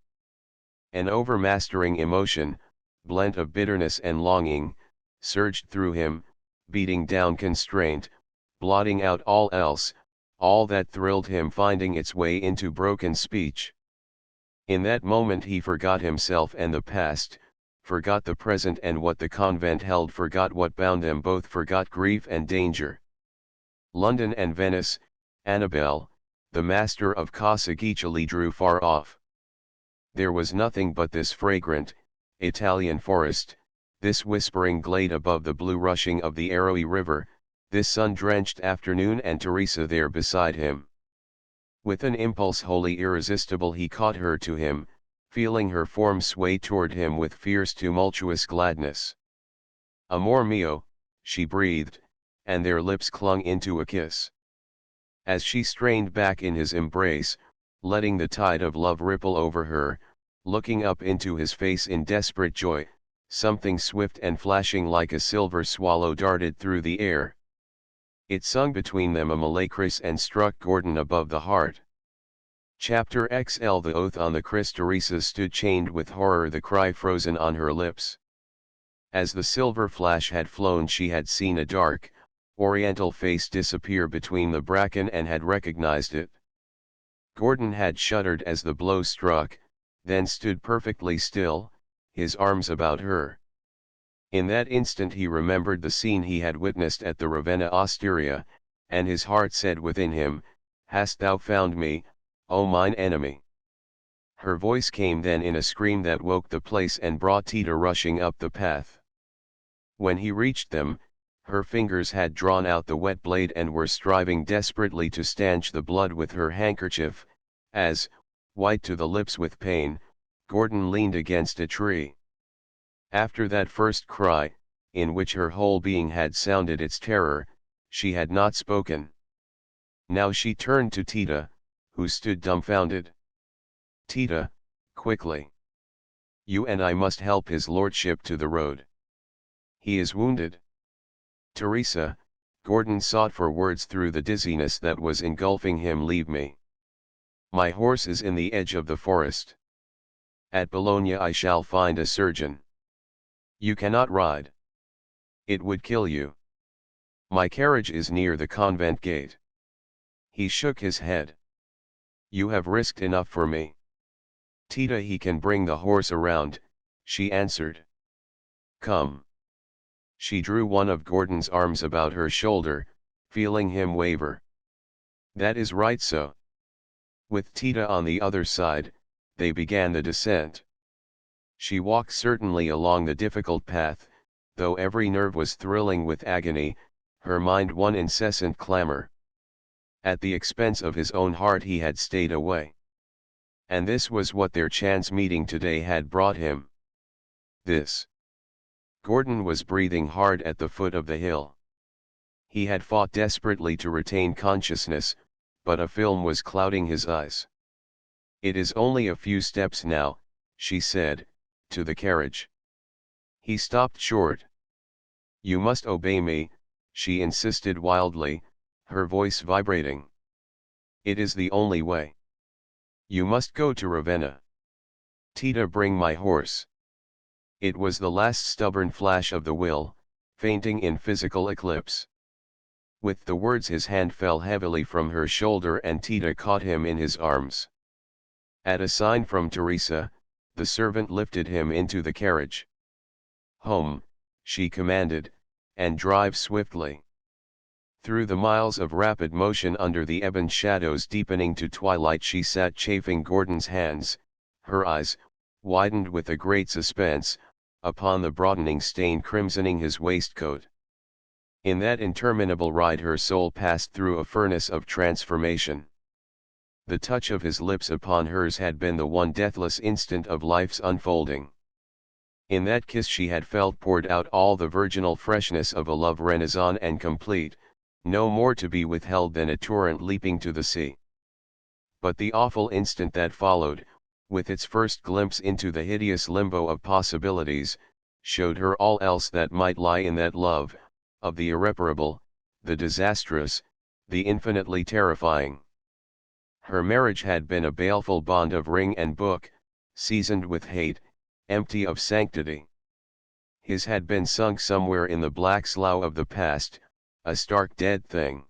An overmastering emotion, blent of bitterness and longing, surged through him, beating down constraint, blotting out all else, all that thrilled him finding its way into broken speech. In that moment he forgot himself and the past, forgot the present and what the convent held, forgot what bound them both, forgot grief and danger. London and Venice, Annabelle, the master of Casa Guiccioli, drew far off. There was nothing but this fragrant, Italian forest, this whispering glade above the blue rushing of the arrowy river, this sun-drenched afternoon, and Teresa there beside him. With an impulse wholly irresistible he caught her to him, feeling her form sway toward him with fierce tumultuous gladness. Amor mio, she breathed, and their lips clung into a kiss. As she strained back in his embrace, letting the tide of love ripple over her, looking up into his face in desperate joy, something swift and flashing like a silver swallow darted through the air. It sung between them a malacris and struck Gordon above the heart. Chapter XL. The oath on the Christ. Teresa stood chained with horror, the cry frozen on her lips. As the silver flash had flown she had seen a dark, oriental face disappear between the bracken and had recognized it. Gordon had shuddered as the blow struck, then stood perfectly still, his arms about her. In that instant he remembered the scene he had witnessed at the Ravenna Osteria, and his heart said within him, "Hast thou found me, O mine enemy?" Her voice came then in a scream that woke the place and brought Tita rushing up the path. When he reached them, her fingers had drawn out the wet blade and were striving desperately to stanch the blood with her handkerchief, as, white to the lips with pain, Gordon leaned against a tree. After that first cry, in which her whole being had sounded its terror, she had not spoken. Now she turned to Tita, who stood dumbfounded. "Tita, quickly. You and I must help his lordship to the road. He is wounded." "Teresa," Gordon sought for words through the dizziness that was engulfing him, "leave me. My horse is in the edge of the forest. At Bologna I shall find a surgeon. You cannot ride. It would kill you. My carriage is near the convent gate." He shook his head. "You have risked enough for me." "Tita, he can bring the horse around," she answered. "Come." She drew one of Gordon's arms about her shoulder, feeling him waver. "That is right so." With Tita on the other side, they began the descent. She walked certainly along the difficult path, though every nerve was thrilling with agony, her mind one incessant clamor. At the expense of his own heart he had stayed away. And this was what their chance meeting today had brought him. This. Gordon was breathing hard at the foot of the hill. He had fought desperately to retain consciousness, but a film was clouding his eyes. "It is only a few steps now," she said, "to the carriage." He stopped short. "You must obey me," she insisted wildly, her voice vibrating. "It is the only way. You must go to Ravenna. Tita, bring my horse." It was the last stubborn flash of the will, fainting in physical eclipse. With the words his hand fell heavily from her shoulder and Tita caught him in his arms. At a sign from Teresa, the servant lifted him into the carriage. "Home," she commanded, "and drive swiftly." Through the miles of rapid motion under the ebon shadows deepening to twilight she sat chafing Gordon's hands, her eyes, widened with a great suspense, upon the broadening stain crimsoning his waistcoat. In that interminable ride her soul passed through a furnace of transformation. The touch of his lips upon hers had been the one deathless instant of life's unfolding. In that kiss she had felt poured out all the virginal freshness of a love renaissant and complete, no more to be withheld than a torrent leaping to the sea. But the awful instant that followed, with its first glimpse into the hideous limbo of possibilities, showed her all else that might lie in that love, of the irreparable, the disastrous, the infinitely terrifying. Her marriage had been a baleful bond of ring and book, seasoned with hate, empty of sanctity. His had been sunk somewhere in the black slough of the past, a stark dead thing.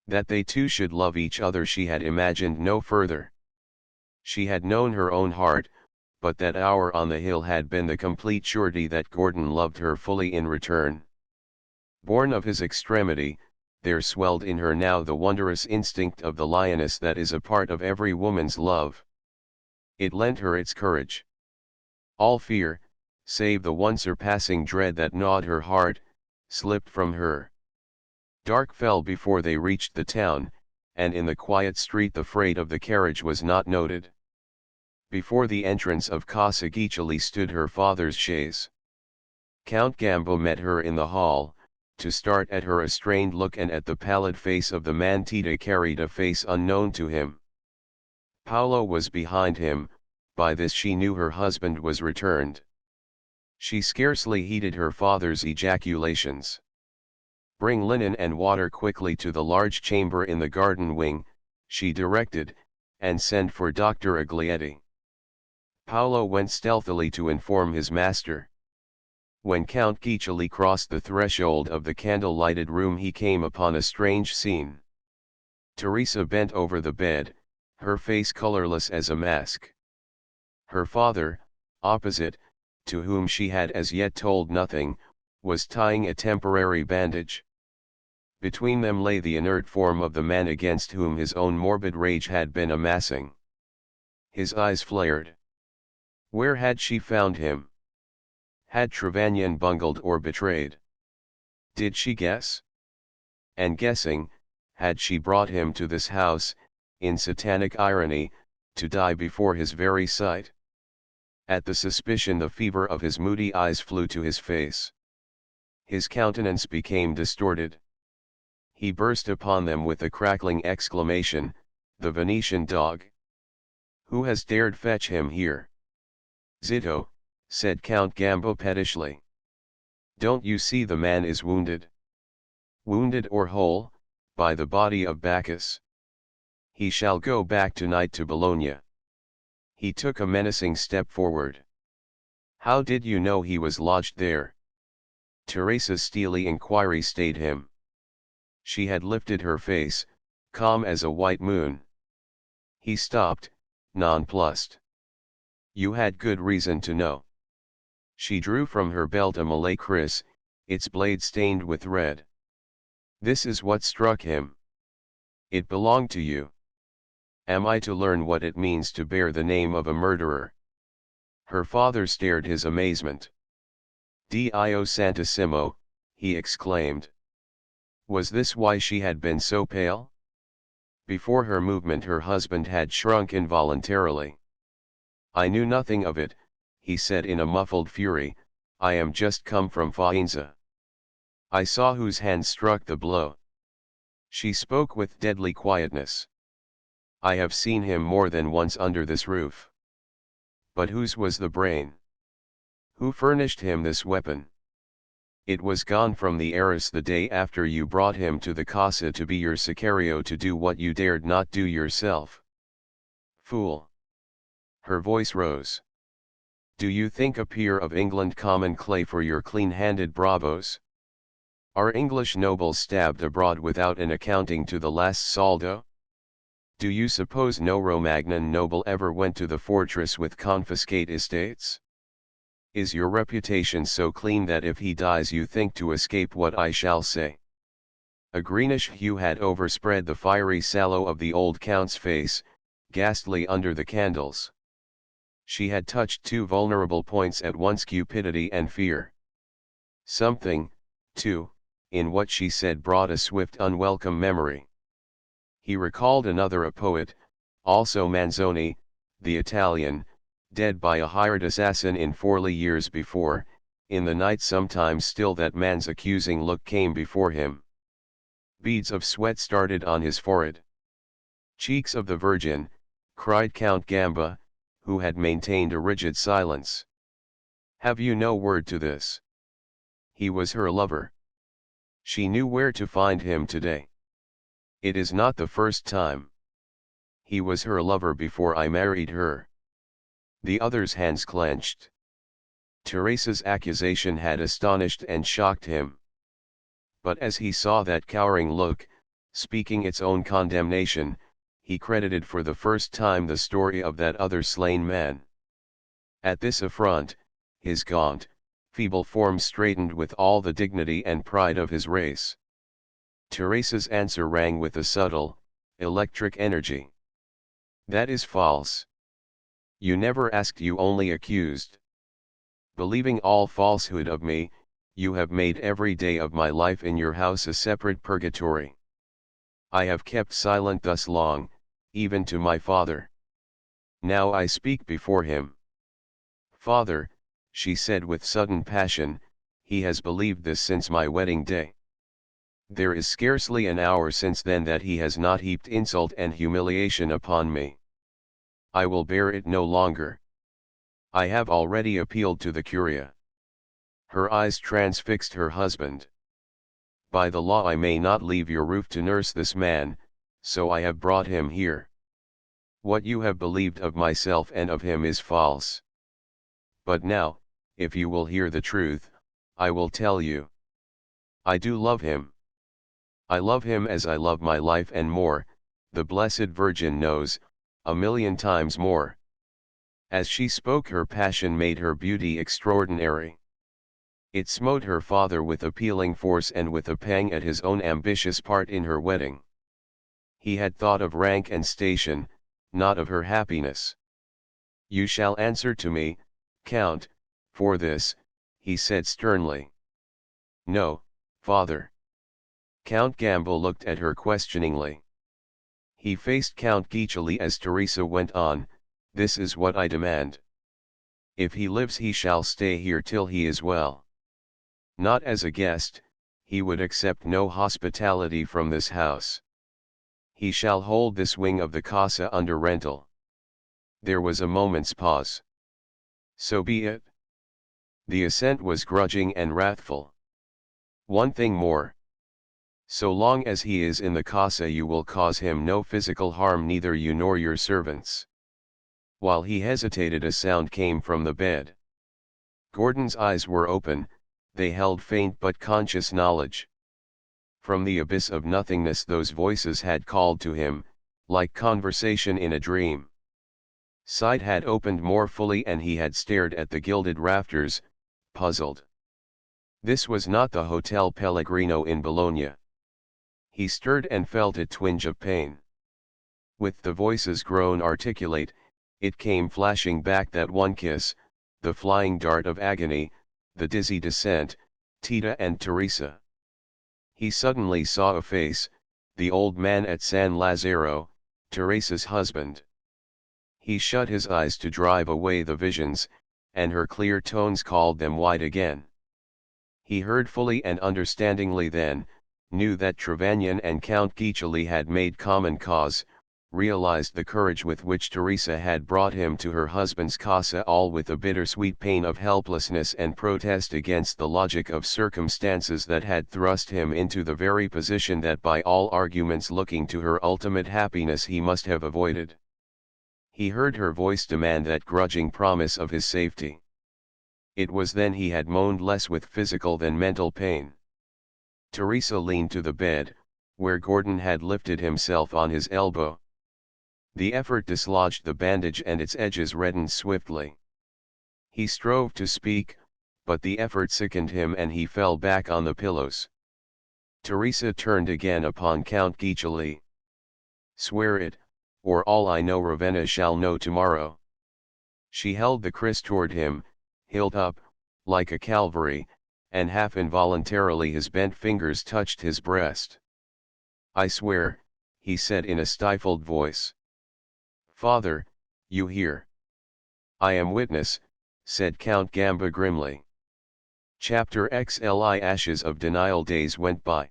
That they two should love each other she had imagined no further. She had known her own heart, but that hour on the hill had been the complete surety that Gordon loved her fully in return. Born of his extremity, there swelled in her now the wondrous instinct of the lioness that is a part of every woman's love. It lent her its courage. All fear, save the one surpassing dread that gnawed her heart, slipped from her. Dark fell before they reached the town, and in the quiet street the freight of the carriage was not noted. Before the entrance of Casa Guiccioli stood her father's chaise. Count Gamba met her in the hall, to start at her a strained look and at the pallid face of the man Tita carried a face unknown to him. Paolo was behind him, by this she knew her husband was returned. She scarcely heeded her father's ejaculations. "Bring linen and water quickly to the large chamber in the garden wing," she directed, "and send for Dr. Aglietti." Paolo went stealthily to inform his master. When Count Guiccioli crossed the threshold of the candle-lighted room he came upon a strange scene. Teresa bent over the bed, her face colorless as a mask. Her father, opposite, to whom she had as yet told nothing, was tying a temporary bandage. Between them lay the inert form of the man against whom his own morbid rage had been amassing. His eyes flared. Where had she found him? Had Trevanion bungled or betrayed? Did she guess? And guessing, had she brought him to this house, in satanic irony, to die before his very sight? At the suspicion the fever of his moody eyes flew to his face. His countenance became distorted. He burst upon them with a crackling exclamation, "The Venetian dog! Who has dared fetch him here?" "Zitto," said Count Gamba pettishly. "Don't you see the man is wounded? Wounded or whole, by the body of Bacchus. He shall go back tonight to Bologna." He took a menacing step forward. "How did you know he was lodged there?" Teresa's steely inquiry stayed him. She had lifted her face, calm as a white moon. He stopped, nonplussed. "You had good reason to know." She drew from her belt a Malay kris, its blade stained with red. "This is what struck him. It belonged to you. Am I to learn what it means to bear the name of a murderer?" Her father stared his amazement. "Dio Santissimo," he exclaimed. Was this why she had been so pale? Before her movement her husband had shrunk involuntarily. "I knew nothing of it," he said in a muffled fury, "I am just come from Faenza. I saw whose hand struck the blow." She spoke with deadly quietness. "I have seen him more than once under this roof. But whose was the brain? Who furnished him this weapon? It was gone from the heiress the day after you brought him to the casa to be your sicario, to do what you dared not do yourself. Fool!" Her voice rose. "Do you think a peer of England common clay for your clean-handed bravos? Are English nobles stabbed abroad without an accounting to the last soldo? Do you suppose no Romagnan noble ever went to the fortress with confiscate estates? Is your reputation so clean that if he dies you think to escape what I shall say?" A greenish hue had overspread the fiery sallow of the old count's face, ghastly under the candles. She had touched two vulnerable points at once, cupidity and fear. Something, too, in what she said brought a swift unwelcome memory. He recalled another, a poet, also Manzoni, the Italian, dead by a hired assassin in Forli years before. In the night sometimes still that man's accusing look came before him. Beads of sweat started on his forehead. "Cheeks of the Virgin," cried Count Gamba, who had maintained a rigid silence. Have you no word to this? He was her lover. She knew where to find him today. It is not the first time. He was her lover before I married her. The other's hands clenched. Teresa's accusation had astonished and shocked him. But as he saw that cowering look, speaking its own condemnation, he credited for the first time the story of that other slain man. At this affront, his gaunt, feeble form straightened with all the dignity and pride of his race. Teresa's answer rang with a subtle, electric energy. That is false. You never asked, you only accused. Believing all falsehood of me, you have made every day of my life in your house a separate purgatory. I have kept silent thus long, even to my father. Now I speak before him. Father, she said with sudden passion, he has believed this since my wedding day. There is scarcely an hour since then that he has not heaped insult and humiliation upon me. I will bear it no longer. I have already appealed to the Curia. Her eyes transfixed her husband. By the law I may not leave your roof to nurse this man, so I have brought him here. What you have believed of myself and of him is false. But now, if you will hear the truth, I will tell you. I do love him. I love him as I love my life and more, the Blessed Virgin knows, 1,000,000 times more. As she spoke, her passion made her beauty extraordinary. It smote her father with appealing force and with a pang at his own ambitious part in her wedding. He had thought of rank and station, not of her happiness. You shall answer to me, Count, for this, he said sternly. No, father. Count Gamba looked at her questioningly. He faced Count Guiccioli as Teresa went on, this is what I demand. If he lives he shall stay here till he is well. Not as a guest, he would accept no hospitality from this house. He shall hold this wing of the casa under rental. There was a moment's pause. So be it. The assent was grudging and wrathful. One thing more. So long as he is in the casa you will cause him no physical harm, neither you nor your servants. While he hesitated, a sound came from the bed. Gordon's eyes were open, they held faint but conscious knowledge. From the abyss of nothingness those voices had called to him, like conversation in a dream. Sight had opened more fully and he had stared at the gilded rafters, puzzled. This was not the Hotel Pellegrino in Bologna. He stirred and felt a twinge of pain. With the voices grown articulate, it came flashing back that one kiss, the flying dart of agony, the dizzy descent, Tita and Teresa. He suddenly saw a face, the old man at San Lazzaro, Teresa's husband. He shut his eyes to drive away the visions, and her clear tones called them wide again. He heard fully and understandingly then, knew that Trevanion and Count Guiccioli had made common cause, realized the courage with which Teresa had brought him to her husband's casa, all with a bittersweet pain of helplessness and protest against the logic of circumstances that had thrust him into the very position that by all arguments looking to her ultimate happiness he must have avoided. He heard her voice demand that grudging promise of his safety. It was then he had moaned less with physical than mental pain. Teresa leaned to the bed, where Gordon had lifted himself on his elbow. The effort dislodged the bandage and its edges reddened swiftly. He strove to speak, but the effort sickened him and he fell back on the pillows. Teresa turned again upon Count Guiccioli. Swear it, or all I know Ravenna shall know tomorrow. She held the kris toward him, hilt up, like a Calvary, and half involuntarily his bent fingers touched his breast. I swear, he said in a stifled voice. Father, you hear. I am witness, said Count Gamba grimly. Chapter XLI. Ashes of denial. Days went by.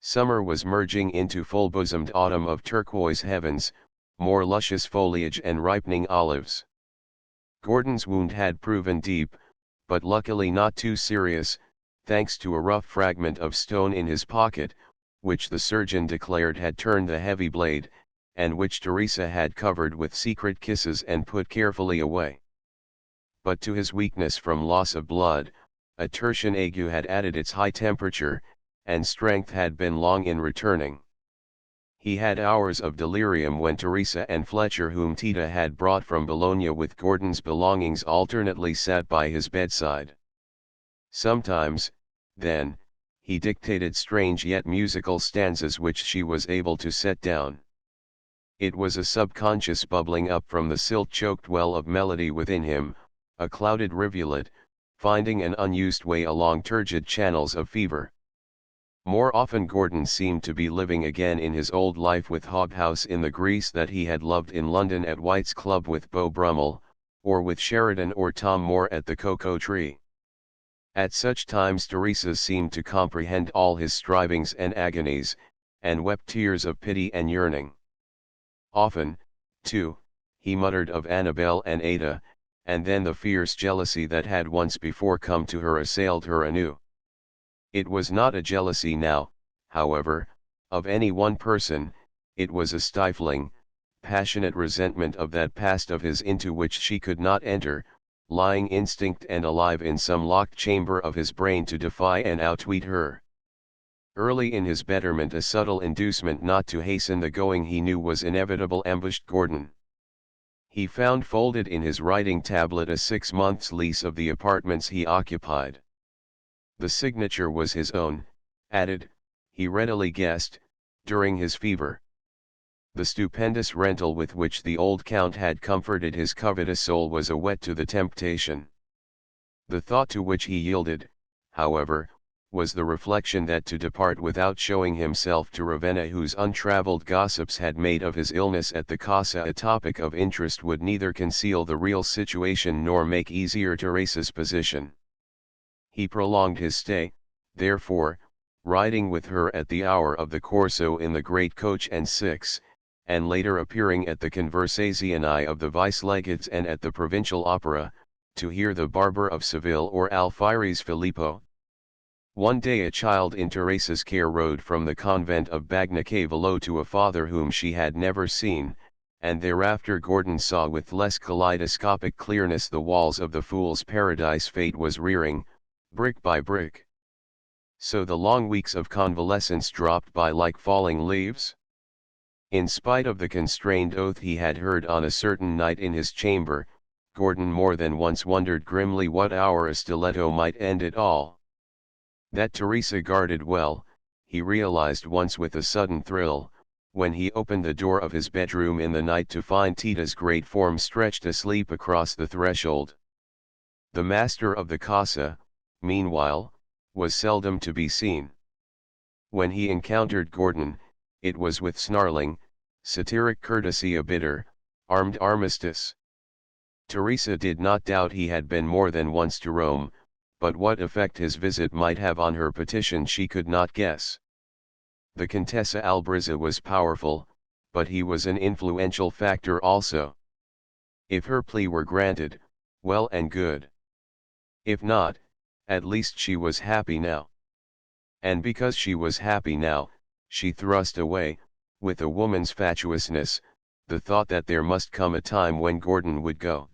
Summer was merging into full-bosomed autumn of turquoise heavens, more luscious foliage and ripening olives. Gordon's wound had proven deep, but luckily not too serious, thanks to a rough fragment of stone in his pocket, which the surgeon declared had turned the heavy blade, and which Teresa had covered with secret kisses and put carefully away. But to his weakness from loss of blood, a tertian ague had added its high temperature, and strength had been long in returning. He had hours of delirium when Teresa and Fletcher, whom Tita had brought from Bologna with Gordon's belongings, alternately sat by his bedside. Sometimes, then, he dictated strange yet musical stanzas which she was able to set down. It was a subconscious bubbling up from the silt-choked well of melody within him, a clouded rivulet, finding an unused way along turgid channels of fever. More often Gordon seemed to be living again in his old life with Hobhouse in the Greece that he had loved in London, at White's Club with Beau Brummel, or with Sheridan or Tom Moore at the Cocoa Tree. At such times Teresa seemed to comprehend all his strivings and agonies, and wept tears of pity and yearning. Often, too, he muttered of Annabel and Ada, and then the fierce jealousy that had once before come to her assailed her anew. It was not a jealousy now, however, of any one person, it was a stifling, passionate resentment of that past of his into which she could not enter, lying instinct and alive in some locked chamber of his brain to defy and outwit her. Early in his betterment a subtle inducement not to hasten the going he knew was inevitable ambushed Gordon. He found folded in his writing tablet a 6 months' lease of the apartments he occupied. The signature was his own, added, he readily guessed, during his fever. The stupendous rental with which the old Count had comforted his covetous soul was a whet to the temptation. The thought to which he yielded, however, was the reflection that to depart without showing himself to Ravenna, whose untravelled gossips had made of his illness at the Casa a topic of interest, would neither conceal the real situation nor make easier Teresa's position. He prolonged his stay, therefore, riding with her at the hour of the Corso in the great coach and six, and later appearing at the conversazioni of the vice-legates and at the provincial opera, to hear the Barber of Seville or Alfieri's Filippo. One day a child in Teresa's care rode from the convent of Bagnacavallo to a father whom she had never seen, and thereafter Gordon saw with less kaleidoscopic clearness the walls of the fool's paradise fate was rearing, brick by brick. So the long weeks of convalescence dropped by like falling leaves? In spite of the constrained oath he had heard on a certain night in his chamber, Gordon more than once wondered grimly what hour a stiletto might end it all. That Teresa guarded well, he realized once with a sudden thrill, when he opened the door of his bedroom in the night to find Tita's great form stretched asleep across the threshold. The master of the casa, meanwhile, was seldom to be seen. When he encountered Gordon, it was with snarling, satiric courtesy, a bitter, armed armistice. Teresa did not doubt he had been more than once to Rome, but what effect his visit might have on her petition she could not guess. The Contessa Albrizza was powerful, but he was an influential factor also. If her plea were granted, well and good. If not, at least she was happy now. And because she was happy now, she thrust away, with a woman's fatuousness, the thought that there must come a time when Gordon would go.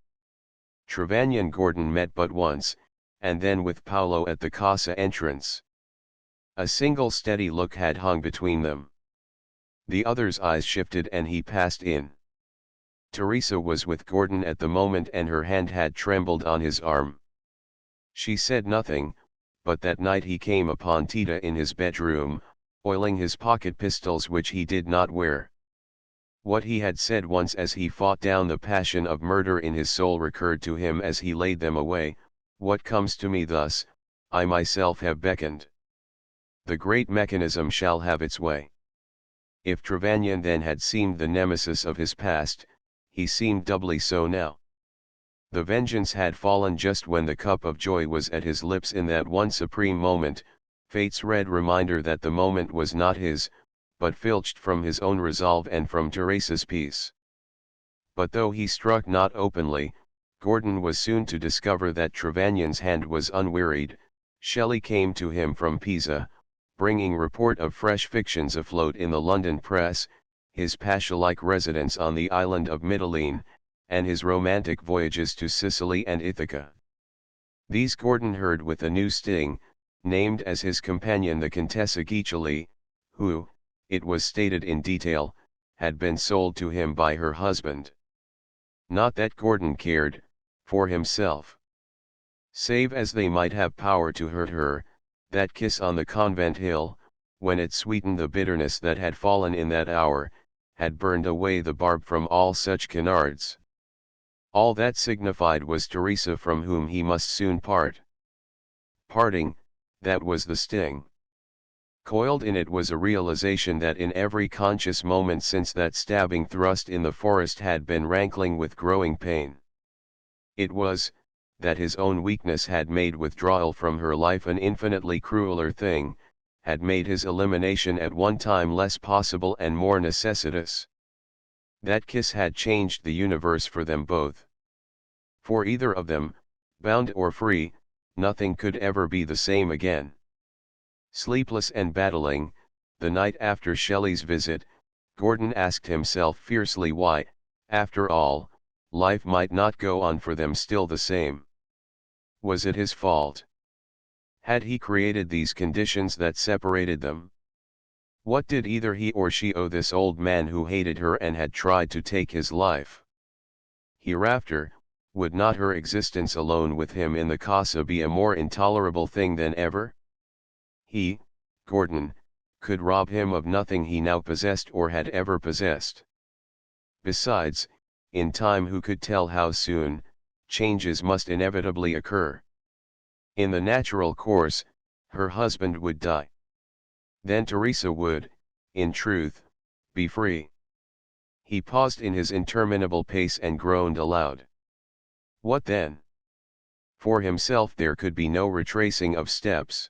Trevanion and Gordon met but once, and then with Paolo at the casa entrance. A single steady look had hung between them. The other's eyes shifted and he passed in. Teresa was with Gordon at the moment and her hand had trembled on his arm. She said nothing, but that night he came upon Tita in his bedroom, oiling his pocket pistols which he did not wear. What he had said once as he fought down the passion of murder in his soul recurred to him as he laid them away. What comes to me thus, I myself have beckoned. The great mechanism shall have its way. If Trevanion then had seemed the nemesis of his past, he seemed doubly so now. The vengeance had fallen just when the cup of joy was at his lips in that one supreme moment, fate's red reminder that the moment was not his, but filched from his own resolve and from Teresa's peace. But though he struck not openly, Gordon was soon to discover that Trevanion's hand was unwearied. Shelley came to him from Pisa, bringing report of fresh fictions afloat in the London press, his pasha-like residence on the island of Mytilene, and his romantic voyages to Sicily and Ithaca. These Gordon heard with a new sting, named as his companion the Contessa Guiccioli, who, it was stated in detail, had been sold to him by her husband. Not that Gordon cared, for himself. Save as they might have power to hurt her, that kiss on the convent hill, when it sweetened the bitterness that had fallen in that hour, had burned away the barb from all such canards. All that signified was Teresa, from whom he must soon part. Parting, that was the sting. Coiled in it was a realization that in every conscious moment since that stabbing thrust in the forest had been rankling with growing pain. It was, that his own weakness had made withdrawal from her life an infinitely crueler thing, had made his elimination at one time less possible and more necessitous. That kiss had changed the universe for them both. For either of them, bound or free, nothing could ever be the same again. Sleepless and battling, the night after Shelley's visit, Gordon asked himself fiercely why, after all, life might not go on for them still the same. Was it his fault? Had he created these conditions that separated them? What did either he or she owe this old man who hated her and had tried to take his life? Hereafter, would not her existence alone with him in the casa be a more intolerable thing than ever? He, Gordon, could rob him of nothing he now possessed or had ever possessed. Besides, in time who could tell how soon, changes must inevitably occur. In the natural course, her husband would die. Then Teresa would, in truth, be free. He paused in his interminable pace and groaned aloud. What then? For himself there could be no retracing of steps.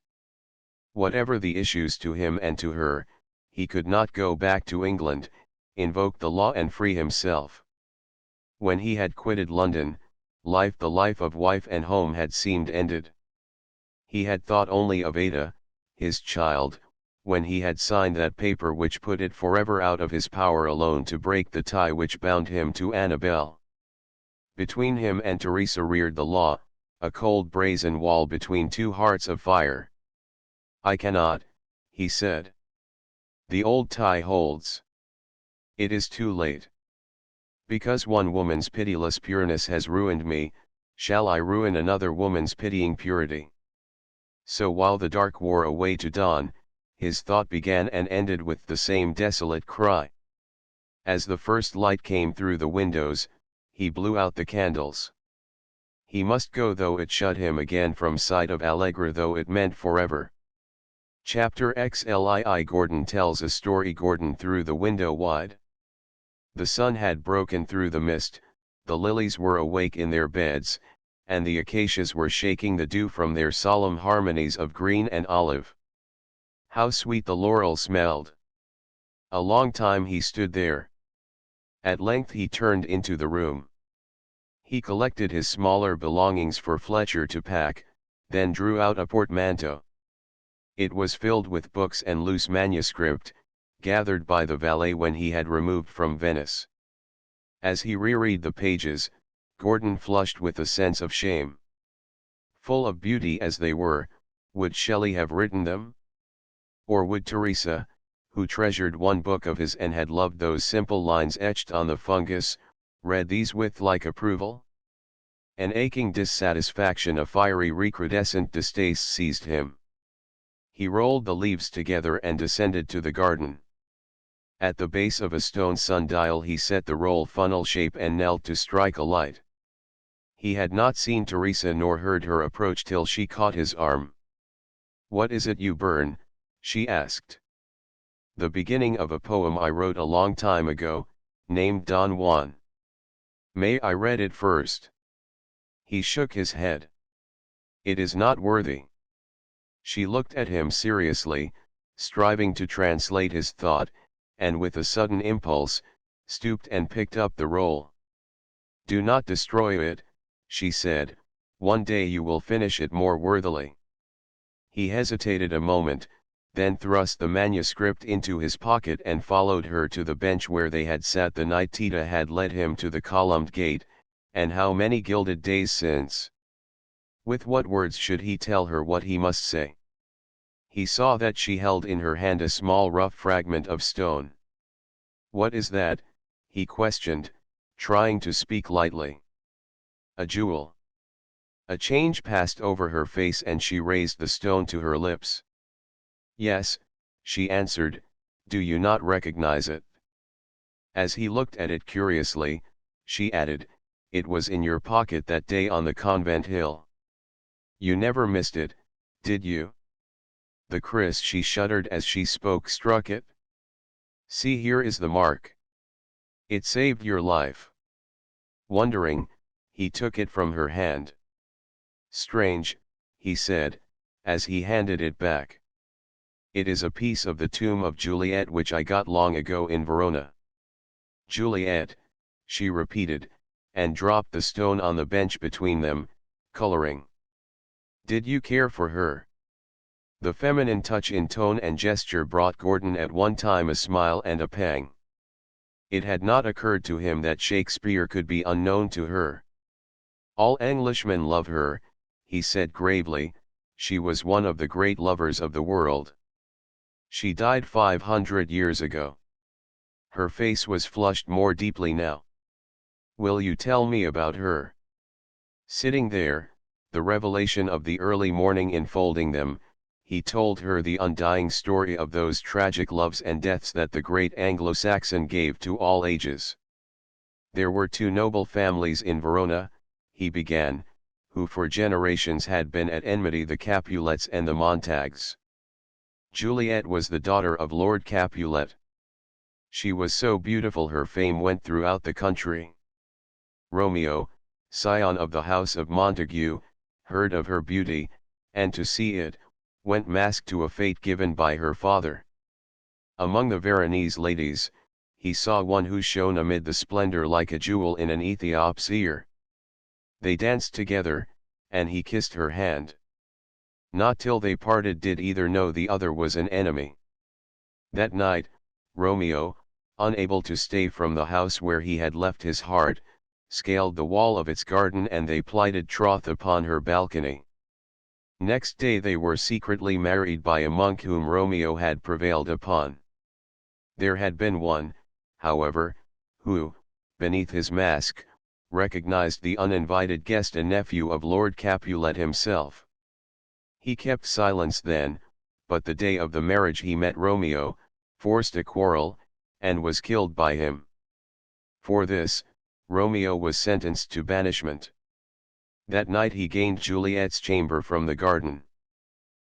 Whatever the issues to him and to her, he could not go back to England, invoke the law and free himself. When he had quitted London, the life of wife and home had seemed ended. He had thought only of Ada, his child, when he had signed that paper which put it forever out of his power alone to break the tie which bound him to Annabel. Between him and Teresa reared the law, a cold brazen wall between two hearts of fire. I cannot, he said. The old tie holds. It is too late. Because one woman's pitiless pureness has ruined me, shall I ruin another woman's pitying purity? So while the dark wore away to dawn, his thought began and ended with the same desolate cry. As the first light came through the windows, he blew out the candles. He must go, though it shut him again from sight of Allegra, though it meant forever. Chapter XLII Gordon tells a story. Gordon threw the window wide. The sun had broken through the mist, the lilies were awake in their beds, and the acacias were shaking the dew from their solemn harmonies of green and olive. How sweet the laurel smelled! A long time he stood there. At length he turned into the room. He collected his smaller belongings for Fletcher to pack, then drew out a portmanteau. It was filled with books and loose manuscript, gathered by the valet when he had removed from Venice. As he reread the pages, Gordon flushed with a sense of shame. Full of beauty as they were, would Shelley have written them? Or would Teresa, who treasured one book of his and had loved those simple lines etched on the fungus, read these with like approval? An aching dissatisfaction, a fiery recrudescent distaste seized him. He rolled the leaves together and descended to the garden. At the base of a stone sundial he set the roll funnel shape and knelt to strike a light. He had not seen Teresa nor heard her approach till she caught his arm. "What is it you burn?" she asked. "The beginning of a poem I wrote a long time ago, named Don Juan." "May I read it first?" He shook his head. "It is not worthy." She looked at him seriously, striving to translate his thought, and with a sudden impulse, stooped and picked up the roll. "Do not destroy it," she said, one day you will finish it more worthily. He hesitated a moment, then thrust the manuscript into his pocket and followed her to the bench where they had sat the night Tita had led him to the columned gate, and how many gilded days since. With what words should he tell her what he must say? He saw that she held in her hand a small rough fragment of stone. What is that? He questioned, trying to speak lightly. A jewel. A change passed over her face and she raised the stone to her lips. Yes, she answered, do you not recognize it? As he looked at it curiously, she added, it was in your pocket that day on the convent hill. You never missed it, did you? The kriss, she shuddered as she spoke, struck it. See, here is the mark. It saved your life. Wondering, he took it from her hand. Strange, he said, as he handed it back. It is a piece of the tomb of Juliet which I got long ago in Verona. Juliet, she repeated, and dropped the stone on the bench between them, coloring. Did you care for her? The feminine touch in tone and gesture brought Gordon at one time a smile and a pang. It had not occurred to him that Shakespeare could be unknown to her. All Englishmen love her, he said gravely, she was one of the great lovers of the world. She died 500 years ago. Her face was flushed more deeply now. Will you tell me about her? Sitting there, the revelation of the early morning enfolding them, he told her the undying story of those tragic loves and deaths that the great Anglo-Saxon gave to all ages. There were two noble families in Verona, he began, who for generations had been at enmity, the Capulets and the Montagues. Juliet was the daughter of Lord Capulet. She was so beautiful her fame went throughout the country. Romeo, scion of the house of Montague, heard of her beauty, and to see it, went masked to a fete given by her father. Among the Veronese ladies, he saw one who shone amid the splendor like a jewel in an Ethiop's ear. They danced together, and he kissed her hand. Not till they parted did either know the other was an enemy. That night, Romeo, unable to stay from the house where he had left his heart, scaled the wall of its garden and they plighted troth upon her balcony. Next day they were secretly married by a monk whom Romeo had prevailed upon. There had been one, however, who, beneath his mask, recognized the uninvited guest, a nephew of Lord Capulet himself. He kept silence then, but the day of the marriage he met Romeo, forced a quarrel, and was killed by him. For this, Romeo was sentenced to banishment. That night he gained Juliet's chamber from the garden.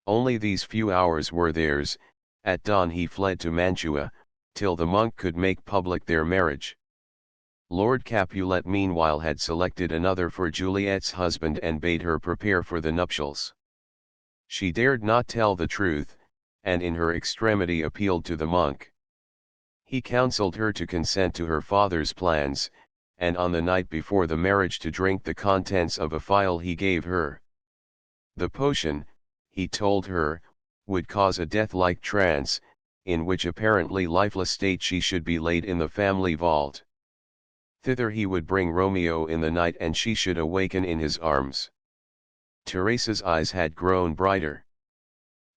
Only these few hours were theirs, at dawn he fled to Mantua, till the monk could make public their marriage. Lord Capulet meanwhile had selected another for Juliet's husband and bade her prepare for the nuptials. She dared not tell the truth, and in her extremity appealed to the monk. He counseled her to consent to her father's plans, and on the night before the marriage to drink the contents of a phial he gave her. The potion, he told her, would cause a death-like trance, in which apparently lifeless state she should be laid in the family vault. Thither he would bring Romeo in the night and she should awaken in his arms. Teresa's eyes had grown brighter.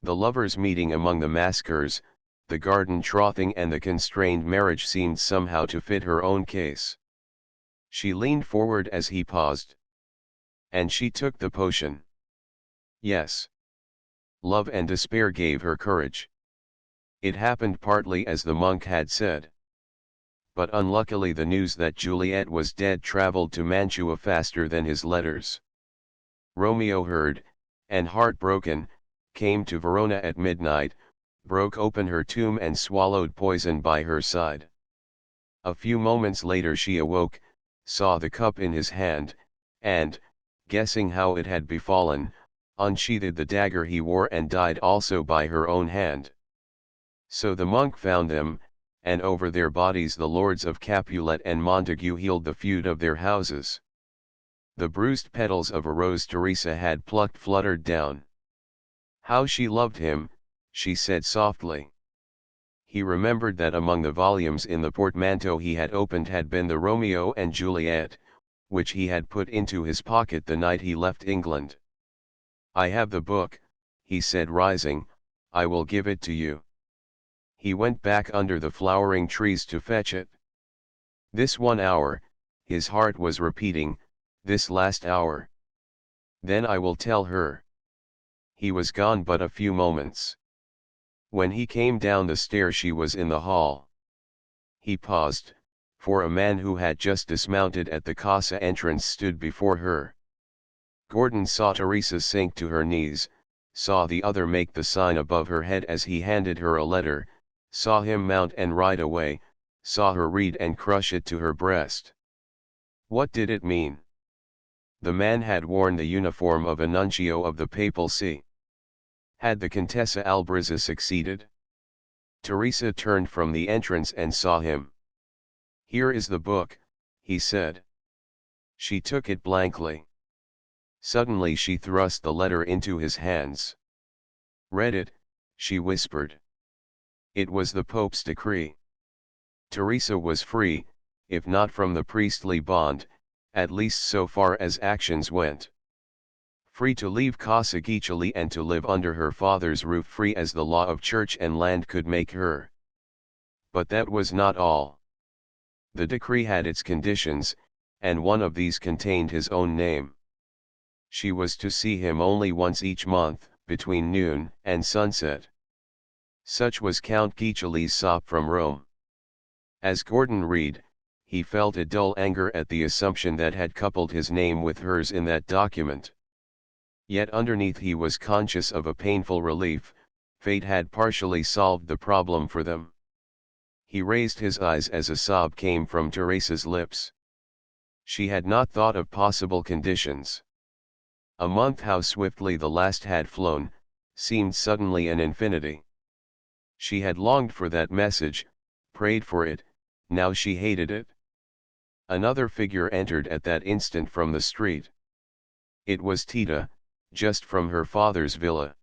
The lovers' meeting among the maskers, the garden trothing and the constrained marriage seemed somehow to fit her own case. She leaned forward as he paused. And she took the potion. Yes. Love and despair gave her courage. It happened partly as the monk had said. But unluckily the news that Juliet was dead traveled to Mantua faster than his letters. Romeo heard, and heartbroken, came to Verona at midnight, broke open her tomb and swallowed poison by her side. A few moments later she awoke, saw the cup in his hand, and, guessing how it had befallen, unsheathed the dagger he wore and died also by her own hand. So the monk found them, and over their bodies the lords of Capulet and Montague healed the feud of their houses. The bruised petals of a rose Teresa had plucked fluttered down. How she loved him, she said softly. He remembered that among the volumes in the portmanteau he had opened had been the Romeo and Juliet, which he had put into his pocket the night he left England. I have the book, he said rising, I will give it to you. He went back under the flowering trees to fetch it. This 1 hour, his heart was repeating, this last hour. Then I will tell her. He was gone but a few moments. When he came down the stair she was in the hall. He paused, for a man who had just dismounted at the casa entrance stood before her. Gordon saw Teresa sink to her knees, saw the other make the sign above her head as he handed her a letter, saw him mount and ride away, saw her read and crush it to her breast. What did it mean? The man had worn the uniform of a nuncio of the Papal See. Had the Contessa Albriza succeeded? Teresa turned from the entrance and saw him. Here is the book, he said. She took it blankly. Suddenly she thrust the letter into his hands. Read it, she whispered. It was the Pope's decree. Teresa was free, if not from the priestly bond, at least so far as actions went. Free to leave Casa Guiccioli and to live under her father's roof, free as the law of church and land could make her. But that was not all. The decree had its conditions, and one of these contained his own name. She was to see him only once each month, between noon and sunset. Such was Count Guiccioli's sop from Rome. As Gordon read, he felt a dull anger at the assumption that had coupled his name with hers in that document. Yet underneath he was conscious of a painful relief, fate had partially solved the problem for them. He raised his eyes as a sob came from Teresa's lips. She had not thought of possible conditions. A month, how swiftly the last had flown, seemed suddenly an infinity. She had longed for that message, prayed for it, now she hated it. Another figure entered at that instant from the street. It was Tita, just from her father's villa.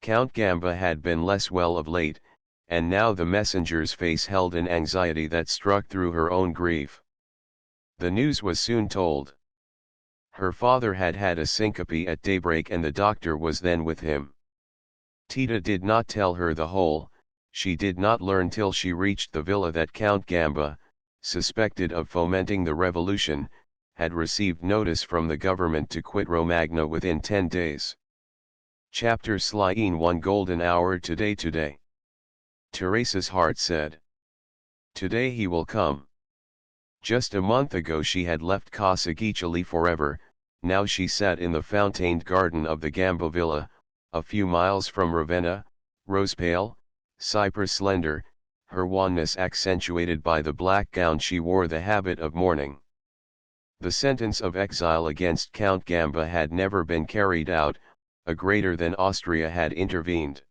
Count Gamba had been less well of late, and now the messenger's face held an anxiety that struck through her own grief. The news was soon told. Her father had had a syncope at daybreak and the doctor was then with him. Tita did not tell her the whole. She did not learn till she reached the villa that Count Gamba, suspected of fomenting the revolution, had received notice from the government to quit Romagna within 10 days. Chapter Slyine, 1 golden hour today. Teresa's heart said. Today he will come. Just a month ago she had left Casa Guiccioli forever, now she sat in the fountained garden of the Gamba villa, a few miles from Ravenna, rose-pale, cypress-slender, her wanness accentuated by the black gown she wore, the habit of mourning. The sentence of exile against Count Gamba had never been carried out, a greater than Austria had intervened.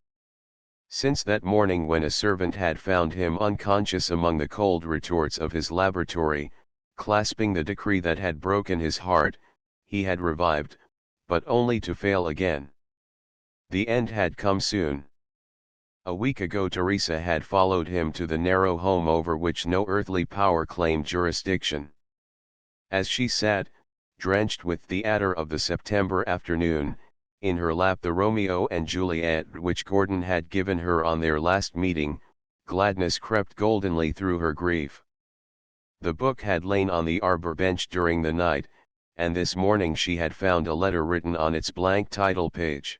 Since that morning when a servant had found him unconscious among the cold retorts of his laboratory, clasping the decree that had broken his heart, he had revived, but only to fail again. The end had come soon. A week ago Teresa had followed him to the narrow home over which no earthly power claimed jurisdiction. As she sat, drenched with the adder of the September afternoon, in her lap the Romeo and Juliet which Gordon had given her on their last meeting, gladness crept goldenly through her grief. The book had lain on the arbor bench during the night, and this morning she had found a letter written on its blank title page.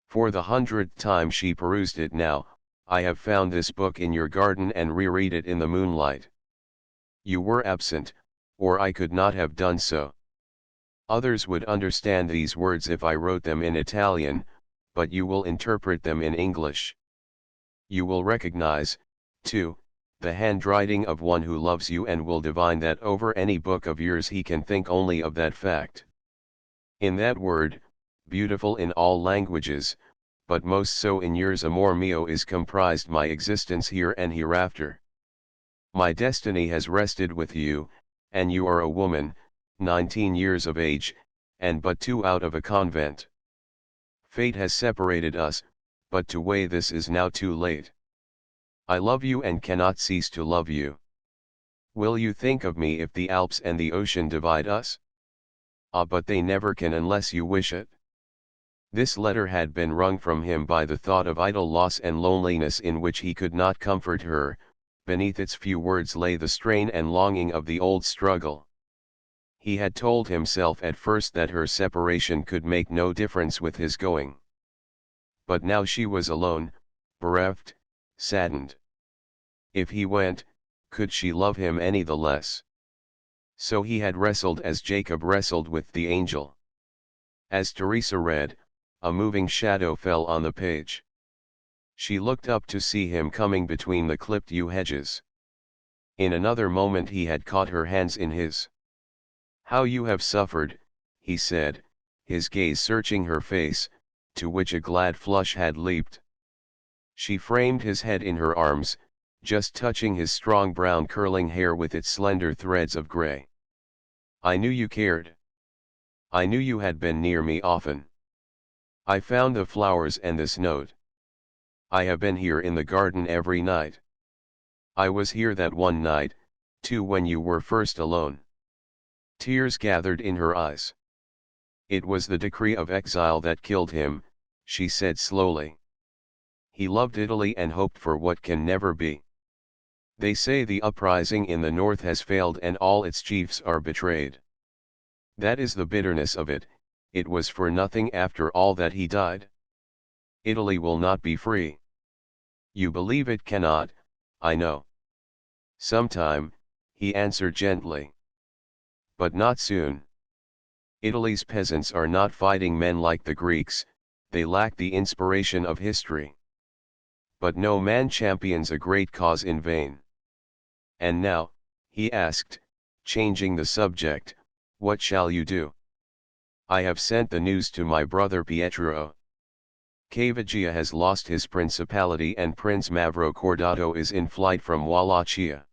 For the 100th time she perused it now. I have found this book in your garden and reread it in the moonlight. You were absent, or I could not have done so. Others would understand these words if I wrote them in Italian, but you will interpret them in English. You will recognize, too, the handwriting of one who loves you and will divine that over any book of yours he can think only of that fact. In that word, beautiful in all languages, but most so in yours, amor mio, is comprised my existence here and hereafter. My destiny has rested with you, and you are a woman, 19 years of age, and but 2 out of a convent. Fate has separated us, but to weigh this is now too late. I love you and cannot cease to love you. Will you think of me if the Alps and the ocean divide us? Ah, but they never can unless you wish it. This letter had been wrung from him by the thought of idle loss and loneliness in which he could not comfort her. Beneath its few words lay the strain and longing of the old struggle. He had told himself at first that her separation could make no difference with his going. But now she was alone, bereft, saddened. If he went, could she love him any the less? So he had wrestled as Jacob wrestled with the angel. As Teresa read, a moving shadow fell on the page. She looked up to see him coming between the clipped yew hedges. In another moment he had caught her hands in his. "How you have suffered," he said, his gaze searching her face, to which a glad flush had leaped. She framed his head in her arms, just touching his strong brown curling hair with its slender threads of gray. "I knew you cared. I knew you had been near me often. I found the flowers and this note. I have been here in the garden every night. I was here that one night, too, when you were first alone." Tears gathered in her eyes. "It was the decree of exile that killed him," she said slowly. "He loved Italy and hoped for what can never be. They say the uprising in the north has failed and all its chiefs are betrayed. That is the bitterness of it. It was for nothing after all that he died. Italy will not be free. You believe it cannot, I know." "Sometime," he answered gently. "But not soon. Italy's peasants are not fighting men like the Greeks, they lack the inspiration of history. But no man champions a great cause in vain. And now," he asked, changing the subject, "what shall you do?" "I have sent the news to my brother Pietro. Caviglia has lost his principality and Prince Mavro Cordato is in flight from Wallachia.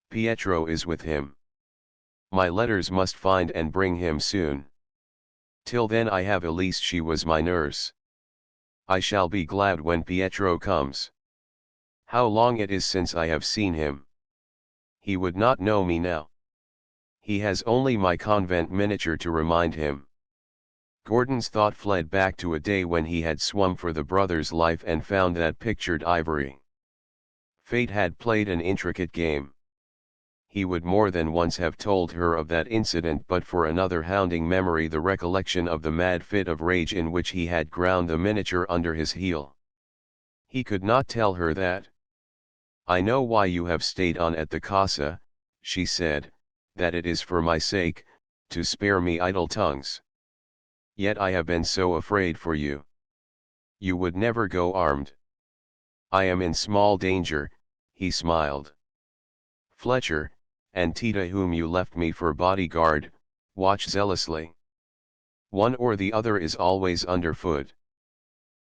Pietro is with him. My letters must find and bring him soon. Till then I have Elise, she was my nurse. I shall be glad when Pietro comes. How long it is since I have seen him. He would not know me now. He has only my convent miniature to remind him." Gordon's thought fled back to a day when he had swum for the brother's life and found that pictured ivory. Fate had played an intricate game. He would more than once have told her of that incident but for another hounding memory, the recollection of the mad fit of rage in which he had ground the miniature under his heel. He could not tell her that. "I know why you have stayed on at the casa," she said, "that it is for my sake, to spare me idle tongues. Yet I have been so afraid for you. You would never go armed." "I am in small danger," he smiled. "Fletcher, and Tita, whom you left me for bodyguard, watch zealously. One or the other is always underfoot.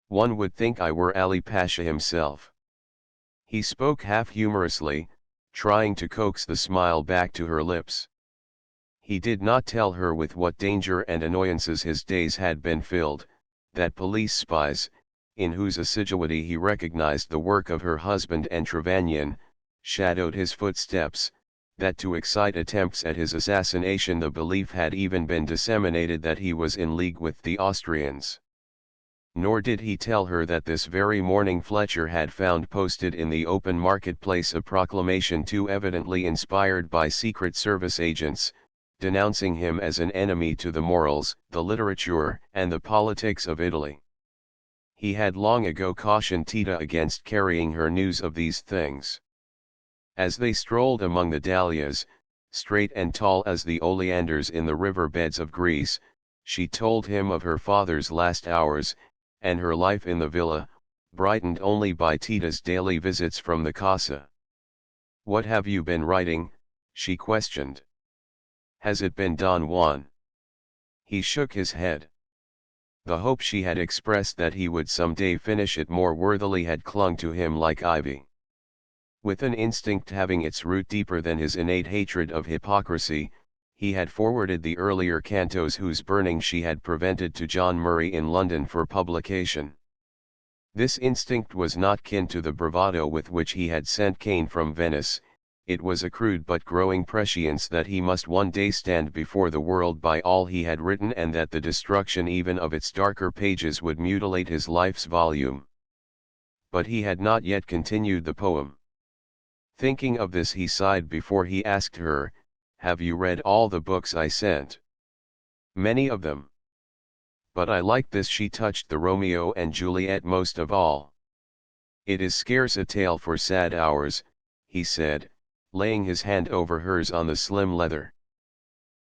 One would think I were Ali Pasha himself." He spoke half humorously, trying to coax the smile back to her lips. He did not tell her with what danger and annoyances his days had been filled, that police spies, in whose assiduity he recognized the work of her husband and Trevanion, shadowed his footsteps, that to excite attempts at his assassination the belief had even been disseminated that he was in league with the Austrians. Nor did he tell her that this very morning Fletcher had found posted in the open marketplace a proclamation too evidently inspired by Secret Service agents, denouncing him as an enemy to the morals, the literature, and the politics of Italy. He had long ago cautioned Tita against carrying her news of these things. As they strolled among the dahlias, straight and tall as the oleanders in the river beds of Greece, she told him of her father's last hours, and her life in the villa, brightened only by Tita's daily visits from the casa. "What have you been writing?" she questioned. "Has it been Don Juan?" He shook his head. The hope she had expressed that he would someday finish it more worthily had clung to him like ivy. With an instinct having its root deeper than his innate hatred of hypocrisy, he had forwarded the earlier cantos whose burning she had prevented to John Murray in London for publication. This instinct was not kin to the bravado with which he had sent Cain from Venice, it was a crude but growing prescience that he must one day stand before the world by all he had written and that the destruction even of its darker pages would mutilate his life's volume. But he had not yet continued the poem. Thinking of this he sighed before he asked her, "Have you read all the books I sent?" "Many of them. But I like this." She touched the Romeo and Juliet most of all. "It is scarce a tale for sad hours," he said, laying his hand over hers on the slim leather.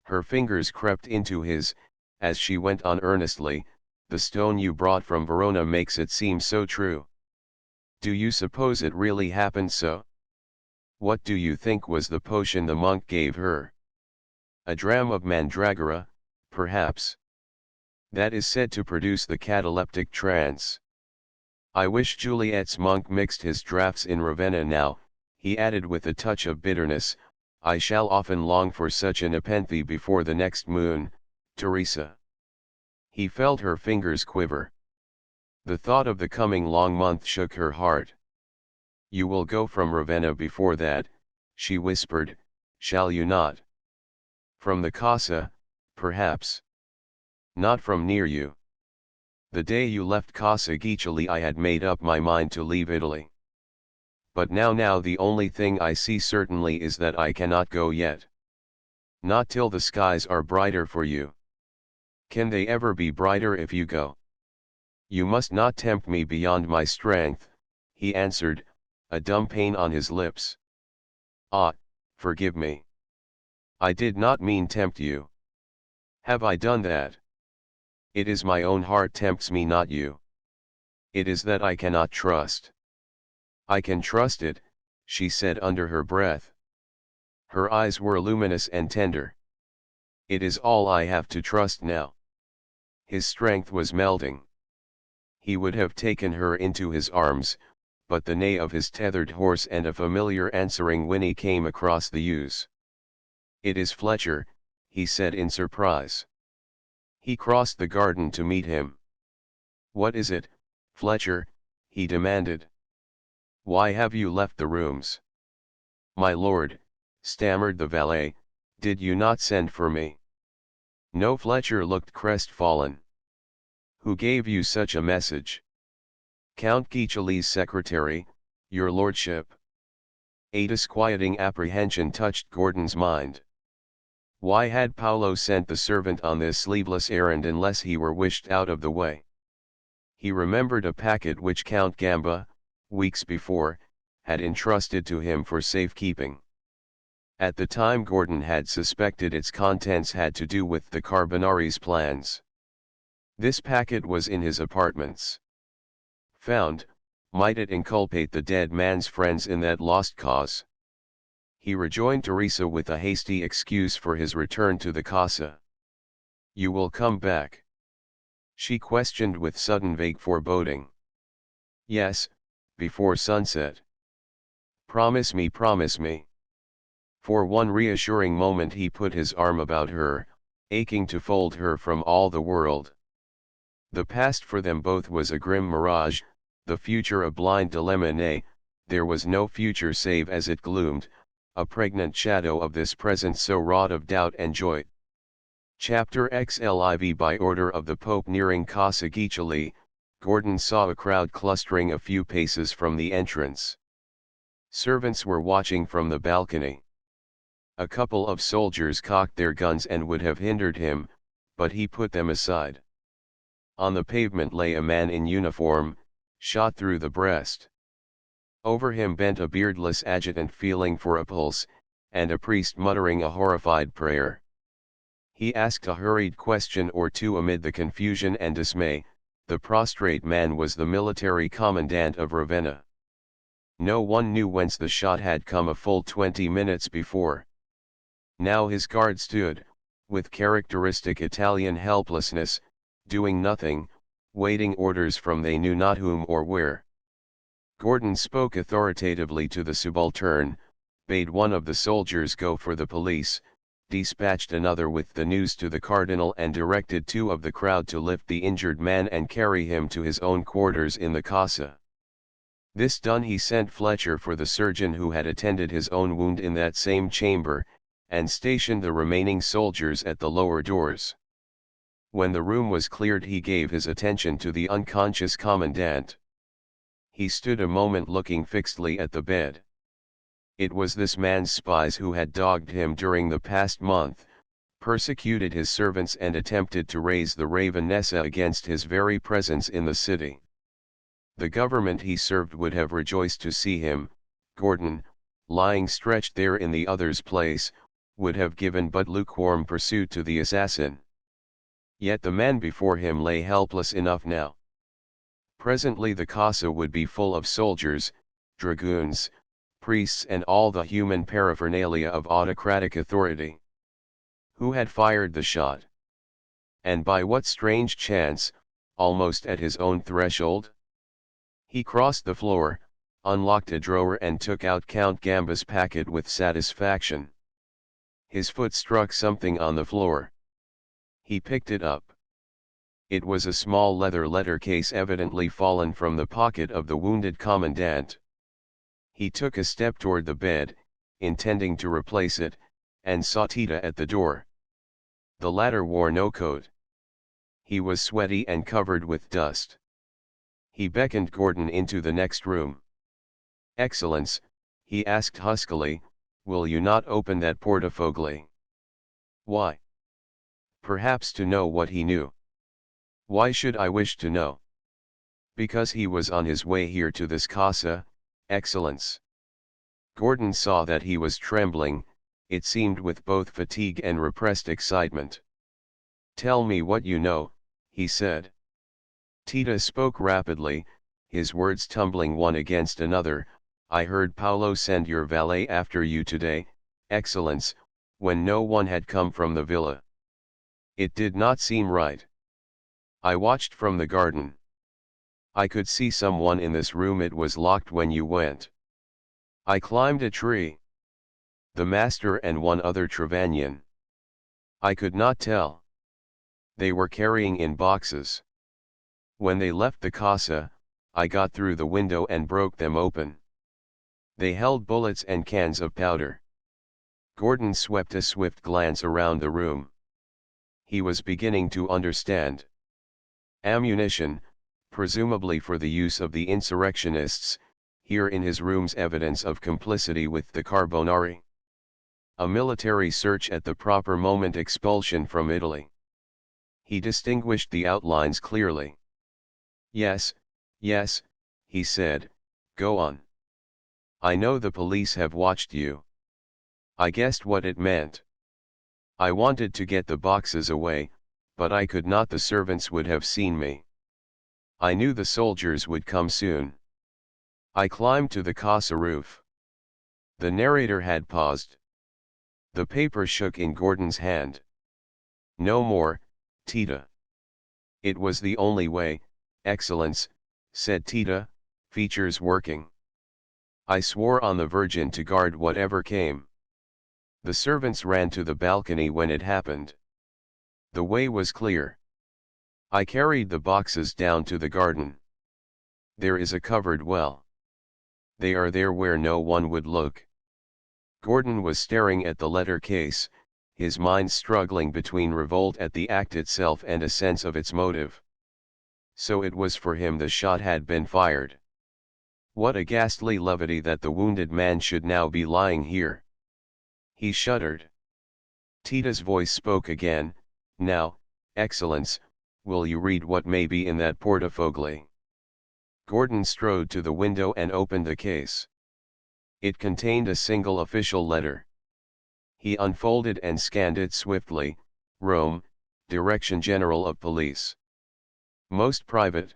Her fingers crept into his, as she went on earnestly, "The stone you brought from Verona makes it seem so true. Do you suppose it really happened so? What do you think was the potion the monk gave her? A dram of mandragora, perhaps. That is said to produce the cataleptic trance. I wish Juliet's monk mixed his draughts in Ravenna now," he added with a touch of bitterness. "I shall often long for such a nepenthe before the next moon, Teresa." He felt her fingers quiver. The thought of the coming long month shook her heart. "You will go from Ravenna before that," she whispered, "shall you not? From the Casa, perhaps. Not from near you. The day you left Casa Guiccioli I had made up my mind to leave Italy. But now the only thing I see certainly is that I cannot go yet. Not till the skies are brighter for you. Can they ever be brighter if you go? You must not tempt me beyond my strength," he answered, a dumb pain on his lips. "Ah, forgive me. I did not mean tempt you. Have I done that? It is my own heart tempts me, not you. It is that I cannot trust." "I can trust it," she said under her breath. Her eyes were luminous and tender. "It is all I have to trust now." His strength was melting. He would have taken her into his arms, but the neigh of his tethered horse and a familiar answering whinny came across the yews. "It is Fletcher," he said in surprise. He crossed the garden to meet him. "What is it, Fletcher?" he demanded. "Why have you left the rooms?" "My lord," stammered the valet, "did you not send for me?" No. Fletcher looked crestfallen. "Who gave you such a message?" "Count Guiccioli's secretary, your lordship." A disquieting apprehension touched Gordon's mind. Why had Paolo sent the servant on this sleeveless errand unless he were wished out of the way? He remembered a packet which Count Gamba, weeks before, had entrusted to him for safekeeping. At the time Gordon had suspected its contents had to do with the Carbonari's plans. This packet was in his apartments. Found, might it inculpate the dead man's friends in that lost cause? He rejoined Teresa with a hasty excuse for his return to the Casa. "You will come back?" she questioned with sudden vague foreboding. "Yes, before sunset." Promise me, promise me." For one reassuring moment he put his arm about her, aching to fold her from all the world. The past for them both was a grim mirage, the future a blind dilemma. Nay, there was no future save as it gloomed, a pregnant shadow of this present so wrought of doubt and joy. Chapter XLIV. By order of the Pope. Nearing Casa Guiccioli, Gordon saw a crowd clustering a few paces from the entrance. Servants were watching from the balcony. A couple of soldiers cocked their guns and would have hindered him, but he put them aside. On the pavement lay a man in uniform, shot through the breast. Over him bent a beardless adjutant feeling for a pulse, and a priest muttering a horrified prayer. He asked a hurried question or two amid the confusion and dismay. The prostrate man was the military commandant of Ravenna. No one knew whence the shot had come a full 20 minutes before. Now his guard stood, with characteristic Italian helplessness, doing nothing, waiting orders from they knew not whom or where. Gordon spoke authoritatively to the subaltern, bade one of the soldiers go for the police, dispatched another with the news to the cardinal and directed 2 of the crowd to lift the injured man and carry him to his own quarters in the casa. This done, he sent Fletcher for the surgeon who had attended his own wound in that same chamber, and stationed the remaining soldiers at the lower doors. When the room was cleared, he gave his attention to the unconscious commandant. He stood a moment looking fixedly at the bed. It was this man's spies who had dogged him during the past month, persecuted his servants and attempted to raise the Ravenessa against his very presence in the city. The government he served would have rejoiced to see him, Gordon, lying stretched there in the other's place, would have given but lukewarm pursuit to the assassin. Yet the man before him lay helpless enough now. Presently the casa would be full of soldiers, dragoons, priests and all the human paraphernalia of autocratic authority. Who had fired the shot? And by what strange chance, almost at his own threshold? He crossed the floor, unlocked a drawer and took out Count Gamba's packet with satisfaction. His foot struck something on the floor. He picked it up. It was a small letter case evidently fallen from the pocket of the wounded commandant. He took a step toward the bed, intending to replace it, and saw Tita at the door. The latter wore no coat. He was sweaty and covered with dust. He beckoned Gordon into the next room. "Excellence," he asked huskily, "will you not open that portfolio?" "Why?" "Perhaps to know what he knew." "Why should I wish to know?" "Because he was on his way here to this casa, Excellence." Gordon saw that he was trembling, it seemed with both fatigue and repressed excitement. "Tell me what you know," he said. Tita spoke rapidly, his words tumbling one against another. "I heard Paolo send your valet after you today, Excellence, when no one had come from the villa. It did not seem right. I watched from the garden. I could see someone in this room. It was locked when you went. I climbed a tree. The master and one other Travagnan. I could not tell. They were carrying in boxes. When they left the casa, I got through the window and broke them open. They held bullets and cans of powder." Gordon swept a swift glance around the room. He was beginning to understand. Ammunition, presumably for the use of the insurrectionists, here in his rooms, evidence of complicity with the Carbonari. A military search at the proper moment, expulsion from Italy. He distinguished the outlines clearly. Yes, he said, "go on. I know the police have watched you. I guessed what it meant. I wanted to get the boxes away, but I could not. The servants would have seen me. I knew the soldiers would come soon. I climbed to the casa roof." The narrator had paused. The paper shook in Gordon's hand. "No more, Tita." "It was the only way, Excellence," said Tita, features working. "I swore on the Virgin to guard whatever came. The servants ran to the balcony when it happened. The way was clear. I carried the boxes down to the garden. There is a covered well. They are there where no one would look." Gordon was staring at the letter case, his mind struggling between revolt at the act itself and a sense of its motive. So it was for him the shot had been fired. What a ghastly levity that the wounded man should now be lying here. He shuddered. Tita's voice spoke again. "Now, Excellence, will you read what may be in that portfolio?" Gordon strode to the window and opened the case. It contained a single official letter. He unfolded and scanned it swiftly. "Rome, Direction General of Police. Most private.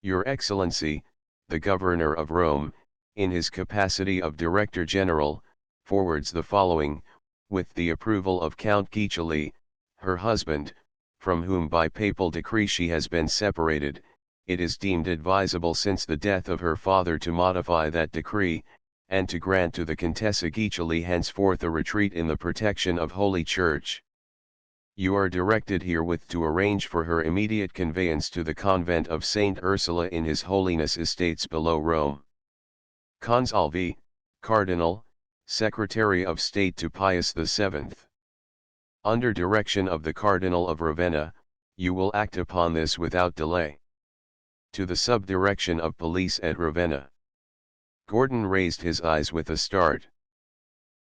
Your Excellency, the Governor of Rome, in his capacity of Director General, forwards the following, with the approval of Count Guiccioli, her husband, from whom by papal decree she has been separated. It is deemed advisable since the death of her father to modify that decree, and to grant to the Contessa Guiccioli henceforth a retreat in the protection of Holy Church. You are directed herewith to arrange for her immediate conveyance to the convent of Saint Ursula in His Holiness Estates below Rome. Consalvi, Cardinal, Secretary of State to Pius VII. Under direction of the Cardinal of Ravenna, you will act upon this without delay. To the Subdirection of Police at Ravenna. Gordon raised his eyes with a start.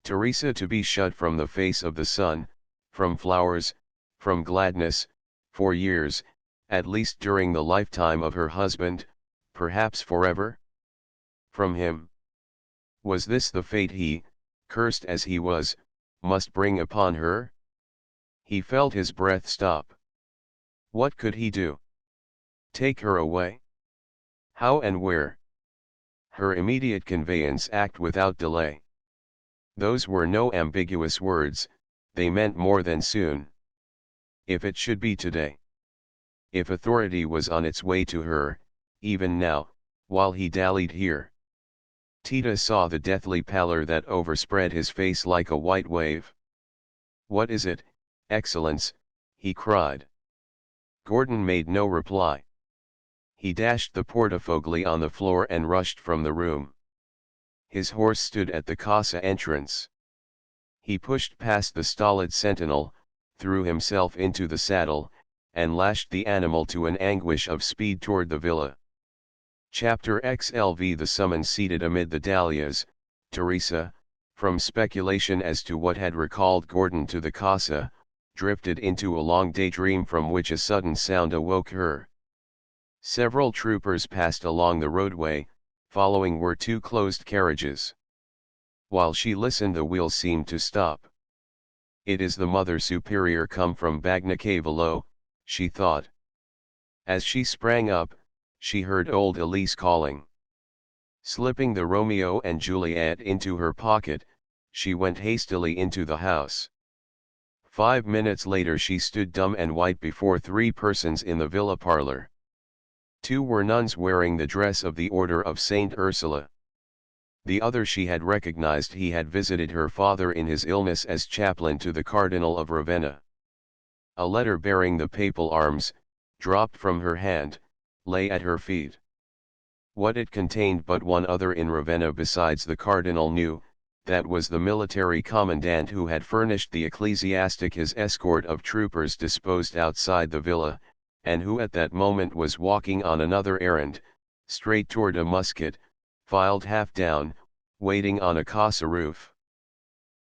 Teresa to be shut from the face of the sun, from flowers, from gladness, for years, at least during the lifetime of her husband, perhaps forever? From him. Was this the fate he, cursed as he was, must bring upon her? He felt his breath stop. What could he do? Take her away? How and where? Her immediate conveyance act without delay. Those were no ambiguous words, they meant more than soon. If it should be today. If authority was on its way to her, even now, while he dallied here. Tita saw the deathly pallor that overspread his face like a white wave. What is it, Excellence? He cried. Gordon made no reply. He dashed the portafogli on the floor and rushed from the room. His horse stood at the casa entrance. He pushed past the stolid sentinel, threw himself into the saddle, and lashed the animal to an anguish of speed toward the villa. Chapter XLV. The summons seated amid the dahlias, Teresa, from speculation as to what had recalled Gordon to the casa, drifted into a long daydream from which a sudden sound awoke her. Several troopers passed along the roadway, following were two closed carriages. While she listened, the wheels seemed to stop. It is the Mother Superior come from Bagnacavallo, she thought. As she sprang up, she heard old Elise calling. Slipping the Romeo and Juliet into her pocket, she went hastily into the house. 5 minutes later she stood dumb and white before three persons in the villa parlor. Two were nuns wearing the dress of the Order of Saint Ursula. The other she had recognized. He had visited her father in his illness as chaplain to the Cardinal of Ravenna. A letter bearing the papal arms, dropped from her hand, lay at her feet. What it contained but one other in Ravenna besides the Cardinal knew, that was the military commandant who had furnished the ecclesiastic his escort of troopers disposed outside the villa, and who at that moment was walking on another errand, straight toward a musket, filed half down, waiting on a casa roof.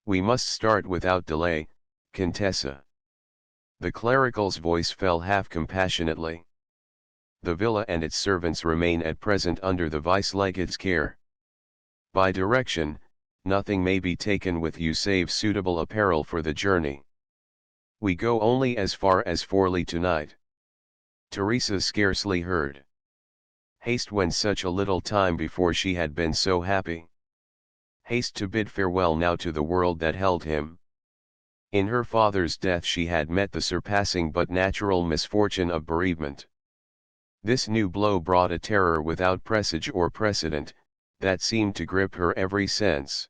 We must start without delay, Contessa. The clerical's voice fell half compassionately. The villa and its servants remain at present under the vice-legate's care. By direction, nothing may be taken with you save suitable apparel for the journey. We go only as far as Forli tonight. Teresa scarcely heard. Haste when such a little time before she had been so happy. Haste to bid farewell now to the world that held him. In her father's death she had met the surpassing but natural misfortune of bereavement. This new blow brought a terror without presage or precedent, that seemed to grip her every sense.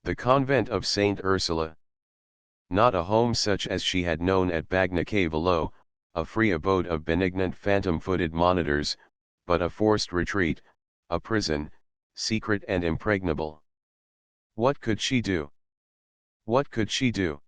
The convent of Saint Ursula. Not a home such as she had known at Bagnacavallo, a free abode of benignant phantom-footed monitors, but a forced retreat, a prison, secret and impregnable. What could she do? What could she do?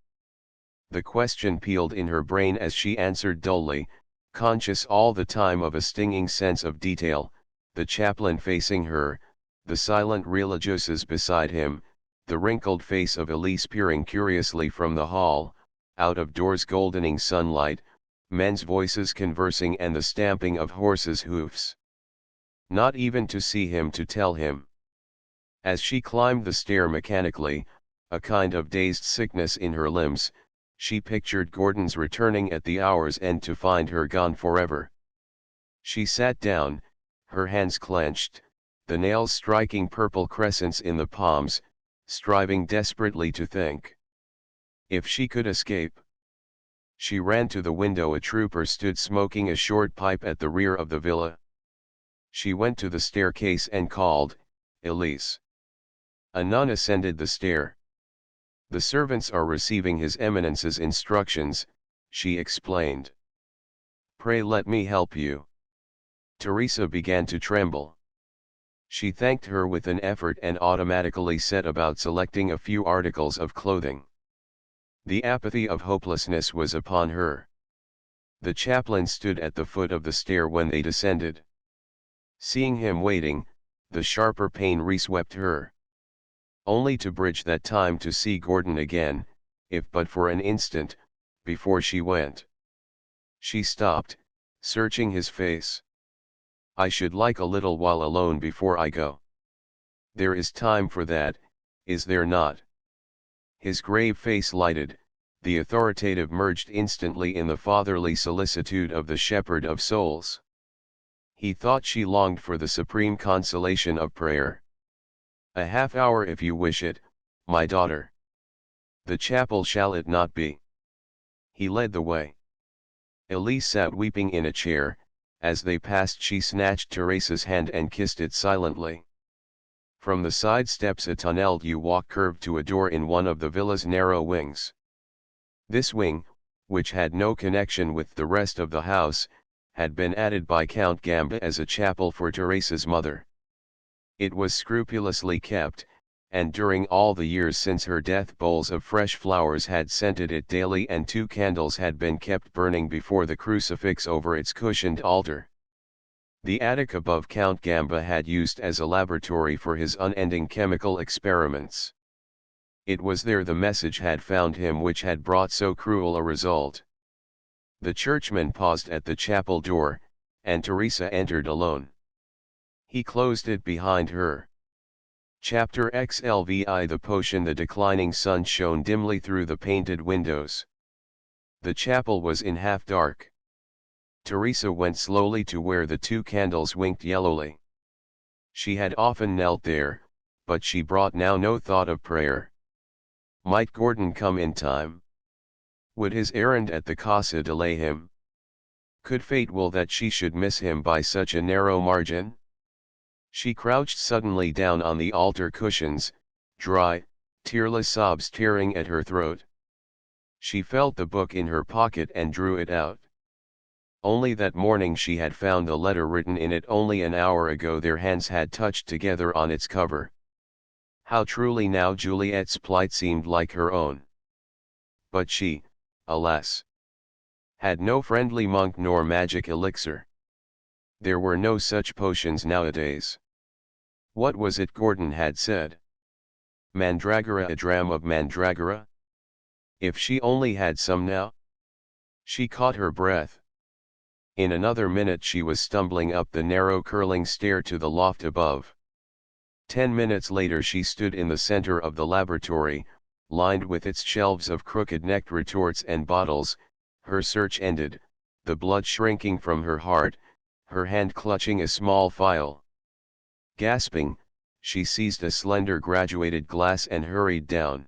The question pealed in her brain as she answered dully, conscious all the time of a stinging sense of detail, the chaplain facing her, the silent religieuses beside him, the wrinkled face of Elise peering curiously from the hall, out of doors goldening sunlight, men's voices conversing and the stamping of horses' hoofs. Not even to see him to tell him. As she climbed the stair mechanically, a kind of dazed sickness in her limbs, she pictured Gordon's returning at the hour's end to find her gone forever. She sat down, her hands clenched, the nails striking purple crescents in the palms, striving desperately to think. If she could escape. She ran to the window. A trooper stood smoking a short pipe at the rear of the villa. She went to the staircase and called, "Elise." A nun ascended the stair. "The servants are receiving His Eminence's instructions," she explained. "Pray let me help you." Teresa began to tremble. She thanked her with an effort and automatically set about selecting a few articles of clothing. The apathy of hopelessness was upon her. The chaplain stood at the foot of the stair when they descended. Seeing him waiting, the sharper pain reswept her. Only to bridge that time to see Gordon again, if but for an instant, before she went. She stopped, searching his face. "I should like a little while alone before I go." "There is time for that, is there not?" His grave face lighted, the authoritative merged instantly in the fatherly solicitude of the shepherd of souls. He thought she longed for the supreme consolation of prayer. "A half hour if you wish it, my daughter." "The chapel shall it not be?" He led the way. Elise sat weeping in a chair. As they passed she snatched Teresa's hand and kissed it silently. From the side steps a tunneled U-walk curved to a door in one of the villa's narrow wings. This wing, which had no connection with the rest of the house, had been added by Count Gamba as a chapel for Teresa's mother. It was scrupulously kept, and during all the years since her death bowls of fresh flowers had scented it daily and 2 candles had been kept burning before the crucifix over its cushioned altar. The attic above Count Gamba had used as a laboratory for his unending chemical experiments. It was there the message had found him which had brought so cruel a result. The churchman paused at the chapel door, and Teresa entered alone. He closed it behind her. Chapter XLVI The potion. The declining sun shone dimly through the painted windows. The chapel was in half dark. Teresa went slowly to where the 2 candles winked yellowly. She had often knelt there, but she brought now no thought of prayer. Might Gordon come in time? Would his errand at the casa delay him? Could fate will that she should miss him by such a narrow margin? She crouched suddenly down on the altar cushions, dry, tearless sobs tearing at her throat. She felt the book in her pocket and drew it out. Only that morning she had found the letter written in it. Only an hour ago their hands had touched together on its cover. How truly now Juliet's plight seemed like her own. But she, alas, had no friendly monk nor magic elixir. There were no such potions nowadays. What was it Gordon had said? Mandragora, a dram of mandragora? If she only had some now? She caught her breath. In another minute she was stumbling up the narrow curling stair to the loft above. 10 minutes later she stood in the center of the laboratory, lined with its shelves of crooked-necked retorts and bottles, her search ended, the blood shrinking from her heart, her hand clutching a small phial. Gasping, she seized a slender graduated glass and hurried down.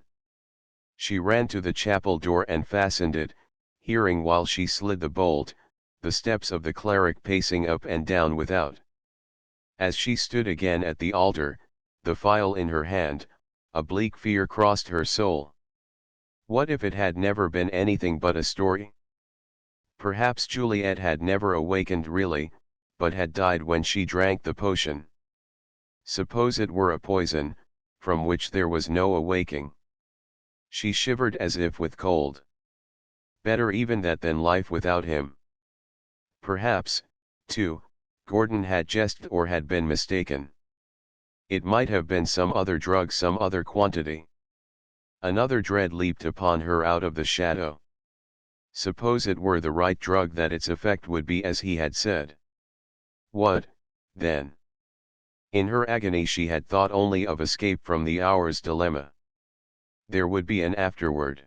She ran to the chapel door and fastened it, hearing while she slid the bolt, the steps of the cleric pacing up and down without. As she stood again at the altar, the phial in her hand, a bleak fear crossed her soul. What if it had never been anything but a story? Perhaps Juliet had never awakened really, but had died when she drank the potion. Suppose it were a poison, from which there was no awaking. She shivered as if with cold. Better even that than life without him. Perhaps, too, Gordon had jested or had been mistaken. It might have been some other drug, some other quantity. Another dread leaped upon her out of the shadow. Suppose it were the right drug, that its effect would be as he had said. What, then? In her agony she had thought only of escape from the hour's dilemma. There would be an afterward.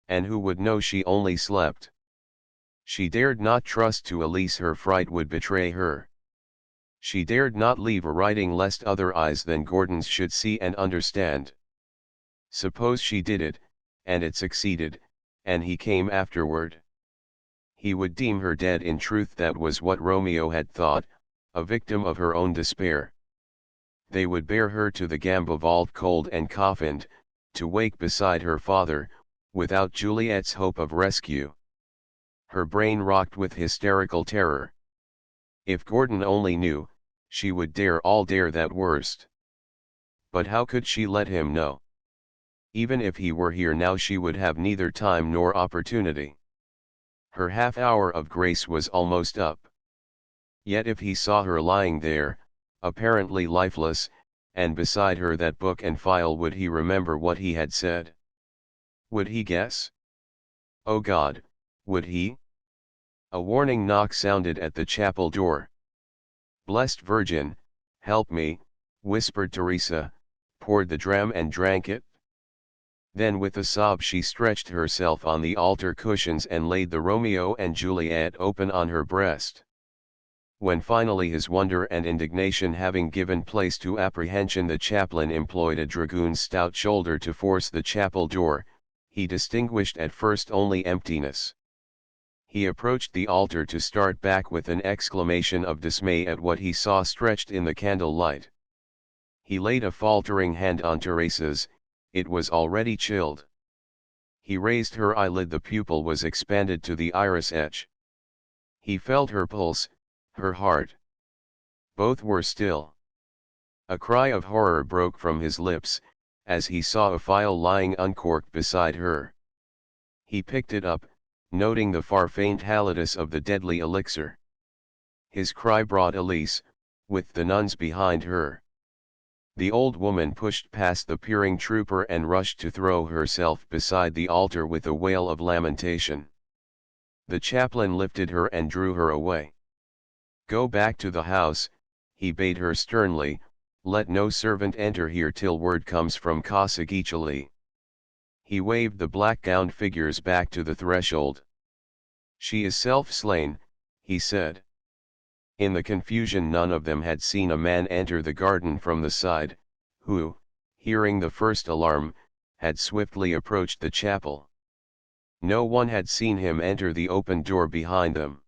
And who would know? She only slept. She dared not trust to Elise, her fright would betray her. She dared not leave a writing lest other eyes than Gordon's should see and understand. Suppose she did it, and it succeeded, and he came afterward. He would deem her dead. In truth that was what Romeo had thought, a victim of her own despair. they would bear her to the Gamba vault cold and coffined, to wake beside her father, without Juliet's hope of rescue. Her brain rocked with hysterical terror. If Gordon only knew, she would dare that worst. But how could she let him know? Even if he were here now, she would have neither time nor opportunity. Her half-hour of grace was almost up. Yet if he saw her lying there, apparently lifeless, and beside her that book and file, would he remember what he had said? Would he guess? Oh God, would he? A warning knock sounded at the chapel door. "Blessed Virgin, help me," whispered Teresa, poured the dram and drank it. Then with a sob she stretched herself on the altar cushions and laid the Romeo and Juliet open on her breast. When finally, his wonder and indignation having given place to apprehension, the chaplain employed a dragoon's stout shoulder to force the chapel door, he distinguished at first only emptiness. He approached the altar to start back with an exclamation of dismay at what he saw stretched in the candle light. He laid a faltering hand on Teresa's, it was already chilled. He raised her eyelid, the pupil was expanded to the iris edge. He felt her pulse, her heart. Both were still. A cry of horror broke from his lips, as he saw a phial lying uncorked beside her. He picked it up, noting the far faint halidus of the deadly elixir. His cry brought Elise, with the nuns behind her. The old woman pushed past the peering trooper and rushed to throw herself beside the altar with a wail of lamentation. The chaplain lifted her and drew her away. "Go back to the house," he bade her sternly, "let no servant enter here till word comes from Casa Guiccioli." He waved the black-gowned figures back to the threshold. "She is self-slain," he said. In the confusion none of them had seen a man enter the garden from the side, who, hearing the first alarm, had swiftly approached the chapel. No one had seen him enter the open door behind them.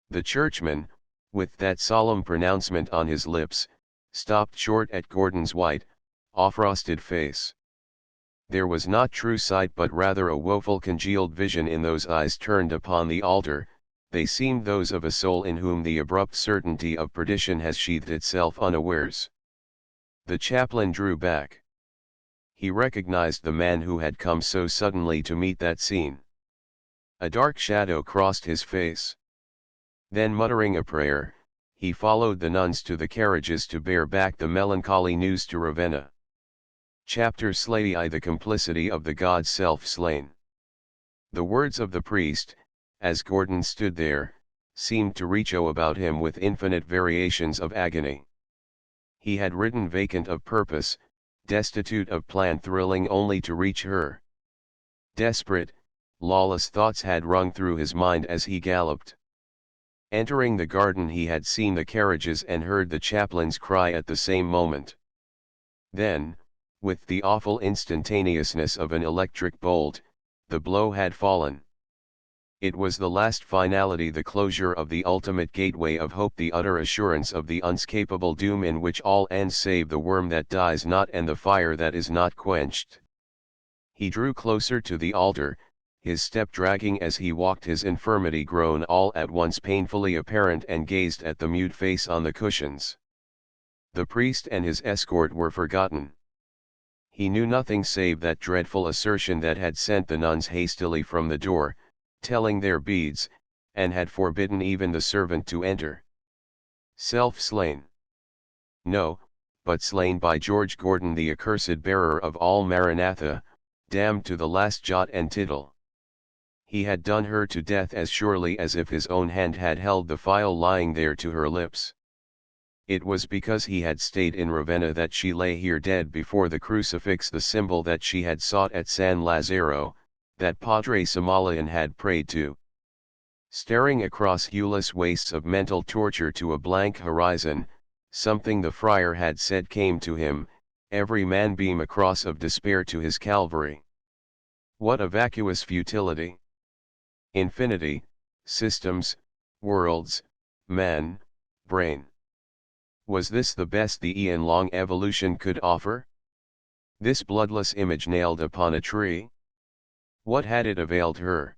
The churchman, with that solemn pronouncement on his lips, stopped short at Gordon's white, off-frosted face. There was not true sight but rather a woeful congealed vision in those eyes turned upon the altar. They seemed those of a soul in whom the abrupt certainty of perdition has sheathed itself unawares. The chaplain drew back. He recognized the man who had come so suddenly to meet that scene. A dark shadow crossed his face. Then, muttering a prayer, he followed the nuns to the carriages to bear back the melancholy news to Ravenna. Chapter Slay the complicity of the god self-slain. The words of the priest, as Gordon stood there, seemed to echo about him with infinite variations of agony. He had ridden vacant of purpose, destitute of plan, thrilling only to reach her. Desperate, lawless thoughts had rung through his mind as he galloped. Entering the garden, he had seen the carriages and heard the chaplain's cry at the same moment. Then, with the awful instantaneousness of an electric bolt, the blow had fallen. It was the last finality, the closure of the ultimate gateway of hope, the utter assurance of the unscapable doom in which all ends save the worm that dies not and the fire that is not quenched. He drew closer to the altar, his step dragging as he walked, his infirmity grown all at once painfully apparent, and gazed at the mute face on the cushions. The priest and his escort were forgotten. He knew nothing save that dreadful assertion that had sent the nuns hastily from the door, telling their beads, and had forbidden even the servant to enter. Self-slain. No, but slain by George Gordon, the accursed bearer of all Maranatha, damned to the last jot and tittle. He had done her to death as surely as if his own hand had held the phial lying there to her lips. It was because he had stayed in Ravenna that she lay here dead before the crucifix, the symbol that she had sought at San Lazzaro, that Padre Samalian had prayed to. Staring across hueless wastes of mental torture to a blank horizon, something the friar had said came to him: every man beam a cross of despair to his Calvary. What a vacuous futility! Infinity, systems, worlds, man, brain. Was this the best the eon-long evolution could offer? This bloodless image nailed upon a tree? What had it availed her?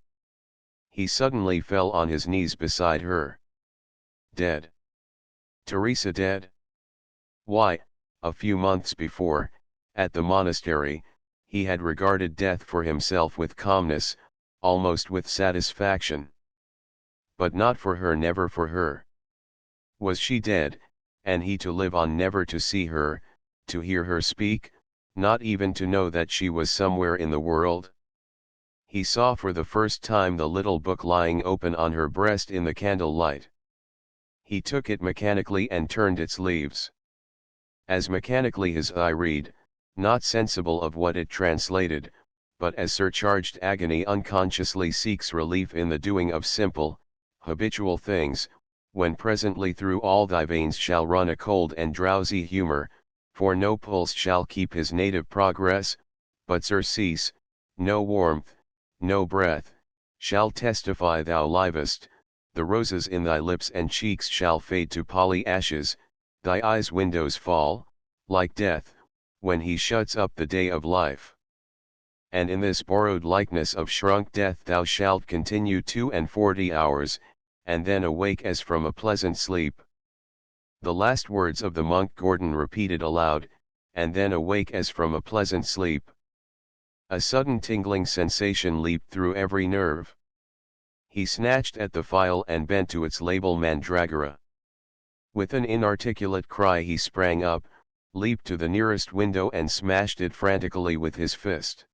He suddenly fell on his knees beside her. Dead. Teresa dead? Why, a few months before, at the monastery, he had regarded death for himself with calmness, almost with satisfaction. But not for her, never for her. Was she dead, and he to live on, never to see her, to hear her speak, not even to know that she was somewhere in the world? He saw for the first time the little book lying open on her breast in the candle light. He took it mechanically and turned its leaves. As mechanically his eye read, not sensible of what it translated, but as surcharged agony unconsciously seeks relief in the doing of simple, habitual things, when presently through all thy veins shall run a cold and drowsy humor, for no pulse shall keep his native progress, but surcease, no warmth, no breath, shall testify thou livest, the roses in thy lips and cheeks shall fade to polly ashes, thy eyes' windows fall, like death, when he shuts up the day of life. And in this borrowed likeness of shrunk death thou shalt continue 42 hours, and then awake as from a pleasant sleep. The last words of the monk Gordon repeated aloud, and then awake as from a pleasant sleep. A sudden tingling sensation leaped through every nerve. He snatched at the phial and bent to its label Mandragora. With an inarticulate cry he sprang up, leaped to the nearest window and smashed it frantically with his fist.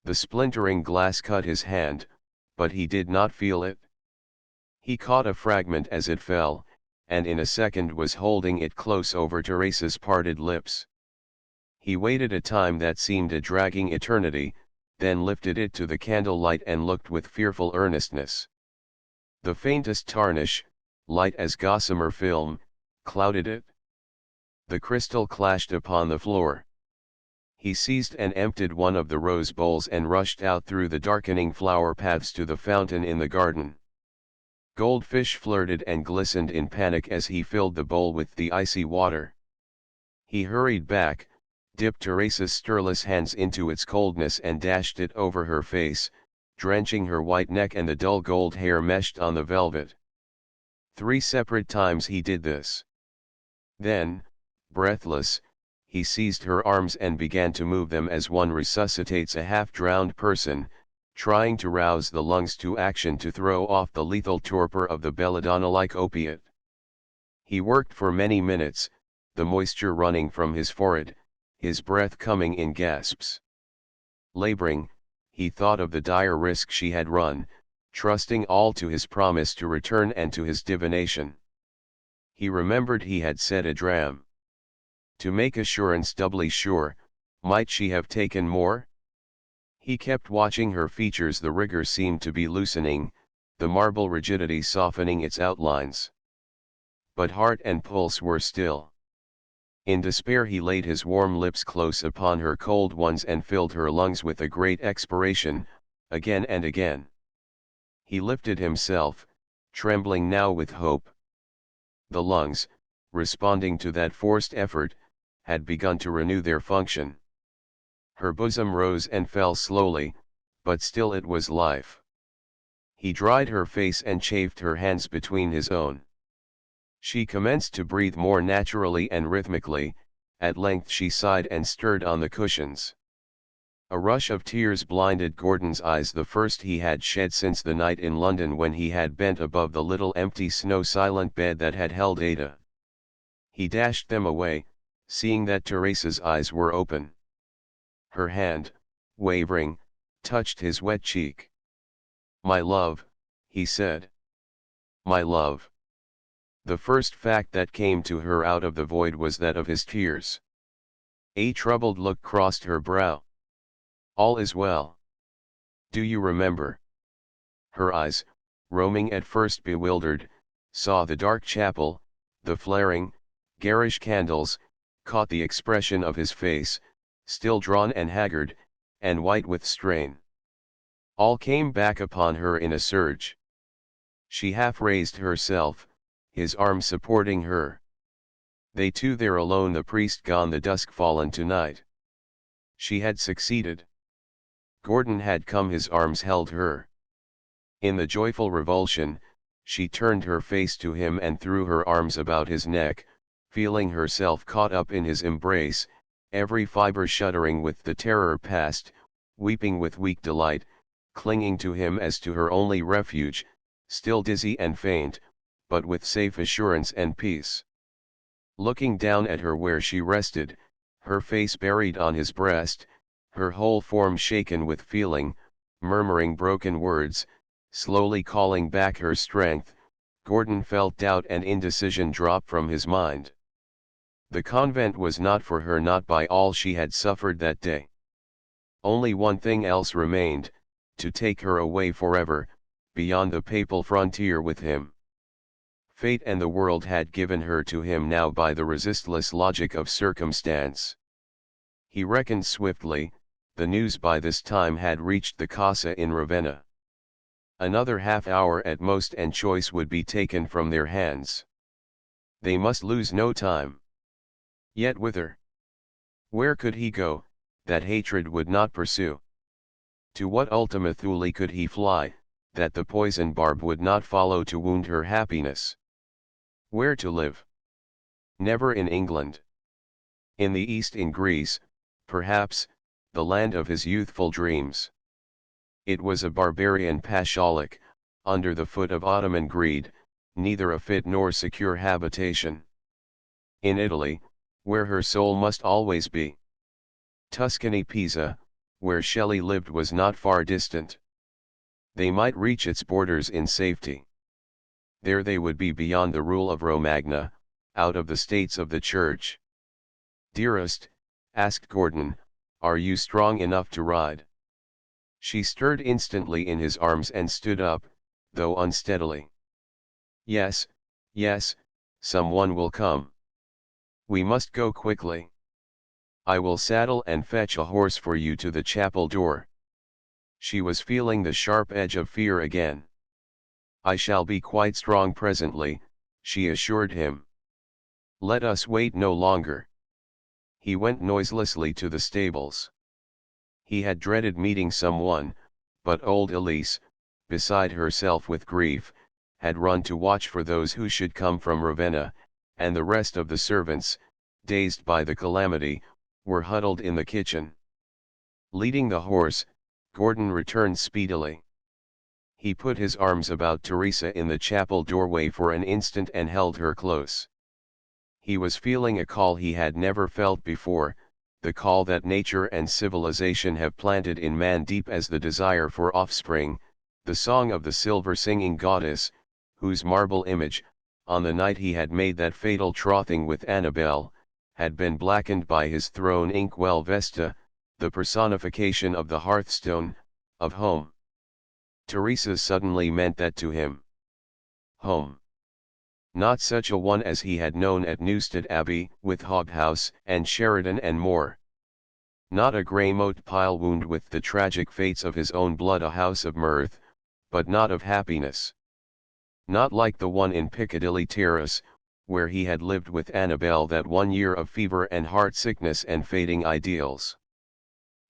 The splintering glass cut his hand, but he did not feel it. He caught a fragment as it fell, and in a second was holding it close over Teresa's parted lips. He waited a time that seemed a dragging eternity, then lifted it to the candlelight and looked with fearful earnestness. The faintest tarnish, light as gossamer film, clouded it. The crystal clashed upon the floor. He seized and emptied one of the rose bowls and rushed out through the darkening flower paths to the fountain in the garden. Goldfish flirted and glistened in panic as he filled the bowl with the icy water. He hurried back, dipped Teresa's stirless hands into its coldness and dashed it over her face, drenching her white neck and the dull gold hair meshed on the velvet. 3 separate times he did this. Then, breathless, he seized her arms and began to move them as one resuscitates a half-drowned person, trying to rouse the lungs to action to throw off the lethal torpor of the belladonna-like opiate. He worked for many minutes, the moisture running from his forehead, his breath coming in gasps. Laboring, he thought of the dire risk she had run, trusting all to his promise to return and to his divination. He remembered he had said a dram. To make assurance doubly sure, might she have taken more? He kept watching her features. The rigor seemed to be loosening, the marble rigidity softening its outlines. But heart and pulse were still. In despair he laid his warm lips close upon her cold ones and filled her lungs with a great expiration, again and again. He lifted himself, trembling now with hope. The lungs, responding to that forced effort, had begun to renew their function. Her bosom rose and fell slowly, but still it was life. He dried her face and chafed her hands between his own. She commenced to breathe more naturally and rhythmically. At length she sighed and stirred on the cushions. A rush of tears blinded Gordon's eyes, the first he had shed since the night in London when he had bent above the little empty snow-silent bed that had held Ada. He dashed them away, seeing that Teresa's eyes were open. Her hand, wavering, touched his wet cheek. "My love," he said. "My love." The first fact that came to her out of the void was that of his tears. A troubled look crossed her brow. "All is well. Do you remember?" Her eyes, roaming at first bewildered, saw the dark chapel, the flaring, garish candles, caught the expression of his face, still drawn and haggard, and white with strain. All came back upon her in a surge. She half raised herself, his arm supporting her. They two there alone, the priest gone, the dusk fallen to night. She had succeeded. Gordon had come, his arms held her. In the joyful revulsion, she turned her face to him and threw her arms about his neck, feeling herself caught up in his embrace, every fiber shuddering with the terror past, weeping with weak delight, clinging to him as to her only refuge, still dizzy and faint, but with safe assurance and peace. Looking down at her where she rested, her face buried on his breast, her whole form shaken with feeling, murmuring broken words, slowly calling back her strength, Gordon felt doubt and indecision drop from his mind. The convent was not for her, not by all she had suffered that day. Only one thing else remained, to take her away forever, beyond the papal frontier with him. Fate and the world had given her to him now by the resistless logic of circumstance. He reckoned swiftly. The news by this time had reached the Casa in Ravenna. Another half hour at most and choice would be taken from their hands. They must lose no time. Yet whither? Where could he go, that hatred would not pursue? To what Ultima Thule could he fly, that the poison barb would not follow to wound her happiness? Where to live? Never in England. In the East, in Greece, perhaps, the land of his youthful dreams. It was a barbarian pashalic, under the foot of Ottoman greed, neither a fit nor secure habitation. In Italy, where her soul must always be. Tuscany, Pisa, where Shelley lived, was not far distant. They might reach its borders in safety. There they would be beyond the rule of Romagna, out of the states of the Church. "Dearest," asked Gordon, "are you strong enough to ride?" She stirred instantly in his arms and stood up, though unsteadily. "Yes, yes, someone will come. We must go quickly. I will saddle and fetch a horse for you to the chapel door." She was feeling the sharp edge of fear again. "I shall be quite strong presently," she assured him. "Let us wait no longer." He went noiselessly to the stables. He had dreaded meeting someone, but old Elise, beside herself with grief, had run to watch for those who should come from Ravenna, and the rest of the servants, dazed by the calamity, were huddled in the kitchen. Leading the horse, Gordon returned speedily. He put his arms about Teresa in the chapel doorway for an instant and held her close. He was feeling a call he had never felt before, the call that nature and civilization have planted in man deep as the desire for offspring, the song of the silver-singing goddess, whose marble image, on the night he had made that fatal trothing with Annabel, had been blackened by his thrown inkwell Vesta, the personification of the hearthstone, of home. Teresa suddenly meant that to him. Home. Not such a one as he had known at Newstead Abbey, with Hoghouse and Sheridan and more. Not a grey moat pile wound with the tragic fates of his own blood, a house of mirth, but not of happiness. Not like the one in Piccadilly Terrace, where he had lived with Annabel that one year of fever and heart sickness and fading ideals.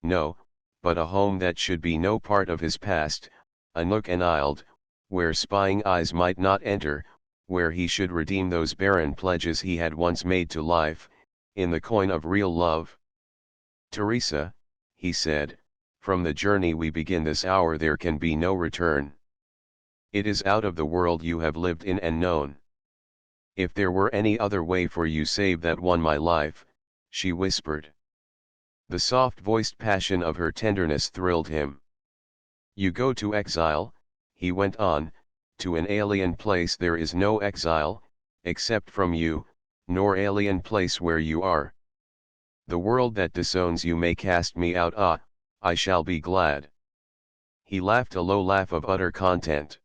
No, but a home that should be no part of his past, a nook enisled, where spying eyes might not enter, where he should redeem those barren pledges he had once made to life, in the coin of real love. "Teresa," he said, "from the journey we begin this hour there can be no return. It is out of the world you have lived in and known. If there were any other way for you save that one, my life," she whispered. The soft-voiced passion of her tenderness thrilled him. "You go to exile," he went on, "to an alien place. There is no exile, except from you, nor alien place where you are. The world that disowns you may cast me out. Ah, I shall be glad." He laughed a low laugh of utter content.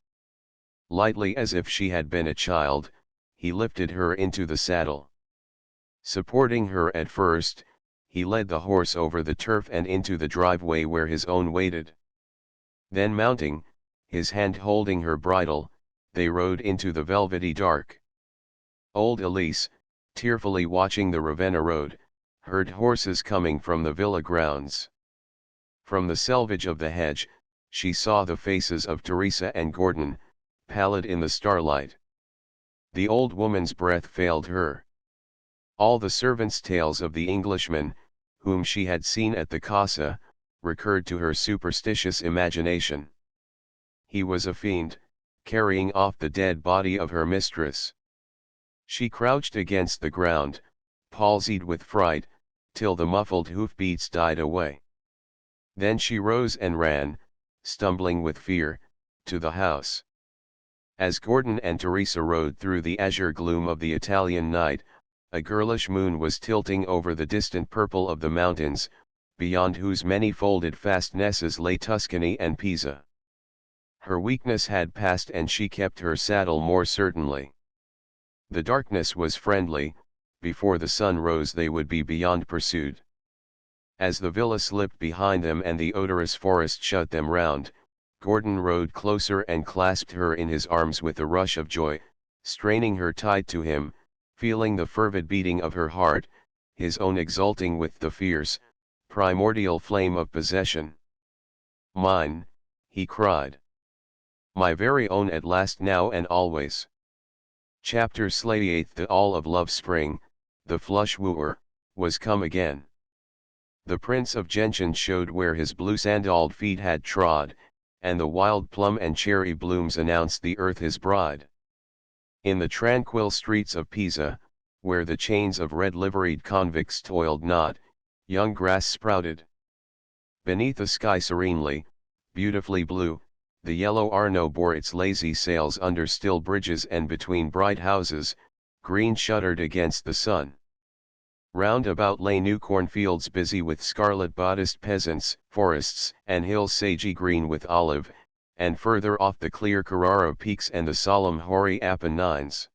Lightly as if she had been a child, he lifted her into the saddle. Supporting her at first, he led the horse over the turf and into the driveway where his own waited. Then mounting, his hand holding her bridle, they rode into the velvety dark. Old Elise, tearfully watching the Ravenna road, heard horses coming from the villa grounds. From the selvage of the hedge, she saw the faces of Teresa and Gordon, pallid in the starlight. The old woman's breath failed her. All the servants' tales of the Englishman, whom she had seen at the casa, recurred to her superstitious imagination. He was a fiend, carrying off the dead body of her mistress. She crouched against the ground, palsied with fright, till the muffled hoofbeats died away. Then she rose and ran, stumbling with fear, to the house. As Gordon and Teresa rode through the azure gloom of the Italian night, a girlish moon was tilting over the distant purple of the mountains, beyond whose many folded fastnesses lay Tuscany and Pisa. Her weakness had passed and she kept her saddle more certainly. The darkness was friendly, before the sun rose they would be beyond pursuit. As the villa slipped behind them and the odorous forest shut them round, Gordon rode closer and clasped her in his arms with a rush of joy, straining her tight to him, feeling the fervid beating of her heart, his own exulting with the fierce, primordial flame of possession. "Mine," he cried. "My very own at last now and always." Chapter 8. The all of love spring, the flush wooer, was come again. The Prince of Gentian showed where his blue-sandaled feet had trod, and the wild plum and cherry blooms announced the earth his bride. In the tranquil streets of Pisa, where the chains of red-liveried convicts toiled not, young grass sprouted. Beneath a sky serenely, beautifully blue, the yellow Arno bore its lazy sails under still bridges and between bright houses, green shuttered against the sun. Round about lay new cornfields busy with scarlet-bodiced peasants, forests and hills sagey green with olive, and further off the clear Carrara peaks and the solemn hoary Apennines.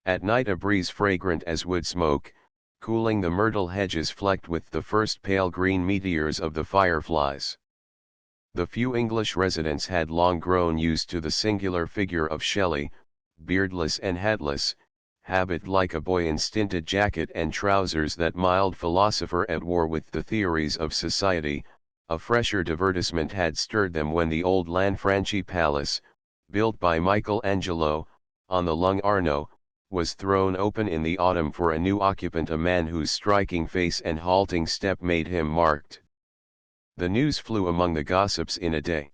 At night a breeze fragrant as wood smoke, cooling the myrtle hedges flecked with the first pale green meteors of the fireflies. The few English residents had long grown used to the singular figure of Shelley, beardless and hatless, habit like a boy in stinted jacket and trousers, that mild philosopher at war with the theories of society. A fresher divertisement had stirred them when the old Lanfranchi Palace, built by Michelangelo, on the Lung Arno, was thrown open in the autumn for a new occupant, a man whose striking face and halting step made him marked. The news flew among the gossips in a day.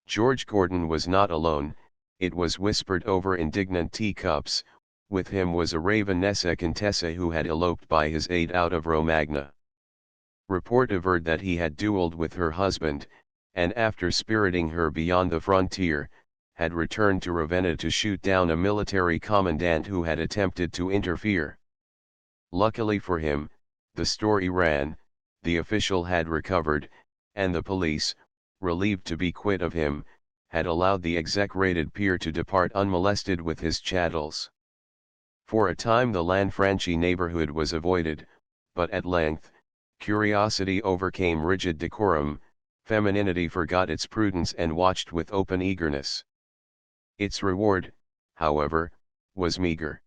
George Gordon was not alone, it was whispered over indignant teacups. With him was a Ravenessa Contessa who had eloped by his aid out of Romagna. Report averred that he had duelled with her husband, and after spiriting her beyond the frontier, had returned to Ravenna to shoot down a military commandant who had attempted to interfere. Luckily for him, the story ran, the official had recovered, and the police, relieved to be quit of him, had allowed the execrated peer to depart unmolested with his chattels. For a time the Lanfranchi neighborhood was avoided, but at length, curiosity overcame rigid decorum, femininity forgot its prudence and watched with open eagerness. Its reward, however, was meager.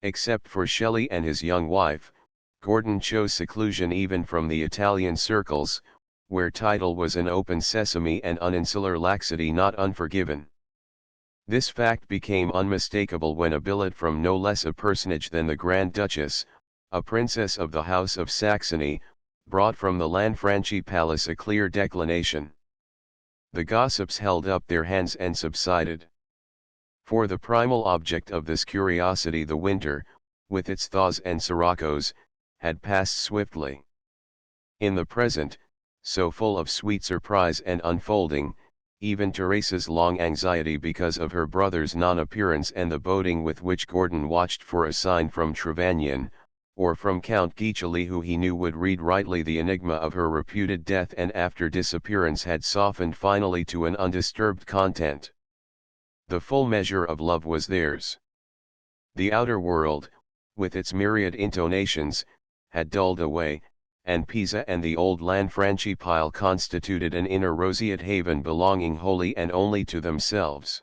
Except for Shelley and his young wife, Gordon chose seclusion even from the Italian circles, where title was an open sesame and uninsular laxity not unforgiven. This fact became unmistakable when a billet from no less a personage than the Grand Duchess, a princess of the House of Saxony, brought from the Lanfranchi Palace a clear declination. The gossips held up their hands and subsided. For the primal object of this curiosity, the winter, with its thaws and siroccos, had passed swiftly. In the present, so full of sweet surprise and unfolding, even Teresa's long anxiety because of her brother's non-appearance and the boding with which Gordon watched for a sign from Trevanion, or from Count Guiccioli, who he knew would read rightly the enigma of her reputed death and after disappearance, had softened finally to an undisturbed content. The full measure of love was theirs. The outer world, with its myriad intonations, had dulled away, and Pisa and the old Lanfranchi pile constituted an inner roseate haven belonging wholly and only to themselves.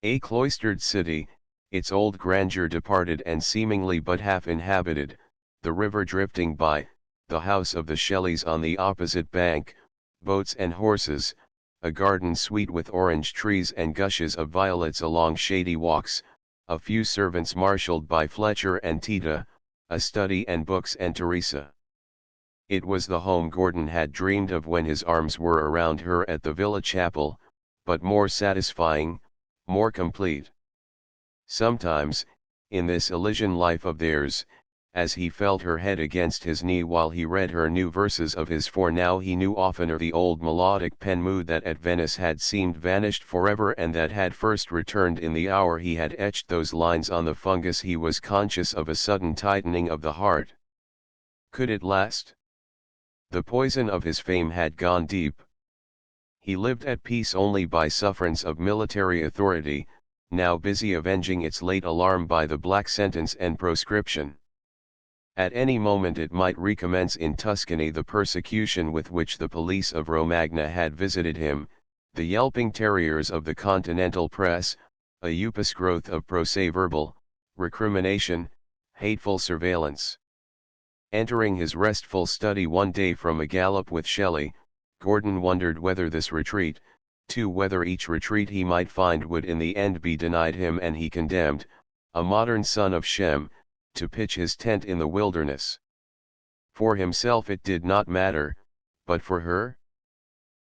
A cloistered city, its old grandeur departed and seemingly but half inhabited, the river drifting by, the house of the Shelleys on the opposite bank, boats and horses, a garden sweet with orange trees and gushes of violets along shady walks, a few servants marshalled by Fletcher and Tita, a study and books and Teresa. It was the home Gordon had dreamed of when his arms were around her at the villa chapel, but more satisfying, more complete. Sometimes, in this Elysian life of theirs, as he felt her head against his knee while he read her new verses of his, for now he knew oftener the old melodic pen mood that at Venice had seemed vanished forever and that had first returned in the hour he had etched those lines on the fungus, he was conscious of a sudden tightening of the heart. Could it last? The poison of his fame had gone deep. He lived at peace only by sufferance of military authority, now busy avenging its late alarm by the black sentence and proscription. At any moment it might recommence in Tuscany the persecution with which the police of Romagna had visited him, the yelping terriers of the continental press, a upas growth of procès-verbal, recrimination, hateful surveillance. Entering his restful study one day from a gallop with Shelley, Gordon wondered whether this retreat, whether each retreat he might find would in the end be denied him and he condemned, a modern son of Shem, to pitch his tent in the wilderness. For himself it did not matter, but for her?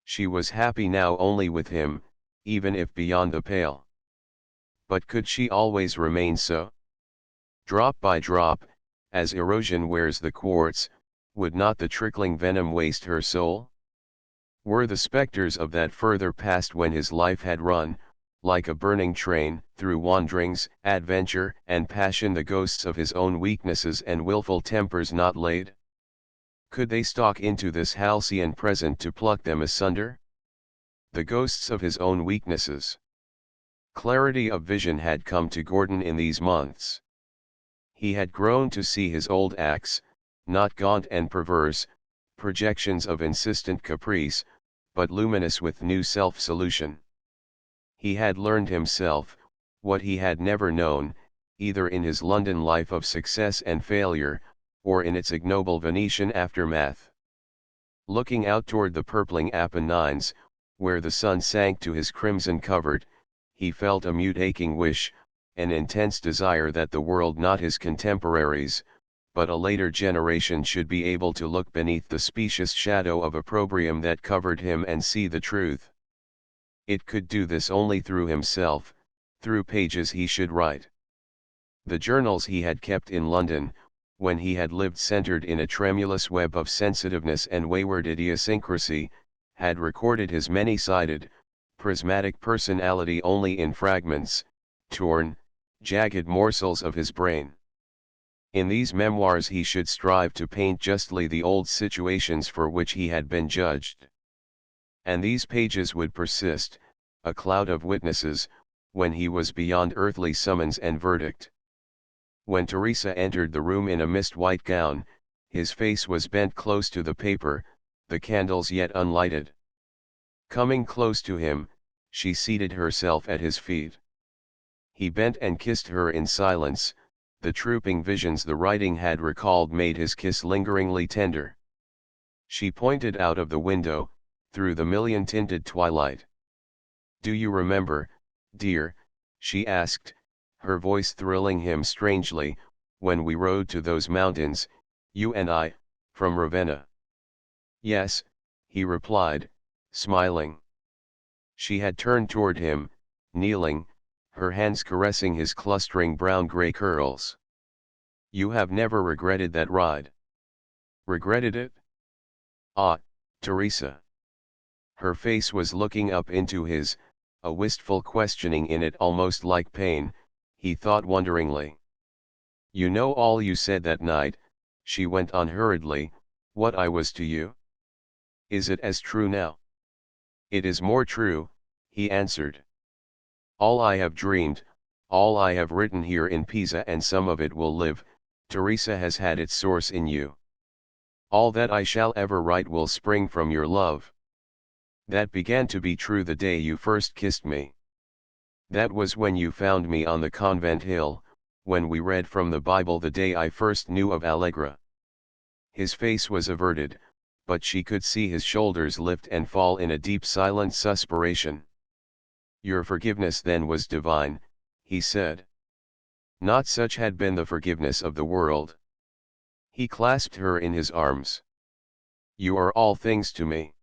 She was happy now only with him, even if beyond the pale. But could she always remain so? Drop by drop, as erosion wears the quartz, would not the trickling venom waste her soul? Were the specters of that further past when his life had run, like a burning train, through wanderings, adventure, and passion, the ghosts of his own weaknesses and wilful tempers not laid? Could they stalk into this halcyon present to pluck them asunder? The ghosts of his own weaknesses. Clarity of vision had come to Gordon in these months. He had grown to see his old acts, not gaunt and perverse, projections of insistent caprice, but luminous with new self-solution. He had learned himself, what he had never known, either in his London life of success and failure, or in its ignoble Venetian aftermath. Looking out toward the purpling Apennines, where the sun sank to his crimson covert, he felt a mute aching wish, an intense desire that the world, not his contemporaries, but a later generation, should be able to look beneath the specious shadow of opprobrium that covered him and see the truth. It could do this only through himself, through pages he should write. The journals he had kept in London, when he had lived centered in a tremulous web of sensitiveness and wayward idiosyncrasy, had recorded his many-sided, prismatic personality only in fragments, torn, jagged morsels of his brain. In these memoirs he should strive to paint justly the old situations for which he had been judged. And these pages would persist, a cloud of witnesses, when he was beyond earthly summons and verdict. When Teresa entered the room in a mist-white gown, his face was bent close to the paper, the candles yet unlighted. Coming close to him, she seated herself at his feet. He bent and kissed her in silence. The trooping visions the writing had recalled made his kiss lingeringly tender. She pointed out of the window, through the million-tinted twilight. "Do you remember, dear," she asked, her voice thrilling him strangely, "when we rode to those mountains, you and I, from Ravenna?" "Yes," he replied, smiling. She had turned toward him, kneeling, her hands caressing his clustering brown-gray curls. "You have never regretted that ride?" "Regretted it? Ah, Teresa." Her face was looking up into his, a wistful questioning in it almost like pain, he thought wonderingly. "You know all you said that night," she went on hurriedly, "what I was to you? Is it as true now?" "It is more true," he answered. "All I have dreamed, all I have written here in Pisa, and some of it will live, Teresa, has had its source in you. All that I shall ever write will spring from your love. That began to be true the day you first kissed me. That was when you found me on the convent hill, when we read from the Bible the day I first knew of Allegra. His face was averted, but she could see his shoulders lift and fall in a deep silent suspiration. Your forgiveness then was divine, he said. Not such had been the forgiveness of the world. He clasped her in his arms. You are all things to me.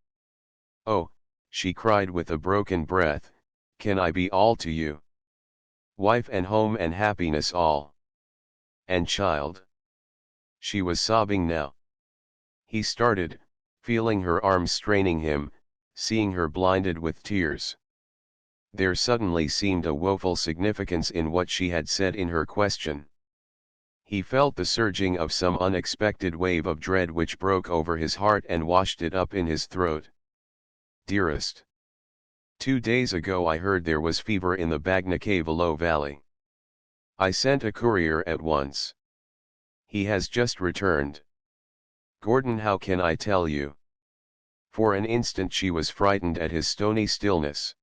Oh, she cried with a broken breath, can I be all to you? Wife and home and happiness all. And child. She was sobbing now. He started, feeling her arms straining him, seeing her blinded with tears. There suddenly seemed a woeful significance in what she had said in her question. He felt the surging of some unexpected wave of dread which broke over his heart and washed it up in his throat. Dearest. 2 days ago I heard there was fever in the Bagnacavallo Valley. I sent a courier at once. He has just returned. Gordon, how can I tell you? For an instant she was frightened at his stony stillness.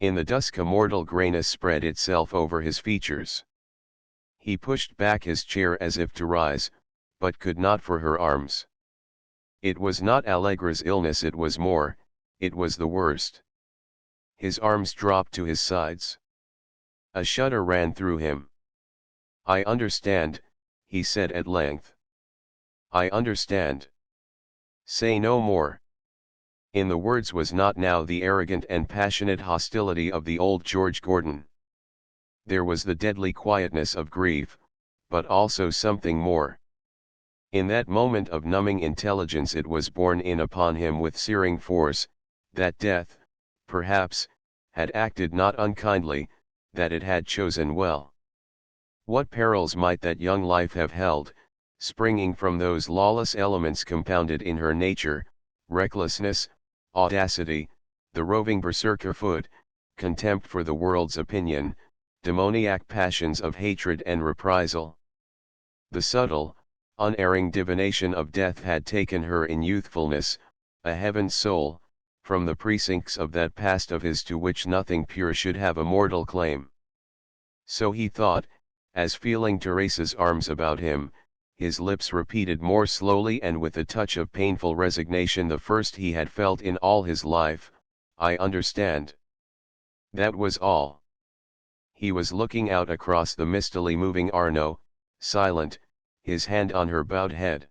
In the dusk a mortal grayness spread itself over his features. He pushed back his chair as if to rise, but could not for her arms. It was not Allegra's illness, it was more, it was the worst. His arms dropped to his sides. A shudder ran through him. I understand, he said at length. I understand. Say no more. In the words was not now the arrogant and passionate hostility of the old George Gordon. There was the deadly quietness of grief, but also something more. In that moment of numbing intelligence it was borne in upon him with searing force, that death, perhaps, had acted not unkindly, that it had chosen well. What perils might that young life have held, springing from those lawless elements compounded in her nature, recklessness, audacity, the roving berserker foot, contempt for the world's opinion, demoniac passions of hatred and reprisal. The subtle, unerring divination of death had taken her in youthfulness, a heaven soul, from the precincts of that past of his to which nothing pure should have a mortal claim. So he thought, as feeling Teresa's arms about him, his lips repeated more slowly and with a touch of painful resignation the first he had felt in all his life, I understand. That was all. He was looking out across the mistily moving Arno, silent, his hand on her bowed head.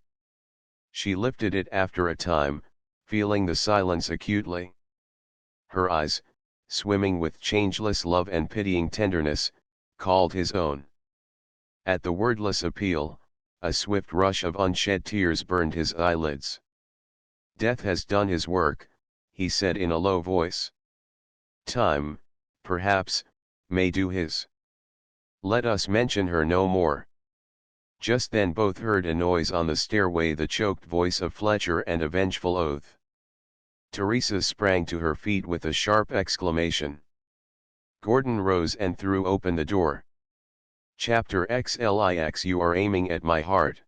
She lifted it after a time, feeling the silence acutely. Her eyes, swimming with changeless love and pitying tenderness, called his own. At the wordless appeal, a swift rush of unshed tears burned his eyelids. Death has done his work, he said in a low voice. Time, perhaps, may do his. Let us mention her no more. Just then both heard a noise on the stairway, the choked voice of Fletcher and a vengeful oath. Teresa sprang to her feet with a sharp exclamation. Gordon rose and threw open the door. Chapter XLIX. You are aiming at my heart.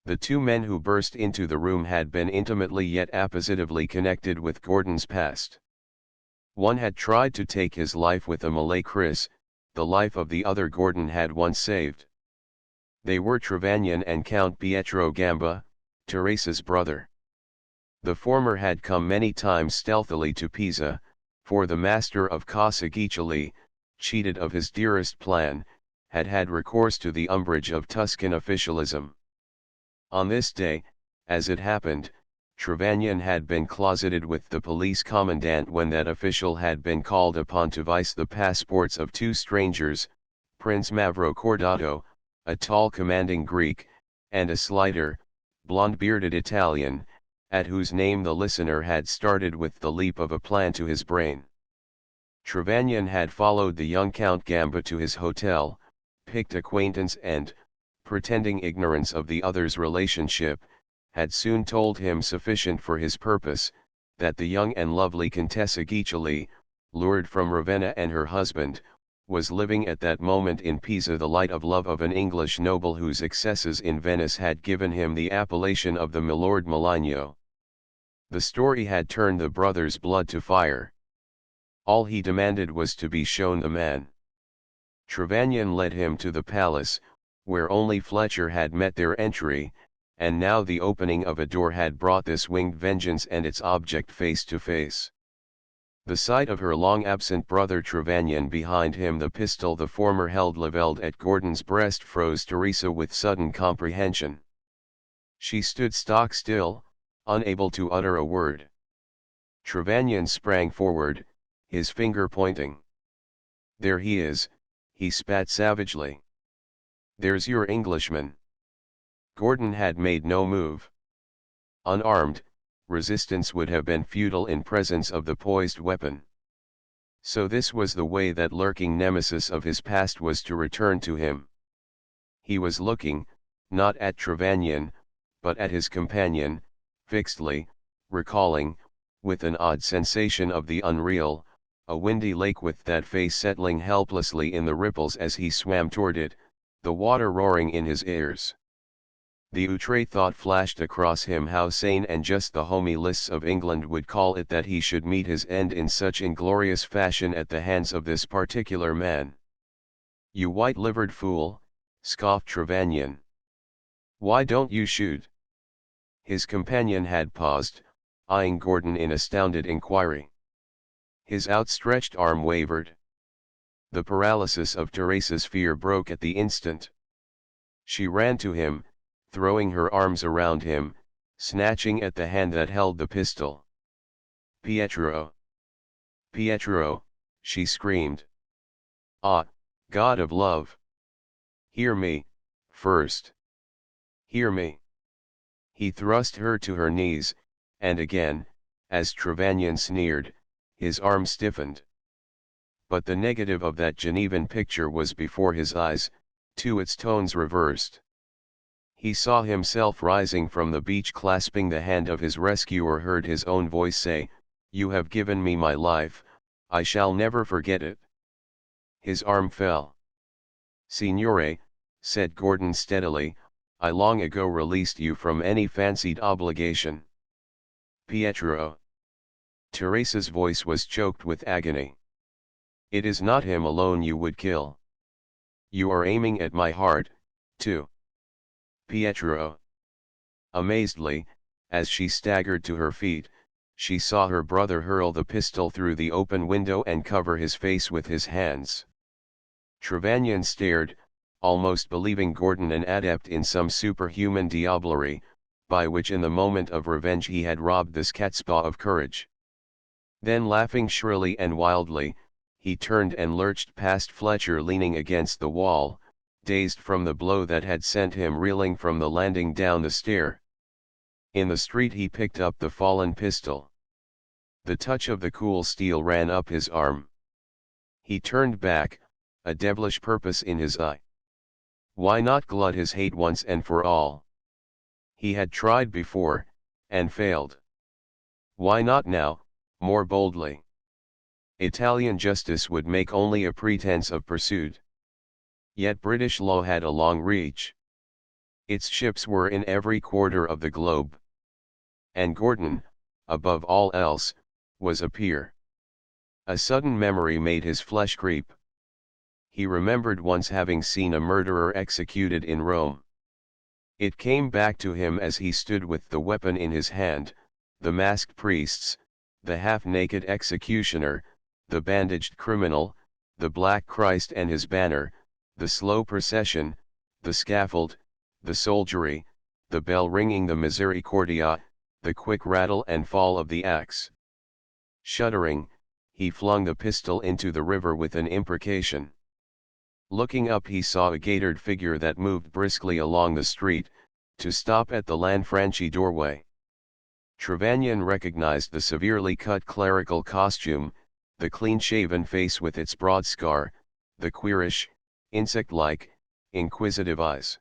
The two men who burst into the room had been intimately yet appositively connected with Gordon's past. One had tried to take his life with a Malay Chris, the life of the other Gordon had once saved. They were Trevanion and Count Pietro Gamba, Teresa's brother. The former had come many times stealthily to Pisa, for the master of Casa Guiccioli, cheated of his dearest plan, had had recourse to the umbrage of Tuscan officialism. On this day, as it happened, Trevanion had been closeted with the police commandant when that official had been called upon to vice the passports of two strangers, Prince Mavro Cordato, a tall commanding Greek, and a slighter, blonde-bearded Italian, at whose name the listener had started with the leap of a plan to his brain. Trevanion had followed the young Count Gamba to his hotel, picked acquaintance and, pretending ignorance of the other's relationship, had soon told him sufficient for his purpose, that the young and lovely Contessa Guiccioli, lured from Ravenna and her husband, was living at that moment in Pisa, the light of love of an English noble whose excesses in Venice had given him the appellation of the Milord Maligno. The story had turned the brothers' blood to fire. All he demanded was to be shown the man. Trevanion led him to the palace, where only Fletcher had met their entry, and now the opening of a door had brought this winged vengeance and its object face to face. The sight of her long-absent brother Trevanion behind him, the pistol the former held levelled at Gordon's breast, froze Teresa with sudden comprehension. She stood stock still, unable to utter a word. Trevanion sprang forward, his finger pointing. "There he is," he spat savagely. "There's your Englishman." Gordon had made no move. Unarmed, resistance would have been futile in presence of the poised weapon. So this was the way that lurking nemesis of his past was to return to him. He was looking, not at Trevanion, but at his companion, fixedly, recalling, with an odd sensation of the unreal, a windy lake with that face settling helplessly in the ripples as he swam toward it, the water roaring in his ears. The outre thought flashed across him how sane and just the homey lists of England would call it that he should meet his end in such inglorious fashion at the hands of this particular man. "You white-livered fool," scoffed Trevanion. "Why don't you shoot?" His companion had paused, eyeing Gordon in astounded inquiry. His outstretched arm wavered. The paralysis of Teresa's fear broke at the instant. She ran to him, throwing her arms around him, snatching at the hand that held the pistol. "Pietro! Pietro!" she screamed. "Ah, God of love! Hear me, first! Hear me!" He thrust her to her knees, and again, as Trevanion sneered, his arm stiffened. But the negative of that Genevan picture was before his eyes, to its tones reversed. He saw himself rising from the beach clasping the hand of his rescuer, heard his own voice say, "You have given me my life, I shall never forget it." His arm fell. "Signore," said Gordon steadily, "I long ago released you from any fancied obligation." "Pietro." Teresa's voice was choked with agony. "It is not him alone you would kill. You are aiming at my heart, too." "Pietro." Amazedly, as she staggered to her feet, she saw her brother hurl the pistol through the open window and cover his face with his hands. Trevanion stared, almost believing Gordon an adept in some superhuman diablerie, by which in the moment of revenge he had robbed this catspaw of courage. Then, laughing shrilly and wildly, he turned and lurched past Fletcher leaning against the wall, dazed from the blow that had sent him reeling from the landing down the stair. In the street he picked up the fallen pistol. The touch of the cool steel ran up his arm. He turned back, a devilish purpose in his eye. Why not glut his hate once and for all? He had tried before, and failed. Why not now, more boldly? Italian justice would make only a pretense of pursuit. Yet British law had a long reach. Its ships were in every quarter of the globe. And Gordon, above all else, was a peer. A sudden memory made his flesh creep. He remembered once having seen a murderer executed in Rome. It came back to him as he stood with the weapon in his hand, the masked priests, the half-naked executioner, the bandaged criminal, the Black Christ and his banner, the slow procession, the scaffold, the soldiery, the bell ringing the Misericordia, the quick rattle and fall of the axe. Shuddering, he flung the pistol into the river with an imprecation. Looking up he saw a gaitered figure that moved briskly along the street, to stop at the Lanfranchi doorway. Trevanion recognized the severely cut clerical costume, the clean-shaven face with its broad scar, the queerish, insect-like, inquisitive eyes.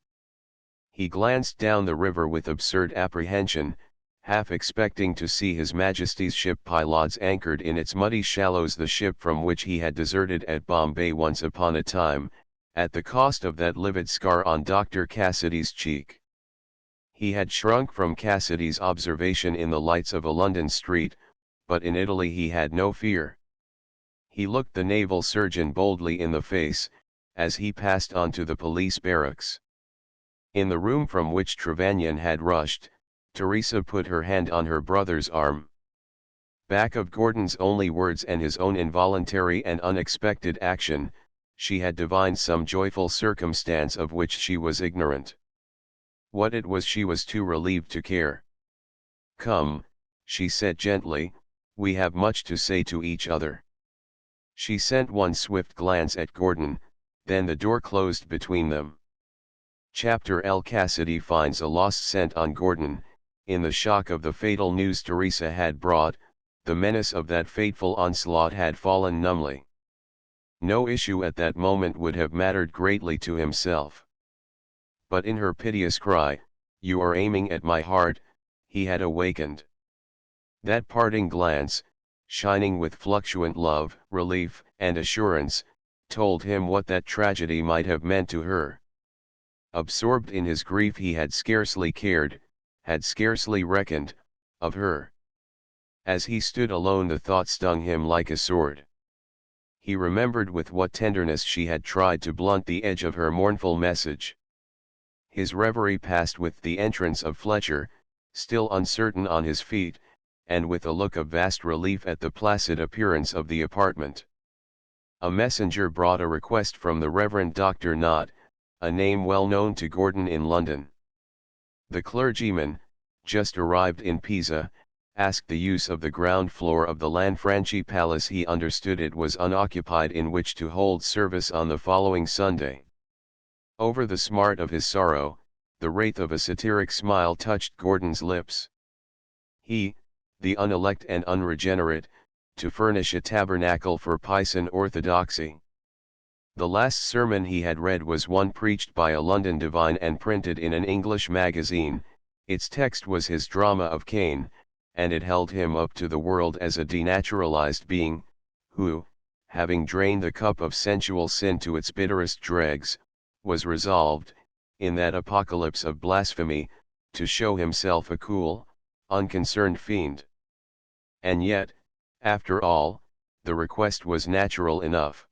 He glanced down the river with absurd apprehension, half expecting to see His Majesty's ship Pilots anchored in its muddy shallows, the ship from which he had deserted at Bombay once upon a time, at the cost of that livid scar on Dr. Cassidy's cheek. He had shrunk from Cassidy's observation in the lights of a London street, but in Italy he had no fear. He looked the naval surgeon boldly in the face, as he passed on to the police barracks. In the room from which Trevanion had rushed, Teresa put her hand on her brother's arm. Back of Gordon's only words and his own involuntary and unexpected action, she had divined some joyful circumstance of which she was ignorant. What it was she was too relieved to care. "Come," she said gently, "we have much to say to each other." She sent one swift glance at Gordon, then the door closed between them. Chapter L. Cassidy finds a lost scent on Gordon. In the shock of the fatal news Teresa had brought, the menace of that fateful onslaught had fallen numbly. No issue at that moment would have mattered greatly to himself. But in her piteous cry, "You are aiming at my heart," he had awakened. That parting glance, shining with fluctuant love, relief, and assurance, told him what that tragedy might have meant to her. Absorbed in his grief he had scarcely cared, had scarcely reckoned, of her. As he stood alone the thought stung him like a sword. He remembered with what tenderness she had tried to blunt the edge of her mournful message. His reverie passed with the entrance of Fletcher, still uncertain on his feet, and with a look of vast relief at the placid appearance of the apartment. A messenger brought a request from the Reverend Dr. Nott, a name well known to Gordon in London. The clergyman, just arrived in Pisa, asked the use of the ground floor of the Lanfranchi Palace. He understood it was unoccupied in which to hold service on the following Sunday. Over the smart of his sorrow, the wraith of a satiric smile touched Gordon's lips. He, the unelect and unregenerate, to furnish a tabernacle for Pisan orthodoxy. The last sermon he had read was one preached by a London divine and printed in an English magazine. Its text was his drama of Cain, and it held him up to the world as a denaturalized being, who, having drained the cup of sensual sin to its bitterest dregs, was resolved, in that apocalypse of blasphemy, to show himself a cool, unconcerned fiend. And yet, after all, the request was natural enough.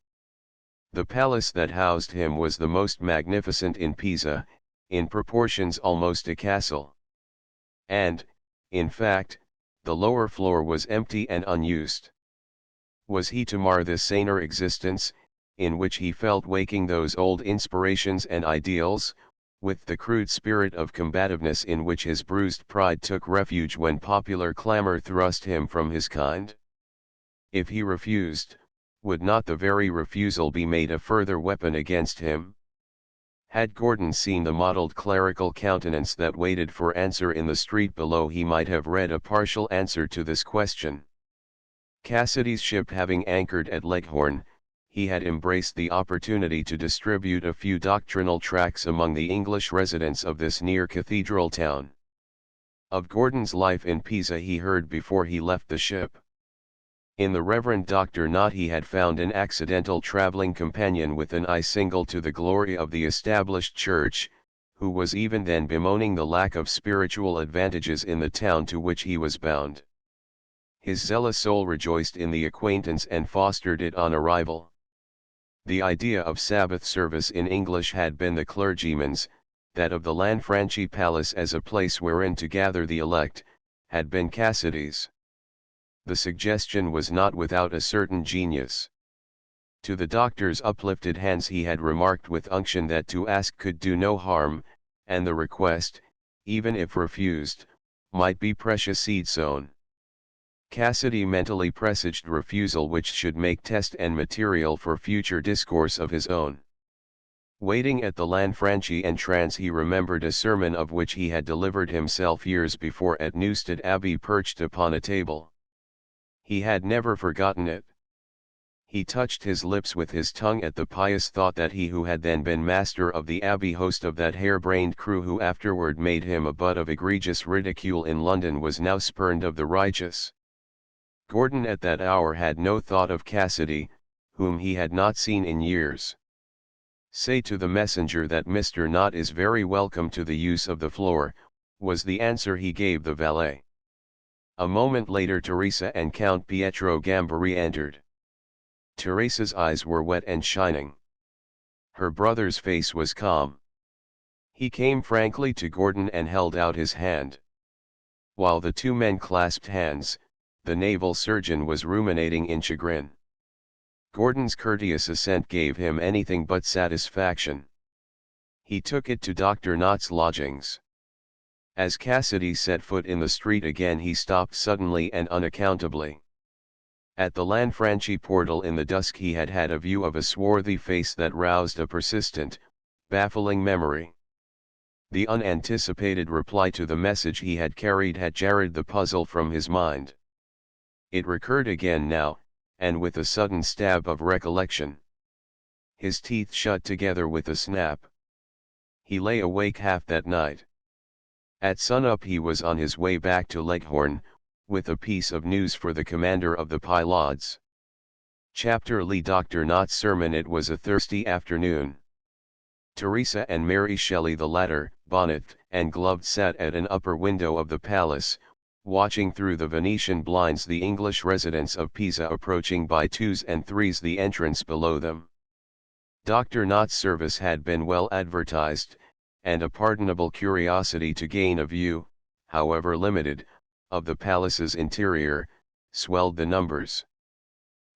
The palace that housed him was the most magnificent in Pisa, in proportions almost a castle. And, in fact, the lower floor was empty and unused. Was he to mar this saner existence, in which he felt waking those old inspirations and ideals, with the crude spirit of combativeness in which his bruised pride took refuge when popular clamor thrust him from his kind? If he refused, would not the very refusal be made a further weapon against him? Had Gordon seen the mottled clerical countenance that waited for answer in the street below, he might have read a partial answer to this question. Cassidy's ship having anchored at Leghorn, he had embraced the opportunity to distribute a few doctrinal tracts among the English residents of this near cathedral town. Of Gordon's life in Pisa he heard before he left the ship. In the Reverend Dr. Nott he had found an accidental traveling companion with an eye single to the glory of the established church, who was even then bemoaning the lack of spiritual advantages in the town to which he was bound. His zealous soul rejoiced in the acquaintance and fostered it on arrival. The idea of Sabbath service in English had been the clergyman's, that of the Lanfranchi Palace as a place wherein to gather the elect, had been Cassidy's. The suggestion was not without a certain genius. To the doctor's uplifted hands he had remarked with unction that to ask could do no harm, and the request, even if refused, might be precious seed sown. Cassidy mentally presaged refusal which should make test and material for future discourse of his own. Waiting at the Lanfranchi entrance he remembered a sermon of which he had delivered himself years before at Newstead Abbey perched upon a table. He had never forgotten it. He touched his lips with his tongue at the pious thought that he who had then been master of the Abbey, host of that hare-brained crew who afterward made him a butt of egregious ridicule in London, was now spurned of the righteous. Gordon at that hour had no thought of Cassidy, whom he had not seen in years. "Say to the messenger that Mr. Nott is very welcome to the use of the floor," was the answer he gave the valet. A moment later Teresa and Count Pietro Gambari entered. Teresa's eyes were wet and shining. Her brother's face was calm. He came frankly to Gordon and held out his hand. While the two men clasped hands, the naval surgeon was ruminating in chagrin. Gordon's courteous assent gave him anything but satisfaction. He took it to Dr. Knott's lodgings. As Cassidy set foot in the street again, he stopped suddenly and unaccountably. At the Lanfranchi portal in the dusk he had had a view of a swarthy face that roused a persistent, baffling memory. The unanticipated reply to the message he had carried had jarred the puzzle from his mind. It recurred again now, and with a sudden stab of recollection. His teeth shut together with a snap. He lay awake half that night. At sunup he was on his way back to Leghorn, with a piece of news for the commander of the Pilots. Chapter Lee Dr. Knott's sermon. It was a thirsty afternoon. Teresa and Mary Shelley, the latter, bonnet and gloved, sat at an upper window of the palace, watching through the Venetian blinds the English residents of Pisa approaching by twos and threes the entrance below them. Dr. Knott's service had been well advertised, and a pardonable curiosity to gain a view, however limited, of the palace's interior, swelled the numbers.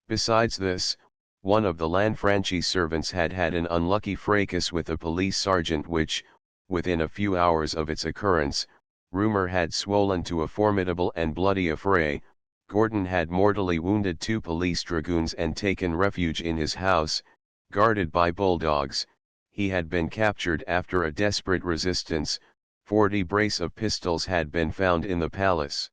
Besides this, one of the Lanfranchi servants had had an unlucky fracas with a police sergeant which, within a few hours of its occurrence, rumor had swollen to a formidable and bloody affray. Gordon had mortally wounded 2 police dragoons and taken refuge in his house, guarded by bulldogs. He had been captured after a desperate resistance. 40 brace of pistols had been found in the palace.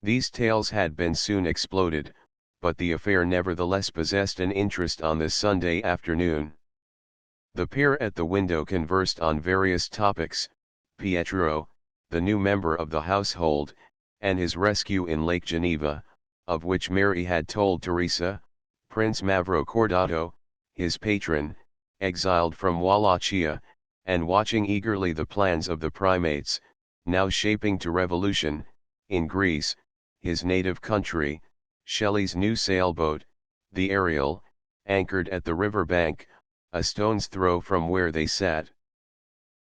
These tales had been soon exploded, but the affair nevertheless possessed an interest on this Sunday afternoon. The pair at the window conversed on various topics: Pietro, the new member of the household, and his rescue in Lake Geneva, of which Mary had told Teresa; Prince Mavrocordato, his patron, exiled from Wallachia, and watching eagerly the plans of the primates, now shaping to revolution, in Greece, his native country. Shelley's new sailboat, the Ariel, anchored at the river bank, a stone's throw from where they sat.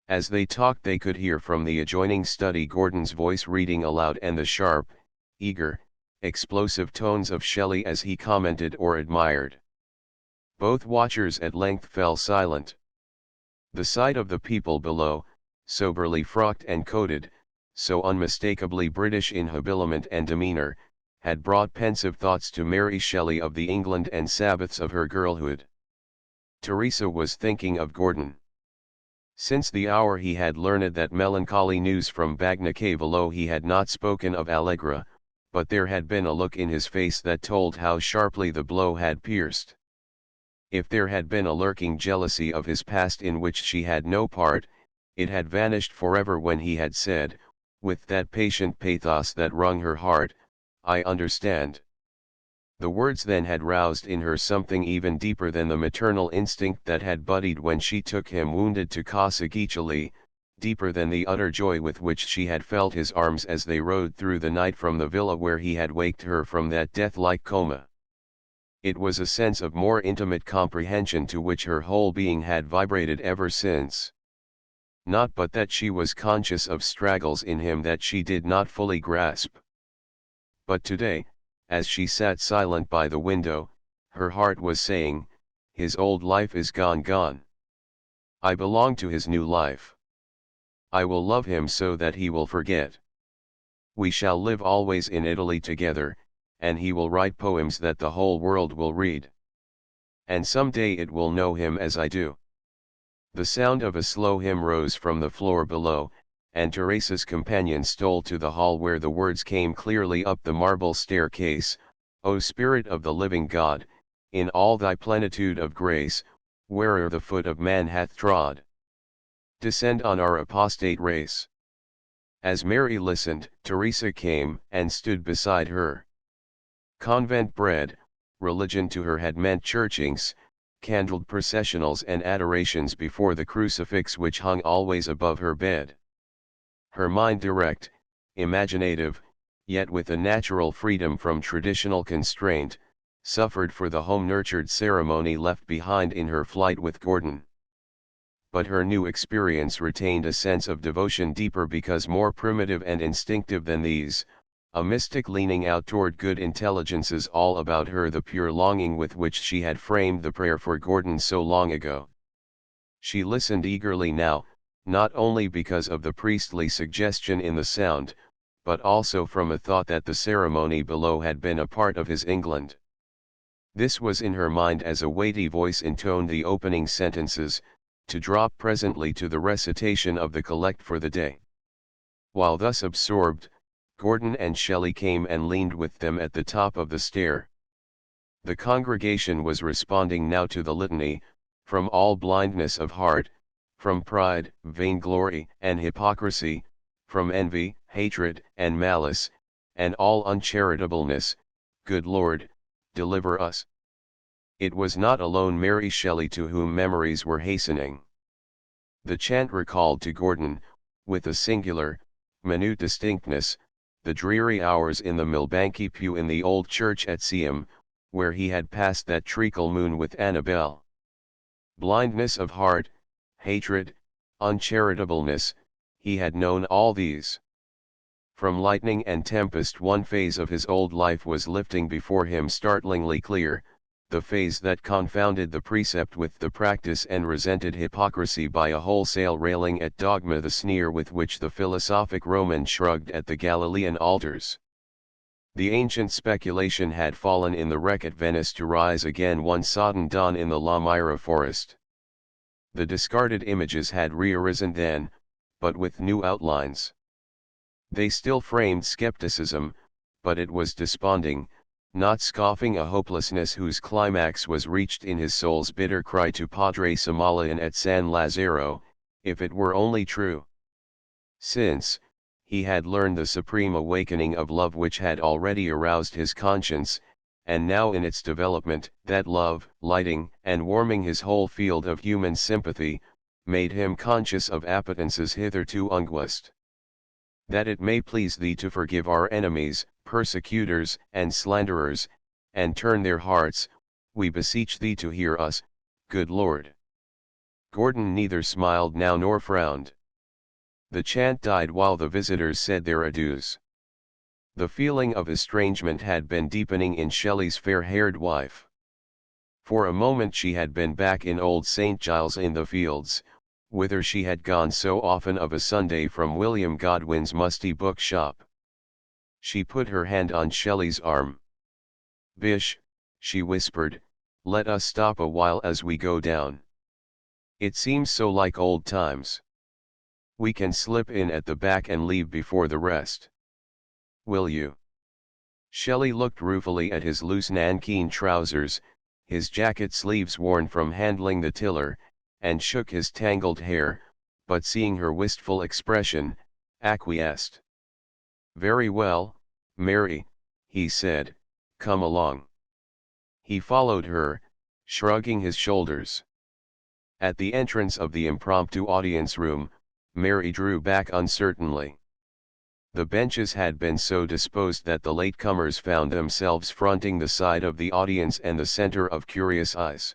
As they talked they could hear from the adjoining study Gordon's voice reading aloud and the sharp, eager, explosive tones of Shelley as he commented or admired. Both watchers at length fell silent. The sight of the people below, soberly frocked and coated, so unmistakably British in habiliment and demeanor, had brought pensive thoughts to Mary Shelley of the England and Sabbaths of her girlhood. Teresa was thinking of Gordon. Since the hour he had learned that melancholy news from Bagnacae below he had not spoken of Allegra, but there had been a look in his face that told how sharply the blow had pierced. If there had been a lurking jealousy of his past in which she had no part, it had vanished forever when he had said, with that patient pathos that wrung her heart, "I understand." The words then had roused in her something even deeper than the maternal instinct that had budded when she took him wounded to Casa Guiccioli, deeper than the utter joy with which she had felt his arms as they rode through the night from the villa where he had waked her from that death-like coma. It was a sense of more intimate comprehension to which her whole being had vibrated ever since. Not but that she was conscious of straggles in him that she did not fully grasp. But today, as she sat silent by the window, her heart was saying, "His old life is gone. I belong to his new life. I will love him so that he will forget. We shall live always in Italy together, and he will write poems that the whole world will read. And some day it will know him as I do." The sound of a slow hymn rose from the floor below, and Teresa's companion stole to the hall where the words came clearly up the marble staircase: "O Spirit of the living God, in all thy plenitude of grace, where'er the foot of man hath trod, descend on our apostate race." As Mary listened, Teresa came and stood beside her. Convent bred, religion to her had meant churchings, candled processionals and adorations before the crucifix which hung always above her bed. Her mind direct, imaginative, yet with a natural freedom from traditional constraint, suffered for the home-nurtured ceremony left behind in her flight with Gordon. But her new experience retained a sense of devotion deeper because more primitive and instinctive than these, a mystic leaning out toward good intelligences all about her, the pure longing with which she had framed the prayer for Gordon so long ago. She listened eagerly now, not only because of the priestly suggestion in the sound, but also from a thought that the ceremony below had been a part of his England. This was in her mind as a weighty voice intoned the opening sentences, to drop presently to the recitation of the collect for the day. While thus absorbed, Gordon and Shelley came and leaned with them at the top of the stair. The congregation was responding now to the litany, from all blindness of heart, from pride, vainglory, and hypocrisy, from envy, hatred, and malice, and all uncharitableness, good Lord, deliver us. It was not alone Mary Shelley to whom memories were hastening. The chant recalled to Gordon, with a singular, minute distinctness, the dreary hours in the Milbanke pew in the old church at Seaham, where he had passed that treacle moon with Annabel. Blindness of heart, hatred, uncharitableness, he had known all these. From lightning and tempest one phase of his old life was lifting before him startlingly clear, the phase that confounded the precept with the practice and resented hypocrisy by a wholesale railing at dogma, the sneer with which the philosophic Roman shrugged at the Galilean altars. The ancient speculation had fallen in the wreck at Venice to rise again one sodden dawn in the La Mira forest. The discarded images had rearisen then, but with new outlines. They still framed skepticism, but it was desponding, not scoffing a hopelessness whose climax was reached in his soul's bitter cry to Padre Samalayan at San Lazzaro, if it were only true. Since, he had learned the supreme awakening of love which had already aroused his conscience, and now in its development, that love, lighting and warming his whole field of human sympathy, made him conscious of appetences hitherto unguessed. That it may please thee to forgive our enemies, persecutors, and slanderers, and turn their hearts, we beseech thee to hear us, good Lord. Gordon neither smiled now nor frowned. The chant died while the visitors said their adieus. The feeling of estrangement had been deepening in Shelley's fair-haired wife. For a moment she had been back in old St. Giles in the Fields, whither she had gone so often of a Sunday from William Godwin's musty bookshop. She put her hand on Shelley's arm. "Bish," she whispered, "let us stop a while as we go down. It seems so like old times. We can slip in at the back and leave before the rest. Will you?" Shelley looked ruefully at his loose nankeen trousers, his jacket sleeves worn from handling the tiller, and shook his tangled hair, but seeing her wistful expression, acquiesced. "Very well, Mary," he said, "come along." He followed her, shrugging his shoulders. At the entrance of the impromptu audience room, Mary drew back uncertainly. The benches had been so disposed that the latecomers found themselves fronting the side of the audience and the center of curious eyes.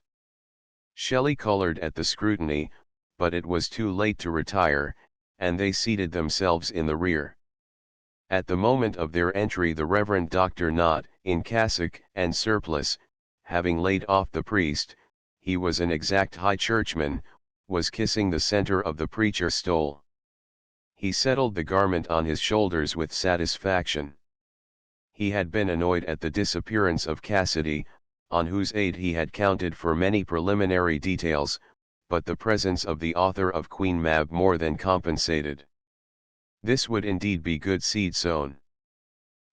Shelley colored at the scrutiny, but it was too late to retire, and they seated themselves in the rear. At the moment of their entry the Reverend Dr. Knott, in cassock and surplice, having laid off the priest, he was an exact high churchman, was kissing the center of the preacher's stole. He settled the garment on his shoulders with satisfaction. He had been annoyed at the disappearance of Cassidy, on whose aid he had counted for many preliminary details, but the presence of the author of Queen Mab more than compensated. This would indeed be good seed sown.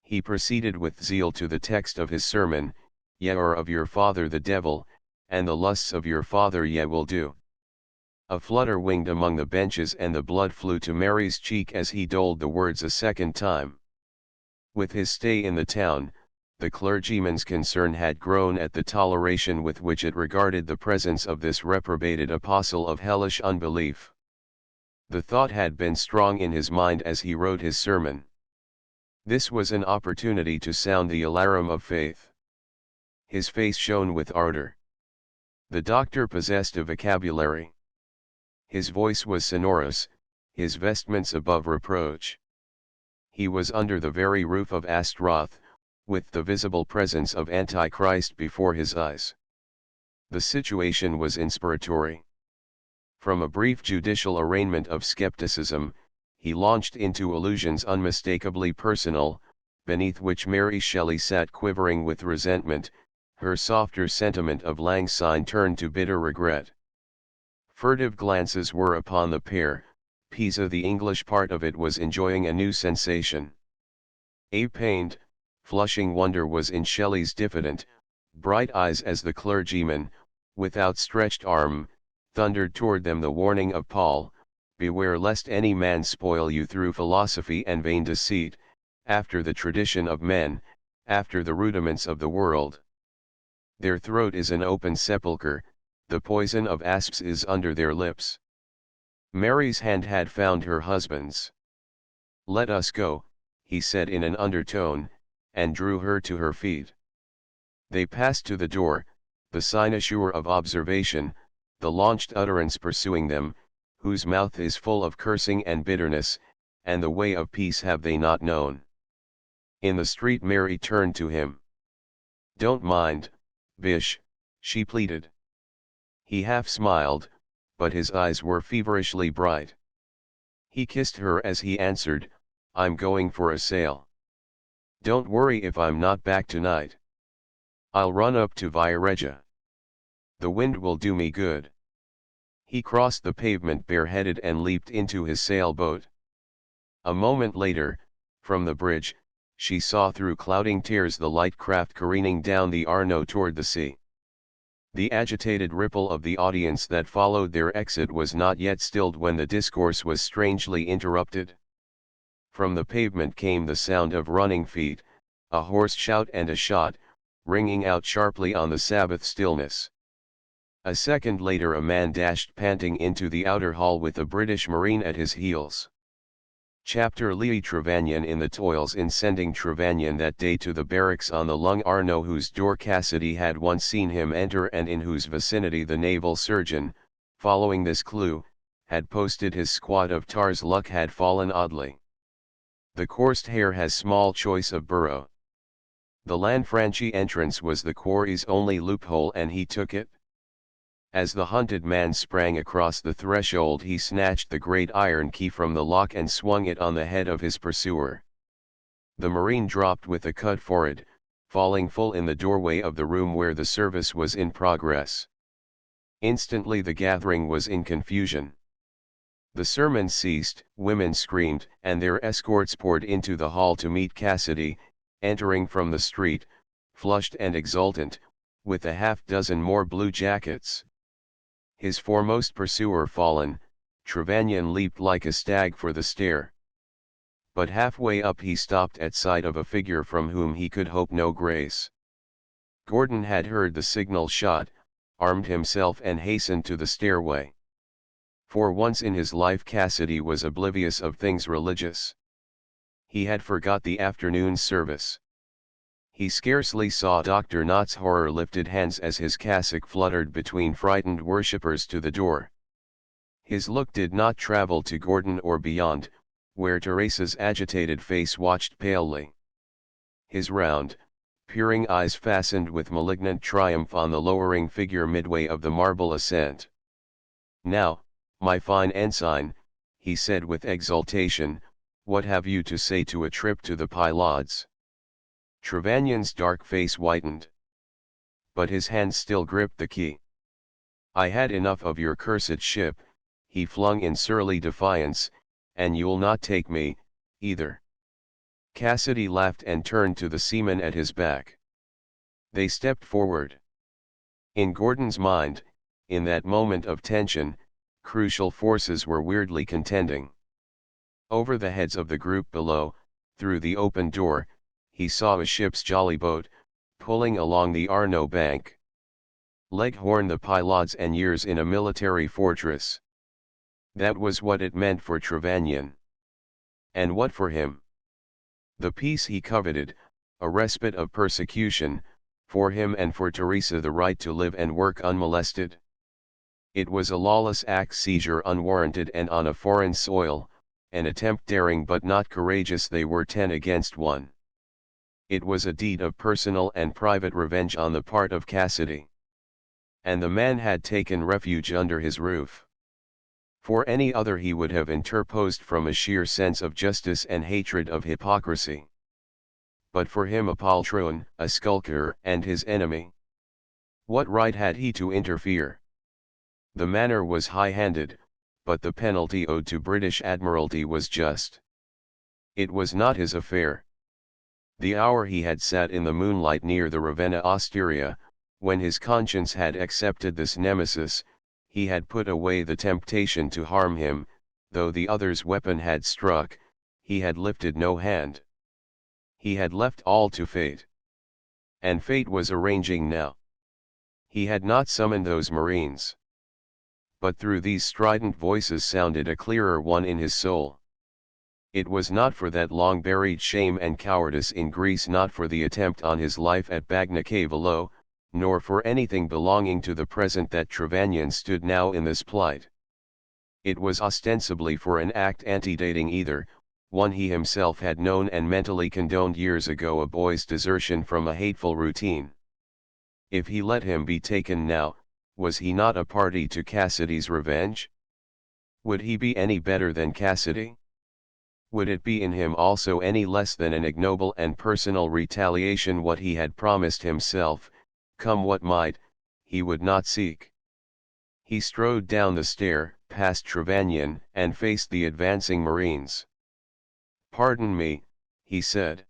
He proceeded with zeal to the text of his sermon, "Ye are of your father the devil, and the lusts of your father ye will do." A flutter winged among the benches and the blood flew to Mary's cheek as he doled the words a second time. With his stay in the town, the clergyman's concern had grown at the toleration with which it regarded the presence of this reprobated apostle of hellish unbelief. The thought had been strong in his mind as he wrote his sermon. This was an opportunity to sound the alarum of faith. His face shone with ardor. The doctor possessed a vocabulary. His voice was sonorous, his vestments above reproach. He was under the very roof of Astaroth, with the visible presence of Antichrist before his eyes. The situation was inspiratory. From a brief judicial arraignment of skepticism, he launched into allusions unmistakably personal, beneath which Mary Shelley sat quivering with resentment, her softer sentiment of lang syne turned to bitter regret. Furtive glances were upon the pair. Pisa, the English part of it, was enjoying a new sensation. A pained, flushing wonder was in Shelley's diffident, bright eyes as the clergyman, with outstretched arm, thundered toward them the warning of Paul, "Beware lest any man spoil you through philosophy and vain deceit, after the tradition of men, after the rudiments of the world. Their throat is an open sepulchre, the poison of asps is under their lips." Mary's hand had found her husband's. "Let us go," he said in an undertone, and drew her to her feet. They passed to the door, the cynosure of observation, the launched utterance pursuing them, whose mouth is full of cursing and bitterness, and the way of peace have they not known. In the street Mary turned to him. "Don't mind, Bish," she pleaded. He half smiled, but his eyes were feverishly bright. He kissed her as he answered, "I'm going for a sail. Don't worry if I'm not back tonight. I'll run up to Viareggio. The wind will do me good." He crossed the pavement bareheaded and leaped into his sailboat. A moment later, from the bridge, she saw through clouding tears the light craft careening down the Arno toward the sea. The agitated ripple of the audience that followed their exit was not yet stilled when the discourse was strangely interrupted. From the pavement came the sound of running feet, a hoarse shout and a shot, ringing out sharply on the Sabbath stillness. A second later a man dashed panting into the outer hall with a British Marine at his heels. Chapter Lee Trevanion. In the toils in sending Trevanion that day to the barracks on the Lung Arno, whose door Cassidy had once seen him enter and in whose vicinity the naval surgeon, following this clue, had posted his squad of tars, luck had fallen oddly. The coursed hare has small choice of burrow. The Lanfranchi entrance was the quarry's only loophole and he took it. As the hunted man sprang across the threshold he snatched the great iron key from the lock and swung it on the head of his pursuer. The Marine dropped with a cut forehead, falling full in the doorway of the room where the service was in progress. Instantly the gathering was in confusion. The sermon ceased, women screamed, and their escorts poured into the hall to meet Cassidy, entering from the street, flushed and exultant, with a half-dozen more blue jackets. His foremost pursuer fallen, Trevanion leaped like a stag for the stair. But halfway up he stopped at sight of a figure from whom he could hope no grace. Gordon had heard the signal shot, armed himself and hastened to the stairway. For once in his life Cassidy was oblivious of things religious. He had forgot the afternoon service. He scarcely saw Dr. Knott's horror-lifted hands as his cassock fluttered between frightened worshippers to the door. His look did not travel to Gordon or beyond, where Teresa's agitated face watched palely. His round, peering eyes fastened with malignant triumph on the lowering figure midway of the marble ascent. "Now, my fine ensign," he said with exultation, "what have you to say to a trip to the Pylades?" Trevanion's dark face whitened. But his hand still gripped the key. "I had enough of your cursed ship," he flung in surly defiance, "and you'll not take me, either." Cassidy laughed and turned to the seaman at his back. They stepped forward. In Gordon's mind, in that moment of tension, crucial forces were weirdly contending. Over the heads of the group below, through the open door, he saw a ship's jolly boat, pulling along the Arno bank. Leghorn, the Pylades, and years in a military fortress. That was what it meant for Trevanion. And what for him? The peace he coveted, a respite of persecution, for him and for Teresa the right to live and work unmolested. It was a lawless act, seizure unwarranted and on a foreign soil, an attempt daring but not courageous. They were 10 against 1. It was a deed of personal and private revenge on the part of Cassidy. And the man had taken refuge under his roof. For any other he would have interposed from a sheer sense of justice and hatred of hypocrisy. But for him a poltroon, a skulker and his enemy. What right had he to interfere? The manner was high-handed, but the penalty owed to British Admiralty was just. It was not his affair. The hour he had sat in the moonlight near the Ravenna Osteria, when his conscience had accepted this nemesis, he had put away the temptation to harm him, though the other's weapon had struck, he had lifted no hand. He had left all to fate. And fate was arranging now. He had not summoned those Marines. But through these strident voices sounded a clearer one in his soul. It was not for that long-buried shame and cowardice in Greece, not for the attempt on his life at Bagna Cavolo, nor for anything belonging to the present that Trevanion stood now in this plight. It was ostensibly for an act antedating either, one he himself had known and mentally condoned years ago, a boy's desertion from a hateful routine. If he let him be taken now, was he not a party to Cassidy's revenge? Would he be any better than Cassidy? Would it be in him also any less than an ignoble and personal retaliation? What he had promised himself, come what might, he would not seek. He strode down the stair, past Trevanion, and faced the advancing Marines. "Pardon me," he said.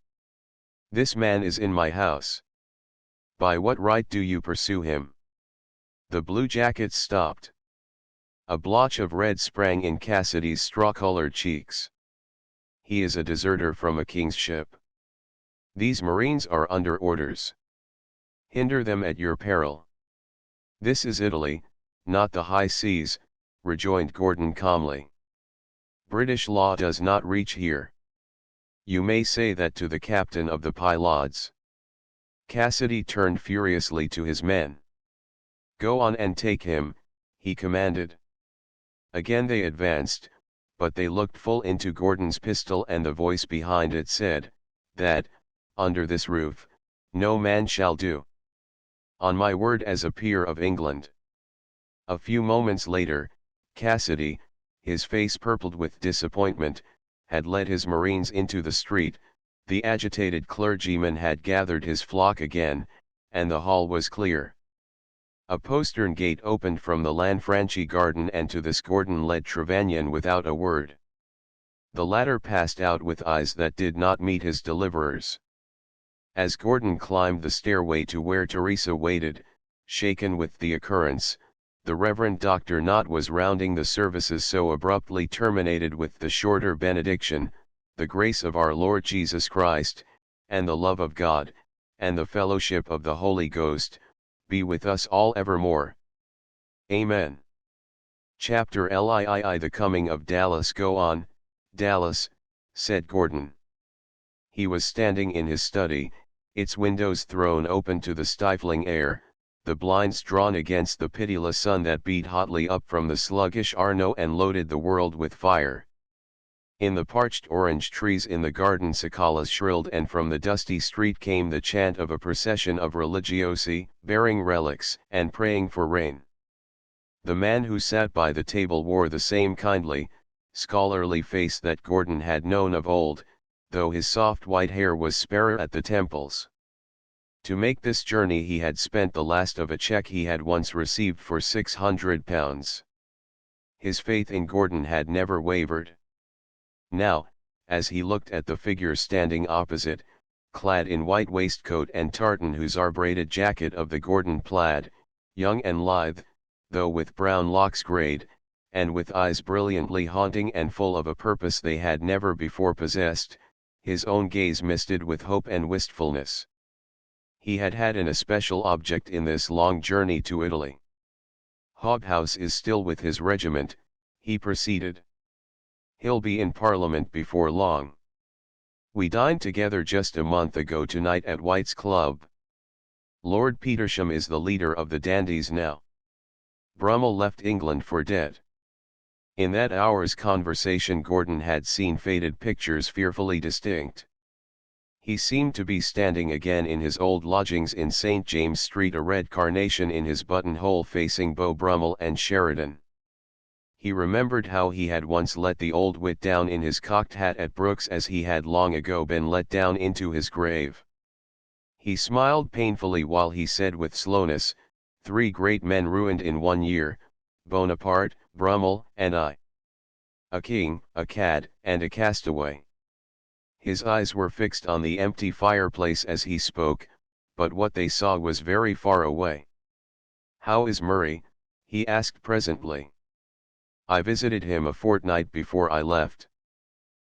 "This man is in my house. By what right do you pursue him?" The bluejackets stopped. A blotch of red sprang in Cassidy's straw-colored cheeks. "He is a deserter from a king's ship. These Marines are under orders. Hinder them at your peril." "This is Italy, not the high seas," rejoined Gordon calmly. "British law does not reach here. You may say that to the captain of the Pylades." Cassidy turned furiously to his men. "Go on and take him," he commanded. Again they advanced, but they looked full into Gordon's pistol, and the voice behind it said, that, under this roof, no man shall do. "On my word as a peer of England." A few moments later, Cassidy, his face purpled with disappointment, had led his Marines into the street. The agitated clergyman had gathered his flock again, and the hall was clear. A postern gate opened from the Lanfranchi garden, and to this Gordon led Trevanion without a word. The latter passed out with eyes that did not meet his deliverer's. As Gordon climbed the stairway to where Teresa waited, shaken with the occurrence, the Reverend Dr. Knott was rounding the services so abruptly terminated with the shorter benediction, "The grace of our Lord Jesus Christ, and the love of God, and the fellowship of the Holy Ghost, be with us all evermore. Amen." Chapter LIII The coming of Dallas. "Go on, Dallas," said Gordon. He was standing in his study, its windows thrown open to the stifling air, the blinds drawn against the pitiless sun that beat hotly up from the sluggish Arno and loaded the world with fire. In the parched orange trees in the garden cicalas shrilled, and from the dusty street came the chant of a procession of religiosi, bearing relics and praying for rain. The man who sat by the table wore the same kindly, scholarly face that Gordon had known of old, though his soft white hair was sparser at the temples. To make this journey he had spent the last of a cheque he had once received for £600. His faith in Gordon had never wavered. Now, as he looked at the figure standing opposite, clad in white waistcoat and tartan hussar braided jacket of the Gordon plaid, young and lithe, though with brown locks grayed, and with eyes brilliantly haunting and full of a purpose they had never before possessed, his own gaze misted with hope and wistfulness. He had had an especial object in this long journey to Italy. "Hobhouse is still with his regiment," he proceeded. "He'll be in Parliament before long. We dined together just a month ago tonight at White's Club. Lord Petersham is the leader of the dandies now. Brummel left England for dead. In that hour's conversation Gordon had seen faded pictures fearfully distinct. He seemed to be standing again in his old lodgings in St. James Street, a red carnation in his buttonhole facing Beau Brummel and Sheridan. He remembered how he had once let the old wit down in his cocked hat at Brooks, as he had long ago been let down into his grave. He smiled painfully while he said with slowness, "3 great men ruined in 1 year, Bonaparte, Brummel, and I. A king, a cad, and a castaway." His eyes were fixed on the empty fireplace as he spoke, but what they saw was very far away. "How is Murray?" he asked presently. "I visited him a fortnight before I left.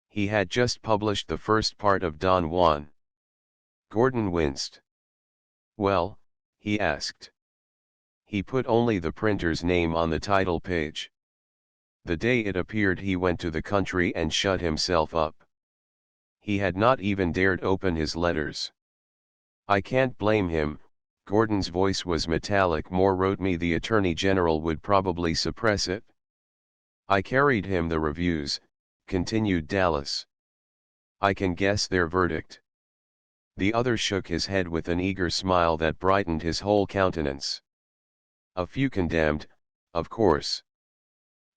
He had just published the first part of Don Juan." Gordon winced. "Well?" he asked. "He put only the printer's name on the title page. The day it appeared he went to the country and shut himself up. He had not even dared open his letters. I can't blame him." Gordon's voice was metallic. "Moore wrote me the Attorney General would probably suppress it. I carried him the reviews," continued Dallas. "I can guess their verdict." The other shook his head with an eager smile that brightened his whole countenance. "A few condemned, of course.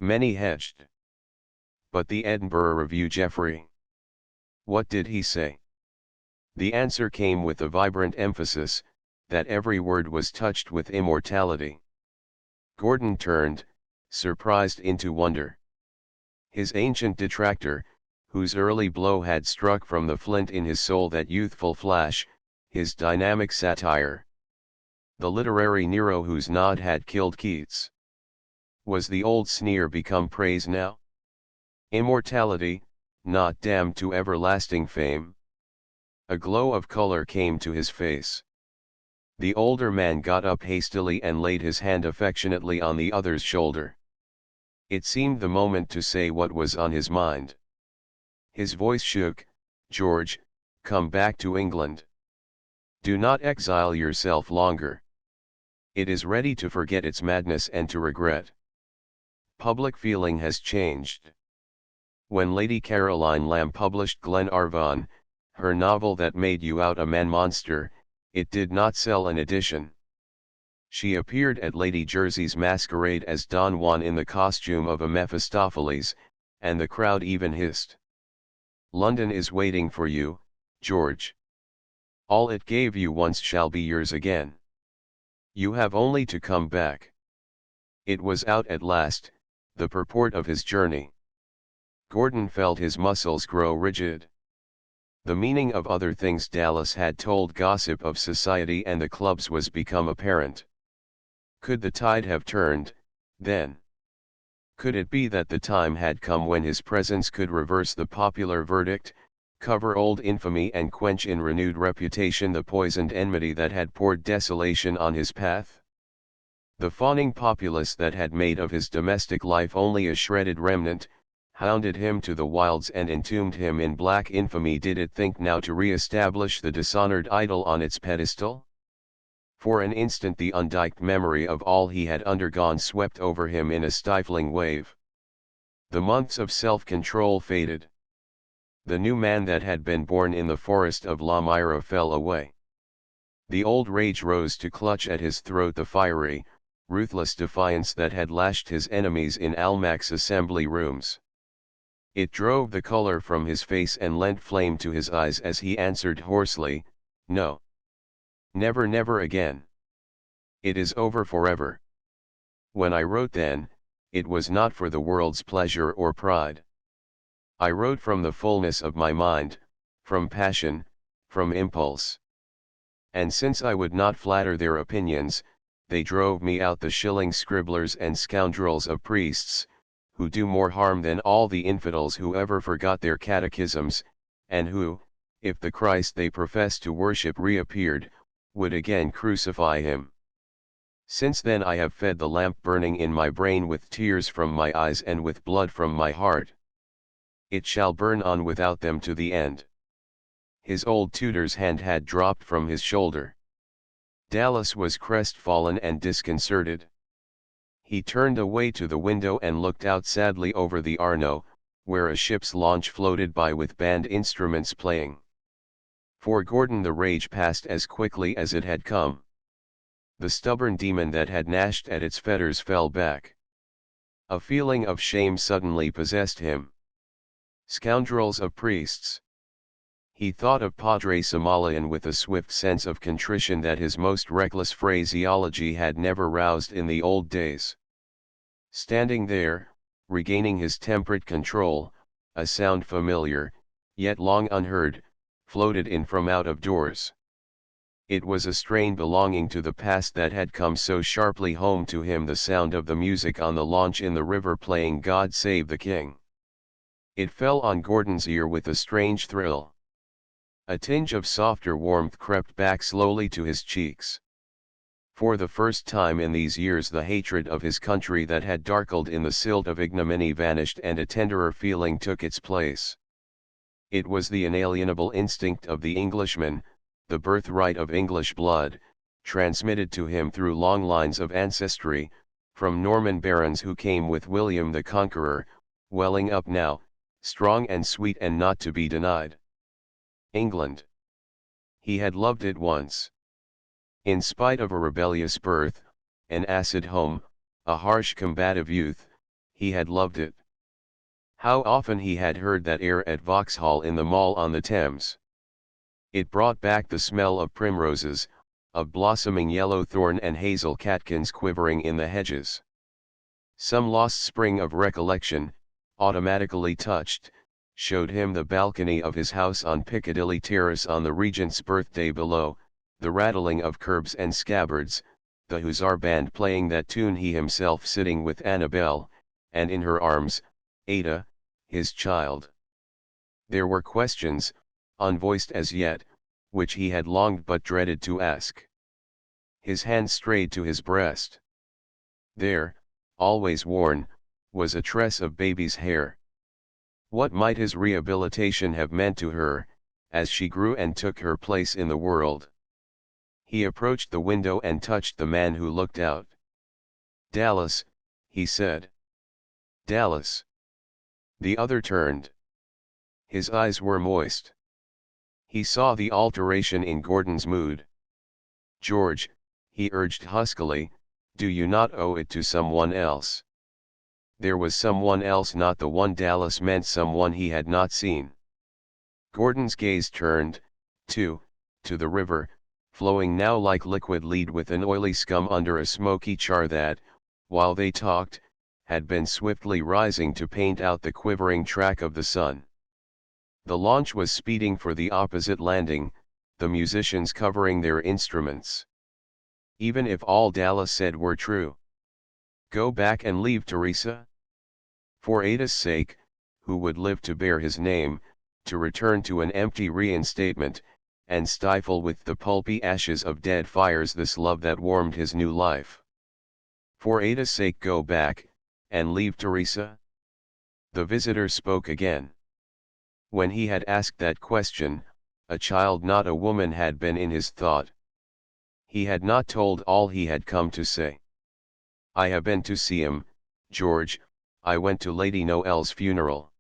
Many hedged. But the Edinburgh Review, Geoffrey. What did he say?" The answer came with a vibrant emphasis, that every word was touched with immortality. Gordon turned, surprised into wonder. His ancient detractor, whose early blow had struck from the flint in his soul that youthful flash, his dynamic satire. The literary Nero whose nod had killed Keats. Was the old sneer become praise now? Immortality, not damned to everlasting fame? A glow of color came to his face. The older man got up hastily and laid his hand affectionately on the other's shoulder. It seemed the moment to say what was on his mind. His voice shook. "George, come back to England. Do not exile yourself longer. It is ready to forget its madness and to regret. Public feeling has changed. When Lady Caroline Lamb published Glenarvon, her novel that made you out a man-monster, it did not sell an edition. She appeared at Lady Jersey's masquerade as Don Juan in the costume of a Mephistopheles, and the crowd even hissed. London is waiting for you, George. All it gave you once shall be yours again. You have only to come back." It was out at last, the purport of his journey. Gordon felt his muscles grow rigid. The meaning of other things Dallas had told, gossip of society and the clubs, was become apparent. Could the tide have turned, then? Could it be that the time had come when his presence could reverse the popular verdict, cover old infamy and quench in renewed reputation the poisoned enmity that had poured desolation on his path? The fawning populace that had made of his domestic life only a shredded remnant, hounded him to the wilds and entombed him in black infamy, did it think now to re-establish the dishonored idol on its pedestal? For an instant the undiked memory of all he had undergone swept over him in a stifling wave. The months of self-control faded. The new man that had been born in the forest of La Myra fell away. The old rage rose to clutch at his throat, the fiery, ruthless defiance that had lashed his enemies in Almac's assembly rooms. It drove the color from his face and lent flame to his eyes as he answered hoarsely, "No. Never, never again. It is over forever. When I wrote then, it was not for the world's pleasure or pride. I wrote from the fullness of my mind, from passion, from impulse. And since I would not flatter their opinions, they drove me out, the shilling scribblers and scoundrels of priests, who do more harm than all the infidels who ever forgot their catechisms, and who, if the Christ they profess to worship reappeared, would again crucify him. Since then I have fed the lamp burning in my brain with tears from my eyes and with blood from my heart. It shall burn on without them to the end." His old tutor's hand had dropped from his shoulder. Dallas was crestfallen and disconcerted. He turned away to the window and looked out sadly over the Arno, where a ship's launch floated by with band instruments playing. For Gordon the rage passed as quickly as it had come. The stubborn demon that had gnashed at its fetters fell back. A feeling of shame suddenly possessed him. Scoundrels of priests! He thought of Padre Somalian with a swift sense of contrition that his most reckless phraseology had never roused in the old days. Standing there, regaining his temperate control, a sound familiar, yet long unheard, floated in from out of doors. It was a strain belonging to the past that had come so sharply home to him, the sound of the music on the launch in the river playing God Save the King. It fell on Gordon's ear with a strange thrill. A tinge of softer warmth crept back slowly to his cheeks. For the first time in these years the hatred of his country that had darkled in the silt of ignominy vanished and a tenderer feeling took its place. It was the inalienable instinct of the Englishman, the birthright of English blood, transmitted to him through long lines of ancestry, from Norman barons who came with William the Conqueror, welling up now, strong and sweet and not to be denied. England. He had loved it once. In spite of a rebellious birth, an acid home, a harsh combative youth, he had loved it. How often he had heard that air at Vauxhall in the Mall on the Thames. It brought back the smell of primroses, of blossoming yellow thorn and hazel catkins quivering in the hedges. Some lost spring of recollection, automatically touched, showed him the balcony of his house on Piccadilly Terrace on the Regent's birthday below, the rattling of curbs and scabbards, the hussar band playing that tune, he himself sitting with Annabel, and in her arms, Ada, his child. There were questions, unvoiced as yet, which he had longed but dreaded to ask. His hand strayed to his breast. There, always worn, was a tress of baby's hair. What might his rehabilitation have meant to her, as she grew and took her place in the world? He approached the window and touched the man who looked out. "Dallas," he said. "Dallas." The other turned. His eyes were moist. He saw the alteration in Gordon's mood. "George," he urged huskily, "do you not owe it to someone else?" There was someone else, not the one Dallas meant, someone he had not seen. Gordon's gaze turned, too, to the river, flowing now like liquid lead with an oily scum under a smoky char that, while they talked, had been swiftly rising to paint out the quivering track of the sun. The launch was speeding for the opposite landing, the musicians covering their instruments. Even if all Dallas said were true. Go back and leave Teresa? For Ada's sake, who would live to bear his name, to return to an empty reinstatement, and stifle with the pulpy ashes of dead fires this love that warmed his new life. For Ada's sake go back, and leave Teresa? The visitor spoke again. When he had asked that question, a child not a woman had been in his thought. He had not told all he had come to say. "I have been to see him, George, I went to Lady Noel's funeral."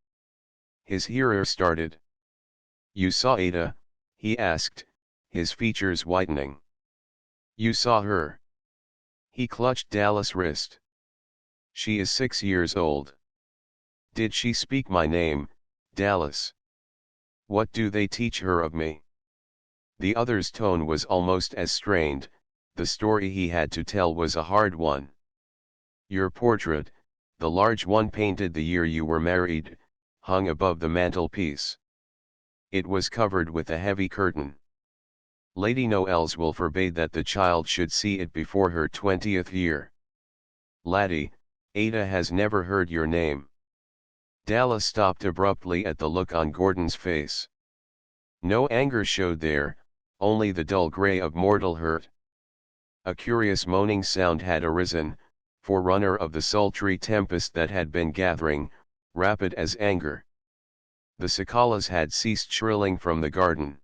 His hearer started. "You saw Ada?" he asked, his features whitening. "You saw her?" He clutched Dallas' wrist. "She is 6 years old." "Did she speak my name, Dallas?" "What do they teach her of me?" The other's tone was almost as strained, the story he had to tell was a hard one. "Your portrait, the large one painted the year you were married, hung above the mantelpiece. It was covered with a heavy curtain. Lady Noel's will forbade that the child should see it before her 20th year. Laddie, Ada has never heard your name." Dallas stopped abruptly at the look on Gordon's face. No anger showed there, only the dull grey of mortal hurt. A curious moaning sound had arisen, forerunner of the sultry tempest that had been gathering, rapid as anger. The cicalas had ceased shrilling from the garden.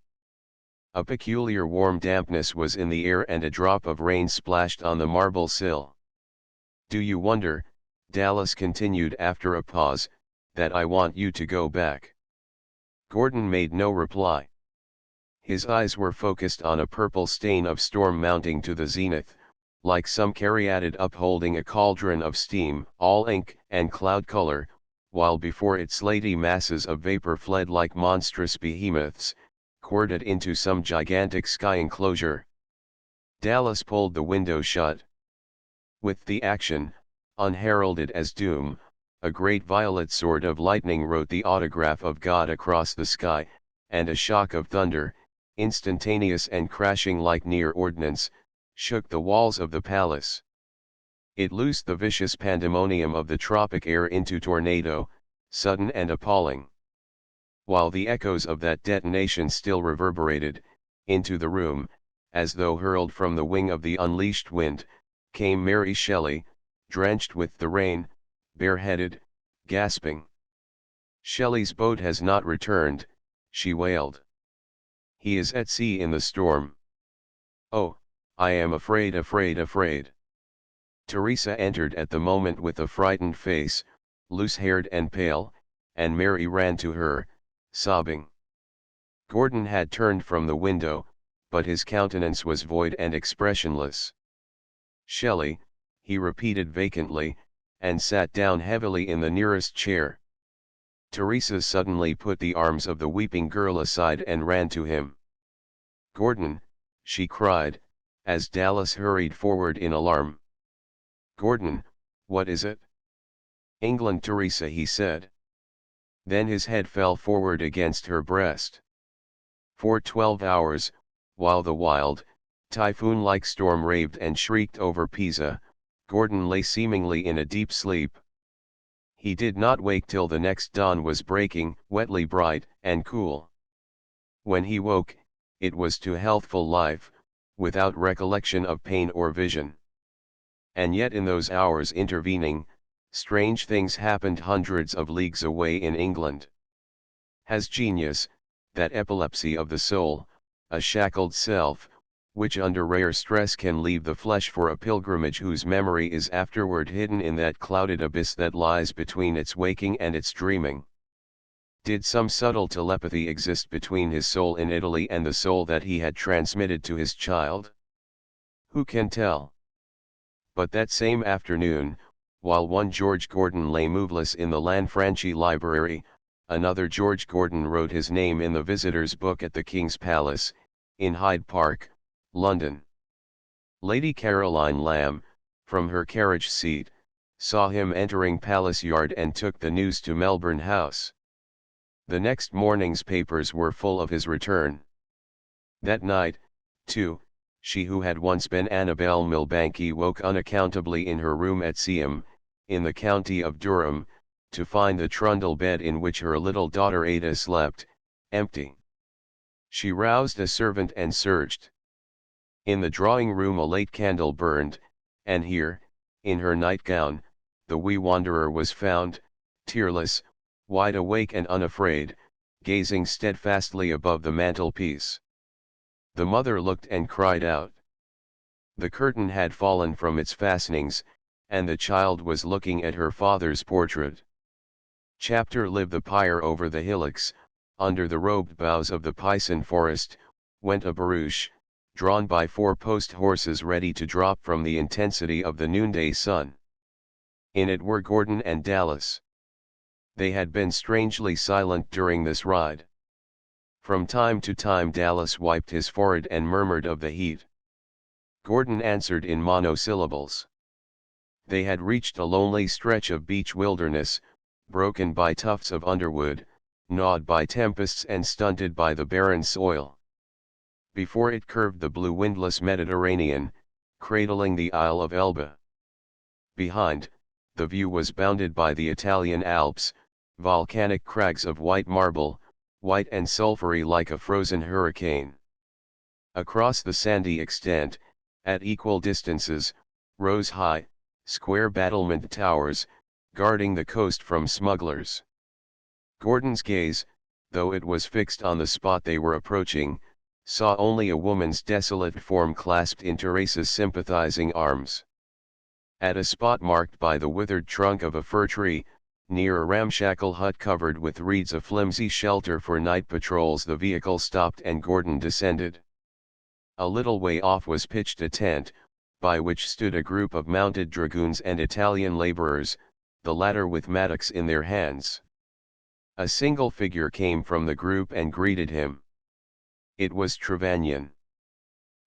A peculiar warm dampness was in the air and a drop of rain splashed on the marble sill. "Do you wonder," Dallas continued after a pause, "that I want you to go back?" Gordon made no reply. His eyes were focused on a purple stain of storm mounting to the zenith, like some caryatid upholding a cauldron of steam, all ink and cloud color, while before it slaty masses of vapor fled like monstrous behemoths, corded into some gigantic sky enclosure. Dallas pulled the window shut. With the action, unheralded as doom, a great violet sword of lightning wrote the autograph of God across the sky, and a shock of thunder, instantaneous and crashing like near ordnance, shook the walls of the palace. It loosed the vicious pandemonium of the tropic air into tornado, sudden and appalling. While the echoes of that detonation still reverberated, into the room, as though hurled from the wing of the unleashed wind, came Mary Shelley, drenched with the rain, bareheaded, gasping. "Shelley's boat has not returned," she wailed. "He is at sea in the storm. Oh, I am afraid, afraid, afraid." Teresa entered at the moment with a frightened face, loose-haired and pale, and Mary ran to her, sobbing. Gordon had turned from the window, but his countenance was void and expressionless. "Shelley," he repeated vacantly, and sat down heavily in the nearest chair. Teresa suddenly put the arms of the weeping girl aside and ran to him. "Gordon," she cried, as Dallas hurried forward in alarm. "Gordon, what is it?" "England, Teresa," he said. Then his head fell forward against her breast. For 12 hours, while the wild, typhoon-like storm raved and shrieked over Pisa, Gordon lay seemingly in a deep sleep. He did not wake till the next dawn was breaking, wetly bright and cool. When he woke, it was to healthful life, without recollection of pain or vision. And yet in those hours intervening, strange things happened hundreds of leagues away in England. Has genius, that epilepsy of the soul, a shackled self, which under rare stress can leave the flesh for a pilgrimage whose memory is afterward hidden in that clouded abyss that lies between its waking and its dreaming? Did some subtle telepathy exist between his soul in Italy and the soul that he had transmitted to his child? Who can tell? But that same afternoon, while one George Gordon lay moveless in the Lanfranchi Library, another George Gordon wrote his name in the visitors' book at the King's Palace, in Hyde Park, London. Lady Caroline Lamb, from her carriage seat, saw him entering Palace Yard and took the news to Melbourne House. The next morning's papers were full of his return. That night, too, she who had once been Annabel Milbanke woke unaccountably in her room at Seaham, in the county of Durham, to find the trundle bed in which her little daughter Ada slept, empty. She roused a servant and searched. In the drawing-room a late candle burned, and here, in her nightgown, the wee wanderer was found, tearless, wide awake and unafraid, gazing steadfastly above the mantelpiece. The mother looked and cried out. The curtain had fallen from its fastenings, and the child was looking at her father's portrait. Chapter Live the pyre over the hillocks, under the robed boughs of the Pison forest, went a barouche, drawn by 4 post horses ready to drop from the intensity of the noonday sun. In it were Gordon and Dallas. They had been strangely silent during this ride. From time to time Dallas wiped his forehead and murmured of the heat. Gordon answered in monosyllables. They had reached a lonely stretch of beach wilderness, broken by tufts of underwood, gnawed by tempests and stunted by the barren soil. Before it curved the blue windless Mediterranean, cradling the Isle of Elba. Behind, the view was bounded by the Italian Alps, volcanic crags of white marble, white and sulphury like a frozen hurricane. Across the sandy extent, at equal distances, rose high, square battlemented towers, guarding the coast from smugglers. Gordon's gaze, though it was fixed on the spot they were approaching, saw only a woman's desolate form clasped in Teresa's sympathizing arms. At a spot marked by the withered trunk of a fir tree, near a ramshackle hut covered with reeds, a flimsy shelter for night patrols, the vehicle stopped and Gordon descended. A little way off was pitched a tent, by which stood a group of mounted dragoons and Italian laborers, the latter with mattocks in their hands. A single figure came from the group and greeted him. It was Trevanion.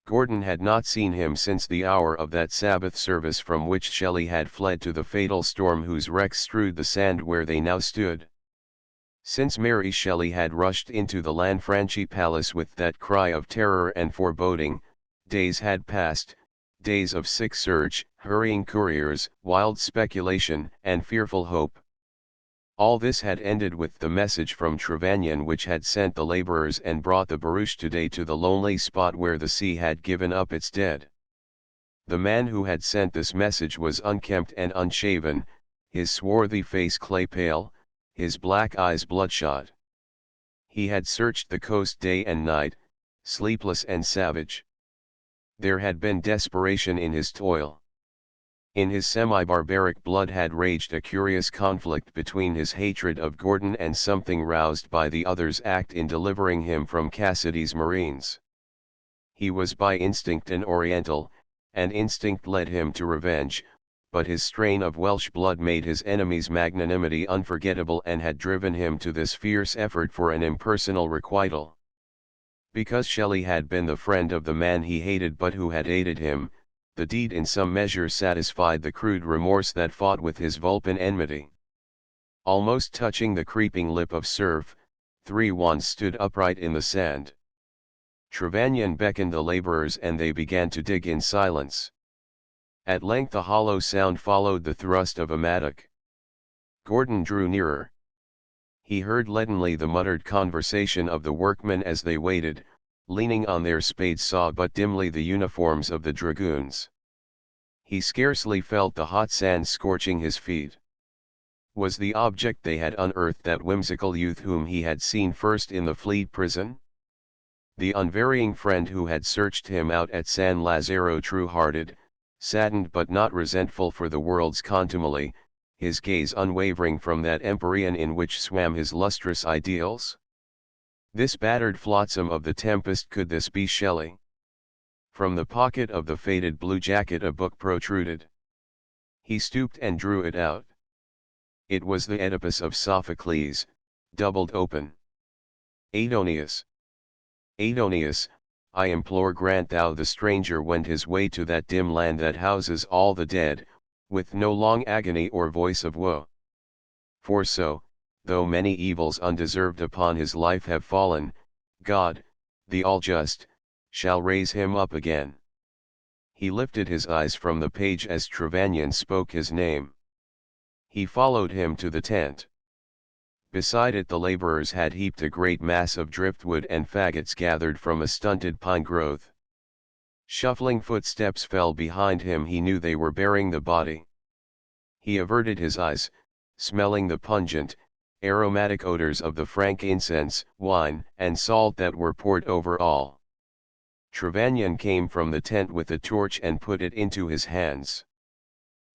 Gordon had not seen him since the hour of that Sabbath service from which Shelley had fled to the fatal storm whose wrecks strewed the sand where they now stood. Since Mary Shelley had rushed into the Lanfranchi Palace with that cry of terror and foreboding, days had passed, days of sick search, hurrying couriers, wild speculation, and fearful hope. All this had ended with the message from Trevanion which had sent the laborers and brought the barouche today to the lonely spot where the sea had given up its dead. The man who had sent this message was unkempt and unshaven, his swarthy face clay pale, his black eyes bloodshot. He had searched the coast day and night, sleepless and savage. There had been desperation in his toil. In his semi-barbaric blood had raged a curious conflict between his hatred of Gordon and something roused by the other's act in delivering him from Cassidy's Marines. He was by instinct an Oriental, and instinct led him to revenge, but his strain of Welsh blood made his enemy's magnanimity unforgettable and had driven him to this fierce effort for an impersonal requital. Because Shelley had been the friend of the man he hated but who had aided him, the deed in some measure satisfied the crude remorse that fought with his Vulcan enmity. Almost touching the creeping lip of surf, 3 wands stood upright in the sand. Trevanion beckoned the laborers and they began to dig in silence. At length a hollow sound followed the thrust of a mattock. Gordon drew nearer. He heard leadenly the muttered conversation of the workmen as they waited, leaning on their spades, saw but dimly the uniforms of the dragoons. He scarcely felt the hot sand scorching his feet. Was the object they had unearthed that whimsical youth whom he had seen first in the Fleet prison? The unvarying friend who had searched him out at San Lazzaro, true-hearted, saddened but not resentful for the world's contumely, his gaze unwavering from that empyrean in which swam his lustrous ideals? This battered flotsam of the tempest, could this be Shelley? From the pocket of the faded blue jacket a book protruded. He stooped and drew it out. It was the Oedipus of Sophocles, doubled open. Aidoneus. Aidoneus, I implore grant thou the stranger wend his way to that dim land that houses all the dead, with no long agony or voice of woe. For so, though many evils undeserved upon his life have fallen, God, the all-just, shall raise him up again. He lifted his eyes from the page as Trevanion spoke his name. He followed him to the tent. Beside it the laborers had heaped a great mass of driftwood and faggots gathered from a stunted pine growth. Shuffling footsteps fell behind him. He knew they were bearing the body. He averted his eyes, smelling the pungent, aromatic odors of the frankincense, wine, and salt that were poured over all. Trevanion came from the tent with a torch and put it into his hands.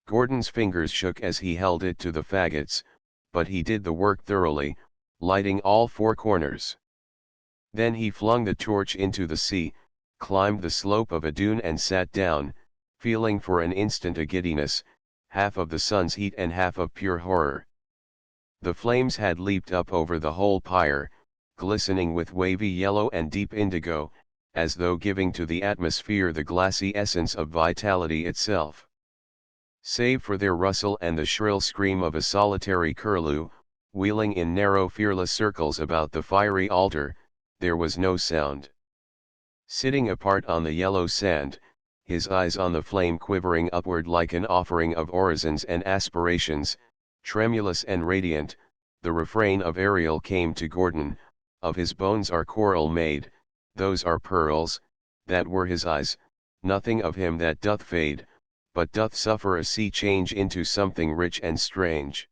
Gordon's fingers shook as he held it to the faggots, but he did the work thoroughly, lighting all 4 corners. Then he flung the torch into the sea, climbed the slope of a dune and sat down, feeling for an instant a giddiness, half of the sun's heat and half of pure horror. The flames had leaped up over the whole pyre, glistening with wavy yellow and deep indigo, as though giving to the atmosphere the glassy essence of vitality itself. Save for their rustle and the shrill scream of a solitary curlew, wheeling in narrow fearless circles about the fiery altar, there was no sound. Sitting apart on the yellow sand, his eyes on the flame quivering upward like an offering of orisons and aspirations, tremulous and radiant, the refrain of Ariel came to Gordon, of his bones are coral made, those are pearls, that were his eyes, nothing of him that doth fade, but doth suffer a sea change into something rich and strange.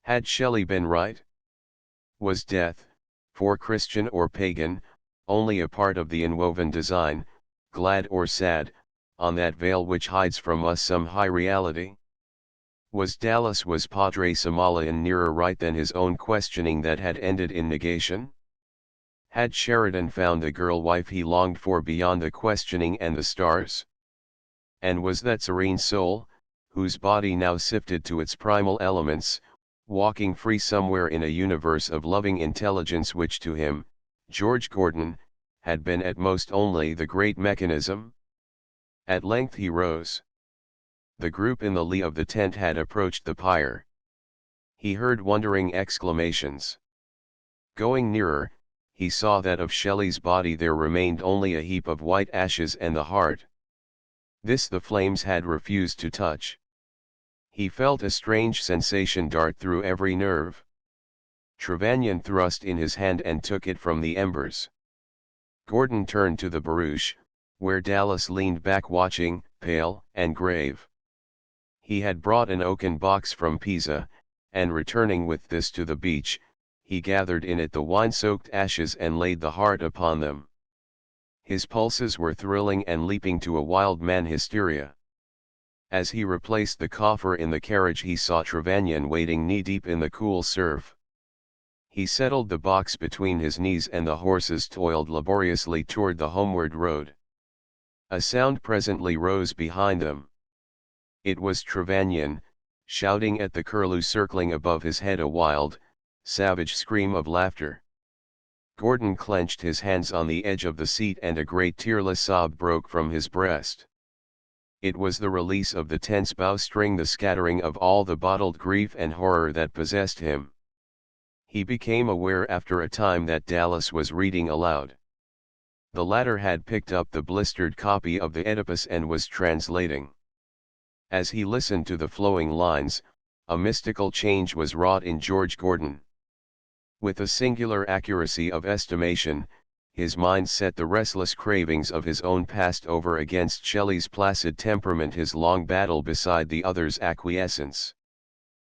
Had Shelley been right? Was death, for Christian or pagan, only a part of the inwoven design, glad or sad, on that veil which hides from us some high reality? Was Padre Somalian nearer right than his own questioning that had ended in negation? Had Sheridan found the girl wife he longed for beyond the questioning and the stars? And was that serene soul, whose body now sifted to its primal elements, walking free somewhere in a universe of loving intelligence which to him, George Gordon, had been at most only the great mechanism? At length he rose. The group in the lee of the tent had approached the pyre. He heard wondering exclamations. Going nearer, he saw that of Shelley's body there remained only a heap of white ashes and the heart. This the flames had refused to touch. He felt a strange sensation dart through every nerve. Trevanion thrust in his hand and took it from the embers. Gordon turned to the barouche, where Dallas leaned back watching, pale and grave. He had brought an oaken box from Pisa, and returning with this to the beach, he gathered in it the wine-soaked ashes and laid the heart upon them. His pulses were thrilling and leaping to a wild man hysteria. As he replaced the coffer in the carriage he saw Trevanion wading knee-deep in the cool surf. He settled the box between his knees and the horses toiled laboriously toward the homeward road. A sound presently rose behind them. It was Trevanion, shouting at the curlew circling above his head, a wild, savage scream of laughter. Gordon clenched his hands on the edge of the seat and a great tearless sob broke from his breast. It was the release of the tense bowstring, the scattering of all the bottled grief and horror that possessed him. He became aware after a time that Dallas was reading aloud. The latter had picked up the blistered copy of the Oedipus and was translating. As he listened to the flowing lines, a mystical change was wrought in George Gordon. With a singular accuracy of estimation, his mind set the restless cravings of his own past over against Shelley's placid temperament, his long battle beside the other's acquiescence.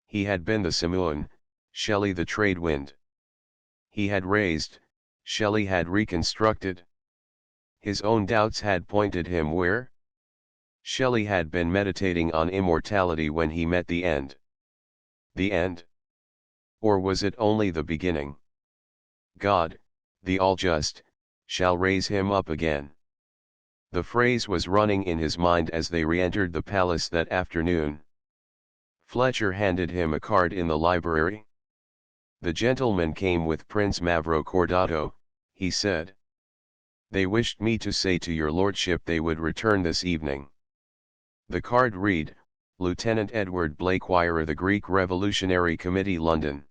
He had been the simoon, Shelley the trade wind. He had raised, Shelley had reconstructed. His own doubts had pointed him where? Shelley had been meditating on immortality when he met the end. The end? Or was it only the beginning? God, the all-just, shall raise him up again. The phrase was running in his mind as they re-entered the palace that afternoon. Fletcher handed him a card in the library. The gentleman came with Prince Mavrocordato, he said. They wished me to say to your lordship they would return this evening. The card read, Lieutenant Edward Blakewyre, the Greek Revolutionary Committee, London.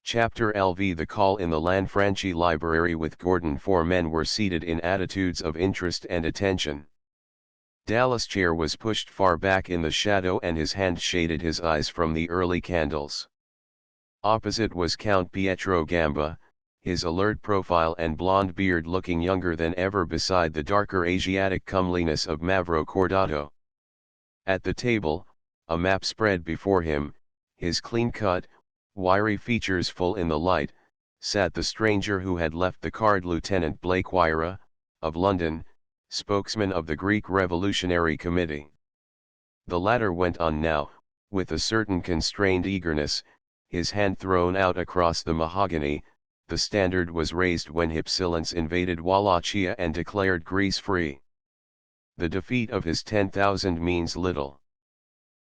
Chapter LV. The call in the Lanfranchi Library with Gordon. 4 men were seated in attitudes of interest and attention. Dallas' chair was pushed far back in the shadow and his hand shaded his eyes from the early candles. Opposite was Count Pietro Gamba, his alert profile and blonde beard looking younger than ever beside the darker Asiatic comeliness of Mavrocordato. At the table, a map spread before him, his clean-cut, wiry features full in the light, sat the stranger who had left the card, Lieutenant Blakewyre, of London, spokesman of the Greek Revolutionary Committee. The latter went on now, with a certain constrained eagerness, his hand thrown out across the mahogany. The standard was raised when Hypsilience invaded Wallachia and declared Greece free. The defeat of his 10,000 means little.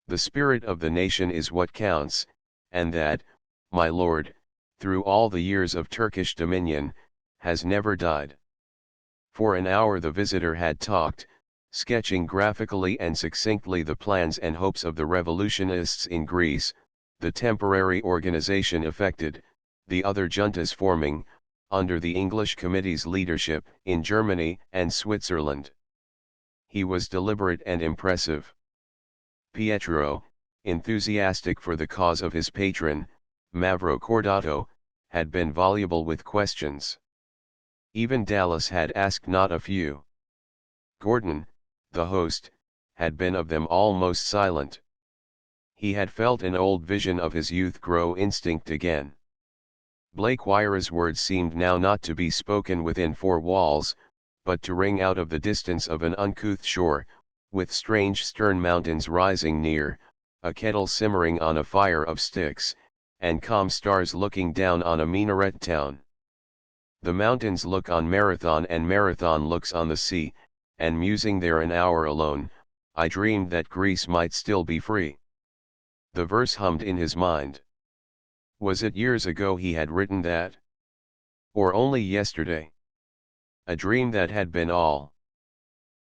The spirit of the nation is what counts, and that, my lord, through all the years of Turkish dominion, has never died. For an hour the visitor had talked, sketching graphically and succinctly the plans and hopes of the revolutionists in Greece, the temporary organization effected, the other juntas forming, under the English Committee's leadership, in Germany and Switzerland. He was deliberate and impressive. Pietro, enthusiastic for the cause of his patron, Mavrocordato, had been voluble with questions. Even Dallas had asked not a few. Gordon, the host, had been of them all most silent. He had felt an old vision of his youth grow instinct again. Blakewire's words seemed now not to be spoken within four walls, but to ring out of the distance of an uncouth shore, with strange stern mountains rising near, a kettle simmering on a fire of sticks, and calm stars looking down on a minaret town. The mountains look on Marathon and Marathon looks on the sea, and musing there an hour alone, I dreamed that Greece might still be free. The verse hummed in his mind. Was it years ago he had written that? Or only yesterday? A dream that had been all.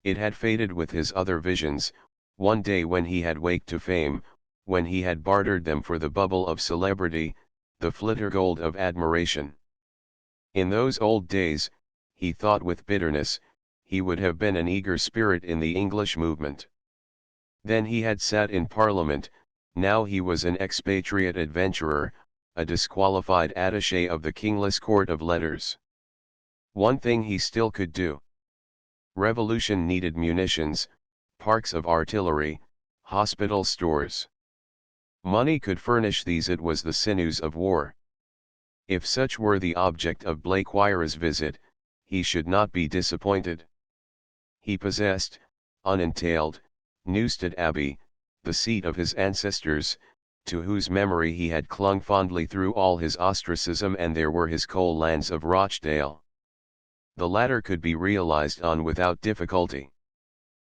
It had faded with his other visions, one day when he had waked to fame, when he had bartered them for the bubble of celebrity, the flitter gold of admiration. In those old days, he thought with bitterness, he would have been an eager spirit in the English movement. Then he had sat in Parliament, now he was an expatriate adventurer, a disqualified attaché of the kingless court of letters. One thing he still could do. Revolution needed munitions, parks of artillery, hospital stores. Money could furnish these. It was the sinews of war. If such were the object of Blakewire's visit, he should not be disappointed. He possessed, unentailed, Newstead Abbey, the seat of his ancestors, to whose memory he had clung fondly through all his ostracism, and there were his coal lands of Rochdale. The latter could be realized on without difficulty.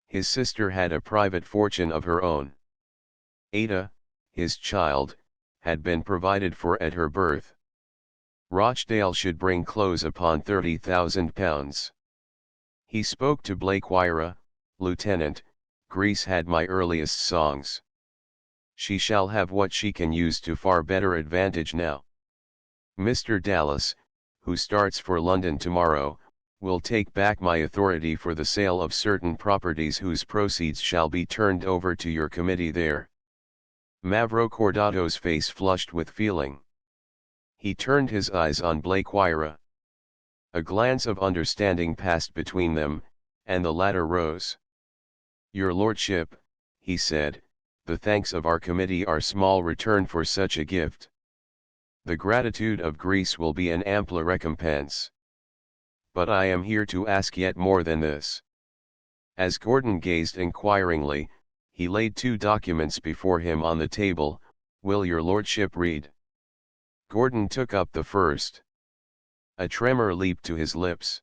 His sister had a private fortune of her own. Ada, his child, had been provided for at her birth. Rochdale should bring close upon £30,000. He spoke to Blakewire. Lieutenant, Greece had my earliest songs. She shall have what she can use to far better advantage now. Mr. Dallas, who starts for London tomorrow, will take back my authority for the sale of certain properties whose proceeds shall be turned over to your committee there. Mavrocordatos's face flushed with feeling. He turned his eyes on Blakewire. A glance of understanding passed between them, and the latter rose. Your lordship, he said, the thanks of our committee are small return for such a gift. The gratitude of Greece will be an ample recompense. But I am here to ask yet more than this. As Gordon gazed inquiringly, he laid two documents before him on the table. Will your lordship read? Gordon took up the first. A tremor leaped to his lips.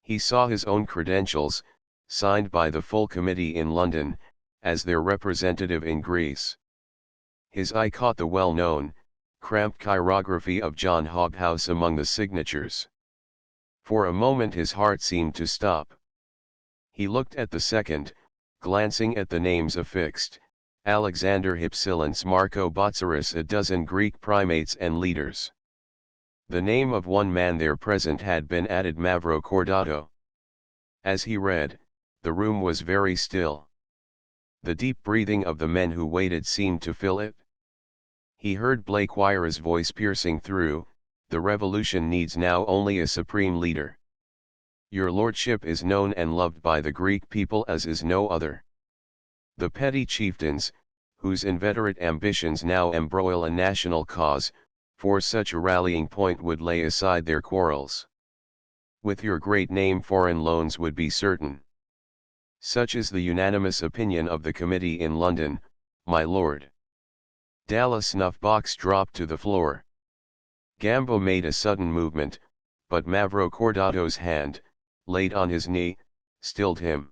He saw his own credentials, signed by the full committee in London, as their representative in Greece. His eye caught the well-known, cramped chirography of John Hobhouse among the signatures. For a moment his heart seemed to stop. He looked at the second, glancing at the names affixed, Alexander Hypsilence, Marco Botsaris, a dozen Greek primates and leaders. The name of one man there present had been added, Mavrocordato. As he read, the room was very still. The deep breathing of the men who waited seemed to fill it. He heard Blakewire's voice piercing through, the revolution needs now only a supreme leader. Your lordship is known and loved by the Greek people as is no other. The petty chieftains, whose inveterate ambitions now embroil a national cause, for such a rallying point would lay aside their quarrels. With your great name foreign loans would be certain. Such is the unanimous opinion of the committee in London, my lord. Dallas' snuff-box dropped to the floor. Gambo made a sudden movement, but Mavrocordatos's hand, laid on his knee, stilled him.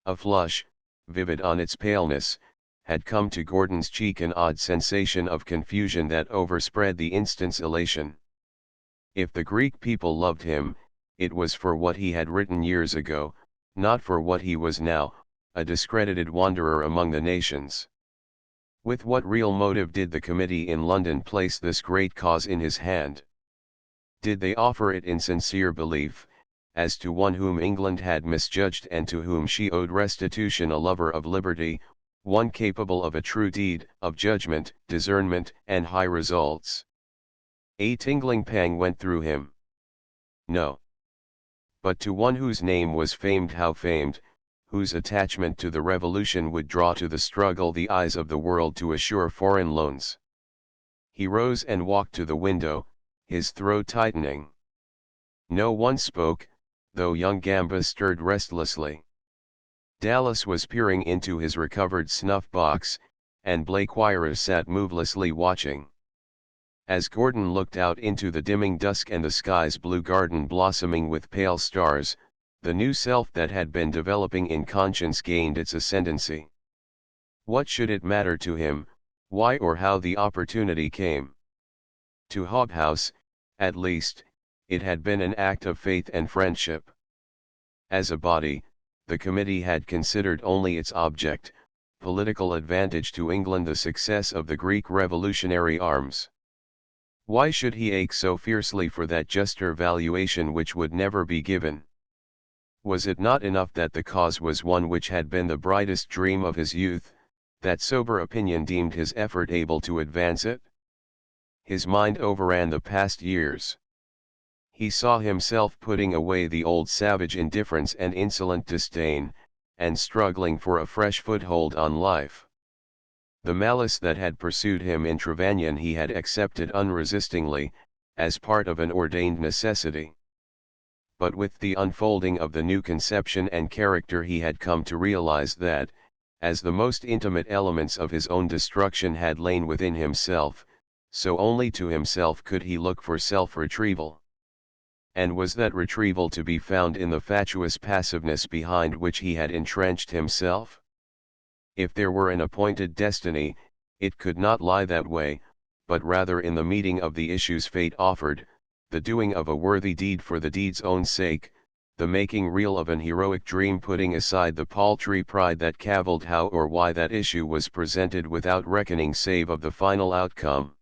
A flush, vivid on its paleness, had come to Gordon's cheek, an odd sensation of confusion that overspread the instant's elation. If the Greek people loved him, it was for what he had written years ago, not for what he was now, a discredited wanderer among the nations. With what real motive did the committee in London place this great cause in his hand? Did they offer it in sincere belief, as to one whom England had misjudged and to whom she owed restitution, a lover of liberty, one capable of a true deed, of judgment, discernment, and high results? A tingling pang went through him. No. But to one whose name was famed, how famed, whose attachment to the revolution would draw to the struggle the eyes of the world to assure foreign loans. He rose and walked to the window, his throat tightening. No one spoke, though young Gamba stirred restlessly. Dallas was peering into his recovered snuff box, and Blakewirer sat movelessly watching. As Gordon looked out into the dimming dusk and the sky's blue garden blossoming with pale stars, the new self that had been developing in conscience gained its ascendancy. What should it matter to him, why or how the opportunity came? To Hobhouse, at least, it had been an act of faith and friendship. As a body, the committee had considered only its object, political advantage to England, the success of the Greek revolutionary arms. Why should he ache so fiercely for that juster valuation which would never be given? Was it not enough that the cause was one which had been the brightest dream of his youth, that sober opinion deemed his effort able to advance it? His mind overran the past years. He saw himself putting away the old savage indifference and insolent disdain, and struggling for a fresh foothold on life. The malice that had pursued him in Trevanion he had accepted unresistingly, as part of an ordained necessity. But with the unfolding of the new conception and character he had come to realize that, as the most intimate elements of his own destruction had lain within himself, so only to himself could he look for self-retrieval. And was that retrieval to be found in the fatuous passiveness behind which he had entrenched himself? If there were an appointed destiny, it could not lie that way, but rather in the meeting of the issues fate offered, the doing of a worthy deed for the deed's own sake, the making real of an heroic dream, putting aside the paltry pride that cavilled how or why that issue was presented without reckoning save of the final outcome.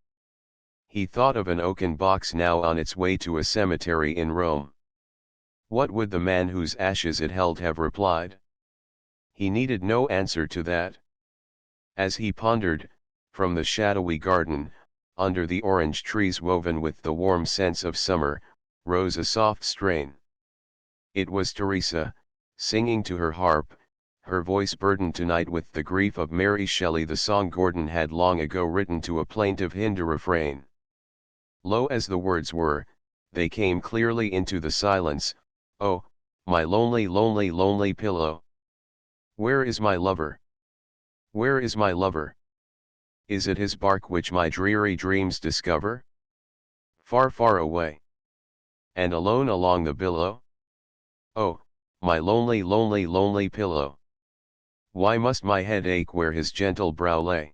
He thought of an oaken box now on its way to a cemetery in Rome. What would the man whose ashes it held have replied? He needed no answer to that. As he pondered, from the shadowy garden, under the orange trees woven with the warm scents of summer, rose a soft strain. It was Teresa, singing to her harp, her voice burdened tonight with the grief of Mary Shelley, the song Gordon had long ago written to a plaintive Hindu refrain. Low as the words were, they came clearly into the silence. Oh, my lonely, lonely, lonely pillow! Where is my lover? Where is my lover? Is it his bark which my dreary dreams discover? Far, far away, and alone along the billow? Oh, my lonely, lonely, lonely pillow! Why must my head ache where his gentle brow lay?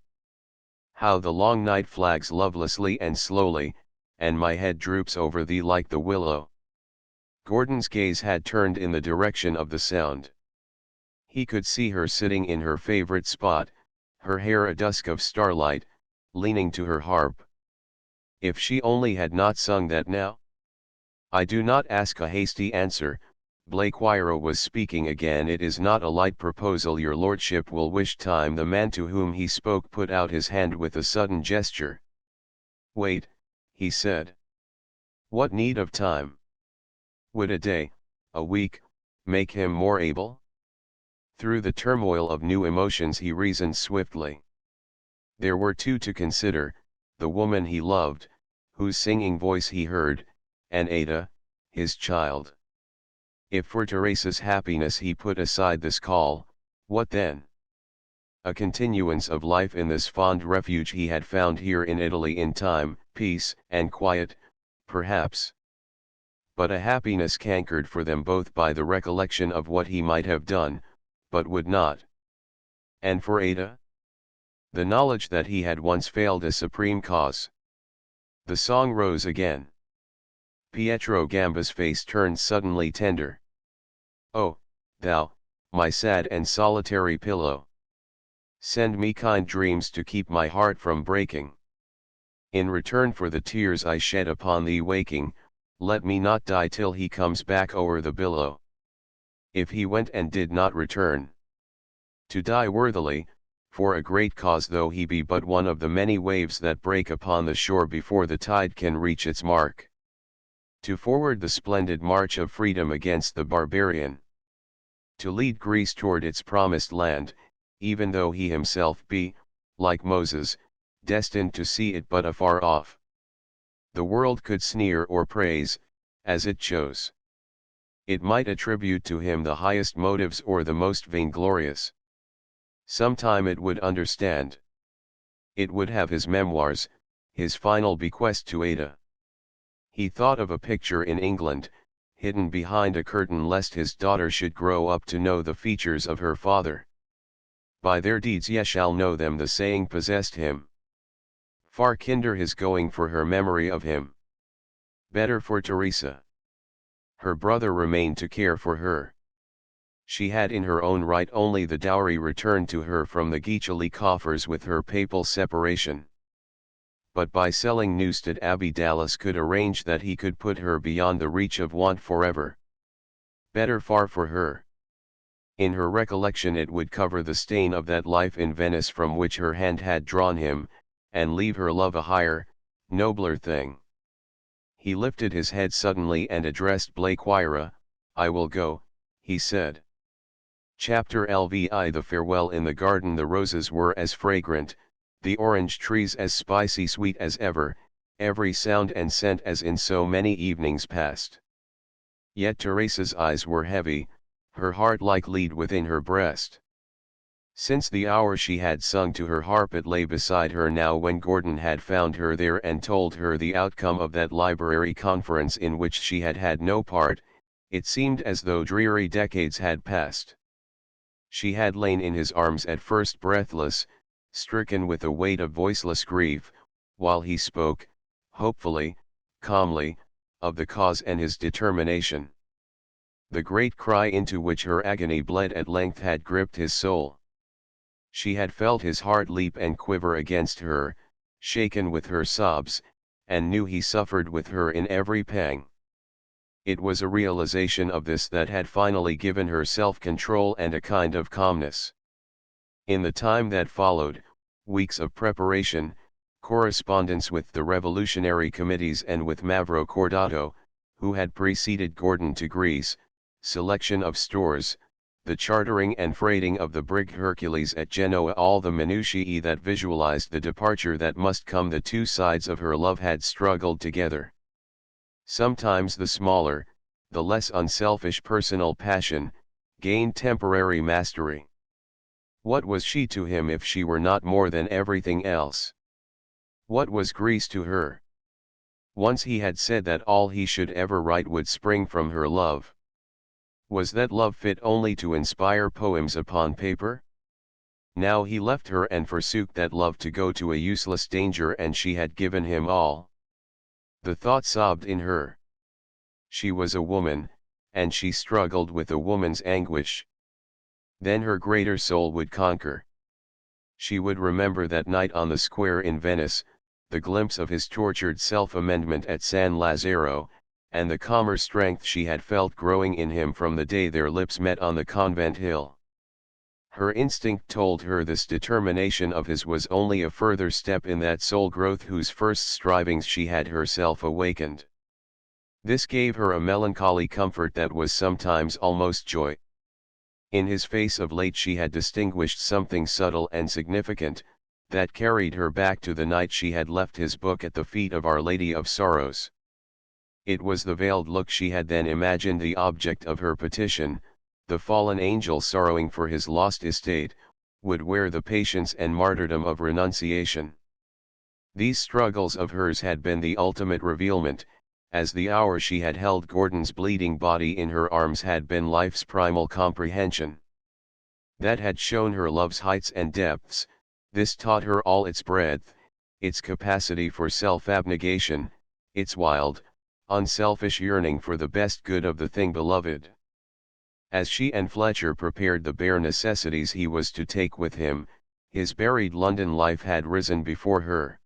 How the long night flags lovelessly and slowly, and my head droops over thee like the willow. Gordon's gaze had turned in the direction of the sound. He could see her sitting in her favorite spot, her hair a dusk of starlight, leaning to her harp. If she only had not sung that now? I do not ask a hasty answer, Blakewirer was speaking again. It is not a light proposal your lordship will wish time. The man to whom he spoke put out his hand with a sudden gesture. Wait, he said. What need of time? Would a day, a week, make him more able? Through the turmoil of new emotions he reasoned swiftly. There were two to consider, the woman he loved, whose singing voice he heard, and Ada, his child. If for Teresa's happiness he put aside this call, what then? A continuance of life in this fond refuge he had found here in Italy, in time, peace, and quiet, perhaps. But a happiness cankered for them both by the recollection of what he might have done, but would not. And for Ada? The knowledge that he had once failed a supreme cause. The song rose again. Pietro Gamba's face turned suddenly tender. Oh, thou, my sad and solitary pillow! Send me kind dreams to keep my heart from breaking. In return for the tears I shed upon thee waking, let me not die till he comes back o'er the billow. If he went and did not return, to die worthily, for a great cause though he be but one of the many waves that break upon the shore before the tide can reach its mark. To forward the splendid march of freedom against the barbarian. To lead Greece toward its promised land, even though he himself be, like Moses, destined to see it but afar off. The world could sneer or praise, as it chose. It might attribute to him the highest motives or the most vainglorious. Sometime it would understand. It would have his memoirs, his final bequest to Ada. He thought of a picture in England, hidden behind a curtain lest his daughter should grow up to know the features of her father. By their deeds ye shall know them, the saying possessed him. Far kinder his going for her memory of him. Better for Teresa. Her brother remained to care for her. She had in her own right only the dowry returned to her from the Guiccioli coffers with her papal separation. But by selling Newstead Abbey Dallas could arrange that he could put her beyond the reach of want forever. Better far for her. In her recollection it would cover the stain of that life in Venice from which her hand had drawn him, and leave her love a higher, nobler thing. He lifted his head suddenly and addressed Blaquira. "I will go," he said. Chapter LVI. The farewell. In the garden the roses were as fragrant, the orange trees as spicy sweet as ever, every sound and scent as in so many evenings past. Yet Teresa's eyes were heavy, her heart like lead within her breast. Since the hour she had sung to her harp it lay beside her now when Gordon had found her there and told her the outcome of that library conference in which she had had no part. It seemed as though dreary decades had passed. She had lain in his arms at first breathless, stricken with a weight of voiceless grief, while he spoke, hopefully, calmly, of the cause and his determination. The great cry into which her agony bled at length had gripped his soul. She had felt his heart leap and quiver against her, shaken with her sobs, and knew he suffered with her in every pang. It was a realization of this that had finally given her self-control and a kind of calmness. In the time that followed, weeks of preparation, correspondence with the revolutionary committees and with Mavro Cordato, who had preceded Gordon to Greece, selection of stores, the chartering and freighting of the brig Hercules at Genoa, all the minutiae that visualized the departure that must come. The two sides of her love had struggled together. Sometimes the smaller, the less unselfish personal passion, gained temporary mastery. What was she to him if she were not more than everything else? What was Greece to her? Once he had said that all he should ever write would spring from her love. Was that love fit only to inspire poems upon paper? Now he left her and forsook that love to go to a useless danger, and she had given him all. The thought sobbed in her. She was a woman, and she struggled with a woman's anguish. Then her greater soul would conquer. She would remember that night on the square in Venice, the glimpse of his tortured self-amendment at San Lazzaro, and the calmer strength she had felt growing in him from the day their lips met on the convent hill. Her instinct told her this determination of his was only a further step in that soul growth whose first strivings she had herself awakened. This gave her a melancholy comfort that was sometimes almost joy. In his face of late she had distinguished something subtle and significant, that carried her back to the night she had left his book at the feet of Our Lady of Sorrows. It was the veiled look she had then imagined the object of her petition. The fallen angel sorrowing for his lost estate, would wear the patience and martyrdom of renunciation. These struggles of hers had been the ultimate revealment, as the hour she had held Gordon's bleeding body in her arms had been life's primal comprehension. That had shown her love's heights and depths, this taught her all its breadth, its capacity for self-abnegation, its wild, unselfish yearning for the best good of the thing beloved. As she and Fletcher prepared the bare necessities he was to take with him, his buried London life had risen before her.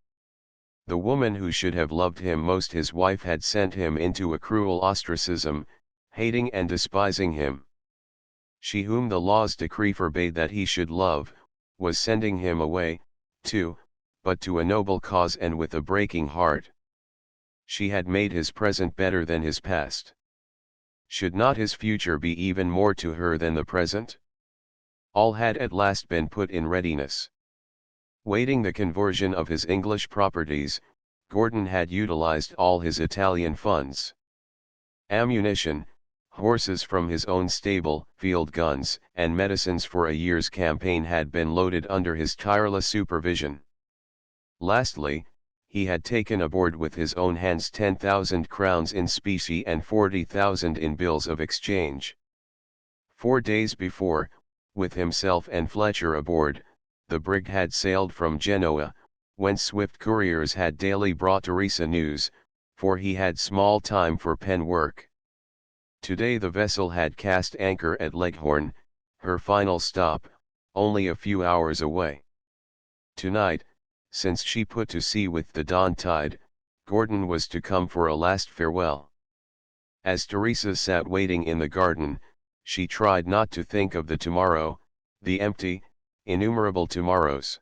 The woman who should have loved him most, his wife, had sent him into a cruel ostracism, hating and despising him. She whom the law's decree forbade that he should love, was sending him away, too, but to a noble cause and with a breaking heart. She had made his present better than his past. Should not his future be even more to her than the present? All had at last been put in readiness. Waiting the conversion of his English properties, Gordon had utilized all his Italian funds. Ammunition, horses from his own stable, field guns, and medicines for a year's campaign had been loaded under his tireless supervision. Lastly, he had taken aboard with his own hands 10,000 crowns in specie and 40,000 in bills of exchange. 4 days before, with himself and Fletcher aboard, the brig had sailed from Genoa, whence swift couriers had daily brought Teresa news, for he had small time for pen work. Today the vessel had cast anchor at Leghorn, her final stop, only a few hours away. Tonight, since she put to sea with the dawn tide, Gordon was to come for a last farewell. As Teresa sat waiting in the garden, she tried not to think of the tomorrow, the empty, innumerable tomorrows.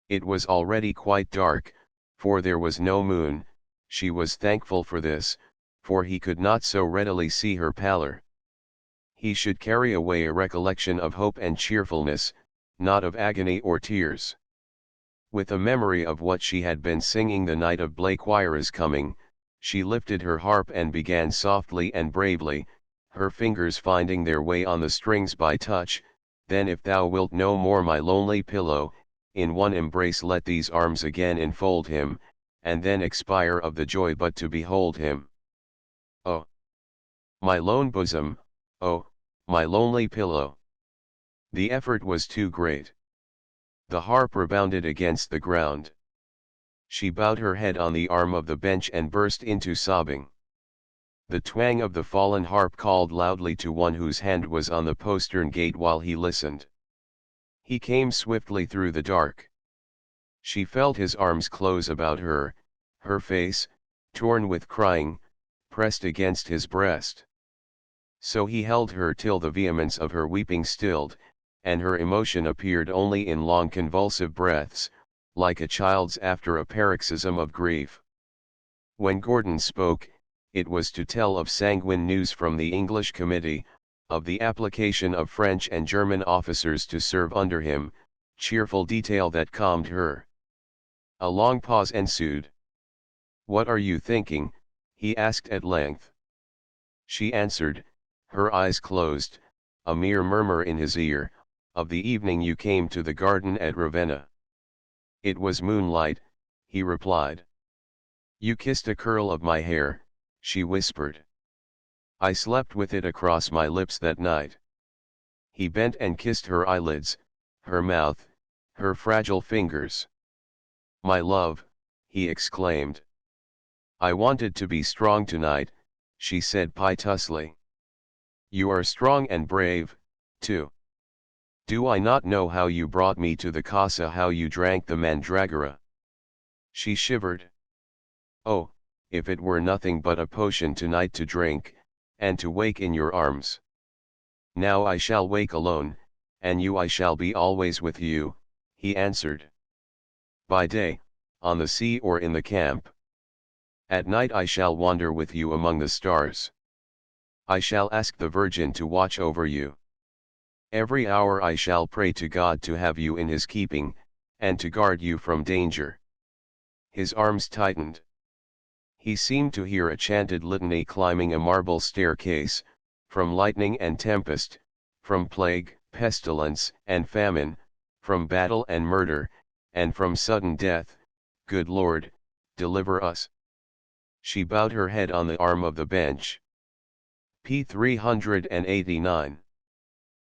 It was already quite dark, for there was no moon. She was thankful for this, for he could not so readily see her pallor. He should carry away a recollection of hope and cheerfulness, not of agony or tears. With a memory of what she had been singing the night of Blakewyra's coming, she lifted her harp and began softly and bravely, her fingers finding their way on the strings by touch. Then if thou wilt no more my lonely pillow, in one embrace let these arms again enfold him, and then expire of the joy but to behold him. Oh, my lone bosom, oh, my lonely pillow. The effort was too great. The harp rebounded against the ground. She bowed her head on the arm of the bench and burst into sobbing. The twang of the fallen harp called loudly to one whose hand was on the postern gate while he listened. He came swiftly through the dark. She felt his arms close about her, her face, torn with crying, pressed against his breast. So he held her till the vehemence of her weeping stilled, and her emotion appeared only in long convulsive breaths, like a child's after a paroxysm of grief. When Gordon spoke, it was to tell of sanguine news from the English committee, of the application of French and German officers to serve under him, cheerful detail that calmed her. A long pause ensued. "What are you thinking?" he asked at length. She answered, her eyes closed, a mere murmur in his ear, "Of the evening you came to the garden at Ravenna." "It was moonlight," he replied. "You kissed a curl of my hair," she whispered. "I slept with it across my lips that night." He bent and kissed her eyelids, her mouth, her fragile fingers. "My love," he exclaimed. "I wanted to be strong tonight," she said piteously. "You are strong and brave, too. Do I not know how you brought me to the casa, how you drank the mandragora?" She shivered. "Oh, if it were nothing but a potion tonight to drink, and to wake in your arms. Now I shall wake alone, and you I shall be always with you," he answered. "By day, on the sea or in the camp. At night I shall wander with you among the stars. I shall ask the Virgin to watch over you. Every hour I shall pray to God to have you in his keeping, and to guard you from danger." His arms tightened. He seemed to hear a chanted litany climbing a marble staircase, from lightning and tempest, from plague, pestilence, and famine, from battle and murder, and from sudden death. "Good Lord, deliver us." She bowed her head on the arm of the bench. P. 389.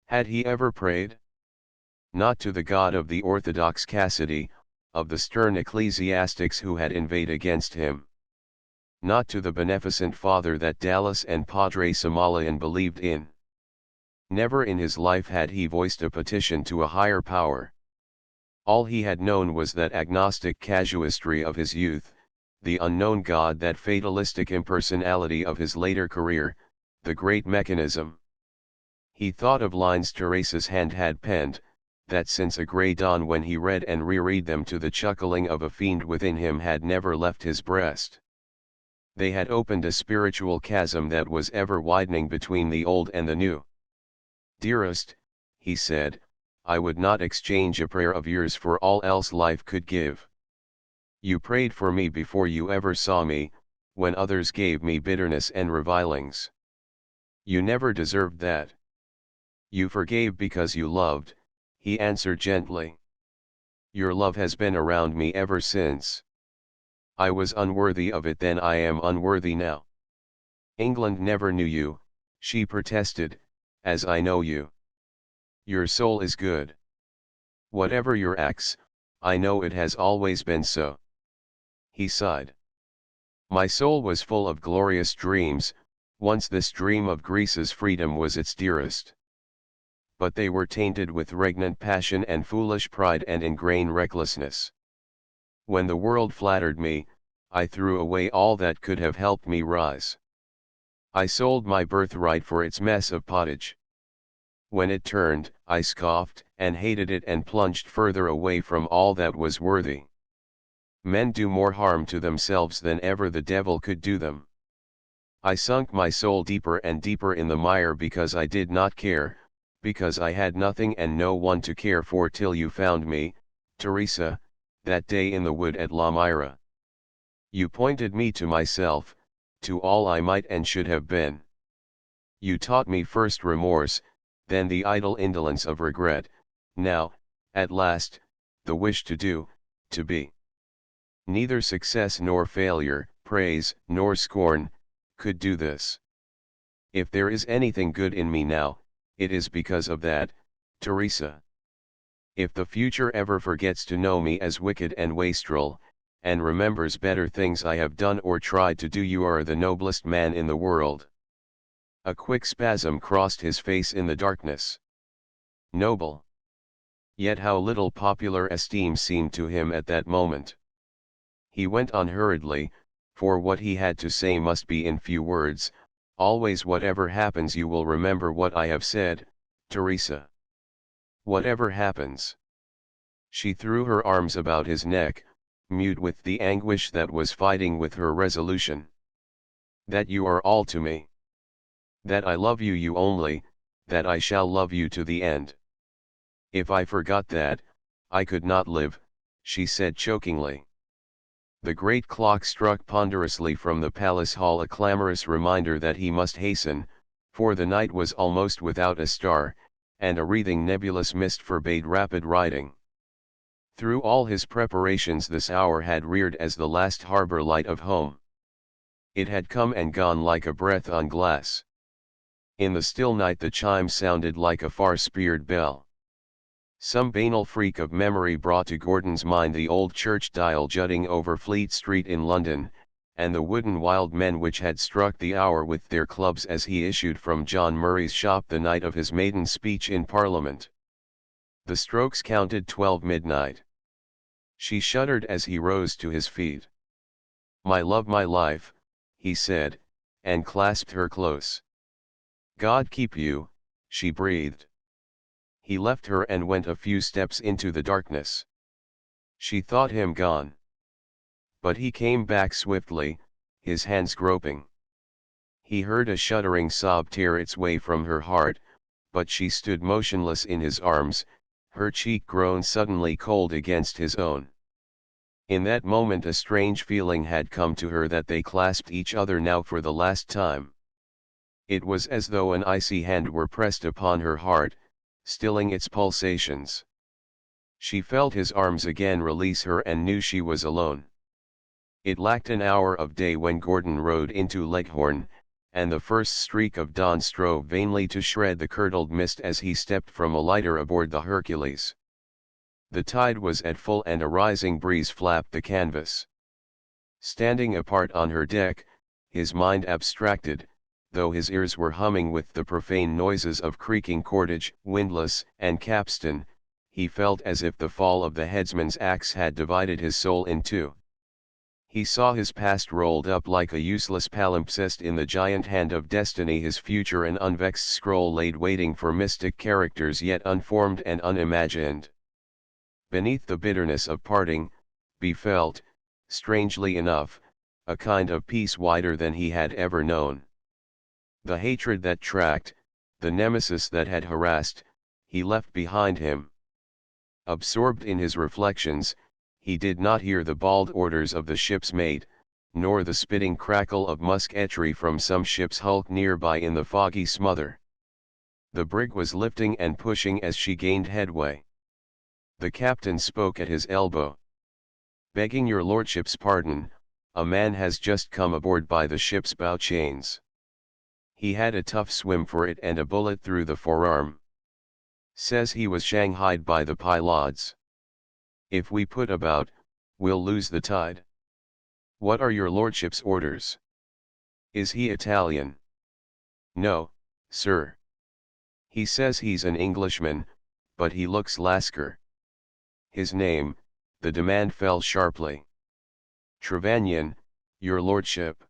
Had he ever prayed? Not to the God of the orthodox Cassidy, of the stern ecclesiastics who had inveighed against him. Not to the beneficent Father that Dallas and Padre Somalian believed in. Never in his life had he voiced a petition to a higher power. All he had known was that agnostic casuistry of his youth, the unknown God, that fatalistic impersonality of his later career, the great mechanism. He thought of lines Teresa's hand had penned, that since a grey dawn when he read and reread them to the chuckling of a fiend within him had never left his breast. They had opened a spiritual chasm that was ever widening between the old and the new. "Dearest," he said, "I would not exchange a prayer of yours for all else life could give. You prayed for me before you ever saw me, when others gave me bitterness and revilings. You never deserved that. You forgave because you loved, he answered gently. Your love has been around me ever since. I was unworthy of it then, I am unworthy now. England never knew you, she protested, as I know you. Your soul is good. Whatever your acts, I know it has always been so. He sighed. My soul was full of glorious dreams, once this dream of Greece's freedom was its dearest. But they were tainted with regnant passion and foolish pride and ingrained recklessness. When the world flattered me, I threw away all that could have helped me rise. I sold my birthright for its mess of pottage. When it turned, I scoffed and hated it and plunged further away from all that was worthy. Men do more harm to themselves than ever the devil could do them. I sunk my soul deeper and deeper in the mire because I did not care, because I had nothing and no one to care for till you found me, Teresa, that day in the wood at La Mira. You pointed me to myself, to all I might and should have been. You taught me first remorse, then the idle indolence of regret, now, at last, the wish to do, to be. Neither success nor failure, praise nor scorn, could do this. If there is anything good in me now, it is because of that, Teresa. If the future ever forgets to know me as wicked and wastrel, and remembers better things I have done or tried to do, you are the noblest man in the world. A quick spasm crossed his face in the darkness. Noble. Yet how little popular esteem seemed to him at that moment. He went on hurriedly, for what he had to say must be in few words. Always, whatever happens, you will remember what I have said, Teresa. Whatever happens. She threw her arms about his neck, mute with the anguish that was fighting with her resolution. That you are all to me. That I love you, you only, that I shall love you to the end. If I forgot that, I could not live, she said chokingly. The great clock struck ponderously from the palace hall, a clamorous reminder that he must hasten, for the night was almost without a star, and a wreathing nebulous mist forbade rapid riding. Through all his preparations this hour had reared as the last harbor light of home. It had come and gone like a breath on glass. In the still night the chime sounded like a far-speared bell. Some banal freak of memory brought to Gordon's mind the old church dial jutting over Fleet Street in London, and the wooden wild men which had struck the hour with their clubs as he issued from John Murray's shop the night of his maiden speech in Parliament. The strokes counted 12 midnight. She shuddered as he rose to his feet. "My love, my life," he said, and clasped her close. "God keep you," she breathed. He left her and went a few steps into the darkness. She thought him gone. But he came back swiftly, his hands groping. He heard a shuddering sob tear its way from her heart, but she stood motionless in his arms, her cheek grown suddenly cold against his own. In that moment a strange feeling had come to her that they clasped each other now for the last time. It was as though an icy hand were pressed upon her heart, stilling its pulsations. She felt his arms again release her and knew she was alone. It lacked an hour of day when Gordon rode into Leghorn, and the first streak of dawn strove vainly to shred the curdled mist as he stepped from a lighter aboard the Hercules. The tide was at full and a rising breeze flapped the canvas. Standing apart on her deck, his mind abstracted, though his ears were humming with the profane noises of creaking cordage, windlass, and capstan, he felt as if the fall of the headsman's axe had divided his soul in two. He saw his past rolled up like a useless palimpsest in the giant hand of destiny, his future an unvexed scroll laid waiting for mystic characters yet unformed and unimagined. Beneath the bitterness of parting, befelt, strangely enough, a kind of peace wider than he had ever known. The hatred that tracked, the nemesis that had harassed, he left behind him. Absorbed in his reflections, he did not hear the bald orders of the ship's mate, nor the spitting crackle of musketry from some ship's hulk nearby in the foggy smother. The brig was lifting and pushing as she gained headway. The captain spoke at his elbow. "Begging your lordship's pardon, a man has just come aboard by the ship's bow chains. He had a tough swim for it and a bullet through the forearm. Says he was shanghaied by the pilots. If we put about, we'll lose the tide. What are your lordship's orders? Is he Italian?" "No, sir. He says he's an Englishman, but he looks Lascar." "His name?" The demand fell sharply. "Trevanion, your lordship."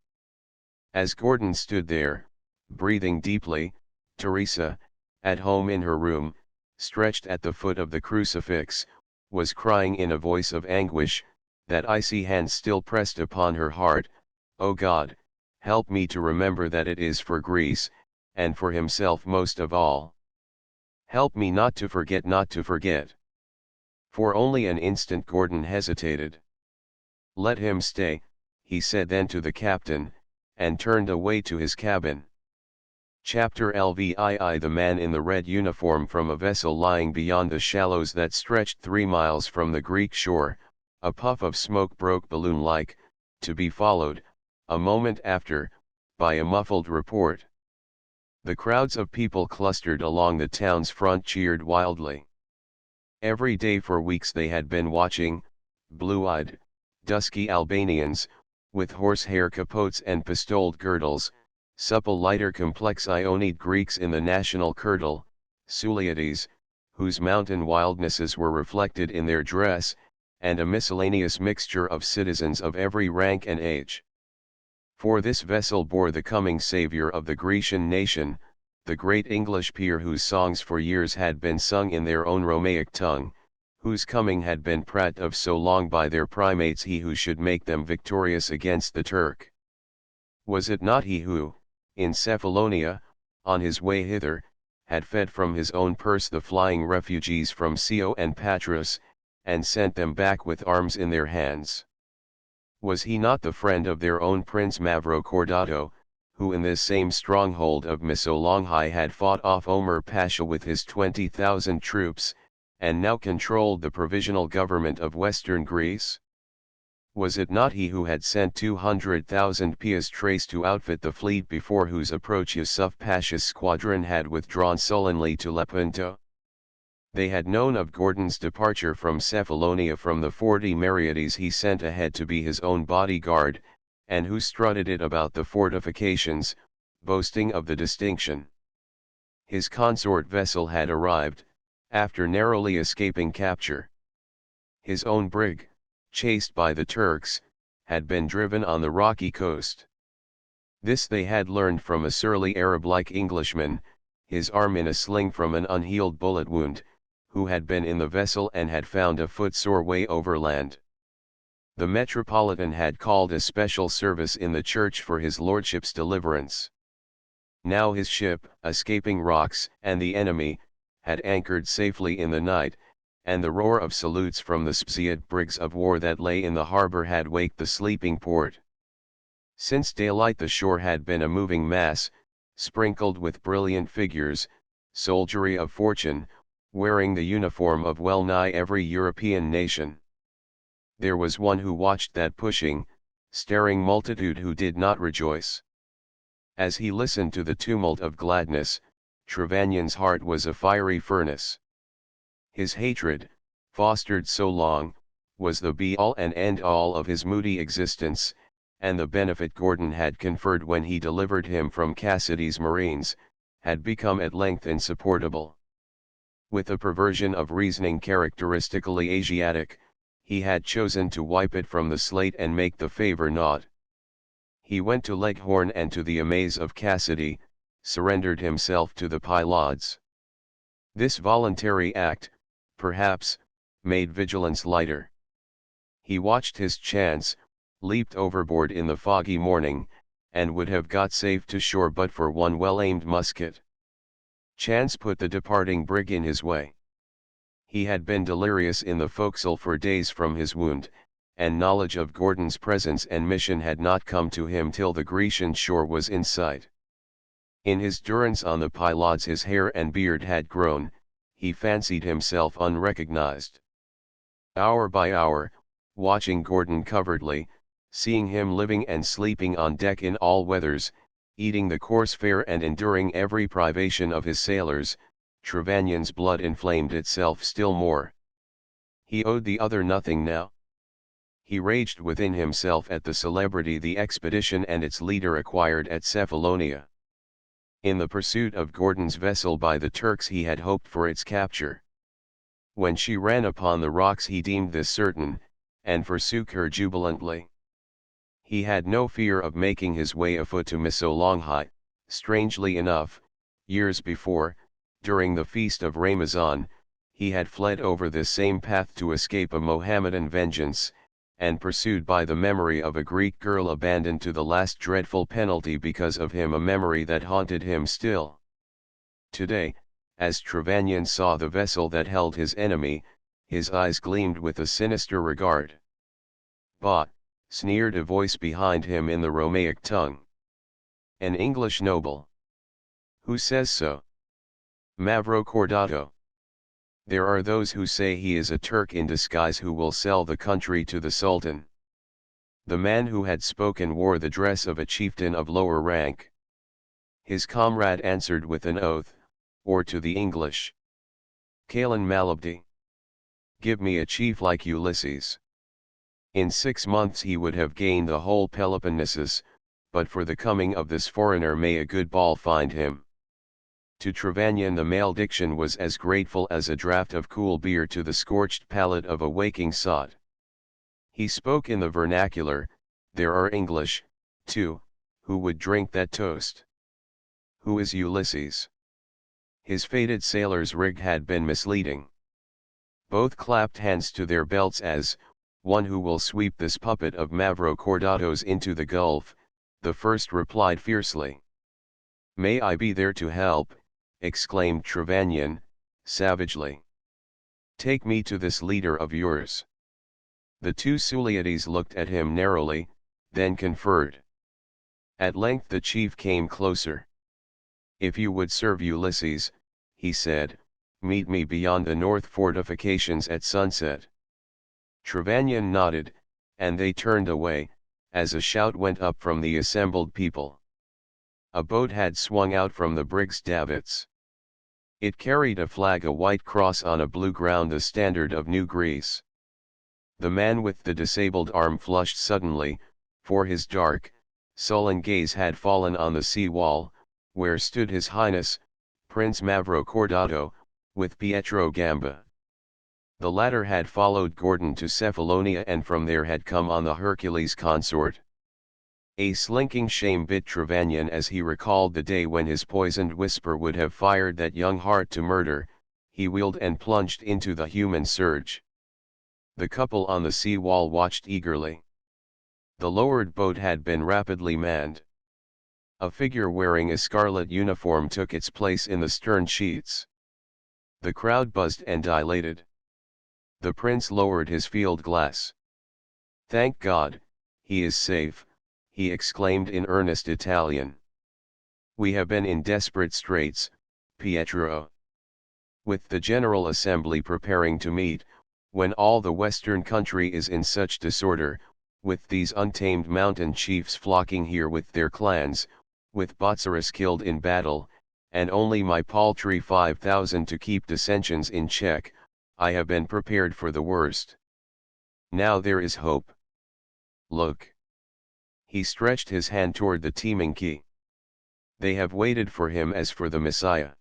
As Gordon stood there, breathing deeply, Teresa, at home in her room, stretched at the foot of the crucifix, was crying in a voice of anguish, that icy hand still pressed upon her heart, "O God, help me to remember that it is for Greece, and for himself most of all. Help me not to forget, not to forget." For only an instant Gordon hesitated. "Let him stay," he said then to the captain, and turned away to his cabin. Chapter LVII. The man in the red uniform from a vessel lying beyond the shallows that stretched 3 miles from the Greek shore, a puff of smoke broke balloon-like, to be followed, a moment after, by a muffled report. The crowds of people clustered along the town's front cheered wildly. Every day for weeks they had been watching, blue-eyed, dusky Albanians, with horsehair capotes and pistoled girdles, supple lighter complex Ionid Greeks in the national kirtle, Suliotes, whose mountain wildnesses were reflected in their dress, and a miscellaneous mixture of citizens of every rank and age. For this vessel bore the coming savior of the Grecian nation, the great English peer whose songs for years had been sung in their own Romaic tongue, whose coming had been prated of so long by their primates, he who should make them victorious against the Turk. Was it not he who, in Cephalonia, on his way hither, had fed from his own purse the flying refugees from Scio and Patras, and sent them back with arms in their hands? Was he not the friend of their own Prince Mavrocordato, who in this same stronghold of Missolonghi had fought off Omer Pasha with his 20,000 troops, and now controlled the provisional government of western Greece? Was it not he who had sent 200,000 piastres to outfit the fleet before whose approach Yusuf Pasha's squadron had withdrawn sullenly to Lepanto? They had known of Gordon's departure from Cephalonia from the 40 Mareotes he sent ahead to be his own bodyguard, and who strutted it about the fortifications, boasting of the distinction. His consort vessel had arrived, after narrowly escaping capture. His own brig, chased by the Turks, had been driven on the rocky coast. This they had learned from a surly Arab-like Englishman, his arm in a sling from an unhealed bullet wound, who had been in the vessel and had found a footsore way overland. The Metropolitan had called a special service in the church for his lordship's deliverance. Now his ship, escaping rocks and the enemy, had anchored safely in the night, and the roar of salutes from the Spsiad brigs of war that lay in the harbor had waked the sleeping port. Since daylight the shore had been a moving mass, sprinkled with brilliant figures, soldiery of fortune, wearing the uniform of well-nigh every European nation. There was one who watched that pushing, staring multitude who did not rejoice. As he listened to the tumult of gladness, Trevanion's heart was a fiery furnace. His hatred, fostered so long, was the be-all and end-all of his moody existence, and the benefit Gordon had conferred when he delivered him from Cassidy's marines, had become at length insupportable. With a perversion of reasoning characteristically Asiatic, he had chosen to wipe it from the slate and make the favor naught. He went to Leghorn and to the amaze of Cassidy, surrendered himself to the pilots. This voluntary act, perhaps, made vigilance lighter. He watched his chance, leaped overboard in the foggy morning, and would have got safe to shore but for one well-aimed musket. Chance put the departing brig in his way. He had been delirious in the forecastle for days from his wound, and knowledge of Gordon's presence and mission had not come to him till the Grecian shore was in sight. In his durance on the pilots his hair and beard had grown, he fancied himself unrecognized. Hour by hour, watching Gordon covertly, seeing him living and sleeping on deck in all weathers, eating the coarse fare and enduring every privation of his sailors, Trevanion's blood inflamed itself still more. He owed the other nothing now. He raged within himself at the celebrity the expedition and its leader acquired at Cephalonia. In the pursuit of Gordon's vessel by the Turks he had hoped for its capture. When she ran upon the rocks he deemed this certain, and forsook her jubilantly. He had no fear of making his way afoot to Missolonghi. Strangely enough, years before, during the feast of Ramazan, he had fled over this same path to escape a Mohammedan vengeance, and pursued by the memory of a Greek girl abandoned to the last dreadful penalty because of him, a memory that haunted him still. Today, as Trevanion saw the vessel that held his enemy, his eyes gleamed with a sinister regard. "Bah!" sneered a voice behind him in the Romaic tongue. "An English noble? Who says so?" "Mavrocordato. There are those who say he is a Turk in disguise who will sell the country to the Sultan." The man who had spoken wore the dress of a chieftain of lower rank. His comrade answered with an oath, or to the English: "Kalan Malabdi. Give me a chief like Ulysses." In 6 months he would have gained the whole Peloponnesus, but for the coming of this foreigner may a good ball find him. To Trevanion the malediction was as grateful as a draught of cool beer to the scorched palate of a waking sot. He spoke in the vernacular. There are English, too, who would drink that toast. Who is Ulysses? His faded sailor's rig had been misleading. Both clapped hands to their belts as, one who will sweep this puppet of Mavrocordatos into the gulf, the first replied fiercely. "May I be there to help," exclaimed Trevanion, savagely. "Take me to this leader of yours." The two Suliotes looked at him narrowly, then conferred. At length the chief came closer. "If you would serve Ulysses," he said, "meet me beyond the north fortifications at sunset." Trevanion nodded, and they turned away, as a shout went up from the assembled people. A boat had swung out from the brig's davits. It carried a flag, a white cross on a blue ground, the standard of New Greece. The man with the disabled arm flushed suddenly, for his dark, sullen gaze had fallen on the sea wall, where stood His Highness, Prince Mavrocordato, with Pietro Gamba. The latter had followed Gordon to Cephalonia and from there had come on the Hercules consort. A slinking shame bit Trevanion as he recalled the day when his poisoned whisper would have fired that young heart to murder. He wheeled and plunged into the human surge. The couple on the sea wall watched eagerly. The lowered boat had been rapidly manned. A figure wearing a scarlet uniform took its place in the stern sheets. The crowd buzzed and dilated. The prince lowered his field glass. "Thank God, he is safe," he exclaimed in earnest Italian. "We have been in desperate straits, Pietro. With the General Assembly preparing to meet, when all the western country is in such disorder, with these untamed mountain chiefs flocking here with their clans, with Botzaris killed in battle, and only my paltry 5,000 to keep dissensions in check, I have been prepared for the worst. Now there is hope. Look." He stretched his hand toward the teeming quay. "They have waited for him as for the Messiah.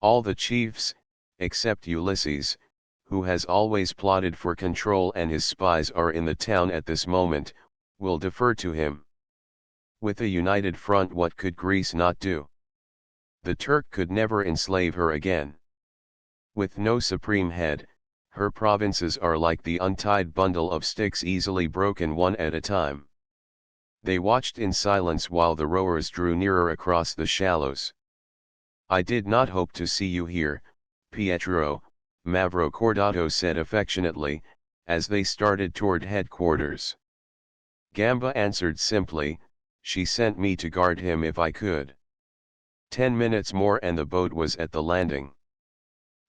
All the chiefs, except Ulysses, who has always plotted for control, and his spies are in the town at this moment, will defer to him. With a united front, what could Greece not do? The Turk could never enslave her again. With no supreme head, her provinces are like the untied bundle of sticks easily broken one at a time." They watched in silence while the rowers drew nearer across the shallows. "I did not hope to see you here, Pietro," Mavrocordato said affectionately, as they started toward headquarters. Gamba answered simply, she sent me to guard him if I could. 10 minutes more and the boat was at the landing.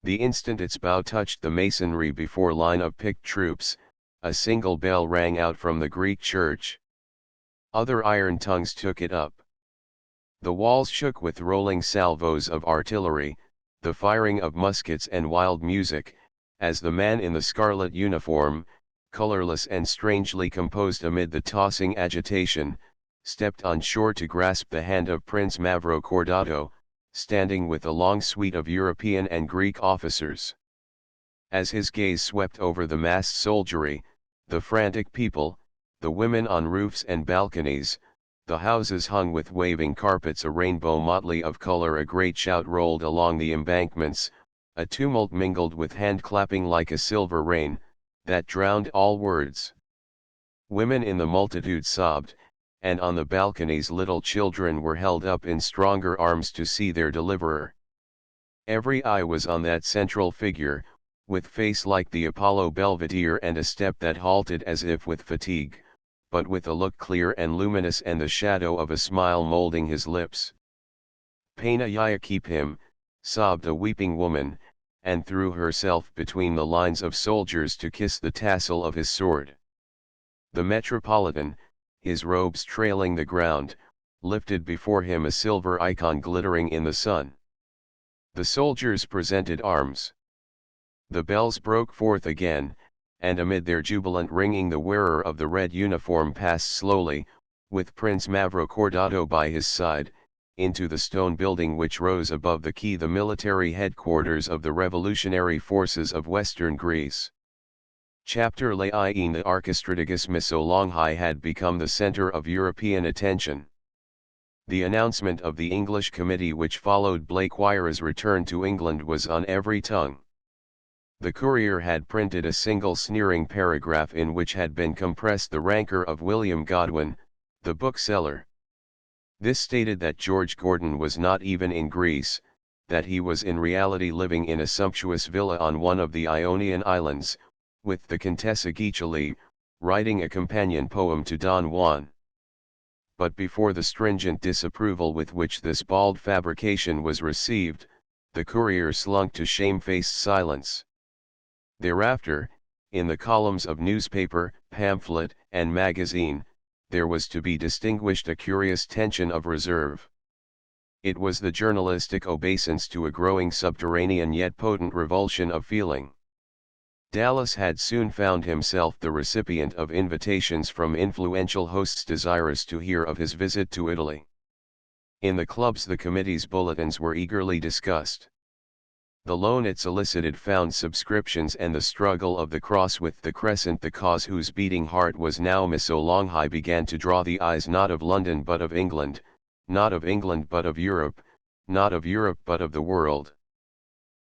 The instant its bow touched the masonry before line of picked troops, a single bell rang out from the Greek church. Other iron tongues took it up. The walls shook with rolling salvos of artillery, the firing of muskets and wild music, as the man in the scarlet uniform, colorless and strangely composed amid the tossing agitation, stepped on shore to grasp the hand of Prince Mavrocordato, standing with a long suite of European and Greek officers. As his gaze swept over the massed soldiery, the frantic people, the women on roofs and balconies, the houses hung with waving carpets, a rainbow motley of color, a great shout rolled along the embankments, a tumult mingled with hand-clapping like a silver rain, that drowned all words. Women in the multitude sobbed, and on the balconies little children were held up in stronger arms to see their deliverer. Every eye was on that central figure, with face like the Apollo Belvedere and a step that halted as if with fatigue, but with a look clear and luminous and the shadow of a smile molding his lips. "Pana Yaya, keep him," sobbed a weeping woman, and threw herself between the lines of soldiers to kiss the tassel of his sword. The Metropolitan, his robes trailing the ground, lifted before him a silver icon glittering in the sun. The soldiers presented arms. The bells broke forth again, and amid their jubilant ringing the wearer of the red uniform passed slowly, with Prince Mavrocordato by his side, into the stone building which rose above the quay, the military headquarters of the revolutionary forces of western Greece. Chapter Laine, the Archistrategos Missolonghi had become the center of European attention. The announcement of the English committee which followed Blakewire's return to England was on every tongue. The Courier had printed a single sneering paragraph in which had been compressed the rancor of William Godwin, the bookseller. This stated that George Gordon was not even in Greece, that he was in reality living in a sumptuous villa on one of the Ionian Islands, with the Contessa Guiccioli, writing a companion poem to Don Juan. But before the stringent disapproval with which this bald fabrication was received, the Courier slunk to shamefaced silence. Thereafter, in the columns of newspaper, pamphlet, and magazine, there was to be distinguished a curious tension of reserve. It was the journalistic obeisance to a growing subterranean yet potent revulsion of feeling. Dallas had soon found himself the recipient of invitations from influential hosts desirous to hear of his visit to Italy. In the clubs the committee's bulletins were eagerly discussed. The loan it solicited found subscriptions, and the struggle of the cross with the crescent, the cause whose beating heart was now Missolonghi, began to draw the eyes not of London but of England, not of England but of Europe, not of Europe but of the world.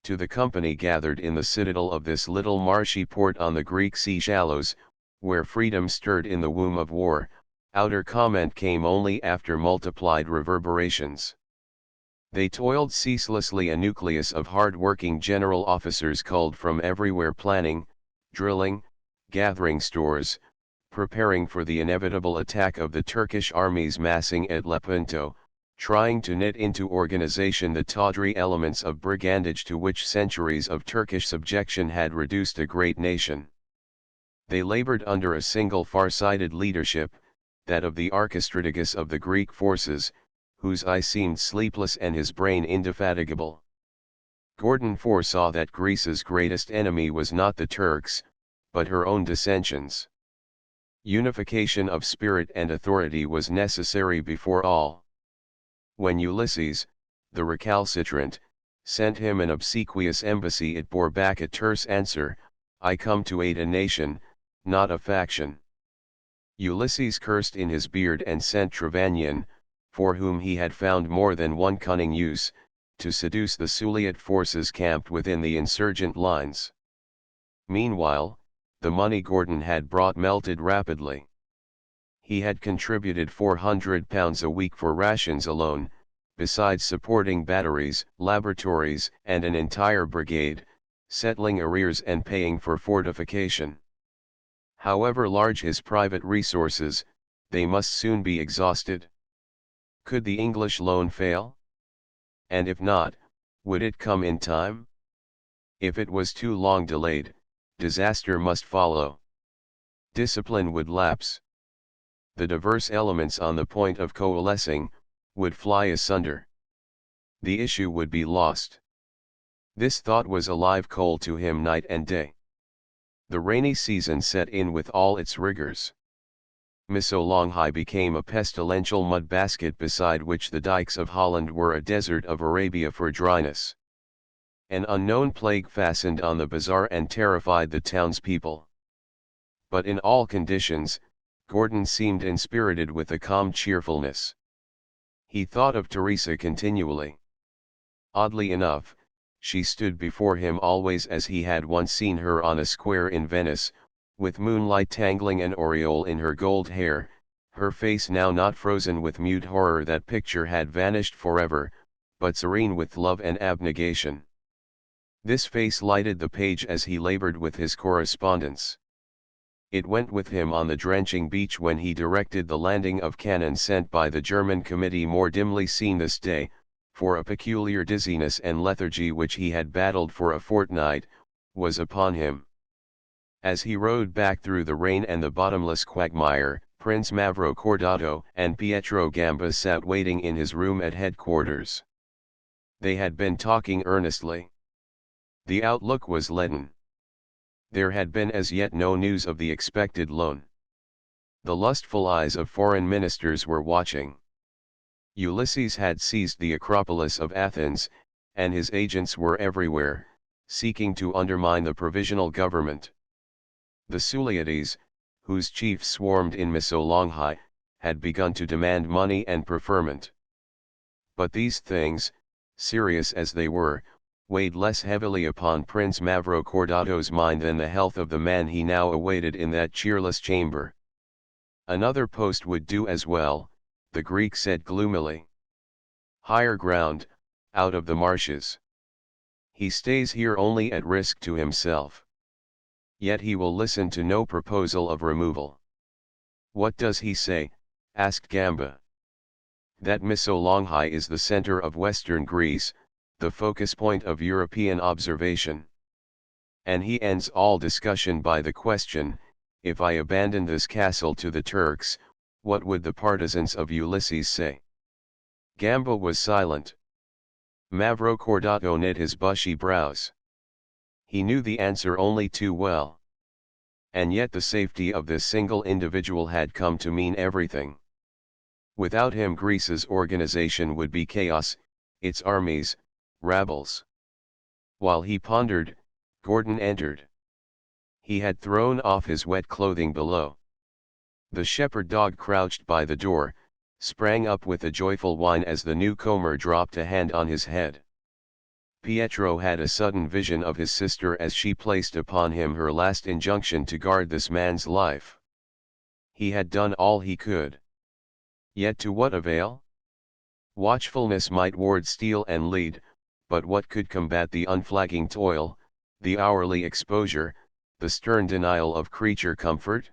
To the company gathered in the citadel of this little marshy port on the Greek sea shallows, where freedom stirred in the womb of war, outer comment came only after multiplied reverberations. They toiled ceaselessly, a nucleus of hard-working general officers culled from everywhere, planning, drilling, gathering stores, preparing for the inevitable attack of the Turkish armies massing at Lepanto, trying to knit into organization the tawdry elements of brigandage to which centuries of Turkish subjection had reduced a great nation. They labored under a single far-sighted leadership, that of the Archistrategos of the Greek forces, whose eye seemed sleepless and his brain indefatigable. Gordon foresaw that Greece's greatest enemy was not the Turks, but her own dissensions. Unification of spirit and authority was necessary before all. When Ulysses, the recalcitrant, sent him an obsequious embassy, it bore back a terse answer: "I come to aid a nation, not a faction." Ulysses cursed in his beard and sent Travanian, for whom he had found more than one cunning use, to seduce the Suliot forces camped within the insurgent lines. Meanwhile, the money Gordon had brought melted rapidly. He had contributed £400 a week for rations alone, besides supporting batteries, laboratories, and an entire brigade, settling arrears and paying for fortification. However large his private resources, they must soon be exhausted. Could the English loan fail? And if not, would it come in time? If it was too long delayed, disaster must follow. Discipline would lapse. The diverse elements on the point of coalescing, would fly asunder. The issue would be lost. This thought was a live coal to him night and day. The rainy season set in with all its rigors. Missolonghi became a pestilential mud basket beside which the dikes of Holland were a desert of Arabia for dryness. An unknown plague fastened on the bazaar and terrified the townspeople. But in all conditions, Gordon seemed inspirited with a calm cheerfulness. He thought of Teresa continually. Oddly enough, she stood before him always as he had once seen her on a square in Venice, with moonlight tangling an aureole in her gold hair, her face now not frozen with mute horror that picture had vanished forever, but serene with love and abnegation. This face lighted the page as he labored with his correspondence. It went with him on the drenching beach when he directed the landing of cannon sent by the German committee more dimly seen this day, for a peculiar dizziness and lethargy which he had battled for a fortnight, was upon him. As he rode back through the rain and the bottomless quagmire, Prince Mavrocordato and Pietro Gamba sat waiting in his room at headquarters. They had been talking earnestly. The outlook was leaden. There had been as yet no news of the expected loan. The lustful eyes of foreign ministers were watching. Ulysses had seized the Acropolis of Athens, and his agents were everywhere, seeking to undermine the provisional government. The Suliotes, whose chiefs swarmed in Missolonghi, had begun to demand money and preferment. But these things, serious as they were, weighed less heavily upon Prince Mavrocordato's mind than the health of the man he now awaited in that cheerless chamber. Another post would do as well, the Greek said gloomily. Higher ground, out of the marshes. He stays here only at risk to himself. Yet he will listen to no proposal of removal. What does he say? Asked Gamba. That Missolonghi is the center of western Greece, the focus point of European observation. And he ends all discussion by the question, if I abandon this castle to the Turks, what would the partisans of Ulysses say? Gamba was silent. Mavrocordato knit his bushy brows. He knew the answer only too well. And yet the safety of this single individual had come to mean everything. Without him Greece's organization would be chaos, its armies, rabbles. While he pondered, Gordon entered. He had thrown off his wet clothing below. The shepherd dog crouched by the door, sprang up with a joyful whine as the newcomer dropped a hand on his head. Pietro had a sudden vision of his sister as she placed upon him her last injunction to guard this man's life. He had done all he could. Yet to what avail? Watchfulness might ward steel and lead, but what could combat the unflagging toil, the hourly exposure, the stern denial of creature comfort?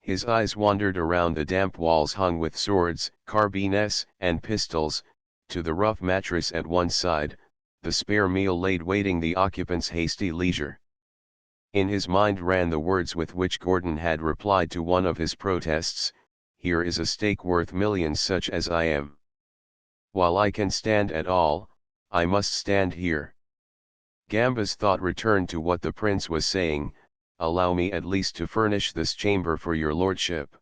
His eyes wandered around the damp walls hung with swords, carbines, and pistols, to the rough mattress at one side, the spare meal laid waiting the occupant's hasty leisure. In his mind ran the words with which Gordon had replied to one of his protests, "Here is a stake worth millions such as I am. While I can stand at all, I must stand here." Gamba's thought returned to what the prince was saying, "Allow me at least to furnish this chamber for your lordship."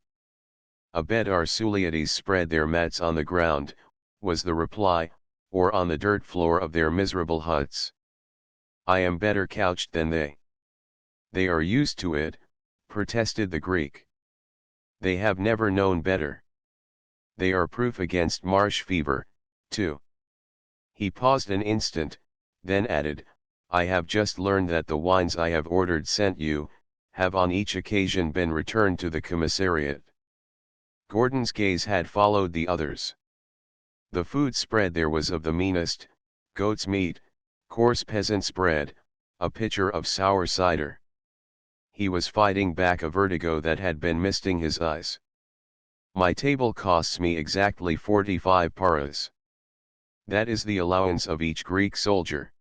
"Abed our Suliotes spread their mats on the ground," was the reply, "or on the dirt floor of their miserable huts. I am better couched than they." "They are used to it," protested the Greek. "They have never known better. They are proof against marsh fever, too." He paused an instant, then added, "I have just learned that the wines I have ordered sent you, have on each occasion been returned to the commissariat." Gordon's gaze had followed the others. The food spread there was of the meanest, goat's meat, coarse peasant's bread, a pitcher of sour cider. He was fighting back a vertigo that had been misting his eyes. My table costs me exactly 45 paras. That is the allowance of each Greek soldier.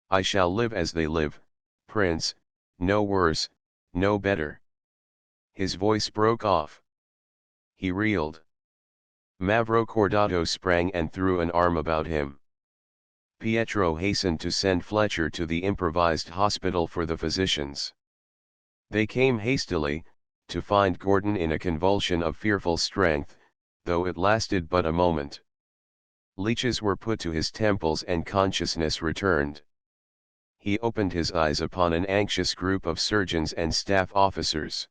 I shall live as they live, prince, no worse, no better. His voice broke off. He reeled. Mavrocordato sprang and threw an arm about him. Pietro hastened to send Fletcher to the improvised hospital for the physicians. They came hastily, to find Gordon in a convulsion of fearful strength, though it lasted but a moment. Leeches were put to his temples and consciousness returned. He opened his eyes upon an anxious group of surgeons and staff officers.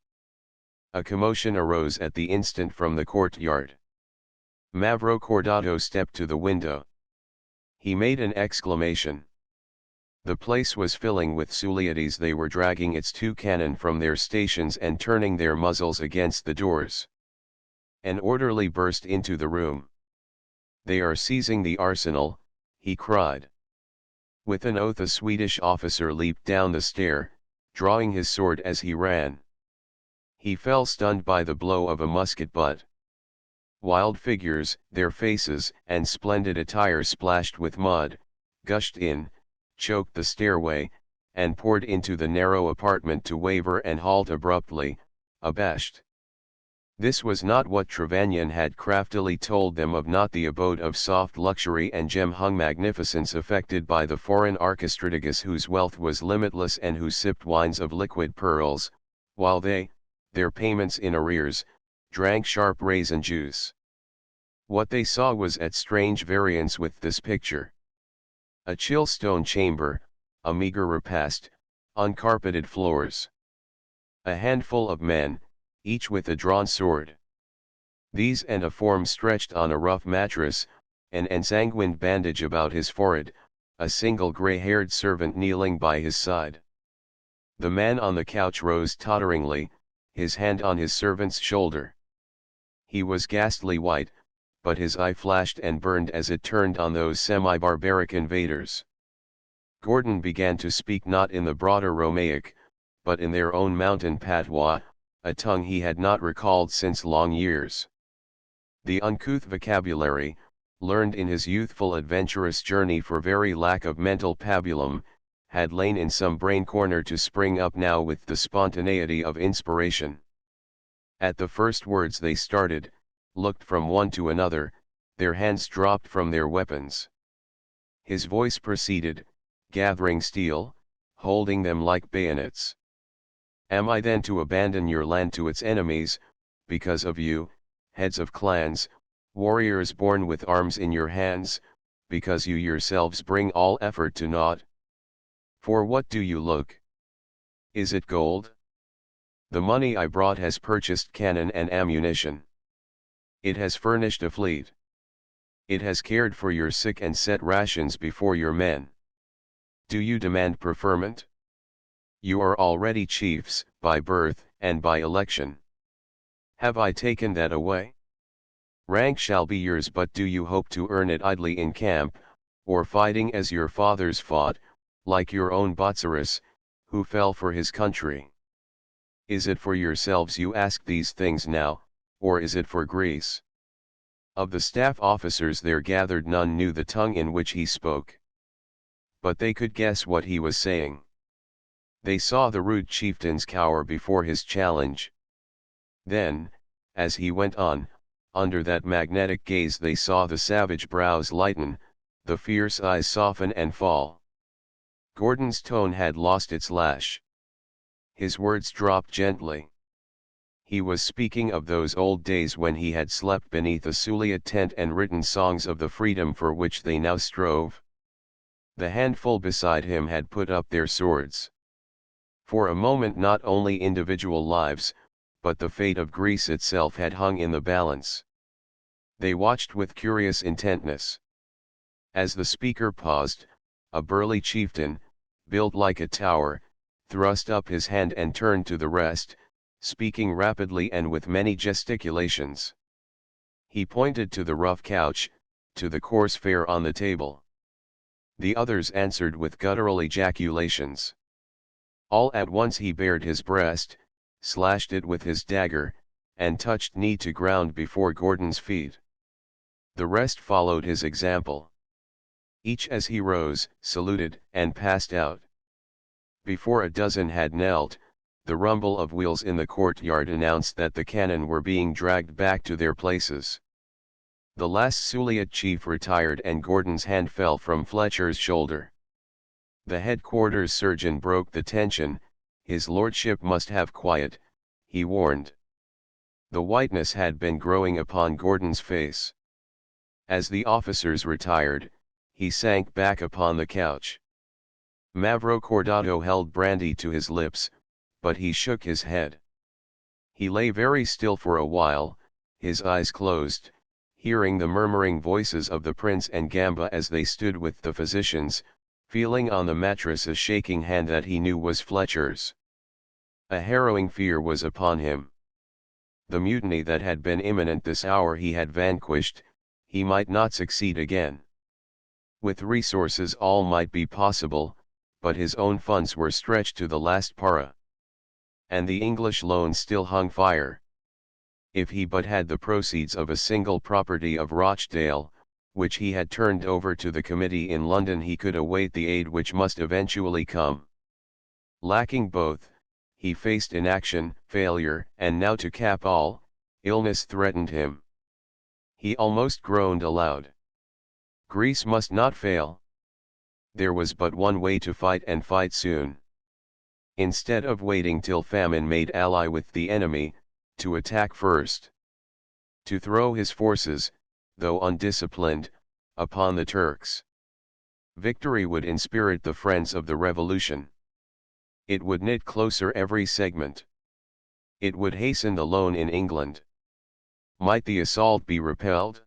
A commotion arose at the instant from the courtyard. Mavrocordato stepped to the window. He made an exclamation. The place was filling with Suliotes. They were dragging its two cannon from their stations and turning their muzzles against the doors. An orderly burst into the room. "They are seizing the arsenal," he cried. With an oath a Swedish officer leaped down the stair, drawing his sword as he ran. He fell stunned by the blow of a musket butt. Wild figures, their faces and splendid attire splashed with mud, gushed in, choked the stairway, and poured into the narrow apartment to waver and halt abruptly, abashed. This was not what Trevanion had craftily told them of, not the abode of soft luxury and gem-hung magnificence affected by the foreign archistrategus whose wealth was limitless and who sipped wines of liquid pearls, while they, their payments in arrears, drank sharp raisin juice. What they saw was at strange variance with this picture. A chill stone chamber, a meager repast, uncarpeted floors. A handful of men, each with a drawn sword. These and a form stretched on a rough mattress, an ensanguined bandage about his forehead, a single grey-haired servant kneeling by his side. The man on the couch rose totteringly, his hand on his servant's shoulder. He was ghastly white, but his eye flashed and burned as it turned on those semi-barbaric invaders. Gordon began to speak not in the broader Romaic, but in their own mountain patois, a tongue he had not recalled since long years. The uncouth vocabulary, learned in his youthful adventurous journey for very lack of mental pabulum, had lain in some brain corner to spring up now with the spontaneity of inspiration. At the first words they started, looked from one to another, their hands dropped from their weapons. His voice proceeded, gathering steel, holding them like bayonets. "Am I then to abandon your land to its enemies, because of you, heads of clans, warriors born with arms in your hands, because you yourselves bring all effort to naught? For what do you look? Is it gold? The money I brought has purchased cannon and ammunition. It has furnished a fleet. It has cared for your sick and set rations before your men. Do you demand preferment? You are already chiefs, by birth, and by election. Have I taken that away? Rank shall be yours, but do you hope to earn it idly in camp, or fighting as your fathers fought, like your own Botzaris, who fell for his country? Is it for yourselves you ask these things now, or is it for Greece?" Of the staff officers there gathered none knew the tongue in which he spoke. But they could guess what he was saying. They saw the rude chieftains cower before his challenge. Then, as he went on, under that magnetic gaze they saw the savage brows lighten, the fierce eyes soften and fall. Gordon's tone had lost its lash. His words dropped gently. He was speaking of those old days when he had slept beneath a Suliot tent and written songs of the freedom for which they now strove. The handful beside him had put up their swords. For a moment not only individual lives, but the fate of Greece itself had hung in the balance. They watched with curious intentness. As the speaker paused, a burly chieftain, built like a tower, thrust up his hand and turned to the rest, speaking rapidly and with many gesticulations. He pointed to the rough couch, to the coarse fare on the table. The others answered with guttural ejaculations. All at once he bared his breast, slashed it with his dagger, and touched knee to ground before Gordon's feet. The rest followed his example. Each as he rose, saluted, and passed out. Before a dozen had knelt, the rumble of wheels in the courtyard announced that the cannon were being dragged back to their places. The last Suliat chief retired and Gordon's hand fell from Fletcher's shoulder. The headquarters surgeon broke the tension. His lordship must have quiet, he warned. The whiteness had been growing upon Gordon's face. As the officers retired, he sank back upon the couch. Mavrocordato held brandy to his lips, but he shook his head. He lay very still for a while, his eyes closed, hearing the murmuring voices of the prince and Gamba as they stood with the physicians, feeling on the mattress a shaking hand that he knew was Fletcher's. A harrowing fear was upon him. The mutiny that had been imminent this hour he had vanquished, he might not succeed again. With resources all might be possible, but his own funds were stretched to the last para. And the English loan still hung fire. If he but had the proceeds of a single property of Rochdale, which he had turned over to the committee in London, he could await the aid which must eventually come. Lacking both, he faced inaction, failure, and now to cap all, illness threatened him. He almost groaned aloud. Greece must not fail. There was but one way to fight, and fight soon. Instead of waiting till famine made ally with the enemy, to attack first. To throw his forces, though undisciplined, upon the Turks. Victory would inspirit the friends of the revolution. It would knit closer every segment. It would hasten the loan in England. Might the assault be repelled?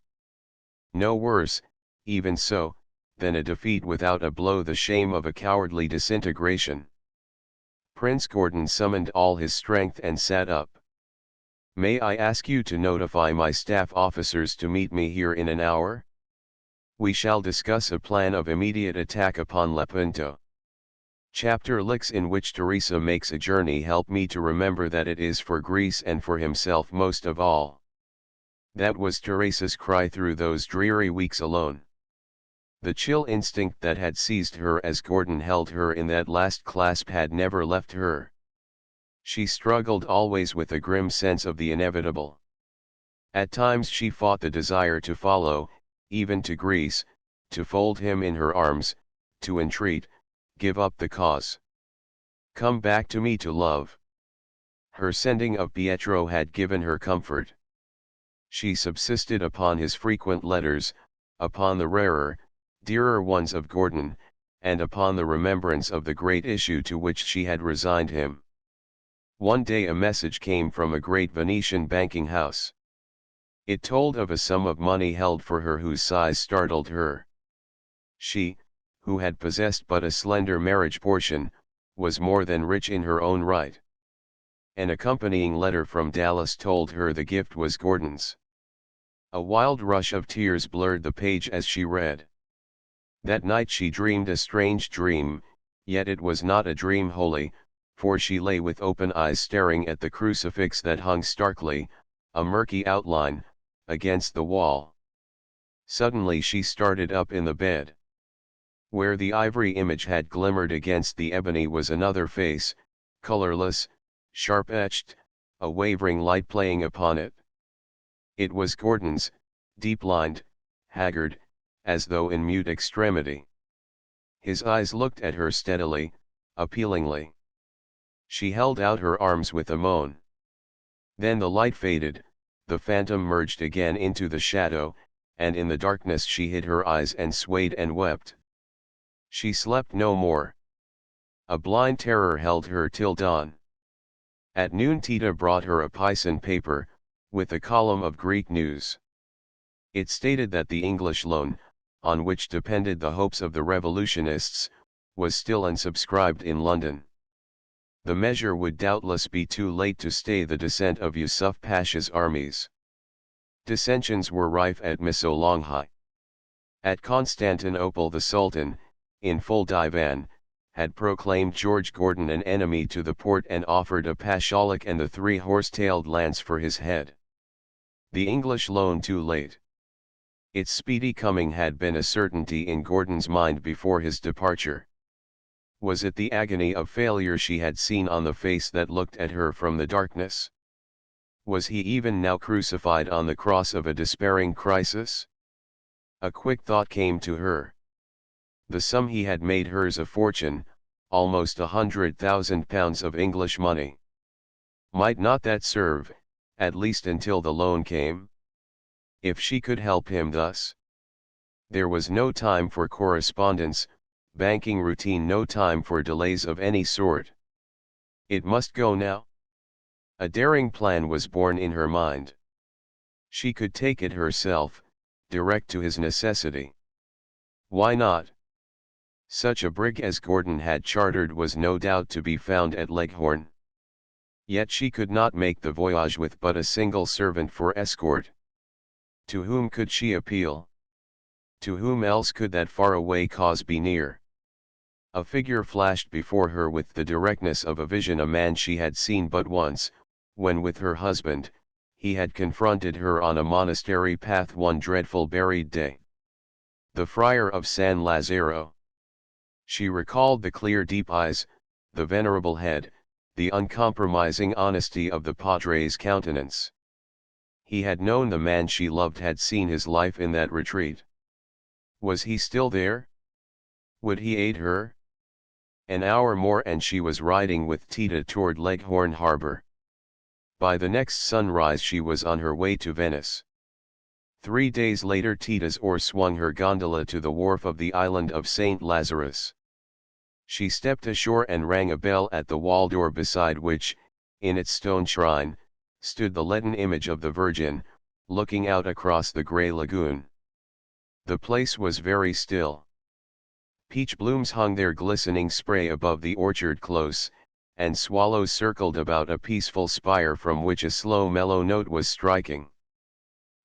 No worse, even so, than a defeat without a blow, the shame of a cowardly disintegration. Prince Gordon summoned all his strength and sat up. May I ask you to notify my staff officers to meet me here in an hour? We shall discuss a plan of immediate attack upon Lepanto. Chapter Licks in which Teresa makes a journey. Help me to remember that it is for Greece and for himself most of all. That was Teresa's cry through those dreary weeks alone. The chill instinct that had seized her as Gordon held her in that last clasp had never left her. She struggled always with a grim sense of the inevitable. At times she fought the desire to follow, even to Greece, to fold him in her arms, to entreat, give up the cause. Come back to me to love. Her sending of Pietro had given her comfort. She subsisted upon his frequent letters, upon the rarer, dearer ones of Gordon, and upon the remembrance of the great issue to which she had resigned him. One day a message came from a great Venetian banking house. It told of a sum of money held for her whose size startled her. She, who had possessed but a slender marriage portion, was more than rich in her own right. An accompanying letter from Dallas told her the gift was Gordon's. A wild rush of tears blurred the page as she read. That night she dreamed a strange dream, yet it was not a dream wholly, for she lay with open eyes staring at the crucifix that hung starkly, a murky outline, against the wall. Suddenly she started up in the bed. Where the ivory image had glimmered against the ebony was another face, colorless, sharp-etched, a wavering light playing upon it. It was Gordon's, deep-lined, haggard, as though in mute extremity. His eyes looked at her steadily, appealingly. She held out her arms with a moan. Then the light faded, the phantom merged again into the shadow, and in the darkness she hid her eyes and swayed and wept. She slept no more. A blind terror held her till dawn. At noon Tita brought her a Pison paper, with a column of Greek news. It stated that the English loan, on which depended the hopes of the revolutionists, was still unsubscribed in London. The measure would doubtless be too late to stay the descent of Yusuf Pasha's armies. Dissensions were rife at Missolonghi. At Constantinople the Sultan, in full divan, had proclaimed George Gordon an enemy to the port and offered a pashalik and the 3 horse-tailed lance for his head. The English loan too late. Its speedy coming had been a certainty in Gordon's mind before his departure. Was it the agony of failure she had seen on the face that looked at her from the darkness? Was he even now crucified on the cross of a despairing crisis? A quick thought came to her. The sum he had made hers a fortune, almost £100,000 of English money. Might not that serve, at least until the loan came? If she could help him thus. There was no time for correspondence, banking routine, no time for delays of any sort. It must go now. A daring plan was born in her mind. She could take it herself, direct to his necessity. Why not? Such a brig as Gordon had chartered was no doubt to be found at Leghorn. Yet she could not make the voyage with but a single servant for escort. To whom could she appeal? To whom else could that faraway cause be near? A figure flashed before her with the directness of a vision, a man she had seen but once, when with her husband, he had confronted her on a monastery path one dreadful buried day. The friar of San Lazzaro. She recalled the clear deep eyes, the venerable head, the uncompromising honesty of the padre's countenance. He had known the man she loved, had seen his life in that retreat. Was he still there? Would he aid her? An hour more and she was riding with Tita toward Leghorn harbour. By the next sunrise she was on her way to Venice. 3 days later Tita's oar swung her gondola to the wharf of the island of St. Lazarus. She stepped ashore and rang a bell at the wall door beside which, in its stone shrine, stood the leaden image of the Virgin, looking out across the grey lagoon. The place was very still. Peach blooms hung their glistening spray above the orchard close, and swallows circled about a peaceful spire from which a slow mellow note was striking.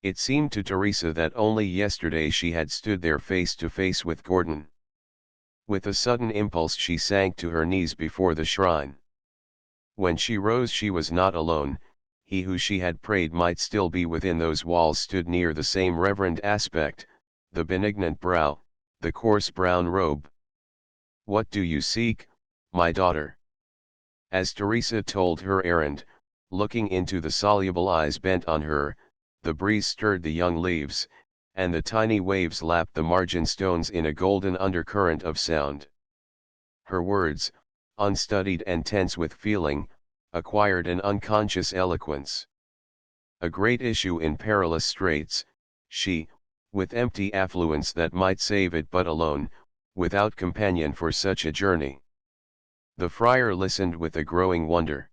It seemed to Teresa that only yesterday she had stood there face to face with Gordon. With a sudden impulse she sank to her knees before the shrine. When she rose she was not alone. He who she had prayed might still be within those walls stood near, the same reverend aspect, the benignant brow, the coarse brown robe. "What do you seek, my daughter?" As Teresa told her errand, looking into the soluble eyes bent on her, the breeze stirred the young leaves, and the tiny waves lapped the margin stones in a golden undercurrent of sound. Her words, unstudied and tense with feeling, acquired an unconscious eloquence. A great issue in perilous straits, she, with empty affluence that might save it but alone, without companion for such a journey. The friar listened with a growing wonder.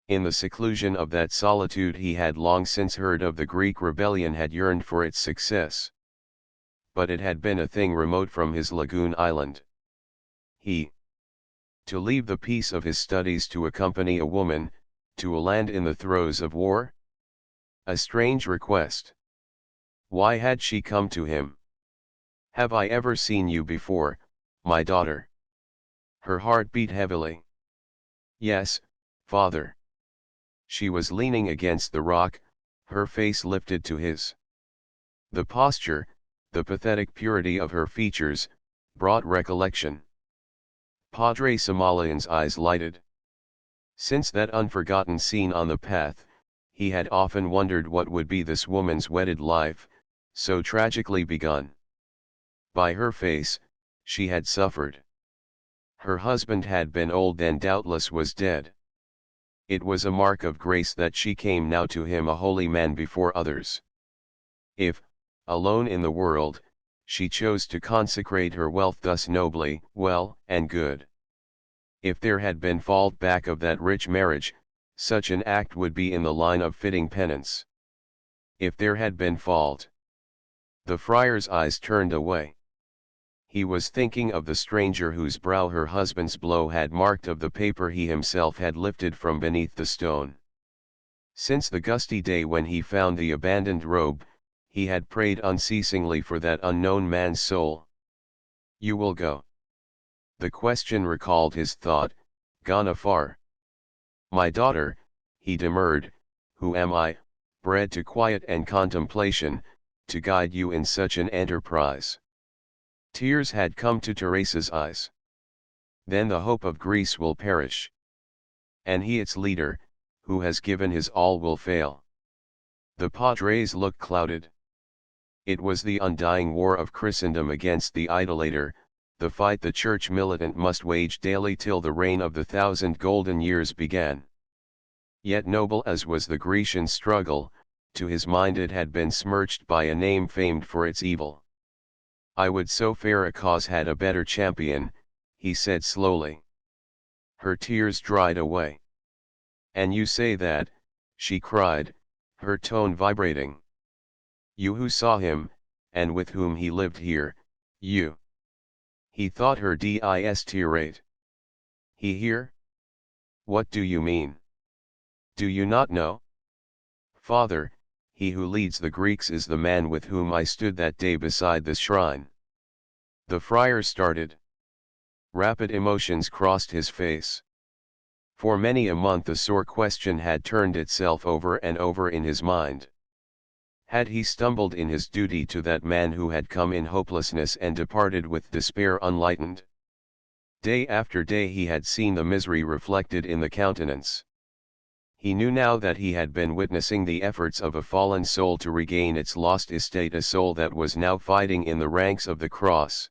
In the seclusion of that solitude he had long since heard of the Greek rebellion, had yearned for its success. But it had been a thing remote from his lagoon island. To leave the peace of his studies to accompany a woman, to a land in the throes of war? A strange request. Why had she come to him? "Have I ever seen you before, my daughter?" Her heart beat heavily. "Yes, father." She was leaning against the rock, her face lifted to his. The posture, the pathetic purity of her features, brought recollection. Padre Somalian's eyes lighted. Since that unforgotten scene on the path, he had often wondered what would be this woman's wedded life, so tragically begun. By her face, she had suffered. Her husband had been old and doubtless was dead. It was a mark of grace that she came now to him a holy man before others. If, alone in the world, she chose to consecrate her wealth thus nobly, well and good. If there had been fault back of that rich marriage, such an act would be in the line of fitting penance. If there had been fault. The friar's eyes turned away. He was thinking of the stranger whose brow her husband's blow had marked, of the paper he himself had lifted from beneath the stone. Since the gusty day when he found the abandoned robe, he had prayed unceasingly for that unknown man's soul. "You will go." The question recalled his thought, gone afar. My daughter, he demurred, who am I, bred to quiet and contemplation, to guide you in such an enterprise? Tears had come to Teresa's eyes. Then the hope of Greece will perish. And he its leader, who has given his all, will fail. The Padre's look clouded. It was the undying war of Christendom against the idolater, the fight the church militant must wage daily till the reign of the 1,000 golden years began. Yet noble as was the Grecian struggle, to his mind it had been smirched by a name famed for its evil. I would so fair a cause had a better champion, he said slowly. Her tears dried away. And you say that, she cried, her tone vibrating. You who saw him, and with whom he lived here, you. He thought her distirate. He here? What do you mean? Do you not know? Father, he who leads the Greeks is the man with whom I stood that day beside the shrine. The friar started. Rapid emotions crossed his face. For many a month the sore question had turned itself over and over in his mind. Had he stumbled in his duty to that man who had come in hopelessness and departed with despair unlightened? Day after day he had seen the misery reflected in the countenance. He knew now that he had been witnessing the efforts of a fallen soul to regain its lost estate, a soul that was now fighting in the ranks of the cross.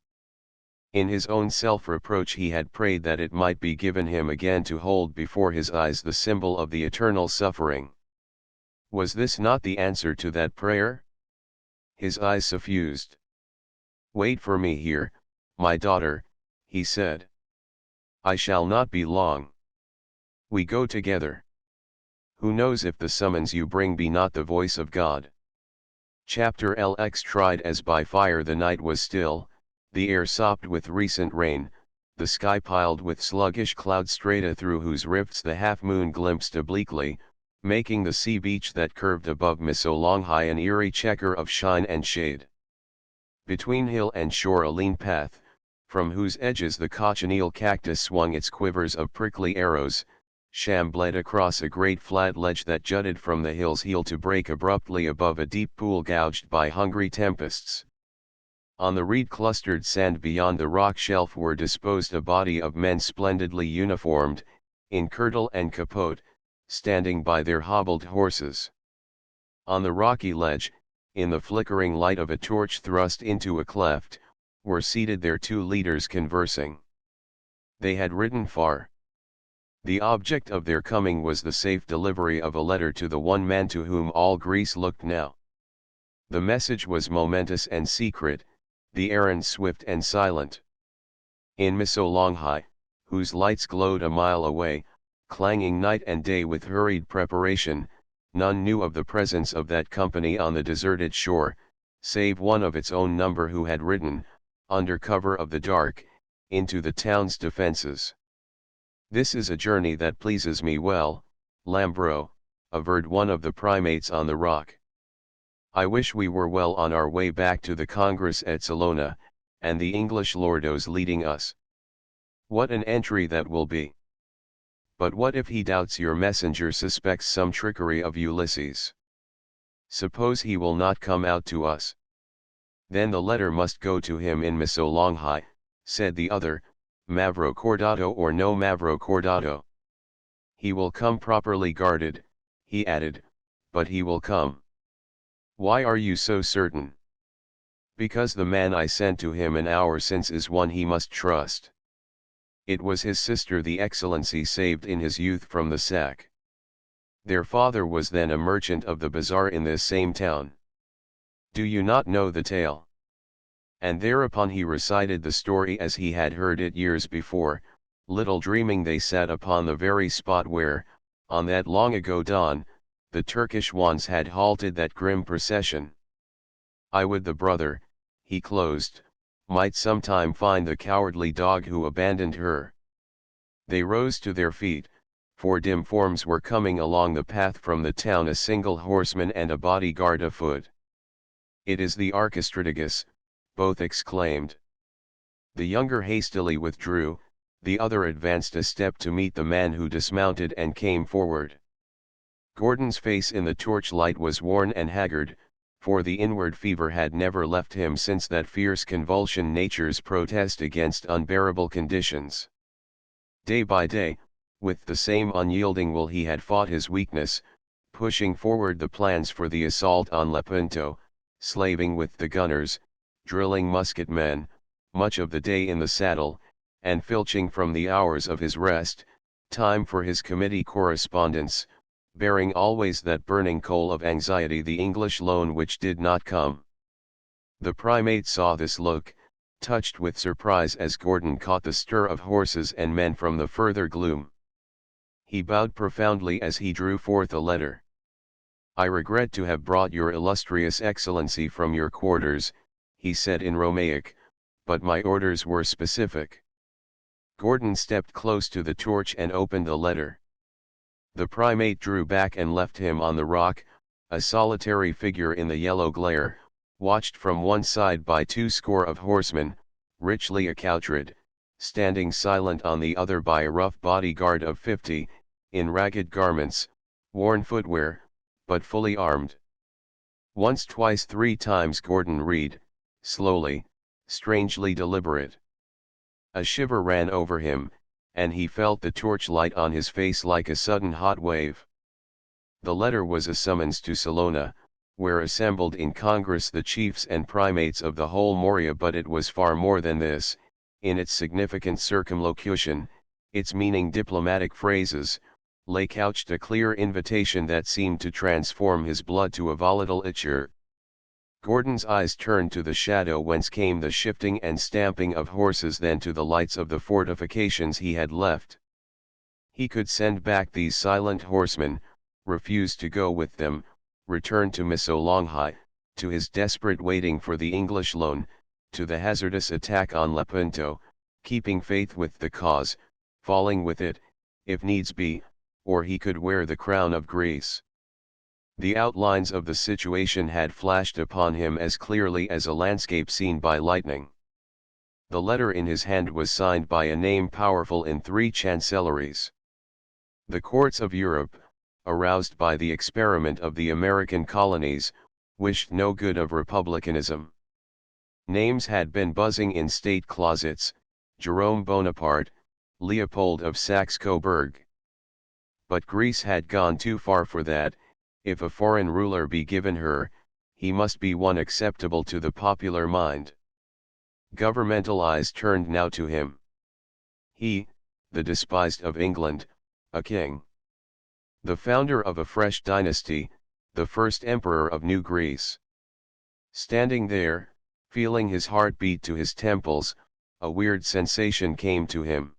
In his own self-reproach he had prayed that it might be given him again to hold before his eyes the symbol of the eternal suffering. Was this not the answer to that prayer? His eyes suffused. Wait for me here, my daughter, he said. I shall not be long. We go together. Who knows if the summons you bring be not the voice of God? Chapter LX. Tried as by fire the night was still, the air sopped with recent rain, the sky piled with sluggish cloud strata through whose rifts the half-moon glimpsed obliquely, making the sea beach that curved above Missolonghi an eerie chequer of shine and shade. Between hill and shore a lean path, from whose edges the cochineal cactus swung its quivers of prickly arrows, shambled across a great flat ledge that jutted from the hill's heel to break abruptly above a deep pool gouged by hungry tempests. On the reed-clustered sand beyond the rock shelf were disposed a body of men splendidly uniformed, in kirtle and capote, standing by their hobbled horses. On the rocky ledge, in the flickering light of a torch thrust into a cleft, were seated their two leaders conversing. They had ridden far. The object of their coming was the safe delivery of a letter to the one man to whom all Greece looked now. The message was momentous and secret, the errand swift and silent. In Missolonghi, whose lights glowed a mile away, clanging night and day with hurried preparation, none knew of the presence of that company on the deserted shore, save one of its own number who had ridden, under cover of the dark, into the town's defenses. This is a journey that pleases me well, Lambro, averred one of the primates on the rock. I wish we were well on our way back to the Congress at Salona, and the English lordos leading us. What an entry that will be! But what if he doubts your messenger suspects some trickery of Ulysses? Suppose he will not come out to us? Then the letter must go to him in Missolonghi, said the other, Mavro Cordato or no Mavro Cordato. He will come properly guarded, he added, but he will come. Why are you so certain? Because the man I sent to him an hour since is one he must trust. It was his sister the Excellency saved in his youth from the sack. Their father was then a merchant of the bazaar in this same town. Do you not know the tale? And thereupon he recited the story as he had heard it years before, little dreaming they sat upon the very spot where, on that long ago dawn, the Turkish wands had halted that grim procession. I would the brother, he closed, might sometime find the cowardly dog who abandoned her. They rose to their feet, for dim forms were coming along the path from the town, a single horseman and a bodyguard afoot. It is the Archistrategus, both exclaimed. The younger hastily withdrew, the other advanced a step to meet the man who dismounted and came forward. Gordon's face in the torchlight was worn and haggard, for the inward fever had never left him since that fierce convulsion nature's protest against unbearable conditions. Day by day, with the same unyielding will he had fought his weakness, pushing forward the plans for the assault on Lepanto, slaving with the gunners, drilling musketmen, much of the day in the saddle, and filching from the hours of his rest, time for his committee correspondence, bearing always that burning coal of anxiety, the English loan which did not come. The primate saw this look, touched with surprise as Gordon caught the stir of horses and men from the further gloom. He bowed profoundly as he drew forth a letter. "I regret to have brought your illustrious excellency from your quarters," he said in Romaic, "but my orders were specific." Gordon stepped close to the torch and opened the letter. The primate drew back and left him on the rock, a solitary figure in the yellow glare, watched from one side by 20 of horsemen, richly accoutred, standing silent on the other by a rough bodyguard of 50, in ragged garments, worn footwear, but fully armed. Once, twice, 3 times Gordon read, slowly, strangely deliberate. A shiver ran over him, and he felt the torchlight on his face like a sudden hot wave. The letter was a summons to Salona, where assembled in Congress the chiefs and primates of the whole Morea, but it was far more than this. In its significant circumlocution, its meaning diplomatic phrases, lay couched a clear invitation that seemed to transform his blood to a volatile ichor. Gordon's eyes turned to the shadow whence came the shifting and stamping of horses, then to the lights of the fortifications he had left. He could send back these silent horsemen, refuse to go with them, return to Missolonghi, to his desperate waiting for the English loan, to the hazardous attack on Lepanto, keeping faith with the cause, falling with it, if needs be, or he could wear the crown of Greece. The outlines of the situation had flashed upon him as clearly as a landscape seen by lightning. The letter in his hand was signed by a name powerful in 3 chancelleries. The courts of Europe, aroused by the experiment of the American colonies, wished no good of republicanism. Names had been buzzing in state closets: Jerome Bonaparte, Leopold of Saxe-Coburg. But Greece had gone too far for that. If a foreign ruler be given her, he must be one acceptable to the popular mind. Governmental eyes turned now to him. He, the despised of England, a king. The founder of a fresh dynasty, the first emperor of New Greece. Standing there, feeling his heart beat to his temples, a weird sensation came to him.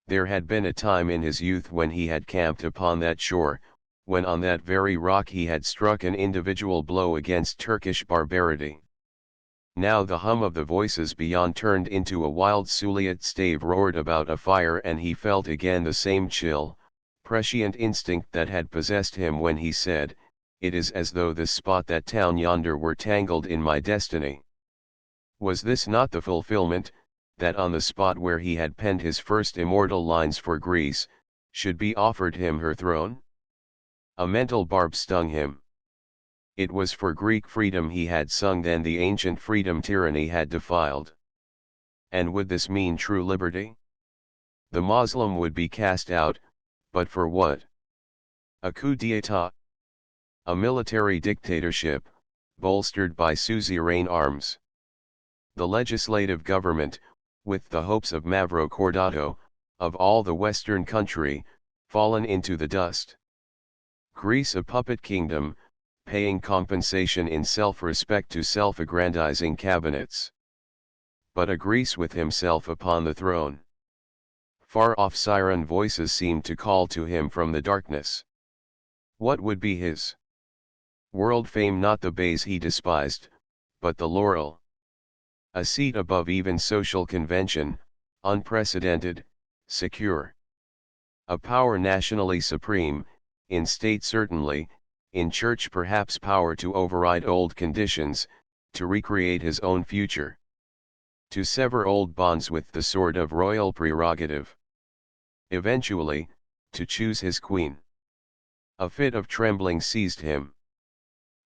There had been a time in his youth when he had camped upon that shore, when on that very rock he had struck an individual blow against Turkish barbarity. Now the hum of the voices beyond turned into a wild Suliot stave roared about a fire, and he felt again the same chill, prescient instinct that had possessed him when he said, "It is as though this spot, that town yonder, were tangled in my destiny." Was this not the fulfillment, that on the spot where he had penned his first immortal lines for Greece, should be offered him her throne? A mental barb stung him. It was for Greek freedom he had sung then, the ancient freedom tyranny had defiled. And would this mean true liberty? The Moslem would be cast out, but for what? A coup d'état? A military dictatorship, bolstered by suzerain arms. The legislative government, with the hopes of Mavrocordato, of all the western country, fallen into the dust. Greece a puppet kingdom, paying compensation in self-respect to self-aggrandizing cabinets. But a Greece with himself upon the throne. Far-off siren voices seemed to call to him from the darkness. What would be his world fame? Not the bays he despised, but the laurel. A seat above even social convention, unprecedented, secure. A power nationally supreme, in state certainly, in church perhaps, power to override old conditions, to recreate his own future. To sever old bonds with the sword of royal prerogative. Eventually, to choose his queen. A fit of trembling seized him.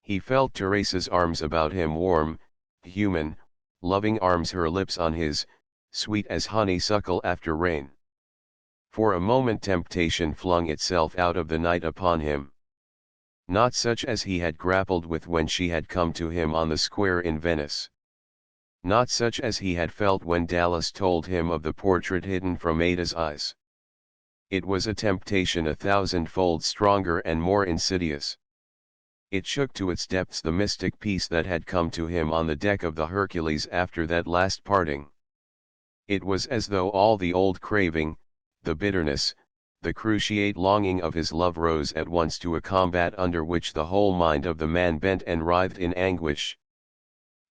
He felt Teresa's arms about him, warm, human, loving arms, her lips on his, sweet as honeysuckle after rain. For a moment temptation flung itself out of the night upon him. Not such as he had grappled with when she had come to him on the square in Venice. Not such as he had felt when Dallas told him of the portrait hidden from Ada's eyes. It was a temptation 1,000-fold stronger and more insidious. It shook to its depths the mystic peace that had come to him on the deck of the Hercules after that last parting. It was as though all the old craving, the bitterness, the cruciate longing of his love rose at once to a combat under which the whole mind of the man bent and writhed in anguish.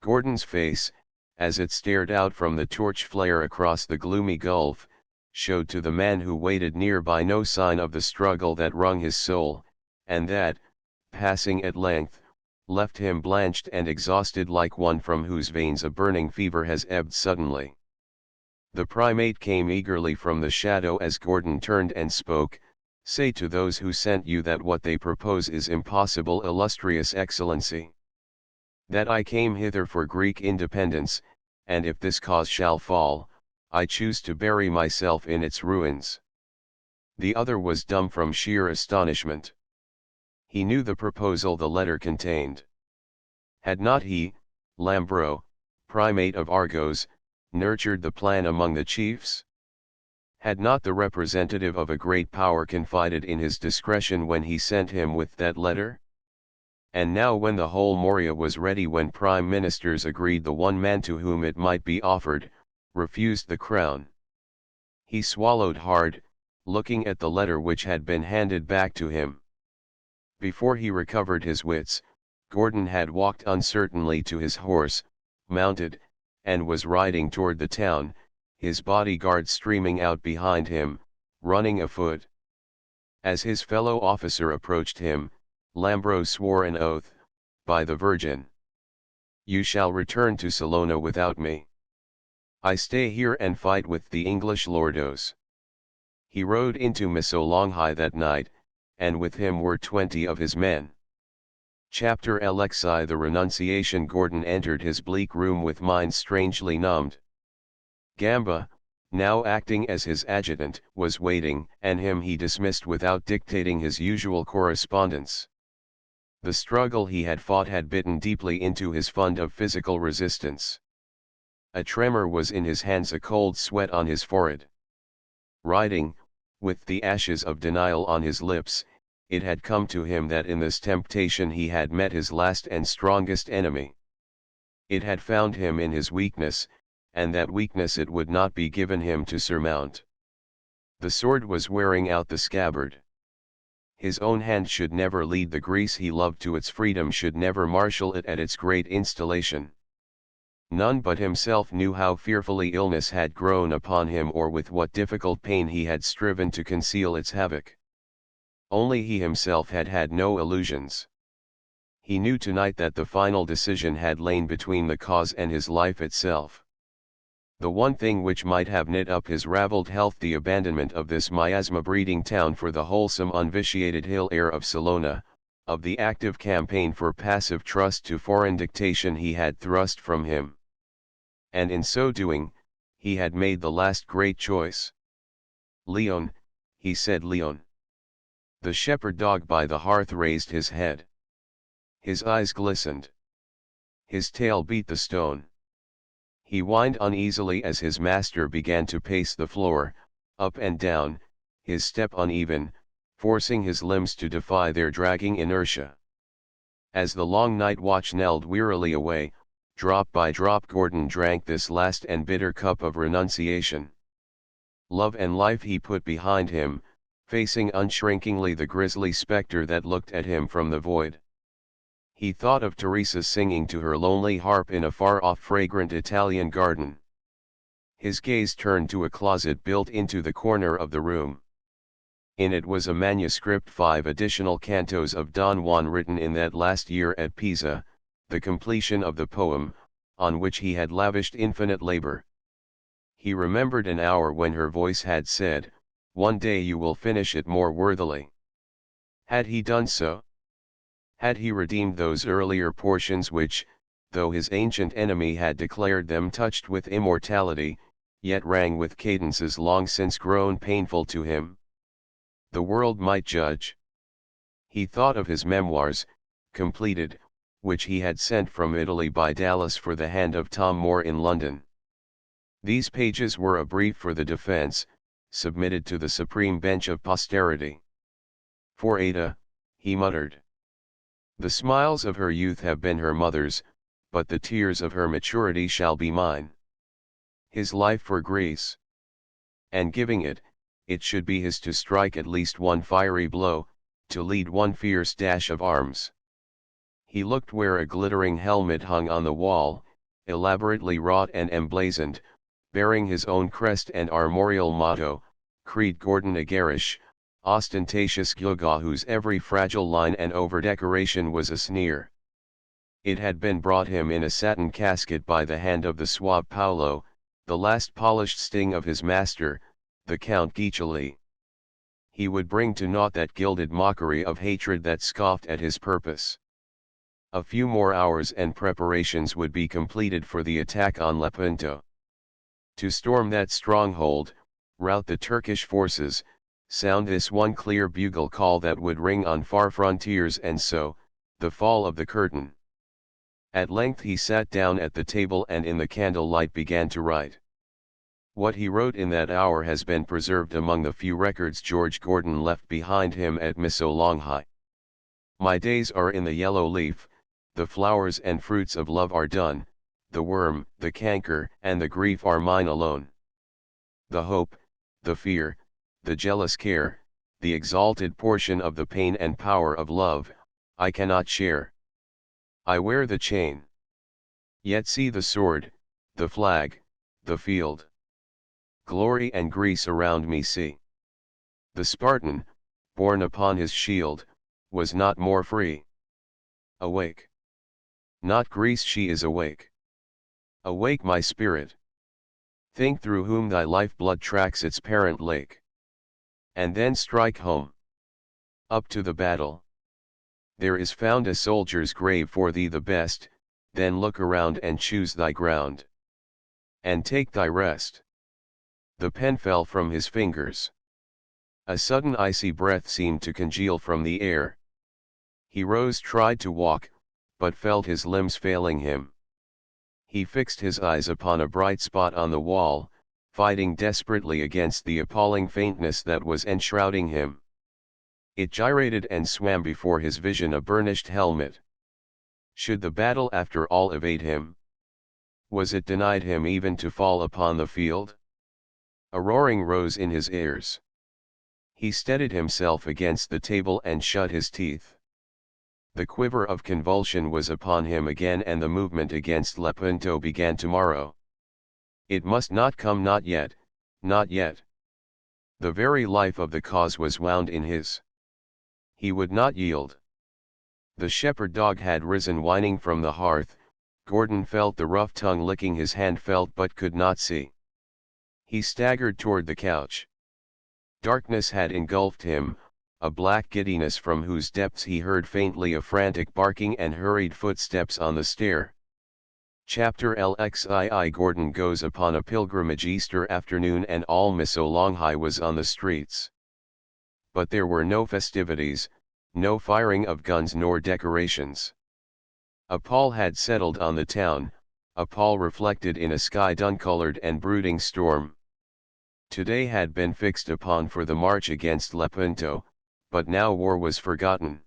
Gordon's face, as it stared out from the torch flare across the gloomy gulf, showed to the man who waited near by no sign of the struggle that wrung his soul, and that, passing at length, left him blanched and exhausted like one from whose veins a burning fever has ebbed suddenly. The primate came eagerly from the shadow as Gordon turned and spoke. "Say to those who sent you that what they propose is impossible, illustrious Excellency. That I came hither for Greek independence, and if this cause shall fall, I choose to bury myself in its ruins." The other was dumb from sheer astonishment. He knew the proposal the letter contained. Had not he, Lambro, primate of Argos, nurtured the plan among the chiefs? Had not the representative of a great power confided in his discretion when he sent him with that letter? And now when the whole Morea was ready, when prime ministers agreed, the one man to whom it might be offered, refused the crown. He swallowed hard, looking at the letter which had been handed back to him. Before he recovered his wits, Gordon had walked uncertainly to his horse, mounted, and was riding toward the town, his bodyguard streaming out behind him, running afoot. As his fellow officer approached him, Lambro swore an oath, "By the Virgin! You shall return to Salona without me. I stay here and fight with the English lordos." He rode into Missolonghi that night, and with him were 20 of his men. Chapter Alexei the Renunciation. Gordon entered his bleak room with mind strangely numbed. Gamba, now acting as his adjutant, was waiting, and him he dismissed without dictating his usual correspondence. The struggle he had fought had bitten deeply into his fund of physical resistance. A tremor was in his hands, a cold sweat on his forehead. Riding, with the ashes of denial on his lips, it had come to him that in this temptation he had met his last and strongest enemy. It had found him in his weakness, and that weakness it would not be given him to surmount. The sword was wearing out the scabbard. His own hand should never lead the Greece he loved to its freedom, should never marshal it at its great installation. None but himself knew how fearfully illness had grown upon him, or with what difficult pain he had striven to conceal its havoc. Only he himself had had no illusions. He knew tonight that the final decision had lain between the cause and his life itself. The one thing which might have knit up his raveled health, the abandonment of this miasma-breeding town for the wholesome unvitiated hill air of Salona, of the active campaign for passive trust to foreign dictation, he had thrust from him. And in so doing, he had made the last great choice. "Leon," he said, "Leon." The shepherd dog by the hearth raised his head. His eyes glistened. His tail beat the stone. He whined uneasily as his master began to pace the floor, up and down, his step uneven, forcing his limbs to defy their dragging inertia. As the long night watch knelled wearily away, drop by drop Gordon drank this last and bitter cup of renunciation. Love and life he put behind him, facing unshrinkingly the grisly spectre that looked at him from the void. He thought of Teresa singing to her lonely harp in a far-off fragrant Italian garden. His gaze turned to a closet built into the corner of the room. In it was a manuscript, 5 additional cantos of Don Juan written in that last year at Pisa, the completion of the poem, on which he had lavished infinite labor. He remembered an hour when her voice had said, "One day you will finish it more worthily." Had he done so? Had he redeemed those earlier portions which, though his ancient enemy had declared them touched with immortality, yet rang with cadences long since grown painful to him? The world might judge. He thought of his memoirs, completed, which he had sent from Italy by Dallas for the hand of Tom Moore in London. These pages were a brief for the defense, submitted to the supreme bench of posterity. "For Ada," he muttered. "The smiles of her youth have been her mother's, but the tears of her maturity shall be mine." His life for Greece. And giving it, it should be his to strike at least one fiery blow, to lead one fierce dash of arms. He looked where a glittering helmet hung on the wall, elaborately wrought and emblazoned, bearing his own crest and armorial motto, Creed Gordon Agarish, ostentatious Gyuga, whose every fragile line and over-decoration was a sneer. It had been brought him in a satin casket by the hand of the suave Paolo, the last polished sting of his master, the Count Guiccioli. He would bring to naught that gilded mockery of hatred that scoffed at his purpose. A few more hours and preparations would be completed for the attack on Lepanto. To storm that stronghold, rout the Turkish forces, sound this one clear bugle call that would ring on far frontiers, and so, the fall of the curtain. At length he sat down at the table and in the candlelight began to write. What he wrote in that hour has been preserved among the few records George Gordon left behind him at Missolonghi. "My days are in the yellow leaf, the flowers and fruits of love are done, the worm, the canker, and the grief are mine alone. The hope, the fear, the jealous care, the exalted portion of the pain and power of love, I cannot share. I wear the chain. Yet see the sword, the flag, the field. Glory and Greece around me see. The Spartan, borne upon his shield, was not more free. Awake. Not Greece, she is awake. Awake, my spirit. Think through whom thy lifeblood tracks its parent lake. And then strike home. Up to the battle. There is found a soldier's grave for thee the best, then look around and choose thy ground. And take thy rest." The pen fell from his fingers. A sudden icy breath seemed to congeal from the air. He rose, tried to walk, but felt his limbs failing him. He fixed his eyes upon a bright spot on the wall, fighting desperately against the appalling faintness that was enshrouding him. It gyrated and swam before his vision, a burnished helmet. Should the battle after all evade him? Was it denied him even to fall upon the field? A roaring rose in his ears. He steadied himself against the table and shut his teeth. The quiver of convulsion was upon him again, and the movement against Lepanto began tomorrow. It must not come, not yet, not yet. The very life of the cause was wound in his. He would not yield. The shepherd dog had risen whining from the hearth. Gordon felt the rough tongue licking his hand, felt but could not see. He staggered toward the couch. Darkness had engulfed him, a black giddiness from whose depths he heard faintly a frantic barking and hurried footsteps on the stair. Chapter LXII. Gordon goes upon a pilgrimage. Easter afternoon, and all Missolonghi was on the streets. But there were no festivities, no firing of guns nor decorations. A pall had settled on the town, a pall reflected in a sky dun-colored and brooding storm. Today had been fixed upon for the march against Lepanto, but now war was forgotten.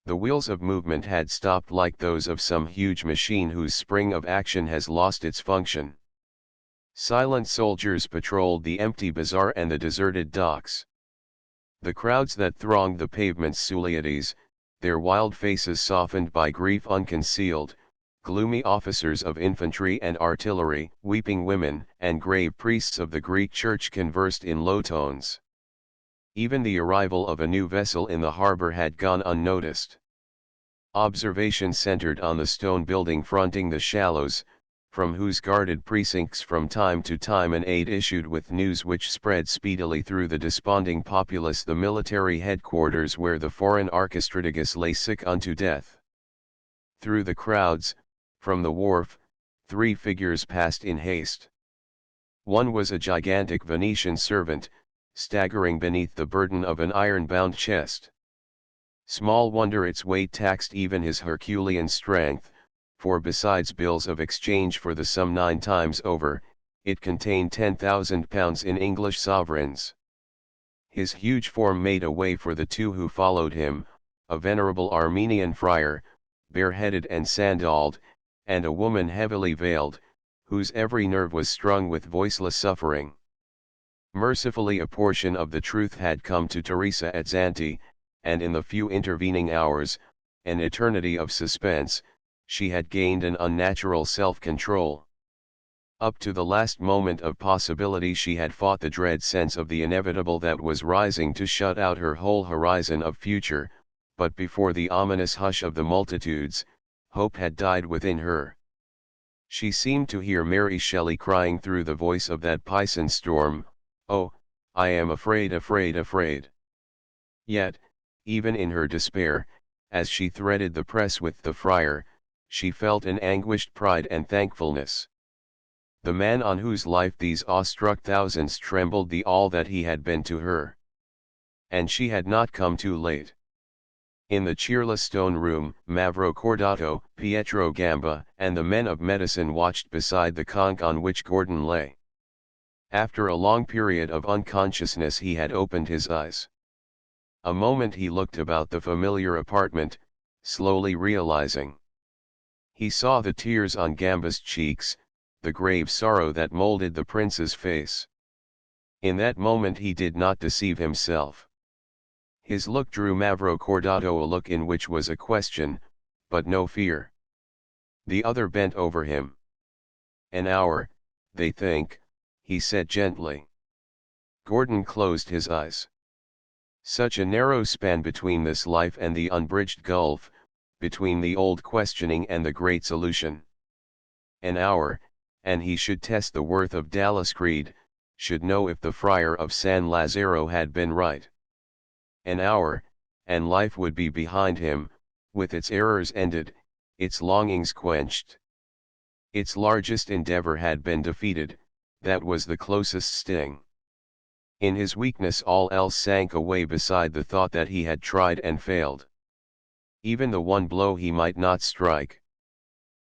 The wheels of movement had stopped like those of some huge machine whose spring of action has lost its function. Silent soldiers patrolled the empty bazaar and the deserted docks. The crowds that thronged the pavement's Suliotes, their wild faces softened by grief unconcealed, gloomy officers of infantry and artillery, weeping women, and grave priests of the Greek church conversed in low tones. Even the arrival of a new vessel in the harbor had gone unnoticed. Observation centered on the stone building fronting the shallows, from whose guarded precincts from time to time an aide issued with news which spread speedily through the desponding populace the military headquarters where the foreign archistrategist lay sick unto death. Through the crowds, from the wharf, 3 figures passed in haste. One was a gigantic Venetian servant, staggering beneath the burden of an iron-bound chest. Small wonder its weight taxed even his Herculean strength, for besides bills of exchange for the sum 9 times over, it contained £10,000 in English sovereigns. His huge form made a way for the 2 who followed him, a venerable Armenian friar, bareheaded and sandaled, and a woman heavily veiled, whose every nerve was strung with voiceless suffering. Mercifully a portion of the truth had come to Teresa at Zante, and in the few intervening hours, an eternity of suspense, she had gained an unnatural self-control. Up to the last moment of possibility she had fought the dread sense of the inevitable that was rising to shut out her whole horizon of future, but before the ominous hush of the multitudes, hope had died within her. She seemed to hear Mary Shelley crying through the voice of that Piscean storm, "Oh, I am afraid, afraid, afraid." Yet, even in her despair, as she threaded the press with the friar, she felt an anguished pride and thankfulness. The man on whose life these awe-struck thousands trembled, the all that he had been to her. And she had not come too late. In the cheerless stone room, Mavro Cordato, Pietro Gamba, and the men of medicine watched beside the conch on which Gordon lay. After a long period of unconsciousness he had opened his eyes. A moment he looked about the familiar apartment, slowly realizing. He saw the tears on Gamba's cheeks, the grave sorrow that molded the prince's face. In that moment he did not deceive himself. His look drew Mavro Cordato a look in which was a question, but no fear. The other bent over him. "An hour, they think," he said gently. Gordon closed his eyes. Such a narrow span between this life and the unbridged gulf, between the old questioning and the great solution. An hour, and he should test the worth of Dallas Creed, should know if the friar of San Lazaro had been right. An hour, and life would be behind him, with its errors ended, its longings quenched. Its largest endeavor had been defeated, that was the closest sting. In his weakness all else sank away beside the thought that he had tried and failed. Even the one blow he might not strike.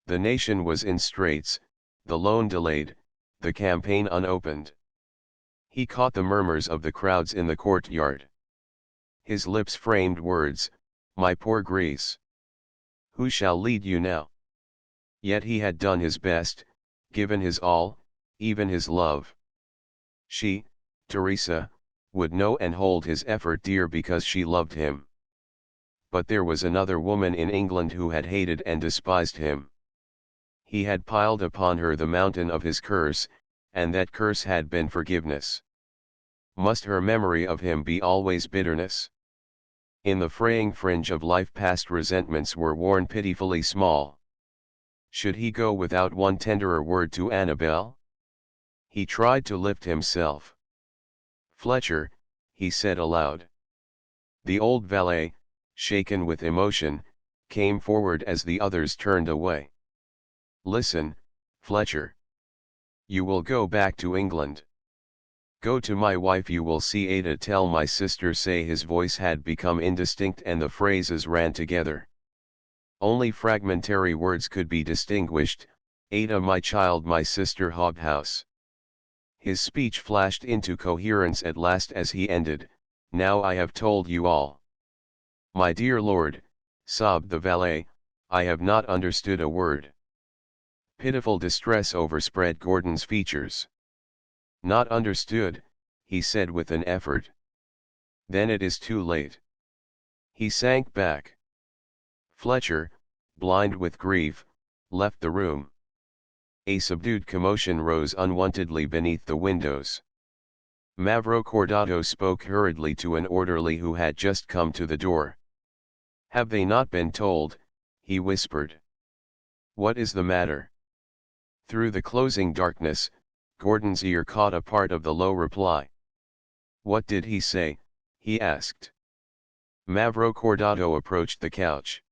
The nation was in straits, the loan delayed, the campaign unopened. He caught the murmurs of the crowds in the courtyard. His lips framed words, "My poor Greece. Who shall lead you now?" Yet he had done his best, given his all, even his love. She, Teresa, would know and hold his effort dear because she loved him. But there was another woman in England who had hated and despised him. He had piled upon her the mountain of his curse, and that curse had been forgiveness. Must her memory of him be always bitterness? In the fraying fringe of life past resentments were worn pitifully small. Should he go without one tenderer word to Annabel? He tried to lift himself. "Fletcher," he said aloud. The old valet, shaken with emotion, came forward as the others turned away. "Listen, Fletcher. You will go back to England. Go to my wife, you will see Ada tell my sister." Say his voice had become indistinct and the phrases ran together. Only fragmentary words could be distinguished, "Ada my child, my sister Hobhouse." His speech flashed into coherence at last as he ended, "Now I have told you all." "My dear lord," sobbed the valet, "I have not understood a word." Pitiful distress overspread Gordon's features. "Not understood," he said with an effort. "Then it is too late." He sank back. Fletcher, blind with grief, left the room. A subdued commotion rose unwontedly beneath the windows. Mavro Cordato spoke hurriedly to an orderly who had just come to the door. "Have they not been told?" he whispered. "What is the matter?" Through the closing darkness, Gordon's ear caught a part of the low reply. "What did he say?" he asked. Mavrocordato approached the couch.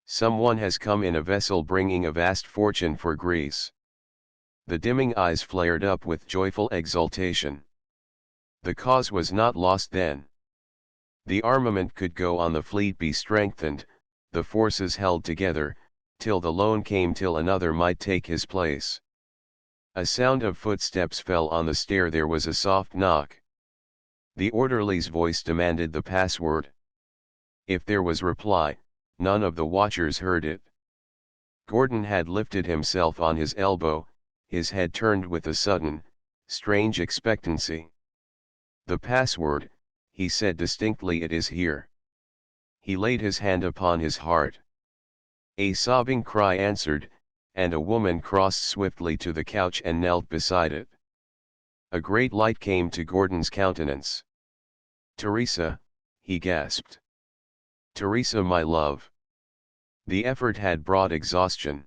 "Someone has come in a vessel bringing a vast fortune for Greece." The dimming eyes flared up with joyful exultation. The cause was not lost then. The armament could go on, the fleet be strengthened, the forces held together, till the loan came, till another might take his place. A sound of footsteps fell on the stair. There was a soft knock. The orderly's voice demanded the password. If there was reply, none of the watchers heard it. Gordon had lifted himself on his elbow, his head turned with a sudden, strange expectancy. "The password," he said distinctly, "it is here." He laid his hand upon his heart. A sobbing cry answered, and a woman crossed swiftly to the couch and knelt beside it. A great light came to Gordon's countenance. "Teresa," he gasped. "Teresa, my love." The effort had brought exhaustion.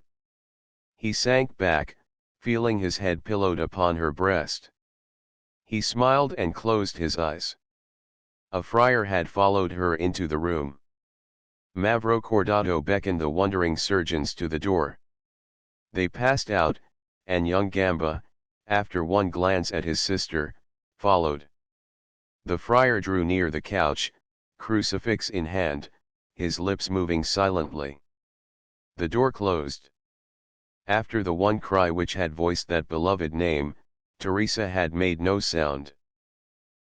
He sank back, feeling his head pillowed upon her breast. He smiled and closed his eyes. A friar had followed her into the room. Mavrocordato beckoned the wondering surgeons to the door. They passed out, and young Gamba, after one glance at his sister, followed. The friar drew near the couch, crucifix in hand, his lips moving silently. The door closed. After the one cry which had voiced that beloved name, Teresa had made no sound.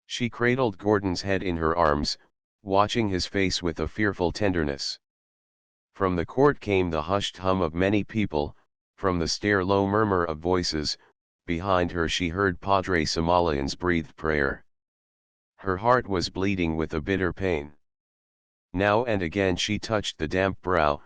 She cradled Gordon's head in her arms, watching his face with a fearful tenderness. From the court came the hushed hum of many people, from the stair low murmur of voices. Behind her she heard Padre Somalian's breathed prayer. Her heart was bleeding with a bitter pain. Now and again she touched the damp brow,